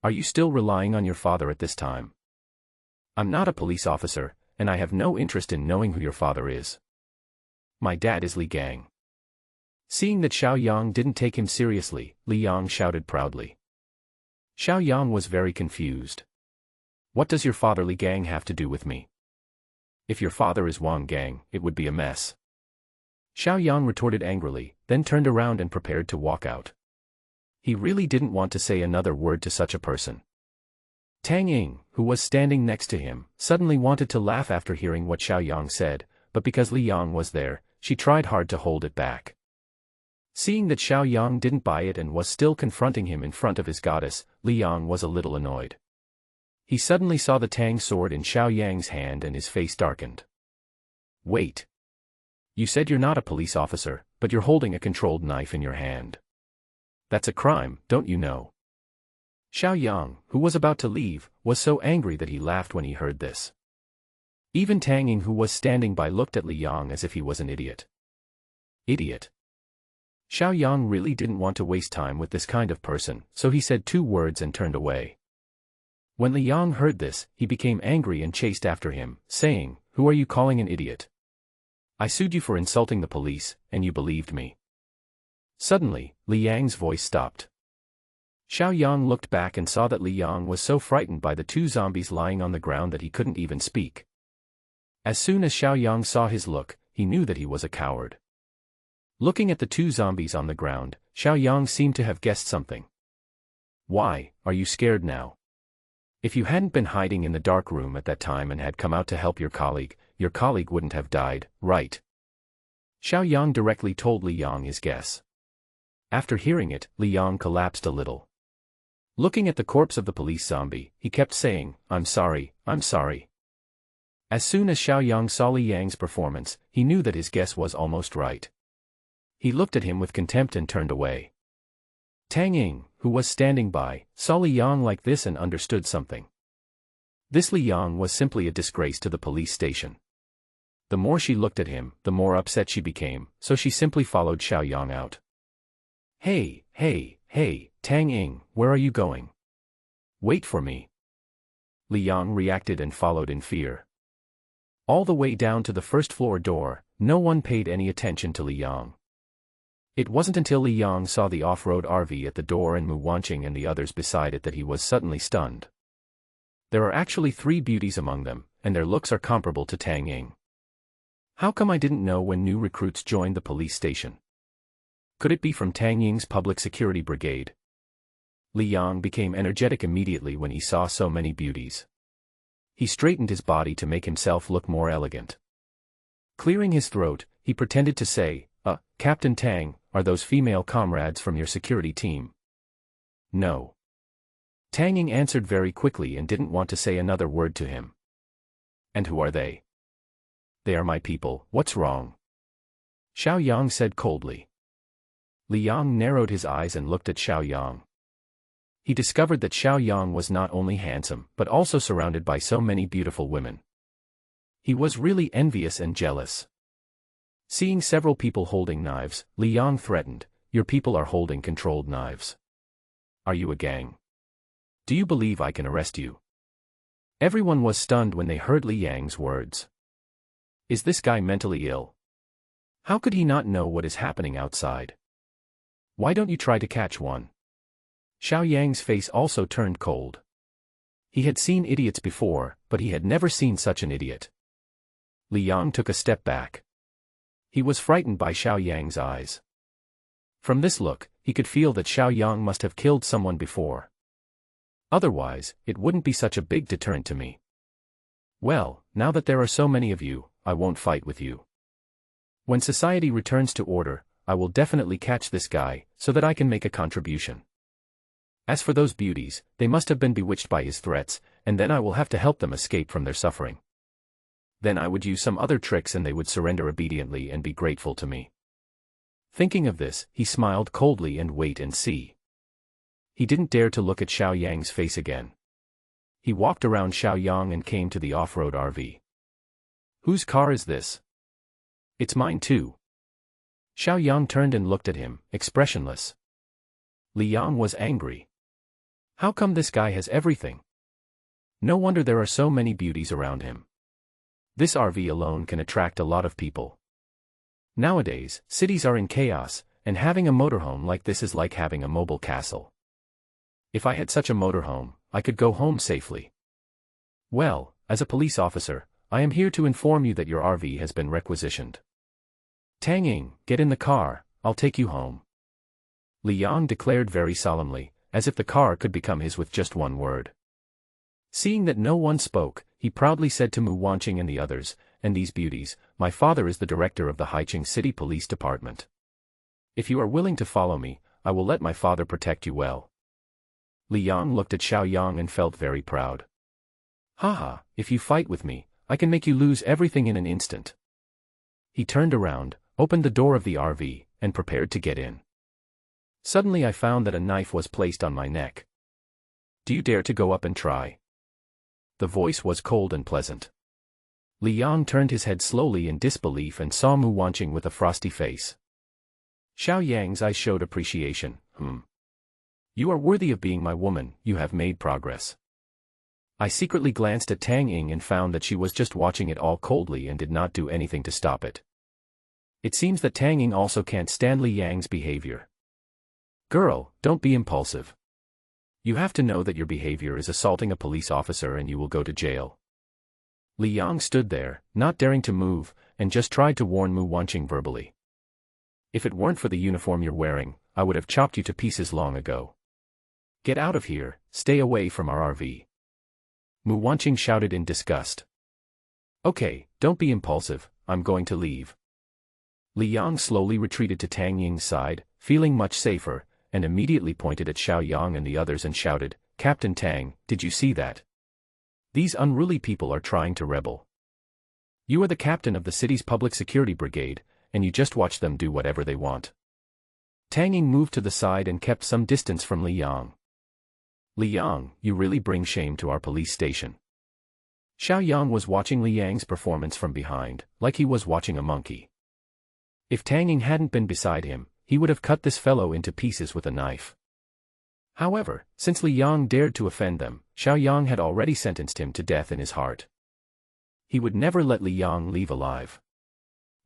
Speaker 1: Are you still relying on your father at this time? I'm not a police officer, and I have no interest in knowing who your father is. My dad is Li Gang. Seeing that Xiao Yang didn't take him seriously, Li Yang shouted proudly. Xiao Yang was very confused. What does your father Li Gang have to do with me? If your father is Wang Gang, it would be a mess. Xiao Yang retorted angrily, then turned around and prepared to walk out. He really didn't want to say another word to such a person. Tang Ying, who was standing next to him, suddenly wanted to laugh after hearing what Xiao Yang said, but because Li Yang was there, she tried hard to hold it back. Seeing that Xiao Yang didn't buy it and was still confronting him in front of his goddess, Li Yang was a little annoyed. He suddenly saw the Tang sword in Xiao Yang's hand and his face darkened. Wait. You said you're not a police officer, but you're holding a controlled knife in your hand. That's a crime, don't you know? Xiao Yang, who was about to leave, was so angry that he laughed when he heard this. Even Tang Ying, who was standing by, looked at Li Yang as if he was an idiot. Idiot. Xiao Yang really didn't want to waste time with this kind of person, so he said 2 words and turned away. When Li Yang heard this, he became angry and chased after him, saying, Who are you calling an idiot? I sued you for insulting the police, and you believed me. Suddenly, Li Yang's voice stopped. Xiao Yang looked back and saw that Li Yang was so frightened by the two zombies lying on the ground that he couldn't even speak. As soon as Xiao Yang saw his look, he knew that he was a coward. Looking at the two zombies on the ground, Xiao Yang seemed to have guessed something. Why, are you scared now? If you hadn't been hiding in the dark room at that time and had come out to help your colleague wouldn't have died, right? Xiao Yang directly told Li Yang his guess. After hearing it, Li Yang collapsed a little. Looking at the corpse of the police zombie, he kept saying, I'm sorry, I'm sorry. As soon as Xiao Yang saw Li Yang's performance, he knew that his guess was almost right. He looked at him with contempt and turned away. Tang Ying, who was standing by, saw Li Yang like this and understood something. This Li Yang was simply a disgrace to the police station. The more she looked at him, the more upset she became, so she simply followed Xiao Yang out. Hey, Tang Ying, where are you going? Wait for me. Li Yang reacted and followed in fear. All the way down to the first floor door, no one paid any attention to Li Yang. It wasn't until Li Yang saw the off-road RV at the door and Mu Wanqing and the others beside it that he was suddenly stunned. There are actually 3 beauties among them, and their looks are comparable to Tang Ying. How come I didn't know when new recruits joined the police station? Could it be from Tang Ying's public security brigade? Li Yang became energetic immediately when he saw so many beauties. He straightened his body to make himself look more elegant. Clearing his throat, he pretended to say, Captain Tang, are those female comrades from your security team? No. Tang Ying answered very quickly and didn't want to say another word to him. And who are they? They are my people, what's wrong? Xiao Yang said coldly. Li Yang narrowed his eyes and looked at Xiao Yang. He discovered that Xiao Yang was not only handsome but also surrounded by so many beautiful women. He was really envious and jealous. Seeing several people holding knives, Li Yang threatened, your people are holding controlled knives. Are you a gang? Do you believe I can arrest you? Everyone was stunned when they heard Li Yang's words. Is this guy mentally ill? How could he not know what is happening outside? Why don't you try to catch one? Xiao Yang's face also turned cold. He had seen idiots before, but he had never seen such an idiot. Li Yang took a step back. He was frightened by Xiao Yang's eyes. From this look, he could feel that Xiao Yang must have killed someone before. Otherwise, it wouldn't be such a big deterrent to me. Well, now that there are so many of you, I won't fight with you. When society returns to order, I will definitely catch this guy, so that I can make a contribution. As for those beauties, they must have been bewitched by his threats, and then I will have to help them escape from their suffering. Then I would use some other tricks and they would surrender obediently and be grateful to me. Thinking of this, he smiled coldly and wait and see. He didn't dare to look at Xiao Yang's face again. He walked around Xiao Yang and came to the off-road RV. Whose car is this? It's mine too. Xiao Yang turned and looked at him, expressionless. Li Yang was angry. How come this guy has everything? No wonder there are so many beauties around him. This RV alone can attract a lot of people. Nowadays, cities are in chaos, and having a motorhome like this is like having a mobile castle. If I had such a motorhome, I could go home safely. Well, as a police officer, I am here to inform you that your RV has been requisitioned. Tang Ying, get in the car, I'll take you home. Li Yang declared very solemnly, as if the car could become his with just one word. Seeing that no one spoke, he proudly said to Mu Wanqing and the others, and these beauties, my father is the director of the Haicheng City Police Department. If you are willing to follow me, I will let my father protect you well. Li Yang looked at Xiao Yang and felt very proud. Haha, if you fight with me, I can make you lose everything in an instant. He turned around, opened the door of the RV, and prepared to get in. Suddenly I found that a knife was placed on my neck. Do you dare to go up and try? The voice was cold and pleasant. Li Yang turned his head slowly in disbelief and saw Mu Wanqing with a frosty face. Xiao Yang's eyes showed appreciation. You are worthy of being my woman, you have made progress. I secretly glanced at Tang Ying and found that she was just watching it all coldly and did not do anything to stop it. It seems that Tang Ying also can't stand Li Yang's behavior. Girl, don't be impulsive. You have to know that your behavior is assaulting a police officer and you will go to jail. Li Yang stood there, not daring to move, and just tried to warn Mu Wanqing verbally. If it weren't for the uniform you're wearing, I would have chopped you to pieces long ago. Get out of here, stay away from our RV. Mu Wanqing shouted in disgust. Okay, don't be impulsive, I'm going to leave. Li Yang slowly retreated to Tang Ying's side, feeling much safer, and immediately pointed at Xiao Yang and the others and shouted, Captain Tang, did you see that? These unruly people are trying to rebel. You are the captain of the city's public security brigade, and you just watch them do whatever they want. Tang Ying moved to the side and kept some distance from Li Yang. Li Yang, you really bring shame to our police station. Xiao Yang was watching Li Yang's performance from behind, like he was watching a monkey. If Tang Ying hadn't been beside him, he would have cut this fellow into pieces with a knife. However, since Li Yang dared to offend them, Xiao Yang had already sentenced him to death in his heart. He would never let Li Yang leave alive.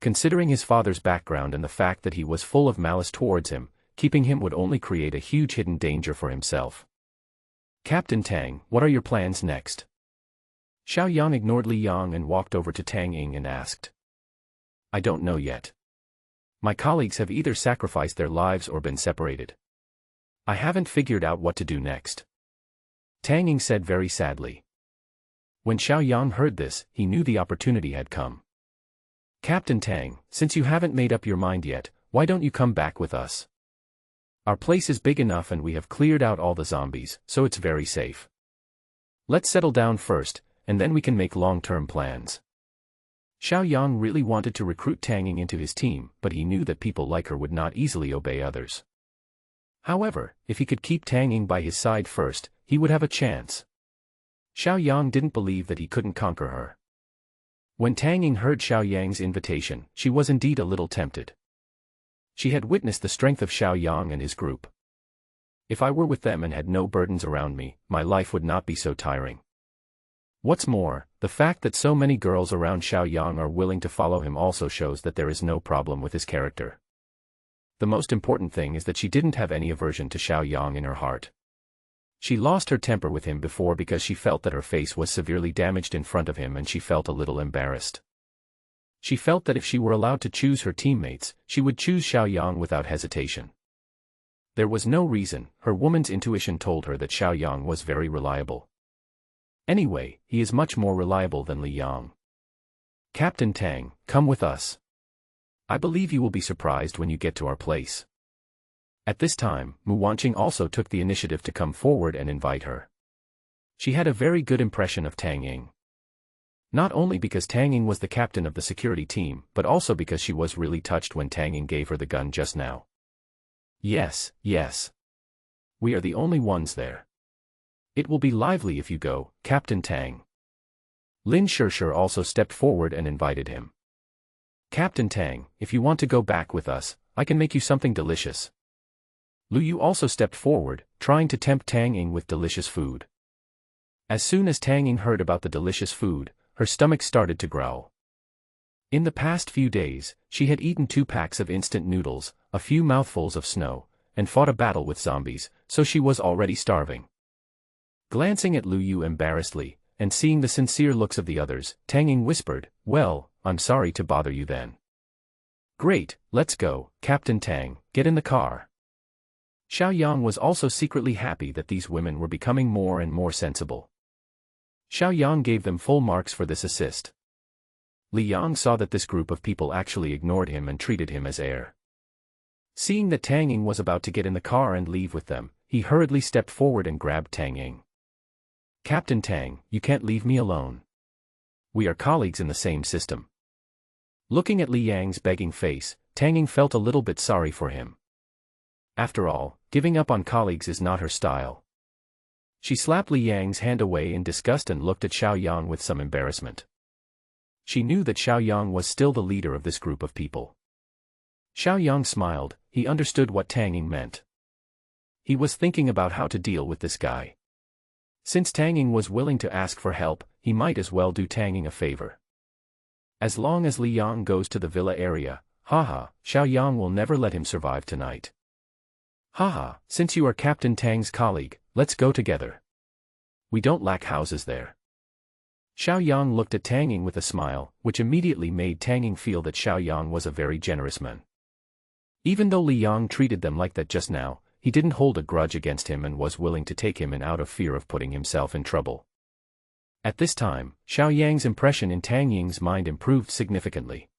Speaker 1: Considering his father's background and the fact that he was full of malice towards him, keeping him would only create a huge hidden danger for himself. Captain Tang, what are your plans next? Xiao Yang ignored Li Yang and walked over to Tang Ying and asked. I don't know yet. My colleagues have either sacrificed their lives or been separated. I haven't figured out what to do next. Tang Ying said very sadly. When Xiao Yang heard this, he knew the opportunity had come. Captain Tang, since you haven't made up your mind yet, why don't you come back with us? Our place is big enough and we have cleared out all the zombies, so it's very safe. Let's settle down first, and then we can make long-term plans. Xiao Yang really wanted to recruit Tang Ying into his team, but he knew that people like her would not easily obey others. However, if he could keep Tang Ying by his side first, he would have a chance. Xiao Yang didn't believe that he couldn't conquer her. When Tang Ying heard Xiao Yang's invitation, she was indeed a little tempted. She had witnessed the strength of Xiao Yang and his group. If I were with them and had no burdens around me, my life would not be so tiring. What's more, the fact that so many girls around Xiao Yang are willing to follow him also shows that there is no problem with his character. The most important thing is that she didn't have any aversion to Xiao Yang in her heart. She lost her temper with him before because she felt that her face was severely damaged in front of him and she felt a little embarrassed. She felt that if she were allowed to choose her teammates, she would choose Xiao Yang without hesitation. There was no reason, her woman's intuition told her that Xiao Yang was very reliable. Anyway, he is much more reliable than Li Yang. Captain Tang, come with us. I believe you will be surprised when you get to our place. At this time, Mu Wanqing also took the initiative to come forward and invite her. She had a very good impression of Tang Ying. Not only because Tang Ying was the captain of the security team, but also because she was really touched when Tang Ying gave her the gun just now. Yes, yes. We are the only ones there. It will be lively if you go, Captain Tang. Lin Shishir also stepped forward and invited him. Captain Tang, if you want to go back with us, I can make you something delicious. Lu Yu also stepped forward, trying to tempt Tang Ying with delicious food. As soon as Tang Ying heard about the delicious food, her stomach started to growl. In the past few days, she had eaten 2 packs of instant noodles, a few mouthfuls of snow, and fought a battle with zombies, so she was already starving. Glancing at Lu Yu embarrassedly, and seeing the sincere looks of the others, Tang Ying whispered, well, I'm sorry to bother you then. Great, let's go, Captain Tang, get in the car. Xiao Yang was also secretly happy that these women were becoming more and more sensible. Xiao Yang gave them full marks for this assist. Li Yang saw that this group of people actually ignored him and treated him as air. Seeing that Tang Ying was about to get in the car and leave with them, he hurriedly stepped forward and grabbed Tang Ying. Captain Tang, you can't leave me alone. We are colleagues in the same system. Looking at Li Yang's begging face, Tang Ying felt a little bit sorry for him. After all, giving up on colleagues is not her style. She slapped Li Yang's hand away in disgust and looked at Xiao Yang with some embarrassment. She knew that Xiao Yang was still the leader of this group of people. Xiao Yang smiled, he understood what Tang Ying meant. He was thinking about how to deal with this guy. Since Tang Ying was willing to ask for help, he might as well do Tang Ying a favor. As long as Li Yang goes to the villa area, Haha, Xiao Yang will never let him survive tonight. Haha, since you are Captain Tang's colleague, let's go together. We don't lack houses there. Xiao Yang looked at Tang Ying with a smile, which immediately made Tang Ying feel that Xiao Yang was a very generous man. Even though Li Yang treated them like that just now, he didn't hold a grudge against him and was willing to take him in out of fear of putting himself in trouble. At this time, Xiao Yang's impression in Tang Ying's mind improved significantly.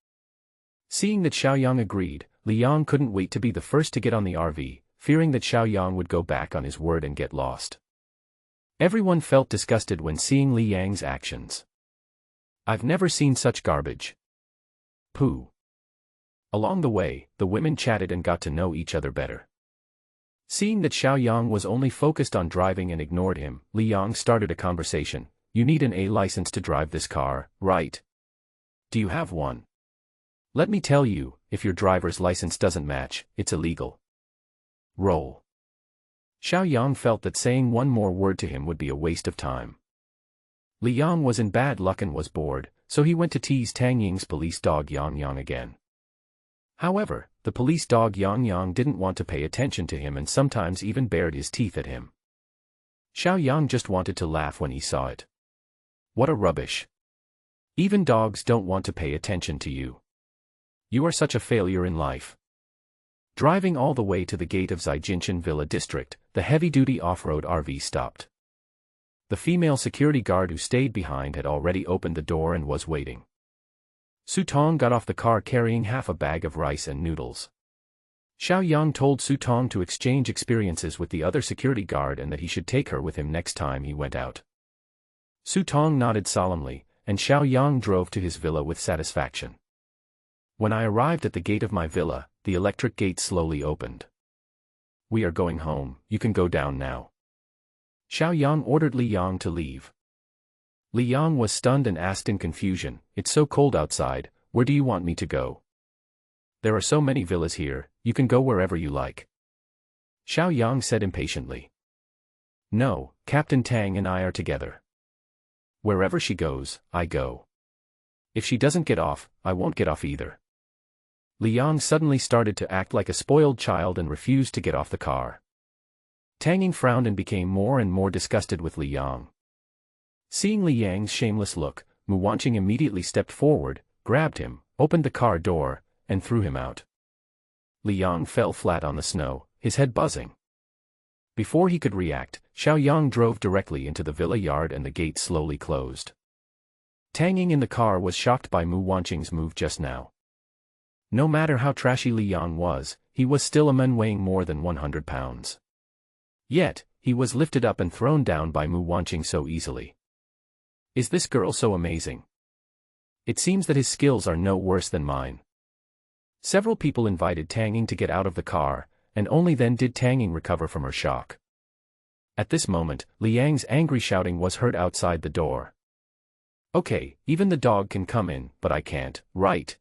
Speaker 1: Seeing that Xiao Yang agreed, Li Yang couldn't wait to be the first to get on the RV, fearing that Xiao Yang would go back on his word and get lost. Everyone felt disgusted when seeing Li Yang's actions. I've never seen such garbage. Pooh. Along the way, the women chatted and got to know each other better. Seeing that Xiao Yang was only focused on driving and ignored him, Li Yang started a conversation. You need an A license to drive this car, right? Do you have one? Let me tell you, if your driver's license doesn't match, it's illegal. Roll. Xiao Yang felt that saying one more word to him would be a waste of time. Li Yang was in bad luck and was bored, so he went to tease Tang Ying's police dog Yang Yang again. However, the police dog Yang Yang didn't want to pay attention to him and sometimes even bared his teeth at him. Xiao Yang just wanted to laugh when he saw it. What a rubbish. Even dogs don't want to pay attention to you. You are such a failure in life. Driving all the way to the gate of Zijinshan Villa District, the heavy-duty off-road RV stopped. The female security guard who stayed behind had already opened the door and was waiting. Su Tong got off the car carrying half a bag of rice and noodles. Xiao Yang told Su Tong to exchange experiences with the other security guard and that he should take her with him next time he went out. Su Tong nodded solemnly, and Xiao Yang drove to his villa with satisfaction. When I arrived at the gate of my villa, the electric gate slowly opened. We are going home, you can go down now. Xiao Yang ordered Li Yang to leave. Li Yang was stunned and asked in confusion, it's so cold outside, where do you want me to go? There are so many villas here, you can go wherever you like. Xiao Yang said impatiently. No, Captain Tang and I are together. Wherever she goes, I go. If she doesn't get off, I won't get off either. Li Yang suddenly started to act like a spoiled child and refused to get off the car. Tang Ying frowned and became more and more disgusted with Li Yang. Seeing Li Yang's shameless look, Mu Wanqing immediately stepped forward, grabbed him, opened the car door, and threw him out. Li Yang fell flat on the snow, his head buzzing. Before he could react, Xiao Yang drove directly into the villa yard and the gate slowly closed. Tang Ying in the car was shocked by Mu Wanqing's move just now. No matter how trashy Li Yang was, he was still a man weighing more than 100 pounds. Yet, he was lifted up and thrown down by Mu Wanqing so easily. Is this girl so amazing? It seems that his skills are no worse than mine. Several people invited Tang Ying to get out of the car, and only then did Tang Ying recover from her shock. At this moment, Li Yang's angry shouting was heard outside the door. Okay, even the dog can come in, but I can't, right?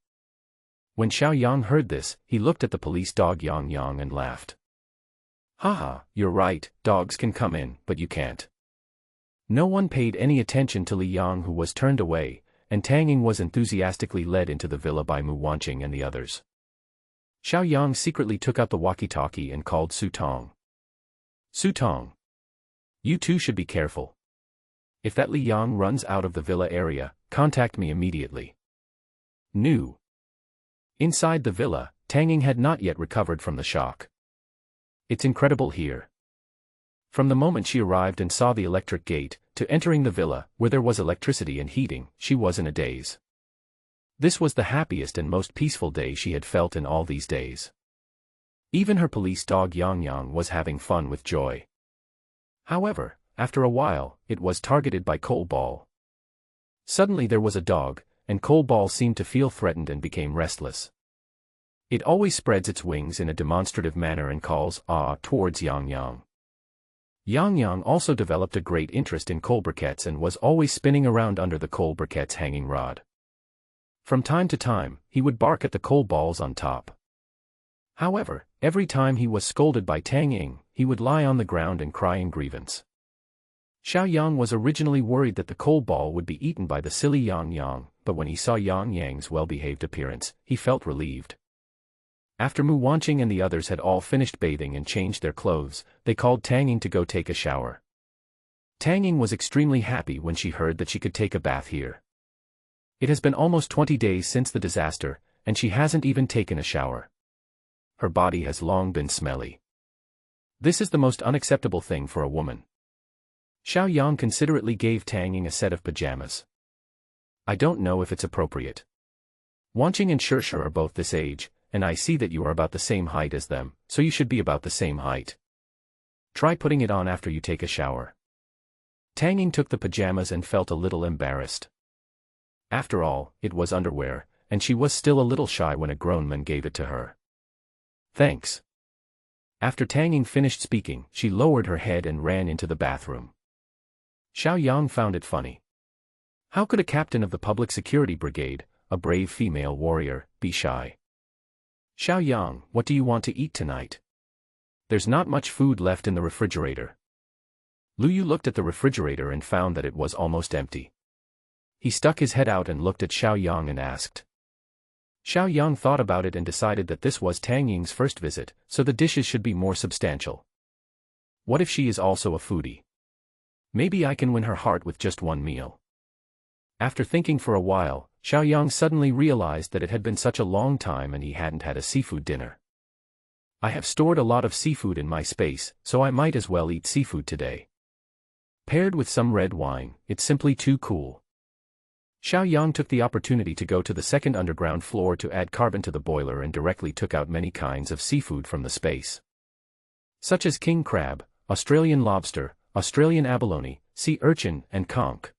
Speaker 1: When Xiao Yang heard this, he looked at the police dog Yang Yang and laughed. Haha, you're right, dogs can come in, but you can't. No one paid any attention to Li Yang who was turned away, and Tang Ying was enthusiastically led into the villa by Mu Wanqing and the others. Xiao Yang secretly took out the walkie-talkie and called Su Tong. Su Tong. You two should be careful. If that Li Yang runs out of the villa area, contact me immediately. New. Inside the villa, Tang Ying had not yet recovered from the shock. It's incredible here. From the moment she arrived and saw the electric gate, to entering the villa, where there was electricity and heating, she was in a daze. This was the happiest and most peaceful day she had felt in all these days. Even her police dog Yang Yang was having fun with joy. However, after a while, it was targeted by Coal Ball. Suddenly there was a dog, and Coal Ball seemed to feel threatened and became restless. It always spreads its wings in a demonstrative manner and calls "ah" towards Yang Yang. Yang Yang also developed a great interest in coal briquettes and was always spinning around under the coal briquettes' hanging rod. From time to time, he would bark at the coal balls on top. However, every time he was scolded by Tang Ying, he would lie on the ground and cry in grievance. Xiao Yang was originally worried that the coal ball would be eaten by the silly Yang Yang, but when he saw Yang Yang's well-behaved appearance, he felt relieved. After Mu Wanqing and the others had all finished bathing and changed their clothes, they called Tang Ying to go take a shower. Tang Ying was extremely happy when she heard that she could take a bath here. It has been almost 20 days since the disaster, and she hasn't even taken a shower. Her body has long been smelly. This is the most unacceptable thing for a woman. Xiao Yang considerately gave Tang Ying a set of pajamas. I don't know if it's appropriate. Wanqing and Shishir are both this age, and I see that you are about the same height as them, so you should be about the same height. Try putting it on after you take a shower. Tang Ying took the pajamas and felt a little embarrassed. After all, it was underwear, and she was still a little shy when a grown man gave it to her. Thanks. After Tang Ying finished speaking, she lowered her head and ran into the bathroom. Xiao Yang found it funny. How could a captain of the public security brigade, a brave female warrior, be shy? Xiao Yang, what do you want to eat tonight? There's not much food left in the refrigerator. Lu Yu looked at the refrigerator and found that it was almost empty. He stuck his head out and looked at Xiao Yang and asked. Xiao Yang thought about it and decided that this was Tang Ying's first visit, so the dishes should be more substantial. What if she is also a foodie? Maybe I can win her heart with just one meal. After thinking for a while, Xiao Yang suddenly realized that it had been such a long time and he hadn't had a seafood dinner. I have stored a lot of seafood in my space, so I might as well eat seafood today. Paired with some red wine, it's simply too cool. Xiao Yang took the opportunity to go to the second underground floor to add carbon to the boiler and directly took out many kinds of seafood from the space. Such as king crab, Australian lobster, Australian abalone, sea urchin, and conch.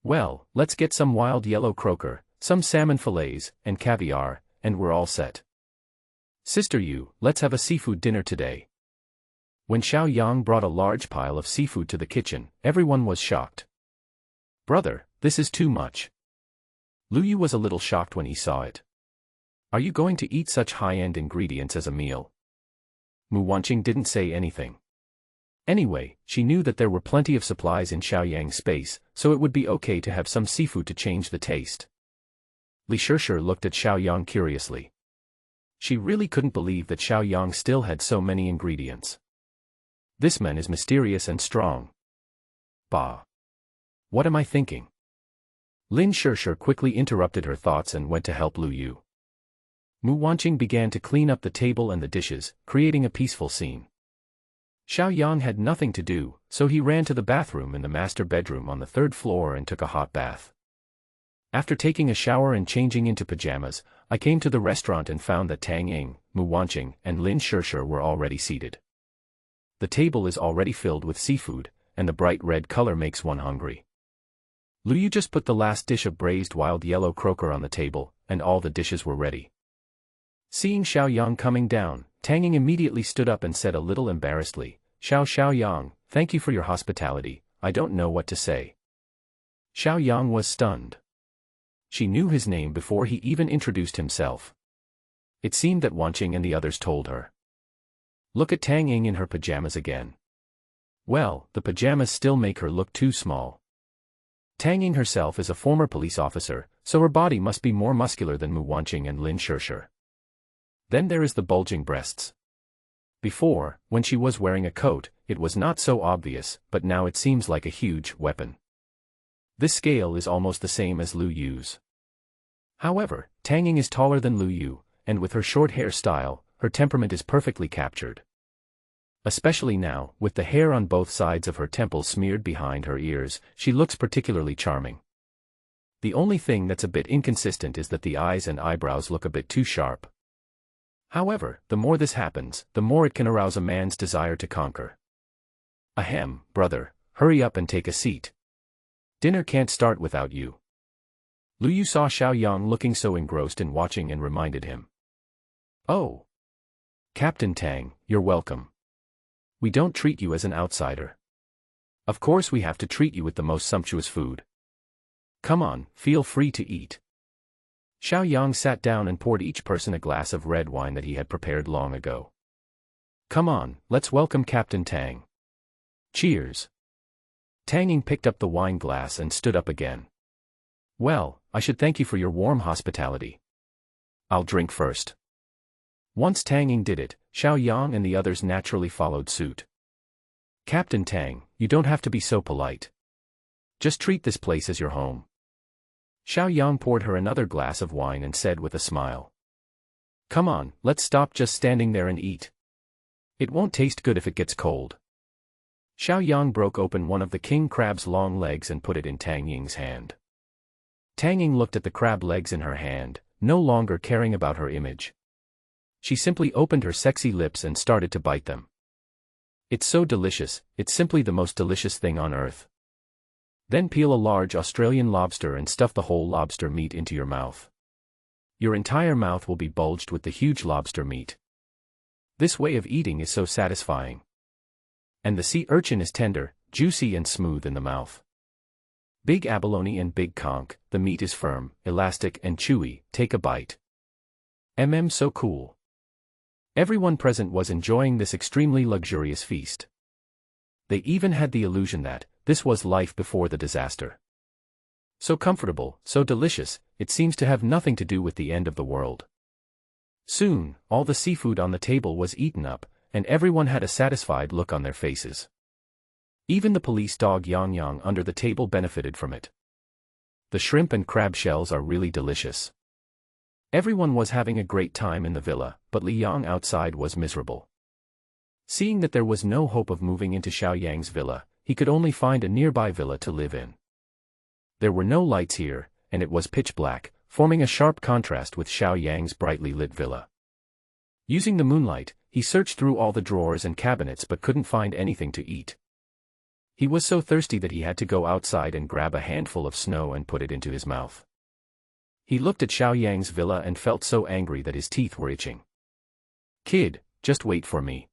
Speaker 1: Well, let's get some wild yellow croaker, some salmon fillets, and caviar, and we're all set. Sister Yu, let's have a seafood dinner today. When Xiao Yang brought a large pile of seafood to the kitchen, everyone was shocked. Brother, this is too much. Lu Yu was a little shocked when he saw it. Are you going to eat such high-end ingredients as a meal? Mu Wanqing didn't say anything. Anyway, she knew that there were plenty of supplies in Xiao Yang's space, so it would be okay to have some seafood to change the taste. Li Shishir looked at Xiao Yang curiously. She really couldn't believe that Xiao Yang still had so many ingredients. This man is mysterious and strong. Bah! What am I thinking? Lin Shishir quickly interrupted her thoughts and went to help Lu Yu. Mu Wanqing began to clean up the table and the dishes, creating a peaceful scene. Xiao Yang had nothing to do, so he ran to the bathroom in the master bedroom on the third floor and took a hot bath. After taking a shower and changing into pajamas, I came to the restaurant and found that Tang Ying, Mu Wanqing, and Lin Shishir were already seated. The table is already filled with seafood, and the bright red color makes one hungry. Lu Yu just put the last dish of braised wild yellow croaker on the table, and all the dishes were ready. Seeing Xiao Yang coming down, Tang Ying immediately stood up and said a little embarrassedly, Xiao Yang, thank you for your hospitality, I don't know what to say. Xiao Yang was stunned. She knew his name before he even introduced himself. It seemed that Wanqing and the others told her. Look at Tang Ying in her pajamas again. Well, the pajamas still make her look too small. Tang Ying herself is a former police officer, so her body must be more muscular than Mu Wanqing and Lin Shishir. Then there is the bulging breasts. Before, when she was wearing a coat, it was not so obvious, but now it seems like a huge weapon. This scale is almost the same as Lu Yu's. However, Tang Ying is taller than Lu Yu, and with her short hairstyle, her temperament is perfectly captured. Especially now, with the hair on both sides of her temples smeared behind her ears, she looks particularly charming. The only thing that's a bit inconsistent is that the eyes and eyebrows look a bit too sharp. However, the more this happens, the more it can arouse a man's desire to conquer. Ahem, brother, hurry up and take a seat. Dinner can't start without you. Lu Yu saw Xiao Yang looking so engrossed in watching and reminded him. Oh! Captain Tang, you're welcome. We don't treat you as an outsider. Of course we have to treat you with the most sumptuous food. Come on, feel free to eat. Xiao Yang sat down and poured each person a glass of red wine that he had prepared long ago. Come on, let's welcome Captain Tang. Cheers. Tang Ying picked up the wine glass and stood up again. Well, I should thank you for your warm hospitality. I'll drink first. Once Tang Ying did it, Xiao Yang and the others naturally followed suit. Captain Tang, you don't have to be so polite. Just treat this place as your home. Xiao Yang poured her another glass of wine and said with a smile. Come on, let's stop just standing there and eat. It won't taste good if it gets cold. Xiao Yang broke open one of the king crab's long legs and put it in Tang Ying's hand. Tang Ying looked at the crab legs in her hand, no longer caring about her image. She simply opened her sexy lips and started to bite them. It's so delicious, it's simply the most delicious thing on earth. Then peel a large Australian lobster and stuff the whole lobster meat into your mouth. Your entire mouth will be bulged with the huge lobster meat. This way of eating is so satisfying. And the sea urchin is tender, juicy and smooth in the mouth. Big abalone and big conch, the meat is firm, elastic and chewy, take a bite. So cool. Everyone present was enjoying this extremely luxurious feast. They even had the illusion that this was life before the disaster. So comfortable, so delicious, it seems to have nothing to do with the end of the world. Soon, all the seafood on the table was eaten up, and everyone had a satisfied look on their faces. Even the police dog Yang Yang under the table benefited from it. The shrimp and crab shells are really delicious. Everyone was having a great time in the villa, but Li Yang outside was miserable. Seeing that there was no hope of moving into Xiao Yang's villa, he could only find a nearby villa to live in. There were no lights here, and it was pitch black, forming a sharp contrast with Xiao Yang's brightly lit villa. Using the moonlight, he searched through all the drawers and cabinets but couldn't find anything to eat. He was so thirsty that he had to go outside and grab a handful of snow and put it into his mouth. He looked at Xiao Yang's villa and felt so angry that his teeth were itching. Kid, just wait for me.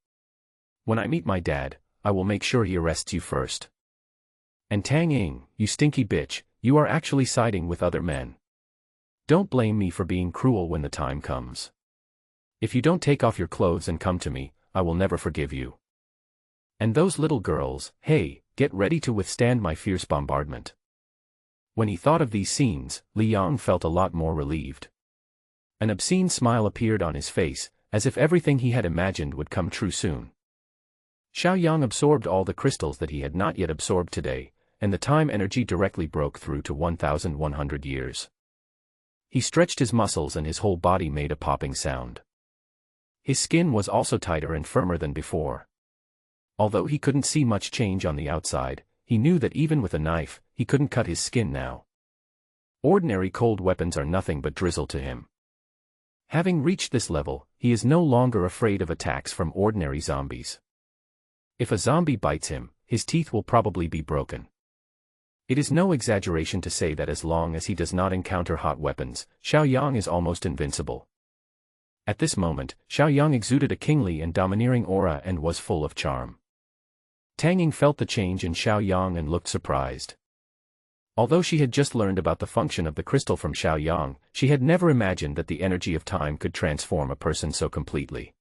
Speaker 1: When I meet my dad, I will make sure he arrests you first. And Tang Ying, you stinky bitch, you are actually siding with other men. Don't blame me for being cruel when the time comes. If you don't take off your clothes and come to me, I will never forgive you. And those little girls, hey, get ready to withstand my fierce bombardment. When he thought of these scenes, Li Yang felt a lot more relieved. An obscene smile appeared on his face, as if everything he had imagined would come true soon. Xiao Yang absorbed all the crystals that he had not yet absorbed today, and the time energy directly broke through to 1,100 years. He stretched his muscles and his whole body made a popping sound. His skin was also tighter and firmer than before. Although he couldn't see much change on the outside, he knew that even with a knife, he couldn't cut his skin now. Ordinary cold weapons are nothing but drizzle to him. Having reached this level, he is no longer afraid of attacks from ordinary zombies. If a zombie bites him, his teeth will probably be broken. It is no exaggeration to say that as long as he does not encounter hot weapons, Xiao Yang is almost invincible. At this moment, Xiao Yang exuded a kingly and domineering aura and was full of charm. Tang Ying felt the change in Xiao Yang and looked surprised. Although she had just learned about the function of the crystal from Xiao Yang, she had never imagined that the energy of time could transform a person so completely.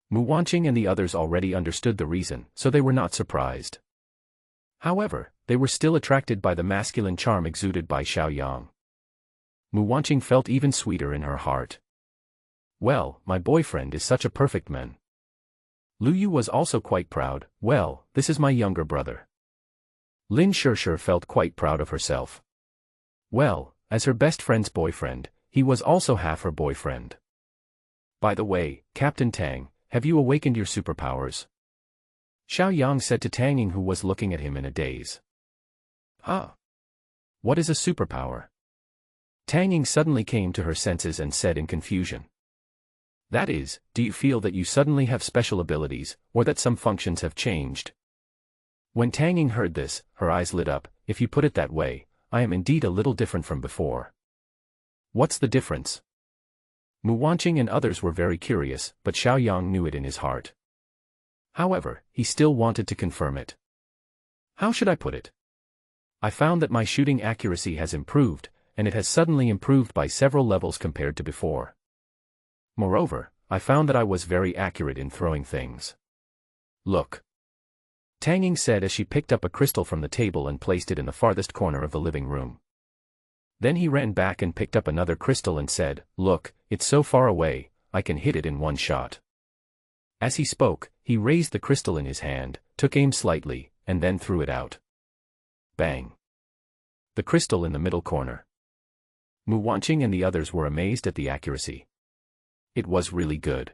Speaker 1: Mu Wanqing and the others already understood the reason, so they were not surprised. However, they were still attracted by the masculine charm exuded by Xiao Yang. Mu Wanqing felt even sweeter in her heart. Well, my boyfriend is such a perfect man. Lu Yu was also quite proud. Well, this is my younger brother. Lin Shishir felt quite proud of herself. Well, as her best friend's boyfriend, he was also half her boyfriend. By the way, Captain Tang, have you awakened your superpowers? Xiao Yang said to Tang Ying, who was looking at him in a daze. Huh? What is a superpower? Tang Ying suddenly came to her senses and said in confusion. That is, do you feel that you suddenly have special abilities, or that some functions have changed? When Tang Ying heard this, her eyes lit up. If you put it that way, I am indeed a little different from before. What's the difference? Mu Wanqing and others were very curious, but Xiao Yang knew it in his heart. However, he still wanted to confirm it. How should I put it? I found that my shooting accuracy has improved, and it has suddenly improved by several levels compared to before. Moreover, I found that I was very accurate in throwing things. Look. Tang Ying said as she picked up a crystal from the table and placed it in the farthest corner of the living room. Then he ran back and picked up another crystal and said, Look, it's so far away, I can hit it in one shot." As he spoke, he raised the crystal in his hand, took aim slightly, and then threw it out. Bang! The crystal in the middle corner. Mu Wanqing and the others were amazed at the accuracy. It was really good.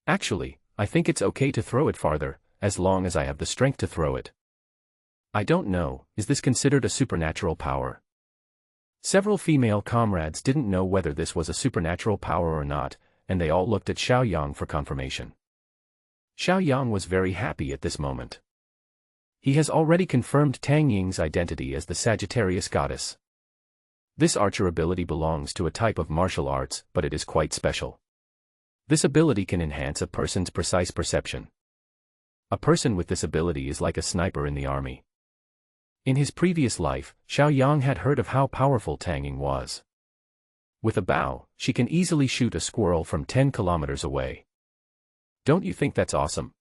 Speaker 1: "Actually, I think it's okay to throw it farther, as long as I have the strength to throw it." "I don't know, is this considered a supernatural power?" Several female comrades didn't know whether this was a supernatural power or not, and they all looked at Xiaoyang for confirmation. Xiaoyang was very happy at this moment. He has already confirmed Tang Ying's identity as the Sagittarius goddess. This archer ability belongs to a type of martial arts, but it is quite special. This ability can enhance a person's precise perception. A person with this ability is like a sniper in the army. In his previous life, Xiaoyang had heard of how powerful Tang Ying was. With a bow, she can easily shoot a squirrel from 10 kilometers away. Don't you think that's awesome?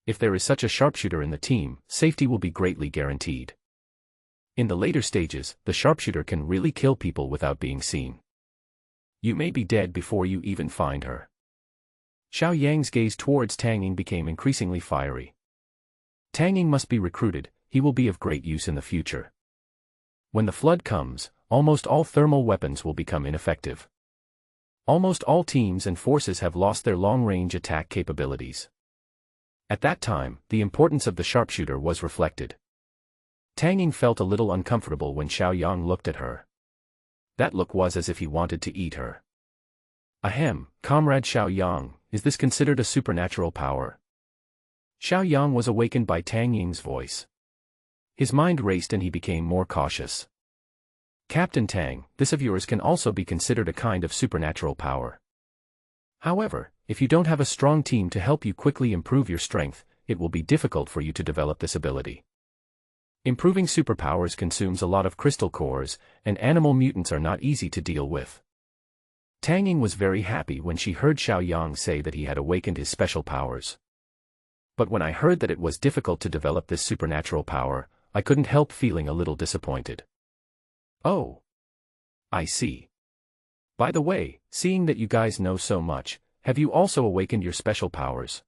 Speaker 1: If there is such a sharpshooter in the team, safety will be greatly guaranteed. In the later stages, the sharpshooter can really kill people without being seen. You may be dead before you even find her. Xiaoyang's gaze towards Tang Ying became increasingly fiery. Tang Ying must be recruited, he will be of great use in the future. When the flood comes, almost all thermal weapons will become ineffective. Almost all teams and forces have lost their long-range attack capabilities. At that time, the importance of the sharpshooter was reflected. Tang Ying felt a little uncomfortable when Xiaoyang looked at her. That look was as if he wanted to eat her. Ahem, Comrade Xiaoyang, is this considered a supernatural power? Xiaoyang was awakened by Tang Ying's voice. His mind raced and he became more cautious. "Captain Tang, this of yours can also be considered a kind of supernatural power. However, if you don't have a strong team to help you quickly improve your strength, it will be difficult for you to develop this ability. Improving superpowers consumes a lot of crystal cores, and animal mutants are not easy to deal with." Tang Ying was very happy when she heard Xiaoyang say that he had awakened his special powers. "But when I heard that it was difficult to develop this supernatural power, I couldn't help feeling a little disappointed." "Oh. I see. By the way, seeing that you guys know so much, have you also awakened your special powers?"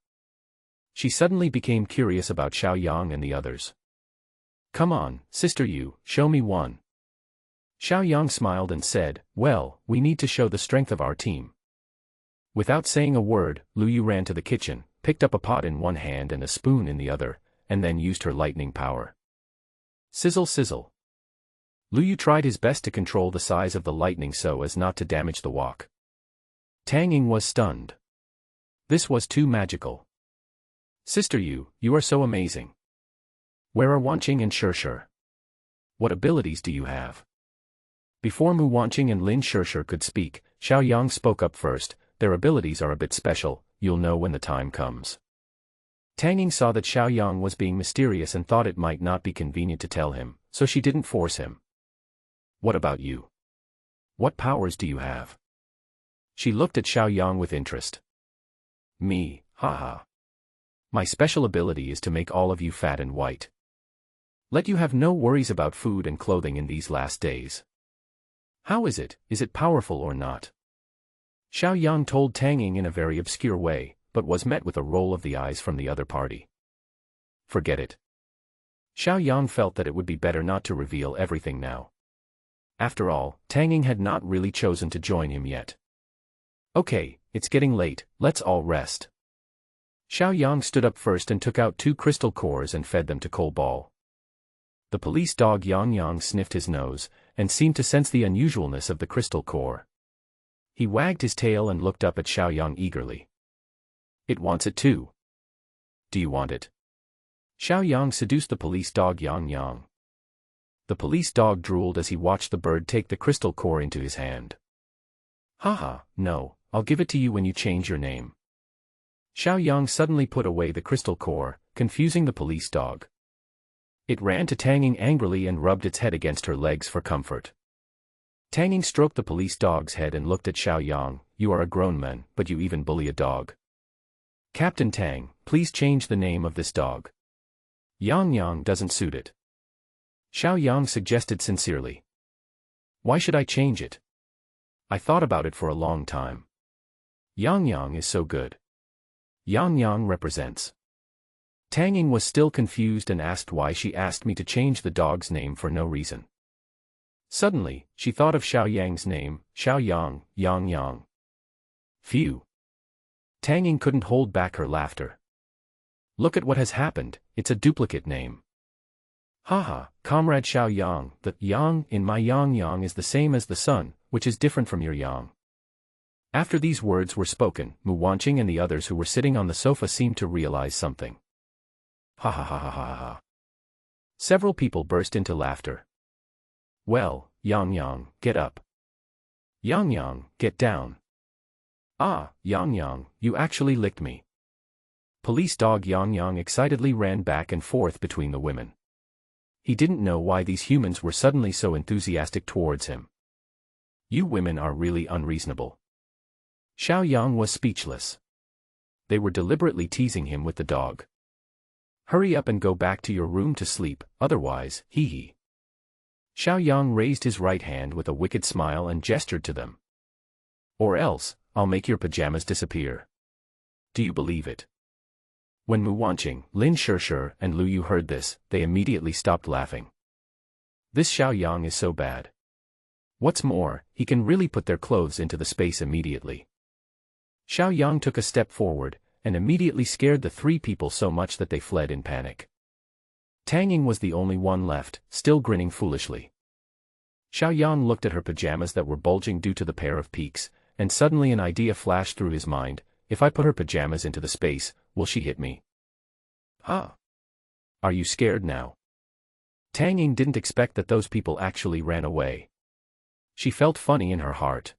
Speaker 1: She suddenly became curious about Xiaoyang and the others. "Come on, Sister Yu, show me one." Xiaoyang smiled and said, "Well, we need to show the strength of our team." Without saying a word, Lu Yu ran to the kitchen, picked up a pot in one hand and a spoon in the other, and then used her lightning power. Sizzle sizzle. Lu Yu tried his best to control the size of the lightning so as not to damage the wok. Tang Ying was stunned. This was too magical. "Sister Yu, you are so amazing. Where are Wanqing and Shishir? What abilities do you have?" Before Mu Wanqing and Lin Shishir could speak, Xiaoyang spoke up first. "Their abilities are a bit special, you'll know when the time comes." Tang Ying saw that Xiaoyang was being mysterious and thought it might not be convenient to tell him, so she didn't force him. "What about you? What powers do you have?" She looked at Xiaoyang with interest. "Me, haha. My special ability is to make all of you fat and white. Let you have no worries about food and clothing in these last days." "How is it powerful or not?" Xiaoyang told Tang Ying in a very obscure way, but was met with a roll of the eyes from the other party. Forget it. Xiaoyang felt that it would be better not to reveal everything now. After all, Tang Ying had not really chosen to join him yet. "Okay, it's getting late, let's all rest." Xiaoyang stood up first and took out 2 crystal cores and fed them to Cole Ball. The police dog Yang Yang sniffed his nose, and seemed to sense the unusualness of the crystal core. He wagged his tail and looked up at Xiaoyang eagerly. "It wants it too. Do you want it?" Xiaoyang seduced the police dog Yang Yang. The police dog drooled as he watched the bird take the crystal core into his hand. "Haha, no, I'll give it to you when you change your name." Xiaoyang suddenly put away the crystal core, confusing the police dog. It ran to Tang Ying angrily and rubbed its head against her legs for comfort. Tang Ying stroked the police dog's head and looked at Xiaoyang. "You are a grown man, but you even bully a dog. Captain Tang, please change the name of this dog. Yang Yang doesn't suit it." Xiaoyang suggested sincerely. "Why should I change it? I thought about it for a long time. Yang Yang is so good. Yang Yang represents. Tang Ying was still confused and asked why she asked me to change the dog's name for no reason. Suddenly, she thought of Xiao Yang's name, Xiao Yang, Yang Yang. Phew. Tang Ying couldn't hold back her laughter. Look at what has happened, it's a duplicate name. Haha, Comrade Xiao Yang, the Yang in my Yang Yang is the same as the sun, which is different from your Yang. After these words were spoken, Mu Wanqing and the others who were sitting on the sofa seemed to realize something. Ha ha ha ha ha ha. Several people burst into laughter. Well, Yang Yang, get up. Yang Yang, get down. Ah, Yang Yang, you actually licked me. Police dog Yang Yang excitedly ran back and forth between the women. He didn't know why these humans were suddenly so enthusiastic towards him. You women are really unreasonable. Xiao Yang was speechless. They were deliberately teasing him with the dog. Hurry up and go back to your room to sleep, otherwise, hee hee. Xiao Yang raised his right hand with a wicked smile and gestured to them. Or else, I'll make your pajamas disappear. Do you believe it? When Mu Wanqing, Lin Shishir, and Lu Yu heard this, they immediately stopped laughing. This Xiao Yang is so bad. What's more, he can really put their clothes into the space immediately. Xiao Yang took a step forward, and immediately scared the three people so much that they fled in panic. Tang Ying was the only one left, still grinning foolishly. Xiao Yang looked at her pajamas that were bulging due to the pair of peaks, and suddenly an idea flashed through his mind: if I put her pajamas into the space, will she hit me? Huh? Are you scared now? Tang Ying didn't expect that those people actually ran away. She felt funny in her heart.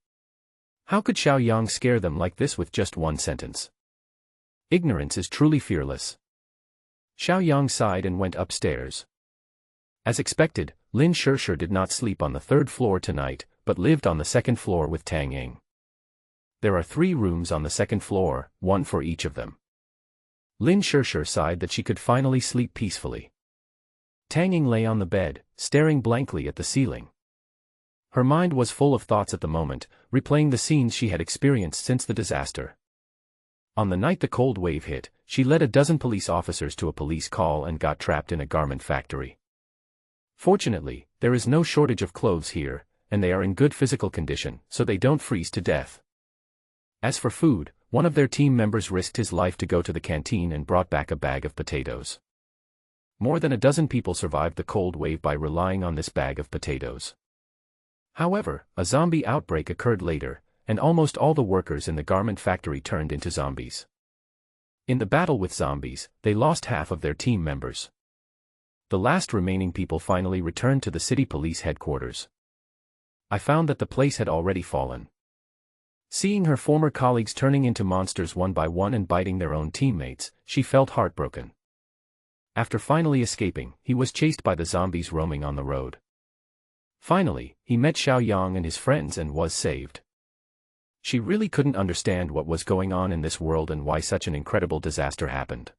Speaker 1: How could Xiao Yang scare them like this with just one sentence? Ignorance is truly fearless. Xiao Yang sighed and went upstairs. As expected, Lin Shishir did not sleep on the third floor tonight, but lived on the second floor with Tang Ying. There are 3 rooms on the second floor, one for each of them. Lin Shishir sighed that she could finally sleep peacefully. Tang Ying lay on the bed, staring blankly at the ceiling. Her mind was full of thoughts at the moment, replaying the scenes she had experienced since the disaster. On the night the cold wave hit, she led a dozen police officers to a police call and got trapped in a garment factory. Fortunately, there is no shortage of clothes here, and they are in good physical condition, so they don't freeze to death. As for food, one of their team members risked his life to go to the canteen and brought back a bag of potatoes. More than a dozen people survived the cold wave by relying on this bag of potatoes. However, a zombie outbreak occurred later, and almost all the workers in the garment factory turned into zombies. In the battle with zombies, they lost half of their team members. The last remaining people finally returned to the city police headquarters. I found that the place had already fallen. Seeing her former colleagues turning into monsters one by one and biting their own teammates, she felt heartbroken. After finally escaping, he was chased by the zombies roaming on the road. Finally, he met Xiao Yang and his friends and was saved. She really couldn't understand what was going on in this world and why such an incredible disaster happened.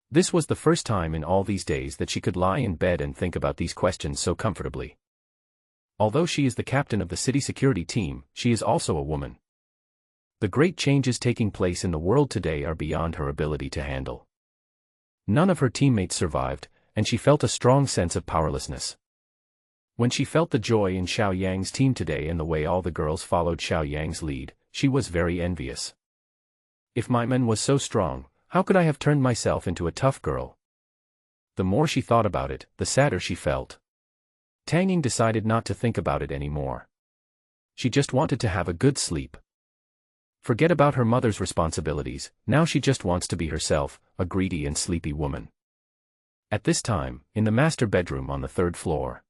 Speaker 1: This was the first time in all these days that she could lie in bed and think about these questions so comfortably. Although she is the captain of the city security team, she is also a woman. The great changes taking place in the world today are beyond her ability to handle. None of her teammates survived, and she felt a strong sense of powerlessness. When she felt the joy in Xiao Yang's team today and the way all the girls followed Xiao Yang's lead, she was very envious. If my man was so strong, how could I have turned myself into a tough girl? The more she thought about it, the sadder she felt. Tang Ying decided not to think about it anymore. She just wanted to have a good sleep. Forget about her mother's responsibilities, now she just wants to be herself, a greedy and sleepy woman. At this time, in the master bedroom on the 3rd floor.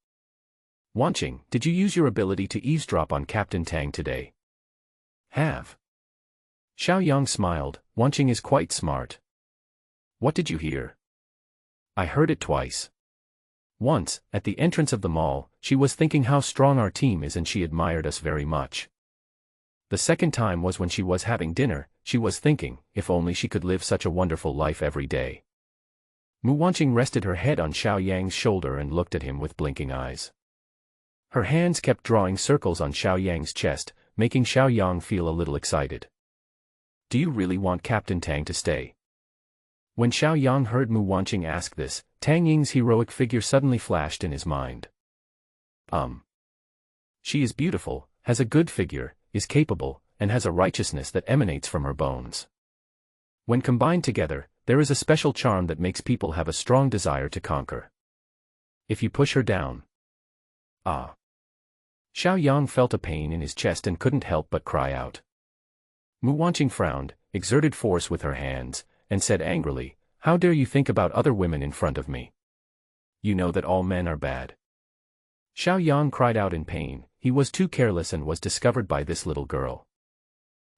Speaker 1: Wanqing, did you use your ability to eavesdrop on Captain Tang today? Have. Xiao Yang smiled. Wanqing is quite smart. What did you hear? I heard it twice. Once, at the entrance of the mall, she was thinking how strong our team is and she admired us very much. The second time was when she was having dinner, she was thinking, if only she could live such a wonderful life every day. Mu Wanqing rested her head on Xiao Yang's shoulder and looked at him with blinking eyes. Her hands kept drawing circles on Xiao Yang's chest, making Xiao Yang feel a little excited. Do you really want Captain Tang to stay? When Xiao Yang heard Mu Wanqing ask this, Tang Ying's heroic figure suddenly flashed in his mind. She is beautiful, has a good figure, is capable, and has a righteousness that emanates from her bones. When combined together, there is a special charm that makes people have a strong desire to conquer. If you push her down. Xiao Yang felt a pain in his chest and couldn't help but cry out. Mu Wanqing frowned, exerted force with her hands, and said angrily, "How dare you think about other women in front of me? You know that all men are bad." Xiao Yang cried out in pain. He was too careless and was discovered by this little girl.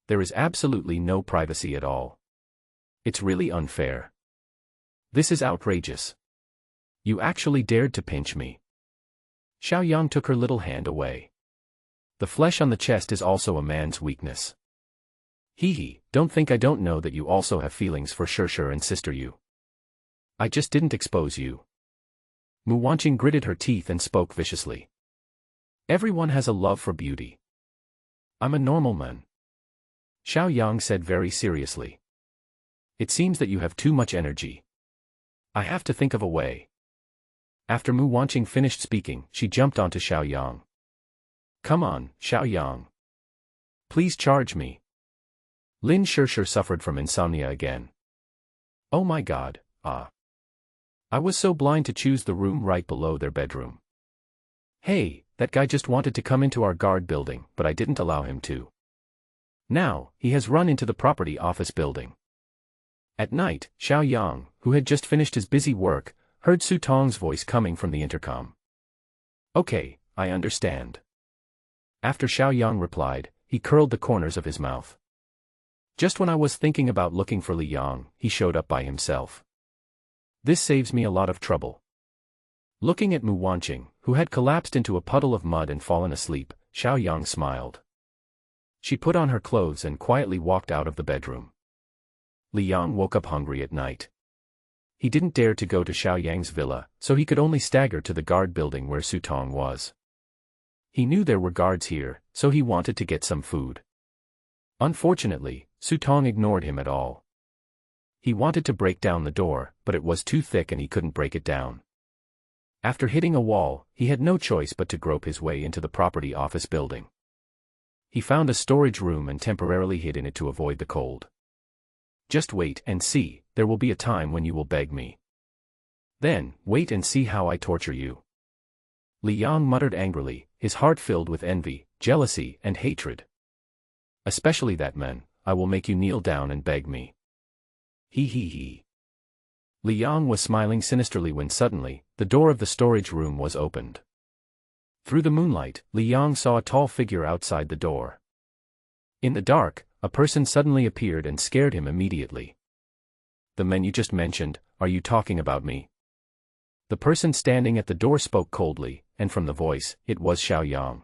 Speaker 1: There is absolutely no privacy at all. It's really unfair. This is outrageous. You actually dared to pinch me. Xiao Yang took her little hand away. The flesh on the chest is also a man's weakness. Hee, don't think I don't know that you also have feelings for Shir and Sister Yu. I just didn't expose you. Mu Wanqing gritted her teeth and spoke viciously. Everyone has a love for beauty. I'm a normal man. Xiao Yang said very seriously. It seems that you have too much energy. I have to think of a way. After Mu Wanqing finished speaking, she jumped onto Xiao Yang. Come on, Xiao Yang. Please charge me. Lin Shir suffered from insomnia again. Oh my god, I was so blind to choose the room right below their bedroom. Hey, that guy just wanted to come into our guard building, but I didn't allow him to. Now, he has run into the property office building. At night, Xiao Yang, who had just finished his busy work, heard Su Tong's voice coming from the intercom. Okay, I understand. After Xiao Yang replied, he curled the corners of his mouth. Just when I was thinking about looking for Li Yang, he showed up by himself. This saves me a lot of trouble. Looking at Mu Wanqing, who had collapsed into a puddle of mud and fallen asleep, Xiao Yang smiled. She put on her clothes and quietly walked out of the bedroom. Li Yang woke up hungry at night. He didn't dare to go to Xiao Yang's villa, so he could only stagger to the guard building where Su Tong was. He knew there were guards here, so he wanted to get some food. Unfortunately, Su Tong ignored him at all. He wanted to break down the door, but it was too thick and he couldn't break it down. After hitting a wall, he had no choice but to grope his way into the property office building. He found a storage room and temporarily hid in it to avoid the cold. Just wait and see, there will be a time when you will beg me. Then, wait and see how I torture you. Li Yang muttered angrily, his heart filled with envy, jealousy, and hatred. Especially that man, I will make you kneel down and beg me. He. Li Yang was smiling sinisterly when suddenly, the door of the storage room was opened. Through the moonlight, Li Yang saw a tall figure outside the door. In the dark, a person suddenly appeared and scared him immediately. The man you just mentioned, are you talking about me? The person standing at the door spoke coldly, and from the voice, it was Xiao Yang.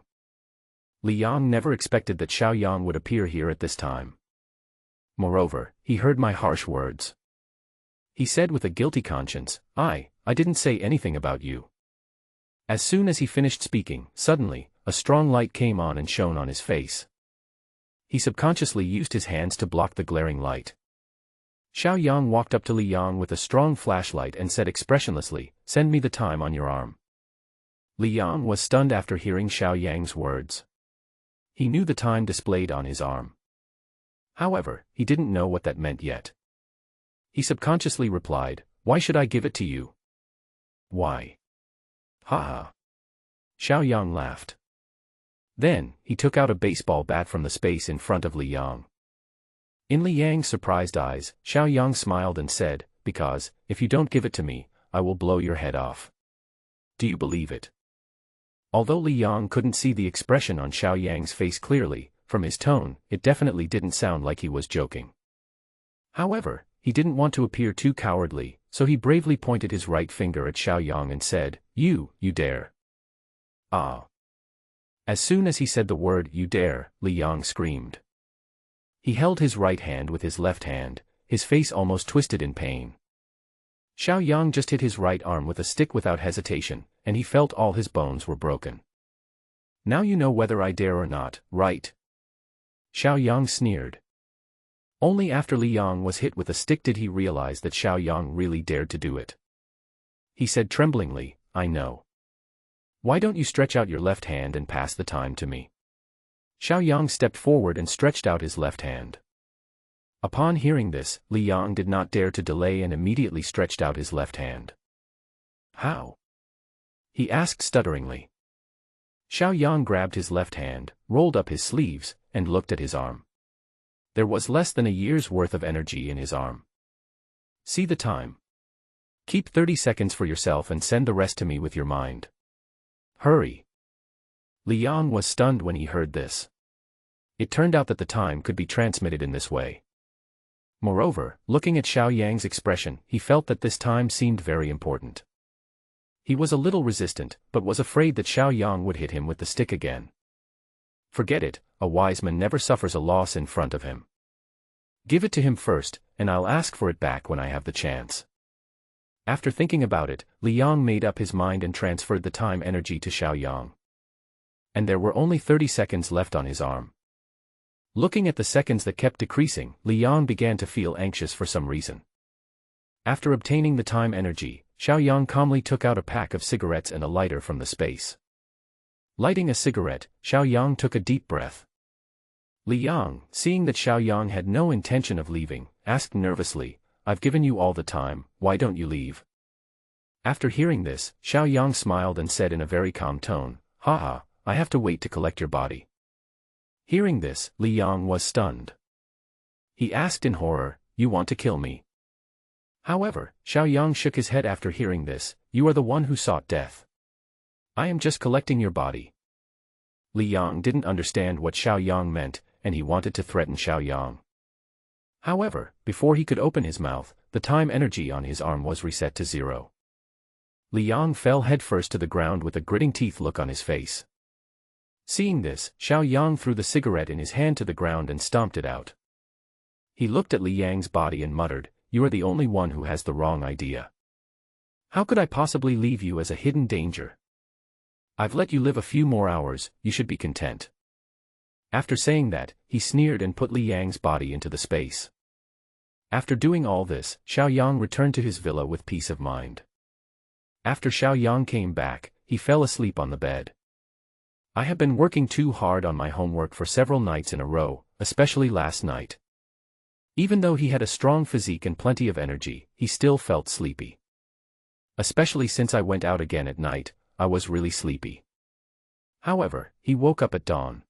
Speaker 1: Li Yang never expected that Xiao Yang would appear here at this time. Moreover, he heard my harsh words. He said with a guilty conscience, I didn't say anything about you. As soon as he finished speaking, suddenly, a strong light came on and shone on his face. He subconsciously used his hands to block the glaring light. Xiao Yang walked up to Li Yang with a strong flashlight and said expressionlessly, "Send me the time on your arm." Li Yang was stunned after hearing Xiao Yang's words. He knew the time displayed on his arm. However, he didn't know what that meant yet. He subconsciously replied, "Why should I give it to you?" "Why?" Ha. Xiao Yang laughed. Then, he took out a baseball bat from the space in front of Li Yang. In Li Yang's surprised eyes, Xiao Yang smiled and said, "Because, if you don't give it to me, I will blow your head off. Do you believe it?" Although Li Yang couldn't see the expression on Xiao Yang's face clearly, from his tone, it definitely didn't sound like he was joking. However, he didn't want to appear too cowardly, so he bravely pointed his right finger at Xiao Yang and said, You dare." As soon as he said the word, "You dare," Li Yang screamed. He held his right hand with his left hand, his face almost twisted in pain. Xiao Yang just hit his right arm with a stick without hesitation, and he felt all his bones were broken. "Now you know whether I dare or not, right?" Xiao Yang sneered. Only after Li Yang was hit with a stick did he realize that Xiao Yang really dared to do it. He said tremblingly, "I know. Why don't you stretch out your left hand and pass the time to me?" Xiao Yang stepped forward and stretched out his left hand. Upon hearing this, Li Yang did not dare to delay and immediately stretched out his left hand. "How?" he asked stutteringly. Xiao Yang grabbed his left hand, rolled up his sleeves, and looked at his arm. There was less than a year's worth of energy in his arm. "See the time. Keep 30 seconds for yourself and send the rest to me with your mind. Hurry." Li Yang was stunned when he heard this. It turned out that the time could be transmitted in this way. Moreover, looking at Xiao Yang's expression, he felt that this time seemed very important. He was a little resistant, but was afraid that Xiao Yang would hit him with the stick again. Forget it, a wise man never suffers a loss in front of him. Give it to him first, and I'll ask for it back when I have the chance. After thinking about it, Li Yang made up his mind and transferred the time energy to Xiao Yang. And there were only 30 seconds left on his arm. Looking at the seconds that kept decreasing, Li Yang began to feel anxious for some reason. After obtaining the time energy, Xiao Yang calmly took out a pack of cigarettes and a lighter from the space. Lighting a cigarette, Xiao Yang took a deep breath. Li Yang, seeing that Xiao Yang had no intention of leaving, asked nervously, "I've given you all the time, why don't you leave?" After hearing this, Xiao Yang smiled and said in a very calm tone, "Haha, I have to wait to collect your body." Hearing this, Li Yang was stunned. He asked in horror, "You want to kill me?" However, Xiao Yang shook his head after hearing this, "You are the one who sought death. I am just collecting your body." Li Yang didn't understand what Xiao Yang meant, and he wanted to threaten Xiao Yang. However, before he could open his mouth, the time energy on his arm was reset to 0. Li Yang fell headfirst to the ground with a gritting teeth look on his face. Seeing this, Xiao Yang threw the cigarette in his hand to the ground and stomped it out. He looked at Li Yang's body and muttered, "You are the only one who has the wrong idea. How could I possibly leave you as a hidden danger? I've let you live a few more hours, you should be content." After saying that, he sneered and put Li Yang's body into the space. After doing all this, Xiao Yang returned to his villa with peace of mind. After Xiao Yang came back, he fell asleep on the bed. "I have been working too hard on my homework for several nights in a row, especially last night." Even though he had a strong physique and plenty of energy, he still felt sleepy. "Especially since I went out again at night, I was really sleepy." However, he woke up at dawn.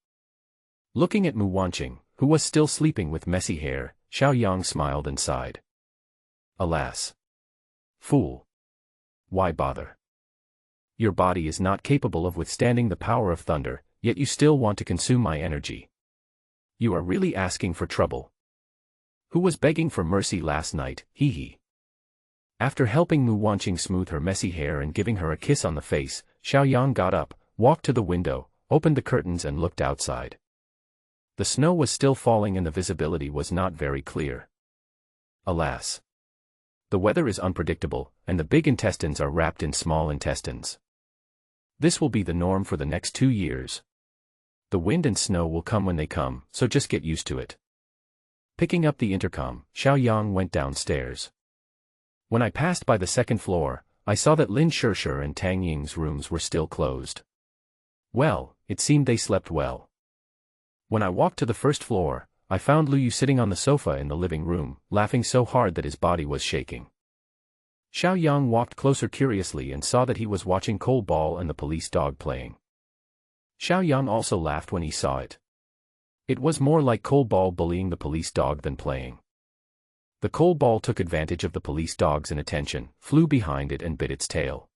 Speaker 1: Looking at Mu Wanqing, who was still sleeping with messy hair, Xiao Yang smiled and sighed. "Alas! Fool! Why bother? Your body is not capable of withstanding the power of thunder, yet you still want to consume my energy. You are really asking for trouble. Who was begging for mercy last night, hee." After helping Mu Wanqing smooth her messy hair and giving her a kiss on the face, Xiao Yang got up, walked to the window, opened the curtains and looked outside. The snow was still falling and the visibility was not very clear. Alas! The weather is unpredictable, and the big intestines are wrapped in small intestines. This will be the norm for the next 2 years. The wind and snow will come when they come, so just get used to it. Picking up the intercom, Xiao Yang went downstairs. When I passed by the second floor, I saw that Lin Shishir and Tang Ying's rooms were still closed. Well, it seemed they slept well. When I walked to the first floor, I found Lu Yu sitting on the sofa in the living room, laughing so hard that his body was shaking. Xiao Yang walked closer curiously and saw that he was watching Cold Ball and the police dog playing. Xiao Yang also laughed when he saw it. It was more like Cold Ball bullying the police dog than playing. The Cold Ball took advantage of the police dog's inattention, flew behind it and bit its tail.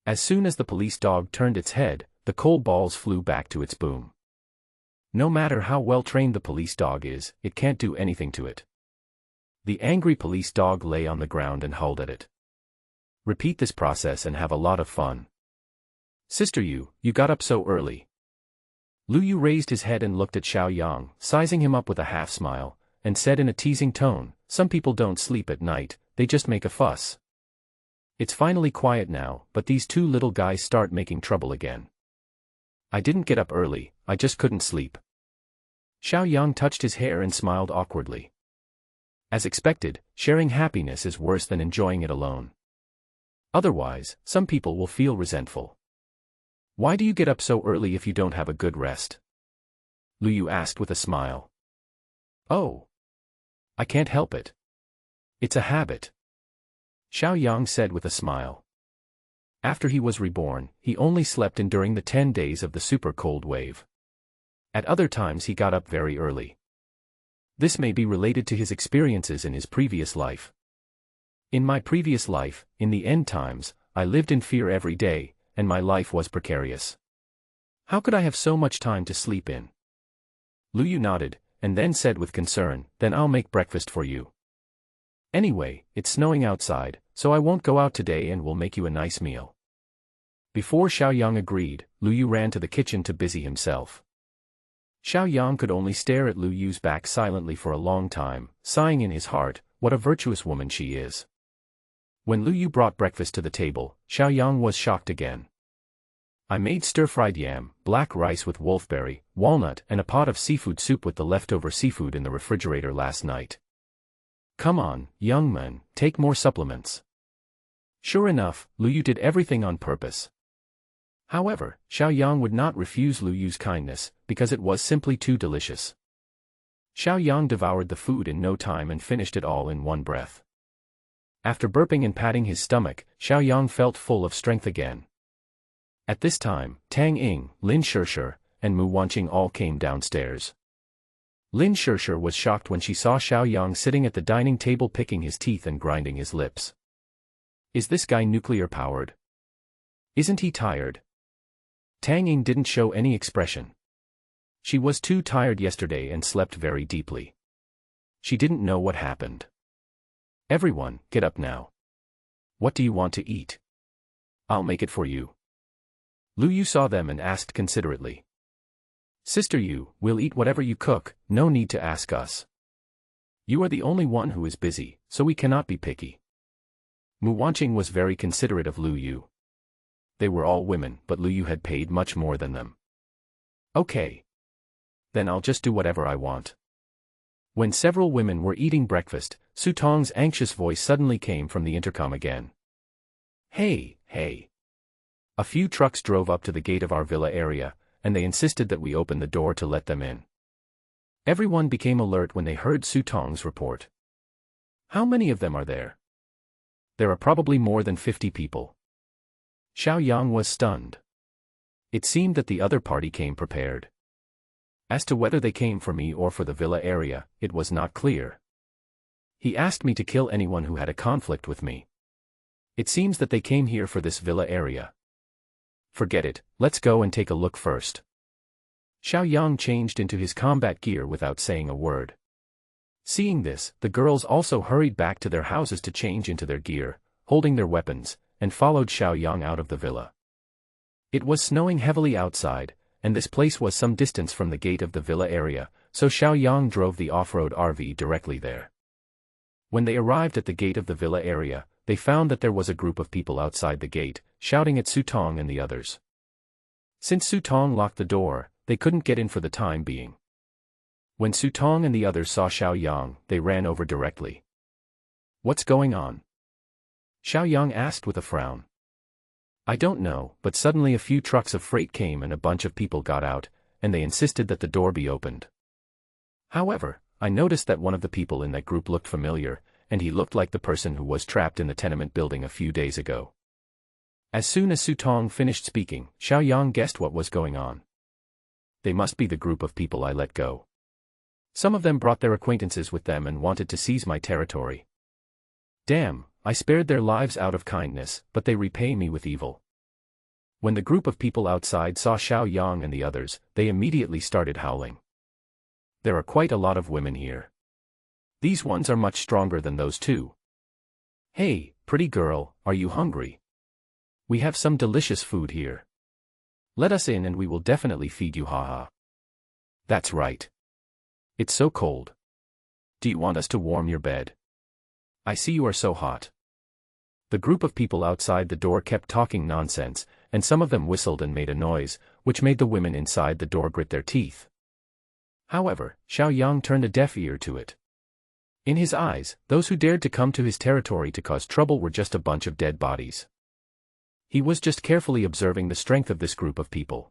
Speaker 1: As soon as the police dog turned its head, the Cold Balls flew back to its boom. No matter how well trained the police dog is, it can't do anything to it. The angry police dog lay on the ground and howled at it. Repeat this process and have a lot of fun. Sister you got up so early. Lu Yu raised his head and looked at Xiao Yang, sizing him up with a half smile, and said in a teasing tone, "Some people don't sleep at night, they just make a fuss. It's finally quiet now, but these two little guys start making trouble again. I didn't get up early, I just couldn't sleep." Xiao Yang touched his hair and smiled awkwardly. As expected, sharing happiness is worse than enjoying it alone. Otherwise, some people will feel resentful. Why do you get up so early if you don't have a good rest? Lu Yu asked with a smile. Oh. I can't help it. It's a habit. Xiao Yang said with a smile. After he was reborn, he only slept in during the 10 days of the super cold wave. At other times he got up very early. This may be related to his experiences in his previous life. In my previous life, in the end times, I lived in fear every day, and my life was precarious. How could I have so much time to sleep in? Lu Yu nodded, and then said with concern, then I'll make breakfast for you. Anyway, it's snowing outside, so I won't go out today and will make you a nice meal. Before Xiao Yang agreed, Lu Yu ran to the kitchen to busy himself. Xiao Yang could only stare at Lu Yu's back silently for a long time, sighing in his heart, what a virtuous woman she is. When Lu Yu brought breakfast to the table, Xiao Yang was shocked again. I made stir-fried yam, black rice with wolfberry, walnut and a pot of seafood soup with the leftover seafood in the refrigerator last night. Come on, young man, take more supplements. Sure enough, Lu Yu did everything on purpose. However, Xiao Yang would not refuse Lu Yu's kindness, because it was simply too delicious. Xiao Yang devoured the food in no time and finished it all in one breath. After burping and patting his stomach, Xiao Yang felt full of strength again. At this time, Tang Ying, Lin Shishir, and Mu Wanqing all came downstairs. Lin Shishir was shocked when she saw Xiao Yang sitting at the dining table picking his teeth and grinding his lips. Is this guy nuclear-powered? Isn't he tired? Tang Ying didn't show any expression. She was too tired yesterday and slept very deeply. She didn't know what happened. Everyone, get up now. What do you want to eat? I'll make it for you. Lu Yu saw them and asked considerately. Sister Yu, we'll eat whatever you cook, no need to ask us. You are the only one who is busy, so we cannot be picky. Mu Wanqing was very considerate of Lu Yu. They were all women, but Lu Yu had paid much more than them. Okay. Then I'll just do whatever I want. When several women were eating breakfast, Su Tong's anxious voice suddenly came from the intercom again. Hey, hey. A few trucks drove up to the gate of our villa area, and they insisted that we open the door to let them in. Everyone became alert when they heard Su Tong's report. How many of them are there? There are probably more than 50 people. Xiao Yang was stunned. It seemed that the other party came prepared. As to whether they came for me or for the villa area, it was not clear. He asked me to kill anyone who had a conflict with me. It seems that they came here for this villa area. Forget it, let's go and take a look first. Xiao Yang changed into his combat gear without saying a word. Seeing this, the girls also hurried back to their houses to change into their gear, holding their weapons, and followed Xiao Yang out of the villa. It was snowing heavily outside, and this place was some distance from the gate of the villa area, so Xiao Yang drove the off-road RV directly there. When they arrived at the gate of the villa area, they found that there was a group of people outside the gate, shouting at Su Tong and the others. Since Su Tong locked the door, they couldn't get in for the time being. When Su Tong and the others saw Xiao Yang, they ran over directly. What's going on? Xiao Yang asked with a frown. I don't know, but suddenly a few trucks of freight came and a bunch of people got out, and they insisted that the door be opened. However, I noticed that one of the people in that group looked familiar, and he looked like the person who was trapped in the tenement building a few days ago. As soon as Su Tong finished speaking, Xiao Yang guessed what was going on. They must be the group of people I let go. Some of them brought their acquaintances with them and wanted to seize my territory. Damn, I spared their lives out of kindness, but they repay me with evil. When the group of people outside saw Xiao Yang and the others, they immediately started howling. There are quite a lot of women here. These ones are much stronger than those two. Hey, pretty girl, are you hungry? We have some delicious food here. Let us in and we will definitely feed you, haha. That's right. It's so cold. Do you want us to warm your bed? I see you are so hot. The group of people outside the door kept talking nonsense, and some of them whistled and made a noise, which made the women inside the door grit their teeth. However, Xiao Yang turned a deaf ear to it. In his eyes, those who dared to come to his territory to cause trouble were just a bunch of dead bodies. He was just carefully observing the strength of this group of people.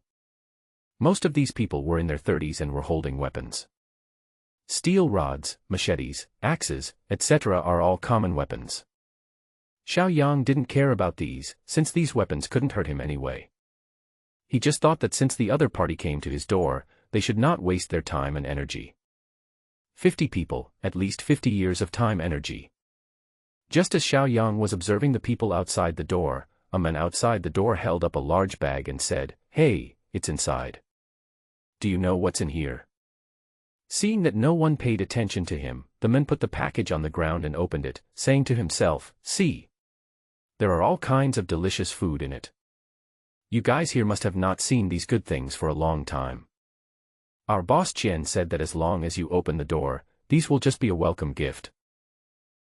Speaker 1: Most of these people were in their 30s and were holding weapons. Steel rods, machetes, axes, etc. are all common weapons. Xiao Yang didn't care about these, since these weapons couldn't hurt him anyway. He just thought that since the other party came to his door, they should not waste their time and energy. 50 people, at least 50 years of time energy. Just as Xiao Yang was observing the people outside the door, a man outside the door held up a large bag and said, "Hey, it's inside. Do you know what's in here?" Seeing that no one paid attention to him, the man put the package on the ground and opened it, saying to himself, "See. There are all kinds of delicious food in it. You guys here must have not seen these good things for a long time. Our boss Chen said that as long as you open the door, these will just be a welcome gift.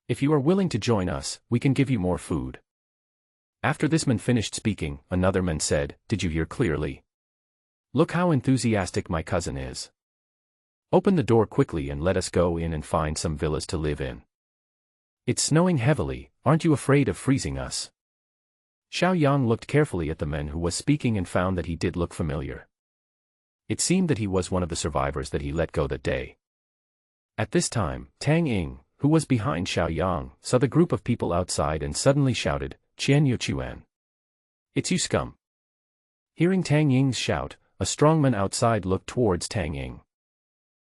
Speaker 1: If you are willing to join us, we can give you more food." After this man finished speaking, another man said, "Did you hear clearly? Look how enthusiastic my cousin is. Open the door quickly and let us go in and find some villas to live in. It's snowing heavily, aren't you afraid of freezing us?" Xiao Yang looked carefully at the man who was speaking and found that he did look familiar. It seemed that he was one of the survivors that he let go that day. At this time, Tang Ying, who was behind Xiao Yang, saw the group of people outside and suddenly shouted, "Qian Yuchuan. It's you scum." Hearing Tang Ying's shout, a strong man outside looked towards Tang Ying.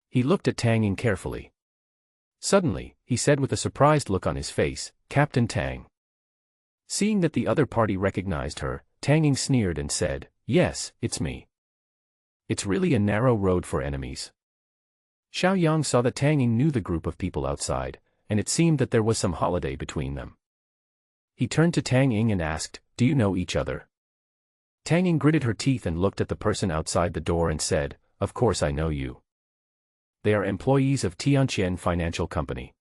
Speaker 1: He looked at Tang Ying carefully. Suddenly, he said with a surprised look on his face, "Captain Tang." Seeing that the other party recognized her, Tang Ying sneered and said, "Yes, it's me. It's really a narrow road for enemies." Xiao Yang saw that Tang Ying knew the group of people outside, and it seemed that there was some holiday between them. He turned to Tang Ying and asked, "Do you know each other?" Tang Ying gritted her teeth and looked at the person outside the door and said, "Of course I know you. They are employees of Tianqian Financial Company.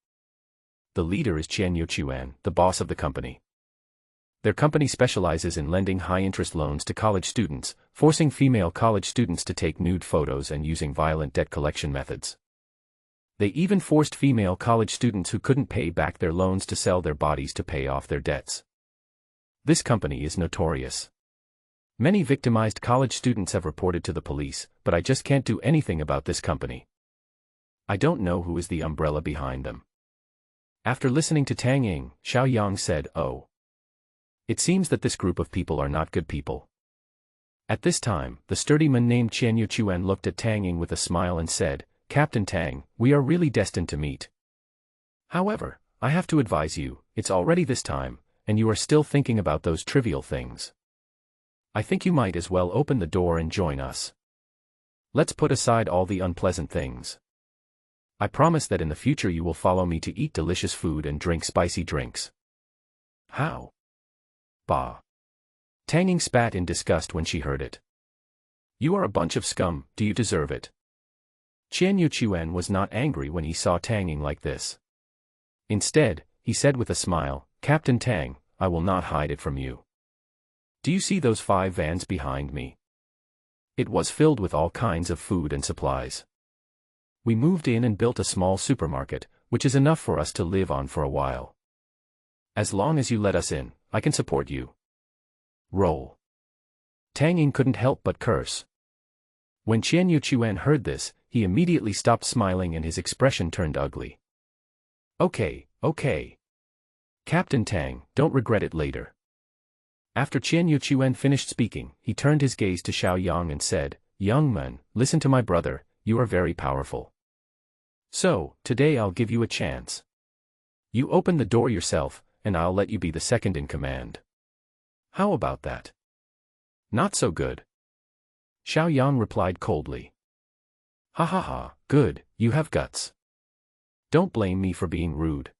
Speaker 1: The leader is Qian Yuchuan, the boss of the company. Their company specializes in lending high-interest loans to college students, forcing female college students to take nude photos and using violent debt collection methods. They even forced female college students who couldn't pay back their loans to sell their bodies to pay off their debts. This company is notorious. Many victimized college students have reported to the police, but I just can't do anything about this company. I don't know who is the umbrella behind them." After listening to Tang Ying, Xiao Yang said, "Oh. It seems that this group of people are not good people." At this time, the sturdy man named Qian Yuchuan looked at Tang Ying with a smile and said, "Captain Tang, we are really destined to meet. However, I have to advise you, it's already this time, and you are still thinking about those trivial things. I think you might as well open the door and join us. Let's put aside all the unpleasant things. I promise that in the future you will follow me to eat delicious food and drink spicy drinks." "How?" "Bah." Tang Ying spat in disgust when she heard it. "You are a bunch of scum, do you deserve it?" Qian Yuchuan was not angry when he saw Tang Ying like this. Instead, he said with a smile, "Captain Tang, I will not hide it from you. Do you see those 5 vans behind me? It was filled with all kinds of food and supplies. We moved in and built a small supermarket, which is enough for us to live on for a while. As long as you let us in, I can support you." Roll. Tang Ying couldn't help but curse. When Qian Yuchuan heard this, he immediately stopped smiling and his expression turned ugly. Okay. Captain Tang, don't regret it later." After Qian Yuchuan finished speaking, he turned his gaze to Xiao Yang and said, "Young man, listen to my brother, you are very powerful. So, today I'll give you a chance. You open the door yourself, and I'll let you be the second in command. How about that?" "Not so good." Xiao Yang replied coldly. "Ha ha ha, good, you have guts. Don't blame me for being rude."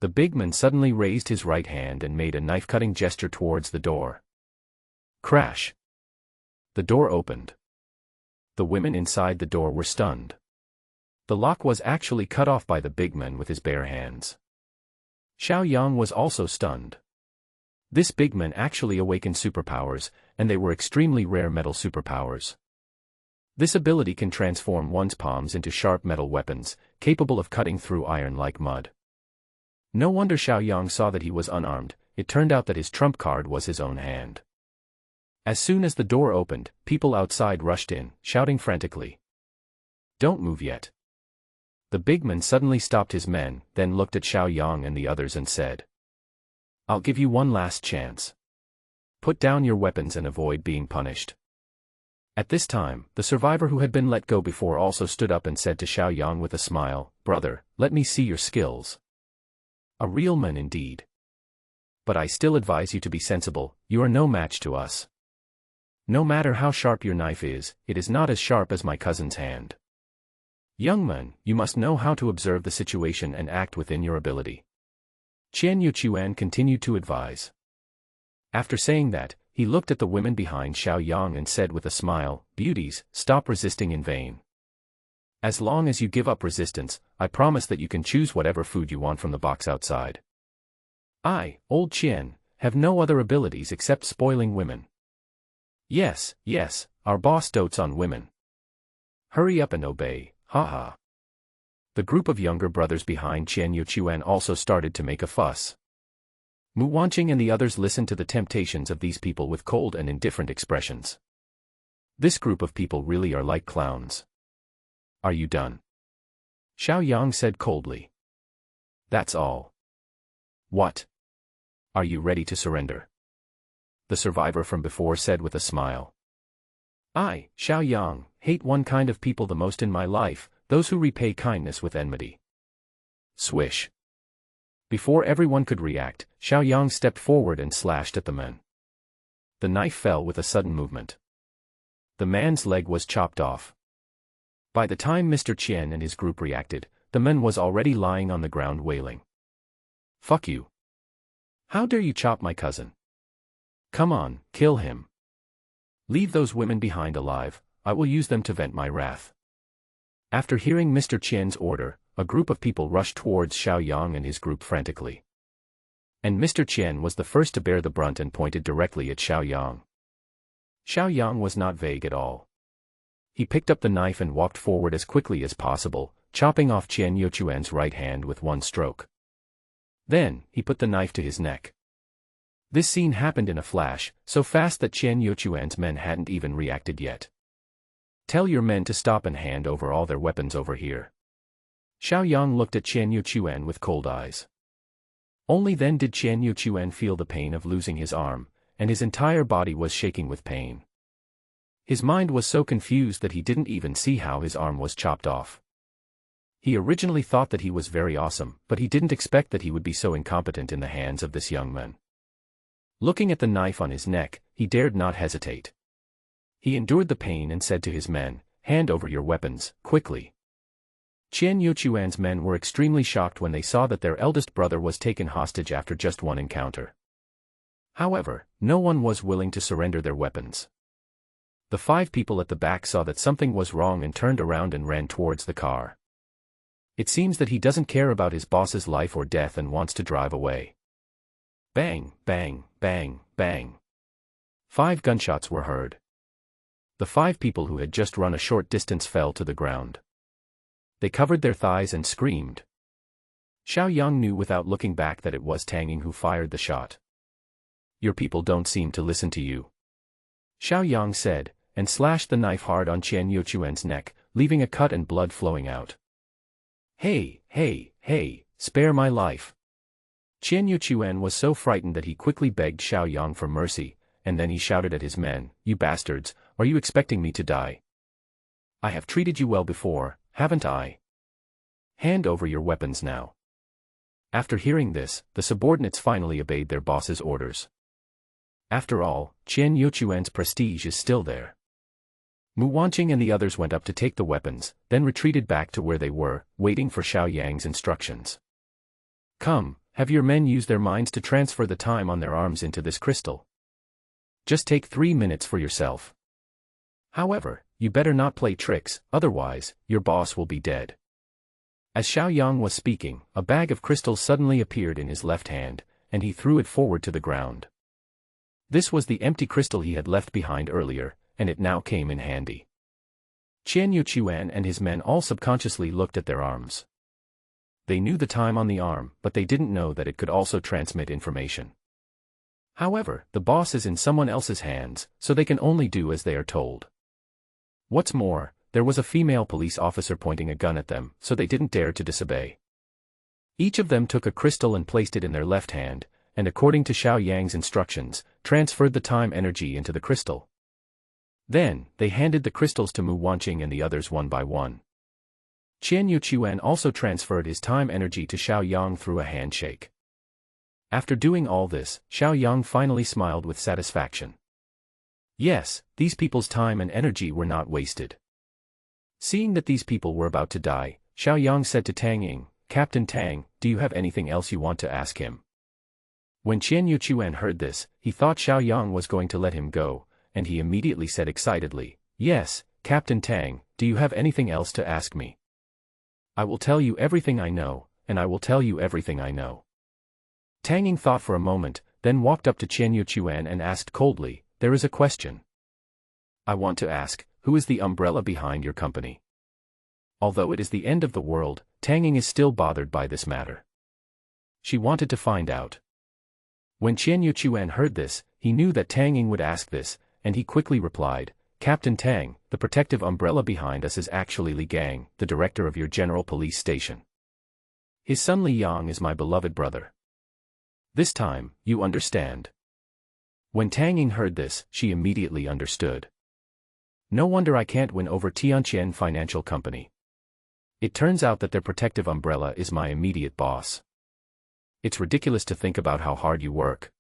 Speaker 1: The big man suddenly raised his right hand and made a knife-cutting gesture towards the door. Crash! The door opened. The women inside the door were stunned. The lock was actually cut off by the big man with his bare hands. Xiao Yang was also stunned. This big man actually awakened superpowers, and they were extremely rare metal superpowers. This ability can transform one's palms into sharp metal weapons, capable of cutting through iron like mud. No wonder Xiao Yang saw that he was unarmed. It turned out that his trump card was his own hand. As soon as the door opened, people outside rushed in, shouting frantically, "Don't move yet." The big man suddenly stopped his men, then looked at Xiao Yang and the others and said, "I'll give you one last chance. Put down your weapons and avoid being punished." At this time, the survivor who had been let go before also stood up and said to Xiao Yang with a smile, "Brother, let me see your skills." A real man indeed. But I still advise you to be sensible, you are no match to us. No matter how sharp your knife is, it is not as sharp as my cousin's hand. Young man, you must know how to observe the situation and act within your ability. Qian Yuchuan continued to advise. After saying that, he looked at the women behind Xiao Yang and said with a smile, "Beauties, stop resisting in vain. As long as you give up resistance, I promise that you can choose whatever food you want from the box outside. I, old Qian, have no other abilities except spoiling women. Yes, yes, our boss dotes on women. Hurry up and obey, haha." The group of younger brothers behind Qian Yuchuan also started to make a fuss. Mu Wanqing and the others listened to the temptations of these people with cold and indifferent expressions. This group of people really are like clowns. "Are you done?" Xiao Yang said coldly. "That's all." "What? Are you ready to surrender?" The survivor from before said with a smile. "I, Xiao Yang, hate one kind of people the most in my life, those who repay kindness with enmity." Swish. Before everyone could react, Xiao Yang stepped forward and slashed at the man. The knife fell with a sudden movement. The man's leg was chopped off. By the time Mr. Qian and his group reacted, the man was already lying on the ground wailing. "Fuck you. How dare you chop my cousin? Come on, kill him. Leave those women behind alive, I will use them to vent my wrath." After hearing Mr. Qian's order, a group of people rushed towards Xiao Yang and his group frantically. And Mr. Qian was the first to bear the brunt and pointed directly at Xiao Yang. Xiao Yang was not vague at all. He picked up the knife and walked forward as quickly as possible, chopping off Qian Yuchuan's right hand with one stroke. Then, he put the knife to his neck. This scene happened in a flash, so fast that Qian Yuchuan's men hadn't even reacted yet. "Tell your men to stop and hand over all their weapons over here." Xiao Yang looked at Qian Yuchuan with cold eyes. Only then did Qian Yuchuan feel the pain of losing his arm, and his entire body was shaking with pain. His mind was so confused that he didn't even see how his arm was chopped off. He originally thought that he was very awesome, but he didn't expect that he would be so incompetent in the hands of this young man. Looking at the knife on his neck, he dared not hesitate. He endured the pain and said to his men, "Hand over your weapons, quickly." Qian Yuchuan's men were extremely shocked when they saw that their eldest brother was taken hostage after just one encounter. However, no one was willing to surrender their weapons. The 5 people at the back saw that something was wrong and turned around and ran towards the car. It seems that he doesn't care about his boss's life or death and wants to drive away. Bang, bang, bang, bang. 5 gunshots were heard. The 5 people who had just run a short distance fell to the ground. They covered their thighs and screamed. Xiao Yang knew without looking back that it was Tang Ying who fired the shot. "Your people don't seem to listen to you," Xiao Yang said, and slashed the knife hard on Qian Yuchuan's neck, leaving a cut and blood flowing out. "Hey, hey, hey, spare my life." Qian Yuchuan was so frightened that he quickly begged Xiao Yang for mercy, and then he shouted at his men, "You bastards, are you expecting me to die? I have treated you well before, haven't I? Hand over your weapons now." After hearing this, the subordinates finally obeyed their boss's orders. After all, Qian Yuchuan's prestige is still there. Mu Wanqing and the others went up to take the weapons, then retreated back to where they were, waiting for Xiao Yang's instructions. "Come, have your men use their minds to transfer the time on their arms into this crystal. Just take 3 minutes for yourself. However, you better not play tricks, otherwise, your boss will be dead." As Xiao Yang was speaking, a bag of crystals suddenly appeared in his left hand, and he threw it forward to the ground. This was the empty crystal he had left behind earlier, and it now came in handy. Qian Yuchuan and his men all subconsciously looked at their arms. They knew the time on the arm, but they didn't know that it could also transmit information. However, the boss is in someone else's hands, so they can only do as they are told. What's more, there was a female police officer pointing a gun at them, so they didn't dare to disobey. Each of them took a crystal and placed it in their left hand, and according to Xiao Yang's instructions, transferred the time energy into the crystal. Then, they handed the crystals to Mu Wanqing and the others one by one. Qian Yuchuan also transferred his time energy to Xiao Yang through a handshake. After doing all this, Xiao Yang finally smiled with satisfaction. Yes, these people's time and energy were not wasted. Seeing that these people were about to die, Xiao Yang said to Tang Ying, "Captain Tang, do you have anything else you want to ask him?" When Qian Yuchuan heard this, he thought Xiao Yang was going to let him go, and he immediately said excitedly, "Yes, Captain Tang, do you have anything else to ask me? I will tell you everything I know, and I will tell you everything I know." Tang Ying thought for a moment, then walked up to Qian Yuchuan and asked coldly, "There is a question. I want to ask, who is the umbrella behind your company?" Although it is the end of the world, Tang Ying is still bothered by this matter. She wanted to find out. When Qian Yuchuan heard this, he knew that Tang Ying would ask this, and he quickly replied, "Captain Tang, the protective umbrella behind us is actually Li Gang, the director of your general police station. His son Li Yang is my beloved brother. This time, you understand." When Tang Ying heard this, she immediately understood. No wonder I can't win over Tianqian Financial Company. It turns out that their protective umbrella is my immediate boss. It's ridiculous to think about how hard you work.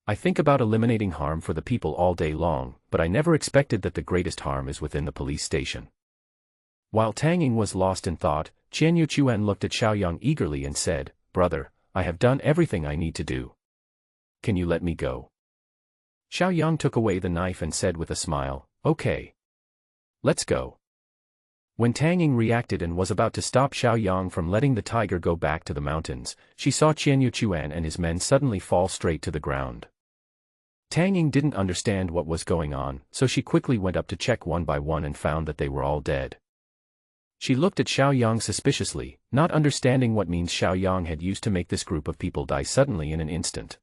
Speaker 1: I think about eliminating harm for the people all day long, but I never expected that the greatest harm is within the police station. While Tang Ying was lost in thought, Qian Yuchuan looked at Xiao Yang eagerly and said, "Brother, I have done everything I need to do. Can you let me go?" Xiao Yang took away the knife and said with a smile, "Okay. Let's go." When Tang Ying reacted and was about to stop Xiao Yang from letting the tiger go back to the mountains, she saw Qian Yuchuan and his men suddenly fall straight to the ground. Tang Ying didn't understand what was going on, so she quickly went up to check one by one and found that they were all dead. She looked at Xiao Yang suspiciously, not understanding what means Xiao Yang had used to make this group of people die suddenly in an instant.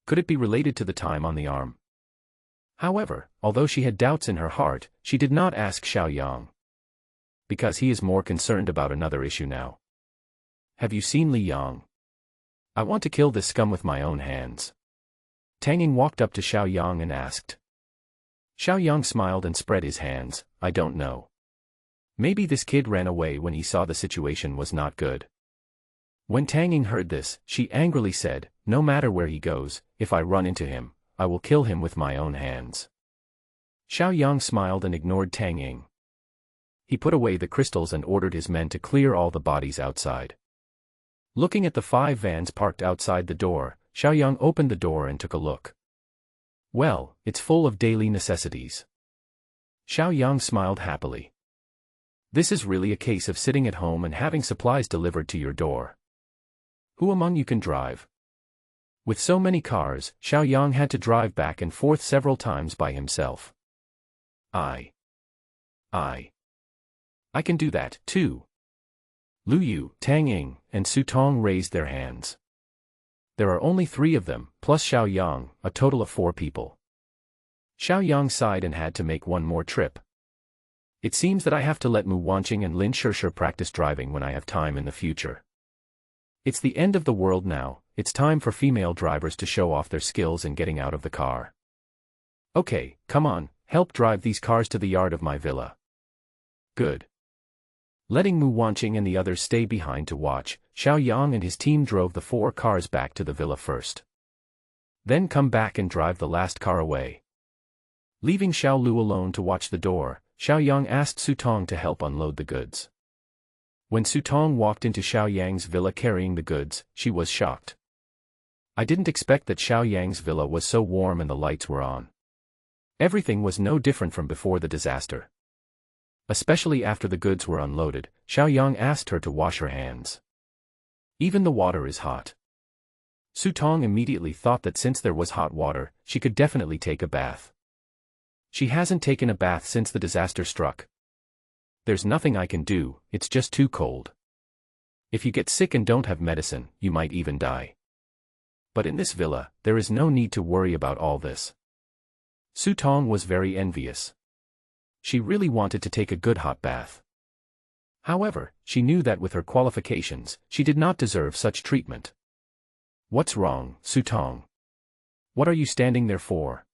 Speaker 1: Could it be related to the time on the arm? However, although she had doubts in her heart, she did not ask Xiao Yang. Because he is more concerned about another issue now. "Have you seen Li Yang? I want to kill this scum with my own hands." Tang Ying walked up to Xiao Yang and asked. Xiao Yang smiled and spread his hands, "I don't know. Maybe this kid ran away when he saw the situation was not good." When Tang Ying heard this, she angrily said, "No matter where he goes, if I run into him, I will kill him with my own hands." Xiao Yang smiled and ignored Tang Ying. He put away the crystals and ordered his men to clear all the bodies outside. Looking at the 5 vans parked outside the door, Xiao Yang opened the door and took a look. Well, it's full of daily necessities. Xiao Yang smiled happily. This is really a case of sitting at home and having supplies delivered to your door. Who among you can drive? With so many cars, Xiao Yang had to drive back and forth several times by himself. I can do that, too. Lu Yu, Tang Ying, and Su Tong raised their hands. There are only 3 of them, plus Xiao Yang, a total of 4 people. Xiao Yang sighed and had to make one more trip. It seems that I have to let Mu Wanqing and Lin Shishir practice driving when I have time in the future. It's the end of the world now, it's time for female drivers to show off their skills in getting out of the car. Okay, come on, help drive these cars to the yard of my villa. Good. Letting Mu Wanqing and the others stay behind to watch, Xiao Yang and his team drove the 4 cars back to the villa first. Then come back and drive the last car away. Leaving Xiao Lu alone to watch the door, Xiao Yang asked Su Tong to help unload the goods. When Su Tong walked into Xiao Yang's villa carrying the goods, she was shocked. I didn't expect that Xiao Yang's villa was so warm and the lights were on. Everything was no different from before the disaster. Especially after the goods were unloaded, Xiao Yang asked her to wash her hands. Even the water is hot. Su Tong immediately thought that since there was hot water, she could definitely take a bath. She hasn't taken a bath since the disaster struck. There's nothing I can do, it's just too cold. If you get sick and don't have medicine, you might even die. But in this villa, there is no need to worry about all this. Su Tong was very envious. She really wanted to take a good hot bath. However, she knew that with her qualifications, she did not deserve such treatment. What's wrong, Su Tong? What are you standing there for?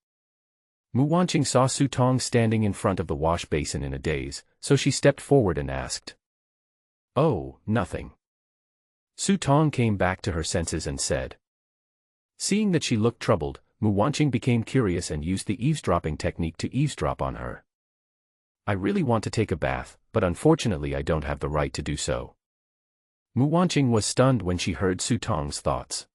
Speaker 1: Mu Wanqing saw Su Tong standing in front of the wash basin in a daze, so she stepped forward and asked. Oh, nothing. Su Tong came back to her senses and said. Seeing that she looked troubled, Mu Wanqing became curious and used the eavesdropping technique to eavesdrop on her. I really want to take a bath, but unfortunately I don't have the right to do so. Mu Wanqing was stunned when she heard Su Tong's thoughts.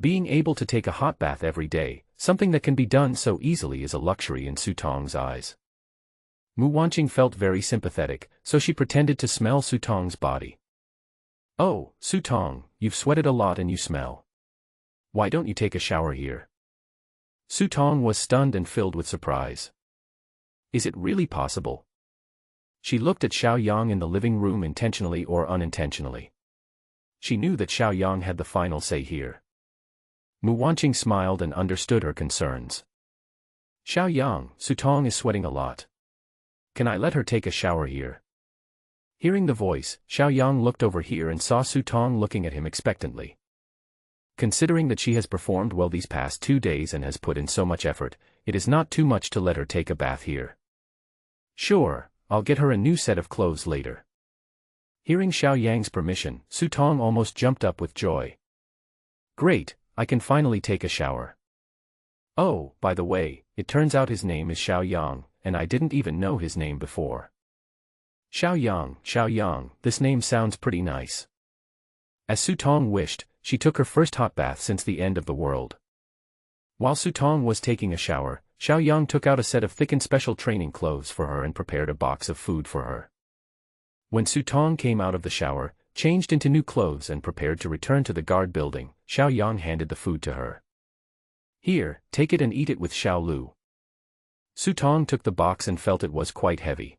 Speaker 1: Being able to take a hot bath every day, something that can be done so easily, is a luxury in Su Tong's eyes. Mu Wanqing felt very sympathetic, so she pretended to smell Su Tong's body. Oh, Su Tong, you've sweated a lot and you smell. Why don't you take a shower here? Su Tong was stunned and filled with surprise. Is it really possible? She looked at Xiao Yang in the living room intentionally or unintentionally. She knew that Xiao Yang had the final say here. Mu Wanqing smiled and understood her concerns. Xiao Yang, Su Tong is sweating a lot. Can I let her take a shower here? Hearing the voice, Xiao Yang looked over here and saw Su Tong looking at him expectantly. Considering that she has performed well these past 2 days and has put in so much effort, it is not too much to let her take a bath here. Sure, I'll get her a new set of clothes later. Hearing Xiao Yang's permission, Su Tong almost jumped up with joy. Great, I can finally take a shower. Oh, by the way, it turns out his name is Xiao Yang, and I didn't even know his name before. Xiao Yang, this name sounds pretty nice. As Su Tong wished, she took her first hot bath since the end of the world. While Su Tong was taking a shower, Xiao Yang took out a set of thick and special training clothes for her and prepared a box of food for her. When Su Tong came out of the shower, changed into new clothes and prepared to return to the guard building, Xiao Yang handed the food to her. Here, take it and eat it with Xiao Lu. Su Tong took the box and felt it was quite heavy.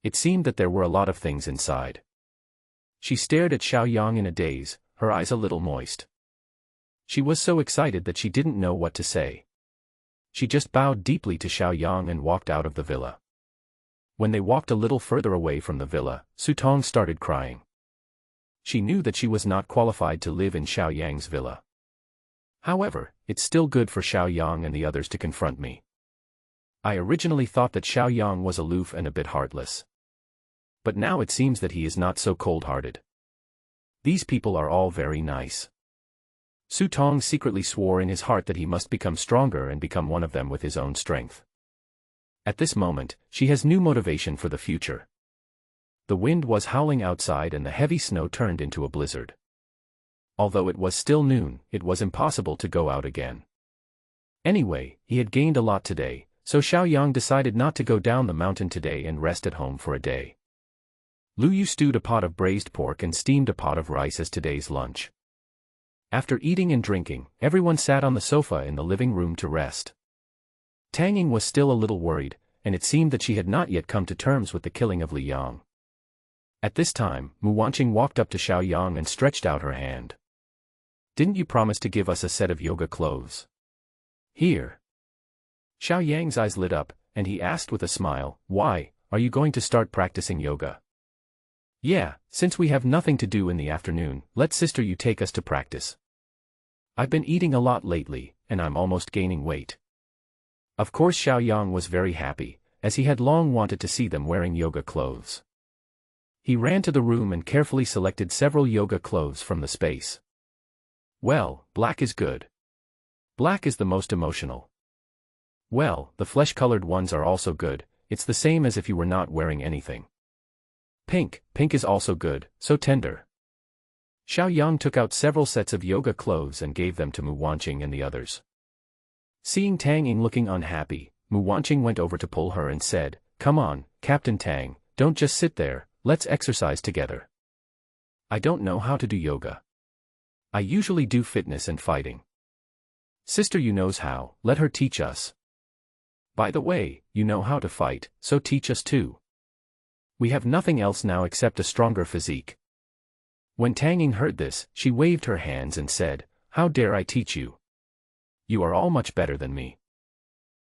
Speaker 1: It seemed that there were a lot of things inside. She stared at Xiao Yang in a daze, her eyes a little moist. She was so excited that she didn't know what to say. She just bowed deeply to Xiao Yang and walked out of the villa. When they walked a little further away from the villa, Su Tong started crying. She knew that she was not qualified to live in Xiao Yang's villa. However, it's still good for Xiao Yang and the others to confront me. I originally thought that Xiao Yang was aloof and a bit heartless. But now it seems that he is not so cold-hearted. These people are all very nice. Su Tong secretly swore in his heart that he must become stronger and become one of them with his own strength. At this moment, she has new motivation for the future. The wind was howling outside and the heavy snow turned into a blizzard. Although it was still noon, it was impossible to go out again. Anyway, he had gained a lot today, so Xiao Yang decided not to go down the mountain today and rest at home for a day. Lu Yu stewed a pot of braised pork and steamed a pot of rice as today's lunch. After eating and drinking, everyone sat on the sofa in the living room to rest. Tang Ying was still a little worried, and it seemed that she had not yet come to terms with the killing of Li Yang. At this time, Mu Wanqing walked up to Xiao Yang and stretched out her hand. Didn't you promise to give us a set of yoga clothes? Here. Xiao Yang's eyes lit up, and he asked with a smile, why, are you going to start practicing yoga? Yeah, since we have nothing to do in the afternoon, let sister you take us to practice. I've been eating a lot lately, and I'm almost gaining weight. Of course Xiao Yang was very happy, as he had long wanted to see them wearing yoga clothes. He ran to the room and carefully selected several yoga clothes from the space. Well, black is good. Black is the most emotional. Well, the flesh-colored ones are also good, it's the same as if you were not wearing anything. Pink is also good, so tender. Xiao Yang took out several sets of yoga clothes and gave them to Mu Wanqing and the others. Seeing Tang Ying looking unhappy, Mu Wanqing went over to pull her and said, Come on, Captain Tang, don't just sit there, let's exercise together. I don't know how to do yoga. I usually do fitness and fighting. Sister you knows how, let her teach us. By the way, you know how to fight, so teach us too. We have nothing else now except a stronger physique. When Tang Ying heard this, she waved her hands and said, "How dare I teach you? You are all much better than me.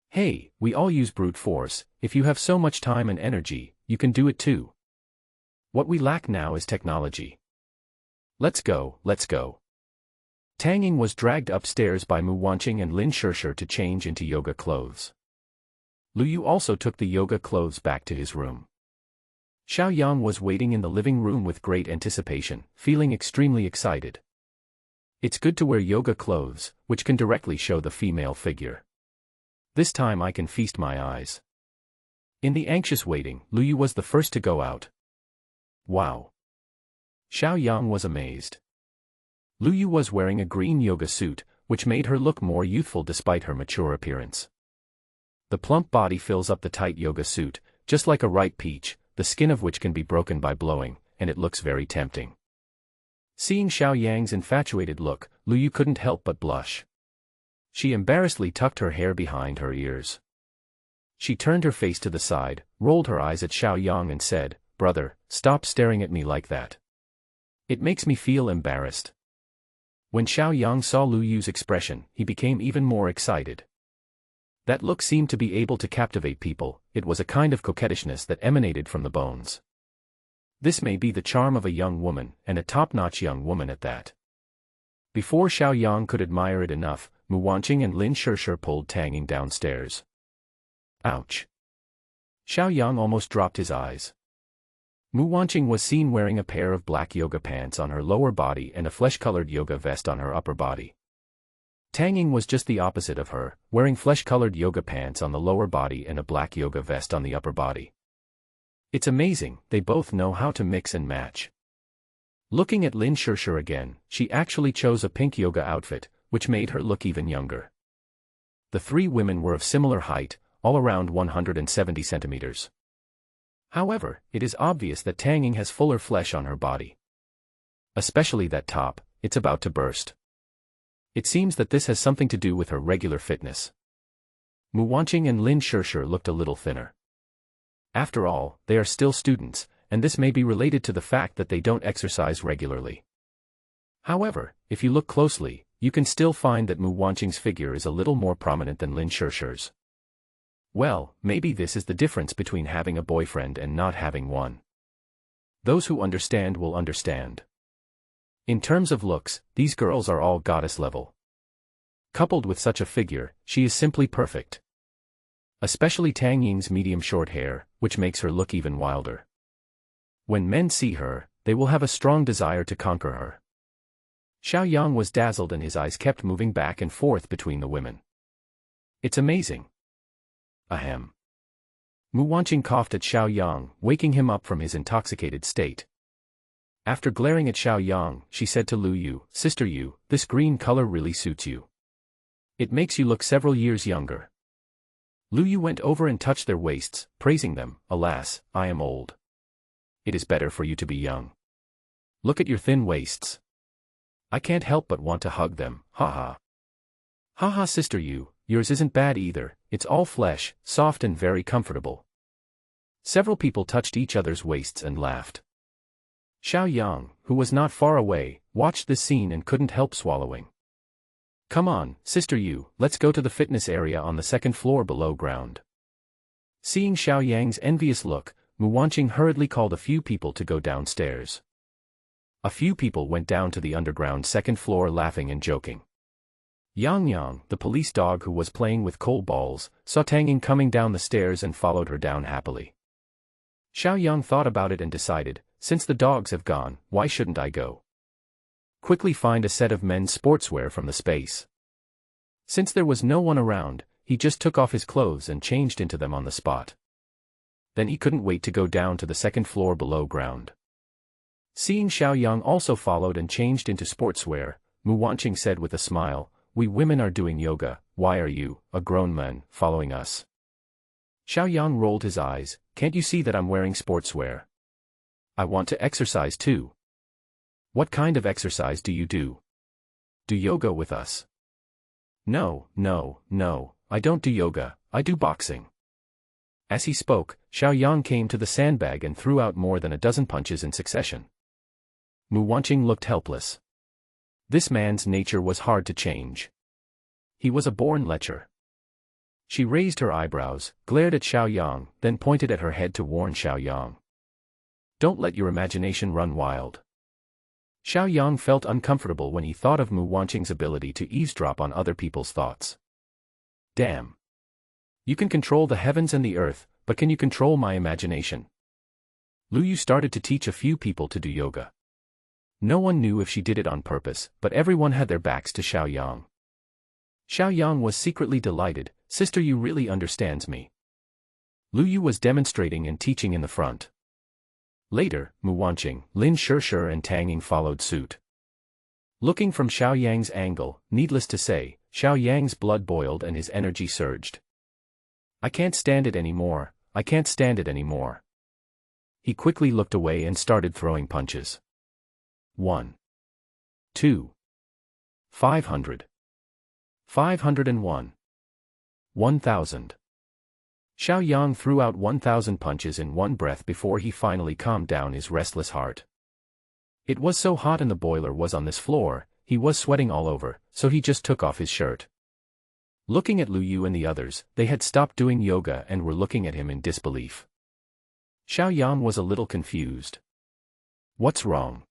Speaker 1: Hey, we all use brute force, if you have so much time and energy, you can do it too. What we lack now is technology. Let's go, let's go." Tang Ying was dragged upstairs by Mu Wanqing and Lin Shishir to change into yoga clothes. Lu Yu also took the yoga clothes back to his room. Xiao Yang was waiting in the living room with great anticipation, feeling extremely excited. It's good to wear yoga clothes, which can directly show the female figure. This time I can feast my eyes. In the anxious waiting, Lu Yu was the first to go out. Wow! Xiao Yang was amazed. Lu Yu was wearing a green yoga suit, which made her look more youthful despite her mature appearance. The plump body fills up the tight yoga suit, just like a ripe peach, the skin of which can be broken by blowing, and it looks very tempting. Seeing Xiao Yang's infatuated look, Lu Yu couldn't help but blush. She embarrassedly tucked her hair behind her ears. She turned her face to the side, rolled her eyes at Xiao Yang and said, "Brother, stop staring at me like that. It makes me feel embarrassed." When Xiao Yang saw Lu Yu's expression, he became even more excited. That look seemed to be able to captivate people, it was a kind of coquettishness that emanated from the bones. This may be the charm of a young woman, and a top-notch young woman at that. Before Xiao Yang could admire it enough, Mu Wanqing and Lin Shishir pulled Tang Ying downstairs. Ouch! Xiao Yang almost dropped his eyes. Mu Wanqing was seen wearing a pair of black yoga pants on her lower body and a flesh-colored yoga vest on her upper body. Tang Ying was just the opposite of her, wearing flesh-colored yoga pants on the lower body and a black yoga vest on the upper body. It's amazing, they both know how to mix and match. Looking at Lin Shishir again, she actually chose a pink yoga outfit, which made her look even younger. The three women were of similar height, all around 170 centimeters. However, it is obvious that Tang Ying has fuller flesh on her body. Especially that top, it's about to burst. It seems that this has something to do with her regular fitness. Mu Wanqing and Lin Shishir looked a little thinner. After all, they are still students, and this may be related to the fact that they don't exercise regularly. However, if you look closely, you can still find that Mu Wanqing's figure is a little more prominent than Lin Shishir's. Well, maybe this is the difference between having a boyfriend and not having one. Those who understand will understand. In terms of looks, these girls are all goddess level. Coupled with such a figure, she is simply perfect. Especially Tang Ying's medium short hair, which makes her look even wilder. When men see her, they will have a strong desire to conquer her. Xiao Yang was dazzled and his eyes kept moving back and forth between the women. It's amazing. Ahem. Mu Wanqing coughed at Xiao Yang, waking him up from his intoxicated state. After glaring at Xiao Yang, she said to Lu Yu, "Sister Yu, this green color really suits you. It makes you look several years younger." Lu Yu went over and touched their waists, praising them. "Alas, I am old. It is better for you to be young. Look at your thin waists. I can't help but want to hug them, haha." "Haha, Sister Yu, yours isn't bad either, it's all flesh, soft and very comfortable." Several people touched each other's waists and laughed. Xiao Yang, who was not far away, watched this scene and couldn't help swallowing. "Come on, Sister Yu, let's go to the fitness area on the second floor below ground." Seeing Xiao Yang's envious look, Mu Wanqing hurriedly called a few people to go downstairs. A few people went down to the underground second floor laughing and joking. Yang Yang, the police dog who was playing with coal balls, saw Tang Ying coming down the stairs and followed her down happily. Xiao Yang thought about it and decided, since the dogs have gone, why shouldn't I go? Quickly find a set of men's sportswear from the space. Since there was no one around, he just took off his clothes and changed into them on the spot. Then he couldn't wait to go down to the second floor below ground. Seeing Xiao Yang also followed and changed into sportswear, Mu Wanqing said with a smile, "We women are doing yoga, why are you, a grown man, following us?" Xiao Yang rolled his eyes, "Can't you see that I'm wearing sportswear? I want to exercise too." "What kind of exercise do you do? Do yoga with us?" No, I don't do yoga, I do boxing." As he spoke, Xiaoyang came to the sandbag and threw out more than a dozen punches in succession. Mu Wanqing looked helpless. This man's nature was hard to change. He was a born lecher. She raised her eyebrows, glared at Xiaoyang, then pointed at her head to warn Xiaoyang. "Don't let your imagination run wild." Xiaoyang felt uncomfortable when he thought of Mu Wanqing's ability to eavesdrop on other people's thoughts. Damn. You can control the heavens and the earth, but can you control my imagination? Lu Yu started to teach a few people to do yoga. No one knew if she did it on purpose, but everyone had their backs to Xiaoyang. Xiaoyang was secretly delighted. "Sister Yu really understands me." Lu Yu was demonstrating and teaching in the front. Later, Mu Wanqing, Lin Shishir and Tang Ying followed suit. Looking from Xiaoyang's angle, needless to say, Xiaoyang's blood boiled and his energy surged. "I can't stand it anymore, I can't stand it anymore." He quickly looked away and started throwing punches. 1. 2. 500. 501. 1,000. Xiaoyang threw out 1,000 punches in one breath before he finally calmed down his restless heart. It was so hot and the boiler was on this floor, he was sweating all over, so he just took off his shirt. Looking at Lu Yu and the others, they had stopped doing yoga and were looking at him in disbelief. Xiaoyang was a little confused. "What's wrong?"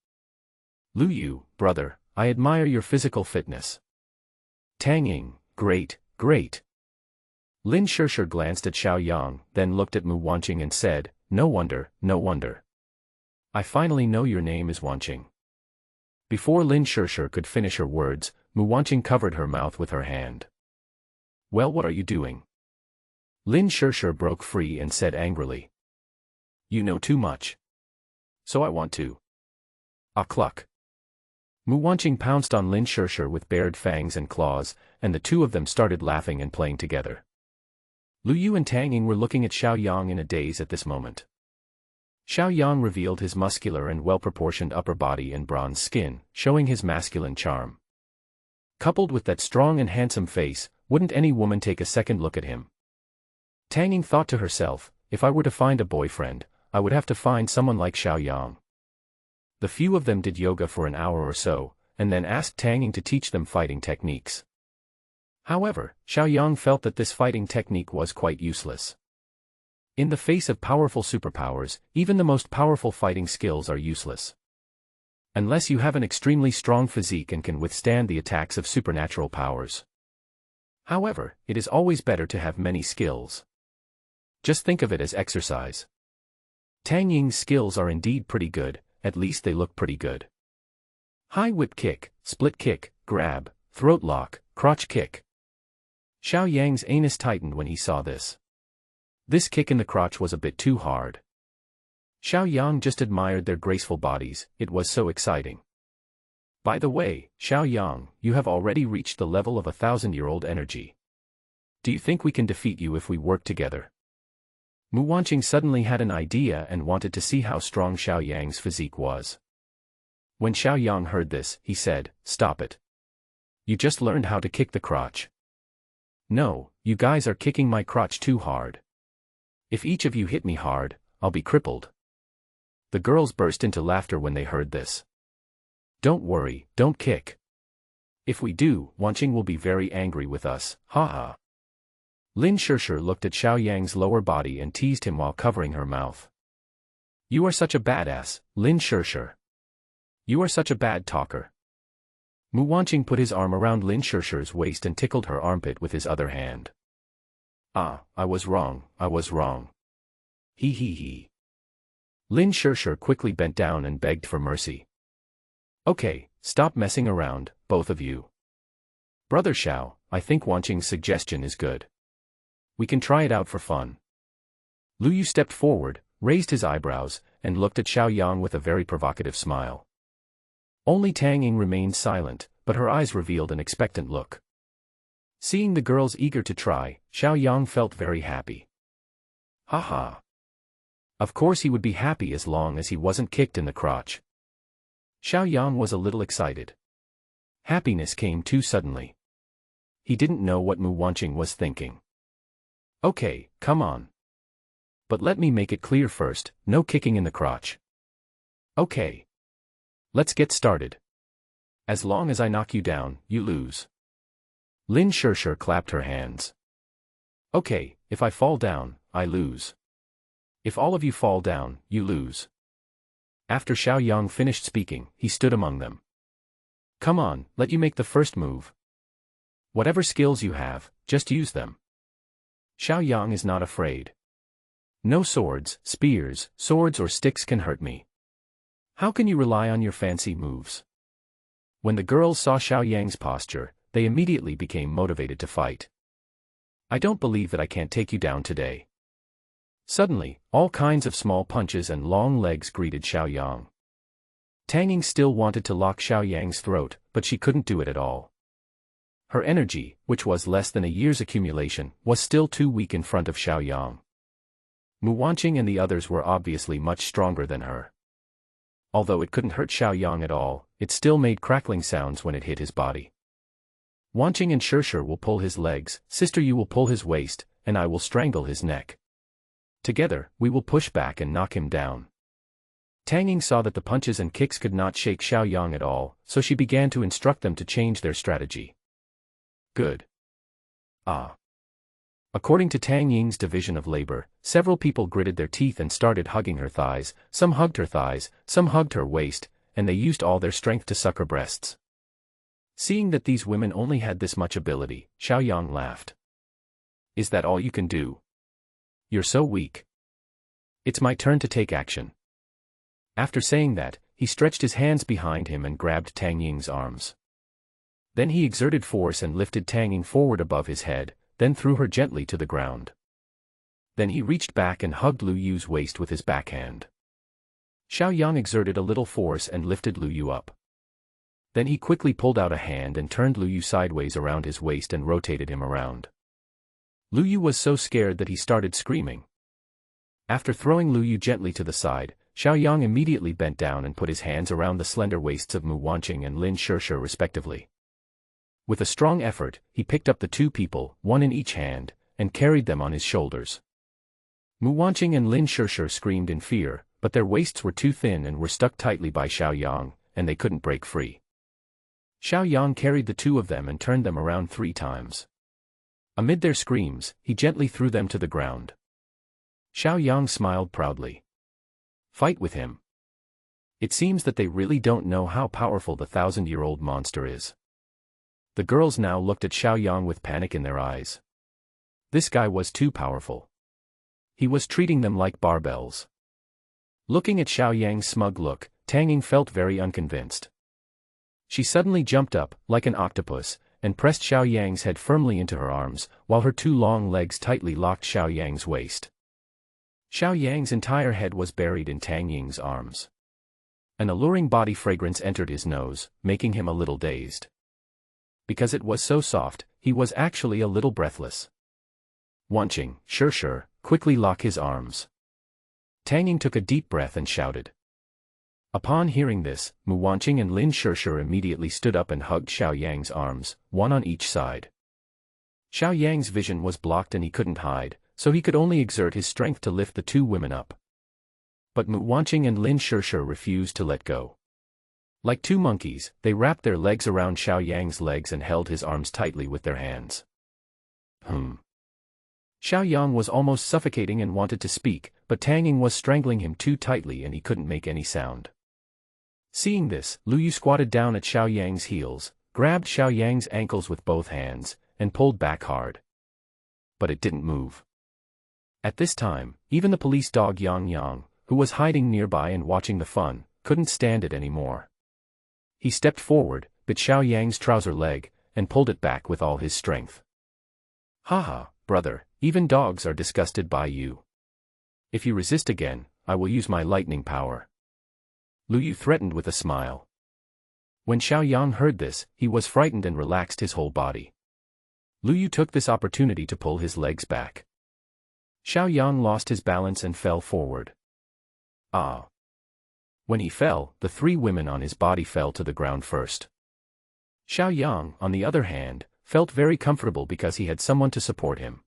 Speaker 1: "Lu Yu, brother, I admire your physical fitness." Tang Ying, "Great, great." Lin Shishir glanced at Xiaoyang, then looked at Mu Wanqing and said, "No wonder, no wonder. I finally know your name is Wanqing." Before Lin Shishir could finish her words, Mu Wanqing covered her mouth with her hand. "Well, what are you doing?" Lin Shishir broke free and said angrily. "You know too much. So I want to." "Ah, cluck." Mu Wanqing pounced on Lin Shishir with bared fangs and claws, and the two of them started laughing and playing together. Lu Yu and Tang Ying were looking at Xiaoyang in a daze at this moment. Xiaoyang revealed his muscular and well-proportioned upper body and bronze skin, showing his masculine charm. Coupled with that strong and handsome face, wouldn't any woman take a second look at him? Tang Ying thought to herself, if I were to find a boyfriend, I would have to find someone like Xiaoyang. The few of them did yoga for an hour or so, and then asked Tang Ying to teach them fighting techniques. However, Xiaoyang felt that this fighting technique was quite useless. In the face of powerful superpowers, even the most powerful fighting skills are useless. Unless you have an extremely strong physique and can withstand the attacks of supernatural powers. However, it is always better to have many skills. Just think of it as exercise. Tang Ying's skills are indeed pretty good, at least they look pretty good. High whip kick, split kick, grab, throat lock, crotch kick. Xiaoyang's anus tightened when he saw this. This kick in the crotch was a bit too hard. Xiaoyang just admired their graceful bodies, it was so exciting. By the way, Xiaoyang, you have already reached the level of 1,000-year-old energy. Do you think we can defeat you if we work together? Mu Wanqing suddenly had an idea and wanted to see how strong Xiaoyang's physique was. When Xiaoyang heard this, he said, "Stop it. You just learned how to kick the crotch. No, you guys are kicking my crotch too hard. If each of you hit me hard, I'll be crippled." The girls burst into laughter when they heard this. "Don't worry, don't kick. If we do, Wanqing will be very angry with us, ha. Lin Shishir looked at Xiaoyang's lower body and teased him while covering her mouth. "You are such a badass, Lin Shishir. You are such a bad talker." Mu Wanqing put his arm around Lin Shishir's waist and tickled her armpit with his other hand. "Ah, I was wrong, I was wrong. He he he." Lin Shishir quickly bent down and begged for mercy. "Okay, stop messing around, both of you. Brother Xiao, I think Wanqing's suggestion is good. We can try it out for fun." Lu Yu stepped forward, raised his eyebrows, and looked at Xiaoyang with a very provocative smile. Only Tang Ying remained silent, but her eyes revealed an expectant look. Seeing the girls eager to try, Xiaoyang felt very happy. Ha. Of course he would be happy as long as he wasn't kicked in the crotch. Xiaoyang was a little excited. Happiness came too suddenly. he didn't know what Mu Wanqing was thinking. Okay, come on. But let me make it clear first, no kicking in the crotch. Okay. Let's get started. As long as I knock you down, you lose. Lin Shirshir clapped her hands. Okay, if I fall down, I lose. If all of you fall down, you lose. After Xiao Yang finished speaking, he stood among them. Come on, let you make the first move. Whatever skills you have, just use them. Xiao Yang is not afraid. No swords, spears, swords or sticks can hurt me. How can you rely on your fancy moves? When the girls saw Xiao Yang's posture, they immediately became motivated to fight. I don't believe that I can't take you down today. Suddenly, all kinds of small punches and long legs greeted Xiao Yang. Tang Ying still wanted to lock Xiao Yang's throat, but she couldn't do it at all. Her energy, which was less than a year's accumulation, was still too weak in front of Xiao Yang. Mu Wanqing and the others were obviously much stronger than her. Although it couldn't hurt Xiao Yang at all, it still made crackling sounds when it hit his body. Wanqing and Shirshir will pull his legs, sister you will pull his waist, and I will strangle his neck. Together, we will push back and knock him down. Tang Ying saw that the punches and kicks could not shake Xiao Yang at all, so she began to instruct them to change their strategy. Good. Ah. According to Tang Ying's division of labor, several people gritted their teeth and started hugging her thighs, some hugged her thighs, some hugged her waist, and they used all their strength to suck her breasts. Seeing that these women only had this much ability, Xiao Yang laughed. Is that all you can do? You're so weak. It's my turn to take action. After saying that, he stretched his hands behind him and grabbed Tang Ying's arms. Then he exerted force and lifted Tang Ying forward above his head, then threw her gently to the ground. Then he reached back and hugged Lu Yu's waist with his backhand. Xiao Yang exerted a little force and lifted Lu Yu up. Then he quickly pulled out a hand and turned Lu Yu sideways around his waist and rotated him around. Lu Yu was so scared that he started screaming. After throwing Lu Yu gently to the side, Xiao Yang immediately bent down and put his hands around the slender waists of Mu Wanqing and Lin Shirshir respectively. With a strong effort, he picked up the two people, one in each hand, and carried them on his shoulders. Mu Wanqing and Lin Shirshir screamed in fear, but their waists were too thin and were stuck tightly by Xiao Yang, and they couldn't break free. Xiao Yang carried the two of them and turned them around 3 times. Amid their screams, he gently threw them to the ground. Xiao Yang smiled proudly. Fight with him. It seems that they really don't know how powerful the 1,000-year-old monster is. The girls now looked at Xiao Yang with panic in their eyes. This guy was too powerful. He was treating them like barbells. Looking at Xiao Yang's smug look, Tang Ying felt very unconvinced. She suddenly jumped up, like an octopus, and pressed Xiao Yang's head firmly into her arms, while her 2 long legs tightly locked Xiao Yang's waist. Xiao Yang's entire head was buried in Tang Ying's arms. An alluring body fragrance entered his nose, making him a little dazed. Because it was so soft, he was actually a little breathless. Wanqing, Shirshir, quickly lock his arms. Tang Ying took a deep breath and shouted. Upon hearing this, Mu Wanqing and Lin Shirshir immediately stood up and hugged Xiao Yang's arms, one on each side. Xiao Yang's vision was blocked and he couldn't hide, so he could only exert his strength to lift the 2 women up. But Mu Wanqing and Lin Shirshir refused to let go. Like 2 monkeys, they wrapped their legs around Xiao Yang's legs and held his arms tightly with their hands. Xiao Yang was almost suffocating and wanted to speak, but Tang Ying was strangling him too tightly and he couldn't make any sound. Seeing this, Lu Yu squatted down at Xiao Yang's heels, grabbed Xiao Yang's ankles with both hands, and pulled back hard. But it didn't move. At this time, even the police dog Yang Yang, who was hiding nearby and watching the fun, couldn't stand it anymore. He stepped forward, bit Xiao Yang's trouser leg, and pulled it back with all his strength. Haha, brother, even dogs are disgusted by you. If you resist again, I will use my lightning power. Lu Yu threatened with a smile. When Xiao Yang heard this, he was frightened and relaxed his whole body. Lu Yu took this opportunity to pull his legs back. Xiao Yang lost his balance and fell forward. Ah! When he fell, the 3 women on his body fell to the ground first. Xiao Yang, on the other hand, felt very comfortable because he had someone to support him.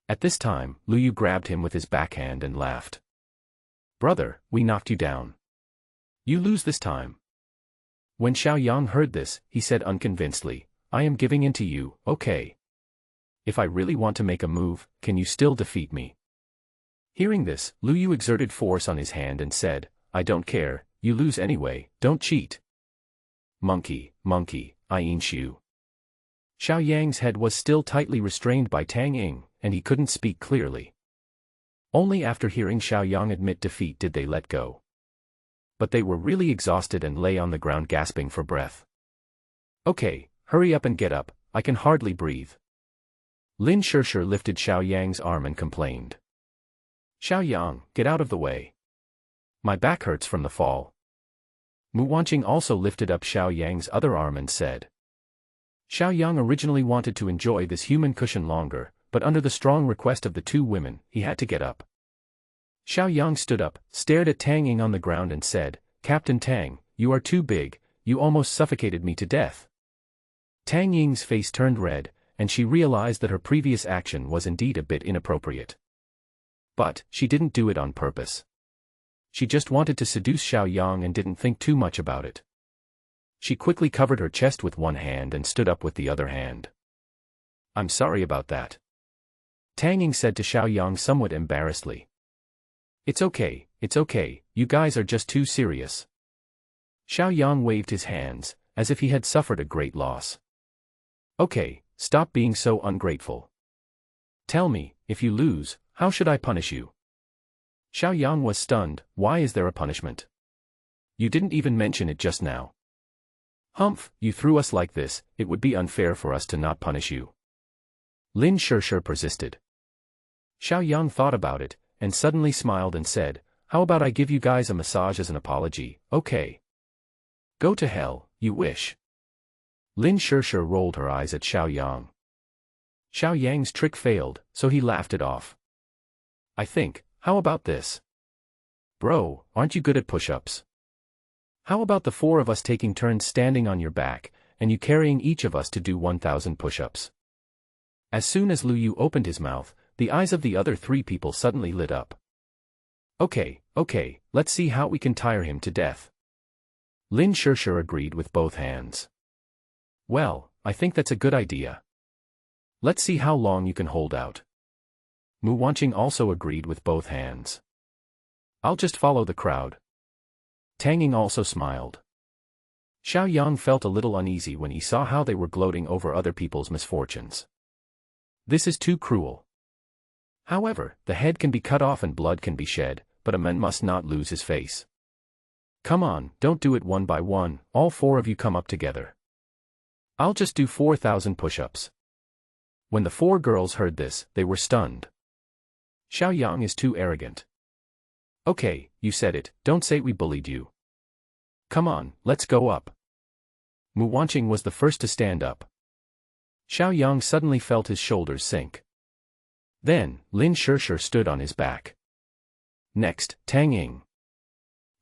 Speaker 1: At this time, Lu Yu grabbed him with his backhand and laughed. "Brother, we knocked you down. You lose this time." When Xiao Yang heard this, he said unconvincedly, "I am giving in to you, okay? If I really want to make a move, can you still defeat me?" Hearing this, Lu Yu exerted force on his hand and said, "I don't care, you lose anyway, don't cheat." Monkey, I ain't you. Xiao Yang's head was still tightly restrained by Tang Ying, and he couldn't speak clearly. Only after hearing Xiao Yang admit defeat did they let go. But they were really exhausted and lay on the ground gasping for breath. "Okay, hurry up and get up, I can hardly breathe." Lin Shishir lifted Xiao Yang's arm and complained. "Xiao Yang, get out of the way. My back hurts from the fall." Mu Wanqing also lifted up Xiao Yang's other arm and said. Xiao Yang originally wanted to enjoy this human cushion longer, but under the strong request of the two women, he had to get up. Xiao Yang stood up, stared at Tang Ying on the ground and said, "Captain Tang, you are too big, you almost suffocated me to death." Tang Ying's face turned red, and she realized that her previous action was indeed a bit inappropriate. But, she didn't do it on purpose. She just wanted to seduce Xiao Yang and didn't think too much about it. She quickly covered her chest with one hand and stood up with the other hand. "I'm sorry about that," Tang Ying said to Xiao Yang somewhat embarrassedly. It's okay, you guys are just too serious." Xiao Yang waved his hands, as if he had suffered a great loss. "Okay, stop being so ungrateful. Tell me, if you lose, how should I punish you?" Xiao Yang was stunned. "Why is there a punishment? You didn't even mention it just now." "Humph, you threw us like this, it would be unfair for us to not punish you." Lin Shishir persisted. Xiao Yang thought about it, and suddenly smiled and said, "How about I give you guys a massage as an apology, okay?" "Go to hell, you wish." Lin Shishir rolled her eyes at Xiao Yang. Xiao Yang's trick failed, so he laughed it off. How about this? Bro, aren't you good at push-ups? How about the four of us taking turns standing on your back, and you carrying each of us to do 1,000 push-ups? As soon as Lu Yu opened his mouth, the eyes of the other three people suddenly lit up. Okay, let's see how we can tire him to death." Lin Shishir agreed with both hands. "Well, I think that's a good idea. Let's see how long you can hold out." Mu Wanqing also agreed with both hands. "I'll just follow the crowd." Tang Ying also smiled. Xiao Yang felt a little uneasy when he saw how they were gloating over other people's misfortunes. This is too cruel. However, the head can be cut off and blood can be shed, but a man must not lose his face. "Come on, don't do it one by one, all four of you come up together. I'll just do 4,000 push-ups." When the four girls heard this, they were stunned. Xiao Yang is too arrogant. "Okay, you said it, don't say we bullied you. Come on, let's go up." Mu Wanqing was the first to stand up. Xiao Yang suddenly felt his shoulders sink. Then, Lin Shishir stood on his back. Next, Tang Ying.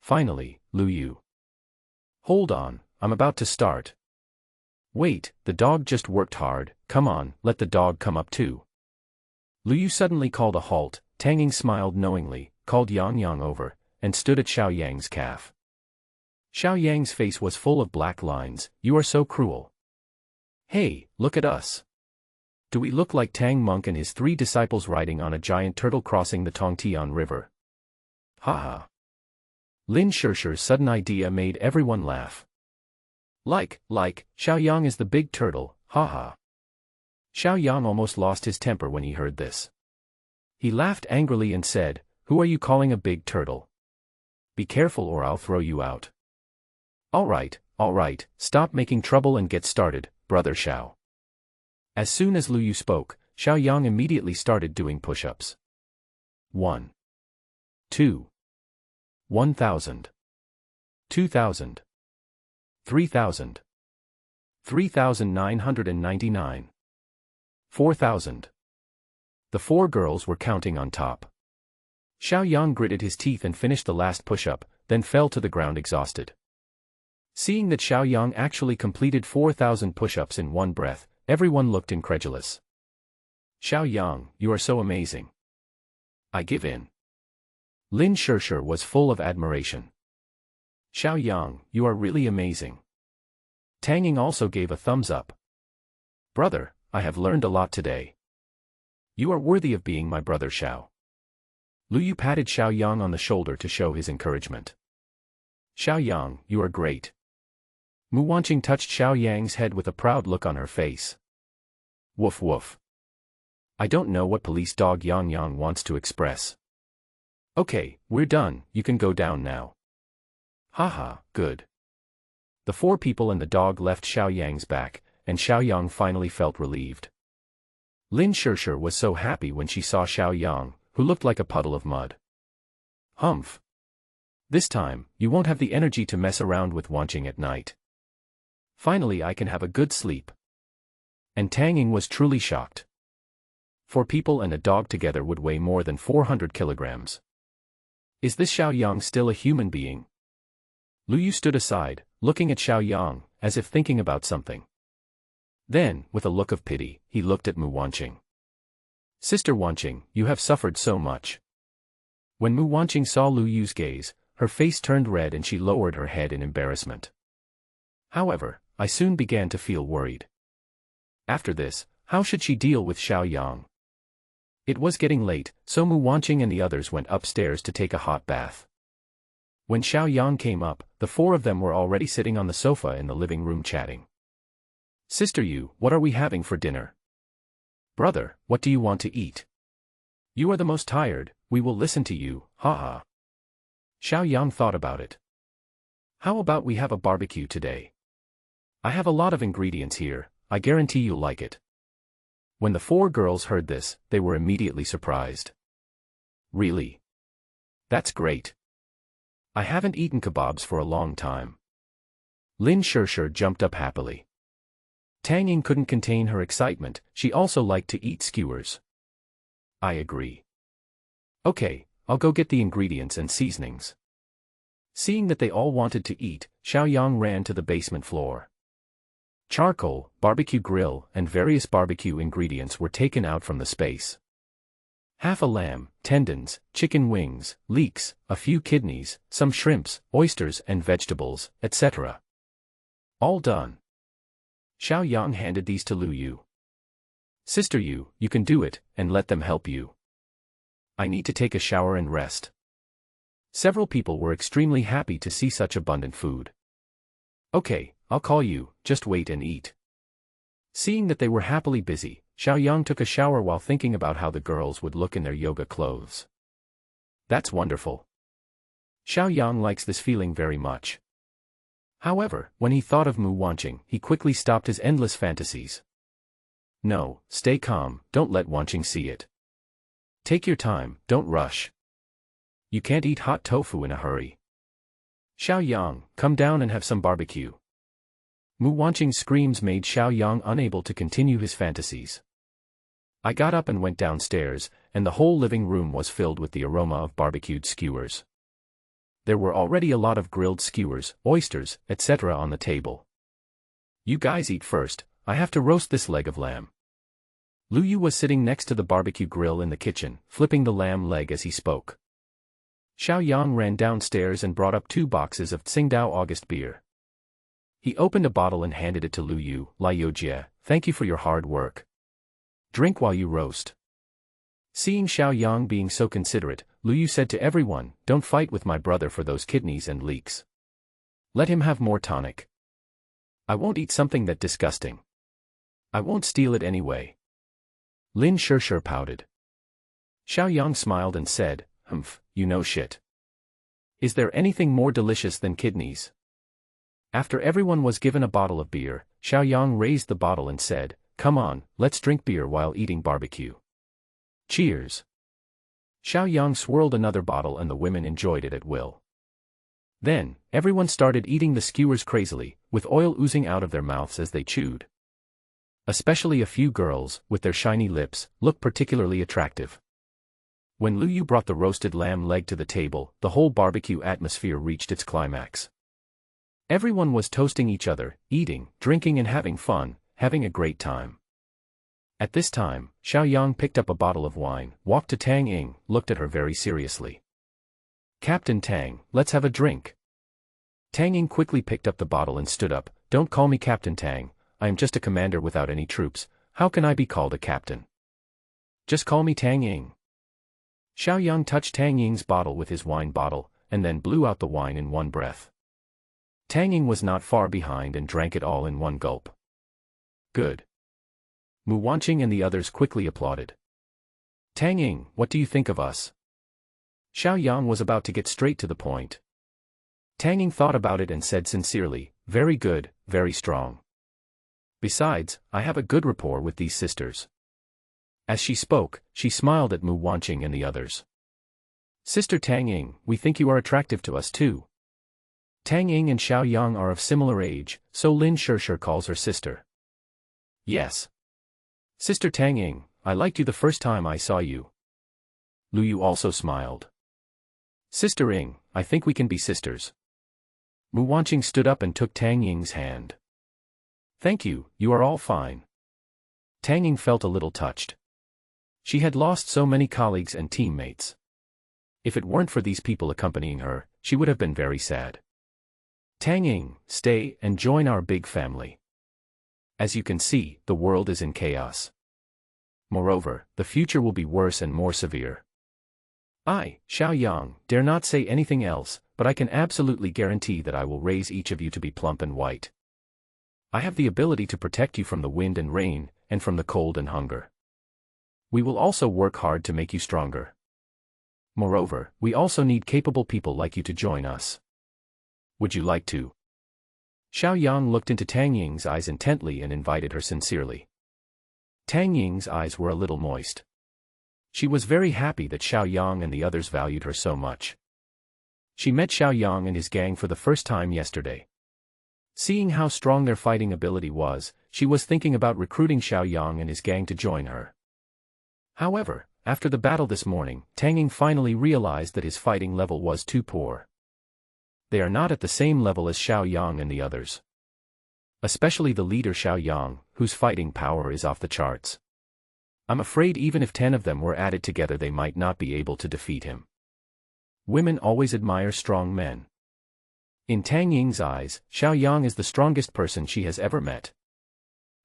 Speaker 1: Finally, Lu Yu. "Hold on, I'm about to start." "Wait, the dog just worked hard, come on, let the dog come up too." Lu Yu suddenly called a halt. Tang Ying smiled knowingly, called Yang Yang over, and stood at Xiao Yang's calf. Xiao Yang's face was full of black lines. "You are so cruel. Hey, look at us. Do we look like Tang Monk and his 3 disciples riding on a giant turtle crossing the Tongtian River?" Ha. Lin Shishir's sudden idea made everyone laugh. Like, Xiao Yang is the big turtle, ha. Xiao Yang almost lost his temper when he heard this. He laughed angrily and said, "Who are you calling a big turtle? Be careful or I'll throw you out." All right, stop making trouble and get started, brother Xiao." As soon as Lu Yu spoke, Xiao Yang immediately started doing push-ups. 1, 2, 1,000, 2,000, 3,000, 3,999, 4,000. The four girls were counting on top. Xiao Yang gritted his teeth and finished the last push-up, then fell to the ground exhausted. Seeing that Xiao Yang actually completed 4,000 push-ups in one breath, everyone looked incredulous. Xiao Yang, you are so amazing. I give in. Lin Shirshir was full of admiration. Xiao Yang, you are really amazing. Tang Ying also gave a thumbs up. Brother, I have learned a lot today. You are worthy of being my brother Xiao. Lu Yu patted Xiao Yang on the shoulder to show his encouragement. Xiao Yang, you are great. Mu Wanqing touched Xiao Yang's head with a proud look on her face. Woof woof. I don't know what police dog Yang Yang wants to express. Okay, we're done, you can go down now. Haha, good. The four people and the dog left Xiao Yang's back, and Xiao Yang finally felt relieved. Lin Shirshir was so happy when she saw Xiao Yang, who looked like a puddle of mud. Humph. This time, you won't have the energy to mess around with Wanqing at night. Finally I can have a good sleep. And Tang Ying was truly shocked. 4 people and a dog together would weigh more than 400 kilograms. Is this Xiao Yang still a human being? Lu Yu stood aside, looking at Xiao Yang, as if thinking about something. Then, with a look of pity, he looked at Mu Wanqing. Sister Wanqing, you have suffered so much. When Mu Wanqing saw Lu Yu's gaze, her face turned red and she lowered her head in embarrassment. However, I soon began to feel worried. After this, how should she deal with Xiao Yang? It was getting late, so Mu Wanqing and the others went upstairs to take a hot bath. When Xiao Yang came up, the 4 of them were already sitting on the sofa in the living room chatting. Sister Yu, what are we having for dinner? Brother, what do you want to eat? You are the most tired, we will listen to you, haha. Xiao Yang thought about it. How about we have a barbecue today? I have a lot of ingredients here, I guarantee you'll like it. When the 4 girls heard this, they were immediately surprised. Really? That's great. I haven't eaten kebabs for a long time. Lin Shirshir jumped up happily. Tang Ying couldn't contain her excitement, she also liked to eat skewers. I agree. Okay, I'll go get the ingredients and seasonings. Seeing that they all wanted to eat, Xiao Yang ran to the basement floor. Charcoal, barbecue grill, and various barbecue ingredients were taken out from the space. Half a lamb, tendons, chicken wings, leeks, a few kidneys, some shrimps, oysters and vegetables, etc. All done. Xiao Yang handed these to Lu Yu. Sister Yu, you can do it, and let them help you. I need to take a shower and rest. Several people were extremely happy to see such abundant food. Okay, I'll call you, just wait and eat. Seeing that they were happily busy, Xiao Yang took a shower while thinking about how the girls would look in their yoga clothes. That's wonderful. Xiao Yang likes this feeling very much. However, when he thought of Mu Wanqing, he quickly stopped his endless fantasies. No, stay calm, don't let Wanqing see it. Take your time, don't rush. You can't eat hot tofu in a hurry. Xiao Yang, come down and have some barbecue. Mu Wanqing's screams made Xiao Yang unable to continue his fantasies. I got up and went downstairs, and the whole living room was filled with the aroma of barbecued skewers. There were already a lot of grilled skewers, oysters, etc. on the table. You guys eat first, I have to roast this leg of lamb. Lu Yu was sitting next to the barbecue grill in the kitchen, flipping the lamb leg as he spoke. Xiao Yang ran downstairs and brought up 2 boxes of Tsingtao August beer. He opened a bottle and handed it to Lu Yu. Lai Yojie, thank you for your hard work. Drink while you roast. Seeing Xiao Yang being so considerate, Lu Yu said to everyone, don't fight with my brother for those kidneys and leeks. Let him have more tonic. I won't eat something that disgusting. I won't steal it anyway. Lin Shirshir pouted. Xiao Yang smiled and said, humph, you know shit. Is there anything more delicious than kidneys? After everyone was given a bottle of beer, Xiao Yang raised the bottle and said, come on, let's drink beer while eating barbecue. Cheers. Xiao Yang swirled another bottle and the women enjoyed it at will. Then, everyone started eating the skewers crazily, with oil oozing out of their mouths as they chewed. Especially a few girls, with their shiny lips, looked particularly attractive. When Lu Yu brought the roasted lamb leg to the table, the whole barbecue atmosphere reached its climax. Everyone was toasting each other, eating, drinking and having fun, having a great time. At this time, Xiaoyang picked up a bottle of wine, walked to Tang Ying, looked at her very seriously. "Captain Tang, let's have a drink." Tang Ying quickly picked up the bottle and stood up. "Don't call me Captain Tang, I am just a commander without any troops, how can I be called a captain? Just call me Tang Ying." Xiaoyang touched Tang Ying's bottle with his wine bottle, and then blew out the wine in one breath. Tang Ying was not far behind and drank it all in one gulp. "Good." Mu Wanqing and the others quickly applauded. "Tang Ying, what do you think of us?" Xiaoyang was about to get straight to the point. Tang Ying thought about it and said sincerely, "Very good, very strong. Besides, I have a good rapport with these sisters." As she spoke, she smiled at Mu Wanqing and the others. "Sister Tang Ying, we think you are attractive to us too." Tang Ying and Xiaoyang are of similar age, so Lin Shishir calls her sister. "Yes. Sister Tang Ying, I liked you the first time I saw you." Lu Yu also smiled. "Sister Ying, I think we can be sisters." Mu Wanqing stood up and took Tang Ying's hand. "Thank you, you are all fine." Tang Ying felt a little touched. She had lost so many colleagues and teammates. If it weren't for these people accompanying her, she would have been very sad. "Tang Ying, stay and join our big family. As you can see, the world is in chaos. Moreover, the future will be worse and more severe. I, Xiaoyang, dare not say anything else, but I can absolutely guarantee that I will raise each of you to be plump and white. I have the ability to protect you from the wind and rain, and from the cold and hunger. We will also work hard to make you stronger. Moreover, we also need capable people like you to join us. Would you like to?" Xiaoyang looked into Tang Ying's eyes intently and invited her sincerely. Tang Ying's eyes were a little moist. She was very happy that Xiaoyang and the others valued her so much. She met Xiaoyang and his gang for the first time yesterday. Seeing how strong their fighting ability was, she was thinking about recruiting Xiaoyang and his gang to join her. However, after the battle this morning, Tang Ying finally realized that his fighting level was too poor. They are not at the same level as Xiaoyang and the others. Especially the leader Xiaoyang, whose fighting power is off the charts. I'm afraid even if 10 of them were added together they might not be able to defeat him. Women always admire strong men. In Tang Ying's eyes, Xiaoyang is the strongest person she has ever met.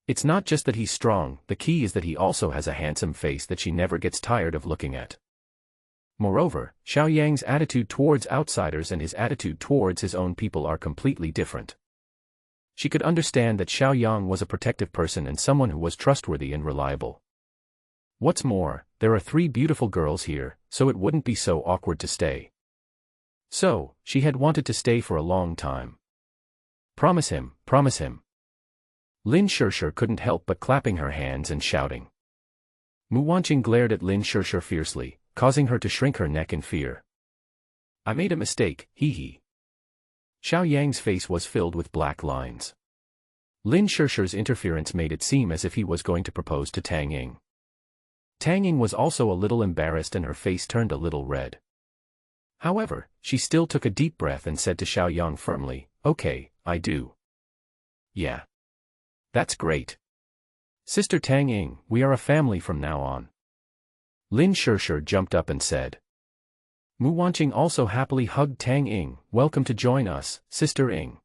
Speaker 1: It's not just that he's strong, the key is that he also has a handsome face that she never gets tired of looking at. Moreover, Xiaoyang's attitude towards outsiders and his attitude towards his own people are completely different. She could understand that Xiaoyang was a protective person and someone who was trustworthy and reliable. What's more, there are 3 beautiful girls here, so it wouldn't be so awkward to stay. So, she had wanted to stay for a long time. Promise him, promise him. Lin Shishir couldn't help but clapping her hands and shouting. Mu Wanqing glared at Lin Shishir fiercely, causing her to shrink her neck in fear. I made a mistake, hee. Xiaoyang's face was filled with black lines. Lin Shishir's interference made it seem as if he was going to propose to Tang Ying. Tang Ying was also a little embarrassed and her face turned a little red. However, she still took a deep breath and said to Xiaoyang firmly, "Okay, I do." "Yeah. That's great. Sister Tang Ying, we are a family from now on." Lin Shishir jumped up and said. Mu Wanqing also happily hugged Tang Ying. "Welcome to join us, Sister Ying."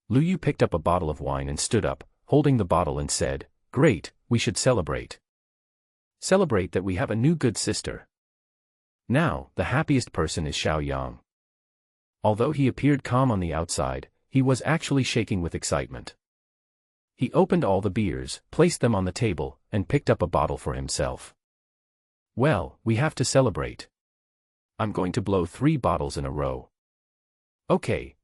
Speaker 1: Lu Yu picked up a bottle of wine and stood up, holding the bottle and said, "Great, we should celebrate. Celebrate that we have a new good sister." Now, the happiest person is Xiaoyang. Although he appeared calm on the outside, he was actually shaking with excitement. He opened all the beers, placed them on the table, and picked up a bottle for himself. "Well, we have to celebrate. I'm going to blow 3 bottles in a row." Okay.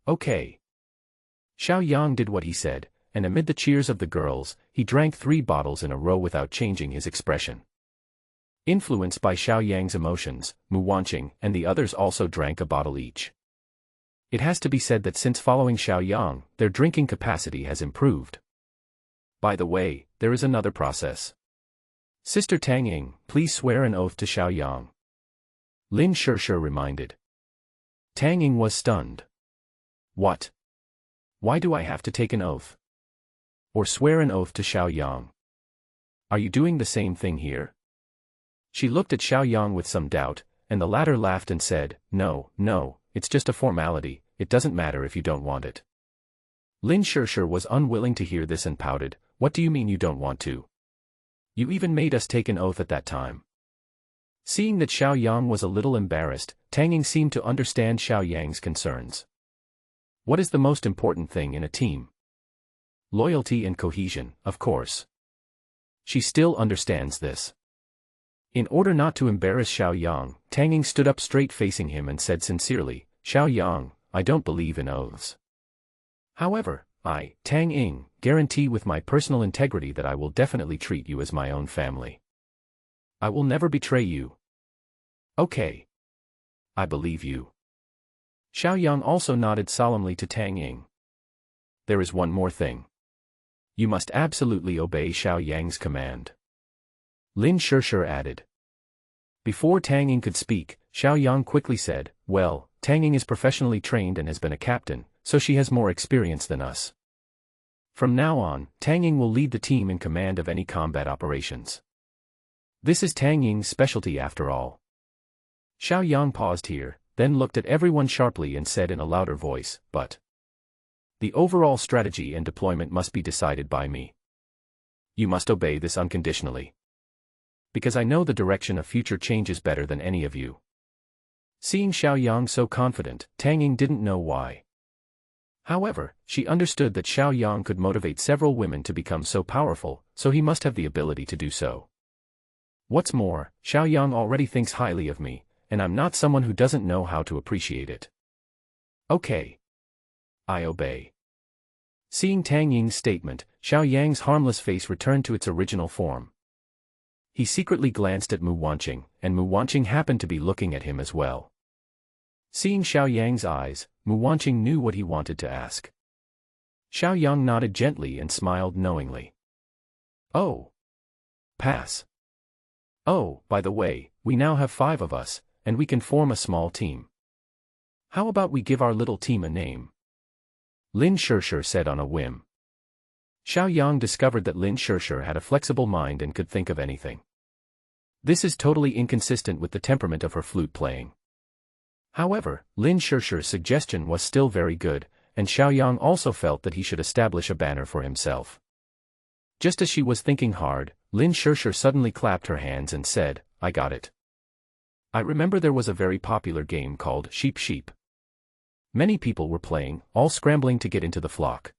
Speaker 1: Xiaoyang did what he said, and amid the cheers of the girls, he drank 3 bottles in a row without changing his expression. Influenced by Xiaoyang's emotions, Mu Wanqing and the others also drank a bottle each. It has to be said that since following Xiaoyang, their drinking capacity has improved. By the way, there is another process. Sister Tang Ying, please swear an oath to Xiaoyang. Lin Shishir reminded. Tang Ying was stunned. What? Why do I have to take an oath? Or swear an oath to Xiao Yang. Are you doing the same thing here? She looked at Xiao Yang with some doubt, and the latter laughed and said, No, it's just a formality, it doesn't matter if you don't want it. Lin Shirshir was unwilling to hear this and pouted, What do you mean you don't want to? You even made us take an oath at that time. Seeing that Xiao Yang was a little embarrassed, Tang Ying seemed to understand Xiao Yang's concerns. What is the most important thing in a team? Loyalty and cohesion, of course. She still understands this. In order not to embarrass Xiao Yang, Tang Ying stood up straight facing him and said sincerely, Xiao Yang, I don't believe in oaths. However, I, Tang Ying, guarantee with my personal integrity that I will definitely treat you as my own family. I will never betray you. Okay. I believe you. Xiao Yang also nodded solemnly to Tang Ying. There is one more thing. You must absolutely obey Xiao Yang's command. Lin Shirshir added. Before Tang Ying could speak, Xiao Yang quickly said, Well, Tang Ying is professionally trained and has been a captain, so she has more experience than us. From now on, Tang Ying will lead the team in command of any combat operations. This is Tang Ying's specialty after all. Xiao Yang paused here, then looked at everyone sharply and said in a louder voice, But the overall strategy and deployment must be decided by me. You must obey this unconditionally. Because I know the direction of future changes better than any of you. Seeing Xiao Yang so confident, Tang Ying didn't know why. However, she understood that Xiao Yang could motivate several women to become so powerful, so he must have the ability to do so. What's more, Xiao Yang already thinks highly of me, and I'm not someone who doesn't know how to appreciate it. Okay. I obey. Seeing Tang Ying's statement, Xiao Yang's harmless face returned to its original form. He secretly glanced at Mu Wanqing, and Mu Wanqing happened to be looking at him as well. Seeing Xiao Yang's eyes, Mu Wanqing knew what he wanted to ask. Xiao Yang nodded gently and smiled knowingly. Oh. Pass. Oh, by the way, we now have 5 of us, and we can form a small team. How about we give our little team a name? Lin Shirshir said on a whim. Xiao Yang discovered that Lin Shirshir had a flexible mind and could think of anything. This is totally inconsistent with the temperament of her flute playing. However, Lin Shirshir's suggestion was still very good, and Xiao Yang also felt that he should establish a banner for himself. Just as she was thinking hard, Lin Shirshir suddenly clapped her hands and said, I got it. I remember there was a very popular game called Sheep Sheep. Many people were playing, all scrambling to get into the flock.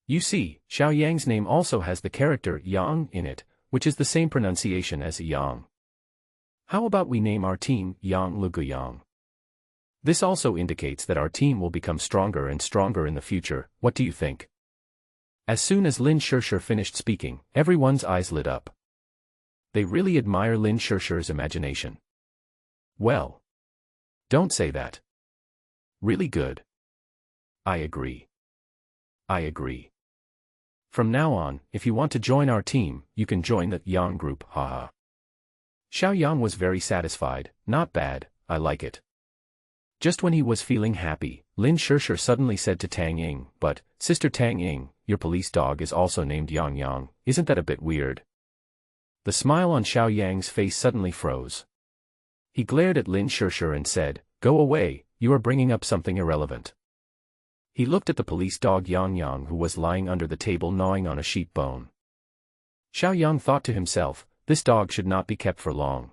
Speaker 1: You see, Xiao Yang's name also has the character Yang in it, which is the same pronunciation as Yang. How about we name our team Yang Luguyang? This also indicates that our team will become stronger and stronger in the future. What do you think? As soon as Lin Shirshir finished speaking, everyone's eyes lit up. They really admire Lin Shirshir's imagination. Well. Don't say that. Really good. I agree. I agree. From now on, if you want to join our team, you can join the Yang group, haha. Xiao Yang was very satisfied. Not bad, I like it. Just when he was feeling happy, Lin Shirshir suddenly said to Tang Ying, But, Sister Tang Ying, your police dog is also named Yang Yang, isn't that a bit weird? The smile on Xiao Yang's face suddenly froze. He glared at Lin Shirshir and said, Go away, you are bringing up something irrelevant. He looked at the police dog Yang Yang who was lying under the table gnawing on a sheep bone. Xiao Yang thought to himself, this dog should not be kept for long.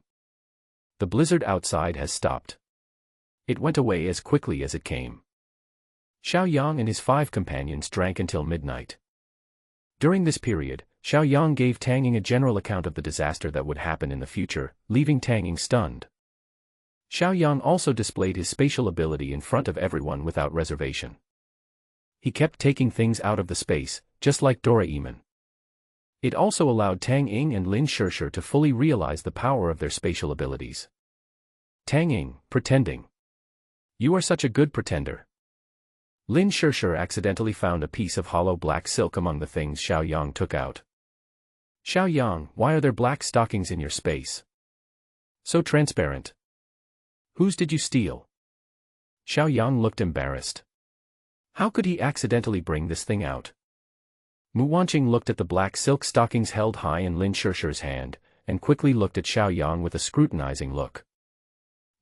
Speaker 1: The blizzard outside has stopped. It went away as quickly as it came. Xiao Yang and his 5 companions drank until midnight. During this period, Xiao Yang gave Tang Ying a general account of the disaster that would happen in the future, leaving Tang Ying stunned. Xiao Yang also displayed his spatial ability in front of everyone without reservation. He kept taking things out of the space, just like Doraemon. It also allowed Tang Ying and Lin Shirshir to fully realize the power of their spatial abilities. Tang Ying, pretending. You are such a good pretender. Lin Shirshir accidentally found a piece of hollow black silk among the things Xiao Yang took out. Xiao Yang, why are there black stockings in your space? So transparent. Whose did you steal? Xiao Yang looked embarrassed. How could he accidentally bring this thing out? Mu Wanqing looked at the black silk stockings held high in Lin Shirshi's hand, and quickly looked at Xiao Yang with a scrutinizing look.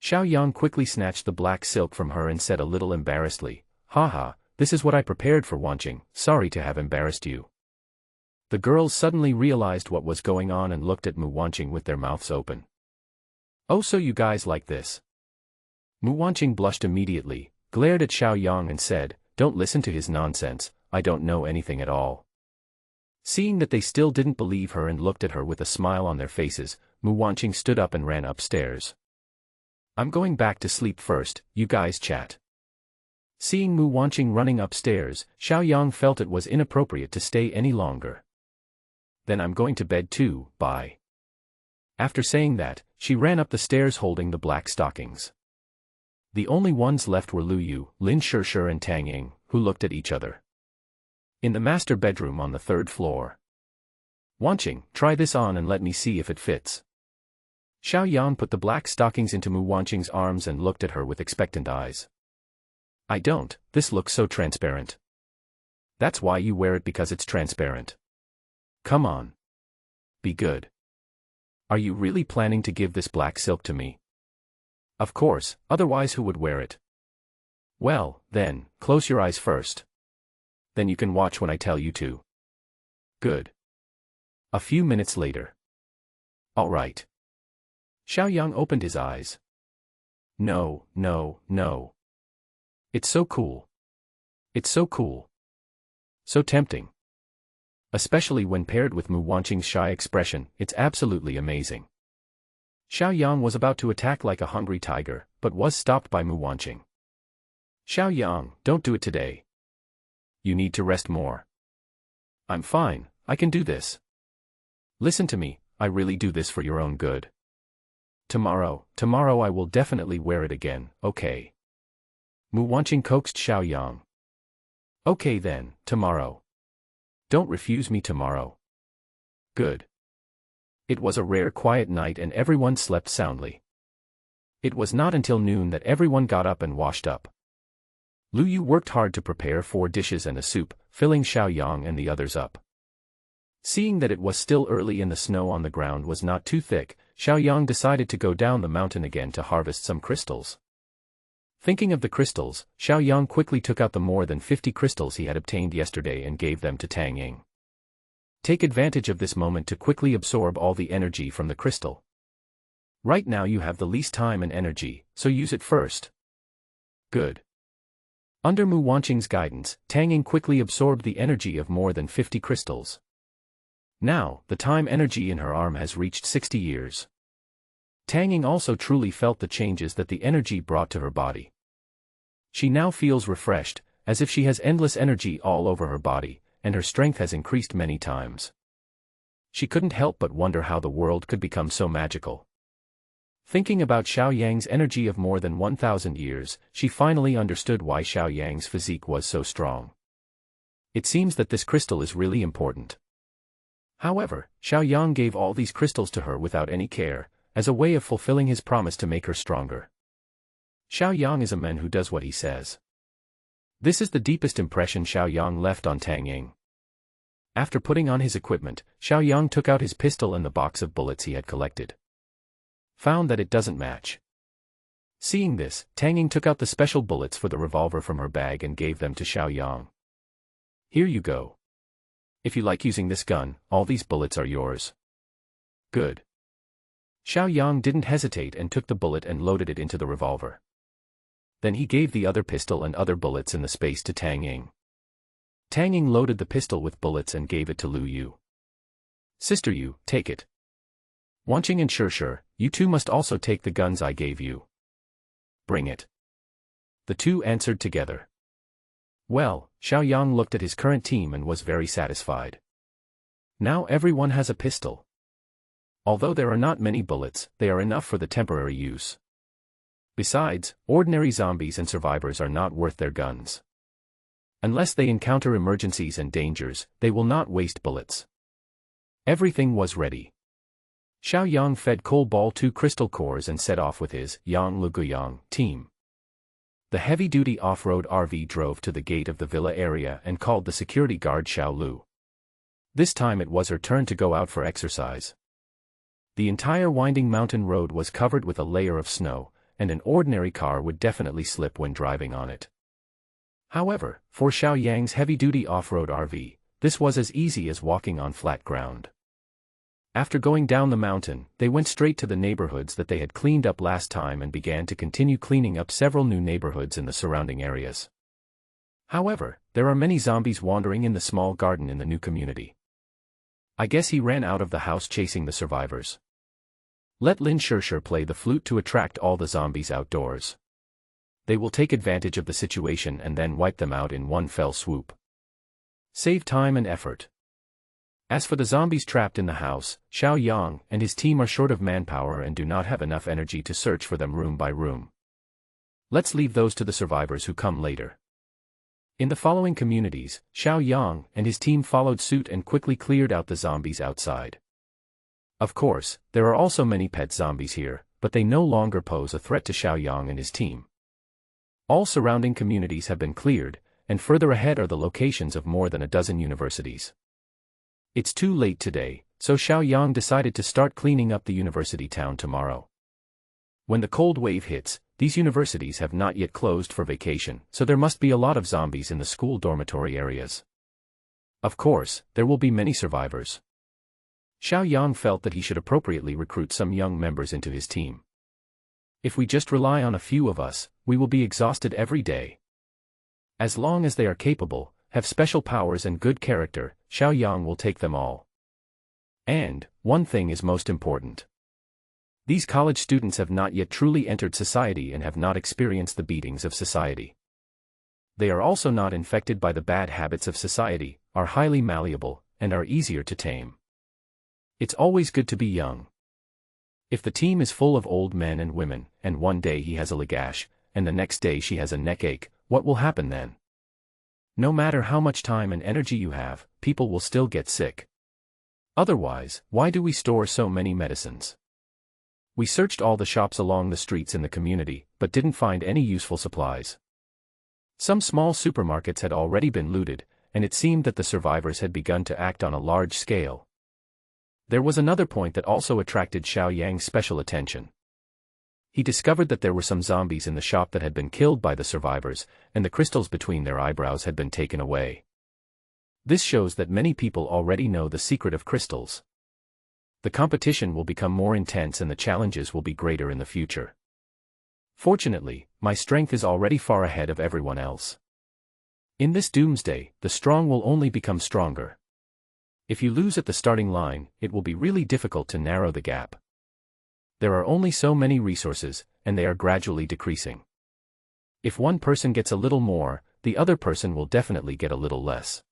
Speaker 1: Xiao Yang quickly snatched the black silk from her and said a little embarrassedly, "Haha, this is what I prepared for Wanqing, sorry to have embarrassed you." The girls suddenly realized what was going on and looked at Mu Wanqing with their mouths open. "Oh, so you guys like this?" Mu Wanqing blushed immediately, glared at Xiao Yang and said, "Don't listen to his nonsense, I don't know anything at all." Seeing that they still didn't believe her and looked at her with a smile on their faces, Mu Wanqing stood up and ran upstairs. "I'm going back to sleep first, you guys chat." Seeing Mu Wanqing running upstairs, Xiao Yang felt it was inappropriate to stay any longer. "Then I'm going to bed too, bye." After saying that, she ran up the stairs holding the black stockings. The only ones left were Lu Yu, Lin Shirshi and Tang Ying, who looked at each other. In the master bedroom on the 3rd floor. "Wanqing, try this on and let me see if it fits." Xiao Yang put the black stockings into Mu Wanqing's arms and looked at her with expectant eyes. "I don't, this looks so transparent." "That's why you wear it, because it's transparent. Come on. Be good. Are you really planning to give this black silk to me?" "Of course, otherwise who would wear it?" "Well, then, close your eyes first. Then you can watch when I tell you to." "Good." A few minutes later. "All right." Xiao Yang opened his eyes. "No, no, no. It's so cool. It's so cool. So tempting. Especially when paired with Mu Wanqing's shy expression, it's absolutely amazing." Xiao Yang was about to attack like a hungry tiger, but was stopped by Mu Wanqing. "Xiao Yang, don't do it today. You need to rest more." "I'm fine, I can do this. Listen to me, I really do this for your own good. Tomorrow I will definitely wear it again, okay?" Mu Wanqing coaxed Xiao Yang. "Okay then, tomorrow. Don't refuse me tomorrow." "Good." It was a rare quiet night and everyone slept soundly. It was not until noon that everyone got up and washed up. Lu Yu worked hard to prepare 4 dishes and a soup, filling Xiao Yang and the others up. Seeing that it was still early and the snow on the ground was not too thick, Xiao Yang decided to go down the mountain again to harvest some crystals. Thinking of the crystals, Xiao Yang quickly took out the more than 50 crystals he had obtained yesterday and gave them to Tang Ying. Take advantage of this moment to quickly absorb all the energy from the crystal. Right now you have the least time and energy, so use it first. Good. Under Mu Wanqing's guidance, Tang Ying quickly absorbed the energy of more than 50 crystals. Now, the time energy in her arm has reached 60 years. Tang Ying also truly felt the changes that the energy brought to her body. She now feels refreshed, as if she has endless energy all over her body, and her strength has increased many times. She couldn't help but wonder how the world could become so magical. Thinking about Xiao Yang's energy of more than 1,000 years, she finally understood why Xiao Yang's physique was so strong. It seems that this crystal is really important. However, Xiao Yang gave all these crystals to her without any care, as a way of fulfilling his promise to make her stronger. Xiao Yang is a man who does what he says. This is the deepest impression Xiao Yang left on Tang Ying. After putting on his equipment, Xiao Yang took out his pistol and the box of bullets he had collected. Found that it doesn't match. Seeing this, Tang Ying took out the special bullets for the revolver from her bag and gave them to Xiao Yang. "Here you go. If you like using this gun, all these bullets are yours." "Good." Xiao Yang didn't hesitate and took the bullet and loaded it into the revolver. Then he gave the other pistol and other bullets in the space to Tang Ying. Tang Ying loaded the pistol with bullets and gave it to Lu Yu. "Sister Yu, take it. Wanqing and Shirshi, you two must also take the guns I gave you." "Bring it." The two answered together. Well, Xiao Yang looked at his current team and was very satisfied. Now everyone has a pistol. Although there are not many bullets, they are enough for the temporary use. Besides, ordinary zombies and survivors are not worth their guns. Unless they encounter emergencies and dangers, they will not waste bullets. Everything was ready. Xiao Yang fed Cole Ball 2 crystal cores and set off with his Yang Luguyang team. The heavy-duty off-road RV drove to the gate of the villa area and called the security guard Xiao Lu. This time it was her turn to go out for exercise. The entire winding mountain road was covered with a layer of snow, and an ordinary car would definitely slip when driving on it. However, for Xiao Yang's heavy-duty off-road RV, this was as easy as walking on flat ground. After going down the mountain, they went straight to the neighborhoods that they had cleaned up last time and began to continue cleaning up several new neighborhoods in the surrounding areas. However, there are many zombies wandering in the small garden in the new community. I guess he ran out of the house chasing the survivors. Let Lin Shirshir play the flute to attract all the zombies outdoors. They will take advantage of the situation and then wipe them out in one fell swoop. Save time and effort. As for the zombies trapped in the house, Xiao Yang and his team are short of manpower and do not have enough energy to search for them room by room. Let's leave those to the survivors who come later. In the following communities, Xiao Yang and his team followed suit and quickly cleared out the zombies outside. Of course, there are also many pet zombies here, but they no longer pose a threat to Xiao Yang and his team. All surrounding communities have been cleared, and further ahead are the locations of more than a dozen universities. It's too late today, so Xiao Yang decided to start cleaning up the university town tomorrow. When the cold wave hits, these universities have not yet closed for vacation, so there must be a lot of zombies in the school dormitory areas. Of course, there will be many survivors. Xiao Yang felt that he should appropriately recruit some young members into his team. If we just rely on a few of us, we will be exhausted every day. As long as they are capable, have special powers and good character, Xiao Yang will take them all. And, one thing is most important. These college students have not yet truly entered society and have not experienced the beatings of society. They are also not infected by the bad habits of society, are highly malleable, and are easier to tame. It's always good to be young. If the team is full of old men and women, and one day he has a lagash, and the next day she has a neck ache, what will happen then? No matter how much time and energy you have, people will still get sick. Otherwise, why do we store so many medicines? We searched all the shops along the streets in the community, but didn't find any useful supplies. Some small supermarkets had already been looted, and it seemed that the survivors had begun to act on a large scale. There was another point that also attracted Xiao Yang's special attention. He discovered that there were some zombies in the shop that had been killed by the survivors, and the crystals between their eyebrows had been taken away. This shows that many people already know the secret of crystals. The competition will become more intense and the challenges will be greater in the future. Fortunately, my strength is already far ahead of everyone else. In this doomsday, the strong will only become stronger. If you lose at the starting line, it will be really difficult to narrow the gap. There are only so many resources, and they are gradually decreasing. If one person gets a little more, the other person will definitely get a little less.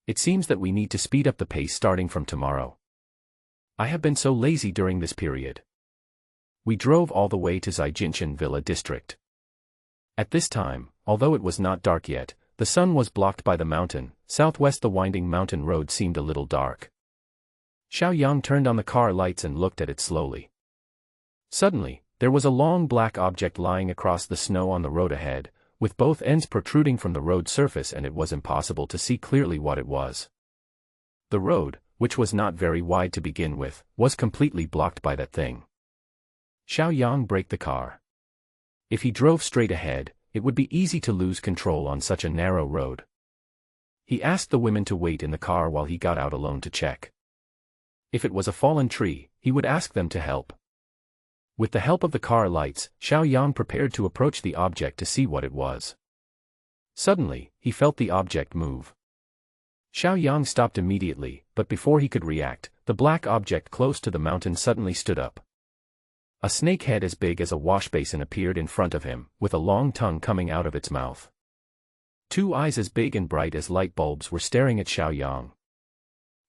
Speaker 1: It seems that we need to speed up the pace starting from tomorrow. I have been so lazy during this period. We drove all the way to Zaijinshan Villa district. At this time, although it was not dark yet, the sun was blocked by the mountain. Southwest the winding mountain road seemed a little dark. Xiao Yang turned on the car lights and looked at it slowly. Suddenly, there was a long black object lying across the snow on the road ahead, with both ends protruding from the road surface, and it was impossible to see clearly what it was. The road, which was not very wide to begin with, was completely blocked by that thing. Xiao Yang braked the car. If he drove straight ahead, it would be easy to lose control on such a narrow road. He asked the women to wait in the car while he got out alone to check. If it was a fallen tree, he would ask them to help. With the help of the car lights, Xiao Yang prepared to approach the object to see what it was. Suddenly, he felt the object move. Xiao Yang stopped immediately, but before he could react, the black object close to the mountain suddenly stood up. A snake head as big as a wash basin appeared in front of him, with a long tongue coming out of its mouth. Two eyes as big and bright as light bulbs were staring at Xiao Yang.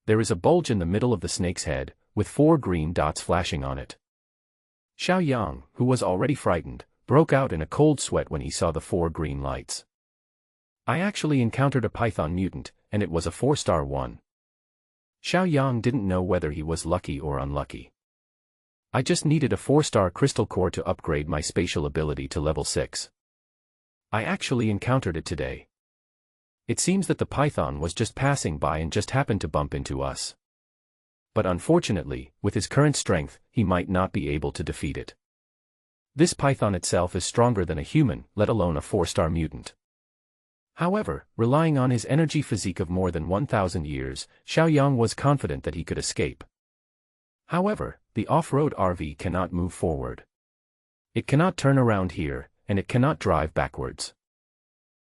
Speaker 1: There is a bulge in the middle of the snake's head, with 4 green dots flashing on it. Xiao Yang, who was already frightened, broke out in a cold sweat when he saw the 4 green lights. I actually encountered a python mutant, and it was a 4-star one. Xiao Yang didn't know whether he was lucky or unlucky. I just needed a 4-star crystal core to upgrade my spatial ability to level 6. I actually encountered it today. It seems that the python was just passing by and just happened to bump into us. But unfortunately, with his current strength, he might not be able to defeat it. This python itself is stronger than a human, let alone a 4-star mutant. However, relying on his energy physique of more than 1,000 years, Xiaoyang was confident that he could escape. However, the off-road RV cannot move forward. It cannot turn around here, and it cannot drive backwards.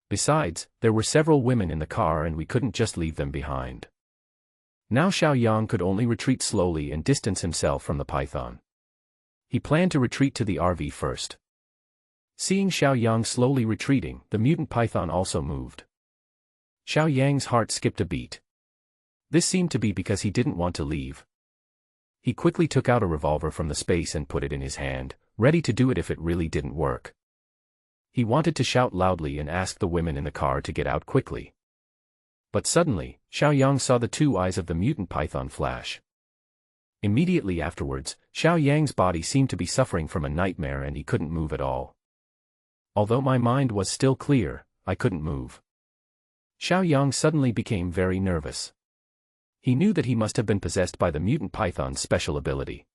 Speaker 1: Besides, there were several women in the car and we couldn't just leave them behind. Now Xiaoyang could only retreat slowly and distance himself from the python. He planned to retreat to the RV first. Seeing Xiaoyang slowly retreating, the mutant python also moved. Xiaoyang's heart skipped a beat. This seemed to be because he didn't want to leave. He quickly took out a revolver from the space and put it in his hand, ready to do it if it really didn't work. He wanted to shout loudly and ask the women in the car to get out quickly. But suddenly, Xiaoyang saw the 2 eyes of the mutant python flash. Immediately afterwards, Xiaoyang's body seemed to be suffering from a nightmare and he couldn't move at all. Although my mind was still clear, I couldn't move. Xiaoyang suddenly became very nervous. He knew that he must have been possessed by the mutant python's special ability.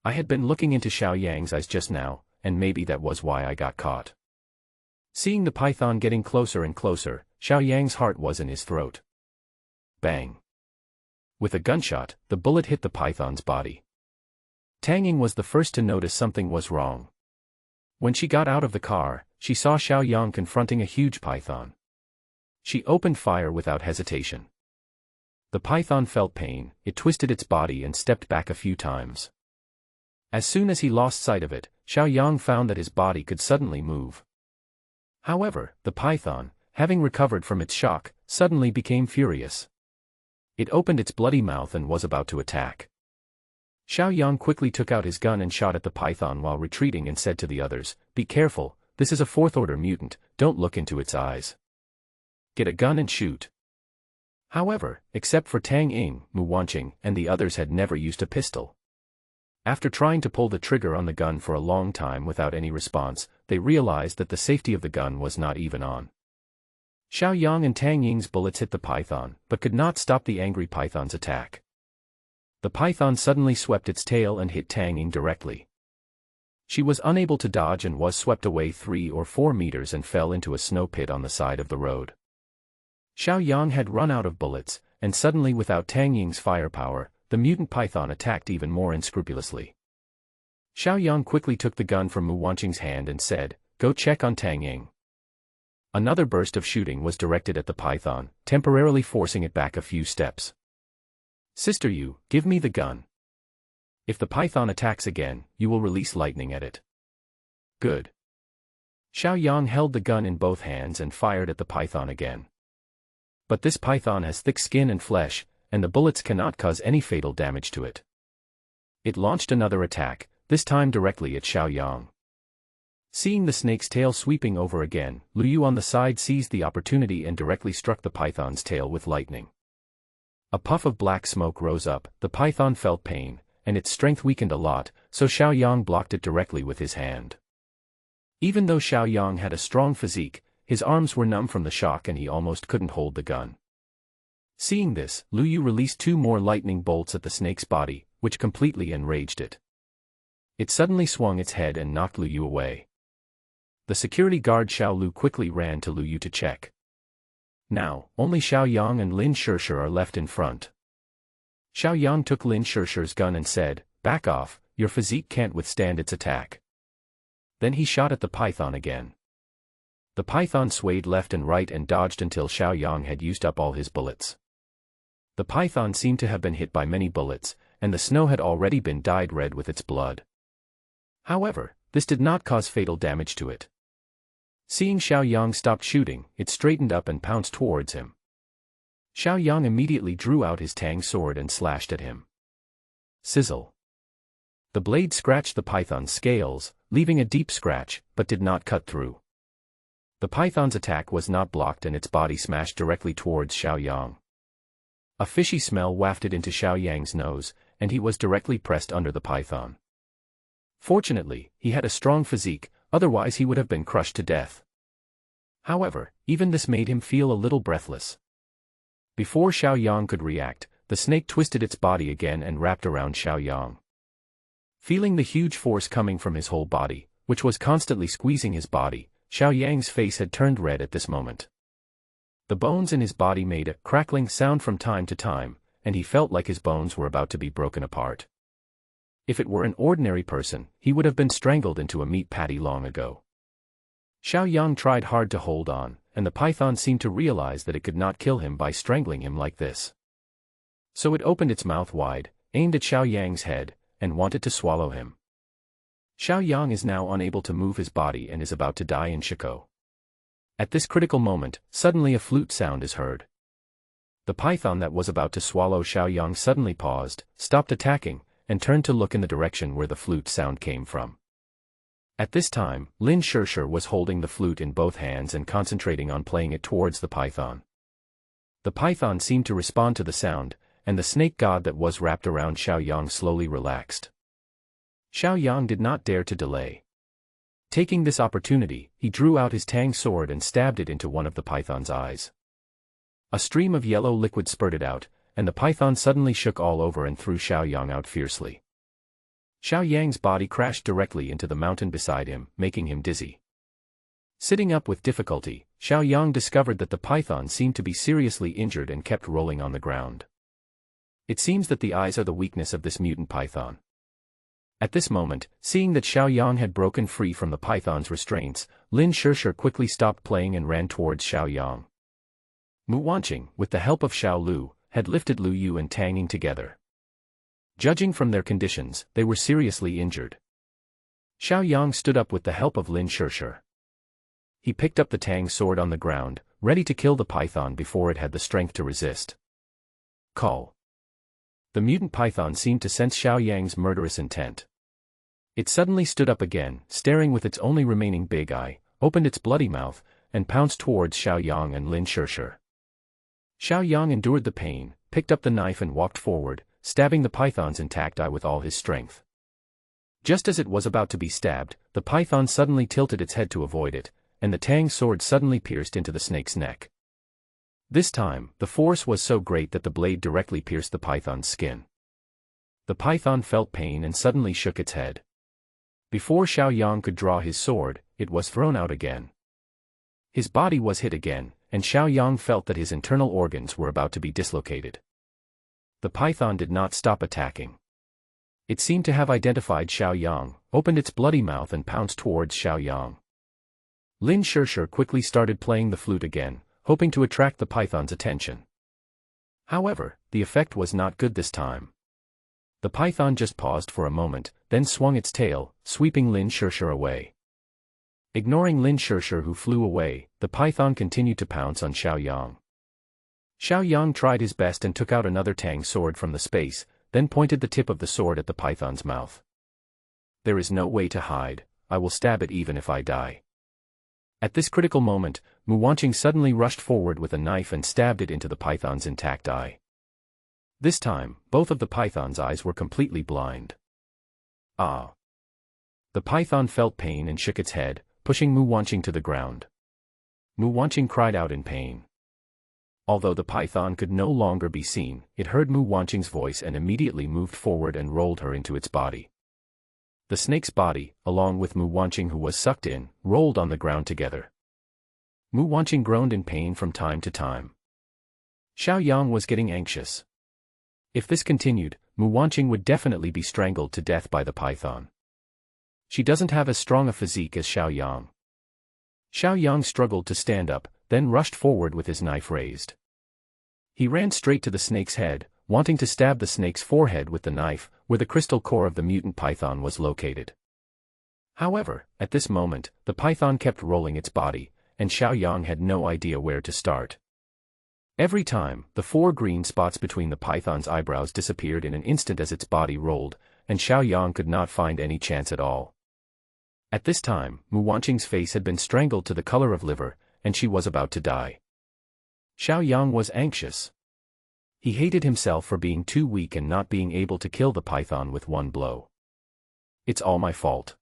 Speaker 1: I had been looking into Xiaoyang's eyes just now, and maybe that was why I got caught. Seeing the python getting closer and closer, Xiaoyang's heart was in his throat. Bang! With a gunshot, the bullet hit the python's body. Tang Ying was the first to notice something was wrong. When she got out of the car, she saw Xiaoyang confronting a huge python. She opened fire without hesitation. The python felt pain, it twisted its body and stepped back a few times. As soon as he lost sight of it, Xiaoyang found that his body could suddenly move. However, the python, having recovered from its shock, suddenly became furious. It opened its bloody mouth and was about to attack. Xiaoyang quickly took out his gun and shot at the python while retreating and said to the others, "Be careful, this is a 4th-order mutant, don't look into its eyes. Get a gun and shoot." However, except for Tang Ying, Mu Wanqing, and the others had never used a pistol. After trying to pull the trigger on the gun for a long time without any response, they realized that the safety of the gun was not even on. Xiaoyang and Tang Ying's bullets hit the python, but could not stop the angry python's attack. The python suddenly swept its tail and hit Tang Ying directly. She was unable to dodge and was swept away 3 or 4 meters and fell into a snow pit on the side of the road. Xiaoyang had run out of bullets, and suddenly without Tang Ying's firepower, the mutant python attacked even more unscrupulously. Xiaoyang quickly took the gun from Mu Wanqing's hand and said, "Go check on Tang Ying." Another burst of shooting was directed at the python, temporarily forcing it back a few steps. "Sister Yu, give me the gun. If the python attacks again, you will release lightning at it." "Good." Xiaoyang held the gun in both hands and fired at the python again. But this python has thick skin and flesh, and the bullets cannot cause any fatal damage to it. It launched another attack, this time directly at Xiaoyang. Seeing the snake's tail sweeping over again, Lu Yu on the side seized the opportunity and directly struck the python's tail with lightning. A puff of black smoke rose up, the python felt pain, and its strength weakened a lot, so Xiaoyang blocked it directly with his hand. Even though Xiaoyang had a strong physique, his arms were numb from the shock and he almost couldn't hold the gun. Seeing this, Lu Yu released 2 more lightning bolts at the snake's body, which completely enraged it. It suddenly swung its head and knocked Lu Yu away. The security guard Xiao Lu quickly ran to Lu Yu to check. Now, only Xiaoyang and Lin Shishir are left in front. Xiaoyang took Lin Shishir's gun and said, "Back off, your physique can't withstand its attack." Then he shot at the python again. The python swayed left and right and dodged until Xiaoyang had used up all his bullets. The python seemed to have been hit by many bullets, and the snow had already been dyed red with its blood. However, this did not cause fatal damage to it. Seeing Xiaoyang stop shooting, it straightened up and pounced towards him. Xiaoyang immediately drew out his tang sword and slashed at him. Sizzle. The blade scratched the python's scales, leaving a deep scratch, but did not cut through. The python's attack was not blocked and its body smashed directly towards Xiaoyang. A fishy smell wafted into Xiaoyang's nose, and he was directly pressed under the python. Fortunately, he had a strong physique, otherwise he would have been crushed to death. However, even this made him feel a little breathless. Before Xiao Yang could react, the snake twisted its body again and wrapped around Xiao Yang. Feeling the huge force coming from his whole body, which was constantly squeezing his body, Xiao Yang's face had turned red at this moment. The bones in his body made a crackling sound from time to time, and he felt like his bones were about to be broken apart. If it were an ordinary person, he would have been strangled into a meat patty long ago. Xiao Yang tried hard to hold on, and the python seemed to realize that it could not kill him by strangling him like this. So it opened its mouth wide, aimed at Xiao Yang's head, and wanted to swallow him. Xiao Yang is now unable to move his body and is about to die in Shiko. At this critical moment, suddenly a flute sound is heard. The python that was about to swallow Xiao Yang suddenly paused, stopped attacking, and turned to look in the direction where the flute sound came from. At this time, Lin Shirshir was holding the flute in both hands and concentrating on playing it towards the python. The python seemed to respond to the sound, and the snake god that was wrapped around Xiao Yang slowly relaxed. Xiao Yang did not dare to delay. Taking this opportunity, he drew out his tang sword and stabbed it into one of the python's eyes. A stream of yellow liquid spurted out, and the python suddenly shook all over and threw Xiao Yang out fiercely. Xiao Yang's body crashed directly into the mountain beside him, making him dizzy. Sitting up with difficulty, Xiao Yang discovered that the python seemed to be seriously injured and kept rolling on the ground. It seems that the eyes are the weakness of this mutant python. At this moment, seeing that Xiao Yang had broken free from the python's restraints, Lin Shirshir quickly stopped playing and ran towards Xiao Yang. Mu Wanqing, with the help of Xiao Lu, had lifted Lu Yu and Tang Ying together. Judging from their conditions, they were seriously injured. Xiao Yang stood up with the help of Lin Shirshir. He picked up the tang sword on the ground, ready to kill the python before it had the strength to resist. Call. The mutant python seemed to sense Xiao Yang's murderous intent. It suddenly stood up again, staring with its only remaining big eye, opened its bloody mouth, and pounced towards Xiao Yang and Lin Shirshir. Xiao Yang endured the pain, picked up the knife and walked forward, stabbing the python's intact eye with all his strength. Just as it was about to be stabbed, the python suddenly tilted its head to avoid it, and the tang sword suddenly pierced into the snake's neck. This time, the force was so great that the blade directly pierced the python's skin. The python felt pain and suddenly shook its head. Before Xiao Yang could draw his sword, it was thrown out again. His body was hit again, and Xiao Yang felt that his internal organs were about to be dislocated. The python did not stop attacking. It seemed to have identified Xiao Yang, opened its bloody mouth and pounced towards Xiao Yang. Lin Shirshir quickly started playing the flute again, hoping to attract the python's attention. However, the effect was not good this time. The python just paused for a moment, then swung its tail, sweeping Lin Shirshir away. Ignoring Lin Shirshir who flew away, the python continued to pounce on Xiao Yang. Xiao Yang tried his best and took out another tang sword from the space, then pointed the tip of the sword at the python's mouth. There is no way to hide, I will stab it even if I die. At this critical moment, Mu Wanqing suddenly rushed forward with a knife and stabbed it into the python's intact eye. This time, both of the python's eyes were completely blind. Ah! The python felt pain and shook its head, pushing Mu Wanqing to the ground. Mu Wanqing cried out in pain. Although the python could no longer be seen, it heard Mu Wanqing's voice and immediately moved forward and rolled her into its body. The snake's body, along with Mu Wanqing who was sucked in, rolled on the ground together. Mu Wanqing groaned in pain from time to time. Xiao Yang was getting anxious. If this continued, Mu Wanqing would definitely be strangled to death by the python. She doesn't have as strong a physique as Xiao Yang. Xiao Yang struggled to stand up, then rushed forward with his knife raised. He ran straight to the snake's head, wanting to stab the snake's forehead with the knife, where the crystal core of the mutant python was located. However, at this moment, the python kept rolling its body, and Xiao Yang had no idea where to start. Every time, the 4 green spots between the python's eyebrows disappeared in an instant as its body rolled, and Xiao Yang could not find any chance at all. At this time, Mu Wanqing's face had been strangled to the color of liver, and she was about to die. Xiao Yang was anxious. He hated himself for being too weak and not being able to kill the python with one blow. It's all my fault.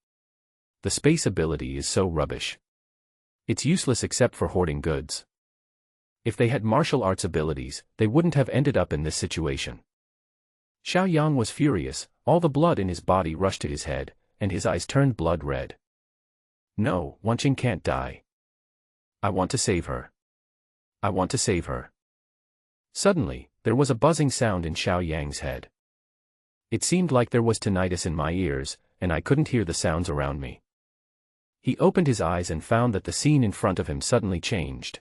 Speaker 1: The space ability is so rubbish. It's useless except for hoarding goods. If they had martial arts abilities, they wouldn't have ended up in this situation. Xiao Yang was furious, all the blood in his body rushed to his head, and his eyes turned blood red. No, Wanqing can't die. I want to save her. I want to save her. Suddenly, there was a buzzing sound in Xiao Yang's head. It seemed like there was tinnitus in my ears, and I couldn't hear the sounds around me. He opened his eyes and found that the scene in front of him suddenly changed.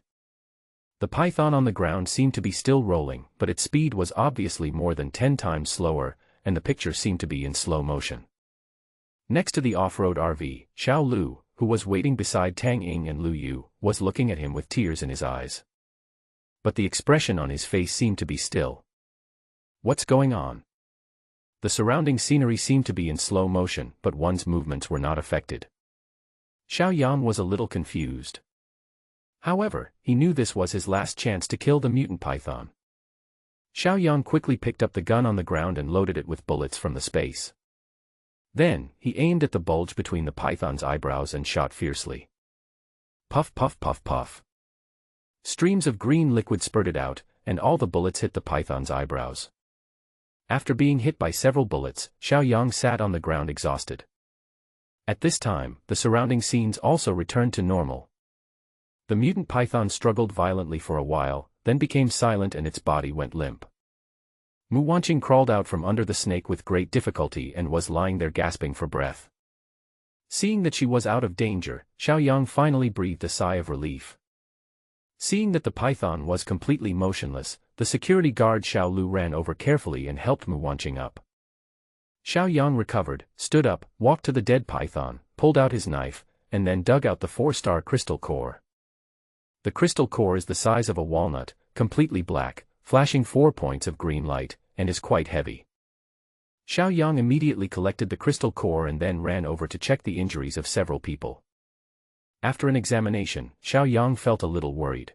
Speaker 1: The python on the ground seemed to be still rolling, but its speed was obviously more than 10 times slower, and the picture seemed to be in slow motion. Next to the off-road RV, Xiao Lu, who was waiting beside Tang Ying and Lu Yu, was looking at him with tears in his eyes. But the expression on his face seemed to be still. What's going on? The surrounding scenery seemed to be in slow motion, but one's movements were not affected. Xiao Yang was a little confused. However, he knew this was his last chance to kill the mutant python. Xiao Yang quickly picked up the gun on the ground and loaded it with bullets from the space. Then, he aimed at the bulge between the python's eyebrows and shot fiercely. Puff puff puff puff. Streams of green liquid spurted out, and all the bullets hit the python's eyebrows. After being hit by several bullets, Xiao Yang sat on the ground exhausted. At this time, the surrounding scenes also returned to normal. The mutant python struggled violently for a while, then became silent and its body went limp. Mu Wanqing crawled out from under the snake with great difficulty and was lying there gasping for breath. Seeing that she was out of danger, Xiao Yang finally breathed a sigh of relief. Seeing that the python was completely motionless, the security guard Xiao Lu ran over carefully and helped Mu Wanqing up. Xiao Yang recovered, stood up, walked to the dead python, pulled out his knife, and then dug out the 4-star crystal core. The crystal core is the size of a walnut, completely black, flashing 4 points of green light, and is quite heavy. Xiao Yang immediately collected the crystal core and then ran over to check the injuries of several people. After an examination, Xiao Yang felt a little worried.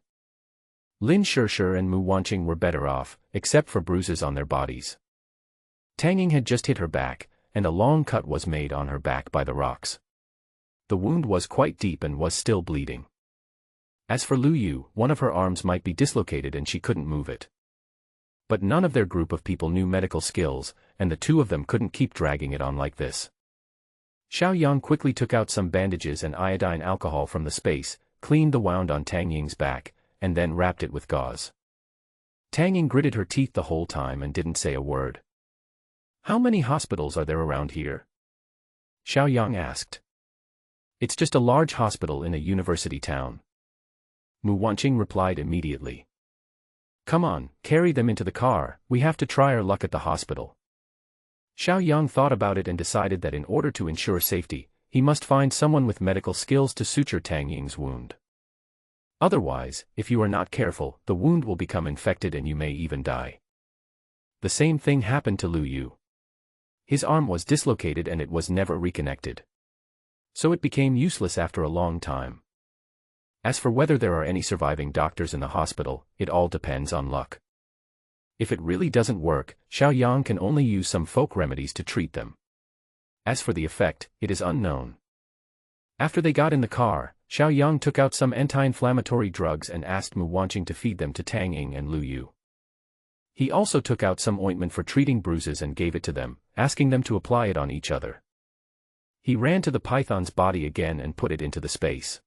Speaker 1: Lin Shishir and Mu Wanqing were better off, except for bruises on their bodies. Tang Ying had just hit her back, and a long cut was made on her back by the rocks. The wound was quite deep and was still bleeding. As for Lu Yu, one of her arms might be dislocated and she couldn't move it. But none of their group of people knew medical skills, and the two of them couldn't keep dragging it on like this. Xiao Yang quickly took out some bandages and iodine alcohol from the space, cleaned the wound on Tang Ying's back, and then wrapped it with gauze. Tang Ying gritted her teeth the whole time and didn't say a word. How many hospitals are there around here? Xiao Yang asked. It's just a large hospital in a university town. Mu Wanqing replied immediately. Come on, carry them into the car, we have to try our luck at the hospital. Xiao Yang thought about it and decided that in order to ensure safety, he must find someone with medical skills to suture Tang Ying's wound. Otherwise, if you are not careful, the wound will become infected and you may even die. The same thing happened to Lu Yu. His arm was dislocated and it was never reconnected. So it became useless after a long time. As for whether there are any surviving doctors in the hospital, it all depends on luck. If it really doesn't work, Xiao Yang can only use some folk remedies to treat them. As for the effect, it is unknown. After they got in the car, Xiao Yang took out some anti-inflammatory drugs and asked Mu Wanqing to feed them to Tang Ying and Lu Yu. He also took out some ointment for treating bruises and gave it to them, asking them to apply it on each other. He ran to the python's body again and put it into the space.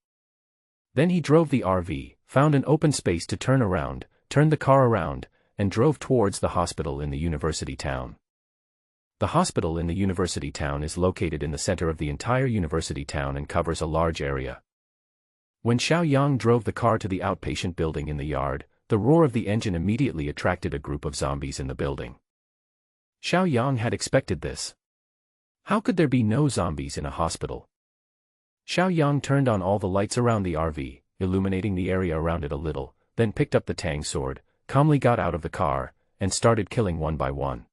Speaker 1: Then he drove the RV, found an open space to turn around, turned the car around, and drove towards the hospital in the university town. The hospital in the university town is located in the center of the entire university town and covers a large area. When Xiao Yang drove the car to the outpatient building in the yard, the roar of the engine immediately attracted a group of zombies in the building. Xiao Yang had expected this. How could there be no zombies in a hospital? Xiao Yang turned on all the lights around the RV, illuminating the area around it a little, then picked up the Tang sword, calmly got out of the car, and started killing one by one.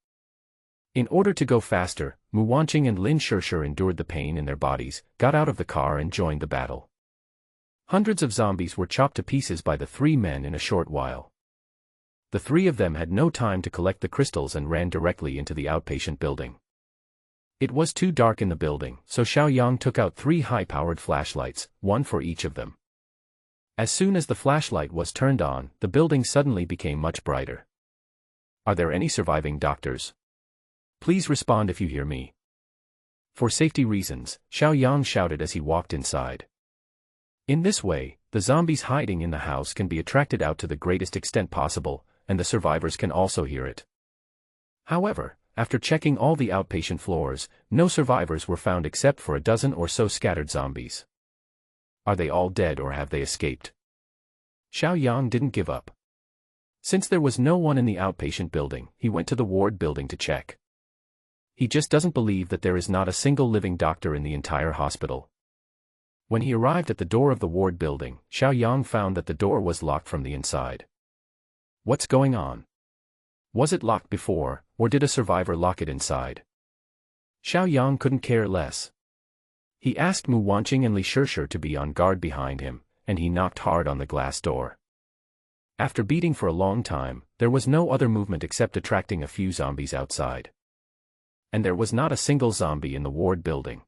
Speaker 1: In order to go faster, Mu Wanqing and Lin Shishir endured the pain in their bodies, got out of the car and joined the battle. Hundreds of zombies were chopped to pieces by the three men in a short while. The three of them had no time to collect the crystals and ran directly into the outpatient building. It was too dark in the building, so Xiao Yang took out 3 high-powered flashlights, one for each of them. As soon as the flashlight was turned on, the building suddenly became much brighter. Are there any surviving doctors? Please respond if you hear me. For safety reasons, Xiao Yang shouted as he walked inside. In this way, the zombies hiding in the house can be attracted out to the greatest extent possible, and the survivors can also hear it. However, after checking all the outpatient floors, no survivors were found except for a dozen or so scattered zombies. Are they all dead or have they escaped? Xiao Yang didn't give up. Since there was no one in the outpatient building, he went to the ward building to check. He just doesn't believe that there is not a single living doctor in the entire hospital. When he arrived at the door of the ward building, Xiao Yang found that the door was locked from the inside. What's going on? Was it locked before, or did a survivor lock it inside? Xiao Yang couldn't care less. He asked Mu Wanqing and Li Shishir to be on guard behind him, and he knocked hard on the glass door. After beating for a long time, there was no other movement except attracting a few zombies outside. And there was not a single zombie in the ward building.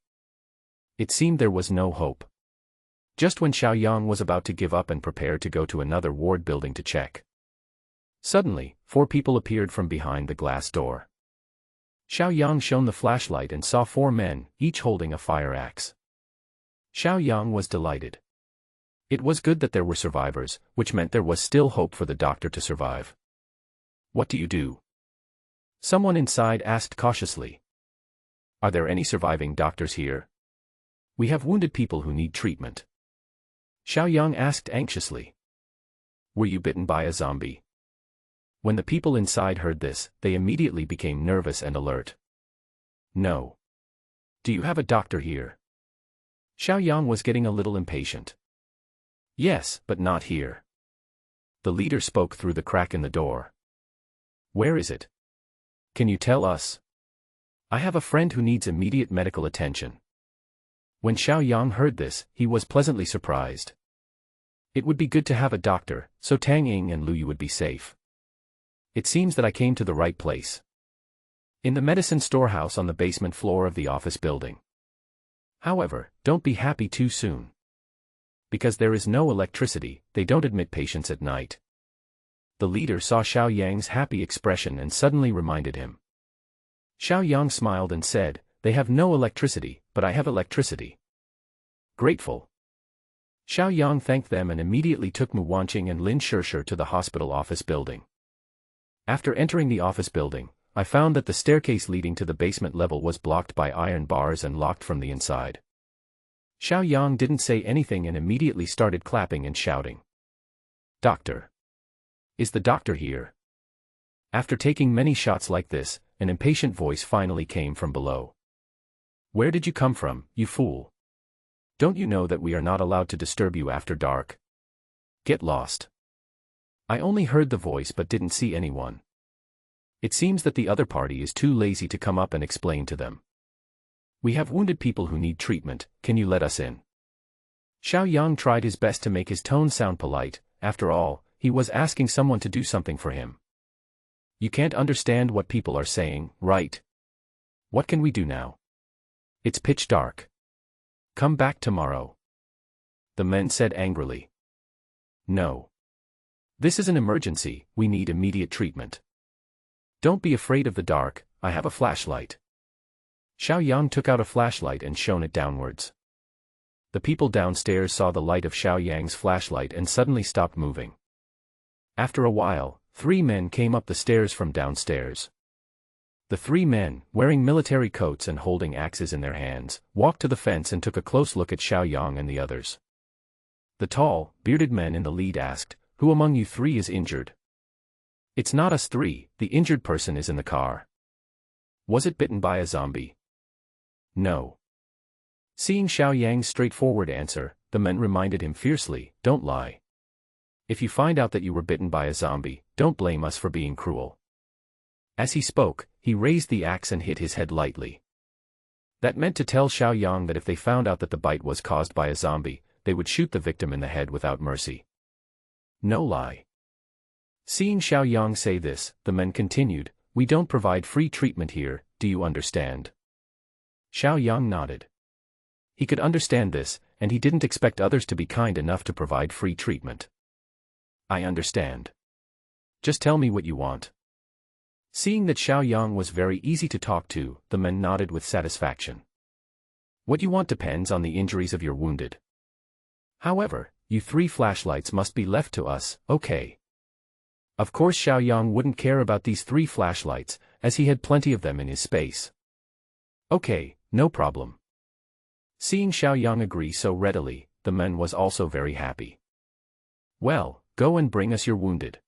Speaker 1: It seemed there was no hope. Just when Xiao Yang was about to give up and prepare to go to another ward building to check, suddenly, 4 people appeared from behind the glass door. Xiao Yang shone the flashlight and saw 4 men, each holding a fire axe. Xiao Yang was delighted. It was good that there were survivors, which meant there was still hope for the doctor to survive. What do you do? Someone inside asked cautiously. Are there any surviving doctors here? We have wounded people who need treatment. Xiao Yang asked anxiously. Were you bitten by a zombie? When the people inside heard this, they immediately became nervous and alert. No. Do you have a doctor here? Xiao Yang was getting a little impatient. Yes, but not here. The leader spoke through the crack in the door. Where is it? Can you tell us? I have a friend who needs immediate medical attention. When Xiao Yang heard this, he was pleasantly surprised. It would be good to have a doctor, so Tang Ying and Lu Yu would be safe. It seems that I came to the right place. In the medicine storehouse on the basement floor of the office building. However, don't be happy too soon. Because there is no electricity, they don't admit patients at night. The leader saw Xiao Yang's happy expression and suddenly reminded him. Xiao Yang smiled and said, they have no electricity, but I have electricity. Grateful. Xiao Yang thanked them and immediately took Mu Wanqing and Lin Shishir to the hospital office building. After entering the office building, I found that the staircase leading to the basement level was blocked by iron bars and locked from the inside. Xiao Yang didn't say anything and immediately started clapping and shouting. Doctor! Is the doctor here? After taking many shots like this, an impatient voice finally came from below. Where did you come from, you fool? Don't you know that we are not allowed to disturb you after dark? Get lost. I only heard the voice but didn't see anyone. It seems that the other party is too lazy to come up and explain to them. We have wounded people who need treatment, can you let us in? Xiao Yang tried his best to make his tone sound polite. After all, he was asking someone to do something for him. You can't understand what people are saying, right? What can we do now? It's pitch dark. Come back tomorrow. The men said angrily. No. This is an emergency, we need immediate treatment. Don't be afraid of the dark, I have a flashlight. Xiao Yang took out a flashlight and shone it downwards. The people downstairs saw the light of Xiao Yang's flashlight and suddenly stopped moving. After a while, 3 men came up the stairs from downstairs. The 3 men, wearing military coats and holding axes in their hands, walked to the fence and took a close look at Xiao Yang and the others. The tall, bearded man in the lead asked, who among you 3 is injured? It's not us 3, the injured person is in the car. Was it bitten by a zombie? No. Seeing Xiao Yang's straightforward answer, the men reminded him fiercely, don't lie. If you find out that you were bitten by a zombie, don't blame us for being cruel. As he spoke, he raised the axe and hit his head lightly. That meant to tell Xiao Yang that if they found out that the bite was caused by a zombie, they would shoot the victim in the head without mercy. No lie. Seeing Xiao Yang say this, the men continued, we don't provide free treatment here, do you understand? Xiao Yang nodded. He could understand this, and he didn't expect others to be kind enough to provide free treatment. I understand. Just tell me what you want. Seeing that Xiao Yang was very easy to talk to, the men nodded with satisfaction. What you want depends on the injuries of your wounded. However, you 3 flashlights must be left to us, okay? Of course Xiao Yang wouldn't care about these 3 flashlights, as he had plenty of them in his space. Okay, no problem. Seeing Xiao Yang agree so readily, the man was also very happy. Well, go and bring us your wounded.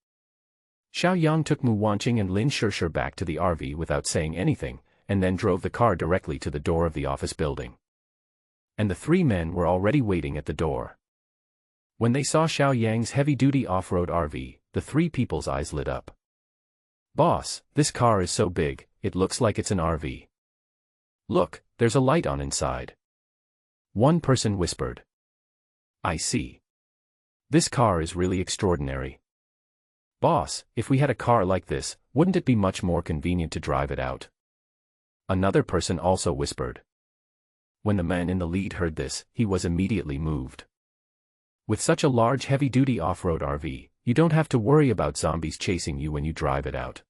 Speaker 1: Xiao Yang took Mu Wanqing and Lin Shishir back to the RV without saying anything, and then drove the car directly to the door of the office building. And the 3 men were already waiting at the door. When they saw Xiao Yang's heavy-duty off-road RV, the 3 people's eyes lit up. Boss, this car is so big, it looks like it's an RV. Look, there's a light on inside. One person whispered. I see. This car is really extraordinary. Boss, if we had a car like this, wouldn't it be much more convenient to drive it out? Another person also whispered. When the man in the lead heard this, he was immediately moved. With such a large heavy-duty off-road RV, you don't have to worry about zombies chasing you when you drive it out.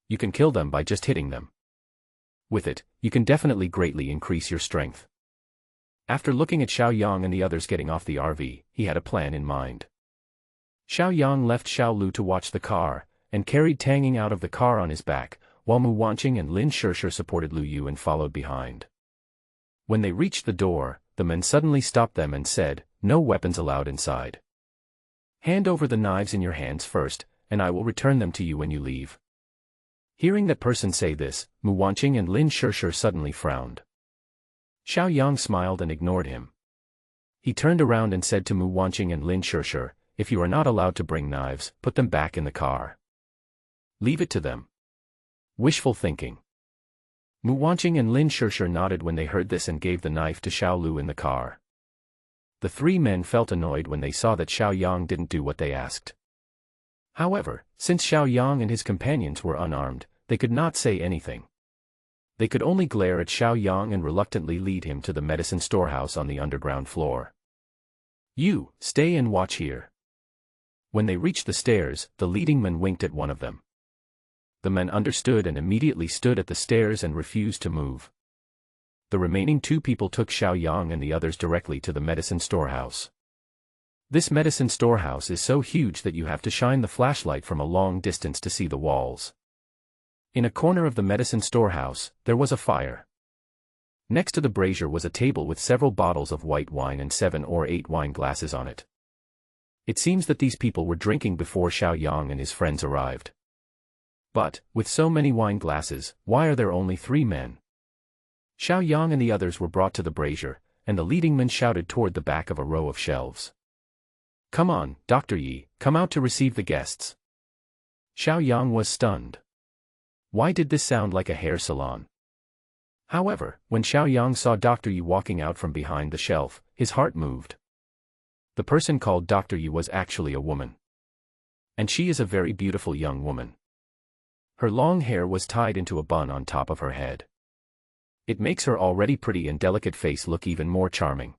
Speaker 1: You can kill them by just hitting them. With it, you can definitely greatly increase your strength. After looking at Xiao Yang and the others getting off the RV, he had a plan in mind. Xiao Yang left Xiao Lu to watch the car, and carried Tang Ying out of the car on his back, while Mu Wanqing and Lin Shishir supported Lu Yu and followed behind. When they reached the door, the men suddenly stopped them and said, "No weapons allowed inside. Hand over the knives in your hands first, and I will return them to you when you leave." Hearing that person say this, Mu Wanqing and Lin Shishir suddenly frowned. Xiao Yang smiled and ignored him. He turned around and said to Mu Wanqing and Lin Shishir, "If you are not allowed to bring knives, put them back in the car. Leave it to them." Wishful thinking. Mu Wanqing and Lin Shishir nodded when they heard this and gave the knife to Xiao Lu in the car. The 3 men felt annoyed when they saw that Xiao Yang didn't do what they asked. However, since Xiao Yang and his companions were unarmed, they could not say anything. They could only glare at Xiao Yang and reluctantly lead him to the medicine storehouse on the underground floor. You, stay and watch here. When they reached the stairs, the leading man winked at one of them. The men understood and immediately stood at the stairs and refused to move. The remaining 2 people took Xiao Yang and the others directly to the medicine storehouse. This medicine storehouse is so huge that you have to shine the flashlight from a long distance to see the walls. In a corner of the medicine storehouse, there was a fire. Next to the brazier was a table with several bottles of white wine and 7 or 8 wine glasses on it. It seems that these people were drinking before Xiao Yang and his friends arrived. But, with so many wine glasses, why are there only 3 men? Xiao Yang and the others were brought to the brazier, and the leading man shouted toward the back of a row of shelves. Come on, Dr. Yi, come out to receive the guests. Xiao Yang was stunned. Why did this sound like a hair salon? However, when Xiao Yang saw Dr. Yi walking out from behind the shelf, his heart moved. The person called Dr. Yi was actually a woman. And she is a very beautiful young woman. Her long hair was tied into a bun on top of her head. It makes her already pretty and delicate face look even more charming.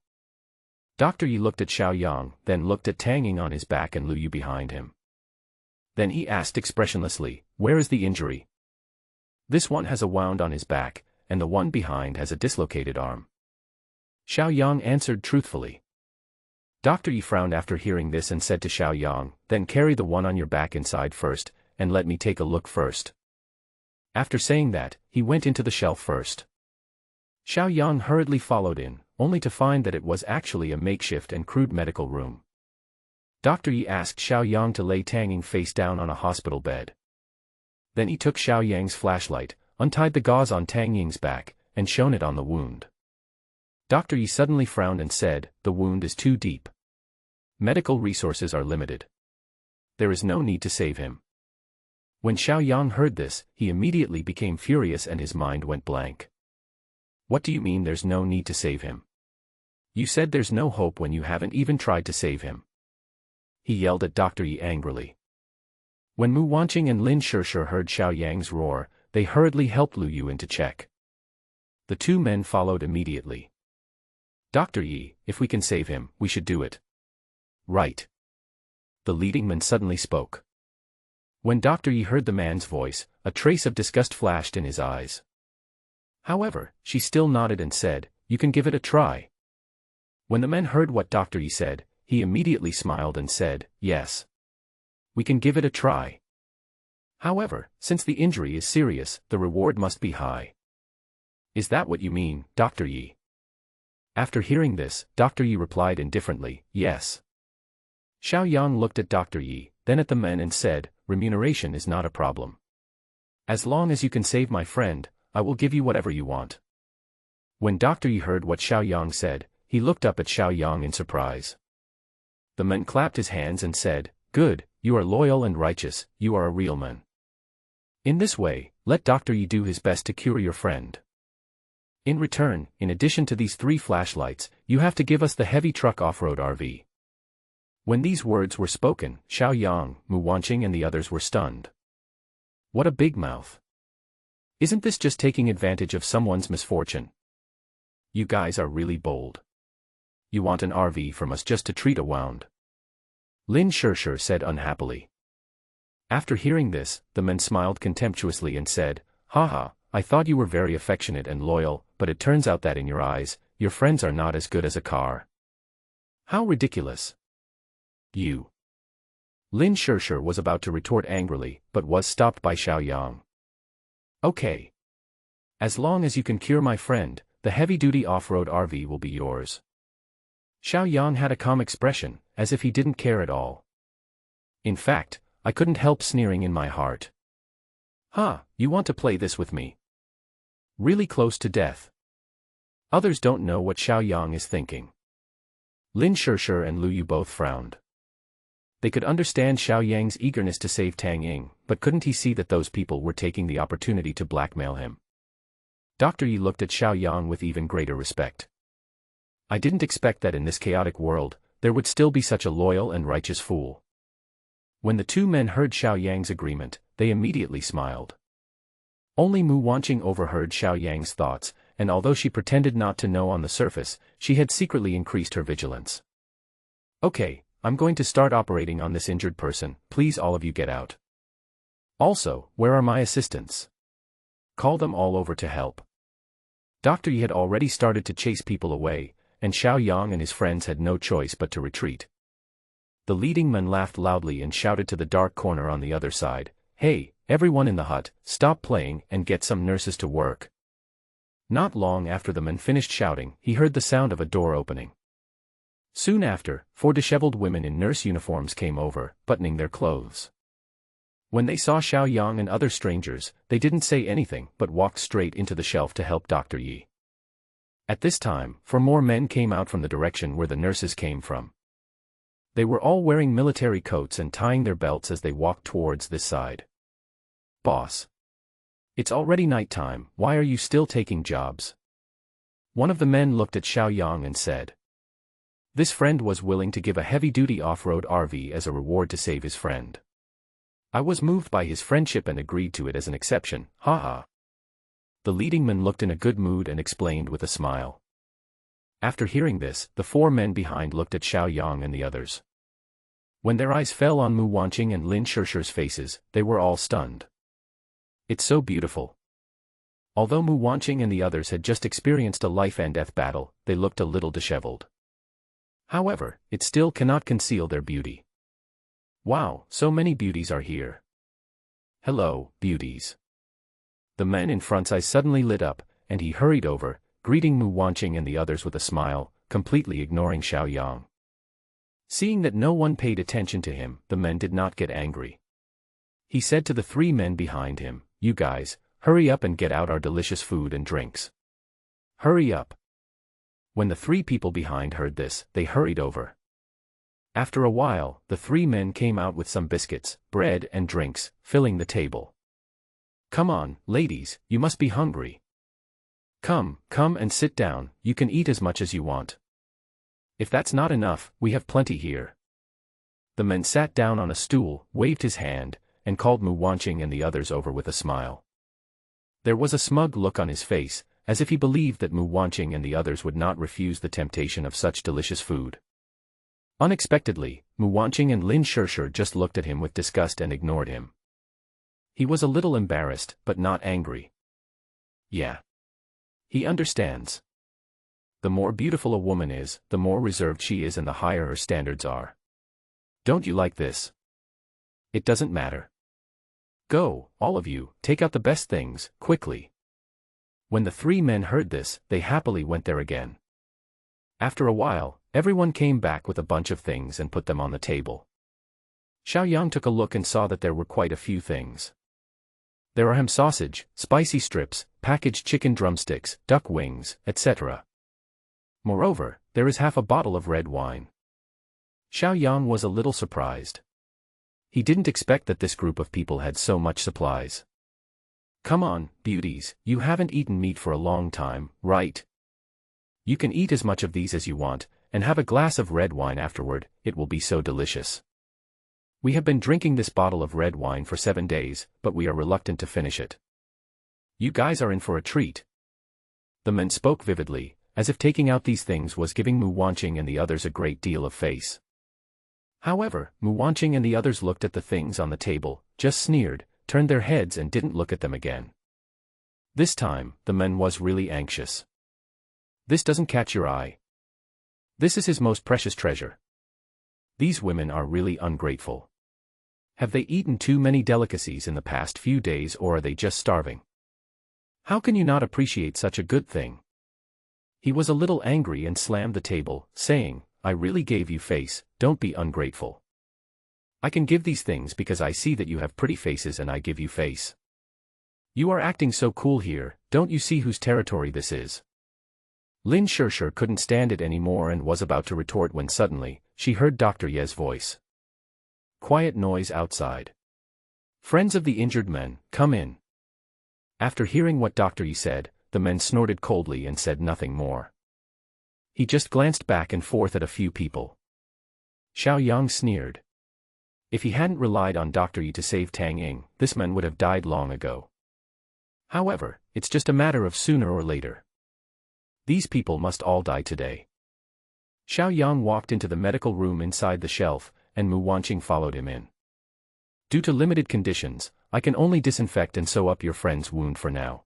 Speaker 1: Dr. Yi looked at Xiao Yang, then looked at Tang Ying on his back and Lu Yu behind him. Then he asked expressionlessly, "Where is the injury?" "This one has a wound on his back, and the one behind has a dislocated arm." Xiao Yang answered truthfully. Dr. Yi frowned after hearing this and said to Xiao Yang, "Then carry the one on your back inside first, and let me take a look first." After saying that, he went into the shelf first. Xiao Yang hurriedly followed in, only to find that it was actually a makeshift and crude medical room. Dr. Yi asked Xiao Yang to lay Tang Ying face down on a hospital bed. Then he took Xiao Yang's flashlight, untied the gauze on Tang Ying's back, and shone it on the wound. Dr. Yi suddenly frowned and said, "The wound is too deep. Medical resources are limited. There is no need to save him." When Xiao Yang heard this, he immediately became furious and his mind went blank. "What do you mean there's no need to save him? You said there's no hope when you haven't even tried to save him." He yelled at Dr. Yi angrily. When Mu Wanqing and Lin Shishir heard Xiao Yang's roar, they hurriedly helped Lu Yu into check. The 2 men followed immediately. Dr. Yi, if we can save him, we should do it. Right. The leading man suddenly spoke. When Dr. Yi heard the man's voice, a trace of disgust flashed in his eyes. However, she still nodded and said, "You can give it a try." When the man heard what Dr. Yi said, he immediately smiled and said, "Yes. We can give it a try. However, since the injury is serious, the reward must be high." "Is that what you mean, Dr. Yi?" After hearing this, Dr. Yi replied indifferently, "Yes." Xiao Yang looked at Dr. Yi, then at the men and said, "Remuneration is not a problem. As long as you can save my friend, I will give you whatever you want." When Dr. Yi heard what Xiao Yang said, he looked up at Xiao Yang in surprise. The man clapped his hands and said, "Good, you are loyal and righteous, you are a real man. In this way, let Dr. Yi do his best to cure your friend. In return, in addition to these 3 flashlights, you have to give us the heavy truck off-road RV." When these words were spoken, Xiao Yang, Mu Wanqing and the others were stunned. What a big mouth. Isn't this just taking advantage of someone's misfortune? You guys are really bold. You want an RV from us just to treat a wound. Lin Shishir said unhappily. After hearing this, the man smiled contemptuously and said, "Haha, I thought you were very affectionate and loyal, but it turns out that in your eyes, your friends are not as good as a car. How ridiculous." You. Lin Shishir was about to retort angrily, but was stopped by Xiao Yang. "Okay. As long as you can cure my friend, the heavy-duty off-road RV will be yours." Xiao Yang had a calm expression, as if he didn't care at all. In fact, I couldn't help sneering in my heart. "Huh, you want to play this with me? Really close to death?" Others don't know what Xiao Yang is thinking. Lin Shishir and Lu Yu both frowned. They could understand Xiao Yang's eagerness to save Tang Ying, but couldn't he see that those people were taking the opportunity to blackmail him? Dr. Yi looked at Xiao Yang with even greater respect. I didn't expect that in this chaotic world, there would still be such a loyal and righteous fool. When the 2 men heard Xiao Yang's agreement, they immediately smiled. Only Mu Wanqing overheard Xiao Yang's thoughts, and although she pretended not to know on the surface, she had secretly increased her vigilance. "Okay, I'm going to start operating on this injured person, please all of you get out. Also, where are my assistants? Call them all over to help." Dr. Yi had already started to chase people away, and Xiao Yang and his friends had no choice but to retreat. The leading man laughed loudly and shouted to the dark corner on the other side, "Hey, everyone in the hut, stop playing and get some nurses to work." Not long after the man finished shouting, he heard the sound of a door opening. Soon after, 4 disheveled women in nurse uniforms came over, buttoning their clothes. When they saw Xiao Yang and other strangers, they didn't say anything but walked straight into the shelf to help Dr. Yi. At this time, 4 more men came out from the direction where the nurses came from. They were all wearing military coats and tying their belts as they walked towards this side. "Boss. It's already night time, why are you still taking jobs?" One of the men looked at Xiao Yang and said. This friend was willing to give a heavy-duty off-road RV as a reward to save his friend. I was moved by his friendship and agreed to it as an exception, haha. The leading man looked in a good mood and explained with a smile. After hearing this, the 4 men behind looked at Xiao Yang and the others. When their eyes fell on Mu Wanqing and Lin Shishir's faces, they were all stunned. It's so beautiful. Although Mu Wanqing and the others had just experienced a life-and-death battle, they looked a little disheveled. However, it still cannot conceal their beauty. Wow, so many beauties are here. Hello, beauties. The man in front's eyes suddenly lit up, and he hurried over, greeting Mu Wanqing and the others with a smile, completely ignoring Xiao Yang. Seeing that no one paid attention to him, the man did not get angry. He said to the 3 men behind him, "You guys, hurry up and get out our delicious food and drinks. Hurry up." When the 3 people behind heard this, they hurried over. After a while, the 3 men came out with some biscuits, bread and drinks, filling the table. "Come on, ladies, you must be hungry. Come and sit down, you can eat as much as you want. If that's not enough, we have plenty here." The man sat down on a stool, waved his hand, and called Mu Wanqing and the others over with a smile. There was a smug look on his face, as if he believed that Mu Wanqing and the others would not refuse the temptation of such delicious food. Unexpectedly, Mu Wanqing and Lin Shishir just looked at him with disgust and ignored him. He was a little embarrassed, but not angry. Yeah. He understands. The more beautiful a woman is, the more reserved she is and the higher her standards are. Don't you like this? It doesn't matter. Go, all of you, take out the best things, quickly. When the three men heard this, they happily went there again. After a while, everyone came back with a bunch of things and put them on the table. Xiaoyang took a look and saw that there were quite a few things. There are ham sausage, spicy strips, packaged chicken drumsticks, duck wings, etc. Moreover, there is half a bottle of red wine. Xiaoyang was a little surprised. He didn't expect that this group of people had so much supplies. Come on, beauties, you haven't eaten meat for a long time, right? You can eat as much of these as you want, and have a glass of red wine afterward, it will be so delicious. We have been drinking this bottle of red wine for 7 days, but we are reluctant to finish it. You guys are in for a treat. The men spoke vividly, as if taking out these things was giving Mu Wanqing and the others a great deal of face. However, Mu Wanqing and the others looked at the things on the table, just sneered, turned their heads and didn't look at them again. This time, the man was really anxious. This doesn't catch your eye. This is his most precious treasure. These women are really ungrateful. Have they eaten too many delicacies in the past few days or are they just starving? How can you not appreciate such a good thing? He was a little angry and slammed the table, saying, I really gave you face, don't be ungrateful. I can give these things because I see that you have pretty faces and I give you face. You are acting so cool here, don't you see whose territory this is? Lin Shishir couldn't stand it anymore and was about to retort when suddenly, she heard Dr. Ye's voice. Quiet noise outside. Friends of the injured men, come in. After hearing what Dr. Ye said, the men snorted coldly and said nothing more. He just glanced back and forth at a few people. Xiaoyang sneered. If he hadn't relied on Dr. Yi to save Tang Ying, this man would have died long ago. However, it's just a matter of sooner or later. These people must all die today. Xiaoyang walked into the medical room inside the shelf, and Mu Wanqing followed him in. Due to limited conditions, I can only disinfect and sew up your friend's wound for now.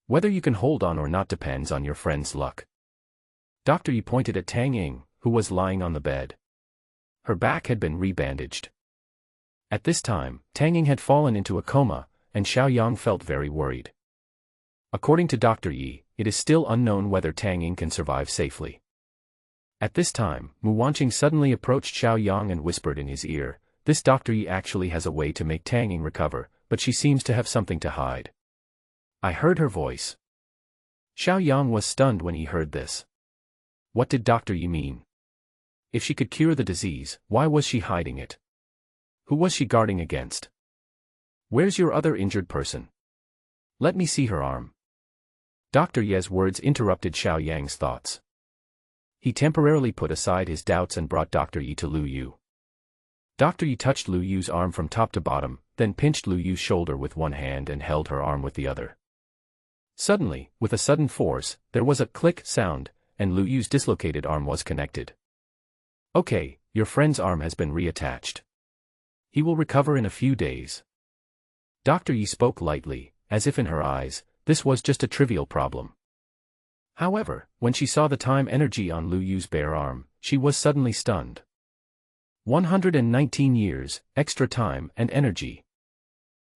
Speaker 1: Whether you can hold on or not depends on your friend's luck. Dr. Yi pointed at Tang Ying, who was lying on the bed. Her back had been rebandaged. At this time, Tang Ying had fallen into a coma, and Xiaoyang felt very worried. According to Dr. Yi, it is still unknown whether Tang Ying can survive safely. At this time, Mu Wanqing suddenly approached Xiaoyang and whispered in his ear, this Dr. Yi actually has a way to make Tang Ying recover, but she seems to have something to hide. I heard her voice. Xiaoyang was stunned when he heard this. What did Dr. Yi mean? If she could cure the disease, why was she hiding it? Who was she guarding against? Where's your other injured person? Let me see her arm. Dr. Ye's words interrupted Xiaoyang's thoughts. He temporarily put aside his doubts and brought Dr. Yi to Lu Yu. Dr. Yi touched Lu Yu's arm from top to bottom, then pinched Lu Yu's shoulder with one hand and held her arm with the other. Suddenly, with a sudden force, there was a click sound, and Lu Yu's dislocated arm was connected. Okay, your friend's arm has been reattached. He will recover in a few days. Dr. Yi spoke lightly, as if in her eyes, this was just a trivial problem. However, when she saw the time energy on Lu Yu's bare arm, she was suddenly stunned. 119 years, extra time and energy.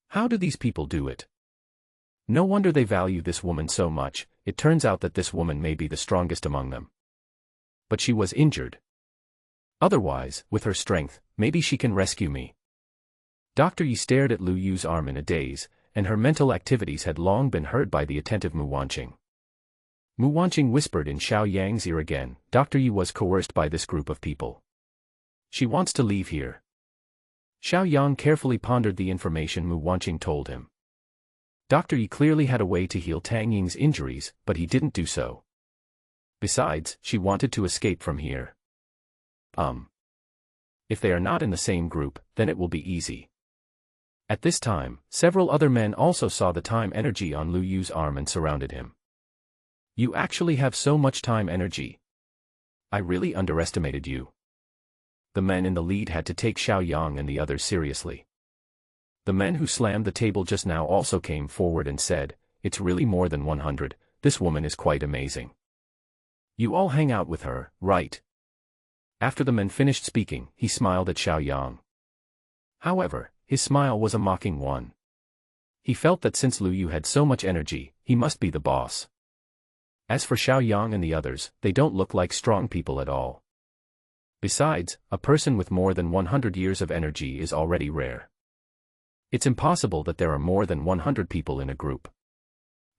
Speaker 1: How do these people do it? No wonder they value this woman so much, it turns out that this woman may be the strongest among them. But she was injured. Otherwise, with her strength, maybe she can rescue me. Dr. Yi stared at Lu Yu's arm in a daze, and her mental activities had long been heard by the attentive Mu Wanqing. Mu Wanqing whispered in Xiaoyang's ear again, Dr. Yi was coerced by this group of people. She wants to leave here. Xiaoyang carefully pondered the information Mu Wanqing told him. Dr. Yi clearly had a way to heal Tang Ying's injuries, but he didn't do so. Besides, she wanted to escape from here. If they are not in the same group, then it will be easy. At this time, several other men also saw the time energy on Lu Yu's arm and surrounded him. You actually have so much time energy. I really underestimated you. The men in the lead had to take Xiao Yang and the others seriously. The men who slammed the table just now also came forward and said, "It's really more than 100, this woman is quite amazing. You all hang out with her, right?" After the men finished speaking, he smiled at Xiao Yang. However, his smile was a mocking one. He felt that since Lu Yu had so much energy, he must be the boss. As for Xiao Yang and the others, they don't look like strong people at all. Besides, a person with more than 100 years of energy is already rare. It's impossible that there are more than 100 people in a group.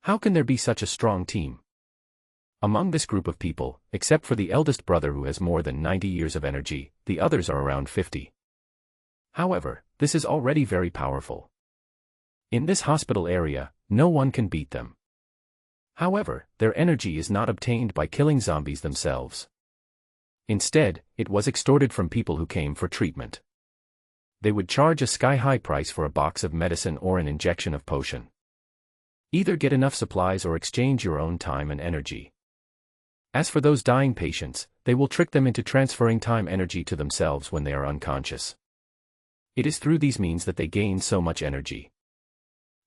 Speaker 1: How can there be such a strong team? Among this group of people, except for the eldest brother who has more than 90 years of energy, the others are around 50. However, this is already very powerful. In this hospital area, no one can beat them. However, their energy is not obtained by killing zombies themselves. Instead, it was extorted from people who came for treatment. They would charge a sky-high price for a box of medicine or an injection of potion. Either get enough supplies or exchange your own time and energy. As for those dying patients, they will trick them into transferring time energy to themselves when they are unconscious. It is through these means that they gain so much energy.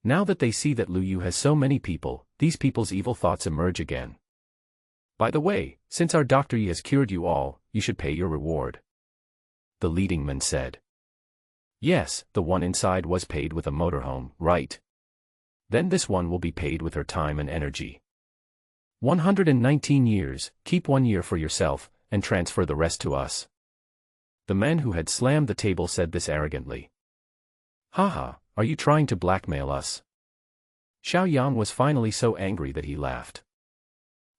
Speaker 1: Now that they see that Lu Yu has so many people, these people's evil thoughts emerge again. By the way, since our Dr. Yi has cured you all, you should pay your reward. The leading man said. Yes, the one inside was paid with a motorhome, right? Then this one will be paid with her time and energy. 119 years, keep 1 year for yourself, and transfer the rest to us. The man who had slammed the table said this arrogantly. Haha, are you trying to blackmail us? Xiao Yang was finally so angry that he laughed.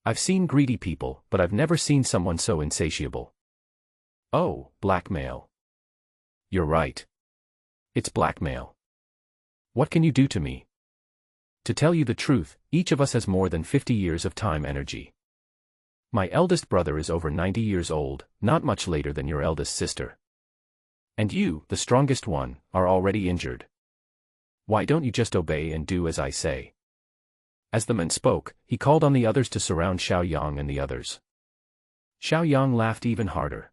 Speaker 1: I've seen greedy people, but I've never seen someone so insatiable. Oh, blackmail. You're right. It's blackmail. What can you do to me? To tell you the truth, each of us has more than 50 years of time energy. My eldest brother is over 90 years old, not much later than your eldest sister. And you, the strongest one, are already injured. Why don't you just obey and do as I say? As the man spoke, he called on the others to surround Xiao Yang and the others. Xiao Yang laughed even harder.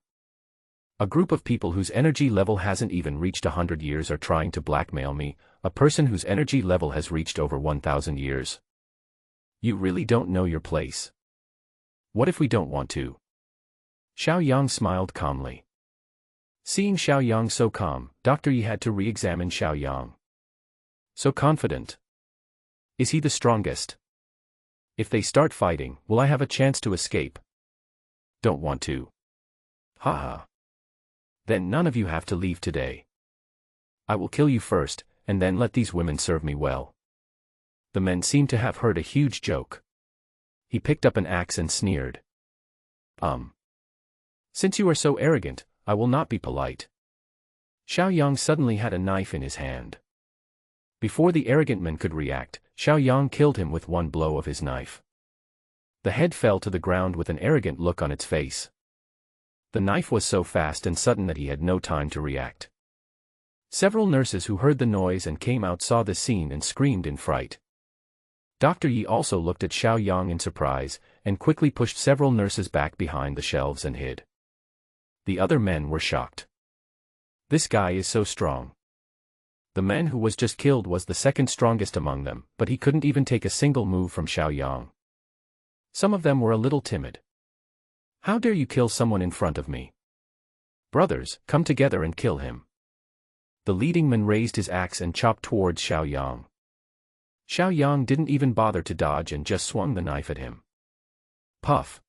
Speaker 1: A group of people whose energy level hasn't even reached 100 years are trying to blackmail me, a person whose energy level has reached over 1,000 years. You really don't know your place. What if we don't want to? Xiao Yang smiled calmly. Seeing Xiao Yang so calm, Dr. Yi had to re-examine Xiao Yang. So confident. Is he the strongest? If they start fighting, will I have a chance to escape? Don't want to. Haha. Then none of you have to leave today. I will kill you first, and then let these women serve me well. The men seemed to have heard a huge joke. He picked up an axe and sneered. Since you are so arrogant, I will not be polite. Xiao Yang suddenly had a knife in his hand. Before the arrogant man could react, Xiao Yang killed him with one blow of his knife. The head fell to the ground with an arrogant look on its face. The knife was so fast and sudden that he had no time to react. Several nurses who heard the noise and came out saw this scene and screamed in fright. Dr. Yi also looked at Xiao Yang in surprise, and quickly pushed several nurses back behind the shelves and hid. The other men were shocked. This guy is so strong. The man who was just killed was the second strongest among them, but he couldn't even take a single move from Xiao Yang. Some of them were a little timid. How dare you kill someone in front of me? Brothers, come together and kill him. The leading man raised his axe and chopped towards Xiao Yang. Xiao Yang didn't even bother to dodge and just swung the knife at him. Puff.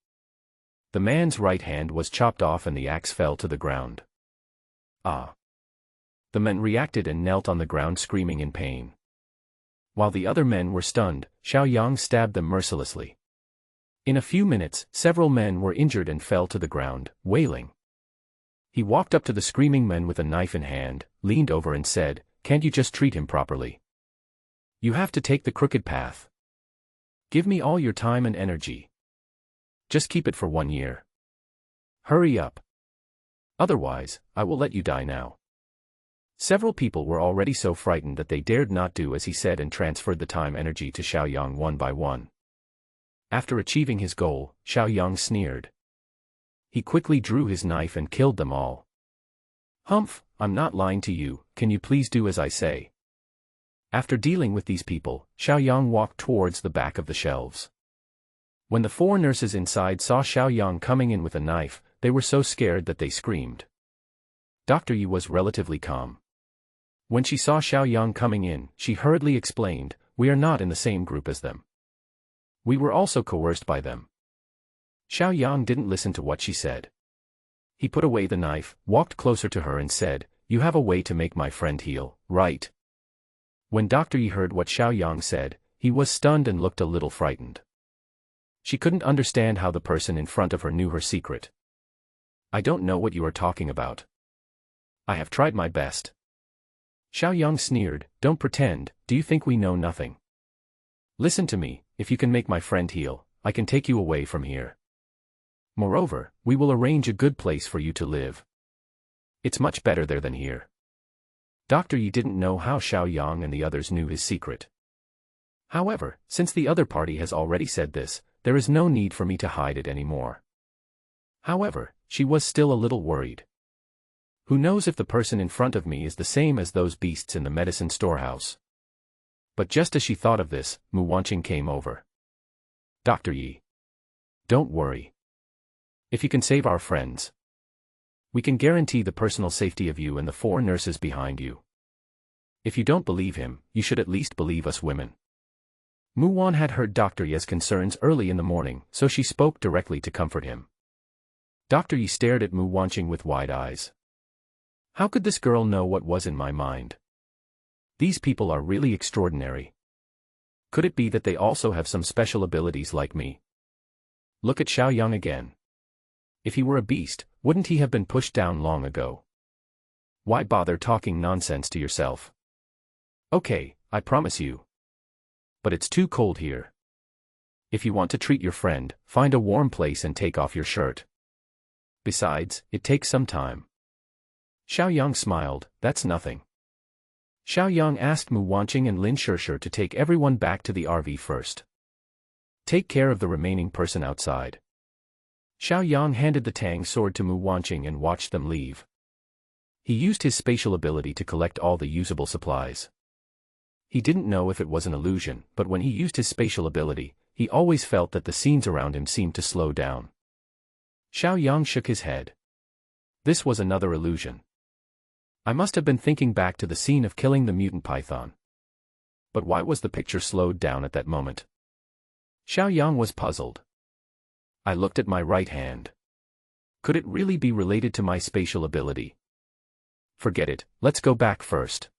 Speaker 1: The man's right hand was chopped off and the axe fell to the ground. Ah. The men reacted and knelt on the ground screaming in pain. While the other men were stunned, Xiao Yang stabbed them mercilessly. In a few minutes, several men were injured and fell to the ground, wailing. He walked up to the screaming men with a knife in hand, leaned over and said, "Can't you just treat him properly? You have to take the crooked path. Give me all your time and energy. Just keep it for 1 year. Hurry up. Otherwise, I will let you die now." Several people were already so frightened that they dared not do as he said and transferred the time energy to Xiao Yang one by one. After achieving his goal, Xiao Yang sneered. He quickly drew his knife and killed them all. Humph, I'm not lying to you, can you please do as I say? After dealing with these people, Xiao Yang walked towards the back of the shelves. When the 4 nurses inside saw Xiao Yang coming in with a knife, they were so scared that they screamed. Dr. Yi was relatively calm. When she saw Xiao Yang coming in, she hurriedly explained, "We are not in the same group as them. We were also coerced by them." Xiao Yang didn't listen to what she said. He put away the knife, walked closer to her and said, "You have a way to make my friend heal, right?" When Dr. Yi heard what Xiao Yang said, he was stunned and looked a little frightened. She couldn't understand how the person in front of her knew her secret. "I don't know what you are talking about. I have tried my best." Xiao Yang sneered, "Don't pretend, do you think we know nothing? Listen to me, if you can make my friend heal, I can take you away from here. Moreover, we will arrange a good place for you to live. It's much better there than here." Dr. Yi didn't know how Xiao Yang and the others knew his secret. However, since the other party has already said this, there is no need for me to hide it anymore. However, she was still a little worried. Who knows if the person in front of me is the same as those beasts in the medicine storehouse? But just as she thought of this, Mu Wanqing came over. "Dr. Yi. Don't worry. If you can save our friends, we can guarantee the personal safety of you and the 4 nurses behind you. If you don't believe him, you should at least believe us women." Mu Wan had heard Dr. Yi's concerns early in the morning, so she spoke directly to comfort him. Dr. Yi stared at Mu Wanqing with wide eyes. How could this girl know what was in my mind? These people are really extraordinary. Could it be that they also have some special abilities like me? Look at Xiao Yang again. If he were a beast, wouldn't he have been pushed down long ago? Why bother talking nonsense to yourself? Okay, I promise you. But it's too cold here. If you want to treat your friend, find a warm place and take off your shirt. Besides, it takes some time. Xiao Yang smiled, "That's nothing." Xiao Yang asked Mu Wanqing and Lin Shishir to take everyone back to the RV first. Take care of the remaining person outside. Xiao Yang handed the Tang sword to Mu Wanqing and watched them leave. He used his spatial ability to collect all the usable supplies. He didn't know if it was an illusion, but when he used his spatial ability, he always felt that the scenes around him seemed to slow down. Xiao Yang shook his head. This was another illusion. I must have been thinking back to the scene of killing the mutant python. But why was the picture slowed down at that moment? Xiao Yang was puzzled. I looked at my right hand. Could it really be related to my spatial ability? Forget it, let's go back first.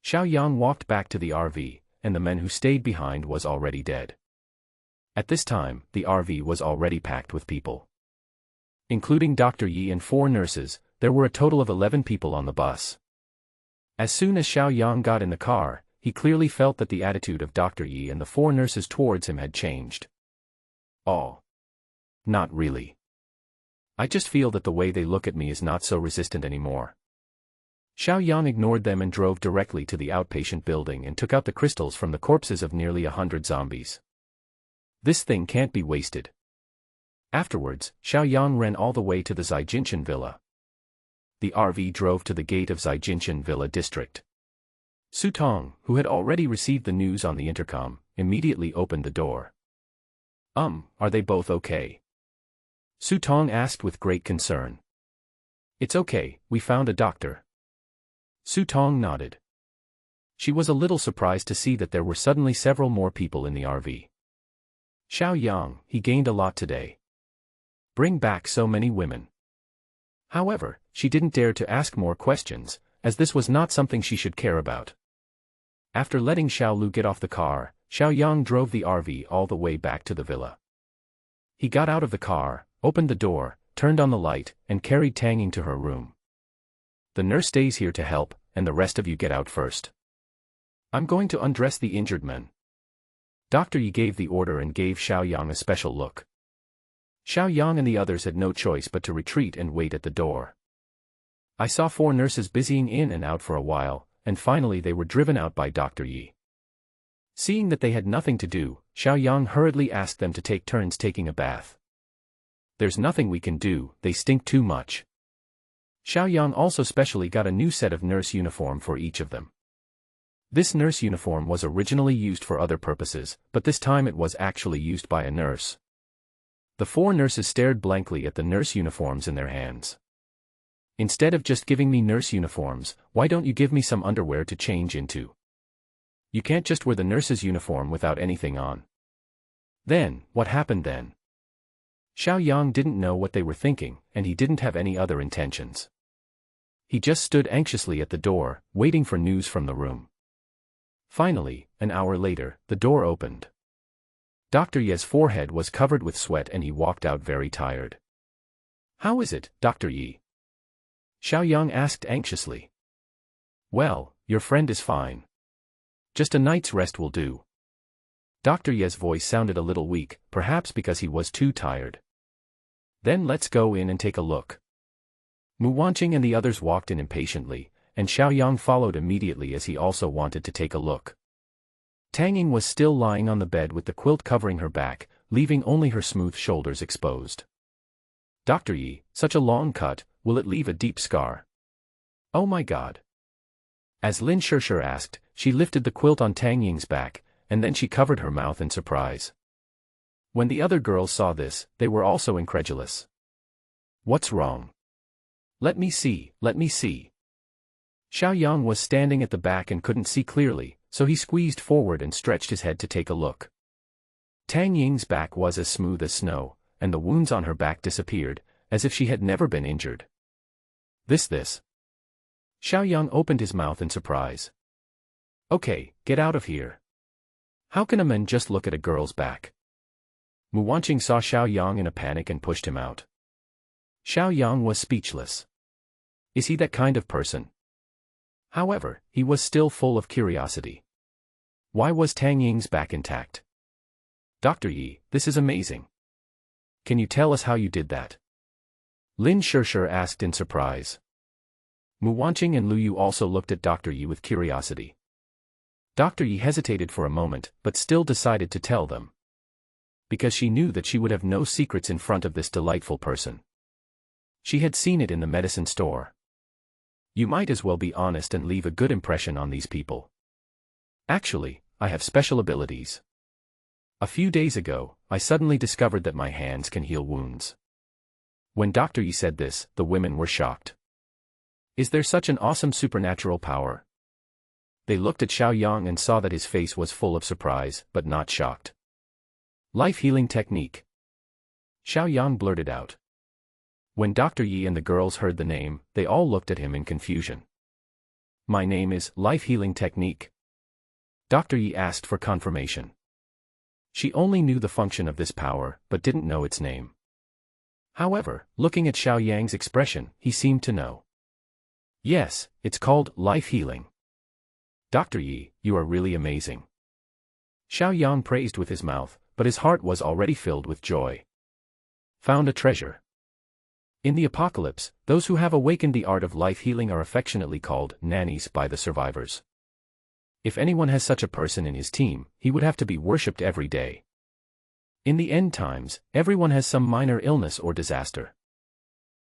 Speaker 1: Xiao Yang walked back to the RV, and the men who stayed behind was already dead. At this time, the RV was already packed with people. Including Dr. Yi and 4 nurses, there were a total of 11 people on the bus. As soon as Xiao Yang got in the car, he clearly felt that the attitude of Dr. Yi and the 4 nurses towards him had changed. Oh. Not really. I just feel that the way they look at me is not so resistant anymore. Xiao Yang ignored them and drove directly to the outpatient building and took out the crystals from the corpses of nearly 100 zombies. This thing can't be wasted. Afterwards, Xiao Yang ran all the way to the Zaijinshan villa. The RV drove to the gate of Zaijinshan Villa District. Su Tong, who had already received the news on the intercom, immediately opened the door. Are they both okay?" Su Tong asked with great concern. "It's okay, we found a doctor." Su Tong nodded. She was a little surprised to see that there were suddenly several more people in the RV. Xiao Yang, he gained a lot today. Bring back so many women. However, she didn't dare to ask more questions, as this was not something she should care about. After letting Xiao Lu get off the car, Xiao Yang drove the RV all the way back to the villa. He got out of the car, opened the door, turned on the light, and carried Tang Ying to her room. "The nurse stays here to help, and the rest of you get out first. I'm going to undress the injured men." Dr. Yi gave the order and gave Xiao Yang a special look. Xiao Yang and the others had no choice but to retreat and wait at the door. I saw 4 nurses busying in and out for a while, and finally they were driven out by Dr. Yi. Seeing that they had nothing to do, Xiaoyang hurriedly asked them to take turns taking a bath. There's nothing we can do, they stink too much. Xiaoyang also specially got a new set of nurse uniform for each of them. This nurse uniform was originally used for other purposes, but this time it was actually used by a nurse. The four nurses stared blankly at the nurse uniforms in their hands. Instead of just giving me nurse uniforms, why don't you give me some underwear to change into? You can't just wear the nurse's uniform without anything on. Then, what happened then? Xiaoyang didn't know what they were thinking, and he didn't have any other intentions. He just stood anxiously at the door, waiting for news from the room. Finally, an hour later, the door opened. Dr. Ye's forehead was covered with sweat and he walked out very tired. How is it, Dr. Ye? Xiaoyang asked anxiously. Well, your friend is fine. Just a night's rest will do. Dr. Ye's voice sounded a little weak, perhaps because he was too tired. Then let's go in and take a look. Mu Wanqing and the others walked in impatiently, and Xiaoyang followed immediately as he also wanted to take a look. Tang Ying was still lying on the bed with the quilt covering her back, leaving only her smooth shoulders exposed. Dr. Yi, such a long cut, will it leave a deep scar? Oh my God. As Lin Shirshir asked, she lifted the quilt on Tang Ying's back, and then she covered her mouth in surprise. When the other girls saw this, they were also incredulous. What's wrong? Let me see, let me see. Xiaoyang was standing at the back and couldn't see clearly, so he squeezed forward and stretched his head to take a look. Tang Ying's back was as smooth as snow, and the wounds on her back disappeared, as if she had never been injured. This. Xiaoyang opened his mouth in surprise. Okay, get out of here. How can a man just look at a girl's back? Mu Wanqing saw Xiaoyang in a panic and pushed him out. Xiaoyang was speechless. Is he that kind of person? However, he was still full of curiosity. Why was Tang Ying's back intact? Dr. Yi, this is amazing. Can you tell us how you did that? Lin Shirshir asked in surprise. Mu Wanqing and Lu Yu also looked at Dr. Yi with curiosity. Dr. Yi hesitated for a moment, but still decided to tell them. Because she knew that she would have no secrets in front of this delightful person. She had seen it in the medicine store. You might as well be honest and leave a good impression on these people. Actually, I have special abilities. A few days ago, I suddenly discovered that my hands can heal wounds. When Dr. Yi said this, the women were shocked. Is there such an awesome supernatural power? They looked at Xiaoyang and saw that his face was full of surprise, but not shocked. Life-healing technique. Xiaoyang blurted out. When Dr. Yi and the girls heard the name, they all looked at him in confusion. My name is Life-healing technique. Dr. Yi asked for confirmation. She only knew the function of this power, but didn't know its name. However, looking at Xiaoyang's expression, he seemed to know. Yes, it's called life-healing. Dr. Yi, you are really amazing. Xiaoyang praised with his mouth, but his heart was already filled with joy. Found a treasure. In the apocalypse, those who have awakened the art of life-healing are affectionately called nannies by the survivors. If anyone has such a person in his team, he would have to be worshipped every day. In the end times, everyone has some minor illness or disaster.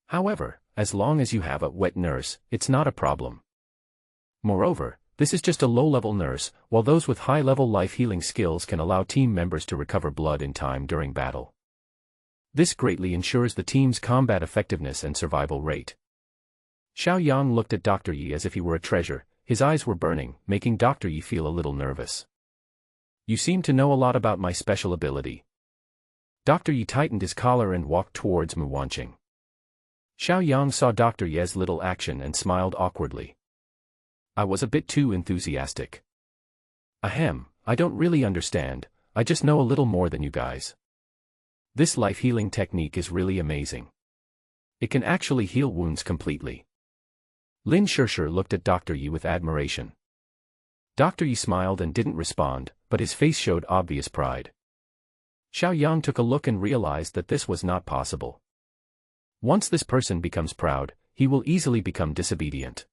Speaker 1: However, as long as you have a wet nurse, it's not a problem. Moreover, this is just a low-level nurse, while those with high-level life-healing skills can allow team members to recover blood in time during battle. This greatly ensures the team's combat effectiveness and survival rate. Xiaoyang looked at Dr. Yi as if he were a treasure. His eyes were burning, making Dr. Yi feel a little nervous. You seem to know a lot about my special ability. Dr. Yi tightened his collar and walked towards Mu Wanqing. Xiaoyang saw Dr. Ye's little action and smiled awkwardly. I was a bit too enthusiastic. Ahem, I don't really understand, I just know a little more than you guys. This life-healing technique is really amazing. It can actually heal wounds completely. Lin Shirshir looked at Dr. Yi with admiration. Dr. Yi smiled and didn't respond, but his face showed obvious pride. Xiaoyang took a look and realized that this was not possible. Once this person becomes proud, he will easily become disobedient.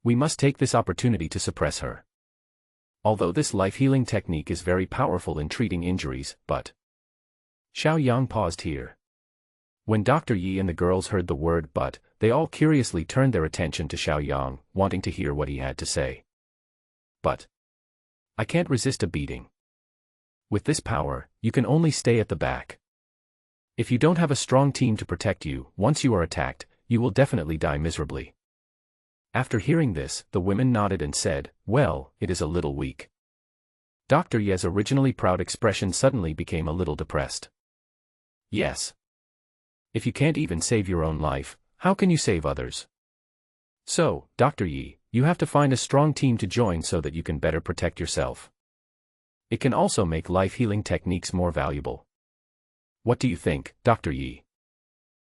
Speaker 1: We must take this opportunity to suppress her. Although this life-healing technique is very powerful in treating injuries, but... Xiao Yang paused here. When Dr. Yi and the girls heard the word but, they all curiously turned their attention to Xiao Yang, wanting to hear what he had to say. But I can't resist a beating. With this power, you can only stay at the back. If you don't have a strong team to protect you, once you are attacked, you will definitely die miserably. After hearing this, the women nodded and said, well, it is a little weak. Dr. Yi's originally proud expression suddenly became a little depressed. Yes. If you can't even save your own life, how can you save others? So, Dr. Yi, you have to find a strong team to join so that you can better protect yourself. It can also make life-healing techniques more valuable. What do you think, Dr. Yi?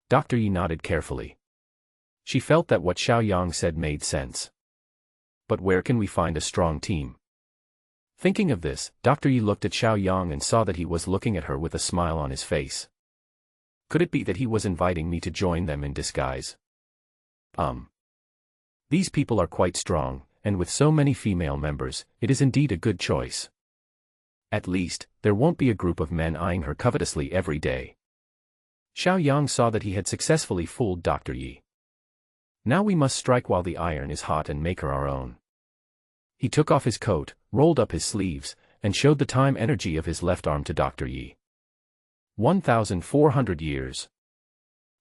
Speaker 1: Dr. Yi nodded carefully. She felt that what Xiao Yang said made sense. But where can we find a strong team? Thinking of this, Dr. Yi looked at Xiao Yang and saw that he was looking at her with a smile on his face. Could it be that he was inviting me to join them in disguise? These people are quite strong, and with so many female members, it is indeed a good choice. At least, there won't be a group of men eyeing her covetously every day. Xiao Yang saw that he had successfully fooled Dr. Yi. Now we must strike while the iron is hot and make her our own. He took off his coat, rolled up his sleeves, and showed the time energy of his left arm to Dr. Yi. 1,400 years.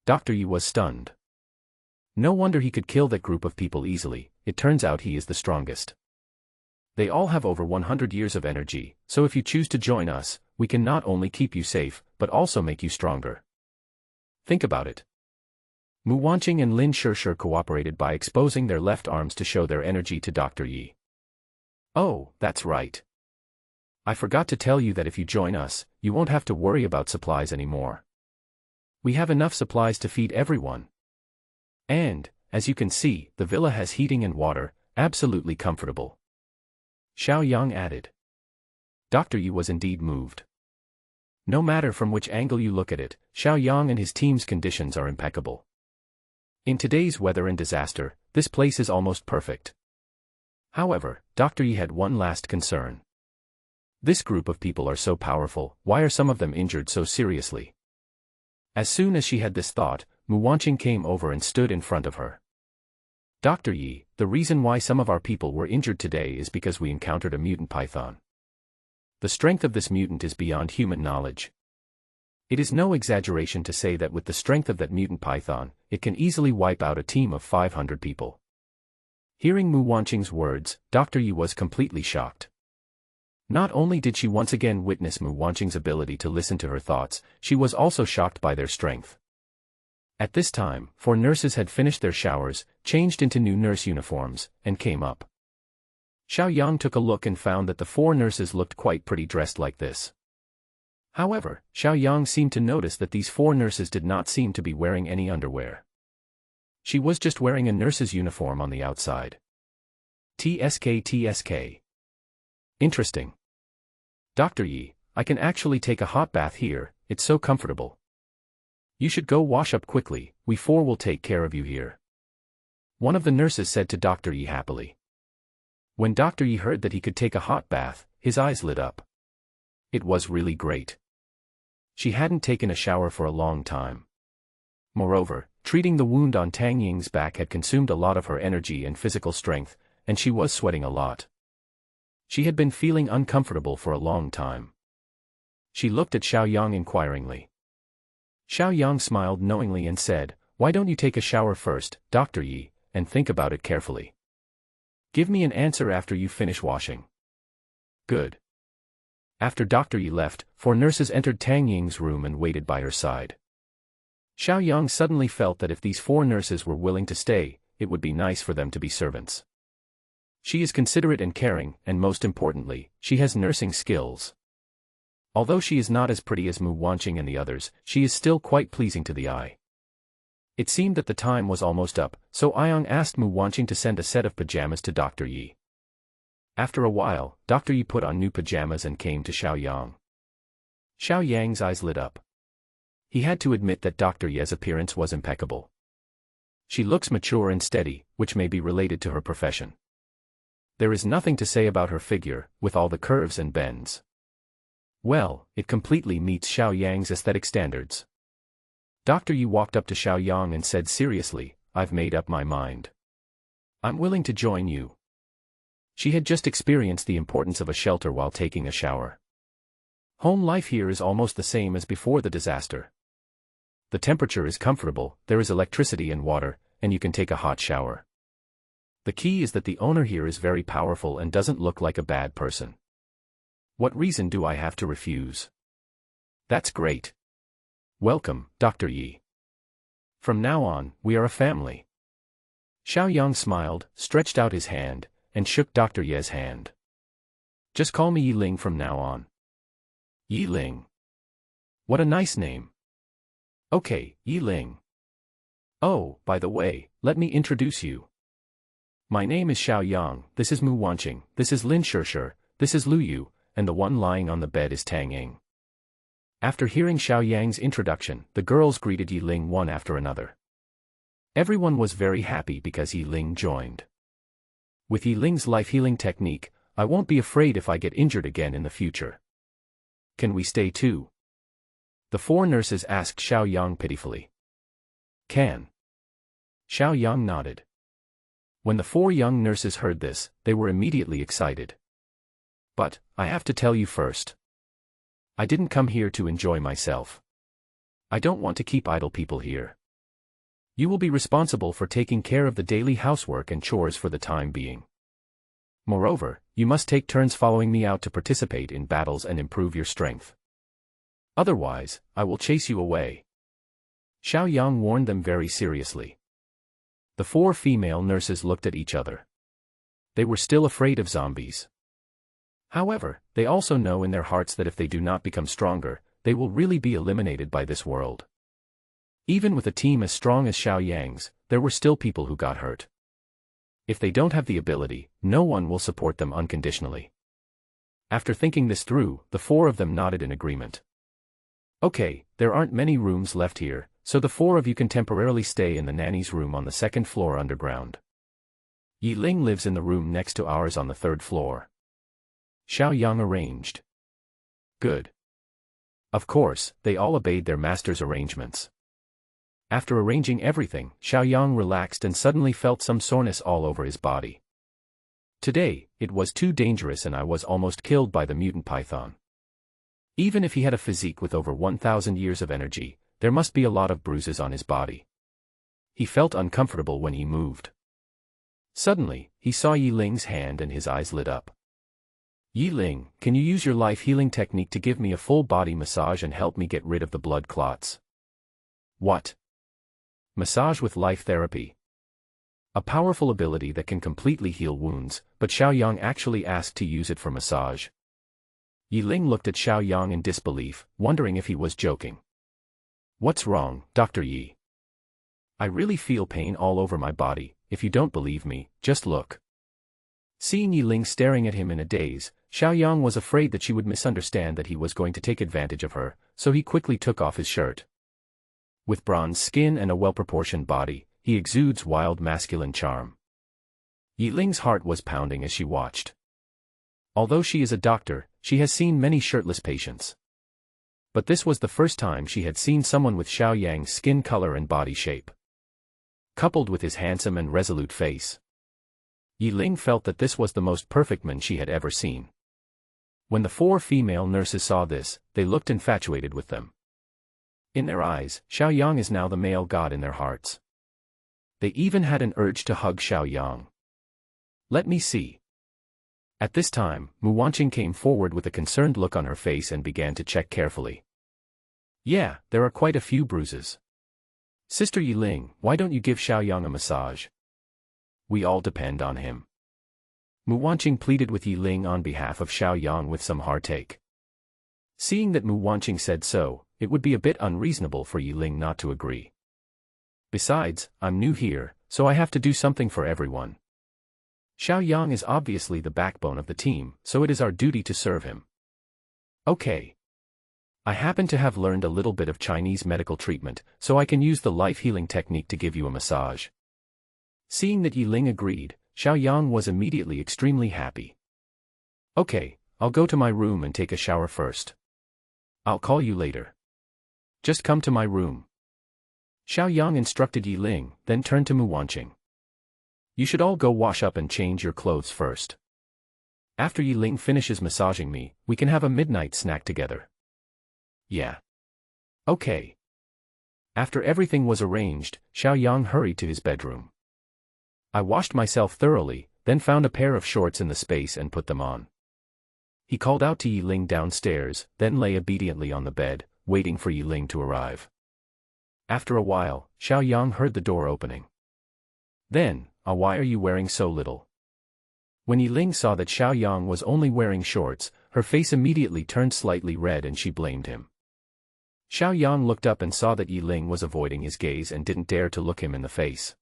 Speaker 1: Dr. Yi was stunned. No wonder he could kill that group of people easily, it turns out he is the strongest. They all have over 100 years of energy, so if you choose to join us, we can not only keep you safe, but also make you stronger. Think about it. Mu Wanqing and Lin Shishir cooperated by exposing their left arms to show their energy to Dr. Yi. Oh, that's right. I forgot to tell you that if you join us, you won't have to worry about supplies anymore. We have enough supplies to feed everyone. And, as you can see, the villa has heating and water, absolutely comfortable. Xiao Yang added. Dr. Yi was indeed moved. No matter from which angle you look at it, Xiao Yang and his team's conditions are impeccable. In today's weather and disaster, this place is almost perfect. However, Dr. Yi had one last concern. This group of people are so powerful, why are some of them injured so seriously? As soon as she had this thought, Mu Wanqing came over and stood in front of her. Dr. Yi, the reason why some of our people were injured today is because we encountered a mutant python. The strength of this mutant is beyond human knowledge. It is no exaggeration to say that with the strength of that mutant python, it can easily wipe out a team of 500 people. Hearing Mu Wanqing's words, Dr. Yi was completely shocked. Not only did she once again witness Mu Wanqing's ability to listen to her thoughts, she was also shocked by their strength. At this time, 4 nurses had finished their showers, changed into new nurse uniforms, and came up. Xiao Yang took a look and found that the 4 nurses looked quite pretty dressed like this. However, Xiao Yang seemed to notice that these 4 nurses did not seem to be wearing any underwear. She was just wearing a nurse's uniform on the outside. TSK. Interesting. Dr. Yi, I can actually take a hot bath here, it's so comfortable. You should go wash up quickly, we 4 will take care of you here. One of the nurses said to Dr. Yi happily. When Dr. Yi heard that he could take a hot bath, his eyes lit up. It was really great. She hadn't taken a shower for a long time. Moreover, treating the wound on Tang Ying's back had consumed a lot of her energy and physical strength, and she was sweating a lot. She had been feeling uncomfortable for a long time. She looked at Xiao Yang inquiringly. Xiao Yang smiled knowingly and said, why don't you take a shower first, Dr. Yi, and think about it carefully. Give me an answer after you finish washing. Good. After Dr. Yi left, 4 nurses entered Tang Ying's room and waited by her side. Xiao Yang suddenly felt that if these 4 nurses were willing to stay, it would be nice for them to be servants. She is considerate and caring, and most importantly, she has nursing skills. Although she is not as pretty as Mu Wanqing and the others, she is still quite pleasing to the eye. It seemed that the time was almost up, so Ayang asked Mu Wanqing to send a set of pajamas to Dr. Yi. After a while, Dr. Yi put on new pajamas and came to Xiao Yang. Xiao Yang's eyes lit up. He had to admit that Dr. Yi's appearance was impeccable. She looks mature and steady, which may be related to her profession. There is nothing to say about her figure, with all the curves and bends. Well, it completely meets Xiao Yang's aesthetic standards. Dr. Yi walked up to Xiao Yang and said seriously, "I've made up my mind. I'm willing to join you." She had just experienced the importance of a shelter while taking a shower. Home life here is almost the same as before the disaster. The temperature is comfortable, there is electricity and water, and you can take a hot shower. The key is that the owner here is very powerful and doesn't look like a bad person. What reason do I have to refuse? That's great. Welcome, Dr. Yi. From now on, we are a family. Xiao Yang smiled, stretched out his hand, and shook Dr. Ye's hand. Just call me Yi Ling from now on. Yi Ling. What a nice name. Okay, Yi Ling. Oh, by the way, let me introduce you. My name is Xiao Yang, this is Mu Wanqing, this is Lin Shishir, this is Lu Yu, and the one lying on the bed is Tang Ying. After hearing Xiao Yang's introduction, the girls greeted Yi Ling one after another. Everyone was very happy because Yi Ling joined. With Yi Ling's life-healing technique, I won't be afraid if I get injured again in the future. Can we stay too? The 4 nurses asked Xiao Yang pitifully. Can. Xiao Yang nodded. When the 4 young nurses heard this, they were immediately excited. But, I have to tell you first. I didn't come here to enjoy myself. I don't want to keep idle people here. You will be responsible for taking care of the daily housework and chores for the time being. Moreover, you must take turns following me out to participate in battles and improve your strength. Otherwise, I will chase you away. Xiao Yang warned them very seriously. The 4 female nurses looked at each other. They were still afraid of zombies. However, they also know in their hearts that if they do not become stronger, they will really be eliminated by this world. Even with a team as strong as Xiao Yang's, there were still people who got hurt. If they don't have the ability, no one will support them unconditionally. After thinking this through, the 4 of them nodded in agreement. Okay, there aren't many rooms left here, so the 4 of you can temporarily stay in the nanny's room on the 2nd floor underground. Yi Ling lives in the room next to ours on the 3rd floor. Xiao Yang arranged. Good. Of course, they all obeyed their master's arrangements. After arranging everything, Xiao Yang relaxed and suddenly felt some soreness all over his body. Today, it was too dangerous and I was almost killed by the mutant python. Even if he had a physique with over 1,000 years of energy, there must be a lot of bruises on his body. He felt uncomfortable when he moved. Suddenly, he saw Yi Ling's hand and his eyes lit up. Yi Ling, can you use your life-healing technique to give me a full-body massage and help me get rid of the blood clots? What? Massage with life therapy. A powerful ability that can completely heal wounds, but Xiao Yang actually asked to use it for massage. Yi Ling looked at Xiao Yang in disbelief, wondering if he was joking. What's wrong, Dr. Yi? I really feel pain all over my body. If you don't believe me, just look. Seeing Yi Ling staring at him in a daze, Xiao Yang was afraid that she would misunderstand that he was going to take advantage of her, so he quickly took off his shirt. With bronze skin and a well-proportioned body, he exudes wild masculine charm. Yi Ling's heart was pounding as she watched. Although she is a doctor, she has seen many shirtless patients. But this was the first time she had seen someone with Xiao Yang's skin color and body shape. Coupled with his handsome and resolute face, Yi Ling felt that this was the most perfect man she had ever seen. When the 4 female nurses saw this, they looked infatuated with them. In their eyes, Xiao Yang is now the male god in their hearts. They even had an urge to hug Xiao Yang. Let me see. At this time, Mu Wanqing came forward with a concerned look on her face and began to check carefully. Yeah, there are quite a few bruises. Sister Yi Ling, why don't you give Xiao Yang a massage? We all depend on him. Mu Wanqing pleaded with Yi Ling on behalf of Xiao Yang with some heartache. Seeing that Mu Wanqing said so, it would be a bit unreasonable for Yi Ling not to agree. Besides, I'm new here, so I have to do something for everyone. Xiao Yang is obviously the backbone of the team, so it is our duty to serve him. Okay. I happen to have learned a little bit of Chinese medical treatment, so I can use the life-healing technique to give you a massage. Seeing that Yi Ling agreed, Xiaoyang was immediately extremely happy. Okay, I'll go to my room and take a shower first. I'll call you later. Just come to my room. Xiaoyang instructed Yi Ling, then turned to Mu Wanqing. You should all go wash up and change your clothes first. After Yi Ling finishes massaging me, we can have a midnight snack together. Yeah. Okay. After everything was arranged, Xiaoyang hurried to his bedroom. I washed myself thoroughly, then found a pair of shorts in the space and put them on. He called out to Yi Ling downstairs, then lay obediently on the bed, waiting for Yi Ling to arrive. After a while, Xiaoyang heard the door opening. Then, why are you wearing so little? When Yi Ling saw that Xiaoyang was only wearing shorts, her face immediately turned slightly red and she blamed him. Xiaoyang looked up and saw that Yi Ling was avoiding his gaze and didn't dare to look him in the face.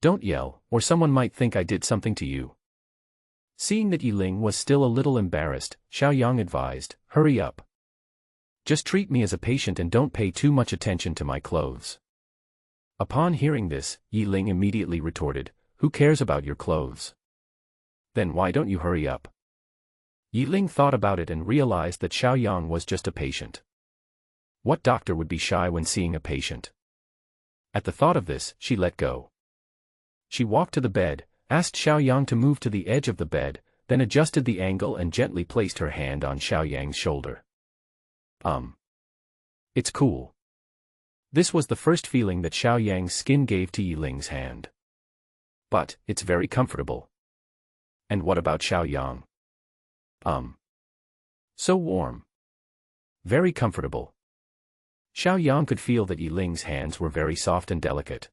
Speaker 1: Don't yell, or someone might think I did something to you. Seeing that Yi Ling was still a little embarrassed, Xiaoyang advised, hurry up. Just treat me as a patient and don't pay too much attention to my clothes. Upon hearing this, Yi Ling immediately retorted, who cares about your clothes? Then why don't you hurry up? Yi Ling thought about it and realized that Xiaoyang was just a patient. What doctor would be shy when seeing a patient? At the thought of this, she let go. She walked to the bed, asked Xiaoyang to move to the edge of the bed, then adjusted the angle and gently placed her hand on Xiaoyang's shoulder. It's cool. This was the first feeling that Xiaoyang's skin gave to Yi Ling's hand. But, it's very comfortable. And what about Xiaoyang? So warm. Very comfortable. Xiaoyang could feel that Yi Ling's hands were very soft and delicate.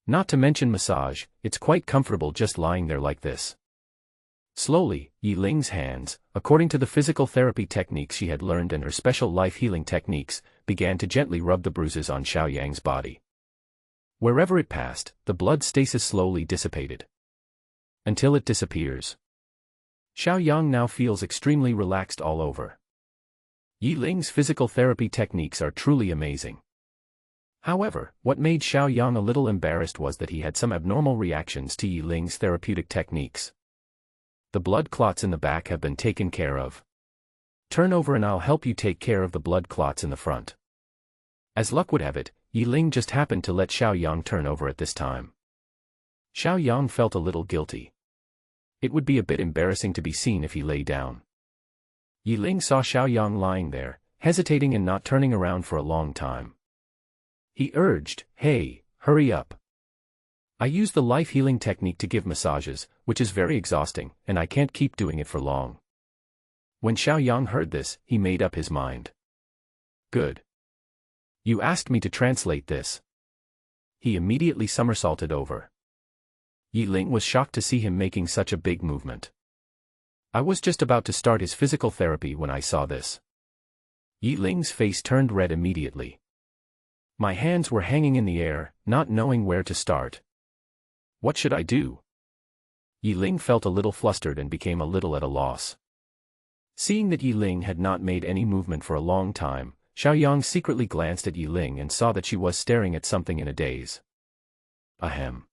Speaker 1: Not to mention massage, it's quite comfortable just lying there like this. Slowly, Yi Ling's hands, according to the physical therapy techniques she had learned and her special life-healing techniques, began to gently rub the bruises on Xiaoyang's body. Wherever it passed, the blood stasis slowly dissipated. Until it disappears. Xiaoyang now feels extremely relaxed all over. Yi Ling's physical therapy techniques are truly amazing. However, what made Xiaoyang a little embarrassed was that he had some abnormal reactions to Yi Ling's therapeutic techniques. The blood clots in the back have been taken care of. Turn over and I'll help you take care of the blood clots in the front. As luck would have it, Yi Ling just happened to let Xiaoyang turn over at this time. Xiaoyang felt a little guilty. It would be a bit embarrassing to be seen if he lay down. Yi Ling saw Xiaoyang lying there, hesitating and not turning around for a long time. He urged, hey, hurry up. I use the life-healing technique to give massages, which is very exhausting, and I can't keep doing it for long. When Xiaoyang heard this, he made up his mind. Good. You asked me to translate this. He immediately somersaulted over. Yi Ling was shocked to see him making such a big movement. I was just about to start his physical therapy when I saw this. Yi Ling's face turned red immediately. My hands were hanging in the air, not knowing where to start. What should I do? Yi Ling felt a little flustered and became a little at a loss. Seeing that Yi Ling had not made any movement for a long time, Xiaoyang secretly glanced at Yi Ling and saw that she was staring at something in a daze. Ahem.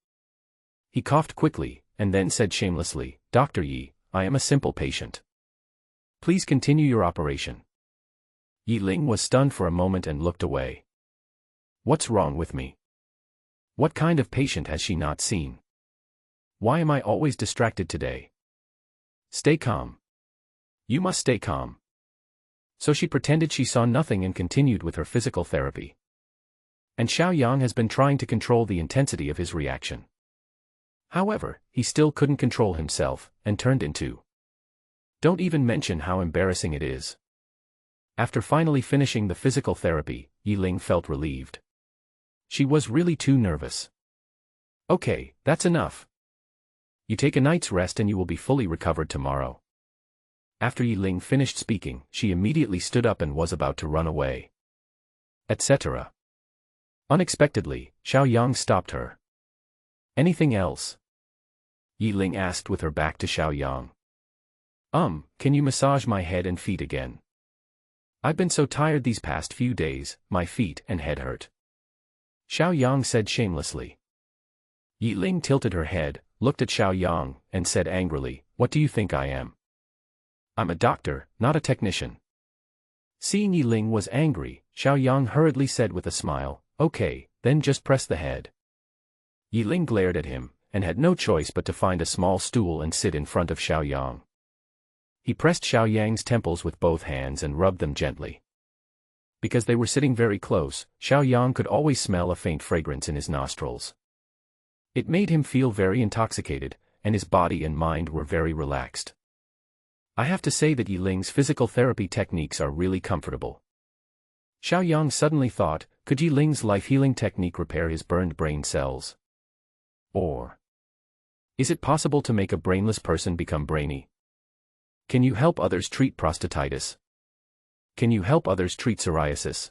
Speaker 1: He coughed quickly, and then said shamelessly, Dr. Yi, I am a simple patient. Please continue your operation. Yi Ling was stunned for a moment and looked away. What's wrong with me? What kind of patient has she not seen? Why am I always distracted today? Stay calm. You must stay calm. So she pretended she saw nothing and continued with her physical therapy. And Xiaoyang has been trying to control the intensity of his reaction. However, he still couldn't control himself, and turned into. Don't even mention how embarrassing it is. After finally finishing the physical therapy, Yi Ling felt relieved. She was really too nervous. Okay, that's enough. You take a night's rest and you will be fully recovered tomorrow. After Yi Ling finished speaking, she immediately stood up and was about to run away. Etc. Unexpectedly, Xiaoyang stopped her. Anything else? Yi Ling asked with her back to Xiaoyang. Can you massage my head and feet again? I've been so tired these past few days, my feet and head hurt. Xiaoyang said shamelessly. Yi Ling tilted her head, looked at Xiao Yang, and said angrily, "What do you think I am? I'm a doctor, not a technician." Seeing Yi Ling was angry, Xiao Yang hurriedly said with a smile, "Okay, then just press the head." Yi Ling glared at him, and had no choice but to find a small stool and sit in front of Xiao Yang. He pressed Xiao Yang's temples with both hands and rubbed them gently. Because they were sitting very close, Xiao Yang could always smell a faint fragrance in his nostrils. It made him feel very intoxicated, and his body and mind were very relaxed. I have to say that Yi Ling's physical therapy techniques are really comfortable. Xiao Yang suddenly thought, could Yi Ling's life-healing technique repair his burned brain cells? Or is it possible to make a brainless person become brainy? Can you help others treat prostatitis? Can you help others treat psoriasis?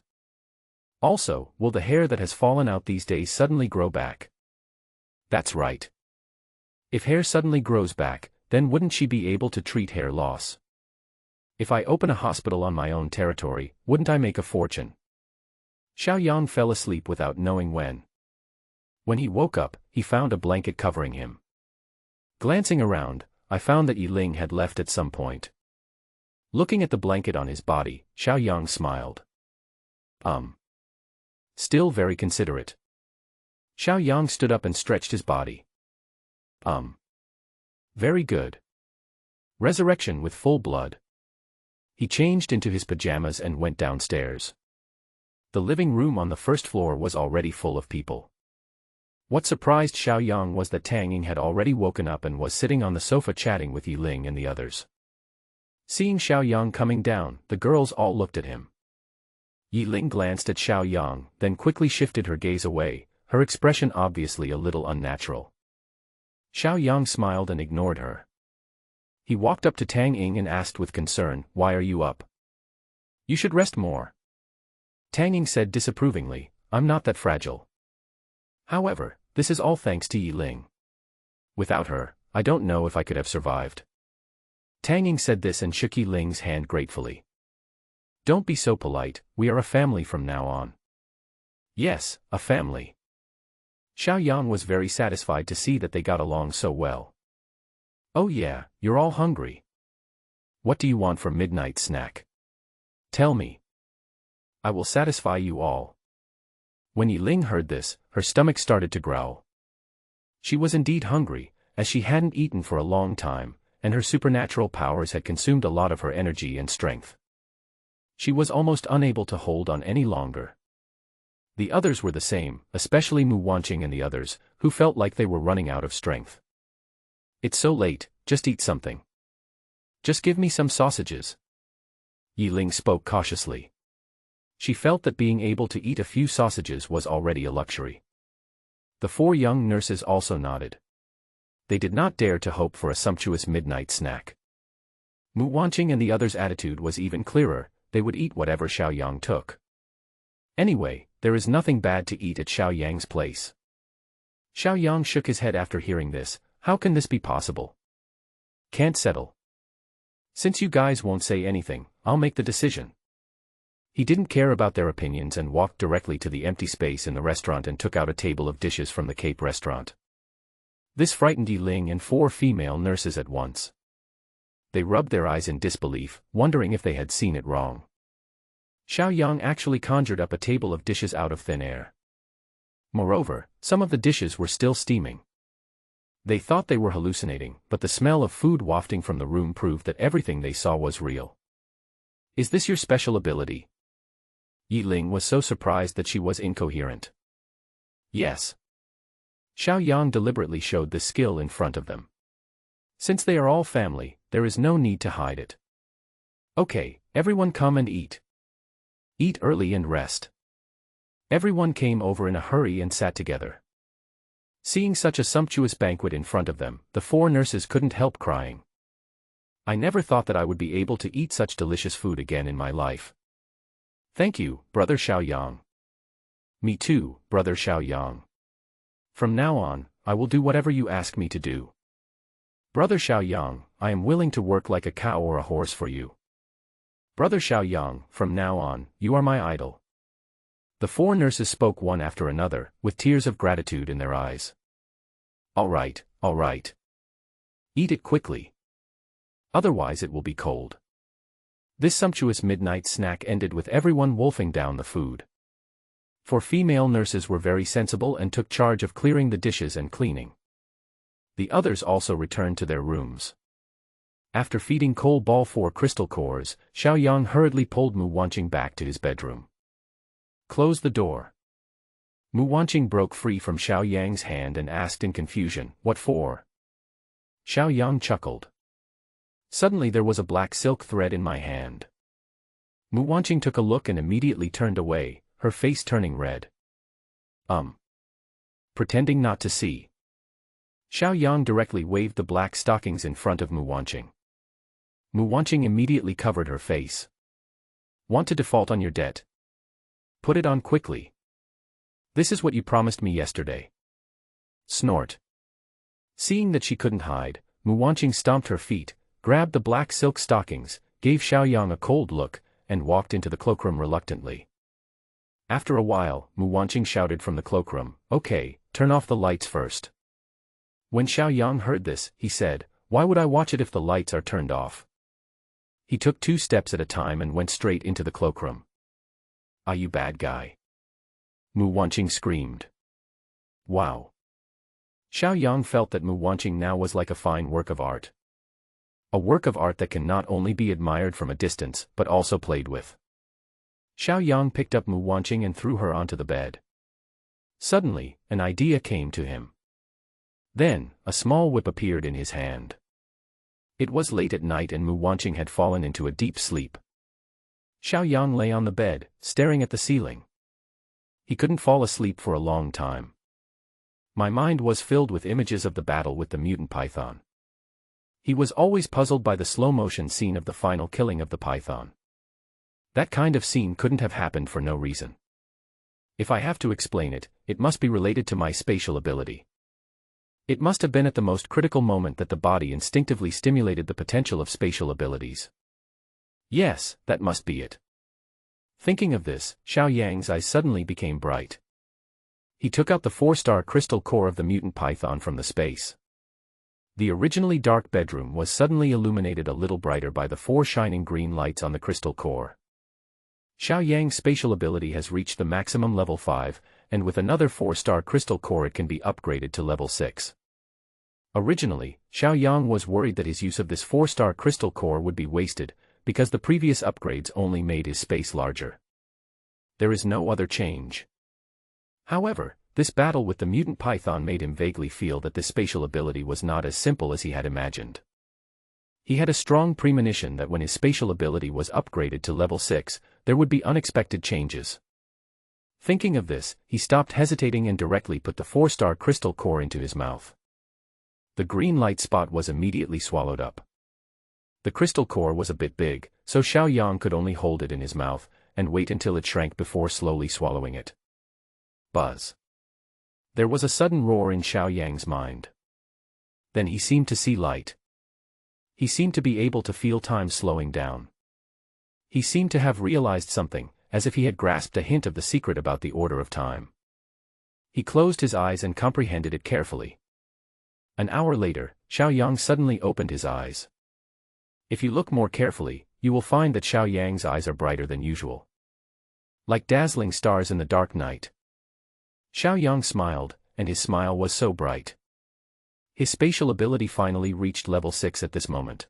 Speaker 1: Also, will the hair that has fallen out these days suddenly grow back? That's right. If hair suddenly grows back, then wouldn't she be able to treat hair loss? If I open a hospital on my own territory, wouldn't I make a fortune? Xiao Yang fell asleep without knowing when. When he woke up, he found a blanket covering him. Glancing around, I found that Yi Ling had left at some point. Looking at the blanket on his body, Xiao Yang smiled. Still very considerate. Xiao Yang stood up and stretched his body. Very good. Resurrection with full blood. He changed into his pajamas and went downstairs. The living room on the first floor was already full of people. What surprised Xiao Yang was that Tang Ying had already woken up and was sitting on the sofa chatting with Yi Ling and the others. Seeing Xiao Yang coming down, the girls all looked at him. Yi Ling glanced at Xiao Yang, then quickly shifted her gaze away, her expression obviously a little unnatural. Xiao Yang smiled and ignored her. He walked up to Tang Ying and asked with concern, "Why are you up? You should rest more." Tang Ying said disapprovingly, "I'm not that fragile. However, this is all thanks to Yi Ling. Without her, I don't know if I could have survived." Tang Ying said this and shook Yi Ling's hand gratefully. "Don't be so polite, we are a family from now on." "Yes, a family." Xiao Yang was very satisfied to see that they got along so well. "Oh yeah, you're all hungry. What do you want for midnight snack? Tell me. I will satisfy you all." When Yi Ling heard this, her stomach started to growl. She was indeed hungry, as she hadn't eaten for a long time, and her supernatural powers had consumed a lot of her energy and strength. She was almost unable to hold on any longer. The others were the same, especially Mu Wanqing and the others, who felt like they were running out of strength. "It's so late, just eat something. Just give me some sausages." Yi Ling spoke cautiously. She felt that being able to eat a few sausages was already a luxury. The four young nurses also nodded. They did not dare to hope for a sumptuous midnight snack. Mu Wanqing and the others' attitude was even clearer, they would eat whatever Xiao Yang took. Anyway, there is nothing bad to eat at Xiao Yang's place. Xiao Yang shook his head after hearing this. How can this be possible? Can't settle. Since you guys won't say anything, I'll make the decision. He didn't care about their opinions and walked directly to the empty space in the restaurant and took out a table of dishes from the Cape restaurant. This frightened Yi Ling and four female nurses at once. They rubbed their eyes in disbelief, wondering if they had seen it wrong. Xiao Yang actually conjured up a table of dishes out of thin air. Moreover, some of the dishes were still steaming. They thought they were hallucinating, but the smell of food wafting from the room proved that everything they saw was real. "Is this your special ability?" Yi Ling was so surprised that she was incoherent. "Yes." Xiao Yang deliberately showed this skill in front of them. "Since they are all family, there is no need to hide it. Okay, everyone come and eat. Eat early and rest." Everyone came over in a hurry and sat together. Seeing such a sumptuous banquet in front of them, the four nurses couldn't help crying. "I never thought that I would be able to eat such delicious food again in my life. Thank you, Brother Xiao Yang." "Me too, Brother Xiao Yang. From now on, I will do whatever you ask me to do. Brother Xiao Yang, I am willing to work like a cow or a horse for you. Brother Xiao Yang, from now on, you are my idol." The four nurses spoke one after another, with tears of gratitude in their eyes. All right, all right. Eat it quickly. Otherwise it will be cold. This sumptuous midnight snack ended with everyone wolfing down the food. For female nurses were very sensible and took charge of clearing the dishes and cleaning. The others also returned to their rooms. After feeding Cole Ball 4 crystal cores, Xiaoyang hurriedly pulled Mu Wanqing back to his bedroom. Close the door. Mu Wanqing broke free from Xiaoyang's hand and asked in confusion, "What for?" Xiaoyang chuckled. "Suddenly there was a black silk thread in my hand." Mu Wanqing took a look and immediately turned away, her face turning red. Pretending not to see. Xiaoyang directly waved the black stockings in front of Mu Wanqing. Mu Wanqing immediately covered her face. "Want to default on your debt? Put it on quickly. This is what you promised me yesterday." Snort. Seeing that she couldn't hide, Mu Wanqing stomped her feet, grabbed the black silk stockings, gave Xiaoyang a cold look, and walked into the cloakroom reluctantly. After a while, Mu Wanqing shouted from the cloakroom, "Okay, turn off the lights first." When Xiaoyang heard this, he said, "Why would I watch it if the lights are turned off?" He took 2 steps at a time and went straight into the cloakroom. "Ah, you bad guy!" Mu Wanqing screamed. Wow! Xiaoyang felt that Mu Wanqing now was like a fine work of art. A work of art that can not only be admired from a distance, but also played with. Xiaoyang picked up Mu Wanqing and threw her onto the bed. Suddenly, an idea came to him. Then, a small whip appeared in his hand. It was late at night and Mu Wanqing had fallen into a deep sleep. Xiaoyang lay on the bed, staring at the ceiling. He couldn't fall asleep for a long time. My mind was filled with images of the battle with the mutant python. He was always puzzled by the slow-motion scene of the final killing of the python. That kind of scene couldn't have happened for no reason. If I have to explain it, it must be related to my spatial ability. It must have been at the most critical moment that the body instinctively stimulated the potential of spatial abilities. Yes, that must be it. Thinking of this, Xiaoyang's eyes suddenly became bright. He took out the 4-star crystal core of the mutant python from the space. The originally dark bedroom was suddenly illuminated a little brighter by the 4 shining green lights on the crystal core. Xiaoyang's spatial ability has reached the maximum level 5, and with another 4-star crystal core it can be upgraded to level 6. Originally, Xiaoyang was worried that his use of this 4-star crystal core would be wasted, because the previous upgrades only made his space larger. There is no other change. However, this battle with the mutant python made him vaguely feel that this spatial ability was not as simple as he had imagined. He had a strong premonition that when his spatial ability was upgraded to level 6, there would be unexpected changes. Thinking of this, he stopped hesitating and directly put the 4-star crystal core into his mouth. The green light spot was immediately swallowed up. The crystal core was a bit big, so Xiaoyang could only hold it in his mouth, and wait until it shrank before slowly swallowing it. Buzz. There was a sudden roar in Xiaoyang's mind. Then he seemed to see light. He seemed to be able to feel time slowing down. He seemed to have realized something, as if he had grasped a hint of the secret about the order of time. He closed his eyes and comprehended it carefully. An hour later, Xiaoyang suddenly opened his eyes. If you look more carefully, you will find that Xiaoyang's eyes are brighter than usual. Like dazzling stars in the dark night. Xiaoyang smiled, and his smile was so bright. His spatial ability finally reached level 6 at this moment.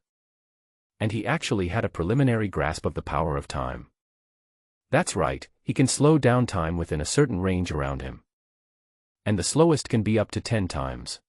Speaker 1: And he actually had a preliminary grasp of the power of time. That's right, he can slow down time within a certain range around him. And the slowest can be up to 10 times.